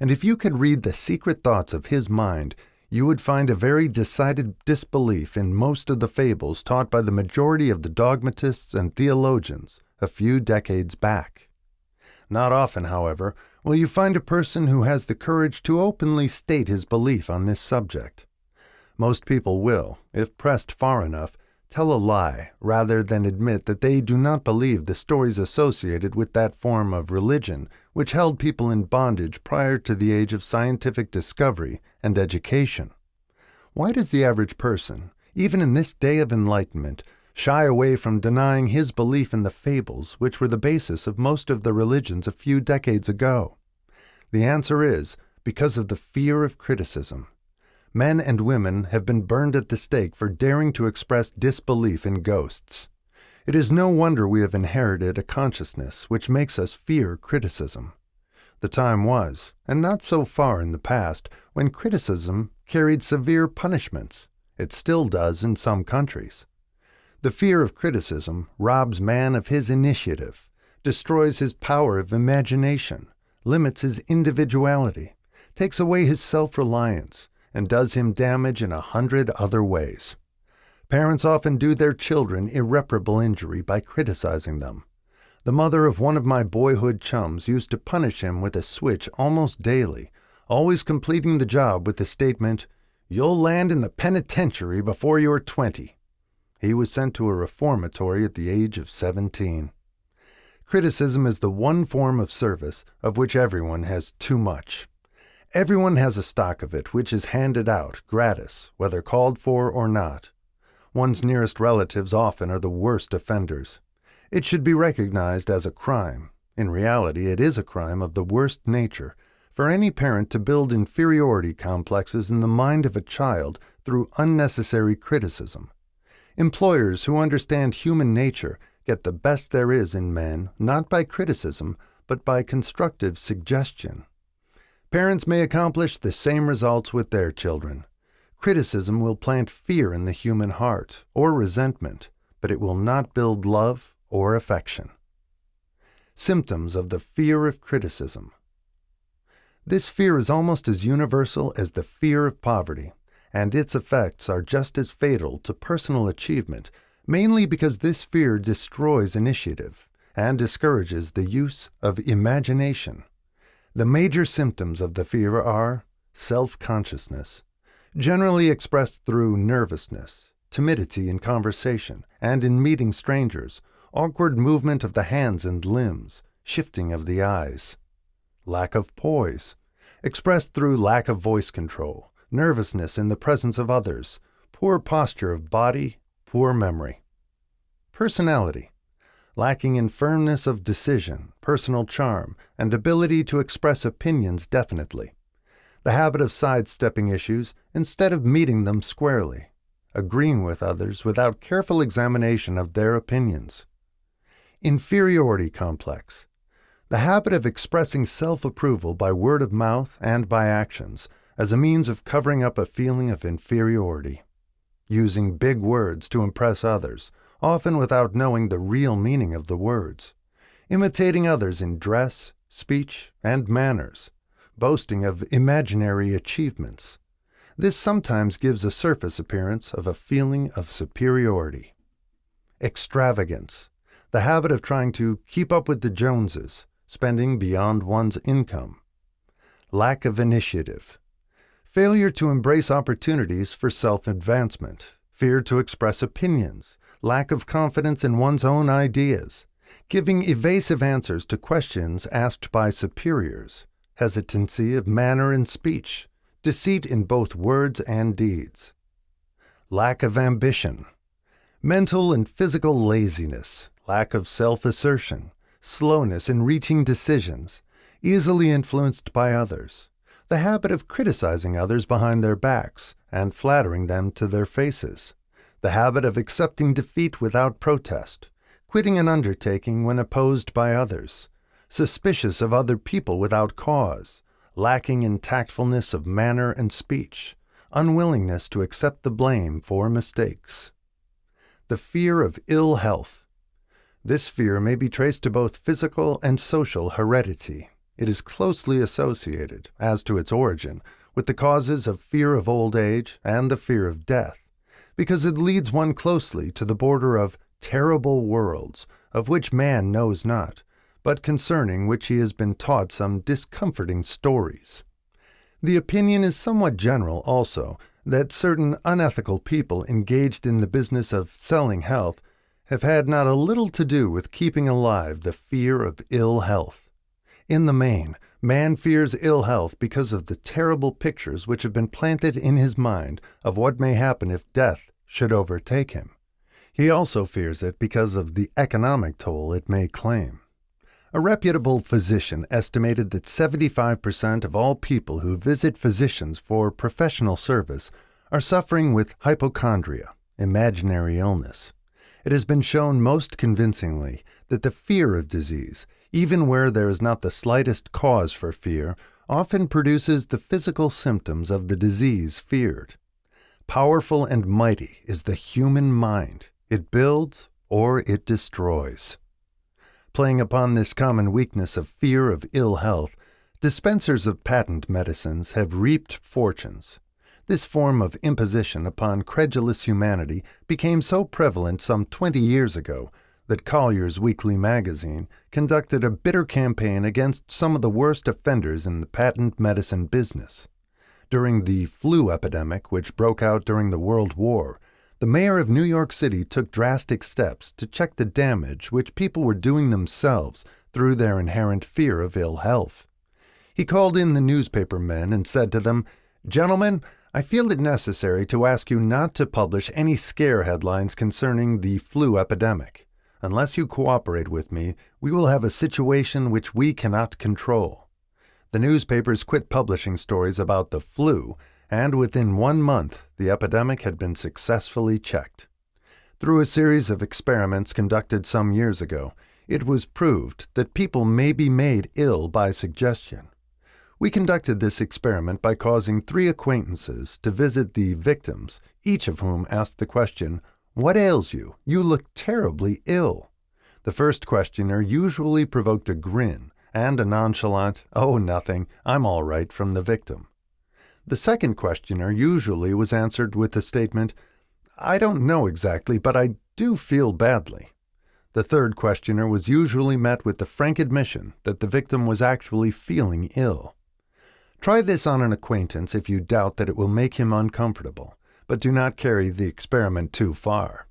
And if you could read the secret thoughts of his mind, you would find a very decided disbelief in most of the fables taught by the majority of the dogmatists and theologians a few decades back. Not often, however, will you find a person who has the courage to openly state his belief on this subject. Most people will, if pressed far enough, tell a lie rather than admit that they do not believe the stories associated with that form of religion which held people in bondage prior to the age of scientific discovery and education. Why does the average person, even in this day of enlightenment, shy away from denying his belief in the fables which were the basis of most of the religions a few decades ago? The answer is because of the fear of criticism. Men and women have been burned at the stake for daring to express disbelief in ghosts. It is no wonder we have inherited a consciousness which makes us fear criticism. The time was, and not so far in the past, when criticism carried severe punishments. It still does in some countries. The fear of criticism robs man of his initiative, destroys his power of imagination, limits his individuality, takes away his self-reliance, and does him damage in 100 other ways. Parents often do their children irreparable injury by criticizing them. The mother of one of my boyhood chums used to punish him with a switch almost daily, always completing the job with the statement, "You'll land in the penitentiary before you're 20. He was sent to a reformatory at the age of 17. Criticism is the one form of service of which everyone has too much. Everyone has a stock of it which is handed out gratis, whether called for or not. One's nearest relatives often are the worst offenders. It should be recognized as a crime. In reality, it is a crime of the worst nature for any parent to build inferiority complexes in the mind of a child through unnecessary criticism. Employers who understand human nature get the best there is in men not by criticism, but by constructive suggestion. Parents may accomplish the same results with their children. Criticism will plant fear in the human heart or resentment, but it will not build love or affection. Symptoms of the fear of criticism. This fear is almost as universal as the fear of poverty, and its effects are just as fatal to personal achievement, mainly because this fear destroys initiative and discourages the use of imagination. The major symptoms of the fear are self-consciousness, generally expressed through nervousness, timidity in conversation and in meeting strangers, awkward movement of the hands and limbs, shifting of the eyes. Lack of poise, expressed through lack of voice control, nervousness in the presence of others, poor posture of body, poor memory. Personality, lacking in firmness of decision, personal charm, and ability to express opinions definitely. The habit of sidestepping issues instead of meeting them squarely, agreeing with others without careful examination of their opinions. Inferiority complex, the habit of expressing self-approval by word of mouth and by actions, as a means of covering up a feeling of inferiority, using big words to impress others, often without knowing the real meaning of the words, imitating others in dress, speech, and manners, boasting of imaginary achievements. This sometimes gives a surface appearance of a feeling of superiority. Extravagance, the habit of trying to keep up with the Joneses, spending beyond one's income. Lack of initiative, failure to embrace opportunities for self-advancement, fear to express opinions, lack of confidence in one's own ideas, giving evasive answers to questions asked by superiors, hesitancy of manner and speech, deceit in both words and deeds. Lack of ambition, mental and physical laziness, lack of self-assertion, slowness in reaching decisions, easily influenced by others, the habit of criticizing others behind their backs and flattering them to their faces, the habit of accepting defeat without protest, quitting an undertaking when opposed by others, suspicious of other people without cause, lacking in tactfulness of manner and speech, unwillingness to accept the blame for mistakes. The fear of ill health. This fear may be traced to both physical and social heredity. It is closely associated, as to its origin, with the causes of fear of old age and the fear of death, because it leads one closely to the border of terrible worlds, of which man knows not, but concerning which he has been taught some discomforting stories. The opinion is somewhat general, also, that certain unethical people engaged in the business of selling health have had not a little to do with keeping alive the fear of ill health. In the main, man fears ill health because of the terrible pictures which have been planted in his mind of what may happen if death should overtake him. He also fears it because of the economic toll it may claim. A reputable physician estimated that 75% of all people who visit physicians for professional service are suffering with hypochondria, imaginary illness. It has been shown most convincingly that the fear of disease, even where there is not the slightest cause for fear, often produces the physical symptoms of the disease feared. Powerful and mighty is the human mind. It builds or it destroys. Playing upon this common weakness of fear of ill health, dispensers of patent medicines have reaped fortunes. This form of imposition upon credulous humanity became so prevalent some 20 years ago that Collier's Weekly magazine conducted a bitter campaign against some of the worst offenders in the patent medicine business. During the flu epidemic, which broke out during the World War, the mayor of New York City took drastic steps to check the damage which people were doing themselves through their inherent fear of ill health. He called in the newspaper men and said to them, "Gentlemen, I feel it necessary to ask you not to publish any scare headlines concerning the flu epidemic. Unless you cooperate with me, we will have a situation which we cannot control." The newspapers quit publishing stories about the flu, and within 1 month the epidemic had been successfully checked. Through a series of experiments conducted some years ago, it was proved that people may be made ill by suggestion. We conducted this experiment by causing 3 acquaintances to visit the victims, each of whom asked the question, "What ails you? You look terribly ill." The first questioner usually provoked a grin and a nonchalant, "Oh, nothing, I'm all right," from the victim. The second questioner usually was answered with the statement, "I don't know exactly, but I do feel badly." The third questioner was usually met with the frank admission that the victim was actually feeling ill. Try this on an acquaintance if you doubt that it will make him uncomfortable, but do not carry the experiment too far.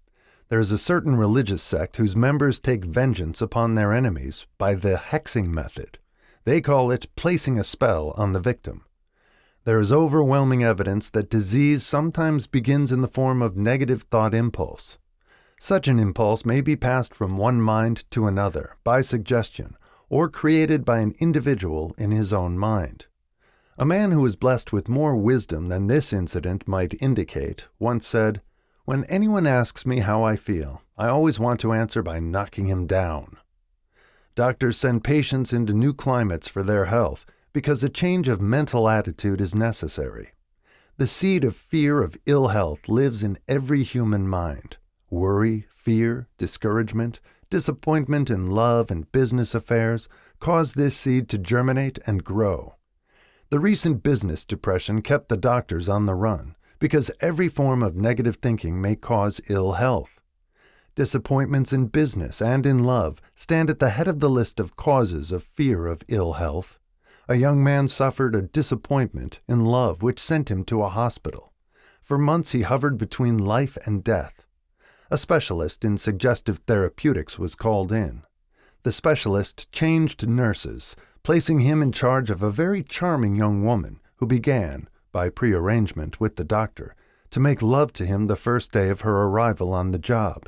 There is a certain religious sect whose members take vengeance upon their enemies by the hexing method. They call it placing a spell on the victim. There is overwhelming evidence that disease sometimes begins in the form of negative thought impulse. Such an impulse may be passed from one mind to another by suggestion, or created by an individual in his own mind. A man who is blessed with more wisdom than this incident might indicate once said, "When anyone asks me how I feel, I always want to answer by knocking him down." Doctors send patients into new climates for their health because a change of mental attitude is necessary. The seed of fear of ill health lives in every human mind. Worry, fear, discouragement, disappointment in love and business affairs cause this seed to germinate and grow. The recent business depression kept the doctors on the run, because every form of negative thinking may cause ill health. Disappointments in business and in love stand at the head of the list of causes of fear of ill health. A young man suffered a disappointment in love which sent him to a hospital. For months he hovered between life and death. A specialist in suggestive therapeutics was called in. The specialist changed nurses, placing him in charge of a very charming young woman who began, by prearrangement with the doctor, to make love to him the first day of her arrival on the job.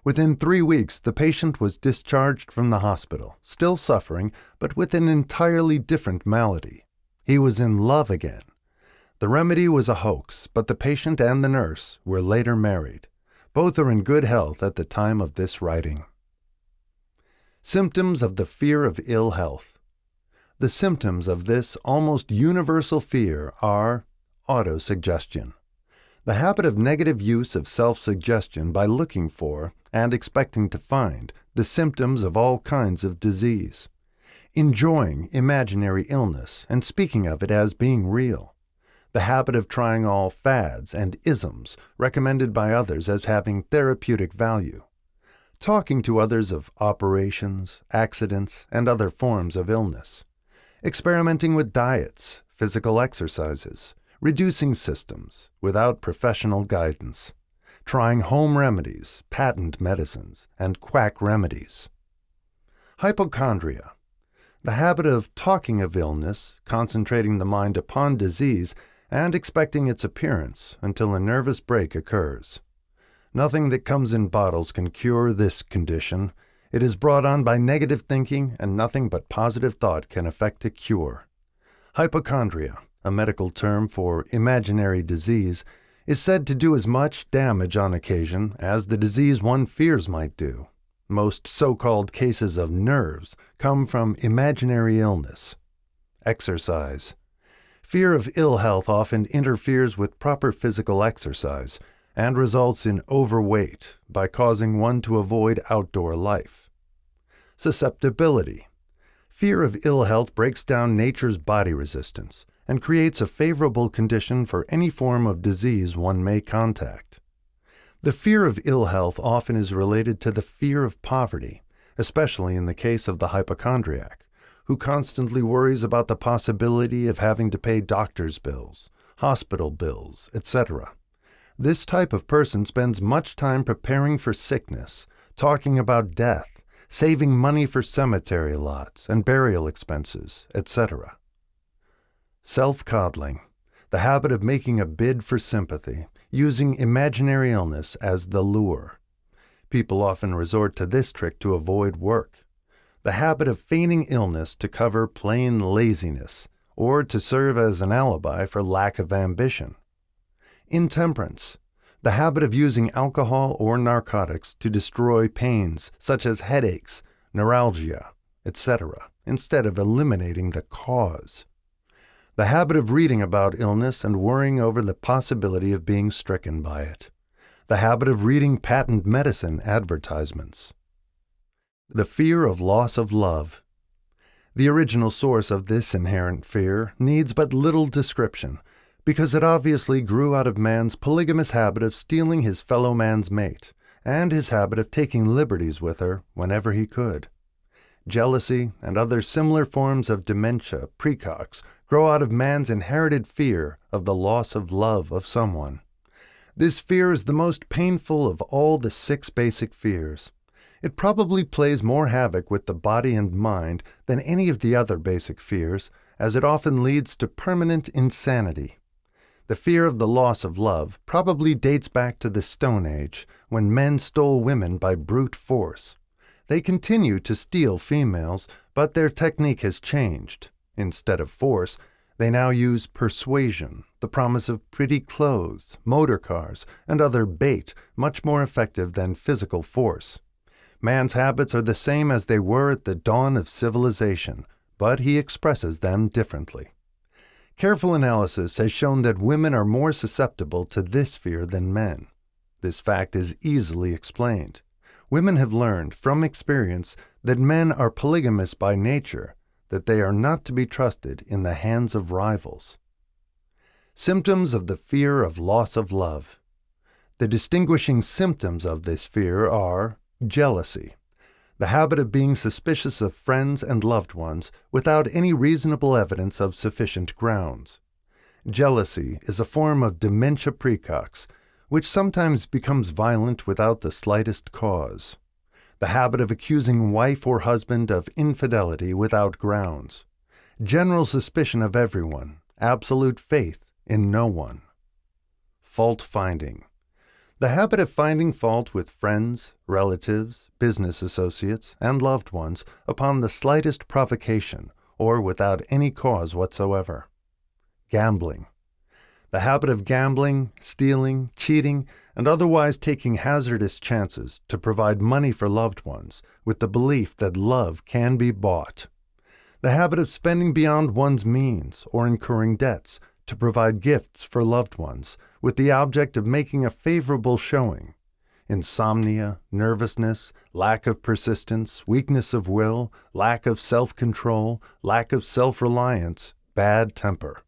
Within 3 weeks, the patient was discharged from the hospital, still suffering, but with an entirely different malady. He was in love again. The remedy was a hoax, but the patient and the nurse were later married. Both are in good health at the time of this writing. Symptoms of the fear of ill health. The symptoms of this almost universal fear are autosuggestion, the habit of negative use of self-suggestion by looking for and expecting to find the symptoms of all kinds of disease, enjoying imaginary illness and speaking of it as being real, the habit of trying all fads and isms recommended by others as having therapeutic value, talking to others of operations, accidents, and other forms of illness, experimenting with diets, physical exercises, reducing systems without professional guidance, trying home remedies, patent medicines, and quack remedies. Hypochondria, the habit of talking of illness, concentrating the mind upon disease, and expecting its appearance until a nervous break occurs. Nothing that comes in bottles can cure this condition. It is brought on by negative thinking, and nothing but positive thought can effect a cure. Hypochondria, a medical term for imaginary disease, is said to do as much damage on occasion as the disease one fears might do. Most so-called cases of nerves come from imaginary illness. Exercise. Fear of ill health often interferes with proper physical exercise and results in overweight by causing one to avoid outdoor life. Susceptibility. Fear of ill health breaks down nature's body resistance and creates a favorable condition for any form of disease one may contact. The fear of ill health often is related to the fear of poverty, especially in the case of the hypochondriac, who constantly worries about the possibility of having to pay doctor's bills, hospital bills, etc. This type of person spends much time preparing for sickness, talking about death, saving money for cemetery lots and burial expenses, etc. Self-coddling, the habit of making a bid for sympathy, using imaginary illness as the lure. People often resort to this trick to avoid work. The habit of feigning illness to cover plain laziness, or to serve as an alibi for lack of ambition. Intemperance, the habit of using alcohol or narcotics to destroy pains such as headaches, neuralgia, etc., instead of eliminating the cause. The habit of reading about illness and worrying over the possibility of being stricken by it. The habit of reading patent medicine advertisements. The fear of loss of love. The original source of this inherent fear needs but little description, because it obviously grew out of man's polygamous habit of stealing his fellow man's mate, and his habit of taking liberties with her whenever he could. Jealousy and other similar forms of dementia precox grow out of man's inherited fear of the loss of love of someone. This fear is the most painful of all the 6 basic fears. It probably plays more havoc with the body and mind than any of the other basic fears, as it often leads to permanent insanity. The fear of the loss of love probably dates back to the Stone Age, when men stole women by brute force. They continue to steal females, but their technique has changed. Instead of force, they now use persuasion, the promise of pretty clothes, motor cars, and other bait, much more effective than physical force. Man's habits are the same as they were at the dawn of civilization, but he expresses them differently. Careful analysis has shown that women are more susceptible to this fear than men. This fact is easily explained. Women have learned from experience that men are polygamous by nature, that they are not to be trusted in the hands of rivals. Symptoms of the fear of loss of love. The distinguishing symptoms of this fear are jealousy, the habit of being suspicious of friends and loved ones without any reasonable evidence of sufficient grounds. Jealousy is a form of dementia praecox, which sometimes becomes violent without the slightest cause. The habit of accusing wife or husband of infidelity without grounds. General suspicion of everyone, absolute faith in no one. Fault-finding. The habit of finding fault with friends, relatives, business associates, and loved ones upon the slightest provocation or without any cause whatsoever. Gambling. The habit of gambling, stealing, cheating, and otherwise taking hazardous chances to provide money for loved ones with the belief that love can be bought. The habit of spending beyond one's means or incurring debts to provide gifts for loved ones with the object of making a favorable showing. Insomnia, nervousness, lack of persistence, weakness of will, lack of self-control, lack of self-reliance, bad temper.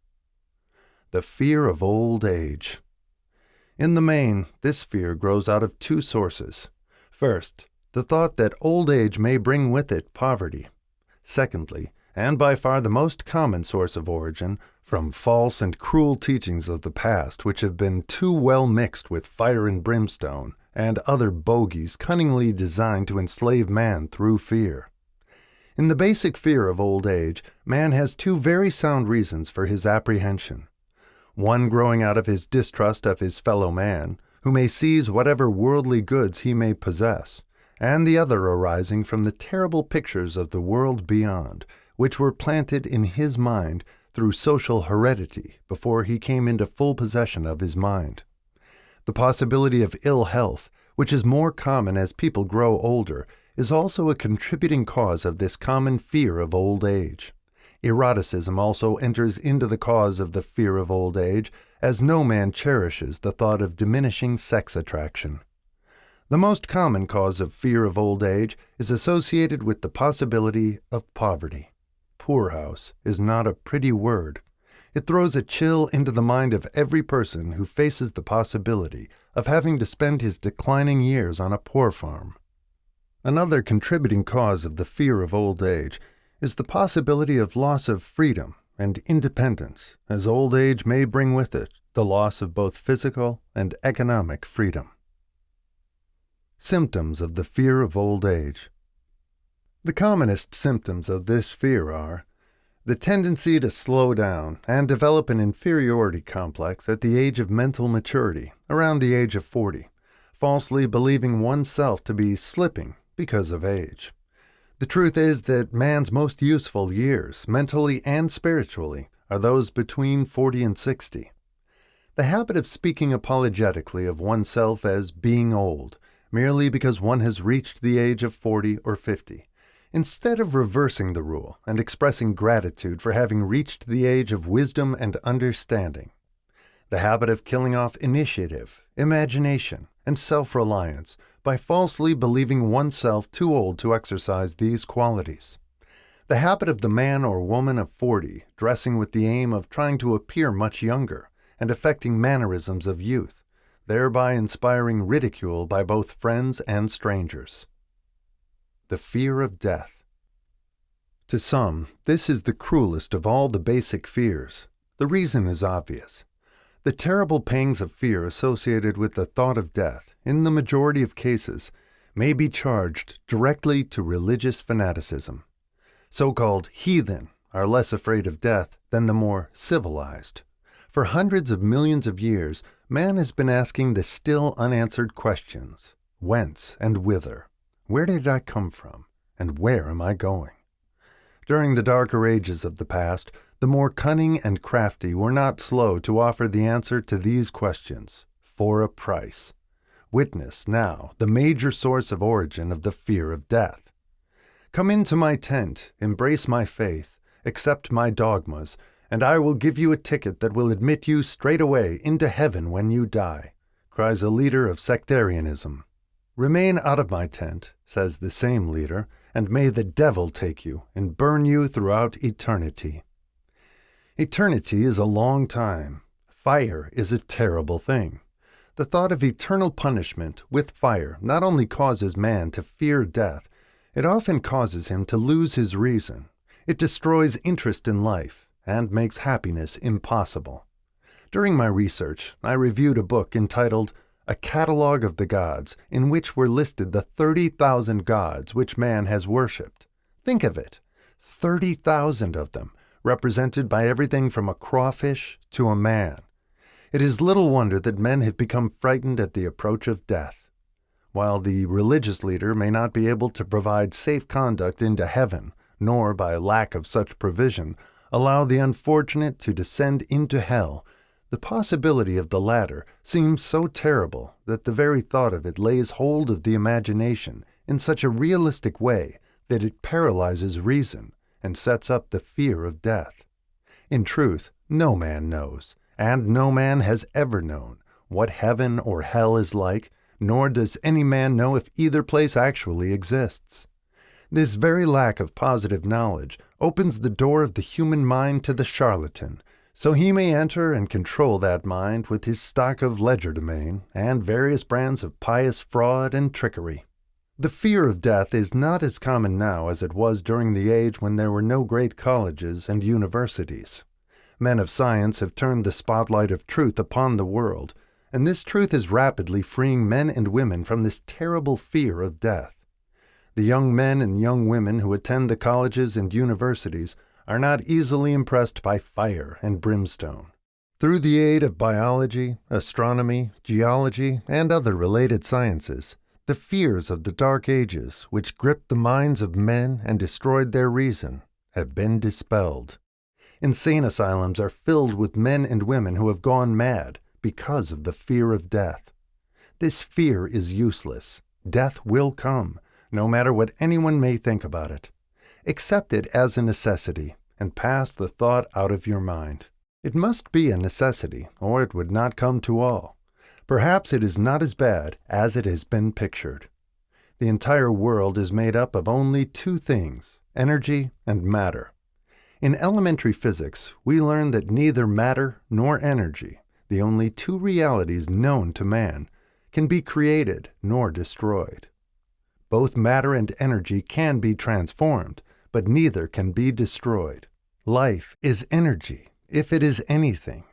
The fear of old age. In the main, this fear grows out of two sources. First, the thought that old age may bring with it poverty. Secondly, and by far the most common source of origin, from false and cruel teachings of the past which have been too well mixed with fire and brimstone and other bogies cunningly designed to enslave man through fear. In the basic fear of old age, man has two very sound reasons for his apprehension. One growing out of his distrust of his fellow man, who may seize whatever worldly goods he may possess, and the other arising from the terrible pictures of the world beyond, which were planted in his mind through social heredity before he came into full possession of his mind. The possibility of ill health, which is more common as people grow older, is also a contributing cause of this common fear of old age. Eroticism also enters into the cause of the fear of old age, as no man cherishes the thought of diminishing sex attraction. The most common cause of fear of old age is associated with the possibility of poverty. Poorhouse is not a pretty word. It throws a chill into the mind of every person who faces the possibility of having to spend his declining years on a poor farm. Another contributing cause of the fear of old age is the possibility of loss of freedom and independence, as old age may bring with it the loss of both physical and economic freedom. Symptoms of the fear of old age. The commonest symptoms of this fear are the tendency to slow down and develop an inferiority complex at the age of mental maturity, around the age of 40, falsely believing oneself to be slipping because of age. The truth is that man's most useful years, mentally and spiritually, are those between 40 and 60. The habit of speaking apologetically of oneself as being old, merely because one has reached the age of 40 or 50, instead of reversing the rule and expressing gratitude for having reached the age of wisdom and understanding. The habit of killing off initiative, imagination, and self-reliance by falsely believing oneself too old to exercise these qualities. The habit of the man or woman of 40 dressing with the aim of trying to appear much younger and affecting mannerisms of youth, thereby inspiring ridicule by both friends and strangers. The fear of death. To some, this is the cruelest of all the basic fears. The reason is obvious. The terrible pangs of fear associated with the thought of death, in the majority of cases, may be charged directly to religious fanaticism. So-called heathen are less afraid of death than the more civilized. For hundreds of millions of years, man has been asking the still unanswered questions: whence and whither? Where did I come from, and where am I going? During the darker ages of the past, the more cunning and crafty were not slow to offer the answer to these questions, for a price. Witness now the major source of origin of the fear of death. Come into my tent, embrace my faith, accept my dogmas, and I will give you a ticket that will admit you straight away into heaven when you die, cries a leader of sectarianism. Remain out of my tent, says the same leader, and may the devil take you and burn you throughout eternity. Eternity is a long time. Fire is a terrible thing. The thought of eternal punishment with fire not only causes man to fear death, it often causes him to lose his reason. It destroys interest in life and makes happiness impossible. During my research, I reviewed a book entitled A Catalogue of the Gods, in which were listed the 30,000 gods which man has worshipped. Think of it, 30,000 of them, represented by everything from a crawfish to a man. It is little wonder that men have become frightened at the approach of death. While the religious leader may not be able to provide safe conduct into heaven, nor by lack of such provision allow the unfortunate to descend into hell, the possibility of the latter seems so terrible that the very thought of it lays hold of the imagination in such a realistic way that it paralyzes reason and sets up the fear of death. In truth, no man knows, and no man has ever known, what heaven or hell is like, nor does any man know if either place actually exists. This very lack of positive knowledge opens the door of the human mind to the charlatan, so he may enter and control that mind with his stock of legerdemain and various brands of pious fraud and trickery. The fear of death is not as common now as it was during the age when there were no great colleges and universities. Men of science have turned the spotlight of truth upon the world, and this truth is rapidly freeing men and women from this terrible fear of death. The young men and young women who attend the colleges and universities are not easily impressed by fire and brimstone. Through the aid of biology, astronomy, geology, and other related sciences, the fears of the Dark Ages, which gripped the minds of men and destroyed their reason, have been dispelled. Insane asylums are filled with men and women who have gone mad because of the fear of death. This fear is useless. Death will come, no matter what anyone may think about it. Accept it as a necessity and pass the thought out of your mind. It must be a necessity, or it would not come to all. Perhaps it is not as bad as it has been pictured. The entire world is made up of only two things, energy and matter. In elementary physics, we learn that neither matter nor energy, the only two realities known to man, can be created nor destroyed. Both matter and energy can be transformed, but neither can be destroyed. Life is energy, if it is anything.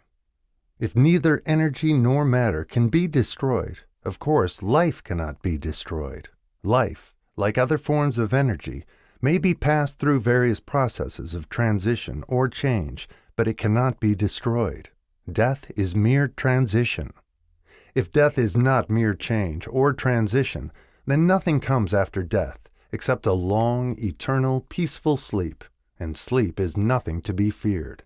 If neither energy nor matter can be destroyed, of course life cannot be destroyed. Life, like other forms of energy, may be passed through various processes of transition or change, but it cannot be destroyed. Death is mere transition. If death is not mere change or transition, then nothing comes after death except a long, eternal, peaceful sleep, and sleep is nothing to be feared.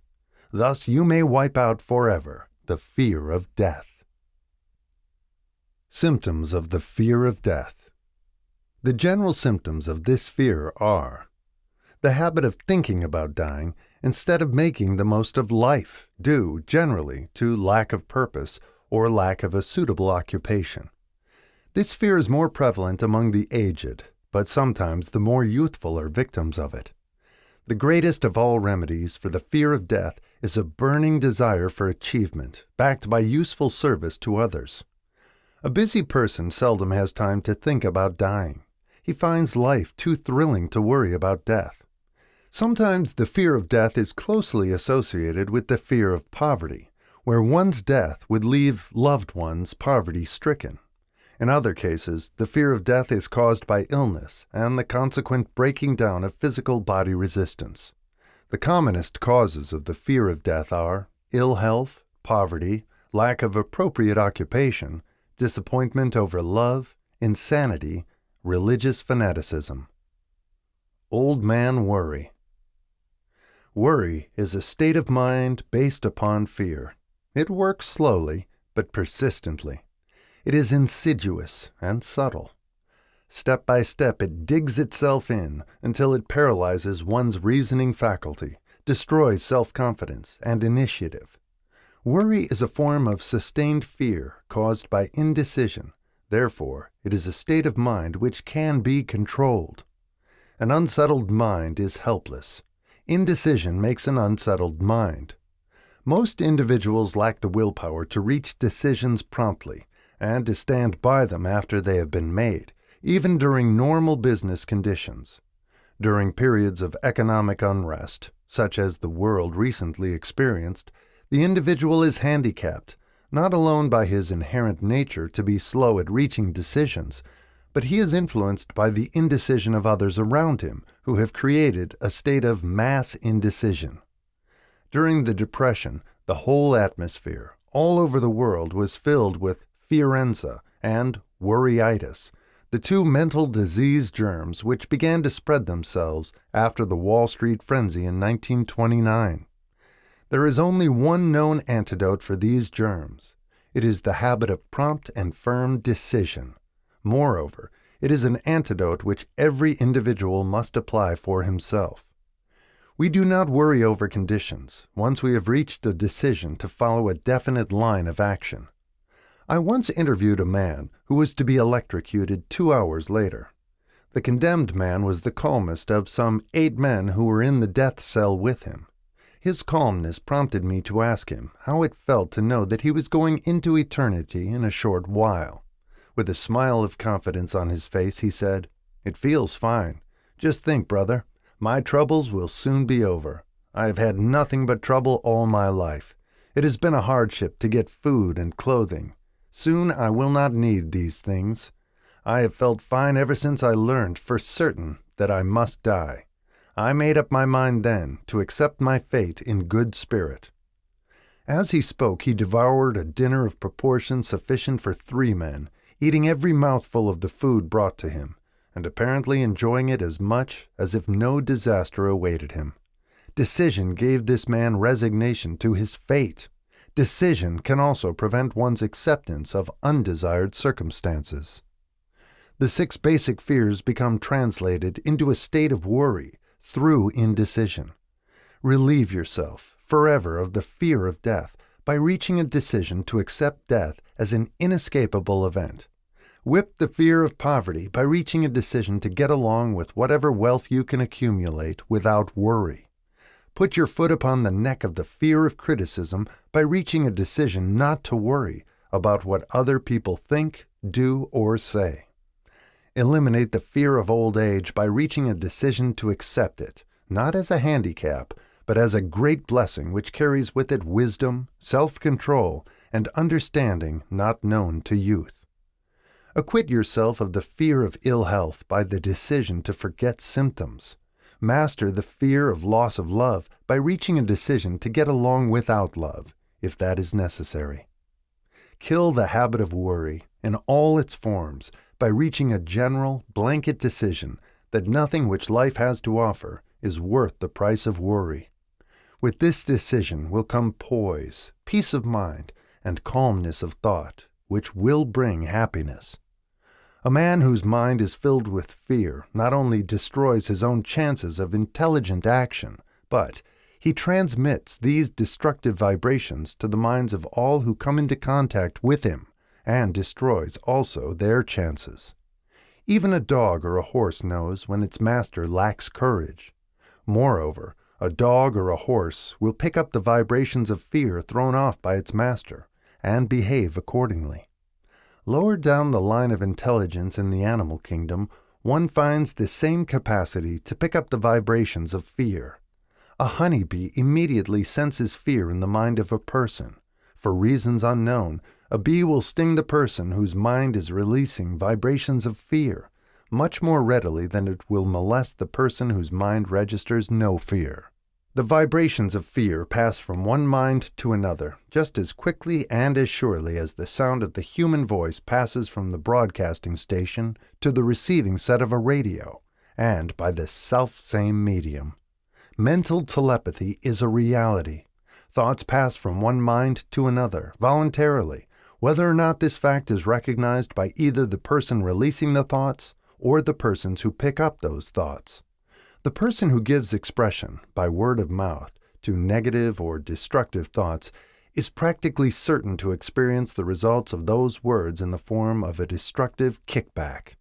Thus you may wipe out forever the fear of death. Symptoms of the fear of death. The general symptoms of this fear are the habit of thinking about dying instead of making the most of life, due, generally, to lack of purpose or lack of a suitable occupation. This fear is more prevalent among the aged, but sometimes the more youthful are victims of it. The greatest of all remedies for the fear of death is a burning desire for achievement, backed by useful service to others. A busy person seldom has time to think about dying. He finds life too thrilling to worry about death. Sometimes the fear of death is closely associated with the fear of poverty, where one's death would leave loved ones poverty-stricken. In other cases, the fear of death is caused by illness and the consequent breaking down of physical body resistance. The commonest causes of the fear of death are ill health, poverty, lack of appropriate occupation, disappointment over love, insanity, religious fanaticism. Old man worry. Worry is a state of mind based upon fear. It works slowly, but persistently. It is insidious and subtle. Step by step it digs itself in until it paralyzes one's reasoning faculty, destroys self-confidence and initiative. Worry is a form of sustained fear caused by indecision. Therefore, it is a state of mind which can be controlled. An unsettled mind is helpless. Indecision makes an unsettled mind. Most individuals lack the willpower to reach decisions promptly and to stand by them after they have been made, even during normal business conditions. During periods of economic unrest, such as the world recently experienced, the individual is handicapped, not alone by his inherent nature to be slow at reaching decisions, but he is influenced by the indecision of others around him who have created a state of mass indecision. During the Depression, the whole atmosphere, all over the world, was filled with fearenza and worryitis, the two mental disease germs which began to spread themselves after the Wall Street frenzy in 1929. There is only one known antidote for these germs. It is the habit of prompt and firm decision. Moreover, it is an antidote which every individual must apply for himself. We do not worry over conditions once we have reached a decision to follow a definite line of action. I once interviewed a man who was to be electrocuted 2 hours later. The condemned man was the calmest of some 8 men who were in the death cell with him. His calmness prompted me to ask him how it felt to know that he was going into eternity in a short while. With a smile of confidence on his face, he said, "It feels fine. Just think, brother, my troubles will soon be over. I have had nothing but trouble all my life. It has been a hardship to get food and clothing. Soon I will not need these things. I have felt fine ever since I learned for certain that I must die. I made up my mind then to accept my fate in good spirit." As he spoke, he devoured a dinner of proportion sufficient for 3 men, eating every mouthful of the food brought to him, and apparently enjoying it as much as if no disaster awaited him. Decision gave this man resignation to his fate. Decision can also prevent one's acceptance of undesired circumstances. The 6 basic fears become translated into a state of worry through indecision. Relieve yourself forever of the fear of death by reaching a decision to accept death as an inescapable event. Whip the fear of poverty by reaching a decision to get along with whatever wealth you can accumulate without worry. Put your foot upon the neck of the fear of criticism by reaching a decision not to worry about what other people think, do, or say. Eliminate the fear of old age by reaching a decision to accept it, not as a handicap, but as a great blessing which carries with it wisdom, self-control, and understanding not known to youth. Acquit yourself of the fear of ill health by the decision to forget symptoms. Master the fear of loss of love by reaching a decision to get along without love, if that is necessary. Kill the habit of worry in all its forms by reaching a general, blanket decision that nothing which life has to offer is worth the price of worry. With this decision will come poise, peace of mind, and calmness of thought, which will bring happiness. A man whose mind is filled with fear not only destroys his own chances of intelligent action, but he transmits these destructive vibrations to the minds of all who come into contact with him, and destroys also their chances. Even a dog or a horse knows when its master lacks courage. Moreover, a dog or a horse will pick up the vibrations of fear thrown off by its master, and behave accordingly. Lower down the line of intelligence in the animal kingdom, one finds the same capacity to pick up the vibrations of fear. A honeybee immediately senses fear in the mind of a person. For reasons unknown, a bee will sting the person whose mind is releasing vibrations of fear much more readily than it will molest the person whose mind registers no fear. The vibrations of fear pass from one mind to another just as quickly and as surely as the sound of the human voice passes from the broadcasting station to the receiving set of a radio, and by the self-same medium. Mental telepathy is a reality. Thoughts pass from one mind to another voluntarily, whether or not this fact is recognized by either the person releasing the thoughts or the persons who pick up those thoughts. The person who gives expression, by word of mouth, to negative or destructive thoughts is practically certain to experience the results of those words in the form of a destructive kickback.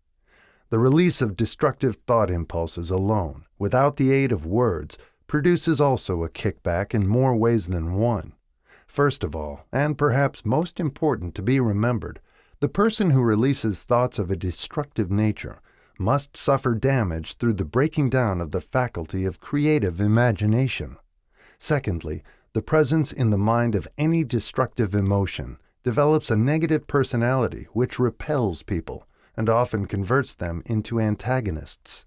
The release of destructive thought impulses alone, without the aid of words, produces also a kickback in more ways than one. First of all, and perhaps most important to be remembered, the person who releases thoughts of a destructive nature must suffer damage through the breaking down of the faculty of creative imagination. Secondly, the presence in the mind of any destructive emotion develops a negative personality which repels people and often converts them into antagonists.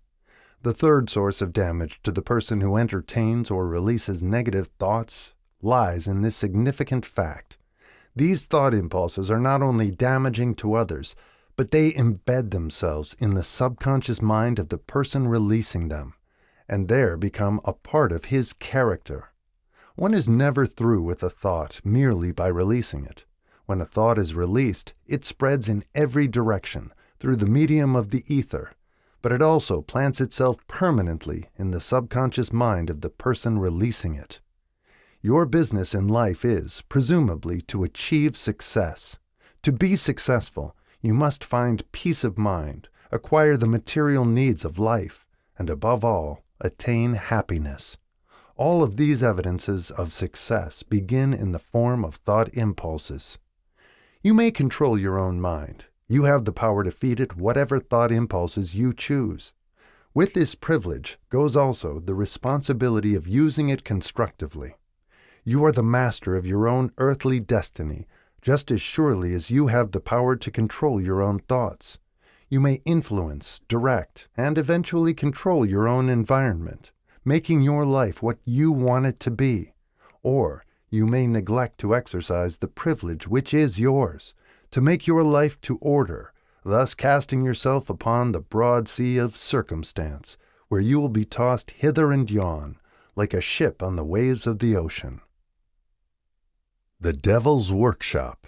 The third source of damage to the person who entertains or releases negative thoughts lies in this significant fact. These thought impulses are not only damaging to others, but they embed themselves in the subconscious mind of the person releasing them, and there become a part of his character. One is never through with a thought merely by releasing it. When a thought is released, it spreads in every direction through the medium of the ether, but it also plants itself permanently in the subconscious mind of the person releasing it. Your business in life is, presumably, to achieve success. To be successful, you must find peace of mind, acquire the material needs of life, and above all, attain happiness. All of these evidences of success begin in the form of thought impulses. You may control your own mind. You have the power to feed it whatever thought impulses you choose. With this privilege goes also the responsibility of using it constructively. You are the master of your own earthly destiny, just as surely as you have the power to control your own thoughts. You may influence, direct, and eventually control your own environment, making your life what you want it to be. Or you may neglect to exercise the privilege which is yours, to make your life to order, thus casting yourself upon the broad sea of circumstance, where you will be tossed hither and yon, like a ship on the waves of the ocean. The Devil's Workshop,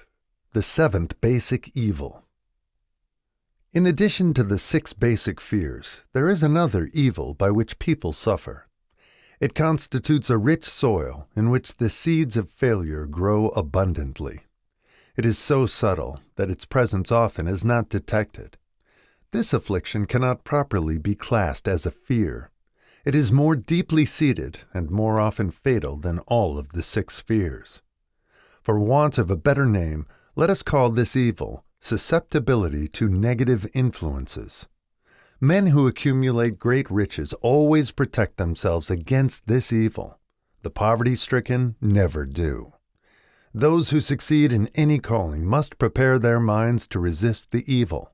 the seventh basic evil. In addition to the 6 basic fears, there is another evil by which people suffer. It constitutes a rich soil in which the seeds of failure grow abundantly. It is so subtle that its presence often is not detected. This affliction cannot properly be classed as a fear. It is more deeply seated and more often fatal than all of the 6 fears. For want of a better name, let us call this evil susceptibility to negative influences. Men who accumulate great riches always protect themselves against this evil. The poverty-stricken never do. Those who succeed in any calling must prepare their minds to resist the evil.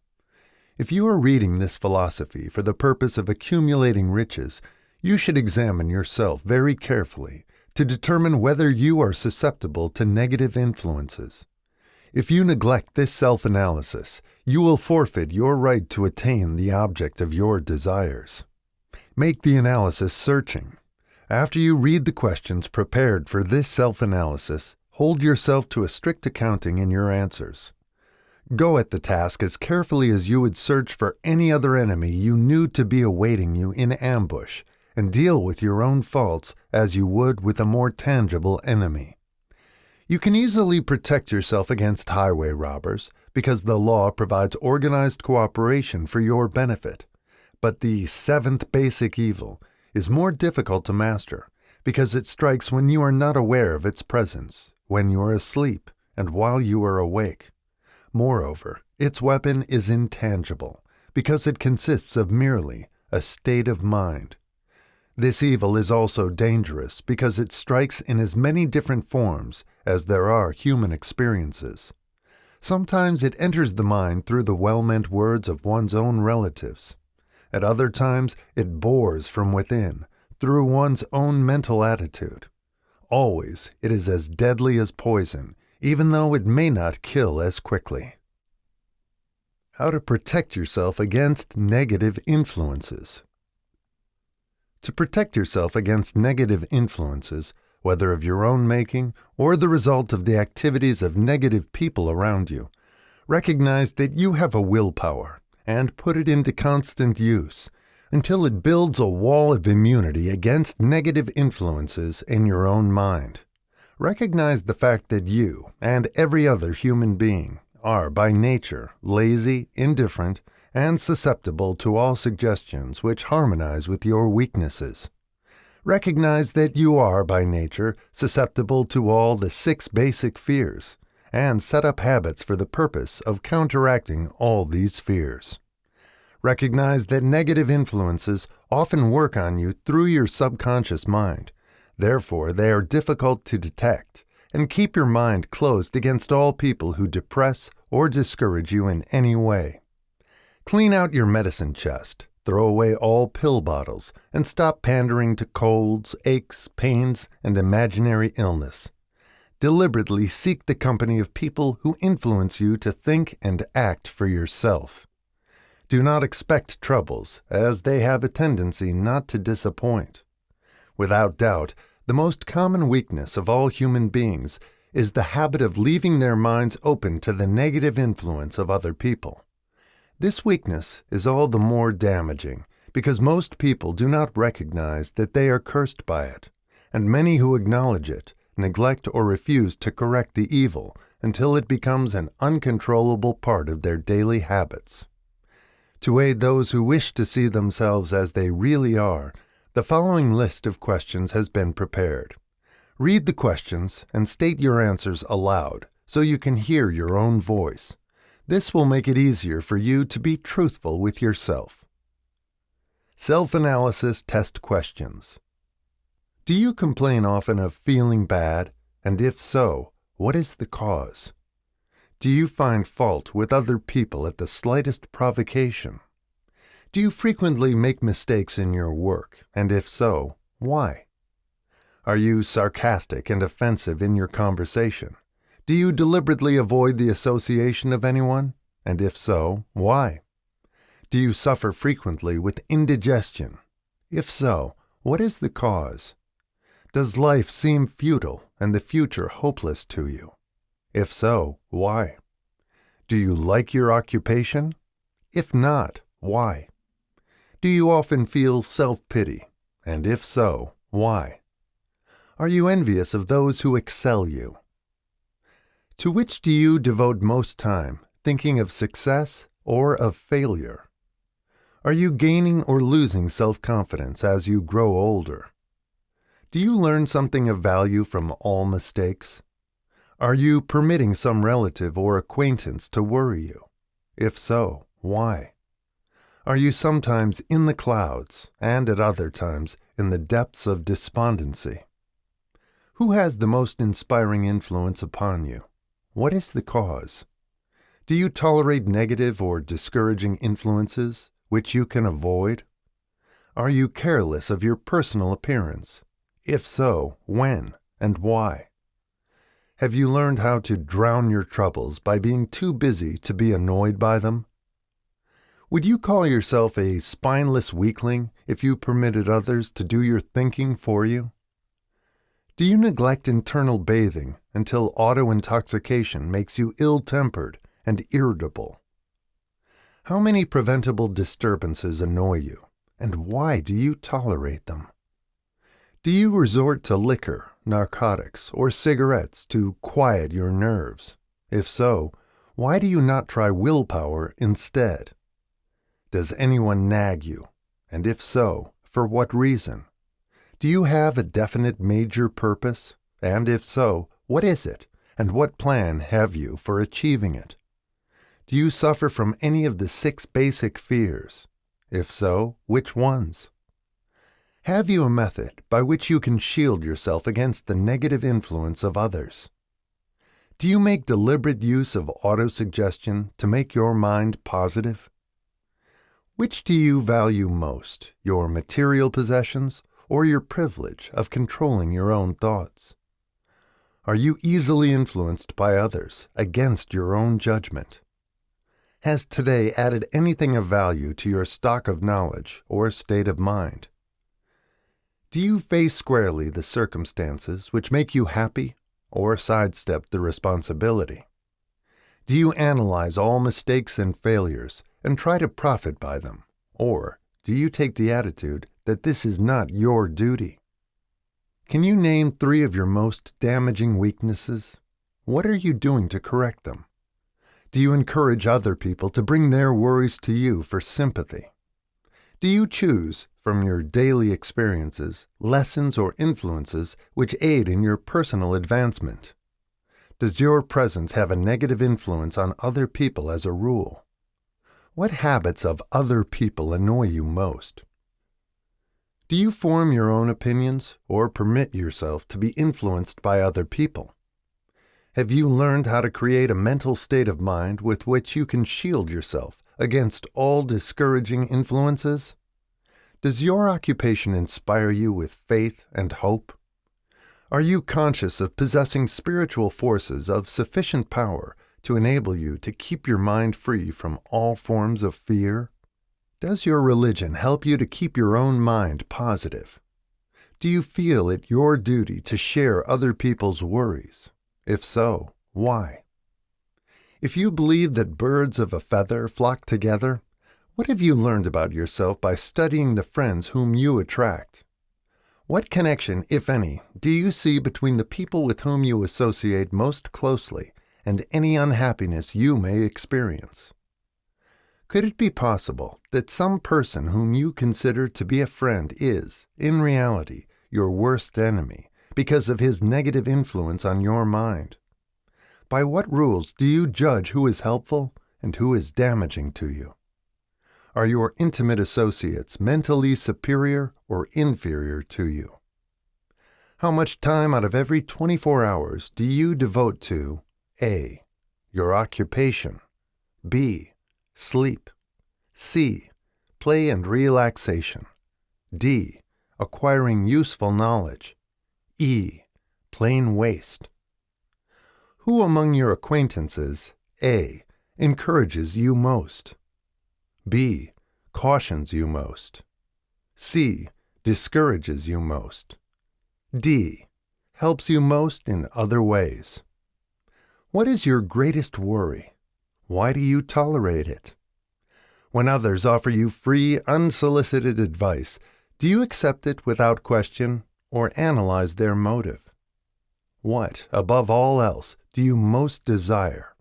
If you are reading this philosophy for the purpose of accumulating riches, you should examine yourself very carefully to determine whether you are susceptible to negative influences. If you neglect this self-analysis, you will forfeit your right to attain the object of your desires. Make the analysis searching. After you read the questions prepared for this self-analysis, hold yourself to a strict accounting in your answers. Go at the task as carefully as you would search for any other enemy you knew to be awaiting you in ambush, and deal with your own faults as you would with a more tangible enemy. You can easily protect yourself against highway robbers because the law provides organized cooperation for your benefit. But the 7th basic evil is more difficult to master because it strikes when you are not aware of its presence, when you are asleep, and while you are awake. Moreover, its weapon is intangible because it consists of merely a state of mind. This evil is also dangerous because it strikes in as many different forms as there are human experiences. Sometimes it enters the mind through the well-meant words of one's own relatives. At other times it bores from within, through one's own mental attitude. Always it is as deadly as poison, even though it may not kill as quickly. How to protect yourself against negative influences. To protect yourself against negative influences, whether of your own making or the result of the activities of negative people around you, recognize that you have a willpower and put it into constant use, until it builds a wall of immunity against negative influences in your own mind. Recognize the fact that you and every other human being are by nature lazy, indifferent, and susceptible to all suggestions which harmonize with your weaknesses. Recognize that you are by nature susceptible to all the 6 basic fears, and set up habits for the purpose of counteracting all these fears. Recognize that negative influences often work on you through your subconscious mind. Therefore, they are difficult to detect, and keep your mind closed against all people who depress or discourage you in any way. Clean out your medicine chest, throw away all pill bottles, and stop pandering to colds, aches, pains, and imaginary illness. Deliberately seek the company of people who influence you to think and act for yourself. Do not expect troubles, as they have a tendency not to disappoint. Without doubt, the most common weakness of all human beings is the habit of leaving their minds open to the negative influence of other people. This weakness is all the more damaging because most people do not recognize that they are cursed by it, and many who acknowledge it neglect or refuse to correct the evil until it becomes an uncontrollable part of their daily habits. To aid those who wish to see themselves as they really are, the following list of questions has been prepared. Read the questions and state your answers aloud so you can hear your own voice. This will make it easier for you to be truthful with yourself. Self-analysis test questions. Do you complain often of feeling bad? And if so, what is the cause? Do you find fault with other people at the slightest provocation? Do you frequently make mistakes in your work? And if so, why? Are you sarcastic and offensive in your conversation? Do you deliberately avoid the association of anyone? And if so, why? Do you suffer frequently with indigestion? If so, what is the cause? Does life seem futile and the future hopeless to you? If so, why? Do you like your occupation? If not, why? Do you often feel self-pity? And if so, why? Are you envious of those who excel you? To which do you devote most time, thinking of success or of failure? Are you gaining or losing self-confidence as you grow older? Do you learn something of value from all mistakes? Are you permitting some relative or acquaintance to worry you? If so, why? Are you sometimes in the clouds and at other times in the depths of despondency? Who has the most inspiring influence upon you? What is the cause? Do you tolerate negative or discouraging influences which you can avoid? Are you careless of your personal appearance? If so, when and why? Have you learned how to drown your troubles by being too busy to be annoyed by them? Would you call yourself a spineless weakling if you permitted others to do your thinking for you? Do you neglect internal bathing until auto-intoxication makes you ill-tempered and irritable? How many preventable disturbances annoy you, and why do you tolerate them? Do you resort to liquor, narcotics, or cigarettes to quiet your nerves? If so, why do you not try willpower instead? Does anyone nag you? And if so, for what reason? Do you have a definite major purpose? And if so, what is it? And what plan have you for achieving it? Do you suffer from any of the 6 basic fears? If so, which ones? Have you a method by which you can shield yourself against the negative influence of others? Do you make deliberate use of autosuggestion to make your mind positive? Which do you value most, your material possessions or your privilege of controlling your own thoughts? Are you easily influenced by others against your own judgment? Has today added anything of value to your stock of knowledge or state of mind? Do you face squarely the circumstances which make you happy or sidestep the responsibility? Do you analyze all mistakes and failures and try to profit by them, or do you take the attitude that this is not your duty? Can you name 3 of your most damaging weaknesses? What are you doing to correct them? Do you encourage other people to bring their worries to you for sympathy? Do you choose, from your daily experiences, lessons or influences which aid in your personal advancement? Does your presence have a negative influence on other people as a rule? What habits of other people annoy you most? Do you form your own opinions or permit yourself to be influenced by other people? Have you learned how to create a mental state of mind with which you can shield yourself against all discouraging influences? Does your occupation inspire you with faith and hope? Are you conscious of possessing spiritual forces of sufficient power to enable you to keep your mind free from all forms of fear? Does your religion help you to keep your own mind positive? Do you feel it your duty to share other people's worries? If so, why? If you believe that birds of a feather flock together, what have you learned about yourself by studying the friends whom you attract? What connection, if any, do you see between the people with whom you associate most closely and any unhappiness you may experience? Could it be possible that some person whom you consider to be a friend is, in reality, your worst enemy because of his negative influence on your mind? By what rules do you judge who is helpful and who is damaging to you? Are your intimate associates mentally superior or inferior to you? How much time out of every 24 hours do you devote to A. Your occupation, B. Sleep, C. Play and relaxation, D. Acquiring useful knowledge, E. Plain waste? Who among your acquaintances, A. encourages you most, B. cautions you most, C. discourages you most, D. helps you most in other ways? What is your greatest worry? Why do you tolerate it? When others offer you free, unsolicited advice, do you accept it without question or analyze their motive? What, above all else, do you most desire?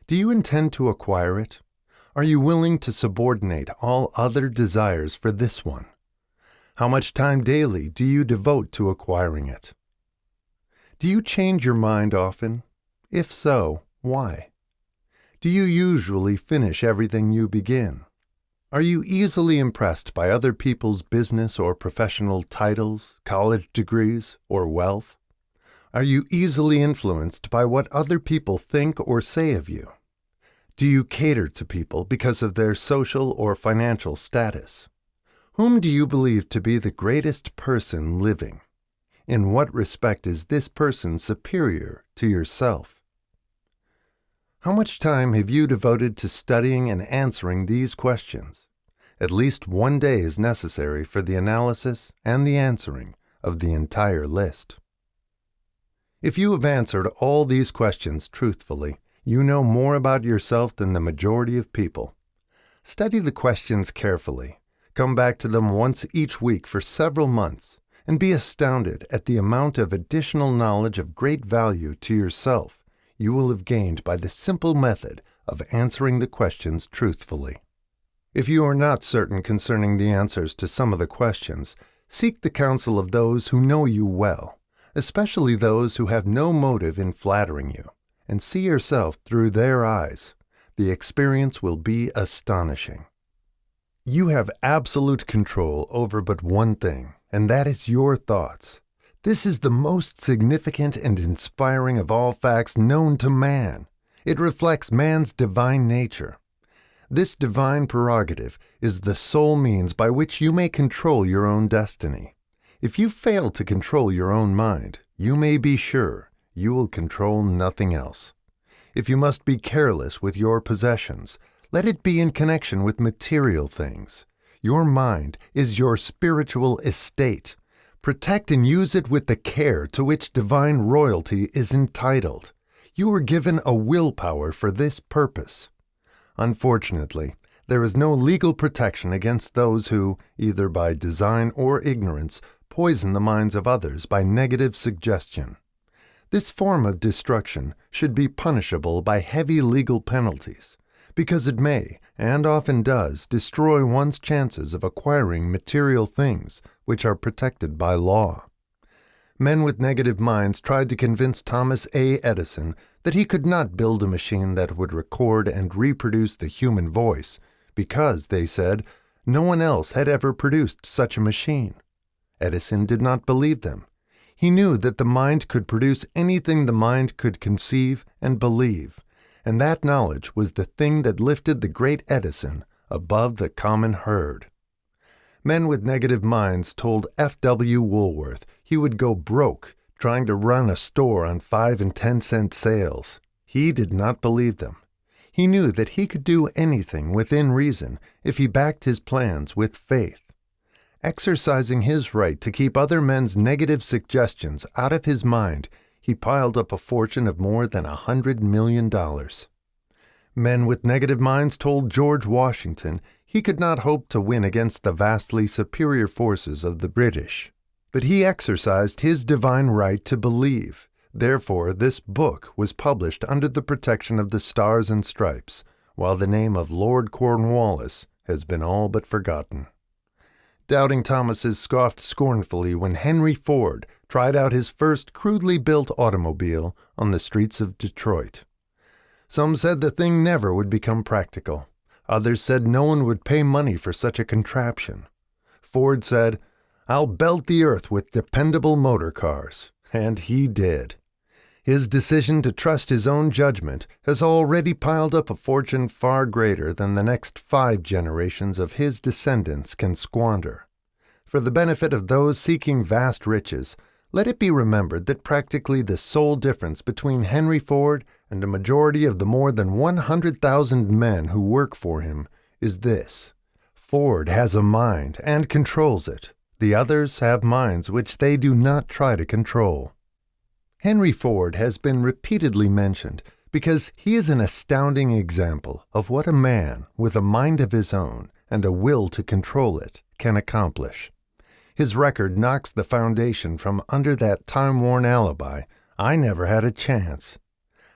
Do you intend to acquire it? Are you willing to subordinate all other desires for this one? How much time daily do you devote to acquiring it? Do you change your mind often? If so, why? Do you usually finish everything you begin? Are you easily impressed by other people's business or professional titles, college degrees, or wealth? Are you easily influenced by what other people think or say of you? Do you cater to people because of their social or financial status? Whom do you believe to be the greatest person living? In what respect is this person superior to yourself? How much time have you devoted to studying and answering these questions? At least one day is necessary for the analysis and the answering of the entire list. If you have answered all these questions truthfully, you know more about yourself than the majority of people. Study the questions carefully. Come back to them once each week for several months, and be astounded at the amount of additional knowledge of great value to yourself you will have gained by the simple method of answering the questions truthfully. If you are not certain concerning the answers to some of the questions, seek the counsel of those who know you well, especially those who have no motive in flattering you, and see yourself through their eyes. The experience will be astonishing. You have absolute control over but one thing, and that is your thoughts. This is the most significant and inspiring of all facts known to man. It reflects man's divine nature. This divine prerogative is the sole means by which you may control your own destiny. If you fail to control your own mind, you may be sure you will control nothing else. If you must be careless with your possessions, let it be in connection with material things. Your mind is your spiritual estate. Protect and use it with the care to which divine royalty is entitled. You were given a willpower for this purpose. Unfortunately, There is no legal protection against those who, either by design or ignorance, poison the minds of others by negative suggestion. This form of destruction should be punishable by heavy legal penalties, because it may, and often does, destroy one's chances of acquiring material things which are protected by law. Men with negative minds tried to convince Thomas A. Edison that he could not build a machine that would record and reproduce the human voice, because, they said, no one else had ever produced such a machine. Edison did not believe them. He knew that the mind could produce anything the mind could conceive and believe, and that knowledge was the thing that lifted the great Edison above the common herd. Men with negative minds told F.W. Woolworth he would go broke trying to run a store on 5 and 10 cent sales. He did not believe them. He knew that he could do anything within reason if he backed his plans with faith. Exercising his right to keep other men's negative suggestions out of his mind, he piled up a fortune of more than $100 million. Men with negative minds told George Washington he could not hope to win against the vastly superior forces of the British. But he exercised his divine right to believe. Therefore, this book was published under the protection of the Stars and Stripes, while the name of Lord Cornwallis has been all but forgotten. Doubting Thomases scoffed scornfully when Henry Ford tried out his first crudely built automobile on the streets of Detroit. Some said the thing never would become practical. Others said no one would pay money for such a contraption. Ford said, "I'll belt the earth with dependable motor cars," and he did. His decision to trust his own judgment has already piled up a fortune far greater than the next 5 generations of his descendants can squander. For the benefit of those seeking vast riches, let it be remembered that practically the sole difference between Henry Ford and a majority of the more than 100,000 men who work for him is this: Ford has a mind and controls it. The others have minds which they do not try to control. Henry Ford has been repeatedly mentioned because he is an astounding example of what a man with a mind of his own and a will to control it can accomplish. His record knocks the foundation from under that time-worn alibi, "I never had a chance."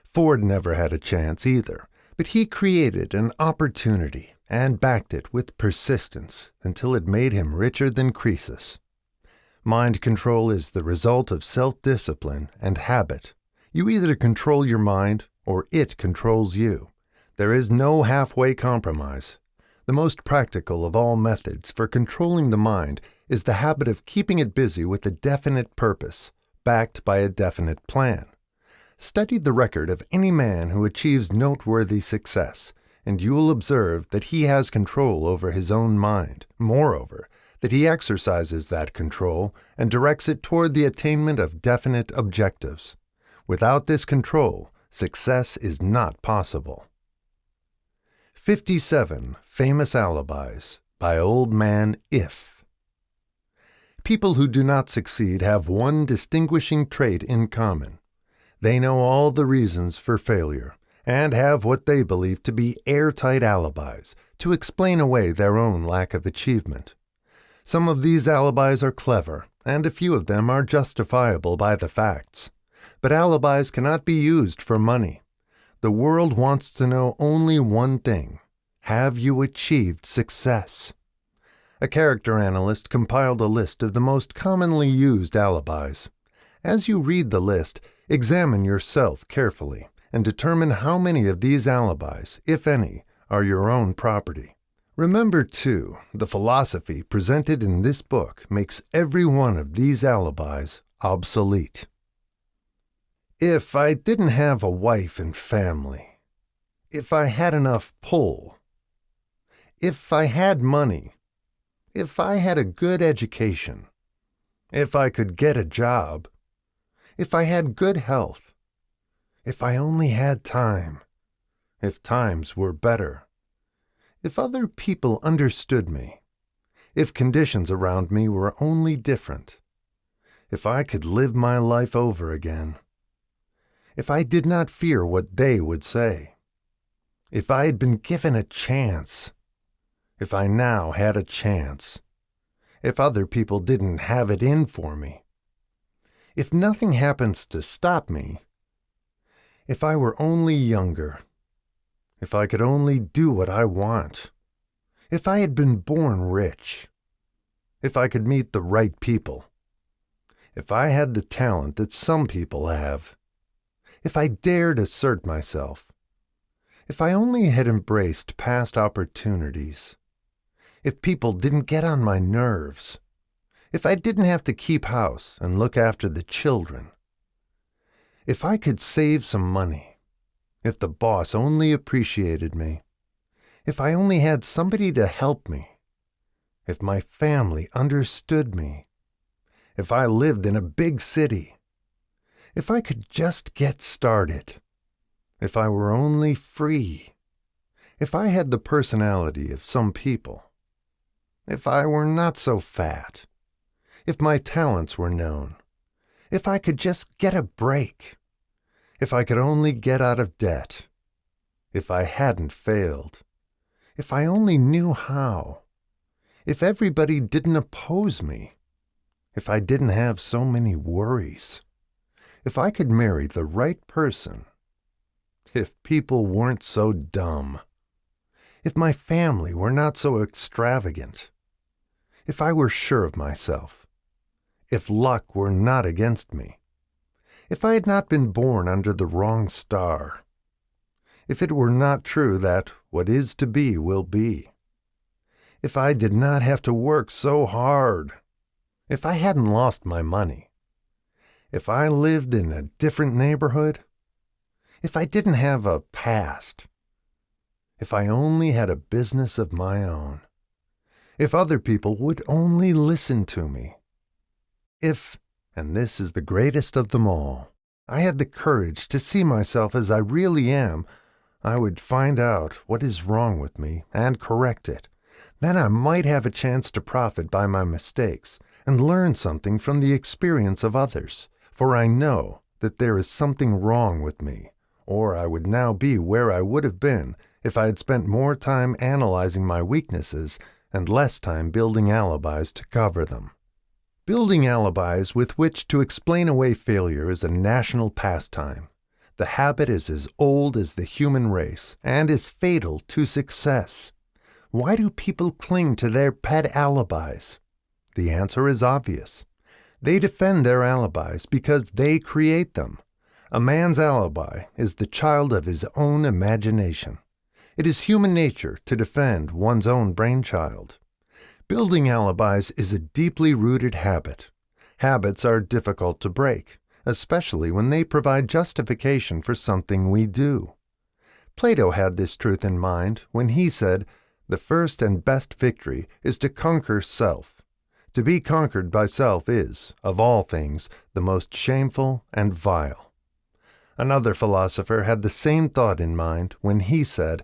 Ford never had a chance either, but he created an opportunity and backed it with persistence until it made him richer than Croesus. Mind control is the result of self-discipline and habit. You either control your mind or it controls you. There is no halfway compromise. The most practical of all methods for controlling the mind is the habit of keeping it busy with a definite purpose, backed by a definite plan. Study the record of any man who achieves noteworthy success, and you will observe that he has control over his own mind. Moreover, that he exercises that control and directs it toward the attainment of definite objectives. Without this control, success is not possible. 57 Famous Alibis by Old Man If. People who do not succeed have one distinguishing trait in common. They know all the reasons for failure, and have what they believe to be airtight alibis to explain away their own lack of achievement. Some of these alibis are clever, and a few of them are justifiable by the facts. But alibis cannot be used for money. The world wants to know only one thing: have you achieved success? A character analyst compiled a list of the most commonly used alibis. As you read the list, examine yourself carefully and determine how many of these alibis, if any, are your own property. Remember, too, the philosophy presented in this book makes every one of these alibis obsolete. If I didn't have a wife and family, if I had enough pull, if I had money, if I had a good education, if I could get a job, if I had good health, if I only had time, if times were better, if other people understood me, if conditions around me were only different, if I could live my life over again, if I did not fear what they would say, if I had been given a chance, if I now had a chance, if other people didn't have it in for me, if nothing happens to stop me, if I were only younger, if I could only do what I want, if I had been born rich, if I could meet the right people, if I had the talent that some people have, if I dared assert myself, if I only had embraced past opportunities, if people didn't get on my nerves, if I didn't have to keep house and look after the children, if I could save some money, if the boss only appreciated me, if I only had somebody to help me, if my family understood me, if I lived in a big city, if I could just get started, if I were only free, if I had the personality of some people, if I were not so fat, if my talents were known, if I could just get a break, if I could only get out of debt, if I hadn't failed, if I only knew how, if everybody didn't oppose me, if I didn't have so many worries, if I could marry the right person, if people weren't so dumb, if my family were not so extravagant, if I were sure of myself, if luck were not against me, if I had not been born under the wrong star, if it were not true that what is to be will be, if I did not have to work so hard, if I hadn't lost my money, if I lived in a different neighborhood, if I didn't have a past, if I only had a business of my own, if other people would only listen to me, if, and this is the greatest of them all, I had the courage to see myself as I really am, I would find out what is wrong with me and correct it. Then I might have a chance to profit by my mistakes and learn something from the experience of others, for I know that there is something wrong with me, or I would now be where I would have been if I had spent more time analyzing my weaknesses and less time building alibis to cover them. Building alibis with which to explain away failure is a national pastime. The habit is as old as the human race and is fatal to success. Why do people cling to their pet alibis? The answer is obvious. They defend their alibis because they create them. A man's alibi is the child of his own imagination. It is human nature to defend one's own brainchild. Building alibis is a deeply rooted habit. Habits are difficult to break, especially when they provide justification for something we do. Plato had this truth in mind when he said, "The first and best victory is to conquer self. To be conquered by self is, of all things, the most shameful and vile." Another philosopher had the same thought in mind when he said,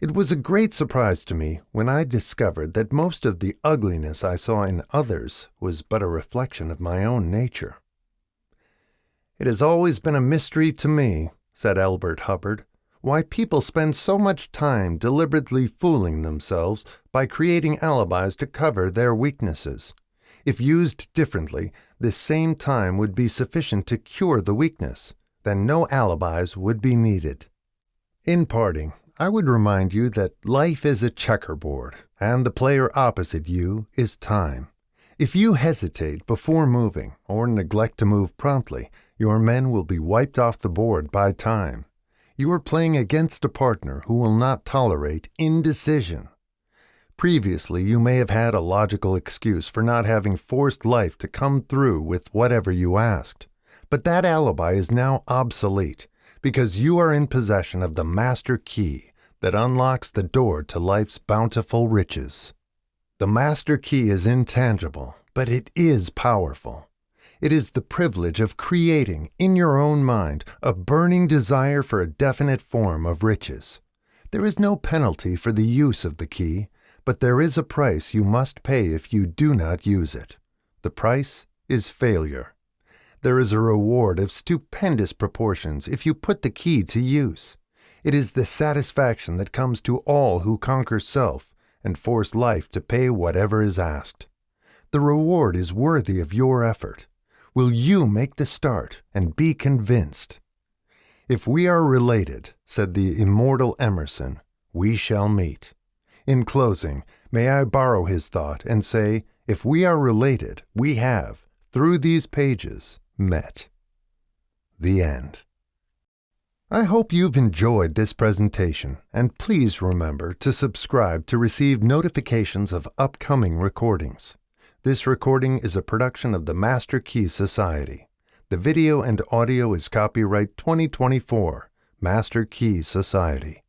"It was a great surprise to me when I discovered that most of the ugliness I saw in others was but a reflection of my own nature." "It has always been a mystery to me," said Elbert Hubbard, "why people spend so much time deliberately fooling themselves by creating alibis to cover their weaknesses. If used differently, this same time would be sufficient to cure the weakness. Then no alibis would be needed." In parting, I would remind you that life is a checkerboard, and the player opposite you is time. If you hesitate before moving, or neglect to move promptly, your men will be wiped off the board by time. You are playing against a partner who will not tolerate indecision. Previously, you may have had a logical excuse for not having forced life to come through with whatever you asked, but that alibi is now obsolete, because you are in possession of the master key that unlocks the door to life's bountiful riches. The master key is intangible, but it is powerful. It is the privilege of creating, in your own mind, a burning desire for a definite form of riches. There is no penalty for the use of the key, but there is a price you must pay if you do not use it. The price is failure. There is a reward of stupendous proportions if you put the key to use. It is the satisfaction that comes to all who conquer self and force life to pay whatever is asked. The reward is worthy of your effort. Will you make the start and be convinced? If we are related, said the immortal Emerson, we shall meet. In closing, may I borrow his thought and say, if we are related, we have, through these pages, met. The end. I hope you've enjoyed this presentation, and please remember to subscribe to receive notifications of upcoming recordings. This recording is a production of the Master Key Society. The video and audio is copyright 2024, Master Key Society.